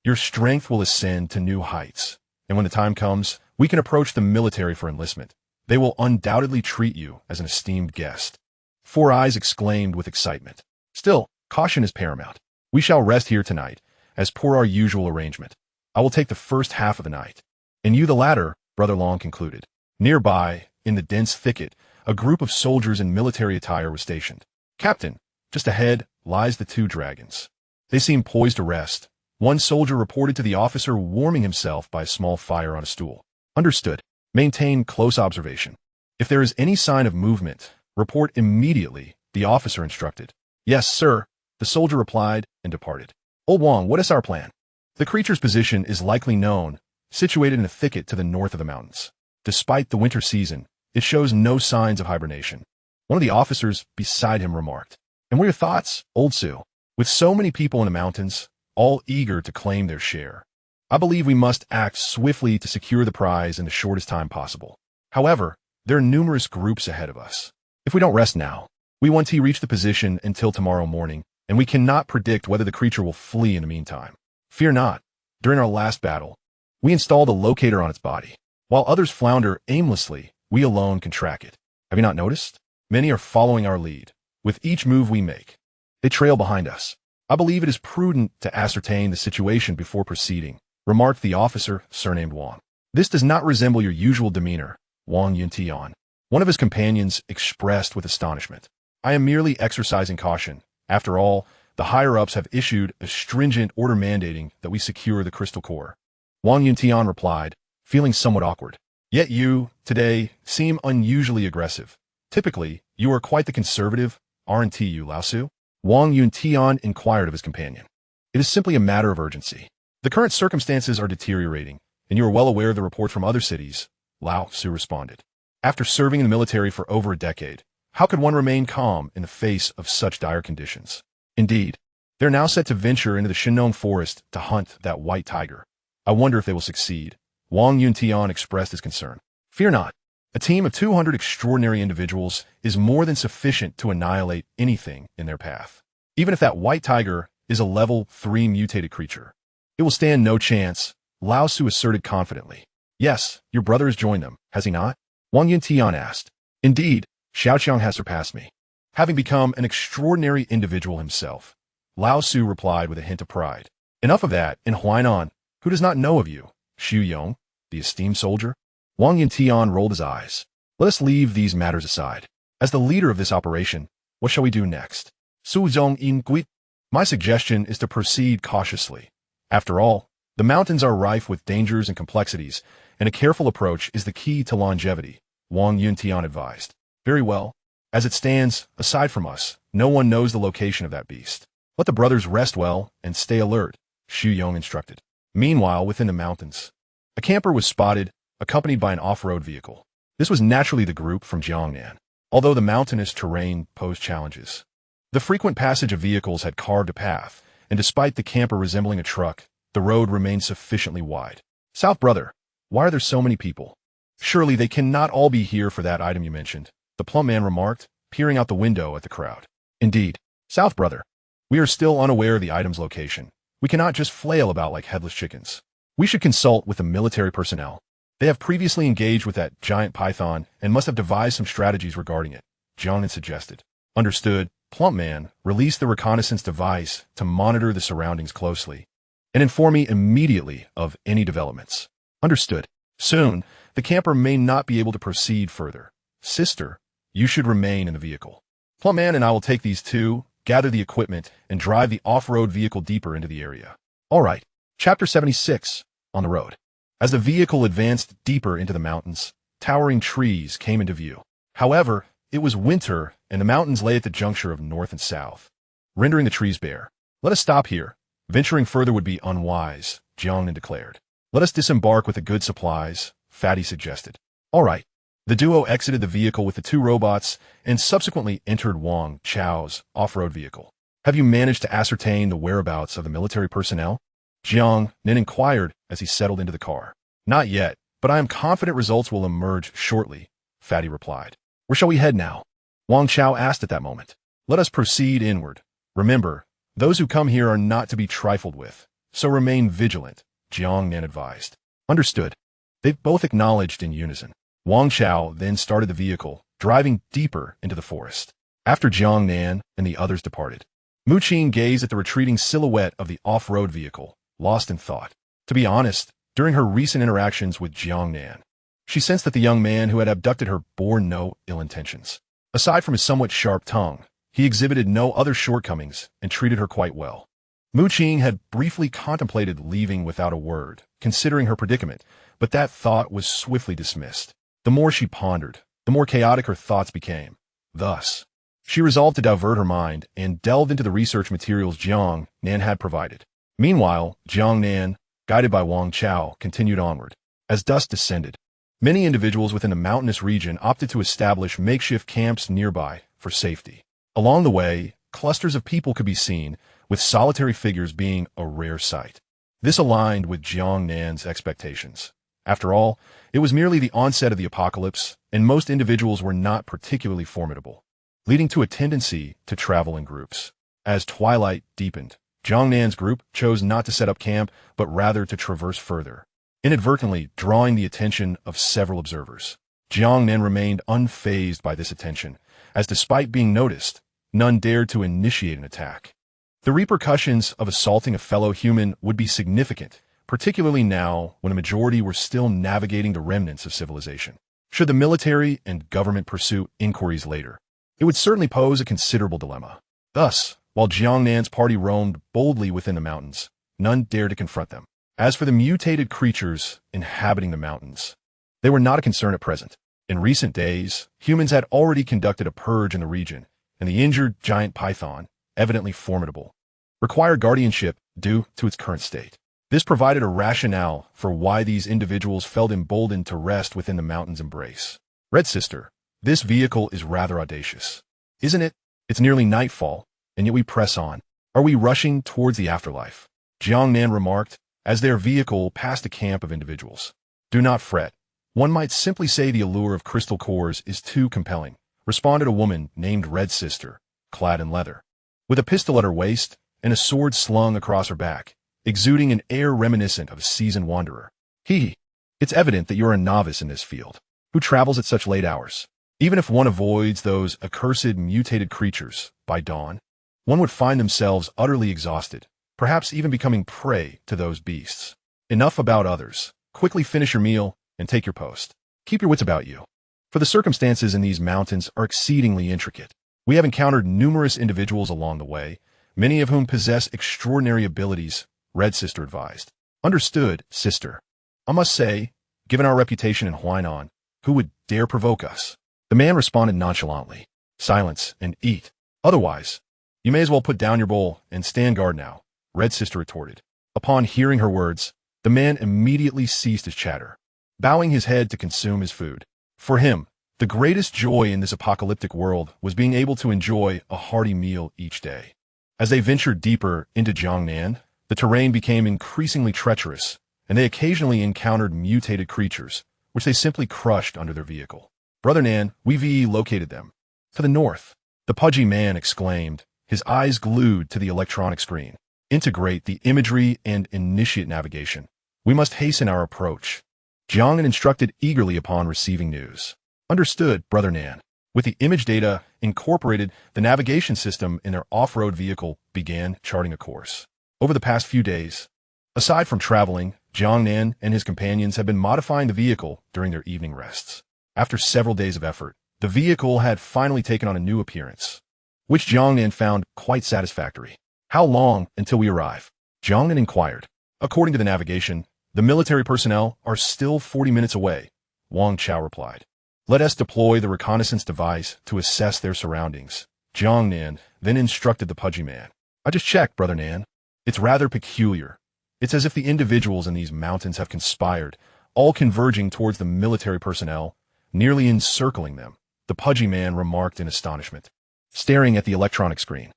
Your strength will ascend to new heights, and when the time comes, we can approach the military for enlistment. They will undoubtedly treat you as an esteemed guest. Four Eyes exclaimed with excitement. Still, caution is paramount. We shall rest here tonight, as per our usual arrangement. I will take the first half of the night, and you the latter, Brother Long concluded. Nearby, in the dense thicket, a group of soldiers in military attire was stationed. Captain, just ahead lies the 2 dragons. They seem poised to rest. One soldier reported to the officer warming himself by a small fire on a stool. Understood. Maintain close observation. If there is any sign of movement, report immediately, the officer instructed. Yes, sir, the soldier replied and departed. Old Wang, what is our plan? The creature's position is likely known, situated in a thicket to the north of the mountains. Despite the winter season, it shows no signs of hibernation. One of the officers beside him remarked. And what are your thoughts, Old Sue? With so many people in the mountains, all eager to claim their share, I believe we must act swiftly to secure the prize in the shortest time possible. However, there are numerous groups ahead of us. If we don't rest now, we won't reach the position until tomorrow morning, and we cannot predict whether the creature will flee in the meantime. Fear not. During our last battle, we installed a locator on its body. While others flounder aimlessly, we alone can track it. Have you not noticed? Many are following our lead. With each move we make, they trail behind us. I believe it is prudent to ascertain the situation before proceeding, remarked the officer, surnamed Wang. This does not resemble your usual demeanor, Wang Yuntian. One of his companions expressed with astonishment. I am merely exercising caution. After all, the higher-ups have issued a stringent order mandating that we secure the crystal core. Wang Yuntian replied, feeling somewhat awkward. Yet you, today, seem unusually aggressive. Typically, you are quite the conservative, aren't you, Lao Su? Wang Yuntian inquired of his companion. It is simply a matter of urgency. The current circumstances are deteriorating, and you are well aware of the reports from other cities, Lao Su responded. After serving in the military for over a decade, how could one remain calm in the face of such dire conditions? Indeed, they're now set to venture into the Shinong forest to hunt that white tiger. I wonder if they will succeed. Wang Yuntian expressed his concern. Fear not. A team of 200 extraordinary individuals is more than sufficient to annihilate anything in their path. Even if that white tiger is a level 3 mutated creature, it will stand no chance, Lao Su asserted confidently. Yes, your brother has joined them, has he not? Wang Yuntian asked. Indeed, Xiaoqiang has surpassed me, having become an extraordinary individual himself. Lao Su replied with a hint of pride. Enough of that, in Huainan, who does not know of you? Xu Yong, the esteemed soldier? Wang Yuntian rolled his eyes. Let us leave these matters aside. As the leader of this operation, what shall we do next? Su Zhong In Gui. My suggestion is to proceed cautiously. After all, the mountains are rife with dangers and complexities, and a careful approach is the key to longevity, Wang Yuntian advised. Very well. As it stands, aside from us, no one knows the location of that beast. Let the brothers rest well and stay alert, Xu Yong instructed. Meanwhile, within the mountains, a camper was spotted, accompanied by an off-road vehicle. This was naturally the group from Jiang Nan, although the mountainous terrain posed challenges. The frequent passage of vehicles had carved a path, and despite the camper resembling a truck, the road remained sufficiently wide. South brother, why are there so many people? Surely they cannot all be here for that item you mentioned, the plump man remarked, peering out the window at the crowd. Indeed, South brother, we are still unaware of the item's location. We cannot just flail about like headless chickens. We should consult with the military personnel. They have previously engaged with that giant python and must have devised some strategies regarding it, Jiang Nan suggested. Understood. Plump man released the reconnaissance device to monitor the surroundings closely and inform me immediately of any developments. Understood. Soon, the camper may not be able to proceed further. Sister, you should remain in the vehicle. Plump man and I will take these two, gather the equipment, and drive the off-road vehicle deeper into the area. All right. Chapter 76. On the road. As the vehicle advanced deeper into the mountains, towering trees came into view. However, it was winter, and the mountains lay at the juncture of north and south, rendering the trees bare. Let us stop here. Venturing further would be unwise, Jiang Nan declared. Let us disembark with the good supplies, Fatty suggested. All right. The duo exited the vehicle with the two robots and subsequently entered Wang Chao's off-road vehicle. Have you managed to ascertain the whereabouts of the military personnel? Jiang Nan inquired as he settled into the car. Not yet, but I am confident results will emerge shortly, Fatty replied. Where shall we head now? Wang Chao asked at that moment. Let us proceed inward. Remember, those who come here are not to be trifled with, so remain vigilant, Jiang Nan advised. Understood. They both acknowledged in unison. Wang Chao then started the vehicle, driving deeper into the forest. After Jiang Nan and the others departed, Mu Qing gazed at the retreating silhouette of the off-road vehicle, lost in thought. To be honest, during her recent interactions with Jiang Nan, she sensed that the young man who had abducted her bore no ill intentions. Aside from his somewhat sharp tongue, he exhibited no other shortcomings and treated her quite well. Mu Qing had briefly contemplated leaving without a word, considering her predicament, but that thought was swiftly dismissed. The more she pondered, the more chaotic her thoughts became. Thus, she resolved to divert her mind and delved into the research materials Jiang Nan had provided. Meanwhile, Jiang Nan, guided by Wang Chao, continued onward. As dusk descended, many individuals within the mountainous region opted to establish makeshift camps nearby for safety. Along the way, clusters of people could be seen, with solitary figures being a rare sight. This aligned with Jiang Nan's expectations. After all, it was merely the onset of the apocalypse, and most individuals were not particularly formidable, leading to a tendency to travel in groups. As twilight deepened, Jiang Nan's group chose not to set up camp, but rather to traverse further, inadvertently drawing the attention of several observers. Jiang Nan remained unfazed by this attention, as despite being noticed, none dared to initiate an attack. The repercussions of assaulting a fellow human would be significant, particularly now when a majority were still navigating the remnants of civilization. Should the military and government pursue inquiries later, it would certainly pose a considerable dilemma. Thus, while Jiang Nan's party roamed boldly within the mountains, none dared to confront them. As for the mutated creatures inhabiting the mountains, they were not a concern at present. In recent days, humans had already conducted a purge in the region, and the injured giant python, evidently formidable, required guardianship due to its current state. This provided a rationale for why these individuals felt emboldened to rest within the mountain's embrace. Red Sister, this vehicle is rather audacious, isn't it? It's nearly nightfall, and yet we press on. Are we rushing towards the afterlife? Jiang Nan remarked, as their vehicle passed a camp of individuals. Do not fret. One might simply say the allure of crystal cores is too compelling, responded a woman named Red Sister, clad in leather, with a pistol at her waist and a sword slung across her back, exuding an air reminiscent of a seasoned wanderer. It's evident that you're a novice in this field, who travels at such late hours. Even if one avoids those accursed mutated creatures by dawn, one would find themselves utterly exhausted, perhaps even becoming prey to those beasts. Enough about others. Quickly finish your meal and take your post. Keep your wits about you, for the circumstances in these mountains are exceedingly intricate. We have encountered numerous individuals along the way, many of whom possess extraordinary abilities, Red Sister advised. Understood, sister. I must say, given our reputation in Huainan, who would dare provoke us? The man responded nonchalantly. Silence and eat. Otherwise, you may as well put down your bowl and stand guard now, Red Sister retorted. Upon hearing her words, the man immediately ceased his chatter, bowing his head to consume his food. For him, the greatest joy in this apocalyptic world was being able to enjoy a hearty meal each day. As they ventured deeper into Jiang Nan, the terrain became increasingly treacherous, and they occasionally encountered mutated creatures, which they simply crushed under their vehicle. Brother Nan, we've located them. To the north, the pudgy man exclaimed, his eyes glued to the electronic screen. Integrate the imagery and initiate navigation. We must hasten our approach. Jiang Nan instructed eagerly upon receiving news. Understood, Brother Nan. With the image data incorporated, the navigation system in their off-road vehicle began charting a course. Over the past few days, aside from traveling, Jiang Nan and his companions had been modifying the vehicle during their evening rests. After several days of effort, the vehicle had finally taken on a new appearance, which Jiang Nan found quite satisfactory. How long until we arrive? Jiang Nan inquired. According to the navigation, the military personnel are still 40 minutes away, Wang Chao replied. Let us deploy the reconnaissance device to assess their surroundings. Jiang Nan then instructed the pudgy man. I just checked, Brother Nan. It's rather peculiar. It's as if the individuals in these mountains have conspired, all converging towards the military personnel, nearly encircling them, the pudgy man remarked in astonishment, staring at the electronic screen.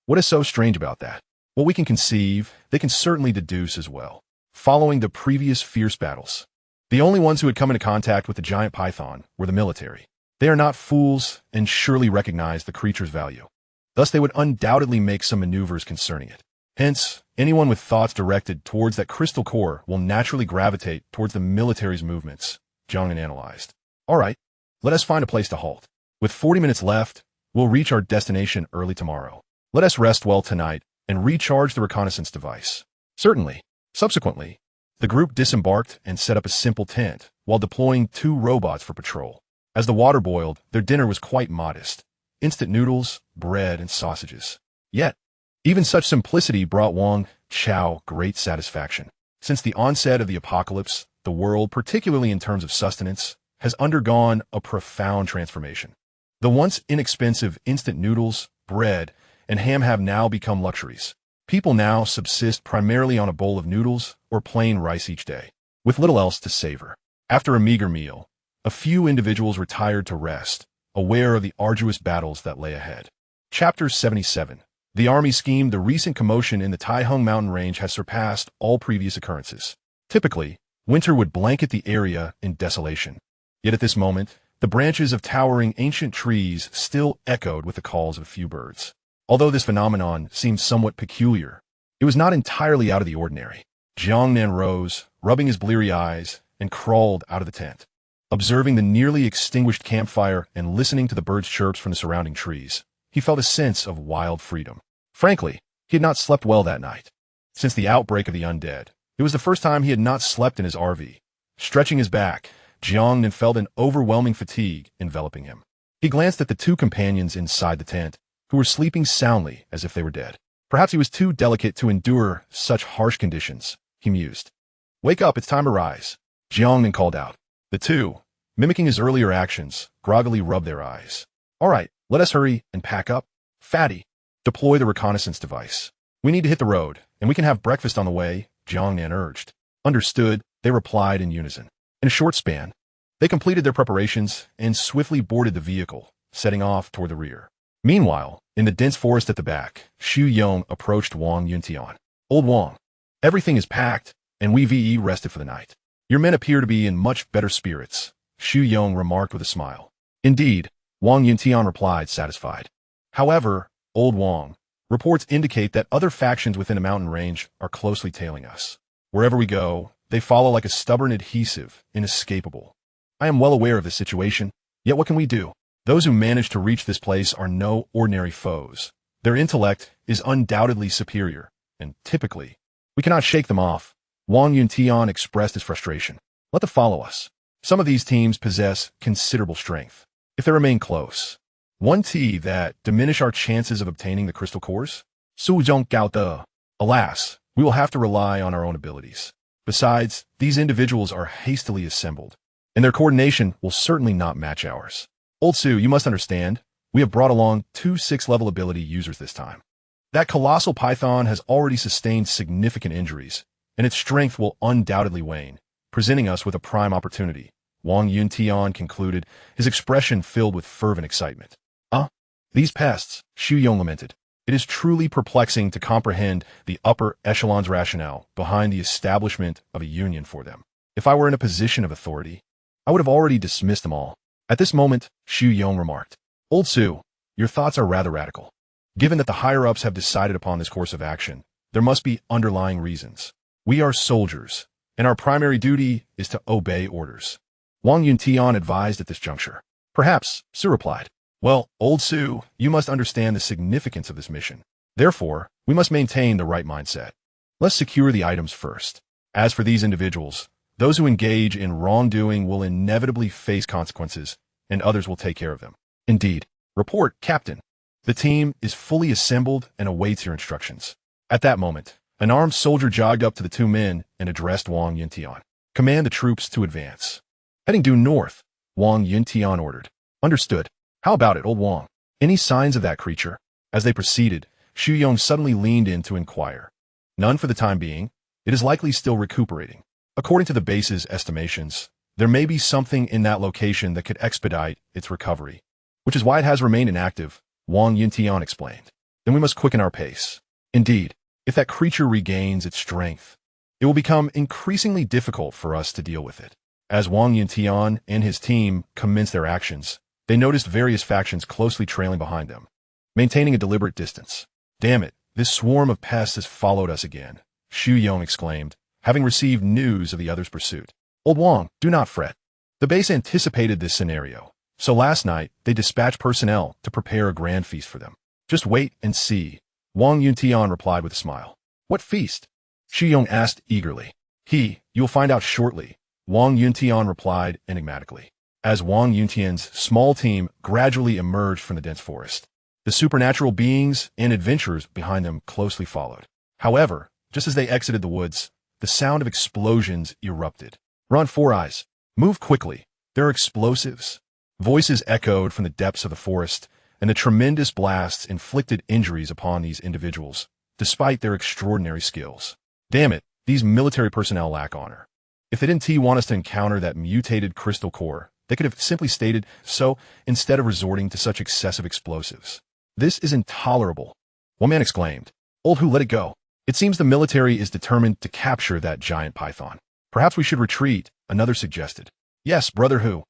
What is so strange about that? What we can conceive, they can certainly deduce as well. Following the previous fierce battles, the only ones who had come into contact with the giant python were the military. They are not fools and surely recognize the creature's value. Thus they would undoubtedly make some maneuvers concerning it. Hence, anyone with thoughts directed towards that crystal core will naturally gravitate towards the military's movements, Jiang Nan analyzed. All right, let us find a place to halt. With 40 minutes left, we'll reach our destination early tomorrow. Let us rest well tonight and recharge the reconnaissance device. Certainly. Subsequently, the group disembarked and set up a simple tent while deploying 2 robots for patrol. As the water boiled, their dinner was quite modest. Instant noodles, bread, and sausages. Yet, even such simplicity brought Wang Chao great satisfaction. Since the onset of the apocalypse, the world, particularly in terms of sustenance, has undergone a profound transformation. The once inexpensive instant noodles, bread, and ham have now become luxuries. People now subsist primarily on a bowl of noodles or plain rice each day, with little else to savor. After a meager meal, a few individuals retired to rest, aware of the arduous battles that lay ahead. Chapter 77. The army scheme. The recent commotion in the Taihung mountain range has surpassed all previous occurrences. Typically, winter would blanket the area in desolation. Yet at this moment, the branches of towering ancient trees still echoed with the calls of a few birds. Although this phenomenon seemed somewhat peculiar, it was not entirely out of the ordinary. Jiang Nan rose, rubbing his bleary eyes, and crawled out of the tent. Observing the nearly extinguished campfire and listening to the birds' chirps from the surrounding trees, he felt a sense of wild freedom. Frankly, he had not slept well that night. Since the outbreak of the undead, it was the first time he had not slept in his RV. Stretching his back, Jiang Nan felt an overwhelming fatigue enveloping him. He glanced at the two companions inside the tent, who were sleeping soundly as if they were dead. Perhaps he was too delicate to endure such harsh conditions, he mused. "Wake up, it's time to rise," Jiang Nan called out. The two, mimicking his earlier actions, groggily rubbed their eyes. "All right, let us hurry and pack up. Fatty, deploy the reconnaissance device. We need to hit the road, and we can have breakfast on the way," Jiang Nan urged. "Understood," they replied in unison. In a short span, they completed their preparations and swiftly boarded the vehicle, setting off toward the rear. Meanwhile, in the dense forest at the back, Xu Yong approached Wang Yuntian. "Old Wang, everything is packed, and we've rested for the night. Your men appear to be in much better spirits," Xu Yong remarked with a smile. "Indeed," Wang Yuntian replied, satisfied. "However, Old Wang, reports indicate that other factions within a mountain range are closely tailing us. Wherever we go, they follow like a stubborn adhesive, inescapable. I am well aware of this situation, yet what can we do? Those who manage to reach this place are no ordinary foes. Their intellect is undoubtedly superior, and typically, we cannot shake them off." Wang Yuntian expressed his frustration. "Let them follow us. Some of these teams possess considerable strength. If they remain close, that diminish our chances of obtaining the crystal cores? Su zhong gao de. Alas, we will have to rely on our own abilities. Besides, these individuals are hastily assembled, and their coordination will certainly not match ours. Old Su, you must understand, we have brought along 2 6-level ability users this time. That colossal python has already sustained significant injuries, and its strength will undoubtedly wane, presenting us with a prime opportunity," Wang Yuntian concluded, his expression filled with fervent excitement. These pests," Xu Yong lamented. "It is truly perplexing to comprehend the upper echelon's rationale behind the establishment of a union for them. If I were in a position of authority, I would have already dismissed them all." At this moment, Xu Yong remarked, "Old Su, your thoughts are rather radical. Given that the higher-ups have decided upon this course of action, there must be underlying reasons. We are soldiers, and our primary duty is to obey orders," Wang Yuntian advised at this juncture. "Perhaps," Su replied. "Well, Old Su, you must understand the significance of this mission. Therefore, we must maintain the right mindset. Let's secure the items first. As for these individuals, those who engage in wrongdoing will inevitably face consequences, and others will take care of them." "Indeed. Report, Captain. The team is fully assembled and awaits your instructions." At that moment, an armed soldier jogged up to the two men and addressed Wang Yuntian. "Command the troops to advance." "Heading due north," Wang Yuntian ordered. "Understood. How about it, Old Wang? Any signs of that creature?" As they proceeded, Xu Yong suddenly leaned in to inquire. "None for the time being. It is likely still recuperating. According to the base's estimations, there may be something in that location that could expedite its recovery, which is why it has remained inactive," Wang Yuntian explained. "Then we must quicken our pace. Indeed, if that creature regains its strength, it will become increasingly difficult for us to deal with it." As Wang Yuntian and his team commenced their actions, they noticed various factions closely trailing behind them, maintaining a deliberate distance. "Damn it, this swarm of pests has followed us again," Xu Yong exclaimed, having received news of the other's pursuit. "Old Wang, do not fret. The base anticipated this scenario, so last night they dispatched personnel to prepare a grand feast for them. Just wait and see," Wang Yuntian replied with a smile. "What feast?" Xu Yong asked eagerly. You'll find out shortly," Wang Yuntian replied enigmatically. As Wang Yuntian's small team gradually emerged from the dense forest, the supernatural beings and adventurers behind them closely followed. However, just as they exited the woods, the sound of explosions erupted. "Run, Four Eyes! Move quickly! There are explosives!" Voices echoed from the depths of the forest, and the tremendous blasts inflicted injuries upon these individuals, despite their extraordinary skills. "Damn it, these military personnel lack honor. If they didn't want us to encounter that mutated crystal core, they could have simply stated so instead of resorting to such excessive explosives. This is intolerable," one man exclaimed. "Old Hu, let it go. It seems the military is determined to capture that giant python. Perhaps we should retreat," another suggested. "Yes, Brother Hu.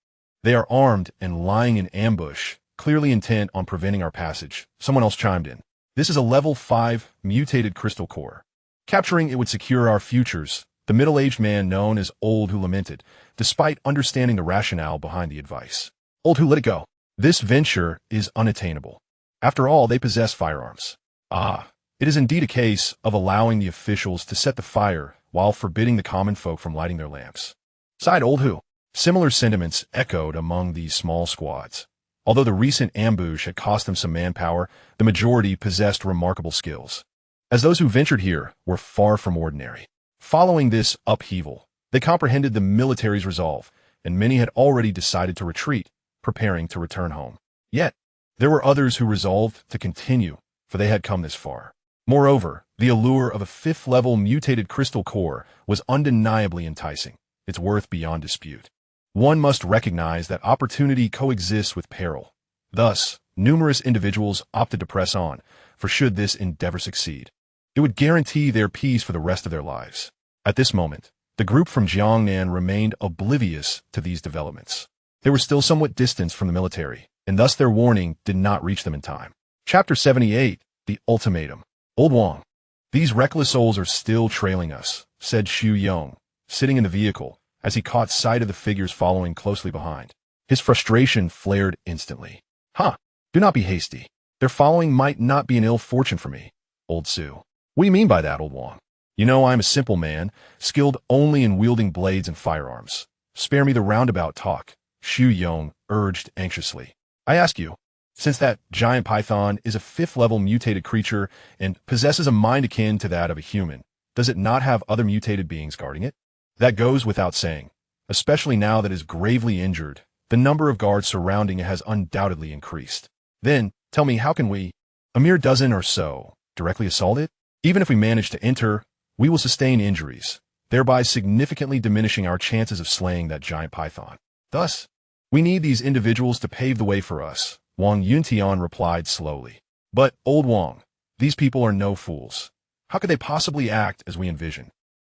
They are armed and lying in ambush, clearly intent on preventing our passage," someone else chimed in. "This is a level 5 mutated crystal core. Capturing it would secure our futures," the middle-aged man known as Old Hu lamented, despite understanding the rationale behind the advice. "Old Hu, let it go. This venture is unattainable. After all, they possess firearms. Ah, it is indeed a case of allowing the officials to set the fire while forbidding the common folk from lighting their lamps. Sighed Old Who. Similar sentiments echoed among these small squads. Although the recent ambush had cost them some manpower, the majority possessed remarkable skills. As those who ventured here were far from ordinary. Following this upheaval, they comprehended the military's resolve, and many had already decided to retreat, preparing to return home. Yet, there were others who resolved to continue, for they had come this far. Moreover, the allure of a fifth-level mutated crystal core was undeniably enticing, its worth beyond dispute. One must recognize that opportunity coexists with peril. Thus, numerous individuals opted to press on, for should this endeavor succeed, it would guarantee their peace for the rest of their lives. At this moment, the group from Jiang Nan remained oblivious to these developments. They were still somewhat distant from the military, and thus their warning did not reach them in time. Chapter 78, The Ultimatum. Old Wang. These reckless souls are still trailing us, said Xu Yong, sitting in the vehicle, as he caught sight of the figures following closely behind. His frustration flared instantly. Do not be hasty. Their following might not be an ill fortune for me, Old Su. What do you mean by that, Old Wang? You know I am a simple man, skilled only in wielding blades and firearms. Spare me the roundabout talk, Xu Yong urged anxiously. I ask you, since that giant python is a fifth-level mutated creature and possesses a mind akin to that of a human, does it not have other mutated beings guarding it? That goes without saying. Especially now that it is gravely injured, the number of guards surrounding it has undoubtedly increased. Then, tell me, how can we, a mere dozen or so, directly assault it? Even if we manage to enter, we will sustain injuries, thereby significantly diminishing our chances of slaying that giant python. Thus, we need these individuals to pave the way for us, Wang Yuntian replied slowly. But, Old Wang, these people are no fools. How could they possibly act as we envision?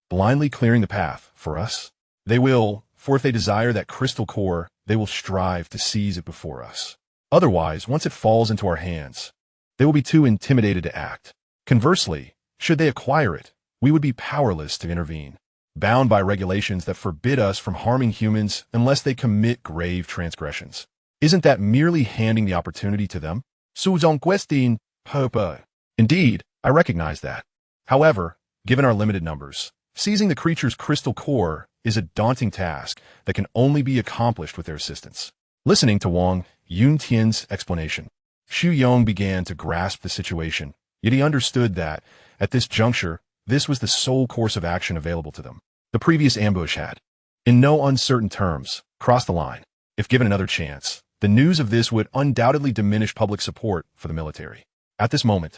Blindly clearing the path for us? They will, for if they desire that crystal core, they will strive to seize it before us. Otherwise, once it falls into our hands, they will be too intimidated to act. Conversely, should they acquire it, we would be powerless to intervene, bound by regulations that forbid us from harming humans unless they commit grave transgressions. Isn't that merely handing the opportunity to them? Suzong Papa. Indeed, I recognize that. However, given our limited numbers, seizing the creature's crystal core is a daunting task that can only be accomplished with their assistance. Listening to Wang Yuntian's explanation, Xu Yong began to grasp the situation, yet he understood that, at this juncture, this was the sole course of action available to them. The previous ambush had, in no uncertain terms, crossed the line. If given another chance, the news of this would undoubtedly diminish public support for the military. At this moment,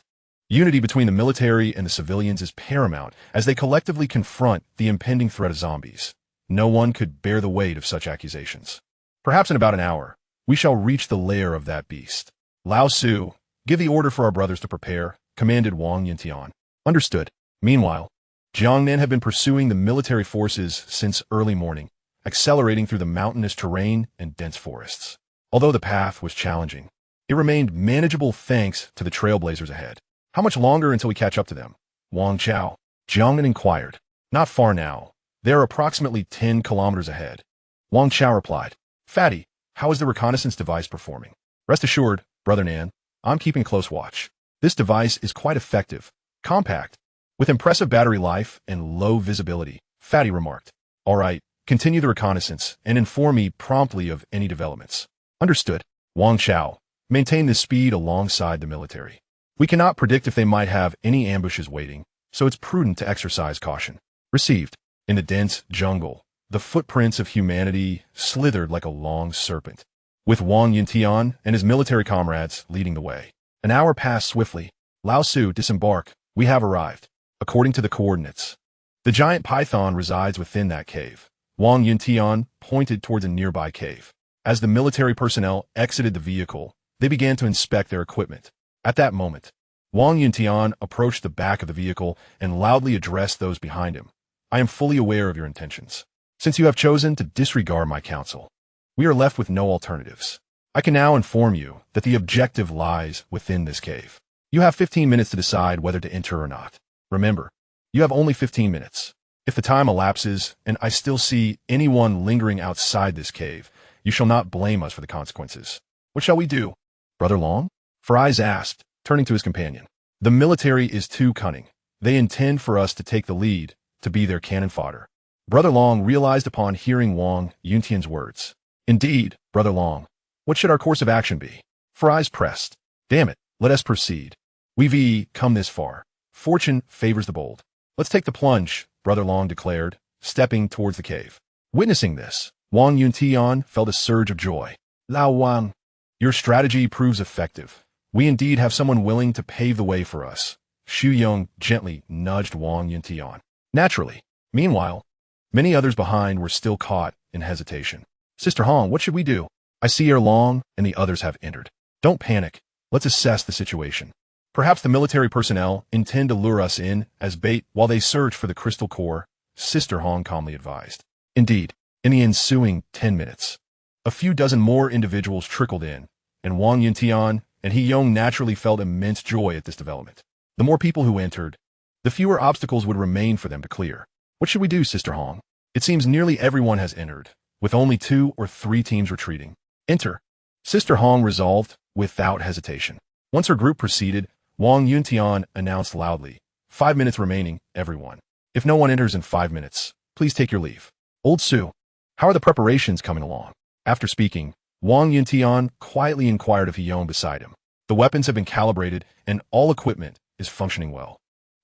unity between the military and the civilians is paramount as they collectively confront the impending threat of zombies. No one could bear the weight of such accusations. Perhaps in about an hour, we shall reach the lair of that beast. Lao Su, give the order for our brothers to prepare, commanded Wang Yintian. Understood. Meanwhile, Jiang Nan had been pursuing the military forces since early morning, accelerating through the mountainous terrain and dense forests. Although the path was challenging, it remained manageable thanks to the trailblazers ahead. How much longer until we catch up to them? Wang Chao. Jiang Nan inquired. Not far now. They are approximately 10 kilometers ahead. Wang Chao replied. Fatty, how is the reconnaissance device performing? Rest assured, Brother Nan, I'm keeping close watch. This device is quite effective, compact, with impressive battery life and low visibility, Fatty remarked. All right, continue the reconnaissance and inform me promptly of any developments. Understood. Wang Chao. Maintain this speed alongside the military. We cannot predict if they might have any ambushes waiting, so it's prudent to exercise caution. Received. In the dense jungle, the footprints of humanity slithered like a long serpent, with Wang Yintian and his military comrades leading the way. An hour passed swiftly. Lao Su, disembark. We have arrived. According to the coordinates, the giant python resides within that cave. Wang Yintian pointed towards a nearby cave. As the military personnel exited the vehicle, they began to inspect their equipment. At that moment, Wang Yintian approached the back of the vehicle and loudly addressed those behind him. I am fully aware of your intentions. Since you have chosen to disregard my counsel, we are left with no alternatives. I can now inform you that the objective lies within this cave. You have 15 minutes to decide whether to enter or not. Remember, you have only 15 minutes. If the time elapses and I still see anyone lingering outside this cave, you shall not blame us for the consequences. What shall we do? Brother Long? Fries asked, turning to his companion. The military is too cunning. They intend for us to take the lead, to be their cannon fodder. Brother Long realized upon hearing Wang Yuntian's words. Indeed, Brother Long. What should our course of action be? Fries pressed. Damn it, let us proceed. We've come this far. Fortune favors the bold. Let's take the plunge, Brother Long declared, stepping towards the cave. Witnessing this, Wang Yuntian felt a surge of joy. Lao Wang, your strategy proves effective. We indeed have someone willing to pave the way for us. Xu Yong gently nudged Wang Yuntian. Naturally. Meanwhile, many others behind were still caught in hesitation. Sister Hong, what should we do? I see Ere Long and the others have entered. Don't panic. Let's assess the situation. Perhaps the military personnel intend to lure us in as bait while they search for the crystal core, Sister Hong calmly advised. Indeed, in the ensuing 10 minutes, a few dozen more individuals trickled in, and Wang Yuntian and He Yong naturally felt immense joy at this development. The more people who entered, the fewer obstacles would remain for them to clear. What should we do, Sister Hong? It seems nearly everyone has entered, with only 2 or 3 teams retreating. Enter. Sister Hong resolved, without hesitation. Once her group proceeded, Wang Yuntian announced loudly, 5 minutes remaining, everyone. If no one enters in 5 minutes, please take your leave. Old Su, how are the preparations coming along? After speaking, Wang Yuntian quietly inquired of He Yong beside him. The weapons have been calibrated, and all equipment is functioning well.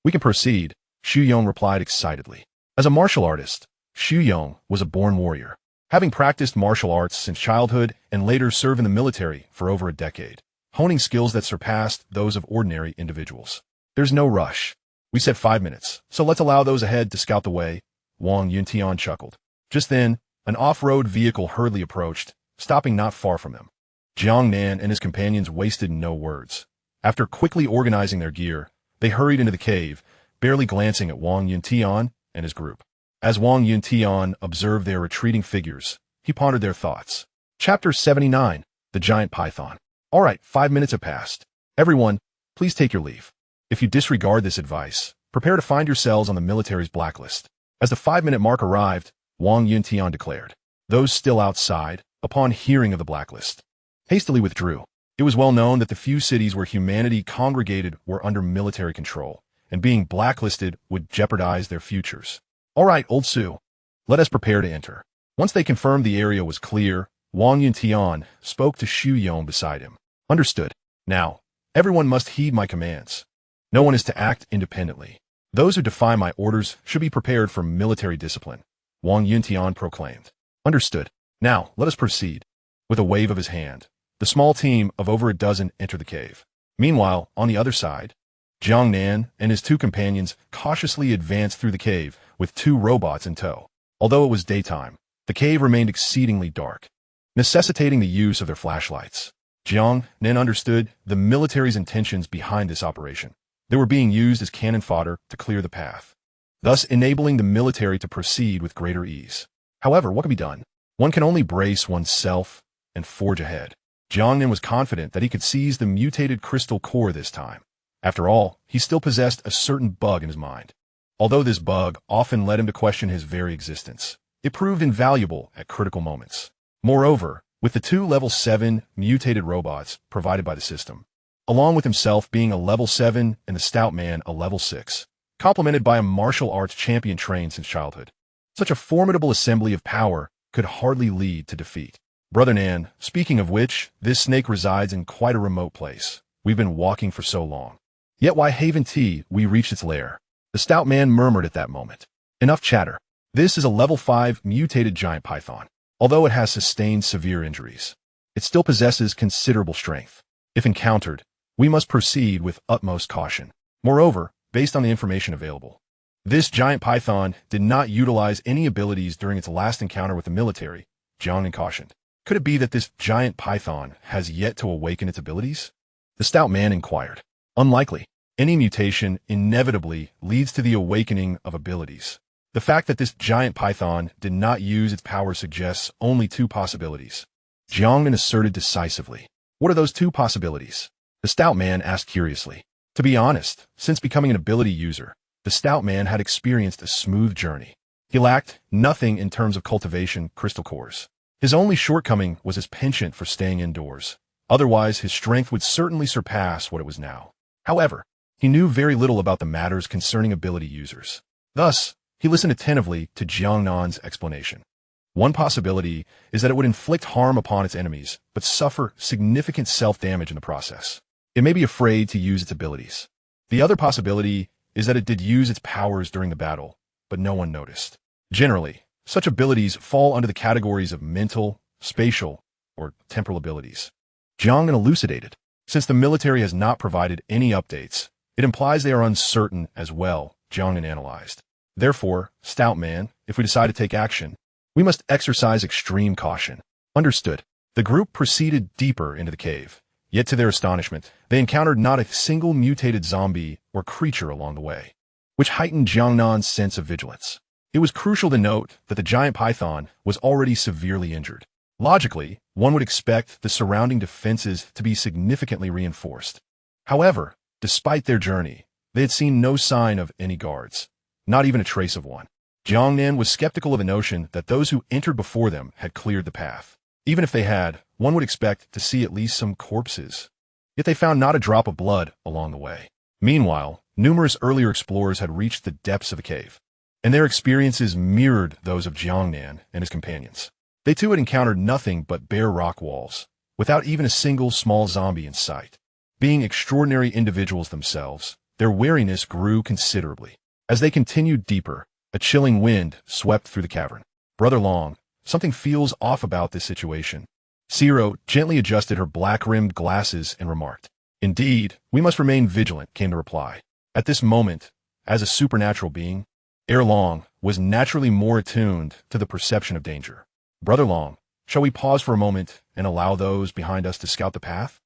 We can proceed, Xu Yong replied excitedly. As a martial artist, Xu Yong was a born warrior, having practiced martial arts since childhood and later served in the military for over a decade, honing skills that surpassed those of ordinary individuals. There's no rush. We said 5 minutes, so let's allow those ahead to scout the way, Wang Yuntian chuckled. Just then, an off-road vehicle hurriedly approached, stopping not far from them. Jiang Nan and his companions wasted no words. After quickly organizing their gear, they hurried into the cave, barely glancing at Wang Yuntian and his group. As Wang Yuntian observed their retreating figures, he pondered their thoughts. Chapter 79, The Giant Python. All right, 5 minutes have passed. Everyone, please take your leave. If you disregard this advice, prepare to find yourselves on the military's blacklist. As the 5-minute mark arrived, Wang Yuntian declared. Those still outside, upon hearing of the blacklist, hastily withdrew. It was well known that the few cities where humanity congregated were under military control, and being blacklisted would jeopardize their futures. All right, Old Su, let us prepare to enter. Once they confirmed the area was clear, Wang Yuntian spoke to Xu Yong beside him. Understood. Now, everyone must heed my commands. No one is to act independently. Those who defy my orders should be prepared for military discipline, Wang Yuntian proclaimed. Understood. Now, let us proceed. With a wave of his hand, the small team of over a dozen entered the cave. Meanwhile, on the other side, Jiang Nan and his 2 companions cautiously advanced through the cave with 2 robots in tow. Although it was daytime, the cave remained exceedingly dark, necessitating the use of their flashlights. Jiang Nan understood the military's intentions behind this operation. They were being used as cannon fodder to clear the path, thus enabling the military to proceed with greater ease. However, what can be done? One can only brace oneself and forge ahead. Jiang Nan was confident that he could seize the mutated crystal core this time. After all, he still possessed a certain bug in his mind. Although this bug often led him to question his very existence, it proved invaluable at critical moments. Moreover, with the 2 level 7 mutated robots provided by the system, along with himself being a level 7 and the stout man a level 6, complemented by a martial arts champion trained since childhood, such a formidable assembly of power could hardly lead to defeat. Brother Nan, speaking of which, this snake resides in quite a remote place. We've been walking for so long. Yet why haven't we reached its lair? The stout man murmured at that moment. Enough chatter. This is a level 5 mutated giant python. Although it has sustained severe injuries, it still possesses considerable strength. If encountered, we must proceed with utmost caution. Moreover, based on the information available, this giant python did not utilize any abilities during its last encounter with the military, Jiang Nan cautioned. Could it be that this giant python has yet to awaken its abilities? The stout man inquired. Unlikely. Any mutation inevitably leads to the awakening of abilities. The fact that this giant python did not use its power suggests only 2 possibilities. Jiang Nan asserted decisively. What are those 2 possibilities? The stout man asked curiously. To be honest, since becoming an ability user, the stout man had experienced a smooth journey. He lacked nothing in terms of cultivation crystal cores. His only shortcoming was his penchant for staying indoors, Otherwise, his strength would certainly surpass what it was now. However, he knew very little about the matters concerning ability users. Thus, he listened attentively to Jiang Nan's explanation. One possibility is that it would inflict harm upon its enemies, but suffer significant self-damage in the process. It may be afraid to use its abilities. The other possibility is that it did use its powers during the battle, but no one noticed. Generally, such abilities fall under the categories of mental, spatial, or temporal abilities. Jiang Nan elucidated. Since the military has not provided any updates, it implies they are uncertain as well, Jiang Nan analyzed. Therefore, stout man, if we decide to take action, we must exercise extreme caution. Understood. The group proceeded deeper into the cave. Yet to their astonishment, they encountered not a single mutated zombie or creature along the way, which heightened Jiang Nan's sense of vigilance. It was crucial to note that the giant python was already severely injured. Logically, one would expect the surrounding defenses to be significantly reinforced. However, despite their journey, they had seen no sign of any guards, not even a trace of one. Jiang Nan was skeptical of the notion that those who entered before them had cleared the path. Even if they had, one would expect to see at least some corpses. Yet they found not a drop of blood along the way. Meanwhile, numerous earlier explorers had reached the depths of the cave, and their experiences mirrored those of Jiang Nan and his companions. They too had encountered nothing but bare rock walls, without even a single small zombie in sight. Being extraordinary individuals themselves, their wariness grew considerably. As they continued deeper, a chilling wind swept through the cavern. Brother Long, something feels off about this situation. Zero gently adjusted her black-rimmed glasses and remarked. Indeed, we must remain vigilant, came the reply. At this moment, as a supernatural being, Long was naturally more attuned to the perception of danger. Brother Long, shall we pause for a moment and allow those behind us to scout the path?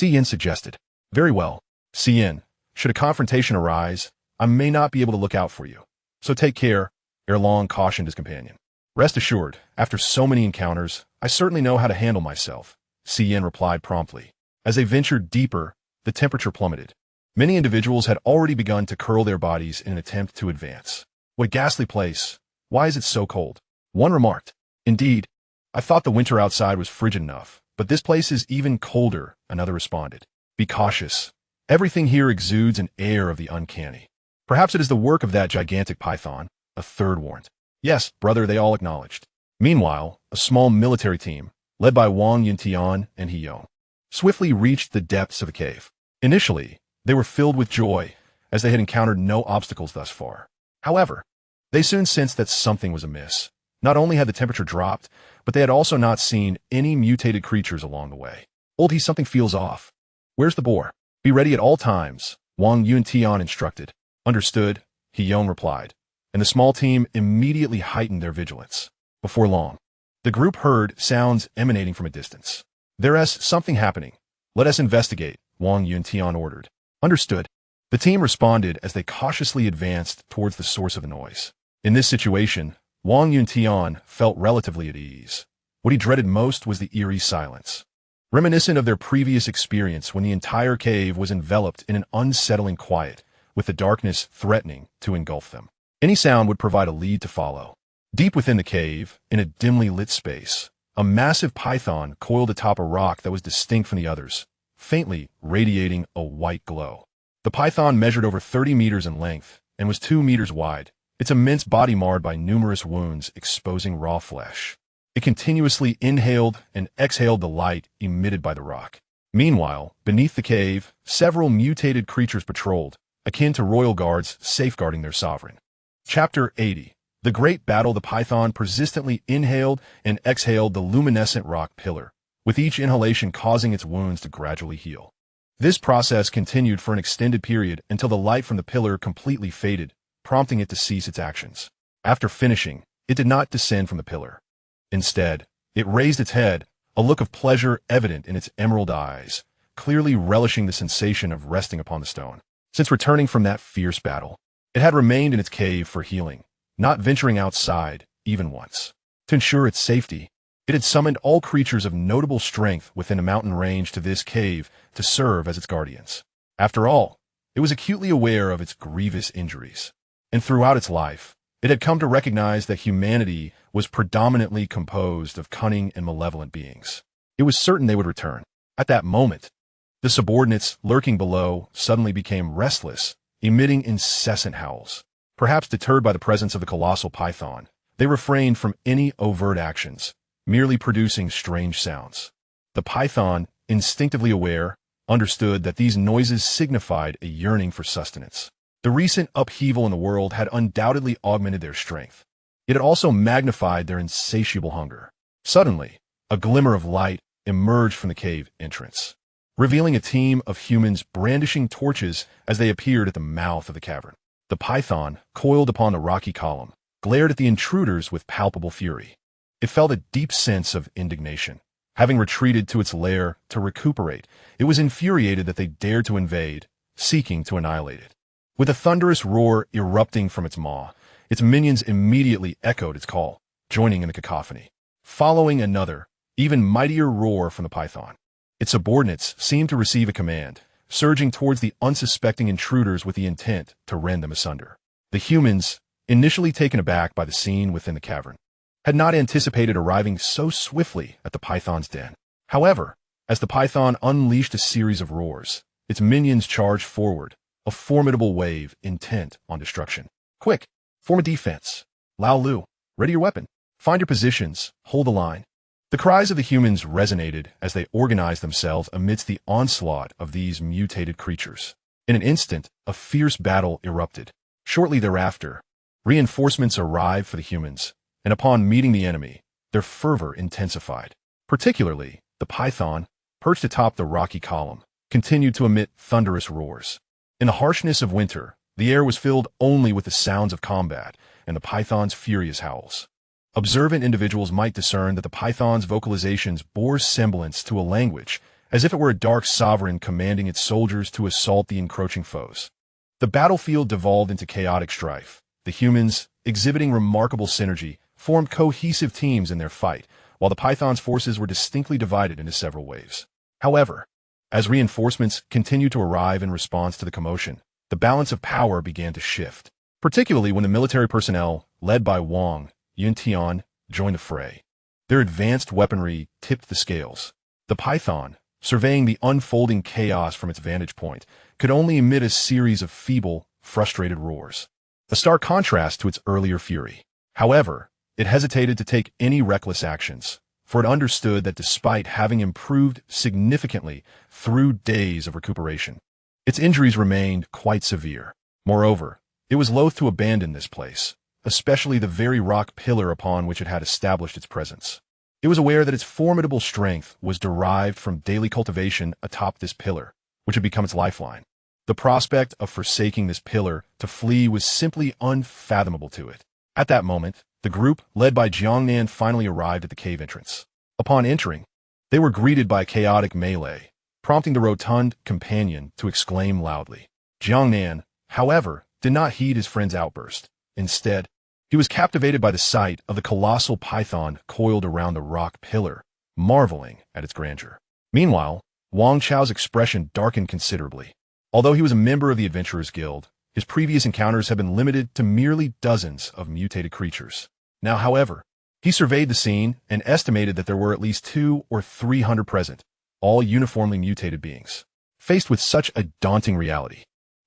Yin suggested. Very well. Yin, should a confrontation arise, I may not be able to look out for you. So take care, Long cautioned his companion. Rest assured, after so many encounters, I certainly know how to handle myself, Yin replied promptly. As they ventured deeper, the temperature plummeted. Many individuals had already begun to curl their bodies in an attempt to advance. What a ghastly place. Why is it so cold? One remarked. Indeed, I thought the winter outside was frigid enough, but this place is even colder, another responded. Be cautious. Everything here exudes an air of the uncanny. Perhaps it is the work of that gigantic python, a third warned. Yes, brother, they all acknowledged. Meanwhile, a small military team, led by Wang Yuntian and He Yong, swiftly reached the depths of the cave. Initially, they were filled with joy, as they had encountered no obstacles thus far. However, they soon sensed that something was amiss. Not only had the temperature dropped, but they had also not seen any mutated creatures along the way. Old He, something feels off. Where's the boar? Be ready at all times, Wang Yuntian instructed. Understood, He Yong replied, and the small team immediately heightened their vigilance. Before long, the group heard sounds emanating from a distance. There is something happening. Let us investigate, Wang Yuntian ordered. Understood. The team responded as they cautiously advanced towards the source of the noise. In this situation, Wang Yuntian felt relatively at ease. What he dreaded most was the eerie silence, reminiscent of their previous experience when the entire cave was enveloped in an unsettling quiet, with the darkness threatening to engulf them. Any sound would provide a lead to follow. Deep within the cave, in a dimly lit space, a massive python coiled atop a rock that was distinct from the others, faintly radiating a white glow. The python measured over 30 meters in length and was 2 meters wide, its immense body marred by numerous wounds exposing raw flesh. It continuously inhaled and exhaled the light emitted by the rock. Meanwhile, beneath the cave, several mutated creatures patrolled, akin to royal guards safeguarding their sovereign. Chapter 80. The Great Battle. The python persistently inhaled and exhaled the luminescent rock pillar, with each inhalation causing its wounds to gradually heal. This process continued for an extended period until the light from the pillar completely faded, prompting it to cease its actions. After finishing, it did not descend from the pillar. Instead, it raised its head, a look of pleasure evident in its emerald eyes, clearly relishing the sensation of resting upon the stone. Since returning from that fierce battle, it had remained in its cave for healing, not venturing outside even once. To ensure its safety, it had summoned all creatures of notable strength within a mountain range to this cave to serve as its guardians. After all, it was acutely aware of its grievous injuries, and throughout its life, it had come to recognize that humanity was predominantly composed of cunning and malevolent beings. It was certain they would return. At that moment, the subordinates lurking below suddenly became restless, emitting incessant howls. Perhaps deterred by the presence of the colossal python, they refrained from any overt actions, merely producing strange sounds. The python, instinctively aware, understood that these noises signified a yearning for sustenance. The recent upheaval in the world had undoubtedly augmented their strength. It had also magnified their insatiable hunger. Suddenly, a glimmer of light emerged from the cave entrance, revealing a team of humans brandishing torches as they appeared at the mouth of the cavern. The python, coiled upon the rocky column, glared at the intruders with palpable fury. It felt a deep sense of indignation. Having retreated to its lair to recuperate, it was infuriated that they dared to invade, seeking to annihilate it. With a thunderous roar erupting from its maw, its minions immediately echoed its call, joining in the cacophony. Following another, even mightier roar from the python, its subordinates seemed to receive a command, surging towards the unsuspecting intruders with the intent to rend them asunder. The humans, initially taken aback by the scene within the cavern, had not anticipated arriving so swiftly at the python's den. However, as the python unleashed a series of roars, its minions charged forward, a formidable wave intent on destruction. Quick, form a defense. Lao Lu, ready your weapon. Find your positions, hold the line. The cries of the humans resonated as they organized themselves amidst the onslaught of these mutated creatures. In an instant, a fierce battle erupted. Shortly thereafter, reinforcements arrived for the humans, and upon meeting the enemy, their fervor intensified. Particularly, the python, perched atop the rocky column, continued to emit thunderous roars. In the harshness of winter, the air was filled only with the sounds of combat and the python's furious howls. Observant individuals might discern that the python's vocalizations bore semblance to a language, as if it were a dark sovereign commanding its soldiers to assault the encroaching foes. The battlefield devolved into chaotic strife. The humans, exhibiting remarkable synergy, formed cohesive teams in their fight, while the python's forces were distinctly divided into several waves. However, as reinforcements continued to arrive in response to the commotion, the balance of power began to shift, particularly when the military personnel, led by Wang Yuntian, joined the fray. Their advanced weaponry tipped the scales. The python, surveying the unfolding chaos from its vantage point, could only emit a series of feeble, frustrated roars, a stark contrast to its earlier fury. However, it hesitated to take any reckless actions, for it understood that despite having improved significantly through days of recuperation, its injuries remained quite severe. Moreover, it was loath to abandon this place, especially the very rock pillar upon which it had established its presence. It was aware that its formidable strength was derived from daily cultivation atop this pillar, which had become its lifeline. The prospect of forsaking this pillar to flee was simply unfathomable to it. At that moment, the group, led by Jiang Nan, finally arrived at the cave entrance. Upon entering, they were greeted by a chaotic melee, prompting the rotund companion to exclaim loudly. Jiang Nan, however, did not heed his friend's outburst. Instead, he was captivated by the sight of the colossal python coiled around the rock pillar, marveling at its grandeur. Meanwhile, Wang Chao's expression darkened considerably. Although he was a member of the Adventurers Guild, his previous encounters had been limited to merely dozens of mutated creatures. Now, however, he surveyed the scene and estimated that there were at least 200 or 300 present, all uniformly mutated beings. Faced with such a daunting reality,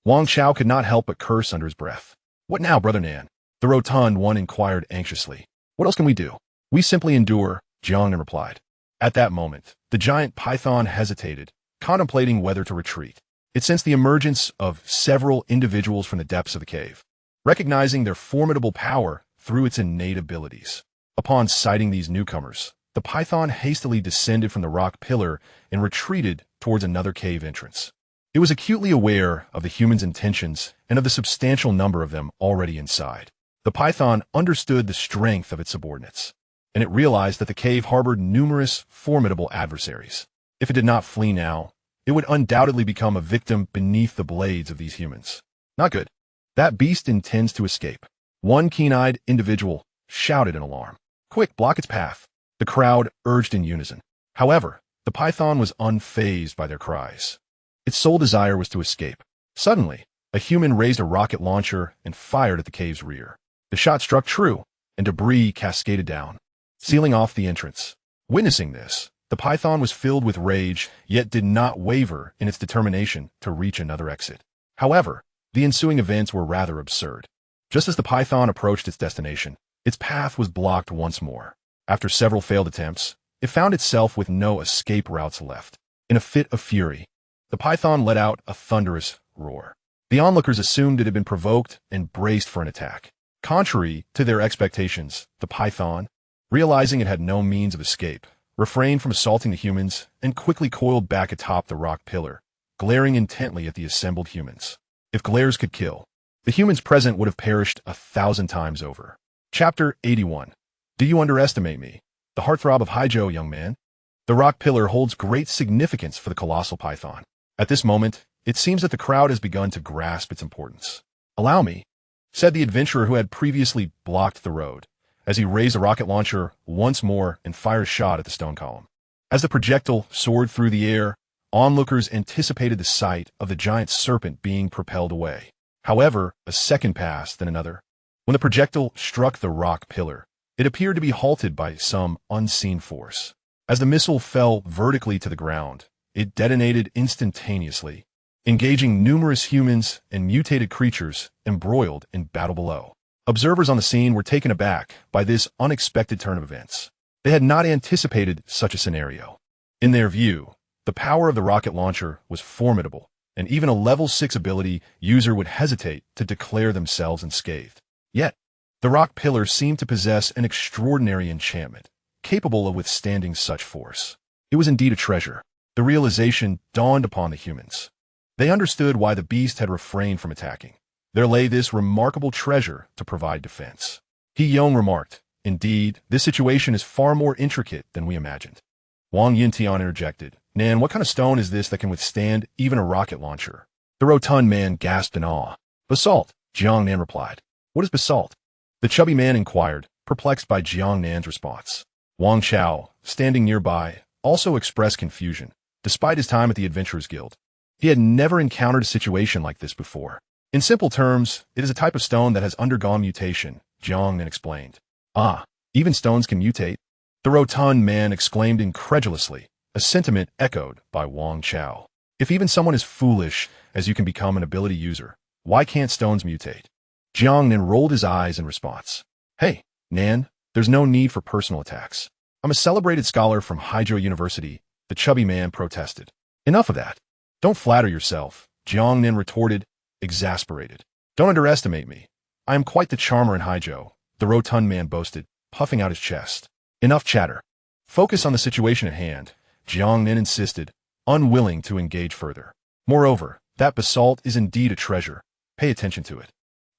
Wang Chao could not help but curse under his breath. What now, Brother Nan? The rotund one inquired anxiously. What else can we do? We simply endure, Jiang Nan replied. At that moment, the giant python hesitated, contemplating whether to retreat. It sensed the emergence of several individuals from the depths of the cave, recognizing their formidable power through its innate abilities. Upon sighting these newcomers, the python hastily descended from the rock pillar and retreated towards another cave entrance. It was acutely aware of the humans' intentions and of the substantial number of them already inside. The python understood the strength of its subordinates, and it realized that the cave harbored numerous formidable adversaries. If it did not flee now, it would undoubtedly become a victim beneath the blades of these humans. Not good. That beast intends to escape. One keen-eyed individual shouted in alarm. Quick, block its path. The crowd urged in unison. However, the python was unfazed by their cries. Its sole desire was to escape. Suddenly, a human raised a rocket launcher and fired at the cave's rear. The shot struck true, and debris cascaded down, sealing off the entrance. Witnessing this, The python was filled with rage, yet did not waver in its determination to reach another exit. However, the ensuing events were rather absurd. Just as the python approached its destination, its path was blocked once more. After several failed attempts, it found itself with no escape routes left. In a fit of fury, the python let out a thunderous roar. The onlookers assumed it had been provoked and braced for an attack. Contrary to their expectations, the python, realizing it had no means of escape, refrained from assaulting the humans and quickly coiled back atop the rock pillar, glaring intently at the assembled humans. If glares could kill, the humans present would have perished 1,000 times over. Chapter 81. Do you underestimate me? The heartthrob of Haijo, young man. The rock pillar holds great significance for the colossal python. At this moment, it seems that the crowd has begun to grasp its importance. Allow me, said the adventurer who had previously blocked the road, as he raised a rocket launcher once more and fired a shot at the stone column. As the projectile soared through the air, onlookers anticipated the sight of the giant serpent being propelled away. However, a second passed, then another. When the projectile struck the rock pillar, it appeared to be halted by some unseen force. As the missile fell vertically to the ground, it detonated instantaneously, engaging numerous humans and mutated creatures embroiled in battle below. Observers on the scene were taken aback by this unexpected turn of events. They had not anticipated such a scenario. In their view, the power of the rocket launcher was formidable, and even a level 6 ability user would hesitate to declare themselves unscathed. Yet, the rock pillar seemed to possess an extraordinary enchantment, capable of withstanding such force. It was indeed a treasure. The realization dawned upon the humans. They understood why the beast had refrained from attacking. There lay this remarkable treasure to provide defense. He Yong remarked, indeed, this situation is far more intricate than we imagined. Wang Yintian interjected, Nan, what kind of stone is this that can withstand even a rocket launcher? The rotund man gasped in awe. Basalt, Jiang Nan replied. What is basalt? The chubby man inquired, perplexed by Jiang Nan's response. Wang Chao, standing nearby, also expressed confusion, despite his time at the Adventurers Guild. He had never encountered a situation like this before. In simple terms, it is a type of stone that has undergone mutation, Jiang Nan explained. Ah, even stones can mutate? The rotund man exclaimed incredulously, a sentiment echoed by Wang Chao. If even someone as foolish as you can become an ability user, why can't stones mutate? Jiang Nan rolled his eyes in response. Hey, Nan, there's no need for personal attacks. I'm a celebrated scholar from Haijo University, the chubby man protested. Enough of that. Don't flatter yourself, Jiang Nan retorted, exasperated. Don't underestimate me. I am quite the charmer in Haijo, the rotund man boasted, puffing out his chest. Enough chatter. Focus on the situation at hand, Jiang Nan insisted, unwilling to engage further. Moreover, that basalt is indeed a treasure. Pay attention to it.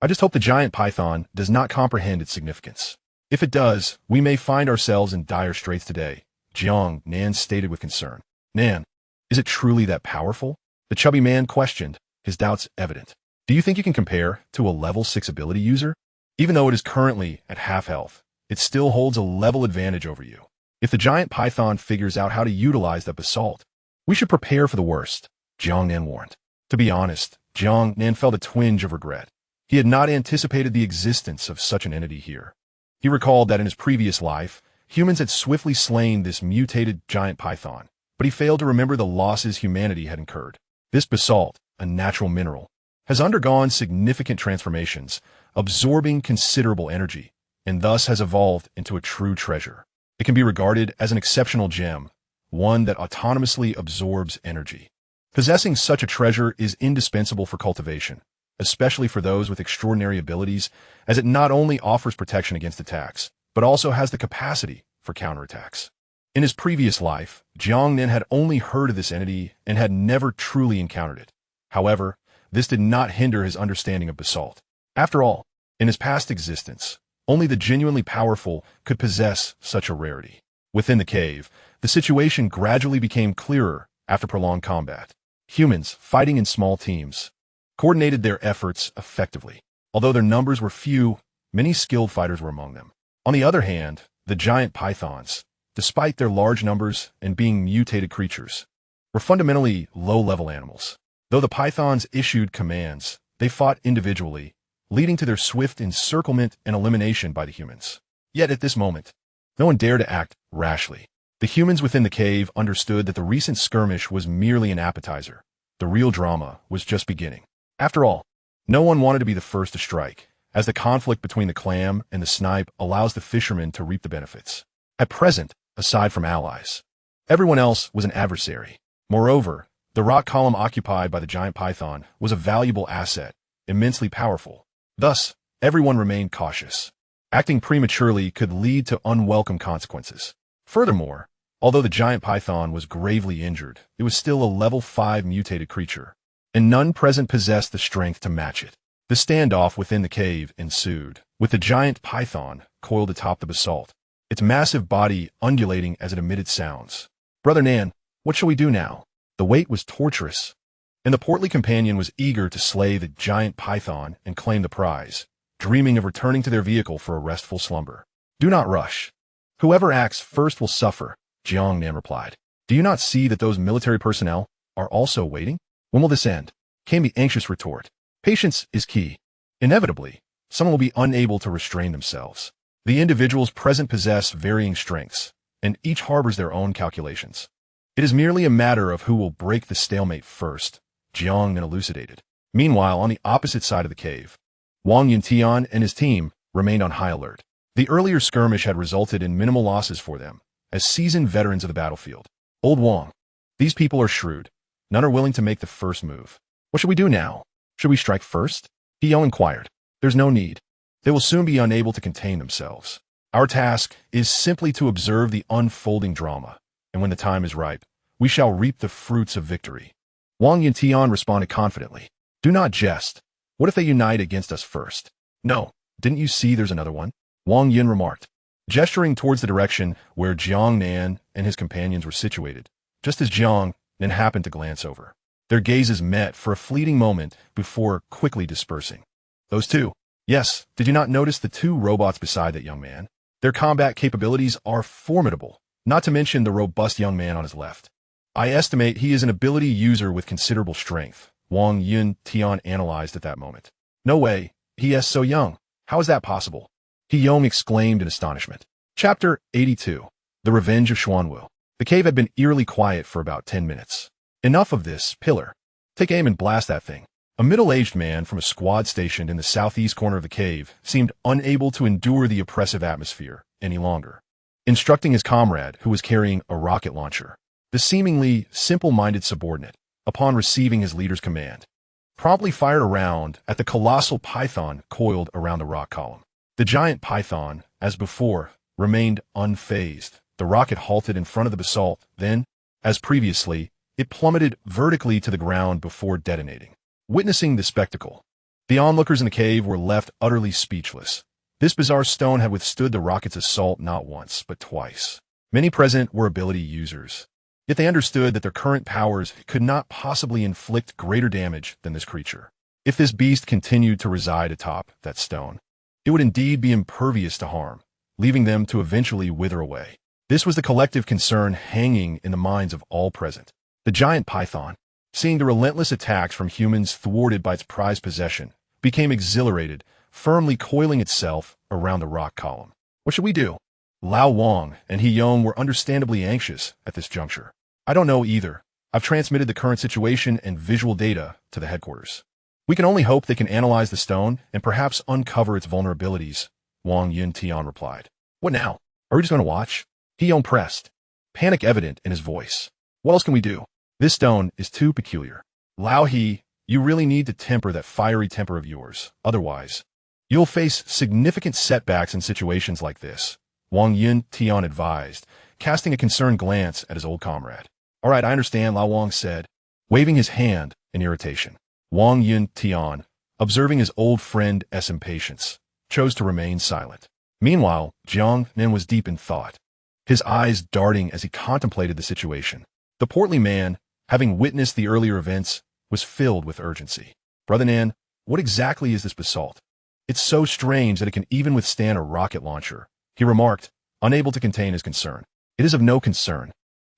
I just hope the giant python does not comprehend its significance. If it does, we may find ourselves in dire straits today, Jiang Nan stated with concern. Nan, is it truly that powerful? The chubby man questioned, his doubts evident. Do you think you can compare to a level 6 ability user? Even though it is currently at half health, it still holds a level advantage over you. If the giant python figures out how to utilize that basalt, we should prepare for the worst, Jiang Nan warned. To be honest, Jiang Nan felt a twinge of regret. He had not anticipated the existence of such an entity here. He recalled that in his previous life, humans had swiftly slain this mutated giant python, but he failed to remember the losses humanity had incurred. This basalt, a natural mineral, has undergone significant transformations, absorbing considerable energy, and thus has evolved into a true treasure. It can be regarded as an exceptional gem, one that autonomously absorbs energy. Possessing such a treasure is indispensable for cultivation, especially for those with extraordinary abilities, as it not only offers protection against attacks, but also has the capacity for counterattacks. In his previous life, Jiang Nan had only heard of this entity and had never truly encountered it. However, this did not hinder his understanding of basalt. After all, in his past existence, only the genuinely powerful could possess such a rarity. Within the cave, the situation gradually became clearer after prolonged combat. Humans, fighting in small teams, coordinated their efforts effectively. Although their numbers were few, many skilled fighters were among them. On the other hand, the giant pythons, despite their large numbers and being mutated creatures, were fundamentally low-level animals. Though the pythons issued commands, they fought individually, leading to their swift encirclement and elimination by the humans. Yet at this moment, no one dared to act rashly. The humans within the cave understood that the recent skirmish was merely an appetizer. The real drama was just beginning. After all, no one wanted to be the first to strike, as the conflict between the clam and the snipe allows the fishermen to reap the benefits. At present, aside from allies, everyone else was an adversary. Moreover, the rock column occupied by the giant python was a valuable asset, immensely powerful. Thus, everyone remained cautious. Acting prematurely could lead to unwelcome consequences. Furthermore, although the giant python was gravely injured, it was still a level 5 mutated creature, and none present possessed the strength to match it. The standoff within the cave ensued, with the giant python coiled atop the basalt, its massive body undulating as it emitted sounds. "Brother Nan, what shall we do now?" The wait was torturous, and the portly companion was eager to slay the giant python and claim the prize, dreaming of returning to their vehicle for a restful slumber. "Do not rush. Whoever acts first will suffer," Jiang Nan replied. "Do you not see that those military personnel are also waiting? When will this end?" Came the anxious retort. "Patience is key. Inevitably, someone will be unable to restrain themselves. The individuals present possess varying strengths, and each harbors their own calculations. It is merely a matter of who will break the stalemate first," Jiang Nan elucidated. Meanwhile, on the opposite side of the cave, Wang Yuntian and his team remained on high alert. The earlier skirmish had resulted in minimal losses for them, as seasoned veterans of the battlefield. "Old Wang, these people are shrewd. None are willing to make the first move. What should we do now? Should we strike first?" He inquired. "There's no need. They will soon be unable to contain themselves. Our task is simply to observe the unfolding drama, and when the time is ripe, we shall reap the fruits of victory." Wang Yuntian responded confidently. "Do not jest. What if they unite against us first?" "No, didn't you see there's another one?" Wang Yun remarked, gesturing towards the direction where Jiang Nan and his companions were situated, just as Jiang Nan happened to glance over. Their gazes met for a fleeting moment before quickly dispersing. "Those two? Yes, did you not notice the two robots beside that young man? Their combat capabilities are formidable, not to mention the robust young man on his left. I estimate he is an ability user with considerable strength," Wang Yuntian analyzed at that moment. "No way, he is so young. How is that possible?" He exclaimed in astonishment. Chapter 82. The Revenge of Xuanwu. The cave had been eerily quiet for about 10 minutes. "Enough of this, Pillar. Take aim and blast that thing." A middle-aged man from a squad stationed in the southeast corner of the cave seemed unable to endure the oppressive atmosphere any longer, instructing his comrade, who was carrying a rocket launcher. The seemingly simple-minded subordinate, upon receiving his leader's command, promptly fired a round at the colossal python coiled around the rock column. The giant python, as before, remained unfazed. The rocket halted in front of the basalt, then, as previously, it plummeted vertically to the ground before detonating. Witnessing the spectacle, the onlookers in the cave were left utterly speechless. This bizarre stone had withstood the rocket's assault not once, but twice. Many present were ability users, yet they understood that their current powers could not possibly inflict greater damage than this creature. If this beast continued to reside atop that stone, it would indeed be impervious to harm, leaving them to eventually wither away. This was the collective concern hanging in the minds of all present. The giant python, seeing the relentless attacks from humans thwarted by its prized possession, became exhilarated, firmly coiling itself around the rock column. "What should we do?" Lao Wang and He Yong were understandably anxious at this juncture. "I don't know either. I've transmitted the current situation and visual data to the headquarters. We can only hope they can analyze the stone and perhaps uncover its vulnerabilities," Wang Yuntian replied. "What now? Are we just going to watch?" He Yong pressed, panic evident in his voice. "What else can we do? This stone is too peculiar. Lao He, you really need to temper that fiery temper of yours. Otherwise, you'll face significant setbacks in situations like this," Wang Yuntian advised, casting a concerned glance at his old comrade. "All right, I understand," Lao Wang said, waving his hand in irritation. Wang Yuntian, observing his old friend's impatience, chose to remain silent. Meanwhile, Jiang Nan was deep in thought, his eyes darting as he contemplated the situation. The portly man, having witnessed the earlier events, was filled with urgency. "Brother Nan, what exactly is this basalt? It's so strange that it can even withstand a rocket launcher," he remarked, unable to contain his concern. "It is of no concern.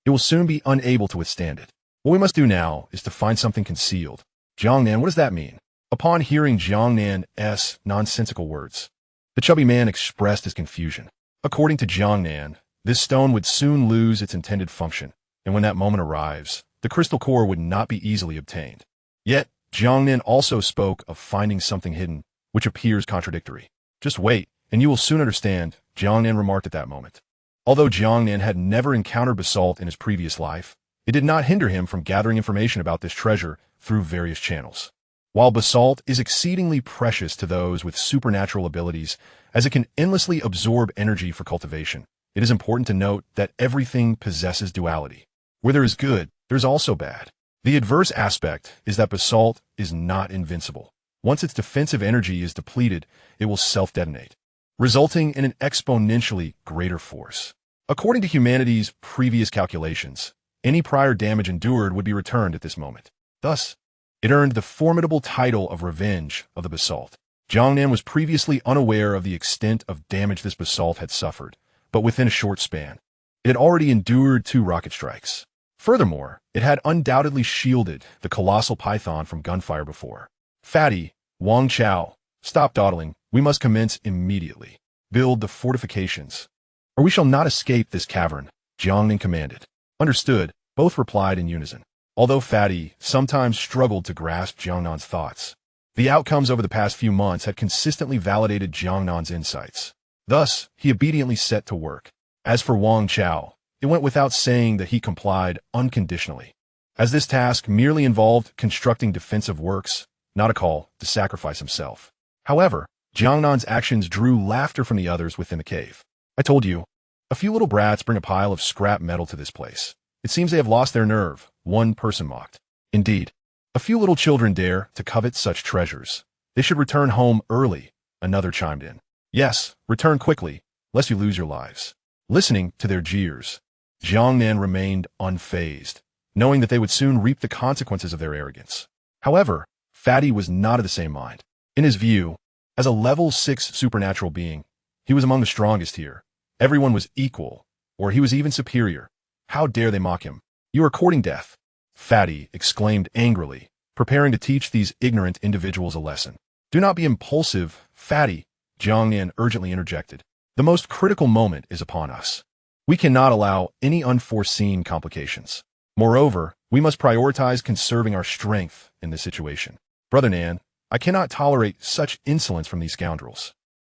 It will soon be unable to withstand it. What we must do now is to find something concealed." "Jiang Nan, what does that mean?" Upon hearing Jiang Nan's nonsensical words, the chubby man expressed his confusion. According to Jiang Nan, This stone would soon lose its intended function, and when that moment arrives, the crystal core would not be easily obtained. Yet, Jiang Nan also spoke of finding something hidden, which appears contradictory. Just wait, and you will soon understand, Jiang Nan remarked at that moment. Although Jiang Nan had never encountered basalt in his previous life, it did not hinder him from gathering information about this treasure through various channels. While basalt is exceedingly precious to those with supernatural abilities, as it can endlessly absorb energy for cultivation, it is important to note that everything possesses duality. Where there is good, there is also bad. The adverse aspect is that basalt is not invincible. Once its defensive energy is depleted, it will self-detonate, resulting in an exponentially greater force. According to humanity's previous calculations, any prior damage endured would be returned at this moment. Thus, it earned the formidable title of Revenge of the Basalt. Jiang Nan was previously unaware of the extent of damage this basalt had suffered, but within a short span, it had already endured 2 rocket strikes. Furthermore, it had undoubtedly shielded the colossal python from gunfire before. Fatty, Wang Chao, stop dawdling. We must commence immediately. Build the fortifications, or we shall not escape this cavern, Jiang Nan commanded. Understood, both replied in unison. Although Fatty sometimes struggled to grasp Jiang Nan's thoughts, the outcomes over the past few months had consistently validated Jiang Nan's insights. Thus, he obediently set to work. As for Wang Chao, it went without saying that he complied unconditionally, as this task merely involved constructing defensive works, not a call to sacrifice himself. However, Jiang Nan's actions drew laughter from the others within the cave. I told you, a few little brats bring a pile of scrap metal to this place. It seems they have lost their nerve, one person mocked. Indeed, a few little children dare to covet such treasures. They should return home early, another chimed in. Yes, return quickly, lest you lose your lives. Listening to their jeers, Jiang Nan remained unfazed, knowing that they would soon reap the consequences of their arrogance. However, Fatty was not of the same mind. In his view, as a level 6 supernatural being, he was among the strongest here. Everyone was equal, or he was even superior. How dare they mock him? You are courting death, Fatty exclaimed angrily, preparing to teach these ignorant individuals a lesson. Do not be impulsive, Fatty, Jiang Nan urgently interjected. The most critical moment is upon us. We cannot allow any unforeseen complications. Moreover, we must prioritize conserving our strength in this situation. Brother Nan, I cannot tolerate such insolence from these scoundrels.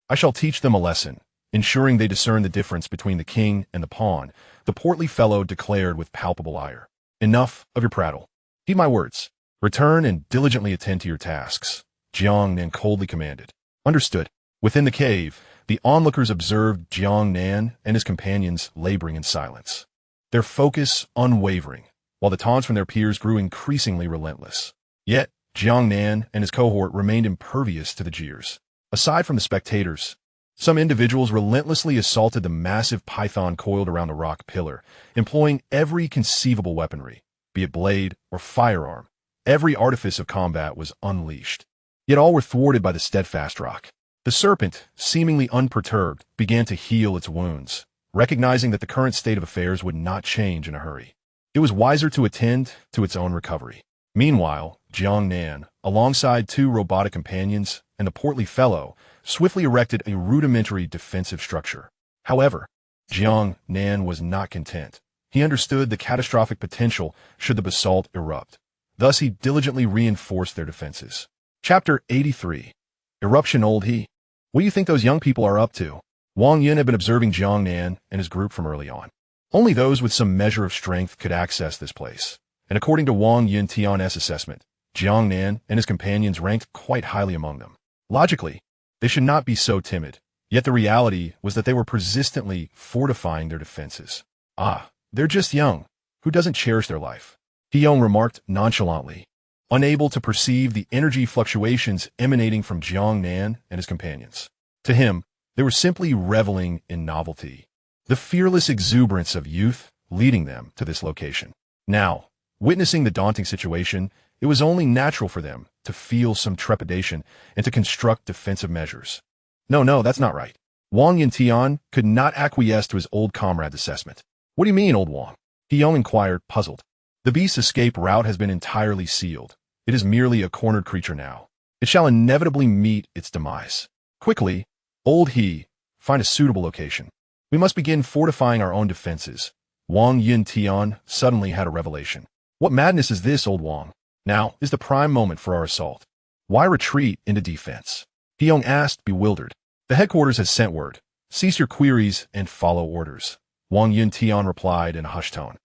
I shall teach them a lesson, ensuring they discern the difference between the king and the pawn, the portly fellow declared with palpable ire. Enough of your prattle. Heed my words. Return and diligently attend to your tasks, Jiang Nan coldly commanded. Understood. Within the cave, the onlookers observed Jiang Nan and his companions laboring in silence, their focus unwavering, while the taunts from their peers grew increasingly relentless. Yet, Jiang Nan and his cohort remained impervious to the jeers. Aside from the spectators, some individuals relentlessly assaulted the massive python coiled around a rock pillar, employing every conceivable weaponry, be it blade or firearm. Every artifice of combat was unleashed. Yet all were thwarted by the steadfast rock. The serpent, seemingly unperturbed, began to heal its wounds, recognizing that the current state of affairs would not change in a hurry. It was wiser to attend to its own recovery. Meanwhile, Jiang Nan, alongside 2 robotic companions and the portly fellow, swiftly erected a rudimentary defensive structure. However, Jiang Nan was not content. He understood the catastrophic potential should the basalt erupt. Thus he diligently reinforced their defenses. Chapter 83. Eruption Old He. What do you think those young people are up to? Wang Yun had been observing Jiang Nan and his group from early on. Only those with some measure of strength could access this place, and according to Wang Yun Tian's assessment, Jiang Nan and his companions ranked quite highly among them. Logically, they should not be so timid, yet the reality was that they were persistently fortifying their defenses. Ah, they're just young. Who doesn't cherish their life? Tian remarked nonchalantly, unable to perceive the energy fluctuations emanating from Jiang Nan and his companions. To him, they were simply reveling in novelty, the fearless exuberance of youth leading them to this location. Now, witnessing the daunting situation, it was only natural for them to feel some trepidation and to construct defensive measures. No, that's not right. Wang Yintian could not acquiesce to his old comrade's assessment. What do you mean, old Wang? Tian inquired, puzzled. The beast's escape route has been entirely sealed. It is merely a cornered creature now. It shall inevitably meet its demise. Quickly, old He, find a suitable location. We must begin fortifying our own defenses. Wang Yintian suddenly had a revelation. What madness is this, old Wang? Now is the prime moment for our assault. Why retreat into defense? Hyung asked, bewildered. The headquarters has sent word. Cease your queries and follow orders. Wang Yintian replied in a hushed tone.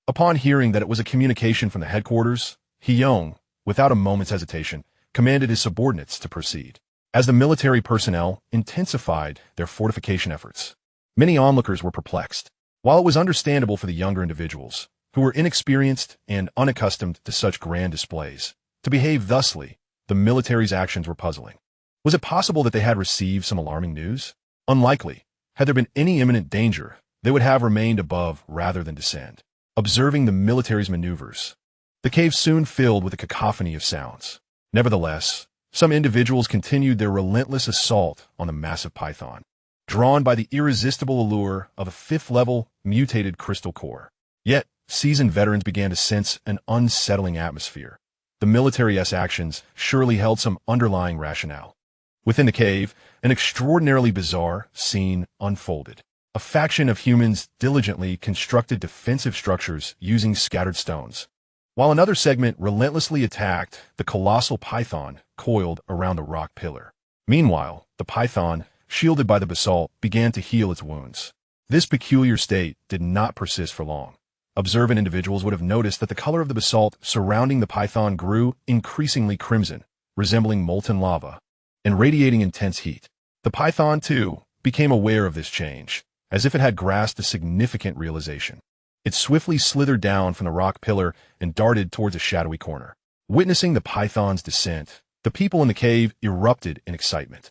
Upon hearing that it was a communication from the headquarters, Hyung, without a moment's hesitation, commanded his subordinates to proceed. As the military personnel intensified their fortification efforts, many onlookers were perplexed. While it was understandable for the younger individuals, who were inexperienced and unaccustomed to such grand displays, to behave thusly, the military's actions were puzzling. Was it possible that they had received some alarming news? Unlikely. Had there been any imminent danger, they would have remained above rather than descend. Observing the military's maneuvers, the cave soon filled with a cacophony of sounds. Nevertheless, some individuals continued their relentless assault on the massive python, drawn by the irresistible allure of a fifth-level mutated crystal core. Yet, seasoned veterans began to sense an unsettling atmosphere. The military's actions surely held some underlying rationale. Within the cave, an extraordinarily bizarre scene unfolded. A faction of humans diligently constructed defensive structures using scattered stones, while another segment relentlessly attacked the colossal python coiled around a rock pillar. Meanwhile, the python, shielded by the basalt, began to heal its wounds. This peculiar state did not persist for long. Observant individuals would have noticed that the color of the basalt surrounding the python grew increasingly crimson, resembling molten lava, and radiating intense heat. The python, too, became aware of this change, as if it had grasped a significant realization. It swiftly slithered down from the rock pillar and darted towards a shadowy corner. Witnessing the python's descent, the people in the cave erupted in excitement.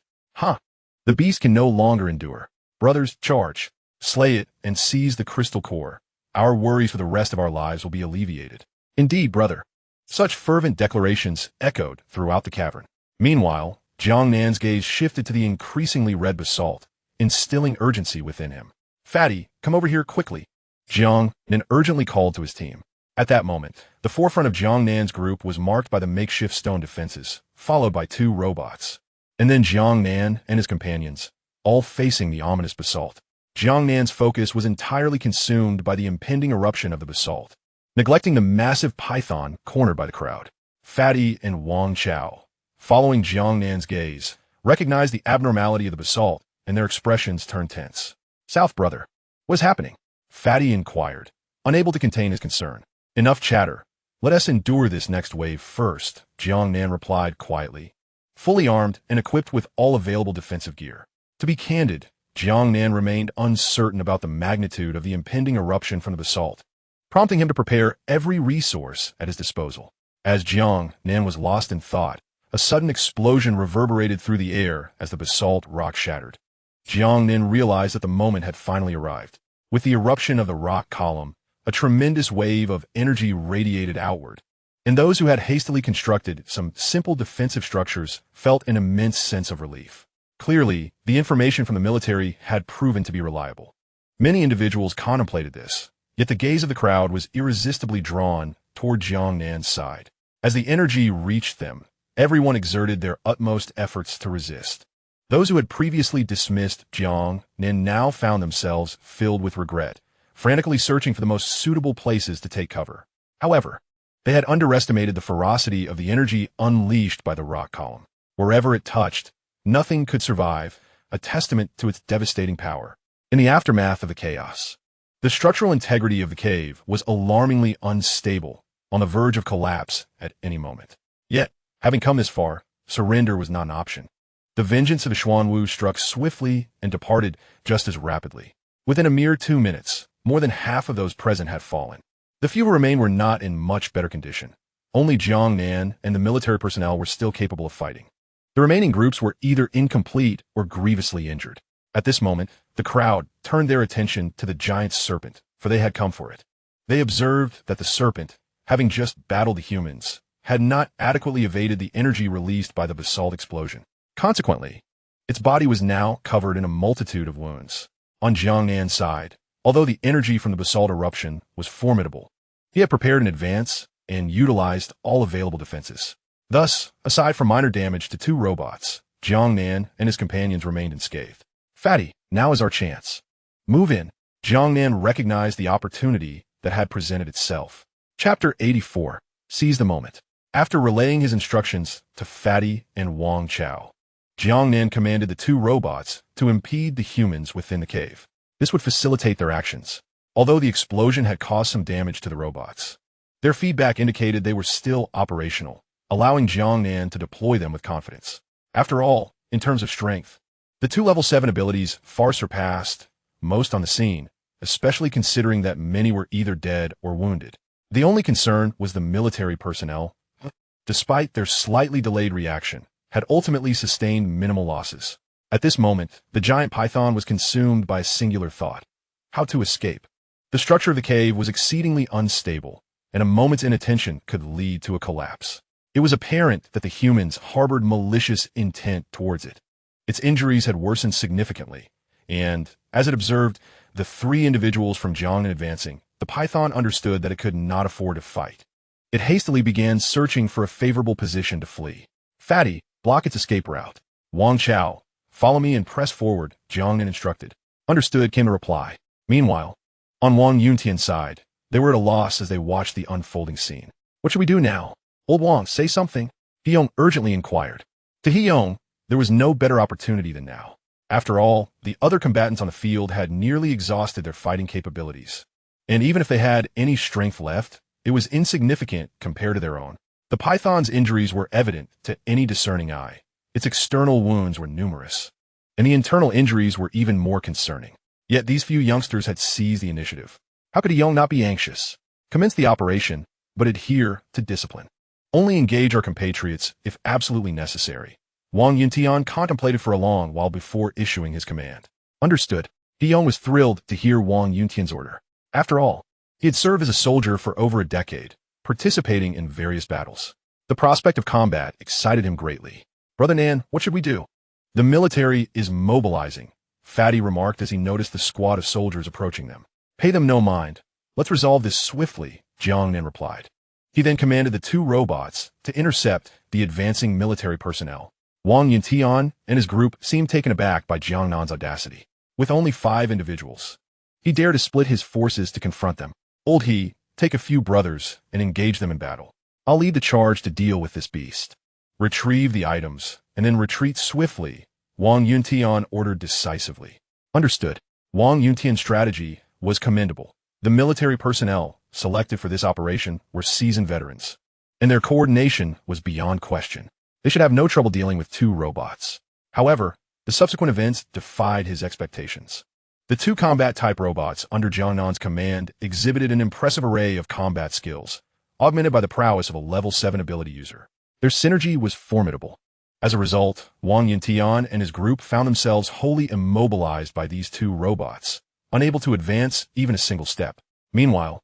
The beast can no longer endure. Brothers, charge. Slay it and seize the crystal core. Our worries for the rest of our lives will be alleviated. Indeed, brother. Such fervent declarations echoed throughout the cavern. Meanwhile, Jiang Nan's gaze shifted to the increasingly red basalt, instilling urgency within him. Fatty, come over here quickly. Jiang Nan urgently called to his team. At that moment, the forefront of Jiang Nan's group was marked by the makeshift stone defenses, followed by two robots. And then Jiang Nan and his companions, all facing the ominous basalt. Jiang Nan's focus was entirely consumed by the impending eruption of the basalt, neglecting the massive python cornered by the crowd. Fatty and Wang Chao, following Jiang Nan's gaze, recognized the abnormality of the basalt, and their expressions turned tense. South, brother. What is happening? Fatty inquired, unable to contain his concern. Enough chatter. Let us endure this next wave first, Jiang Nan replied quietly, fully armed and equipped with all available defensive gear. To be candid, Jiang Nan remained uncertain about the magnitude of the impending eruption from the basalt, prompting him to prepare every resource at his disposal. As Jiang Nan was lost in thought, a sudden explosion reverberated through the air as the basalt rock shattered. Jiang Nan realized that the moment had finally arrived. With the eruption of the rock column, a tremendous wave of energy radiated outward, and those who had hastily constructed some simple defensive structures felt an immense sense of relief. Clearly, the information from the military had proven to be reliable. Many individuals contemplated this, yet the gaze of the crowd was irresistibly drawn toward Jiang Nan's side. As the energy reached them, everyone exerted their utmost efforts to resist. Those who had previously dismissed Jiang Nan now found themselves filled with regret, frantically searching for the most suitable places to take cover. However, they had underestimated the ferocity of the energy unleashed by the rock column. Wherever it touched, nothing could survive, a testament to its devastating power. In the aftermath of the chaos, the structural integrity of the cave was alarmingly unstable, on the verge of collapse at any moment. Yet, having come this far, surrender was not an option. The vengeance of the Xuanwu struck swiftly and departed just as rapidly. Within a mere 2 minutes, more than half of those present had fallen. The few who remained were not in much better condition. Only Jiang Nan and the military personnel were still capable of fighting. The remaining groups were either incomplete or grievously injured. At this moment, the crowd turned their attention to the giant serpent, for they had come for it. They observed that the serpent, having just battled the humans, had not adequately evaded the energy released by the basalt explosion. Consequently, its body was now covered in a multitude of wounds. On Jiang Nan's side, although the energy from the basalt eruption was formidable, he had prepared in advance and utilized all available defenses. Thus, aside from minor damage to 2 robots, Jiang Nan and his companions remained unscathed. Fatty, now is our chance. Move in. Jiang Nan recognized the opportunity that had presented itself. Chapter 84. Seize the moment. After relaying his instructions to Fatty and Wang Chao, Jiang Nan commanded the two robots to impede the humans within the cave. This would facilitate their actions. Although the explosion had caused some damage to the robots, their feedback indicated they were still operational, allowing Jiang Nan to deploy them with confidence. After all, in terms of strength, the two level 7 abilities far surpassed most on the scene, especially considering that many were either dead or wounded. The only concern was the military personnel, despite their slightly delayed reaction, had ultimately sustained minimal losses. At this moment, the giant python was consumed by a singular thought: how to escape. The structure of the cave was exceedingly unstable, and a moment's inattention could lead to a collapse. It was apparent that the humans harbored malicious intent towards it. Its injuries had worsened significantly, and, as it observed the three individuals from Jiang Nan advancing, the python understood that it could not afford to fight. It hastily began searching for a favorable position to flee. Fatty, block its escape route. Wang Chao, follow me and press forward, Jiang Nan instructed. Understood, came the reply. Meanwhile, on Wang Yuntian's side, they were at a loss as they watched the unfolding scene. What should we do now? Old Wang, say something. Hiyong urgently inquired. To Hiyong, there was no better opportunity than now. After all, the other combatants on the field had nearly exhausted their fighting capabilities. And even if they had any strength left, it was insignificant compared to their own. The python's injuries were evident to any discerning eye. Its external wounds were numerous, and the internal injuries were even more concerning. Yet these few youngsters had seized the initiative. How could Hiyong not be anxious? Commence the operation, but adhere to discipline. Only engage our compatriots if absolutely necessary. Wang Yuntian contemplated for a long while before issuing his command. Understood. Hiyong was thrilled to hear Wang Yuntian's order. After all, he had served as a soldier for over a decade, participating in various battles. The prospect of combat excited him greatly. Brother Nan, what should we do? The military is mobilizing, Fatty remarked as he noticed the squad of soldiers approaching them. Pay them no mind. Let's resolve this swiftly, Jiang Nan replied. He then commanded the two robots to intercept the advancing military personnel. Wang Yuntian and his group seemed taken aback by Jiang Nan's audacity. With only 5 individuals, he dared to split his forces to confront them. Old He, take a few brothers and engage them in battle. I'll lead the charge to deal with this beast. Retrieve the items, and then retreat swiftly, Wang Yuntian ordered decisively. Understood. Wang Yuntian's strategy was commendable. The military personnel selected for this operation were seasoned veterans, and their coordination was beyond question. They should have no trouble dealing with 2 robots. However, the subsequent events defied his expectations. The 2 combat-type robots under Jiang Nan's command exhibited an impressive array of combat skills, augmented by the prowess of a level 7 ability user. Their synergy was formidable. As a result, Wang Yuntian and his group found themselves wholly immobilized by these 2 robots, unable to advance even a single step. Meanwhile,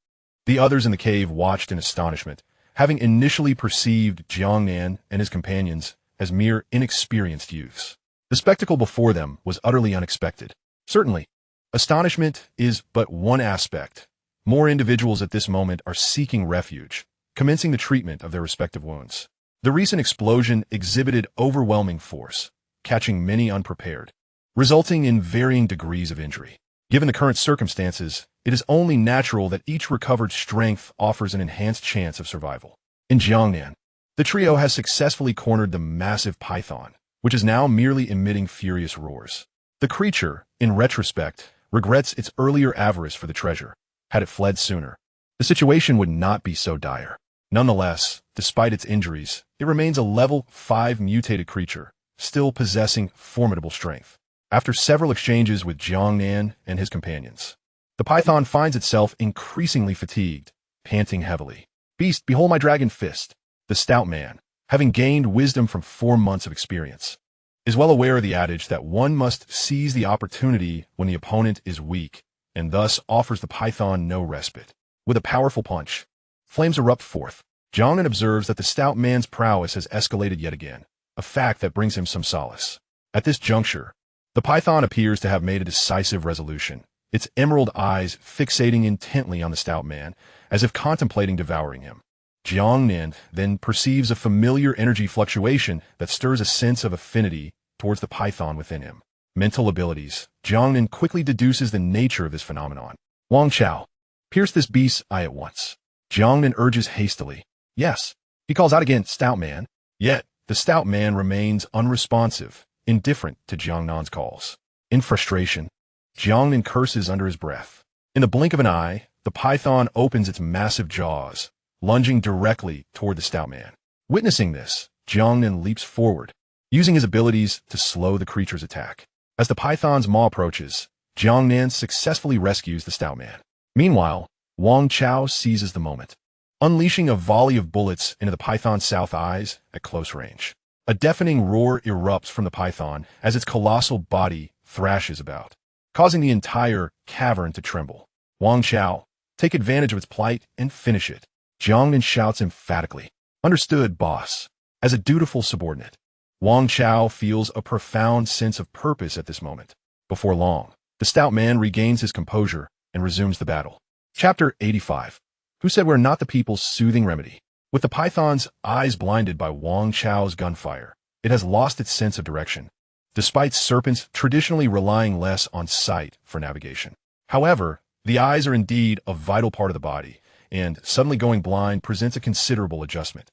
the others in the cave watched in astonishment, having initially perceived Jiang Nan and his companions as mere inexperienced youths. The spectacle before them was utterly unexpected. Certainly, astonishment is but one aspect. More individuals at this moment are seeking refuge, commencing the treatment of their respective wounds. The recent explosion exhibited overwhelming force, catching many unprepared, resulting in varying degrees of injury. Given the current circumstances, it is only natural that each recovered strength offers an enhanced chance of survival. In Jiang Nan, the trio has successfully cornered the massive python, which is now merely emitting furious roars. The creature, in retrospect, regrets its earlier avarice for the treasure. Had it fled sooner, the situation would not be so dire. Nonetheless, despite its injuries, it remains a level 5 mutated creature, still possessing formidable strength. After several exchanges with Jiang Nan and his companions, the python finds itself increasingly fatigued, panting heavily. Beast, behold my dragon fist. The stout man, having gained wisdom from 4 months of experience, is well aware of the adage that one must seize the opportunity when the opponent is weak, and thus offers the python no respite. With a powerful punch, flames erupt forth. Jiang Nan observes that the stout man's prowess has escalated yet again, a fact that brings him some solace. At this juncture, the python appears to have made a decisive resolution, its emerald eyes fixating intently on the stout man, as if contemplating devouring him. Jiang Nan then perceives a familiar energy fluctuation that stirs a sense of affinity towards the python within him. Mental abilities. Jiang Nan quickly deduces the nature of this phenomenon. Wang Chao. Pierce this beast's eye at once. Jiang Nan urges hastily. Yes. He calls out again, stout man. Yet, the stout man remains unresponsive, indifferent to Jiang Nan's calls. In frustration, Jiang Nan curses under his breath. In the blink of an eye, the python opens its massive jaws, lunging directly toward the stout man. Witnessing this, Jiang Nan leaps forward, using his abilities to slow the creature's attack. As the python's maw approaches, Jiang Nan successfully rescues the stout man. Meanwhile, Wang Chao seizes the moment, unleashing a volley of bullets into the python's south eyes at close range. A deafening roar erupts from the python as its colossal body thrashes about, causing the entire cavern to tremble. Wang Chao, take advantage of its plight and finish it. Jiang Nan shouts emphatically. Understood, boss. As a dutiful subordinate, Wang Chao feels a profound sense of purpose at this moment. Before long, the stout man regains his composure and resumes the battle. Chapter 85. Who said we're not the people's soothing remedy? With the python's eyes blinded by Wang Chao's gunfire, it has lost its sense of direction, despite serpents traditionally relying less on sight for navigation. However, the eyes are indeed a vital part of the body, and suddenly going blind presents a considerable adjustment.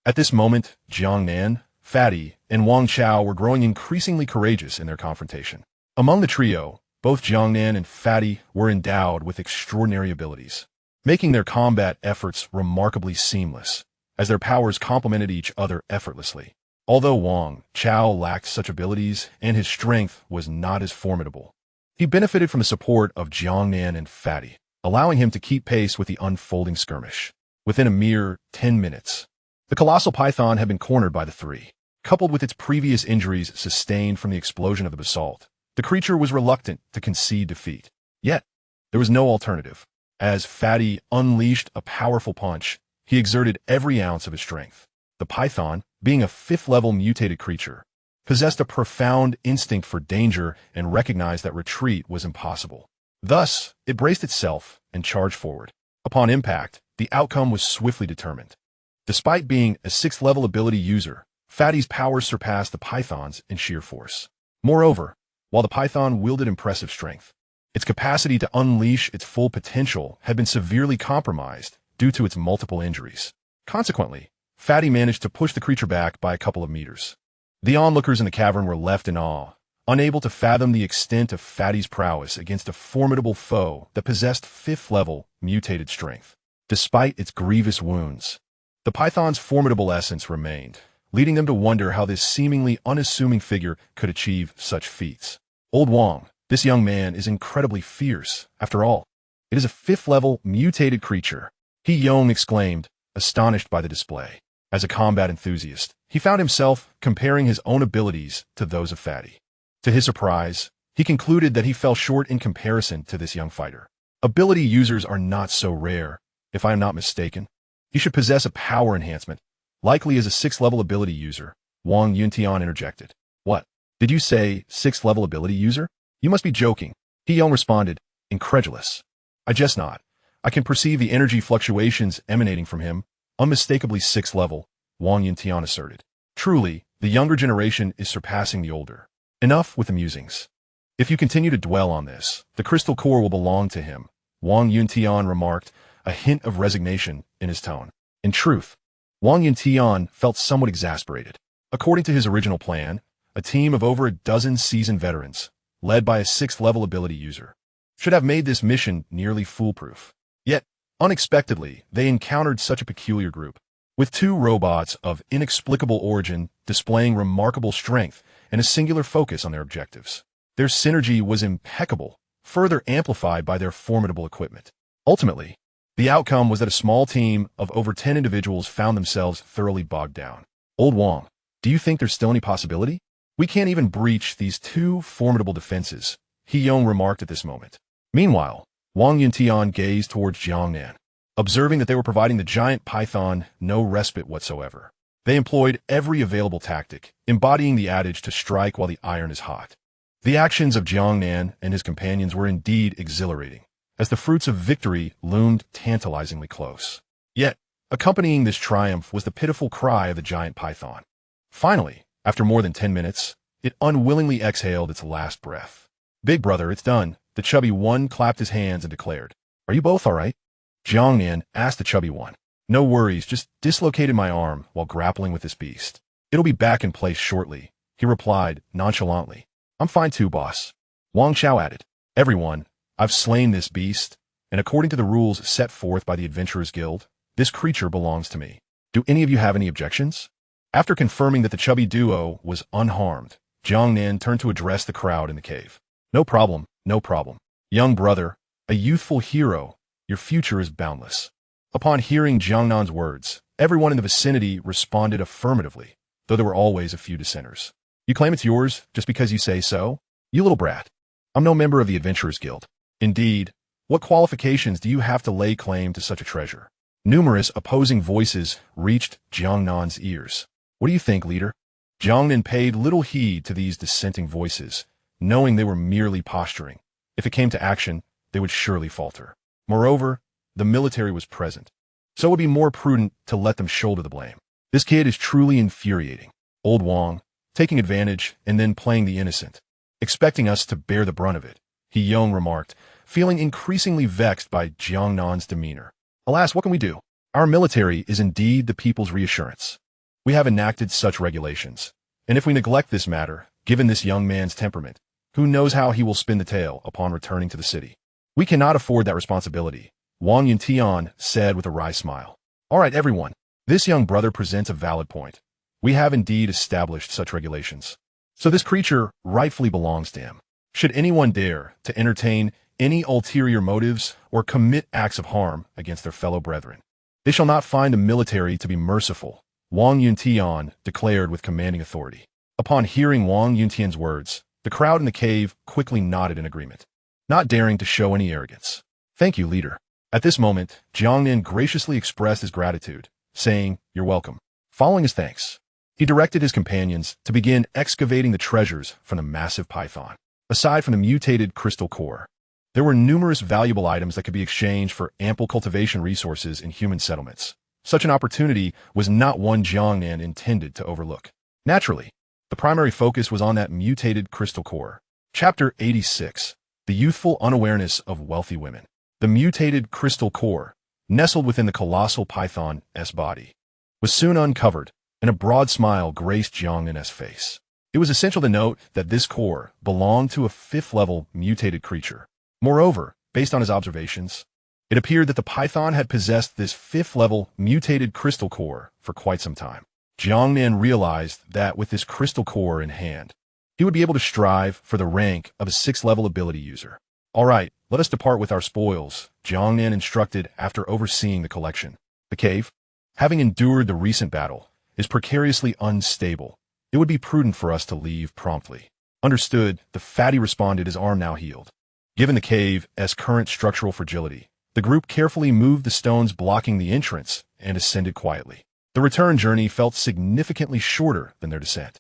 At this moment, Jiang Nan, Fatty, and Wang Chao were growing increasingly courageous in their confrontation. Among the trio, both Jiang Nan and Fatty were endowed with extraordinary abilities, making their combat efforts remarkably seamless, as their powers complemented each other effortlessly. Although Wang Chao lacked such abilities and his strength was not as formidable, he benefited from the support of Jiang Nan and Fatty, allowing him to keep pace with the unfolding skirmish. Within a mere 10 minutes, the colossal python had been cornered by the three. Coupled with its previous injuries sustained from the explosion of the basalt, the creature was reluctant to concede defeat. Yet, there was no alternative. As Fatty unleashed a powerful punch, he exerted every ounce of his strength. The python, being a fifth-level mutated creature, possessed a profound instinct for danger and recognized that retreat was impossible. Thus, it braced itself and charged forward. Upon impact, the outcome was swiftly determined. Despite being a sixth-level ability user, Fatty's powers surpassed the python's in sheer force. Moreover, while the python wielded impressive strength, its capacity to unleash its full potential had been severely compromised due to its multiple injuries. Consequently, Fatty managed to push the creature back by a couple of meters. The onlookers in the cavern were left in awe, unable to fathom the extent of Fatty's prowess against a formidable foe that possessed fifth-level mutated strength. Despite its grievous wounds, the python's formidable essence remained, leading them to wonder how this seemingly unassuming figure could achieve such feats. Old Wang, this young man is incredibly fierce. After all, it is a fifth-level mutated creature. He Yong exclaimed, astonished by the display. As a combat enthusiast, he found himself comparing his own abilities to those of Fatty. To his surprise, he concluded that he fell short in comparison to this young fighter. Ability users are not so rare, if I am not mistaken. He should possess a power enhancement, likely as a sixth-level ability user. Wang Yuntian interjected. What? Did you say sixth-level ability user? You must be joking. He Yong responded, incredulous. I jest not. I can perceive the energy fluctuations emanating from him. Unmistakably sixth level, Wang Yuntian asserted. Truly, the younger generation is surpassing the older. Enough with the musings. If you continue to dwell on this, the crystal core will belong to him, Wang Yuntian remarked, a hint of resignation in his tone. In truth, Wang Yuntian felt somewhat exasperated. According to his original plan, a team of over a dozen seasoned veterans, led by a sixth-level ability user, should have made this mission nearly foolproof. Yet, unexpectedly, they encountered such a peculiar group, with two robots of inexplicable origin displaying remarkable strength and a singular focus on their objectives. Their synergy was impeccable, further amplified by their formidable equipment. Ultimately, the outcome was that a small team of over 10 individuals found themselves thoroughly bogged down. Old Wang, do you think there's still any possibility? We can't even breach these two formidable defenses, He Yong remarked at this moment. Meanwhile, Wang Yuntian gazed towards Jiang Nan, observing that they were providing the giant python no respite whatsoever. They employed every available tactic, embodying the adage to strike while the iron is hot. The actions of Jiang Nan and his companions were indeed exhilarating, as the fruits of victory loomed tantalizingly close. Yet, accompanying this triumph was the pitiful cry of the giant python. Finally, after more than 10 minutes, it unwillingly exhaled its last breath. Big brother, it's done. The chubby one clapped his hands and declared. Are you both all right? Jiang Nan asked the chubby one. No worries, just dislocated my arm while grappling with this beast. It'll be back in place shortly, he replied nonchalantly. I'm fine too, boss. Wang Xiao added. Everyone, I've slain this beast, and according to the rules set forth by the Adventurers Guild, this creature belongs to me. Do any of you have any objections? After confirming that the chubby duo was unharmed, Jiang Nan turned to address the crowd in the cave. No problem, no problem. Young brother, a youthful hero, your future is boundless. Upon hearing Jiang Nan's words, everyone in the vicinity responded affirmatively, though there were always a few dissenters. You claim it's yours just because you say so? You little brat. I'm no member of the Adventurers Guild. Indeed, what qualifications do you have to lay claim to such a treasure? Numerous opposing voices reached Jiang Nan's ears. What do you think, leader? Jiang Nan paid little heed to these dissenting voices, knowing they were merely posturing. If it came to action, they would surely falter. Moreover, the military was present, so it would be more prudent to let them shoulder the blame. This kid is truly infuriating. Old Wang, taking advantage and then playing the innocent, expecting us to bear the brunt of it, He Yong remarked, feeling increasingly vexed by Jiang Nan's demeanor. Alas, what can we do? Our military is indeed the people's reassurance. We have enacted such regulations, and if we neglect this matter, given this young man's temperament, who knows how he will spin the tale upon returning to the city? We cannot afford that responsibility, Wang Yuntian said with a wry smile. All right, everyone. This young brother presents a valid point. We have indeed established such regulations. So this creature rightfully belongs to him. Should anyone dare to entertain any ulterior motives or commit acts of harm against their fellow brethren, they shall not find the military to be merciful, Wang Yuntian declared with commanding authority. Upon hearing Wang Yuntian's words, the crowd in the cave quickly nodded in agreement, not daring to show any arrogance. Thank you, leader. At this moment, Jiang Nan graciously expressed his gratitude, saying, You're welcome. Following his thanks, he directed his companions to begin excavating the treasures from the massive python. Aside from the mutated crystal core, there were numerous valuable items that could be exchanged for ample cultivation resources in human settlements. Such an opportunity was not one Jiang Nan intended to overlook. Naturally, the primary focus was on that mutated crystal core. Chapter 86. The Youthful Unawareness of Wealthy Women. The mutated crystal core, nestled within the colossal python's body, was soon uncovered, and a broad smile graced Jiang Nan's face. It was essential to note that this core belonged to a fifth-level mutated creature. Moreover, based on his observations, it appeared that the python had possessed this fifth-level mutated crystal core for quite some time. Jiang Nan realized that with this crystal core in hand, he would be able to strive for the rank of a sixth-level ability user. All right, let us depart with our spoils, Jiang Nan instructed after overseeing the collection. The cave, having endured the recent battle, is precariously unstable. It would be prudent for us to leave promptly. Understood, the fatty responded, his arm now healed. Given the cave's current structural fragility, the group carefully moved the stones blocking the entrance and ascended quietly. The return journey felt significantly shorter than their descent.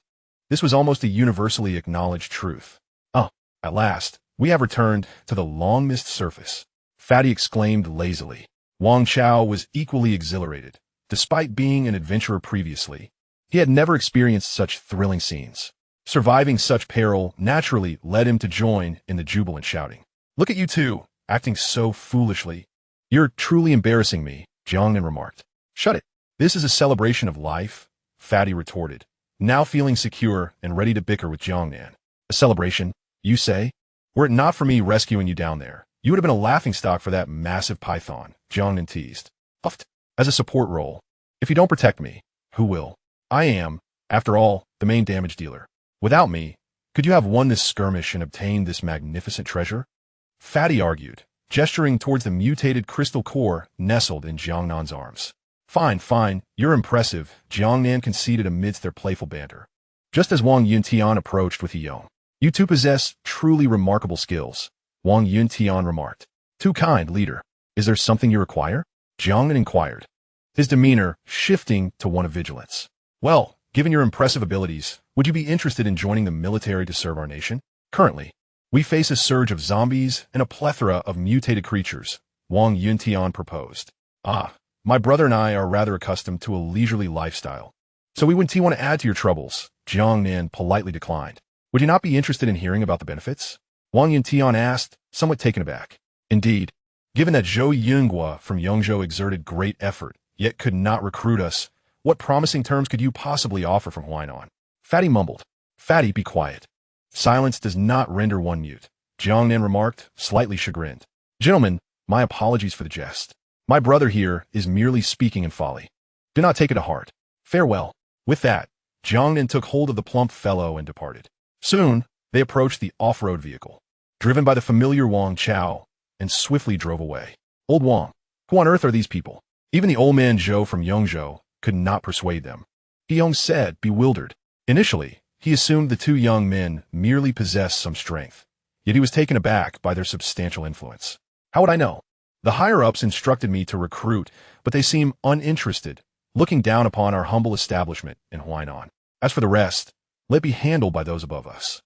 This was almost a universally acknowledged truth. Oh, at last, we have returned to the long-missed surface, Fatty exclaimed lazily. Wang Chao was equally exhilarated. Despite being an adventurer previously, he had never experienced such thrilling scenes. Surviving such peril naturally led him to join in the jubilant shouting. Look at you two, acting so foolishly. You're truly embarrassing me, Jiang Nan remarked. Shut it. This is a celebration of life, Fatty retorted, now feeling secure and ready to bicker with Jiang Nan. A celebration, you say? Were it not for me rescuing you down there, you would have been a laughingstock for that massive python, Jiang Nan teased. Puffed. As a support role. If you don't protect me, who will? I am, after all, the main damage dealer. Without me, could you have won this skirmish and obtained this magnificent treasure? Fatty argued, gesturing towards the mutated crystal core nestled in Jiang Nan's arms. Fine, fine, you're impressive, Jiang Nan conceded amidst their playful banter. Just as Wang Yuntian approached with Yong. You two possess truly remarkable skills, Wang Yuntian remarked. Too kind, leader. Is there something you require? Jiang Nan inquired, his demeanor shifting to one of vigilance. Well, given your impressive abilities, would you be interested in joining the military to serve our nation? Currently, we face a surge of zombies and a plethora of mutated creatures, Wang Yuntian proposed. Ah, my brother and I are rather accustomed to a leisurely lifestyle. So we wouldn't want to add to your troubles, Jiang Nan politely declined. Would you not be interested in hearing about the benefits? Wang Yuntian asked, somewhat taken aback. Indeed, given that Zhou Yunghua from Yongzhou exerted great effort, yet could not recruit us, what promising terms could you possibly offer from Huainan? Fatty mumbled. Fatty, be quiet. Silence does not render one mute, Jiang Nan remarked, slightly chagrined. Gentlemen, my apologies for the jest. My brother here is merely speaking in folly. Do not take it to heart. Farewell. With that, Jiang Nan took hold of the plump fellow and departed. Soon, they approached the off-road vehicle, driven by the familiar Wang Chao, and swiftly drove away. Old Wang, who on earth are these people? Even the old man Zhou from Yongzhou could not persuade them. Yong said, bewildered. Initially, he assumed the two young men merely possessed some strength, yet he was taken aback by their substantial influence. How would I know? The higher-ups instructed me to recruit, but they seem uninterested, looking down upon our humble establishment in Huainan. As for the rest, let it be handled by those above us.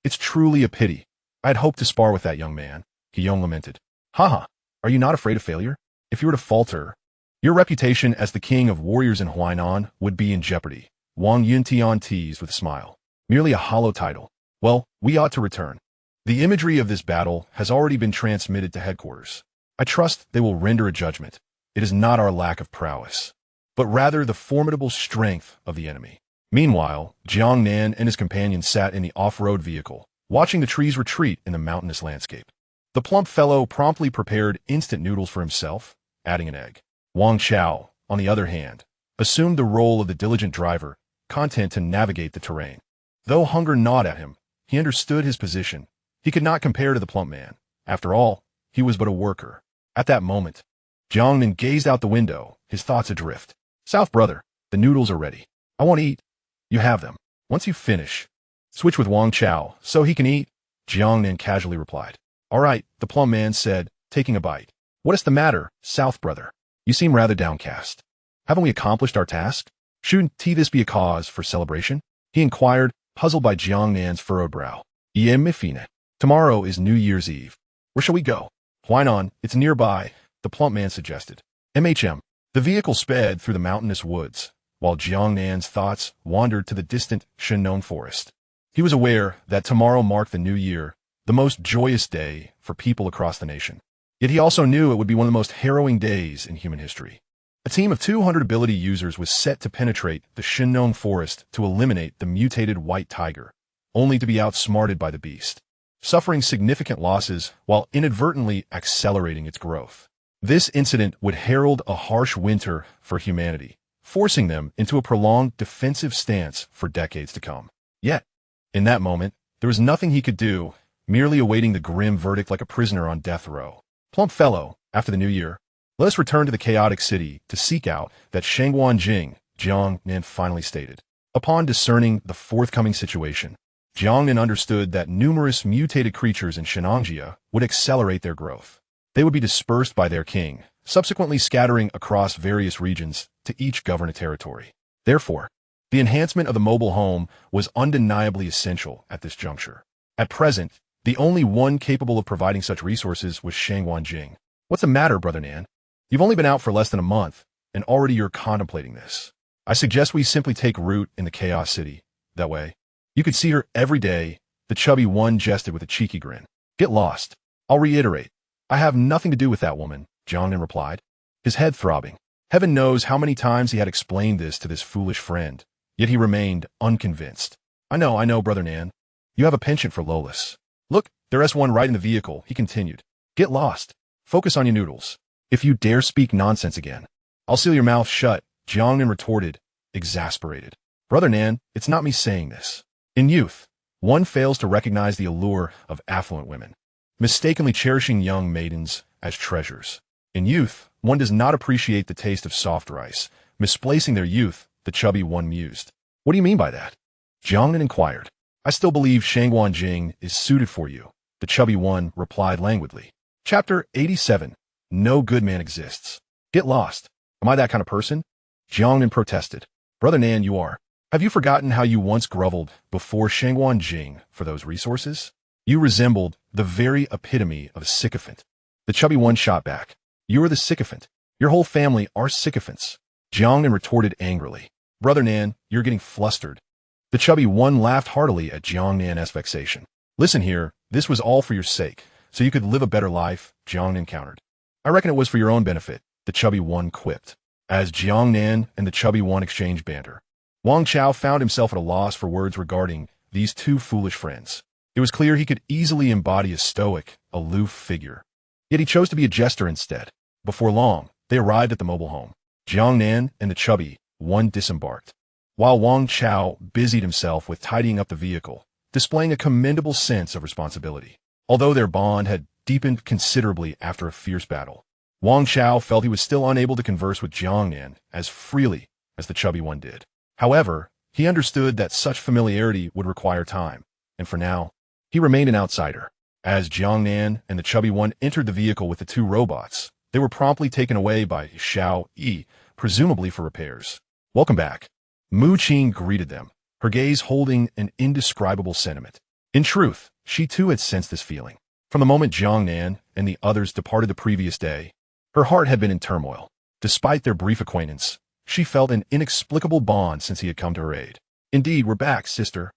It's truly a pity. I had hoped to spar with that young man, Yong lamented. Haha, are you not afraid of failure? If you were to falter, your reputation as the king of warriors in Huainan would be in jeopardy, Wang Yuntian teased with a smile. Merely a hollow title. Well, we ought to return. The imagery of this battle has already been transmitted to headquarters. I trust they will render a judgment. It is not our lack of prowess, but rather the formidable strength of the enemy. Meanwhile, Jiang Nan and his companions sat in the off-road vehicle, watching the trees retreat in the mountainous landscape. The plump fellow promptly prepared instant noodles for himself, adding an egg. Wang Chao, on the other hand, assumed the role of the diligent driver, content to navigate the terrain. Though hunger gnawed at him, he understood his position. He could not compare to the plump man. After all, he was but a worker. At that moment, Jiang Nan gazed out the window, his thoughts adrift. South brother, the noodles are ready. I want to eat. You have them. Once you finish, switch with Wang Chao so he can eat, Jiang Nan casually replied. All right, the plump man said, taking a bite. What is the matter, South brother? You seem rather downcast. Haven't we accomplished our task? Shouldn't this be a cause for celebration? He inquired, puzzled by Jiang Nan's furrowed brow. Tomorrow is New Year's Eve. Where shall we go? Huainan, it's nearby, the plump man suggested. The vehicle sped through the mountainous woods, while Jiang Nan's thoughts wandered to the distant Shenong forest. He was aware that tomorrow marked the new year, the most joyous day for people across the nation. Yet he also knew it would be one of the most harrowing days in human history. A team of 200 ability users was set to penetrate the Shenong forest to eliminate the mutated white tiger, only to be outsmarted by the beast, suffering significant losses while inadvertently accelerating its growth. This incident would herald a harsh winter for humanity, forcing them into a prolonged defensive stance for decades to come. Yet, in that moment, there was nothing he could do, merely awaiting the grim verdict like a prisoner on death row. Plump fellow, after the new year, let us return to the chaotic city to seek out that Shangguan Jing, Jiang Nan finally stated. Upon discerning the forthcoming situation, Jiang Nan understood that numerous mutated creatures in Shenangjia would accelerate their growth. They would be dispersed by their king, subsequently scattering across various regions to each govern a territory. Therefore, the enhancement of the mobile home was undeniably essential at this juncture. At present, the only one capable of providing such resources was Shangguan Jing. What's the matter, Brother Nan? You've only been out for less than a month, and already you're contemplating this. I suggest we simply take root in the Chaos City. That way, you could see her every day, the chubby one jested with a cheeky grin. Get lost. I'll reiterate. I have nothing to do with that woman, Jiang Nan replied, his head throbbing. Heaven knows how many times he had explained this to this foolish friend, yet he remained unconvinced. I know, Brother Nan. You have a penchant for Lolis. Look, there's one right in the vehicle, he continued. Get lost. Focus on your noodles. If you dare speak nonsense again, I'll seal your mouth shut, Jiang Nan retorted, exasperated. Brother Nan, it's not me saying this. In youth, one fails to recognize the allure of affluent women, mistakenly cherishing young maidens as treasures. In youth, one does not appreciate the taste of soft rice, misplacing their youth, the chubby one mused. What do you mean by that? Jiang Nan inquired. I still believe Shangguan Jing is suited for you, the chubby one replied languidly. Chapter 87. No good man exists. Get lost. Am I that kind of person? Jiang Nan protested. Brother Nan, you are. Have you forgotten how you once groveled before Shangguan Jing for those resources? You resembled the very epitome of a sycophant. The chubby one shot back. You are the sycophant. Your whole family are sycophants. Jiang Nan retorted angrily. Brother Nan, you're getting flustered. The chubby one laughed heartily at Jiang Nan's vexation. Listen here, this was all for your sake, so you could live a better life, Jiang Nan countered. I reckon it was for your own benefit, the chubby one quipped. As Jiang Nan and the chubby one exchanged banter, Wang Chao found himself at a loss for words regarding these two foolish friends. It was clear he could easily embody a stoic, aloof figure. Yet he chose to be a jester instead. Before long, they arrived at the mobile home. Jiang Nan and the chubby one disembarked, while Wang Chao busied himself with tidying up the vehicle, displaying a commendable sense of responsibility. Although their bond had deepened considerably after a fierce battle, Wang Chao felt he was still unable to converse with Jiang Nan as freely as the chubby one did. However, he understood that such familiarity would require time, and for now, he remained an outsider. As Jiang Nan and the chubby one entered the vehicle with the two robots, they were promptly taken away by Xiao Yi, presumably for repairs. Welcome back. Mu Qing greeted them, her gaze holding an indescribable sentiment. In truth, she too had sensed this feeling. From the moment Jiang Nan and the others departed the previous day, her heart had been in turmoil. Despite their brief acquaintance, she felt an inexplicable bond since he had come to her aid. Indeed, we're back, sister,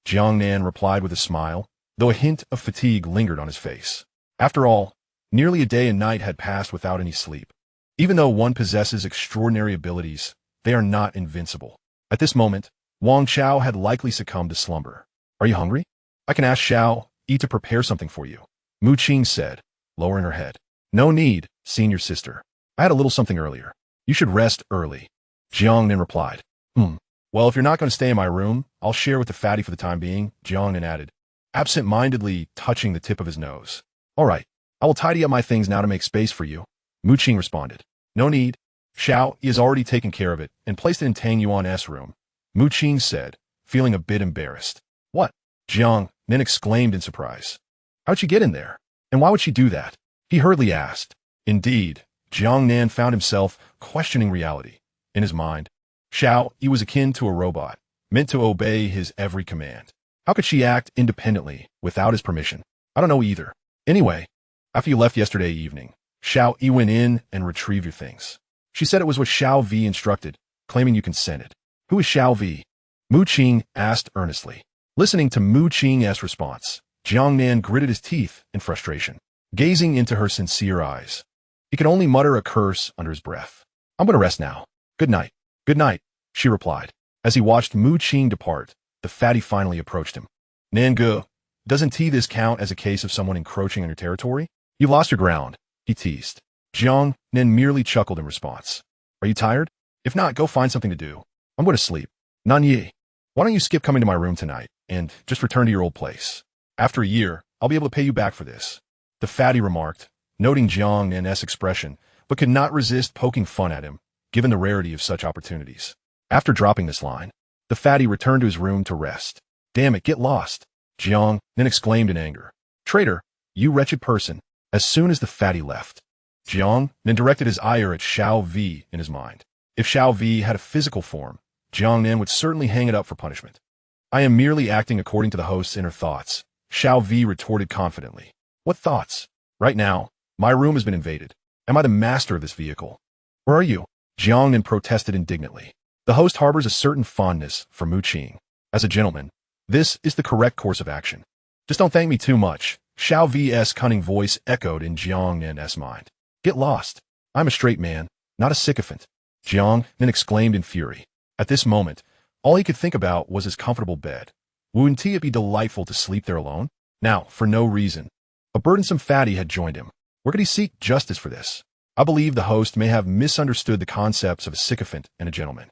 Jiang Nan replied with a smile, though a hint of fatigue lingered on his face. After all, nearly a day and night had passed without any sleep. Even though one possesses extraordinary abilities, they are not invincible. At this moment, Wang Chao had likely succumbed to slumber. Are you hungry? I can ask Xiao Yi to prepare something for you, Mu Qing said, lowering her head. No need, senior sister. I had a little something earlier. You should rest early, Jiang Nan replied. Well, if you're not going to stay in my room, I'll share with the fatty for the time being, Jiang Nan added, absent-mindedly touching the tip of his nose. All right, I will tidy up my things now to make space for you, Mu Qing responded. No need. Xiao Yi has already taken care of it and placed it in Tang Yuan's room, Mu Qing said, feeling a bit embarrassed. What? Jiang Nan exclaimed in surprise. How'd she get in there? And why would she do that? He hurriedly asked. Indeed, Jiang Nan found himself questioning reality. In his mind, Xiao Yi was akin to a robot, meant to obey his every command. How could she act independently without his permission? I don't know either. Anyway, after you left yesterday evening, Xiao Yi went in and retrieved your things. She said it was what Xiao Vi instructed, claiming you consented. Who is Xiao Vi? Mu Qing asked earnestly. Listening to Mu Qing's response, Jiang Nan gritted his teeth in frustration, gazing into her sincere eyes. He could only mutter a curse under his breath. I'm going to rest now. Good night. Good night, she replied. As he watched Mu Qing depart, the fatty finally approached him. Nangu, doesn't this count as a case of someone encroaching on your territory? You've lost your ground, he teased. Jiang Nan merely chuckled in response. Are you tired? If not, go find something to do. I'm going to sleep. Nanyi, why don't you skip coming to my room tonight and just return to your old place? After a year, I'll be able to pay you back for this, the fatty remarked, noting Jiang Nan's expression, but could not resist poking fun at him, given the rarity of such opportunities. After dropping this line, the fatty returned to his room to rest. Damn it, get lost, Jiang Nan exclaimed in anger. Traitor, you wretched person. As soon as the fatty left, Jiang Nan directed his ire at Xiao Vi in his mind. If Xiao Vi had a physical form, Jiang Nan would certainly hang it up for punishment. I am merely acting according to the host's inner thoughts, Xiao Vi retorted confidently. What thoughts? Right now, my room has been invaded. Am I the master of this vehicle? Where are you? Jiang Nan protested indignantly. The host harbors a certain fondness for Mu Qing. As a gentleman, this is the correct course of action. Just don't thank me too much, Xiao V's cunning voice echoed in Jiang Nan's mind. Get lost. I'm a straight man, not a sycophant, Jiang Nan exclaimed in fury. At this moment, all he could think about was his comfortable bed. Wouldn't it be delightful to sleep there alone? Now, for no reason, a burdensome fatty had joined him. Where could he seek justice for this? I believe the host may have misunderstood the concepts of a sycophant and a gentleman.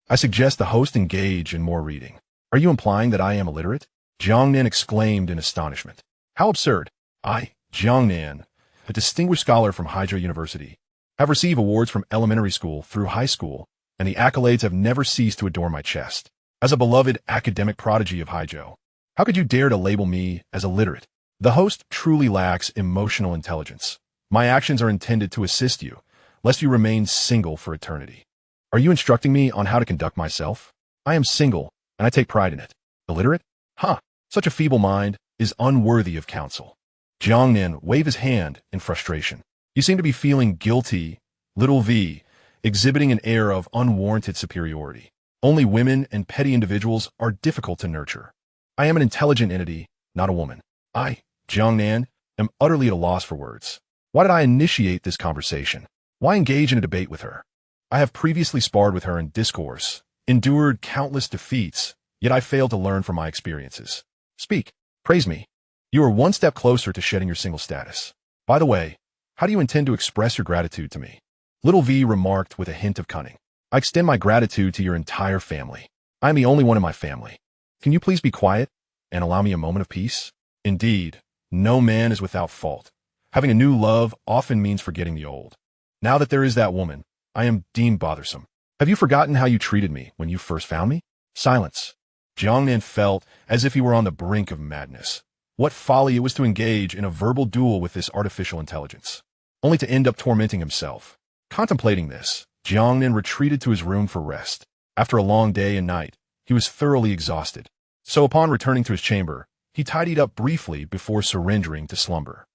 I suggest the host engage in more reading. Are you implying that I am illiterate? Jiang Nan exclaimed in astonishment. How absurd. I, Jiang Nan, a distinguished scholar from Haijiao University, have received awards from elementary school through high school, and the accolades have never ceased to adorn my chest. As a beloved academic prodigy of Haijiao, how could you dare to label me as illiterate? The host truly lacks emotional intelligence. My actions are intended to assist you, lest you remain single for eternity. Are you instructing me on how to conduct myself? I am single, and I take pride in it. Illiterate? Huh, such a feeble mind is unworthy of counsel. Jiang Nan waved his hand in frustration. You seem to be feeling guilty, little v, exhibiting an air of unwarranted superiority. Only women and petty individuals are difficult to nurture. I am an intelligent entity, not a woman. I, Jiang Nan, am utterly at a loss for words. Why did I initiate this conversation? Why engage in a debate with her? I have previously sparred with her in discourse, endured countless defeats, yet I failed to learn from my experiences. Speak. Praise me. You are one step closer to shedding your single status. By the way, how do you intend to express your gratitude to me? Little V remarked with a hint of cunning. I extend my gratitude to your entire family. I am the only one in my family. Can you please be quiet and allow me a moment of peace? Indeed, no man is without fault. Having a new love often means forgetting the old. Now that there is that woman, I am deemed bothersome. Have you forgotten how you treated me when you first found me? Silence. Jiang Nan felt as if he were on the brink of madness. What folly it was to engage in a verbal duel with this artificial intelligence, only to end up tormenting himself. Contemplating this, Jiang Nan retreated to his room for rest. After a long day and night, he was thoroughly exhausted. So upon returning to his chamber, he tidied up briefly before surrendering to slumber.